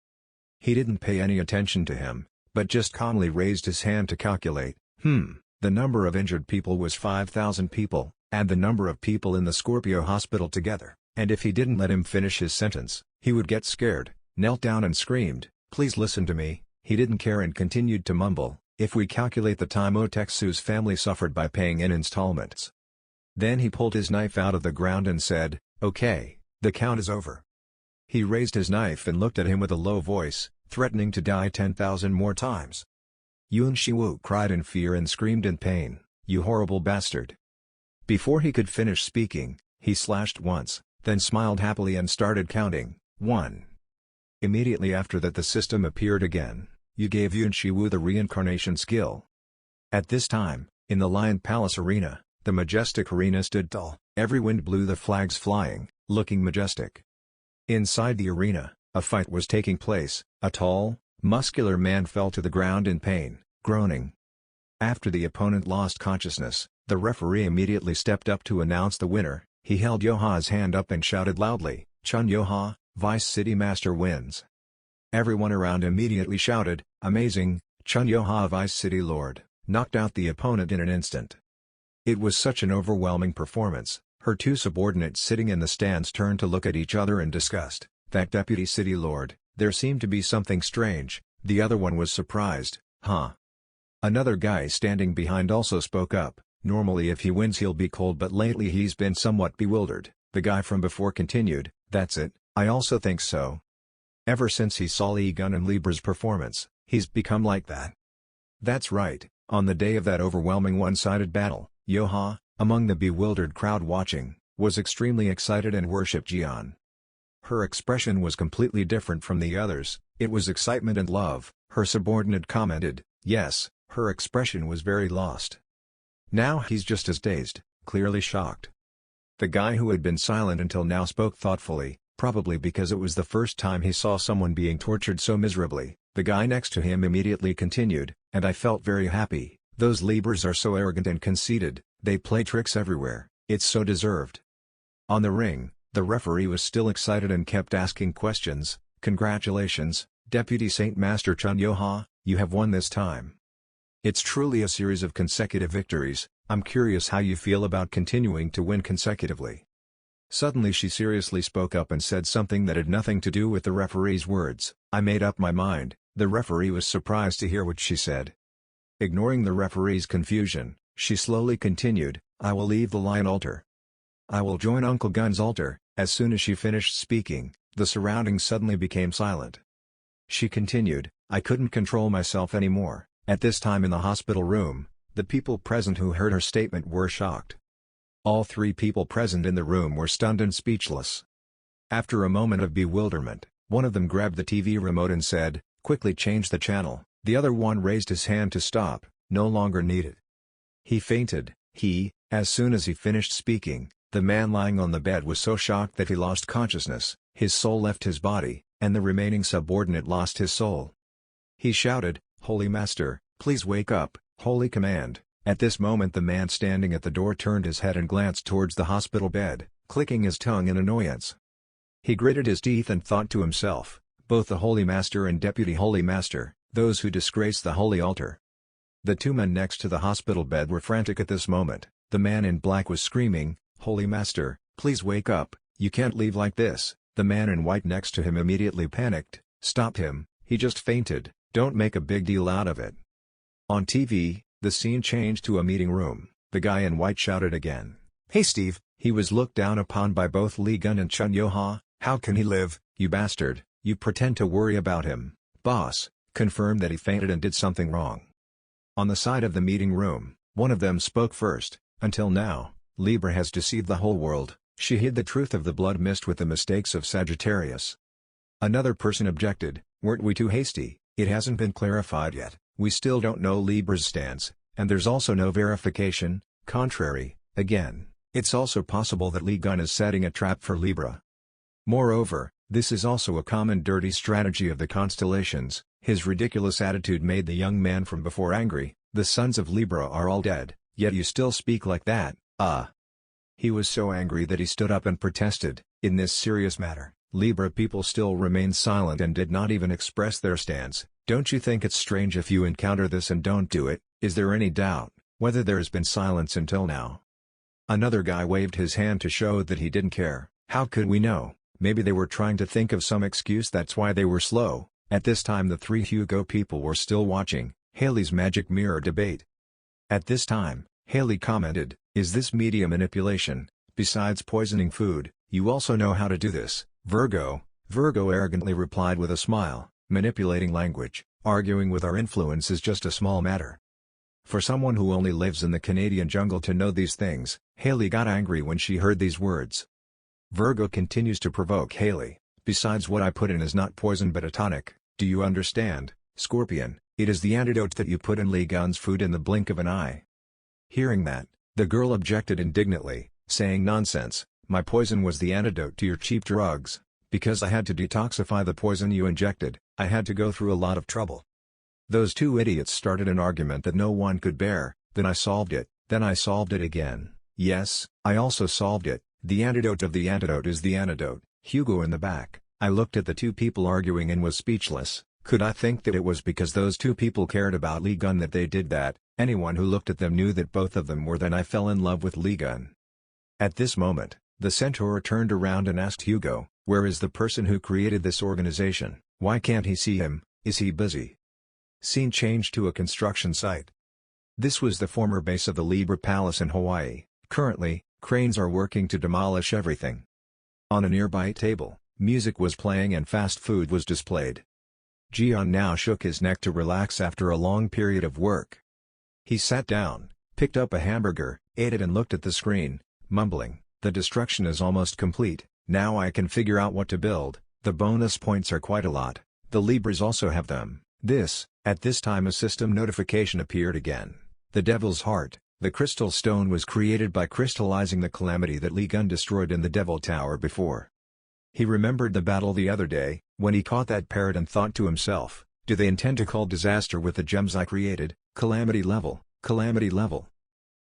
B: He didn't pay any attention to him, but just calmly raised his hand to calculate. The number of injured people was 5,000 people, and the number of people in the Scorpio hospital together, and if he didn't let him finish his sentence, he would get scared, knelt down and screamed, please listen to me. He didn't care and continued to mumble, if we calculate the time Oteksu's family suffered by paying in installments. Then he pulled his knife out of the ground and said, okay, the count is over. He raised his knife and looked at him with a low voice, threatening to die 10,000 more times. Yun Shiwu cried in fear and screamed in pain, you horrible bastard. Before he could finish speaking, he slashed once, then smiled happily and started counting, 1. Immediately after that the system appeared again. You gave Yun Shiwu the reincarnation skill. At this time, in the Lion Palace arena, the majestic arena stood tall, every wind blew the flags flying, looking majestic. Inside the arena, a fight was taking place. A tall, muscular man fell to the ground in pain, groaning. After the opponent lost consciousness, the referee immediately stepped up to announce the winner. He held Yoha's hand up and shouted loudly, Chun Yoha, Vice City Master wins. Everyone around immediately shouted, amazing, Chun Yoha Vice City Lord, knocked out the opponent in an instant. It was such an overwhelming performance. Her two subordinates sitting in the stands turned to look at each other in disgust. That Deputy City Lord, there seemed to be something strange. The other one was surprised, huh? Another guy standing behind also spoke up, normally if he wins he'll be cold but lately he's been somewhat bewildered. The guy from before continued, that's it, I also think so. Ever since he saw Li Gun and Libra's performance, he's become like that. That's right, on the day of that overwhelming one-sided battle, Yoha, among the bewildered crowd watching, was extremely excited and worshipped Jian. Her expression was completely different from the others, it was excitement and love. Her subordinate commented, yes, Her expression was very lost. Now he's just as dazed, clearly shocked. The guy who had been silent until now spoke thoughtfully, probably because it was the first time he saw someone being tortured so miserably. The guy next to him immediately continued, and I felt very happy. Those Libras are so arrogant and conceited, they play tricks everywhere, it's so deserved. On the ring, the referee was still excited and kept asking questions. Congratulations, Deputy Saint Master Chun Yo-ha, you have won this time. It's truly a series of consecutive victories. I'm curious how you feel about continuing to win consecutively. Suddenly she seriously spoke up and said something that had nothing to do with the referee's words. I made up my mind. The referee was surprised to hear what she said. Ignoring the referee's confusion, she slowly continued, I will leave the lion altar. I will join Uncle Gun's altar. As soon as she finished speaking, the surroundings suddenly became silent. She continued, I couldn't control myself anymore. At this time in the hospital room, the people present who heard her statement were shocked. All three people present in the room were stunned and speechless. After a moment of bewilderment, one of them grabbed the TV remote and said, quickly change the channel. The other one raised his hand to stop, no longer needed. He fainted. As soon as he finished speaking, the man lying on the bed was so shocked that he lost consciousness, his soul left his body, and the remaining subordinate lost his soul. He shouted, Holy Master, please wake up, holy command. At this moment the man standing at the door turned his head and glanced towards the hospital bed, clicking his tongue in annoyance. He gritted his teeth and thought to himself, both the Holy Master and Deputy Holy Master, those who disgrace the holy altar. The two men next to the hospital bed were frantic at this moment. The man in black was screaming, Holy Master, please wake up, you can't leave like this. The man in white next to him immediately panicked, stop him, he just fainted, don't make a big deal out of it. On TV, the scene changed to a meeting room. The guy in white shouted again, Hey Steve. He was looked down upon by both Lee Gun and Chun Yo-ha. How can he live, you bastard? You pretend to worry about him. Boss, confirmed that he fainted and did something wrong. On the side of the meeting room, one of them spoke first. Until now, Libra has deceived the whole world. She hid the truth of the blood mist with the mistakes of Sagittarius. Another person objected, weren't we too hasty? It hasn't been clarified yet. We still don't know Libra's stance, and there's also no verification. Contrary, again, it's also possible that Lee Gun is setting a trap for Libra. Moreover, this is also a common dirty strategy of the constellations. His ridiculous attitude made the young man from before angry. The sons of Libra are all dead, yet you still speak like that, He was so angry that he stood up and protested. In this serious matter, Libra people still remained silent and did not even express their stance. Don't you think it's strange if you encounter this and don't do it? Is there any doubt whether there has been silence until now? Another guy waved his hand to show that he didn't care. How could we know? Maybe they were trying to think of some excuse, that's why they were slow. At this time the three Hugo people were still watching Haley's magic mirror debate. At this time, Haley commented, is this media manipulation? Besides poisoning food, you also know how to do this, Virgo. Virgo arrogantly replied with a smile, manipulating language, arguing with our influence is just a small matter. For someone who only lives in the Canadian jungle to know these things, Haley got angry when she heard these words. Virgo continues to provoke Haley, besides what I put in is not poison but a tonic, do you understand, Scorpion? It is the antidote that you put in Lee Gun's food in the blink of an eye. Hearing that, the girl objected indignantly, saying nonsense, my poison was the antidote to your cheap drugs, because I had to detoxify the poison you injected, I had to go through a lot of trouble. Those two idiots started an argument that no one could bear, then I solved it again. Yes, I also solved it, the antidote of the antidote is the antidote. Hugo in the back, I looked at the two people arguing and was speechless. Could I think that it was because those two people cared about Lee Gun that they did that? Anyone who looked at them knew that both of them were. Then I fell in love with Lee Gun. At this moment, the centaur turned around and asked Hugo, where is the person who created this organization? Why can't he see him? Is he busy? Scene changed to a construction site. This was the former base of the Libra Palace in Hawaii. Currently, cranes are working to demolish everything. On a nearby table, music was playing and fast food was displayed. Jian now shook his neck to relax after a long period of work. He sat down, picked up a hamburger, ate it and looked at the screen, mumbling, the destruction is almost complete, now I can figure out what to build, the bonus points are quite a lot, the Libras also have them, At this time a system notification appeared again. The Devil's Heart, the crystal stone was created by crystallizing the calamity that Lee Gun destroyed in the Devil Tower before. He remembered the battle the other day, when he caught that parrot and thought to himself, do they intend to call disaster with the gems I created, calamity level, calamity level.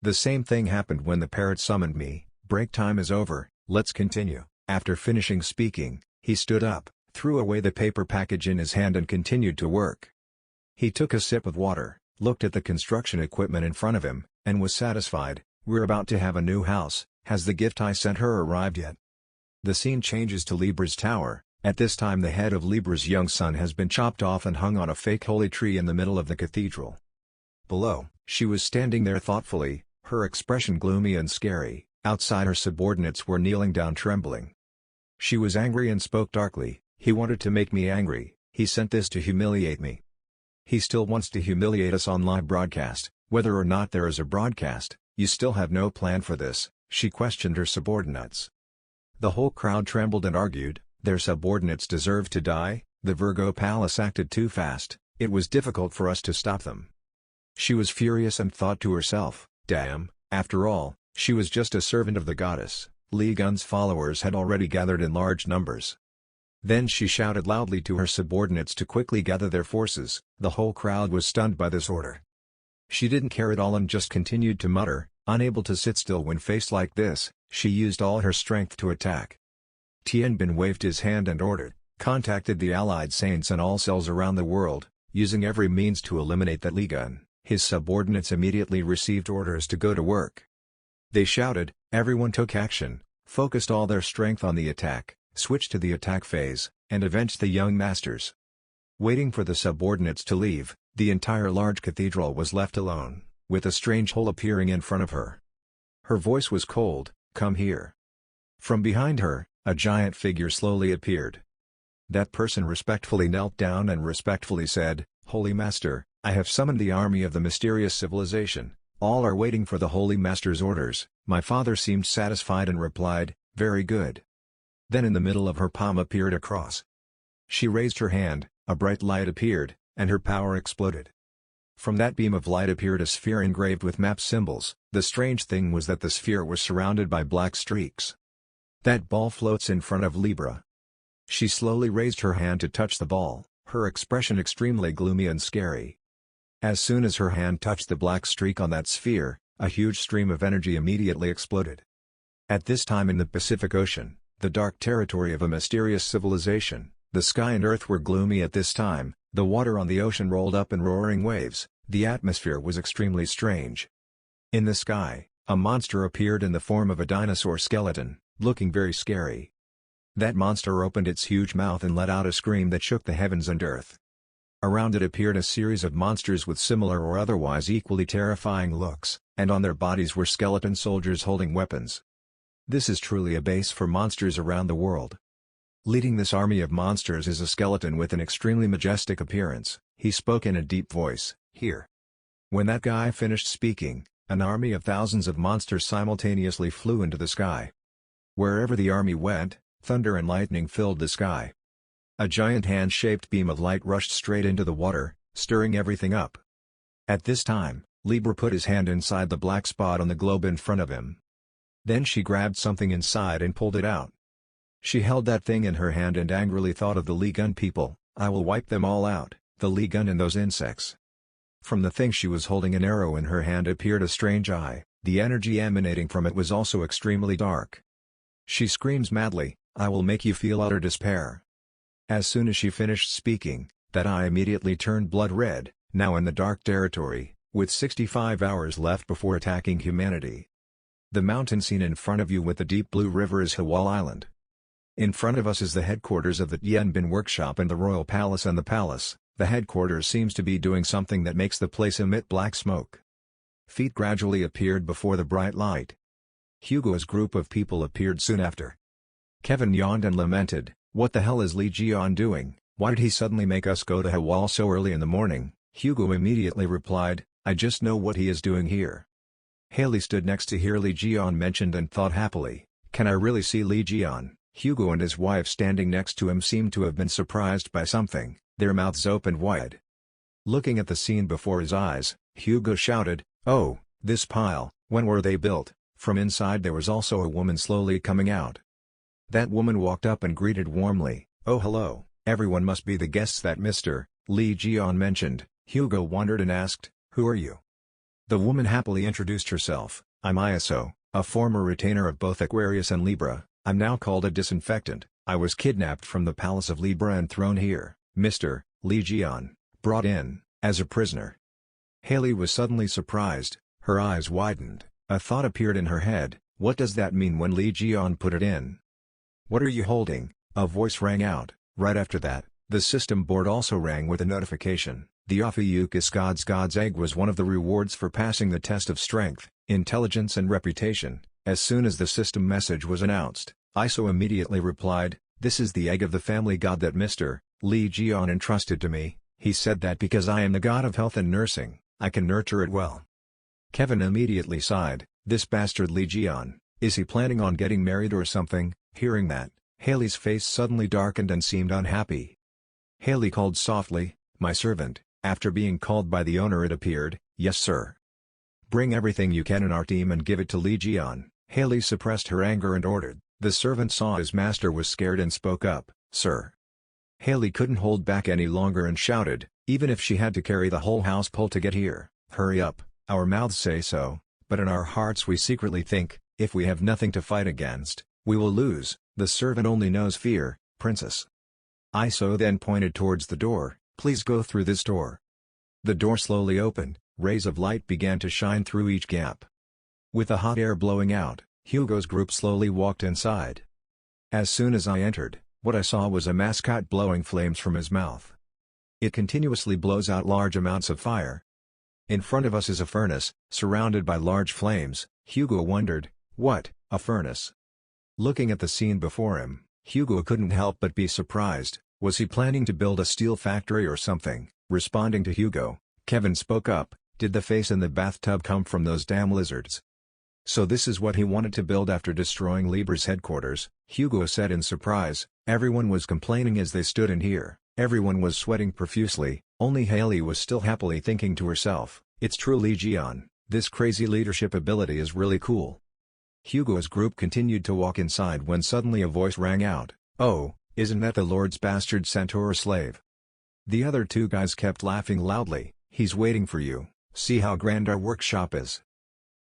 B: The same thing happened when the parrot summoned me, break time is over, let's continue. After finishing speaking, he stood up, threw away the paper package in his hand and continued to work. He took a sip of water, looked at the construction equipment in front of him, and was satisfied. We're about to have a new house. Has the gift I sent her arrived yet? The scene changes to Libra's tower. At this time the head of Libra's young son has been chopped off and hung on a fake holy tree in the middle of the cathedral. Below, she was standing there thoughtfully, her expression gloomy and scary. Outside her subordinates were kneeling down trembling. She was angry and spoke darkly. He wanted to make me angry, he sent this to humiliate me. He still wants to humiliate us on live broadcast, whether or not there is a broadcast. You still have no plan for this, she questioned her subordinates. The whole crowd trembled and argued, their subordinates deserve to die, the Virgo Palace acted too fast, it was difficult for us to stop them. She was furious and thought to herself, damn, after all, she was just a servant of the goddess. Lee Gun's followers had already gathered in large numbers. Then she shouted loudly to her subordinates to quickly gather their forces. The whole crowd was stunned by this order. She didn't care at all and just continued to mutter, unable to sit still when faced like this. She used all her strength to attack. Tianbin waved his hand and ordered, contacted the allied saints and all cells around the world, using every means to eliminate that Lee Gun. His subordinates immediately received orders to go to work. They shouted, everyone took action, focused all their strength on the attack, switched to the attack phase, and avenged the young masters. Waiting for the subordinates to leave, the entire large cathedral was left alone, with a strange hole appearing in front of her. Her voice was cold, come here. From behind her, a giant figure slowly appeared. That person respectfully knelt down and respectfully said, Holy Master, I have summoned the army of the mysterious civilization. All are waiting for the Holy Master's orders. My father seemed satisfied and replied, very good. Then in the middle of her palm appeared a cross. She raised her hand, a bright light appeared, and her power exploded. From that beam of light appeared a sphere engraved with map symbols. The strange thing was that the sphere was surrounded by black streaks. That ball floats in front of Libra. She slowly raised her hand to touch the ball, her expression extremely gloomy and scary. As soon as her hand touched the black streak on that sphere, a huge stream of energy immediately exploded. At this time in the Pacific Ocean, the dark territory of a mysterious civilization, the sky and earth were gloomy at this time, the water on the ocean rolled up in roaring waves, the atmosphere was extremely strange. In the sky, a monster appeared in the form of a dinosaur skeleton, looking very scary. That monster opened its huge mouth and let out a scream that shook the heavens and earth. Around it appeared a series of monsters with similar or otherwise equally terrifying looks, and on their bodies were skeleton soldiers holding weapons. This is truly a base for monsters around the world. Leading this army of monsters is a skeleton with an extremely majestic appearance. He spoke in a deep voice, here. When that guy finished speaking, an army of thousands of monsters simultaneously flew into the sky. Wherever the army went, thunder and lightning filled the sky. A giant hand-shaped beam of light rushed straight into the water, stirring everything up. At this time, Libra put his hand inside the black spot on the globe in front of him. Then she grabbed something inside and pulled it out. She held that thing in her hand and angrily thought of the Lee Gun people, I will wipe them all out, the Lee Gun and those insects. From the thing she was holding an arrow in her hand appeared a strange eye, the energy emanating from it was also extremely dark. She screams madly, I will make you feel utter despair. As soon as she finished speaking, that eye immediately turned blood red, now in the dark territory, with 65 hours left before attacking humanity. The mountain seen in front of you with the deep blue river is Hawal Island. In front of us is the headquarters of the Tianbin workshop and the royal palace and the palace. The headquarters seems to be doing something that makes the place emit black smoke. Feet gradually appeared before the bright light. Hugo's group of people appeared soon after. Kevin yawned and lamented, what the hell is Li Jian doing? Why did he suddenly make us go to Hawal so early in the morning? Hugo immediately replied, I just know what he is doing here. Haley stood next to hear Li Jian mentioned and thought happily, can I really see Li Jian? Hugo and his wife standing next to him seemed to have been surprised by something, their mouths opened wide. Looking at the scene before his eyes, Hugo shouted, "Oh, this pile, when were they built?" From inside there was also a woman slowly coming out. That woman walked up and greeted warmly, "Oh hello, everyone must be the guests that Mr. Lee Jian mentioned." Hugo wondered and asked, "Who are you?" The woman happily introduced herself, "I'm Iso, a former retainer of both Aquarius and Libra. I'm now called a disinfectant. I was kidnapped from the palace of Libra and thrown here, Mr. Lee Jian, brought in, as a prisoner." Haley was suddenly surprised, her eyes widened, a thought appeared in her head, what does that mean when Lee Jian put it in? "What are you holding?" a voice rang out. Right after that, the system board also rang with a notification. The Ophiuchus God's egg was one of the rewards for passing the test of strength, intelligence and reputation. As soon as the system message was announced, Iso immediately replied, "This is the egg of the family god that Mr. Lee Jian entrusted to me. He said that because I am the god of health and nursing, I can nurture it well." Kevin immediately sighed, "This bastard Lee Jian, is he planning on getting married or something?" Hearing that, Haley's face suddenly darkened and seemed unhappy. Haley called softly, "My servant." After being called by the owner it appeared, "Yes sir." "Bring everything you can in our team and give it to Lee Jian." Haley suppressed her anger and ordered. The servant saw his master was scared and spoke up, "Sir." Haley couldn't hold back any longer and shouted, "Even if she had to carry the whole house pole to get here, hurry up, our mouths say so, but in our hearts we secretly think, if we have nothing to fight against, we will lose." The servant only knows fear, princess. Iso then pointed towards the door, "Please go through this door." The door slowly opened, rays of light began to shine through each gap. With the hot air blowing out, Hugo's group slowly walked inside. As soon as I entered, what I saw was a mascot blowing flames from his mouth. It continuously blows out large amounts of fire. In front of us is a furnace, surrounded by large flames. Hugo wondered, "What, a furnace?" Looking at the scene before him, Hugo couldn't help but be surprised. Was he planning to build a steel factory or something? Responding to Hugo, Kevin spoke up, "Did the face in the bathtub come from those damn lizards?" So this is what he wanted to build after destroying Libra's headquarters, Hugo said in surprise. Everyone was complaining as they stood in here, everyone was sweating profusely, only Haley was still happily thinking to herself, "It's true Lee Jian, this crazy leadership ability is really cool." Hugo's group continued to walk inside when suddenly a voice rang out, "Oh, isn't that the Lord's bastard centaur slave?" The other two guys kept laughing loudly, "He's waiting for you, see how grand our workshop is.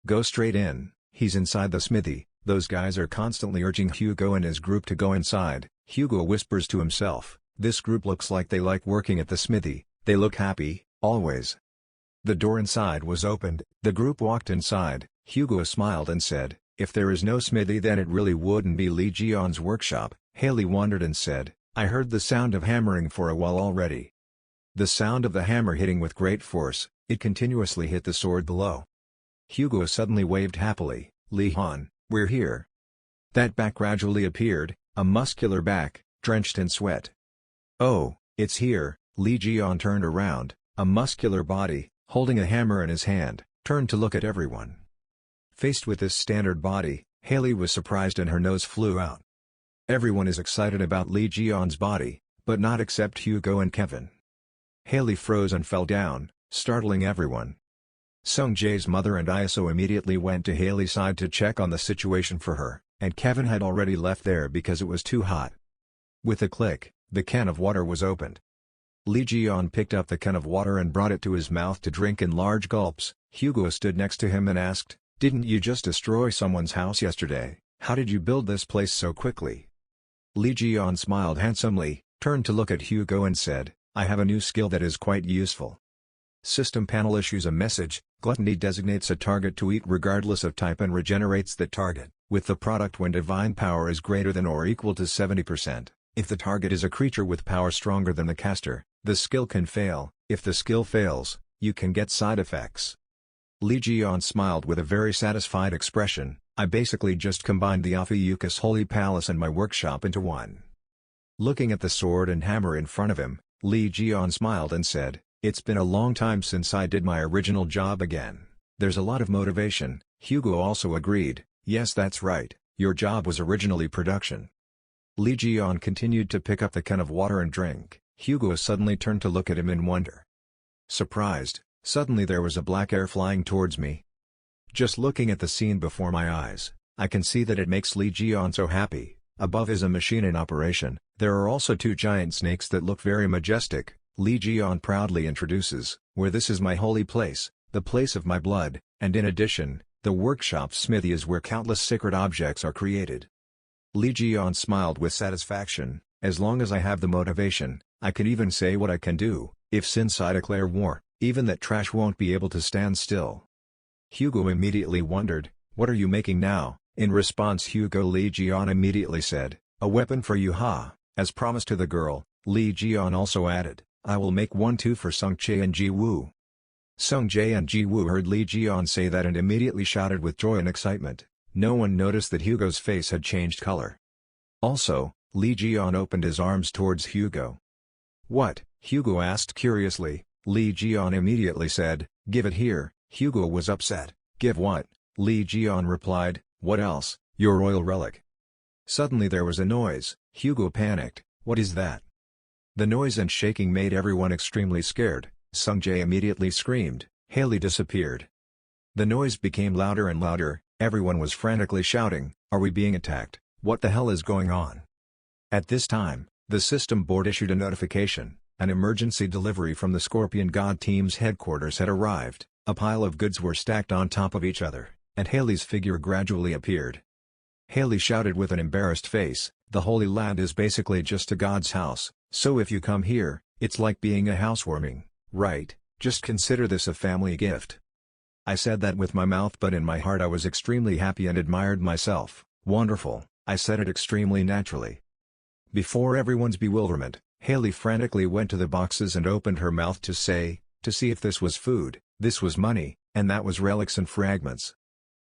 B: Go straight in, he's inside the smithy." Those guys are constantly urging Hugo and his group to go inside. Hugo whispers to himself, "This group looks like they like working at the smithy, they look happy, always." The door inside was opened, the group walked inside. Hugo smiled and said, "If there is no smithy then it really wouldn't be Lee Jian's workshop." Haley wondered and said, "I heard the sound of hammering for a while already." The sound of the hammer hitting with great force, it continuously hit the sword below. Hugo suddenly waved happily, "Lee Han, we're here." That back gradually appeared, a muscular back, drenched in sweat. "Oh, it's here." Lee Jian turned around, a muscular body, holding a hammer in his hand, turned to look at everyone. Faced with this standard body, Haley was surprised and her nose flew out. Everyone is excited about Lee Jian's body, but not except Hugo and Kevin. Haley froze and fell down, startling everyone. Sung Jae's mother and Iso immediately went to Haley's side to check on the situation for her, and Kevin had already left there because it was too hot. With a click, the can of water was opened. Lee Jian picked up the can of water and brought it to his mouth to drink in large gulps. Hugo stood next to him and asked, "Didn't you just destroy someone's house yesterday? How did you build this place so quickly?" Lee Jian smiled handsomely, turned to look at Hugo and said, "I have a new skill that is quite useful." System panel issues a message, "Gluttony designates a target to eat regardless of type and regenerates the target, with the product when divine power is greater than or equal to 70%. If the target is a creature with power stronger than the caster, the skill can fail. If the skill fails, you can get side effects." Lee Jian smiled with a very satisfied expression, "I basically just combined the Ophiuchus Holy Palace and my workshop into one." Looking at the sword and hammer in front of him, Lee Jian smiled and said, "It's been a long time since I did my original job again. There's a lot of motivation." Hugo also agreed, "Yes, that's right, your job was originally production." Lee Jian continued to pick up the can of water and drink. Hugo suddenly turned to look at him in wonder. Surprised, suddenly there was a black air flying towards me. Just looking at the scene before my eyes, I can see that it makes Lee Ji-yeon so happy. Above is a machine in operation. There are also two giant snakes that look very majestic. Lee Ji-yeon proudly introduces, "Where this is my holy place, the place of my blood, and in addition, the workshop smithy is where countless sacred objects are created." Lee Ji-yeon smiled with satisfaction. "As long as I have the motivation, I can even say what I can do. If since I declare war, even that trash won't be able to stand still." Hugo immediately wondered, "What are you making now?" In response, Lee Ji-yeon immediately said, "A weapon for you, ha." As promised to the girl, Lee Ji-yeon also added, "I will make one too for Sung Jae and Ji Woo." Sung Jae and Ji Woo heard Lee Ji-yeon say that and immediately shouted with joy and excitement. No one noticed that Hugo's face had changed color. Also, Lee Ji-yeon opened his arms towards Hugo. "What?" Hugo asked curiously. Lee Ji-yeon immediately said, "Give it here." Hugo was upset. "Give what?" Lee Ji-yeon replied, "What else? Your royal relic." Suddenly there was a noise. Hugo panicked. "What is that?" The noise and shaking made everyone extremely scared. Sung Jae immediately screamed. Haley disappeared. The noise became louder and louder. Everyone was frantically shouting, "Are we being attacked? What the hell is going on?" At this time, the system board issued a notification. An emergency delivery from the Scorpion God team's headquarters had arrived. A pile of goods were stacked on top of each other, and Haley's figure gradually appeared. Haley shouted with an embarrassed face, "The Holy Land is basically just a God's house, so if you come here, it's like being a housewarming, right? Just consider this a family gift." I said that with my mouth, but in my heart I was extremely happy and admired myself. "Wonderful," I said it extremely naturally. Before everyone's bewilderment, Haley frantically went to the boxes and opened her mouth to see if this was food, this was money, and that was relics and fragments.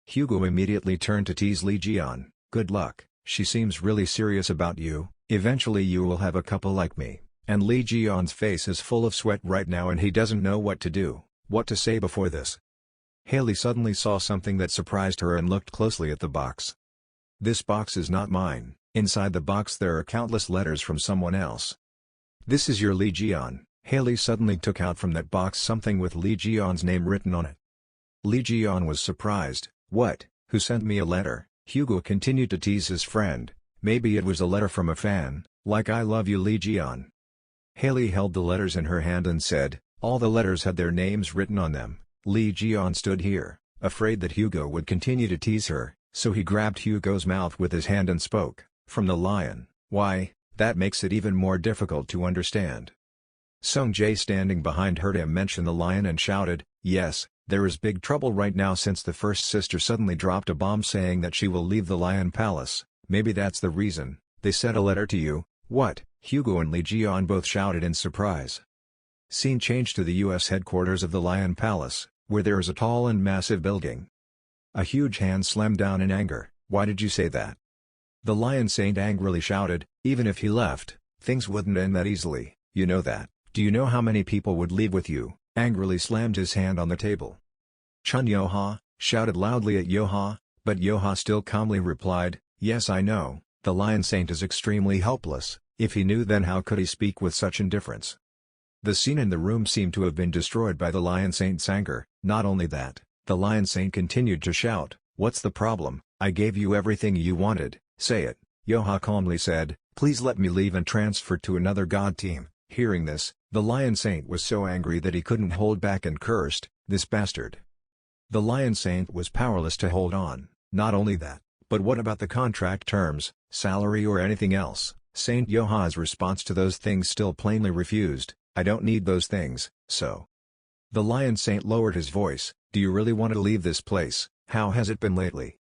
B: Hugo immediately turned to tease Lee Ji-yeon, "Good luck, she seems really serious about you, eventually you will have a couple like me." And Lee Ji-yeon's face is full of sweat right now and he doesn't know what to say before this. Haley suddenly saw something that surprised her and looked closely at the box. "This box is not mine." Inside the box there are countless letters from someone else. "This is your Lee Ji-yeon." Haley suddenly took out from that box something with Lee Ji-yeon's name written on it. Lee Ji-yeon was surprised. "What? Who sent me a letter?" Hugo continued to tease his friend. "Maybe it was a letter from a fan, like 'I love you Lee Ji-yeon.'" Haley held the letters in her hand and said, all the letters had their names written on them. Lee Ji-yeon stood here, afraid that Hugo would continue to tease her, so he grabbed Hugo's mouth with his hand and spoke, "From the lion." "Why, that makes it even more difficult to understand." Sung Jae standing behind heard him mention the lion and shouted, "Yes, there is big trouble right now since the first sister suddenly dropped a bomb saying that she will leave the Lion Palace. Maybe that's the reason they sent a letter to you." "What?" Hugo and Lee Ji-yeon both shouted in surprise. Scene changed to the U.S. headquarters of the Lion Palace, where there is a tall and massive building. A huge hand slammed down in anger. "Why did you say that?" The Lion Saint angrily shouted, "Even if he left, things wouldn't end that easily, you know that. Do you know how many people would leave with you?" Angrily slammed his hand on the table. Chun Yo-ha shouted loudly at Yo-ha, but Yo-ha still calmly replied, "Yes, I know." The Lion Saint is extremely helpless. If he knew, then how could he speak with such indifference? The scene in the room seemed to have been destroyed by the Lion Saint's anger. Not only that, the Lion Saint continued to shout, "What's the problem? I gave you everything you wanted, say it." Yo-ha calmly said, "Please let me leave and transfer to another god team." Hearing this, the Lion Saint was so angry that he couldn't hold back and cursed, "This bastard." The Lion Saint was powerless to hold on. Not only that, but what about the contract terms, salary or anything else? Saint Yo-ha's response to those things still plainly refused. "I don't need those things, so." The Lion Saint lowered his voice, "Do you really want to leave this place? How has it been lately?"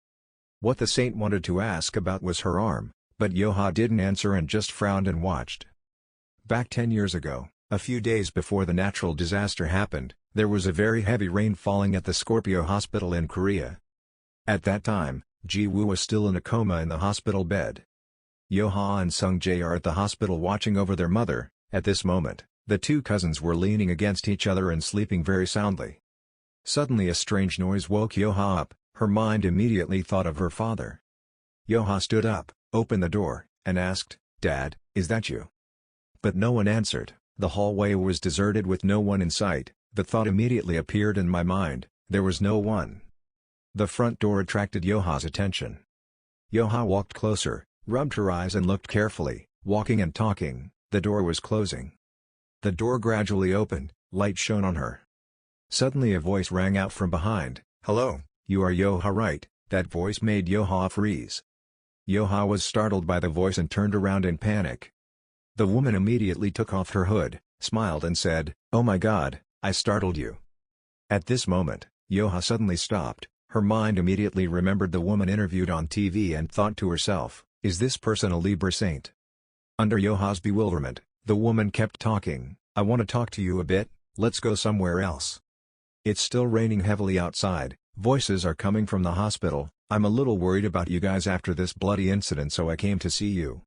B: What the Saint wanted to ask about was her arm, but Yo-ha didn't answer and just frowned and watched. Back 10 years ago, a few days before the natural disaster happened, there was a very heavy rain falling at the Scorpio Hospital in Korea. At that time, Ji-woo was still in a coma in the hospital bed. Yo-ha and Sung Jae are at the hospital watching over their mother. At this moment, the two cousins were leaning against each other and sleeping very soundly. Suddenly a strange noise woke Yo-ha up. Her mind immediately thought of her father. Yo-ha stood up, opened the door, and asked, "Dad, is that you?" But no one answered. The hallway was deserted with no one in sight. The thought immediately appeared in my mind, there was no one. The front door attracted Yoha's attention. Yoha walked closer, rubbed her eyes and looked carefully, walking and talking. The door was closing. The door gradually opened, light shone on her. Suddenly a voice rang out from behind, "Hello, you are Yoha, right?" That voice made Yoha freeze. Yoha was startled by the voice and turned around in panic. The woman immediately took off her hood, smiled and said, "Oh my God, I startled you." At this moment, Yoha suddenly stopped. Her mind immediately remembered the woman interviewed on TV and thought to herself, "Is this person a Libra saint?" Under Yoha's bewilderment, the woman kept talking, "I want to talk to you a bit, let's go somewhere else. It's still raining heavily outside, voices are coming from the hospital, I'm a little worried about you guys after this bloody incident, so I came to see you."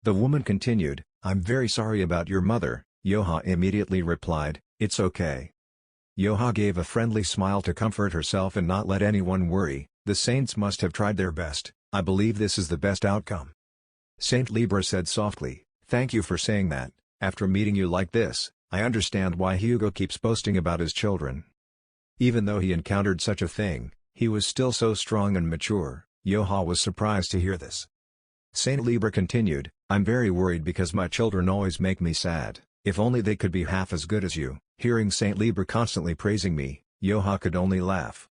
B: The woman continued, "I'm very sorry about your mother." Yoha immediately replied, "It's okay." Yoha gave a friendly smile to comfort herself and not let anyone worry. "The saints must have tried their best, I believe this is the best outcome." Saint Libra said softly, "Thank you for saying that. After meeting you like this, I understand why Hugo keeps boasting about his children." Even though he encountered such a thing, he was still so strong and mature. Yoha was surprised to hear this. Saint Libra continued, "I'm very worried because my children always make me sad. If only they could be half as good as you." Hearing Saint Libra constantly praising me, Yoha could only laugh.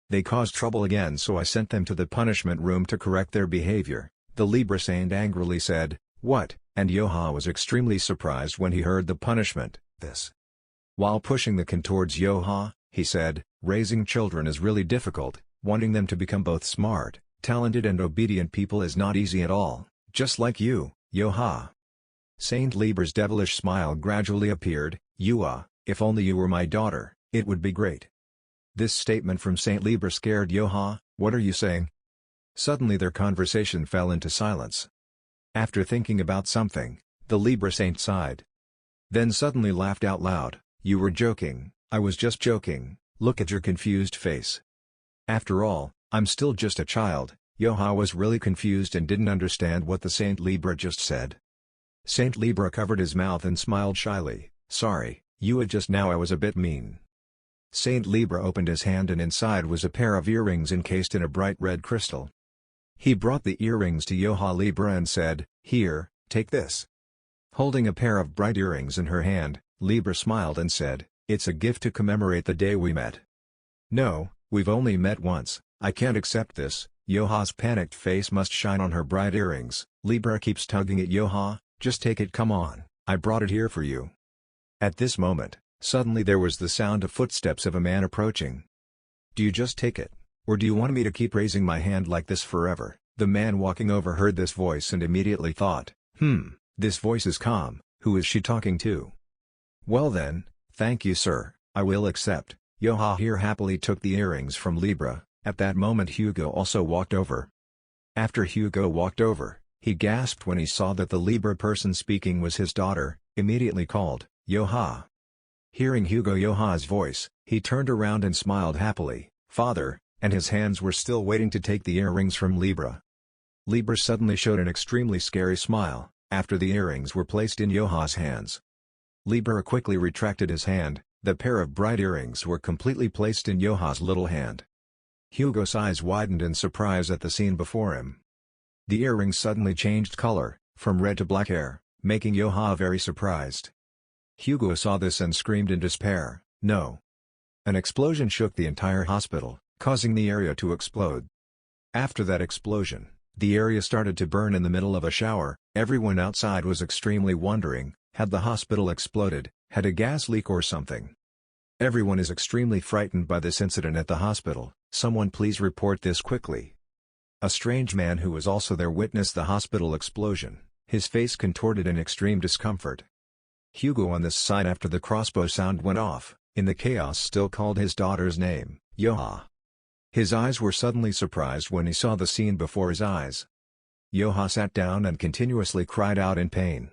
B: "They caused trouble again, so I sent them to the punishment room to correct their behavior." The Libra saint angrily said, "What?" And Yoha was extremely surprised when he heard the punishment, this. While pushing the can towards Yoha, he said, "Raising children is really difficult, wanting them to become both smart, talented and obedient people is not easy at all, just like you, Yoha." Saint Libra's devilish smile gradually appeared, "Yoha, if only you were my daughter, it would be great." This statement from Saint Libra scared Yoha. "What are you saying?" Suddenly their conversation fell into silence. After thinking about something, the Libra saint sighed. Then suddenly laughed out loud, "You were joking." "I was just joking, look at your confused face. After all, I'm still just a child." Yoha was really confused and didn't understand what the Saint Libra just said. Saint Libra covered his mouth and smiled shyly, "Sorry, Yoha, just now I was a bit mean." Saint Libra opened his hand and inside was a pair of earrings encased in a bright red crystal. He brought the earrings to Yoha Libra and said, "Here, take this." Holding a pair of bright earrings in her hand, Libra smiled and said, "It's a gift to commemorate the day we met." "No, we've only met once, I can't accept this." Yoha's panicked face must shine on her bright earrings. Libra keeps tugging at Yoha, "Just take it, come on, I brought it here for you." At this moment, suddenly there was the sound of footsteps of a man approaching. "Do you just take it, or do you want me to keep raising my hand like this forever?" The man walking over heard this voice and immediately thought, This voice is calm, who is she talking to?" "Well then, thank you sir, I will accept." Yoha here happily took the earrings from Libra. At that moment Hugo also walked over. After Hugo walked over, he gasped when he saw that the Libra person speaking was his daughter, immediately called, "Yoha." Hearing Hugo Yoha's voice, he turned around and smiled happily, "Father," and his hands were still waiting to take the earrings from Libra. Libra suddenly showed an extremely scary smile, after the earrings were placed in Yoha's hands. Libra quickly retracted his hand, the pair of bright earrings were completely placed in Yoha's little hand. Hugo's eyes widened in surprise at the scene before him. The earrings suddenly changed color, from red to black hair, making Yoha very surprised. Hugo saw this and screamed in despair, "No!" An explosion shook the entire hospital, causing the area to explode. After that explosion, the area started to burn in the middle of a shower. Everyone outside was extremely wondering, had the hospital exploded, had a gas leak or something? Everyone is extremely frightened by this incident at the hospital. Someone please report this quickly. A strange man who was also there witnessed the hospital explosion, his face contorted in extreme discomfort. Hugo on this side after the crossbow sound went off, in the chaos still called his daughter's name, Yoha. His eyes were suddenly surprised when he saw the scene before his eyes. Yoha sat down and continuously cried out in pain.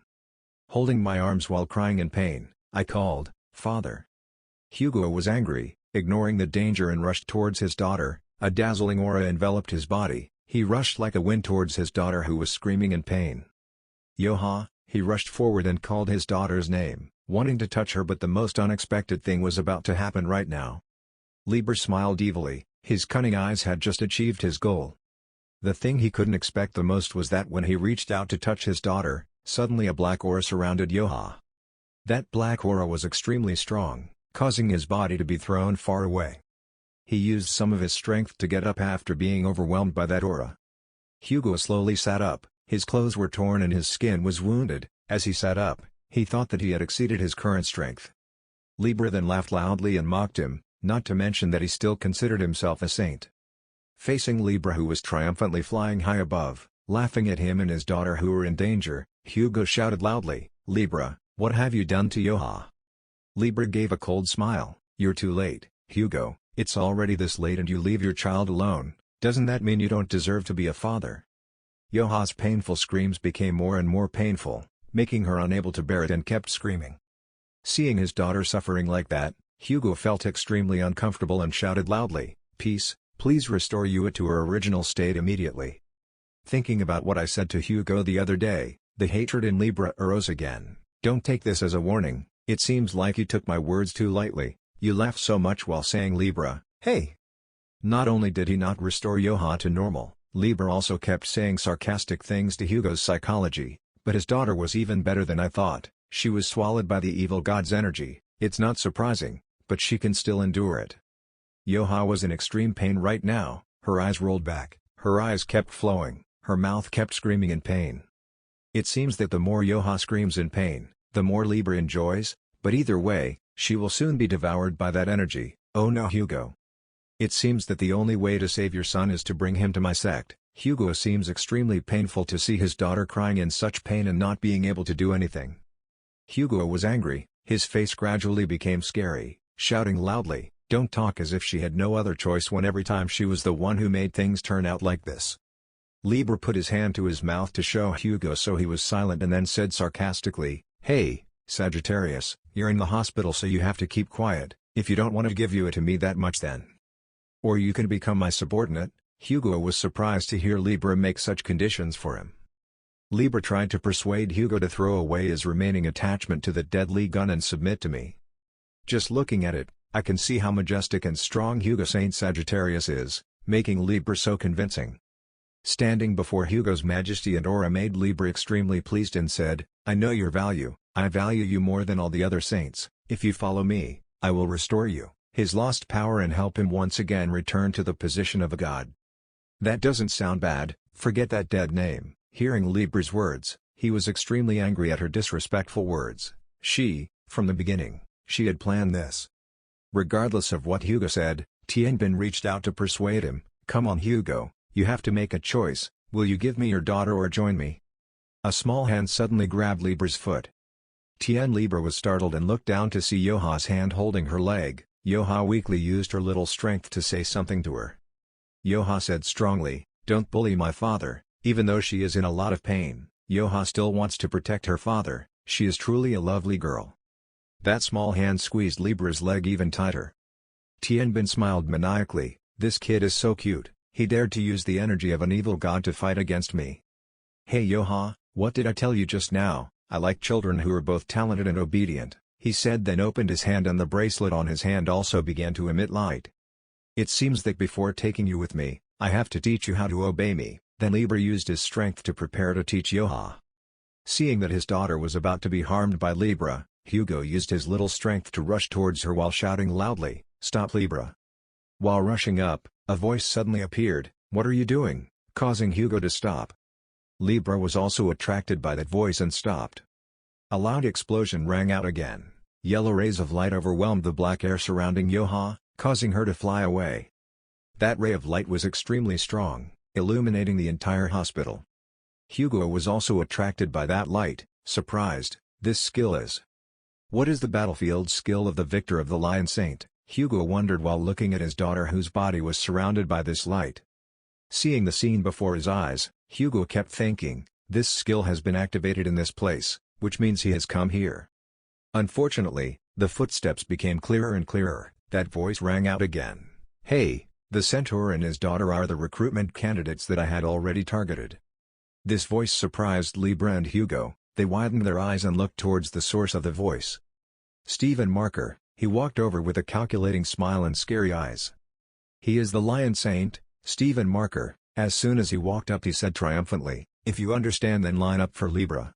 B: Holding my arms while crying in pain, I called, "Father." Hugo was angry, ignoring the danger and rushed towards his daughter. A dazzling aura enveloped his body. He rushed like a wind towards his daughter who was screaming in pain. "Yoha," he rushed forward and called his daughter's name. wanting to touch her, but the most unexpected thing was about to happen right now. Libra smiled evilly, his cunning eyes had just achieved his goal. The thing he couldn't expect the most was that when he reached out to touch his daughter, suddenly a black aura surrounded Yoha. That black aura was extremely strong, causing his body to be thrown far away. He used some of his strength to get up after being overwhelmed by that aura. Hugo slowly sat up, his clothes were torn and his skin was wounded. As he sat up, he thought that he had exceeded his current strength. Libra then laughed loudly and mocked him, not to mention that he still considered himself a saint. Facing Libra, who was triumphantly flying high above, laughing at him and his daughter who were in danger, Hugo shouted loudly, "Libra, what have you done to Yoha?" Libra gave a cold smile. "You're too late, Hugo, it's already this late and you leave your child alone. Doesn't that mean you don't deserve to be a father?" Yoha's painful screams became more and more painful, making her unable to bear it and kept screaming. Seeing his daughter suffering like that, Hugo felt extremely uncomfortable and shouted loudly, "Peace, please restore Yua to her original state immediately." Thinking about what I said to Hugo the other day, the hatred in Libra arose again. "Don't take this as a warning, it seems like you took my words too lightly, you laughed so much while saying Libra, hey." Not only did he not restore Yoha to normal, Libra also kept saying sarcastic things to Hugo's psychology, but his daughter was even better than I thought. She was swallowed by the evil god's energy. It's not surprising, but she can still endure it. Yoha was in extreme pain right now, her eyes rolled back, her eyes kept flowing, her mouth kept screaming in pain. It seems that the more Yoha screams in pain, the more Libra enjoys, but either way, she will soon be devoured by that energy. "Oh no, Hugo. It seems that the only way to save your son is to bring him to my sect." Hugo seems extremely painful to see his daughter crying in such pain and not being able to do anything. Hugo was angry, his face gradually became scary, shouting loudly, "Don't talk as if she had no other choice when every time she was the one who made things turn out like this." Libra put his hand to his mouth to show Hugo so he was silent and then said sarcastically, "Hey, Sagittarius, you're in the hospital so you have to keep quiet, if you don't want to give you it to me that much then. Or you can become my subordinate." Hugo was surprised to hear Libra make such conditions for him. Libra tried to persuade Hugo to throw away his remaining attachment to the deadly gun and submit to me. Just looking at it, I can see how majestic and strong Hugo Saint Sagittarius is, making Libra so convincing. Standing before Hugo's majesty and aura made Libra extremely pleased and said, "I know your value, I value you more than all the other saints. If you follow me, I will restore you, his lost power and help him once again return to the position of a god." That doesn't sound bad, forget that dead name. Hearing Libra's words, he was extremely angry at her disrespectful words. From the beginning, she had planned this. Regardless of what Hugo said, Tianbin reached out to persuade him, "Come on Hugo, you have to make a choice, will you give me your daughter or join me?" A small hand suddenly grabbed Libra's foot. Libra was startled and looked down to see Yoha's hand holding her leg. Yoha weakly used her little strength to say something to her. Yoha said strongly, "Don't bully my father." Even though she is in a lot of pain, Yoha still wants to protect her father. She is truly a lovely girl. That small hand squeezed Libra's leg even tighter. Tianbin smiled maniacally, "This kid is so cute, he dared to use the energy of an evil god to fight against me." "Hey Yoha, what did I tell you just now? I like children who are both talented and obedient," he said, then opened his hand and the bracelet on his hand also began to emit light. "It seems that before taking you with me, I have to teach you how to obey me." Then Libra used his strength to prepare to teach Yoha. Seeing that his daughter was about to be harmed by Libra, Hugo used his little strength to rush towards her while shouting loudly, "Stop Libra!" While rushing up, a voice suddenly appeared, "What are you doing?" causing Hugo to stop. Libra was also attracted by that voice and stopped. A loud explosion rang out again. Yellow rays of light overwhelmed the black air surrounding Yoha, causing her to fly away. That ray of light was extremely strong, illuminating the entire hospital. Hugo was also attracted by that light, surprised. "This skill is... What is the battlefield skill of the victor of the Lion Saint?" Hugo wondered while looking at his daughter whose body was surrounded by this light. Seeing the scene before his eyes, Hugo kept thinking, "This skill has been activated in this place, which means he has come here." Unfortunately, the footsteps became clearer and clearer. That voice rang out again, "Hey, the centaur and his daughter are the recruitment candidates that I had already targeted." This voice surprised Libra and Hugo. They widened their eyes and looked towards the source of the voice. Stephen Marker, he walked over with a calculating smile and scary eyes. He is the Lion Saint, Stephen Marker. As soon as he walked up he said triumphantly, if you understand then line up for Libra.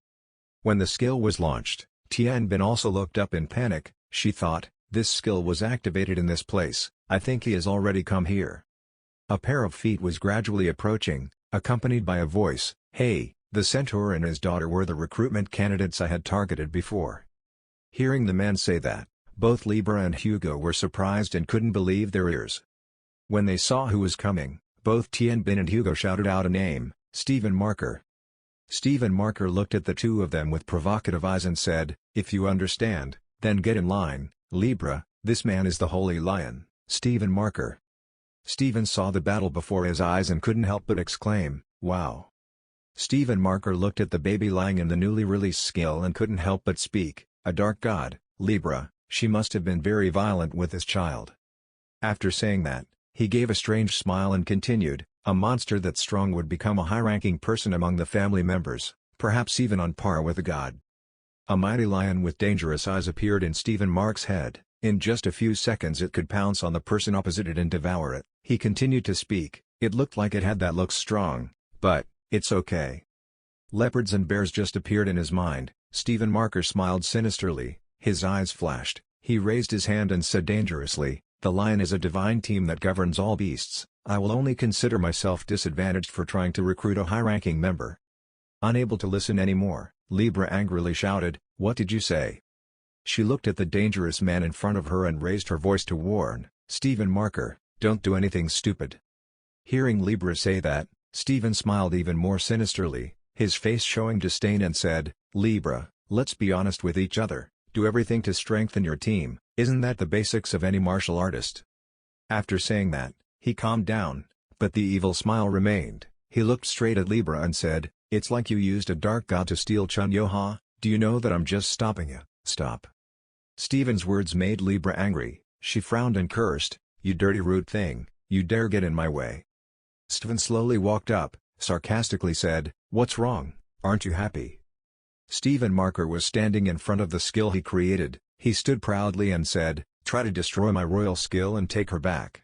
B: When the skill was launched, Tianbin also looked up in panic. She thought, this skill was activated in this place, I think he has already come here. A pair of feet was gradually approaching, accompanied by a voice, hey, the centaur and his daughter were the recruitment candidates I had targeted before. Hearing the man say that, both Libra and Hugo were surprised and couldn't believe their ears. When they saw who was coming, both Tianbin and Hugo shouted out a name, Stephen Marker. Stephen Marker looked at the two of them with provocative eyes and said, if you understand, then get in line, Libra, this man is the Holy Lion, Stephen Marker. Stephen saw the battle before his eyes and couldn't help but exclaim, wow. Stephen Marker looked at the baby lying in the newly released skill and couldn't help but speak, a dark god, Libra, she must have been very violent with this child. After saying that, he gave a strange smile and continued, a monster that strong would become a high-ranking person among the family members, perhaps even on par with a god. A mighty lion with dangerous eyes appeared in Stephen Mark's head. In just a few seconds it could pounce on the person opposite it and devour it. He continued to speak, it looked like it had that look strong, but, it's okay. Leopards and bears just appeared in his mind. Stephen Marker smiled sinisterly, his eyes flashed, he raised his hand and said dangerously, the lion is a divine team that governs all beasts, I will only consider myself disadvantaged for trying to recruit a high-ranking member. Unable to listen anymore, Libra angrily shouted, what did you say? She looked at the dangerous man in front of her and raised her voice to warn, Stephen Marker, don't do anything stupid. Hearing Libra say that, Stephen smiled even more sinisterly, his face showing disdain and said, Libra, let's be honest with each other, do everything to strengthen your team, isn't that the basics of any martial artist? After saying that, he calmed down, but the evil smile remained. He looked straight at Libra and said, it's like you used a dark god to steal Chun-Yo-Ha, do you know that I'm just stopping you, stop. Stephen's words made Libra angry, she frowned and cursed, you dirty rude thing, you dare get in my way. Stephen slowly walked up, sarcastically said, what's wrong, aren't you happy? Stephen Marker was standing in front of the skill he created, he stood proudly and said, try to destroy my royal skill and take her back.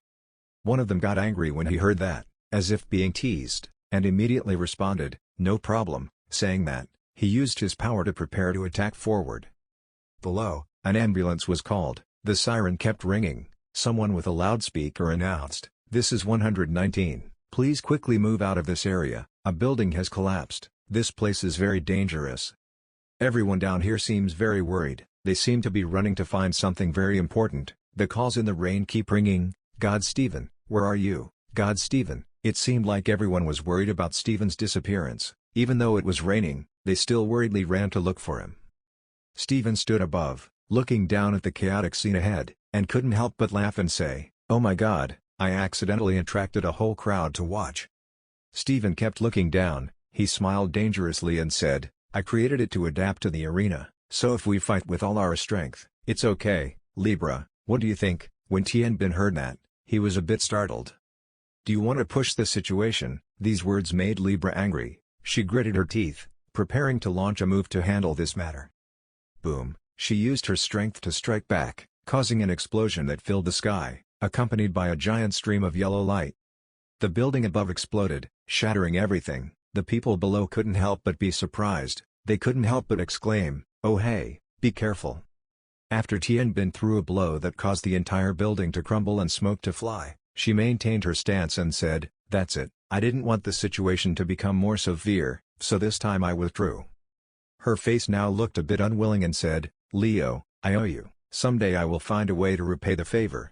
B: One of them got angry when he heard that, as if being teased, and immediately responded, no problem, saying that, he used his power to prepare to attack forward. Below, an ambulance was called, the siren kept ringing, someone with a loudspeaker announced, this is 119, please quickly move out of this area, a building has collapsed, this place is very dangerous. Everyone down here seems very worried, they seem to be running to find something very important, the calls in the rain keep ringing, God Stephen, where are you, God Stephen, it seemed like everyone was worried about Stephen's disappearance, even though it was raining, they still worriedly ran to look for him. Stephen stood above, looking down at the chaotic scene ahead, and couldn't help but laugh and say, oh my god, I accidentally attracted a whole crowd to watch. Stephen kept looking down, he smiled dangerously and said, I created it to adapt to the arena, so if we fight with all our strength, it's okay, Libra, what do you think? When Tianbin heard that, he was a bit startled. Do you want to push the situation? These words made Libra angry, she gritted her teeth, preparing to launch a move to handle this matter. Boom, she used her strength to strike back, causing an explosion that filled the sky, accompanied by a giant stream of yellow light. The building above exploded, shattering everything, the people below couldn't help but be surprised, they couldn't help but exclaim, oh hey, be careful. After Tianbin threw a blow that caused the entire building to crumble and smoke to fly, she maintained her stance and said, that's it, I didn't want the situation to become more severe, so this time I withdrew. Her face now looked a bit unwilling and said, Leo, I owe you, someday I will find a way to repay the favor.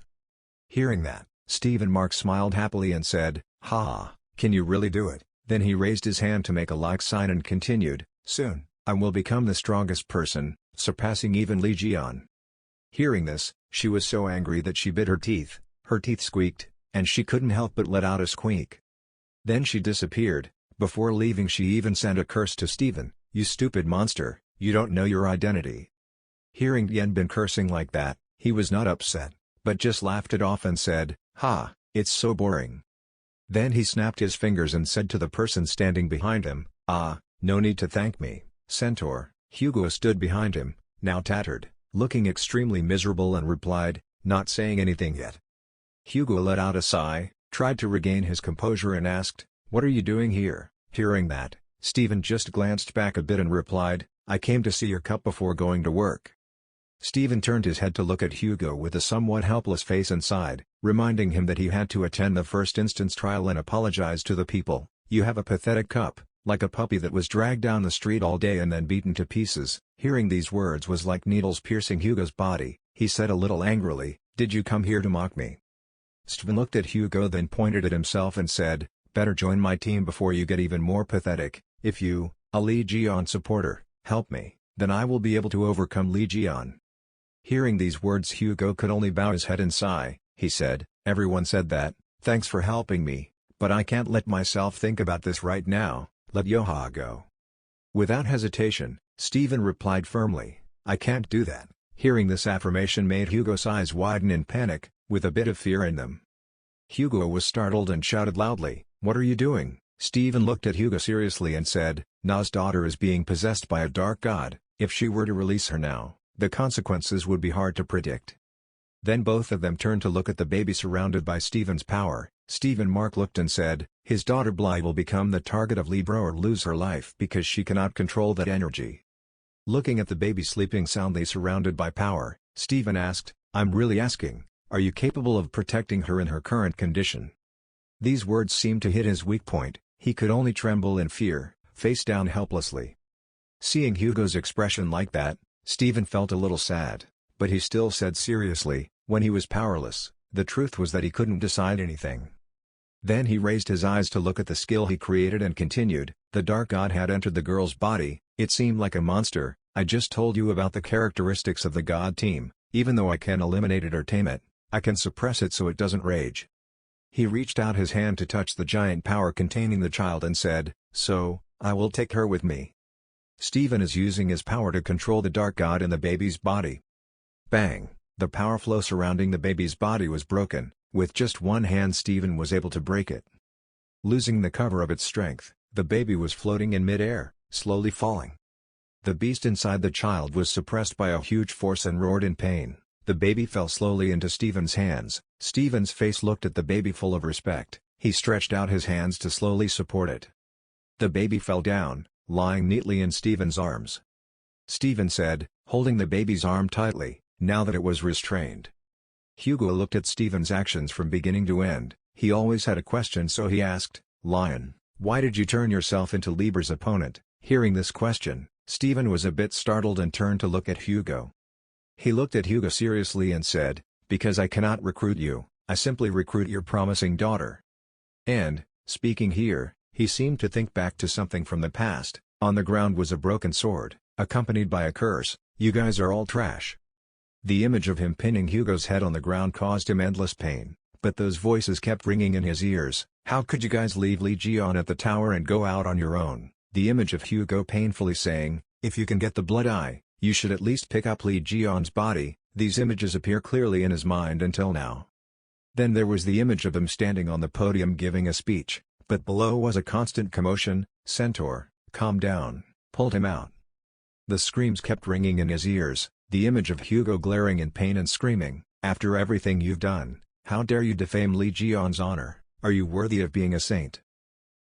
B: Hearing that, Stephen Mark smiled happily and said, ha, can you really do it? Then he raised his hand to make a like sign and continued, soon, I will become the strongest person, surpassing even Li Jian. Hearing this, she was so angry that she bit her teeth squeaked, and she couldn't help but let out a squeak. Then she disappeared. Before leaving she even sent a curse to Stephen, you stupid monster, you don't know your identity. Hearing Tianbin cursing like that, he was not upset, but just laughed it off and said, ha, it's so boring. Then he snapped his fingers and said to the person standing behind him, ah, no need to thank me, Centaur. Hugo stood behind him, now tattered, looking extremely miserable, and replied, "Not saying anything yet." Hugo let out a sigh, tried to regain his composure and asked, "What are you doing here?" Hearing that, Stephen just glanced back a bit and replied, "I came to see your cup before going to work." Stephen turned his head to look at Hugo with a somewhat helpless face and sighed, reminding him that he had to attend the first instance trial and apologize to the people. "You have a pathetic cup, like a puppy that was dragged down the street all day and then beaten to pieces." Hearing these words was like needles piercing Hugo's body. He said a little angrily, "Did you come here to mock me?" Stephen looked at Hugo, then pointed at himself and said, "Better join my team before you get even more pathetic. If you, a Legion supporter, help me, then I will be able to overcome Legion." Hearing these words, Hugo could only bow his head and sigh. He said, "Everyone said that, thanks for helping me, but I can't let myself think about this right now. Let Yoha go." Without hesitation, Stephen replied firmly, "I can't do that." Hearing this affirmation made Hugo's eyes widen in panic, with a bit of fear in them. Hugo was startled and shouted loudly, "What are you doing?" Stephen looked at Hugo seriously and said, "Na's daughter is being possessed by a dark god. If she were to release her now, the consequences would be hard to predict." Then both of them turned to look at the baby surrounded by Stephen's power. Stephen Mark looked and said, "His daughter Bly will become the target of Libra or lose her life because she cannot control that energy." Looking at the baby sleeping soundly surrounded by power, Stephen asked, "I'm really asking, are you capable of protecting her in her current condition?" These words seemed to hit his weak point. He could only tremble in fear, face down helplessly. Seeing Hugo's expression like that, Stephen felt a little sad, but he still said seriously, "When he was powerless, the truth was that he couldn't decide anything." Then he raised his eyes to look at the skill he created and continued, "The dark god had entered the girl's body. It seemed like a monster. I just told you about the characteristics of the god team. Even though I can eliminate it or tame it, I can suppress it so it doesn't rage." He reached out his hand to touch the giant power containing the child and said, "So, I will take her with me." Stephen is using his power to control the dark god in the baby's body. Bang! The power flow surrounding the baby's body was broken. With just one hand Stephen was able to break it. Losing the cover of its strength, the baby was floating in mid-air, slowly falling. The beast inside the child was suppressed by a huge force and roared in pain. The baby fell slowly into Stephen's hands. Stephen's face looked at the baby full of respect. He stretched out his hands to slowly support it. The baby fell down, lying neatly in Stephen's arms. Stephen said, holding the baby's arm tightly, now that it was restrained. Hugo looked at Stephen's actions from beginning to end. He always had a question, so he asked, "Lion, why did you turn yourself into Libra's opponent?" Hearing this question, Stephen was a bit startled and turned to look at Hugo. He looked at Hugo seriously and said, "Because I cannot recruit you, I simply recruit your promising daughter." And, speaking here, he seemed to think back to something from the past. On the ground was a broken sword, accompanied by a curse, "You guys are all trash." The image of him pinning Hugo's head on the ground caused him endless pain, but those voices kept ringing in his ears. "How could you guys leave Legion at the tower and go out on your own?" The image of Hugo painfully saying, "If you can get the blood eye, you should at least pick up Legion's body." These images appear clearly in his mind until now. Then there was the image of him standing on the podium giving a speech, but below was a constant commotion. "Centaur, calm down," pulled him out. The screams kept ringing in his ears, the image of Hugo glaring in pain and screaming, "After everything you've done, how dare you defame Legion's honor? Are you worthy of being a saint?"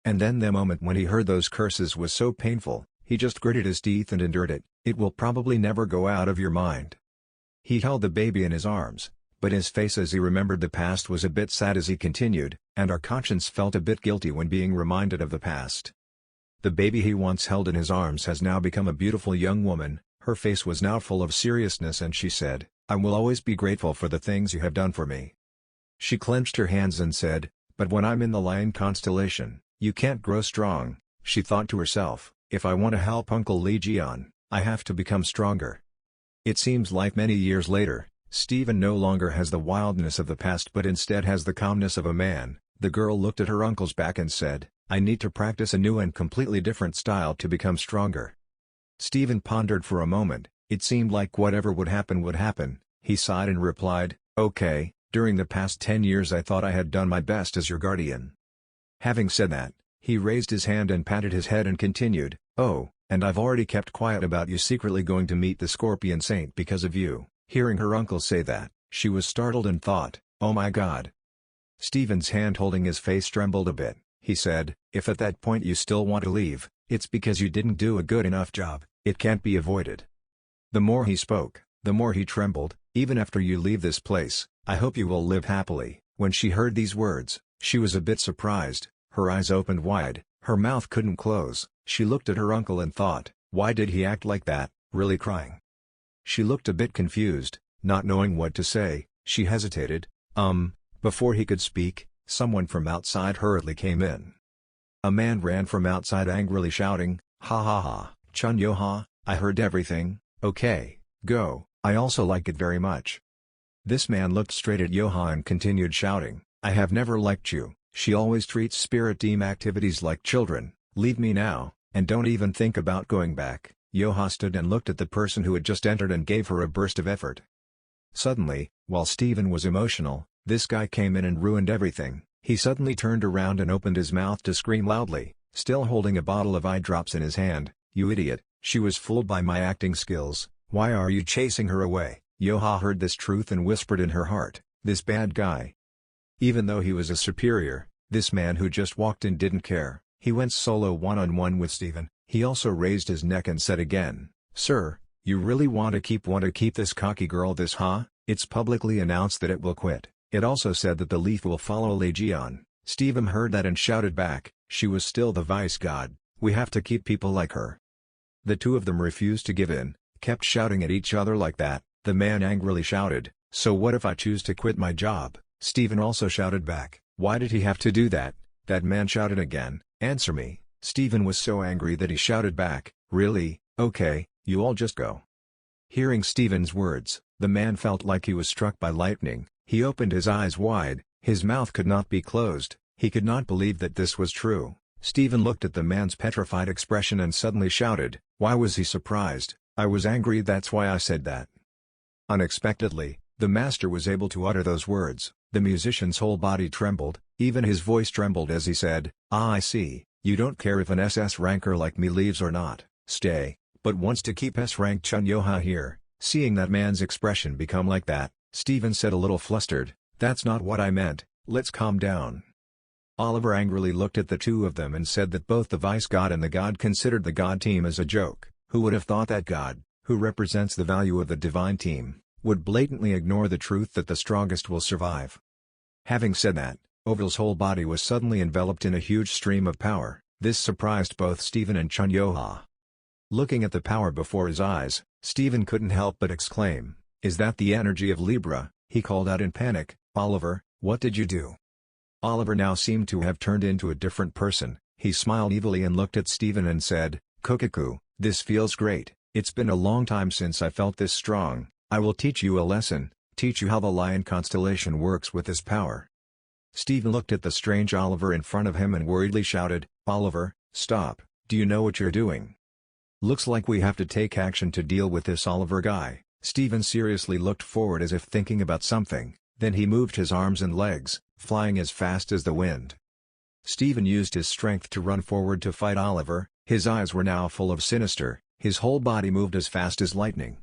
B: And then the moment when he heard those curses was so painful, he just gritted his teeth and endured it. "It will probably never go out of your mind." He held the baby in his arms, but his face as he remembered the past was a bit sad as he continued, "And our conscience felt a bit guilty when being reminded of the past." The baby he once held in his arms has now become a beautiful young woman. Her face was now full of seriousness and she said, "I will always be grateful for the things you have done for me." She clenched her hands and said, "But when I'm in the Lion constellation, you can't grow strong." She thought to herself, "If I want to help Uncle Legion, I have to become stronger." It seems like many years later, Stephen no longer has the wildness of the past but instead has the calmness of a man. The girl looked at her uncle's back and said, "I need to practice a new and completely different style to become stronger." Stephen pondered for a moment. It seemed like whatever would happen would happen. He sighed and replied, "Okay, during the past 10 years I thought I had done my best as your guardian." Having said that, he raised his hand and patted his head and continued, "Oh, and I've already kept quiet about you secretly going to meet the Scorpion Saint because of you." Hearing her uncle say that, she was startled and thought, "Oh my God." Stephen's hand holding his face trembled a bit. He said, "If at that point you still want to leave, it's because you didn't do a good enough job. It can't be avoided." The more he spoke, the more he trembled. "Even after you leave this place, I hope you will live happily." When she heard these words, she was a bit surprised. Her eyes opened wide, her mouth couldn't close. She looked at her uncle and thought, why did he act like that, really crying? She looked a bit confused, not knowing what to say. She hesitated. Before he could speak, someone from outside hurriedly came in. A man ran from outside angrily shouting, "Ha ha ha, Chun Yo-ha, I heard everything, okay, go, I also like it very much." This man looked straight at Yo-ha and continued shouting, "I have never liked you, she always treats spirit team activities like children, leave me now, and don't even think about going back." Yo-ha stood and looked at the person who had just entered and gave her a burst of effort. Suddenly, while Stephen was emotional, this guy came in and ruined everything. He suddenly turned around and opened his mouth to scream loudly, still holding a bottle of eye drops in his hand. "You idiot, she was fooled by my acting skills, why are you chasing her away?" Yo-ha heard this truth and whispered in her heart, "This bad guy." Even though he was a superior, this man who just walked in didn't care. He went solo one-on-one with Stephen. He also raised his neck and said again, "Sir, you really want to keep this cocky girl this huh? It's publicly announced that it will quit. It also said that the leaf will follow Legion." Stephen heard that and shouted back, "She was still the vice god, we have to keep people like her." The two of them refused to give in, kept shouting at each other like that. The man angrily shouted, "So what if I choose to quit my job?" Stephen also shouted back, "Why did he have to do that?" That man shouted again, "Answer me." Stephen was so angry that he shouted back, "Really? Okay, you all just go." Hearing Stephen's words, the man felt like he was struck by lightning. He opened his eyes wide, his mouth could not be closed. He could not believe that this was true. Stephen looked at the man's petrified expression and suddenly shouted. Why was he surprised? "I was angry, that's why I said that." Unexpectedly, the master was able to utter those words. The musician's whole body trembled, even his voice trembled as he said, "Ah, I see, you don't care if an SS ranker like me leaves or not, stay, but wants to keep S-rank Chun Yo-ha here." Seeing that man's expression become like that, Stephen said a little flustered, "That's not what I meant, let's calm down." Oliver angrily looked at the two of them and said that both the vice god and the god considered the god team as a joke. Who would have thought that God, who represents the value of the divine team, would blatantly ignore the truth that the strongest will survive? Having said that, Oval's whole body was suddenly enveloped in a huge stream of power. This surprised both Stephen and Chun Yo-ha. Looking at the power before his eyes, Stephen couldn't help but exclaim, "Is that the energy of Libra?" He called out in panic, "Oliver, what did you do?" Oliver now seemed to have turned into a different person. He smiled evilly and looked at Stephen and said, "Kokaku, this feels great. It's been a long time since I felt this strong. I will teach you a lesson, teach you how the lion constellation works with this power." Stephen looked at the strange Oliver in front of him and worriedly shouted, "Oliver, stop, do you know what you're doing? Looks like we have to take action to deal with this Oliver guy." Stephen seriously looked forward as if thinking about something, then he moved his arms and legs, flying as fast as the wind. Stephen used his strength to run forward to fight Oliver. His eyes were now full of sinister, his whole body moved as fast as lightning.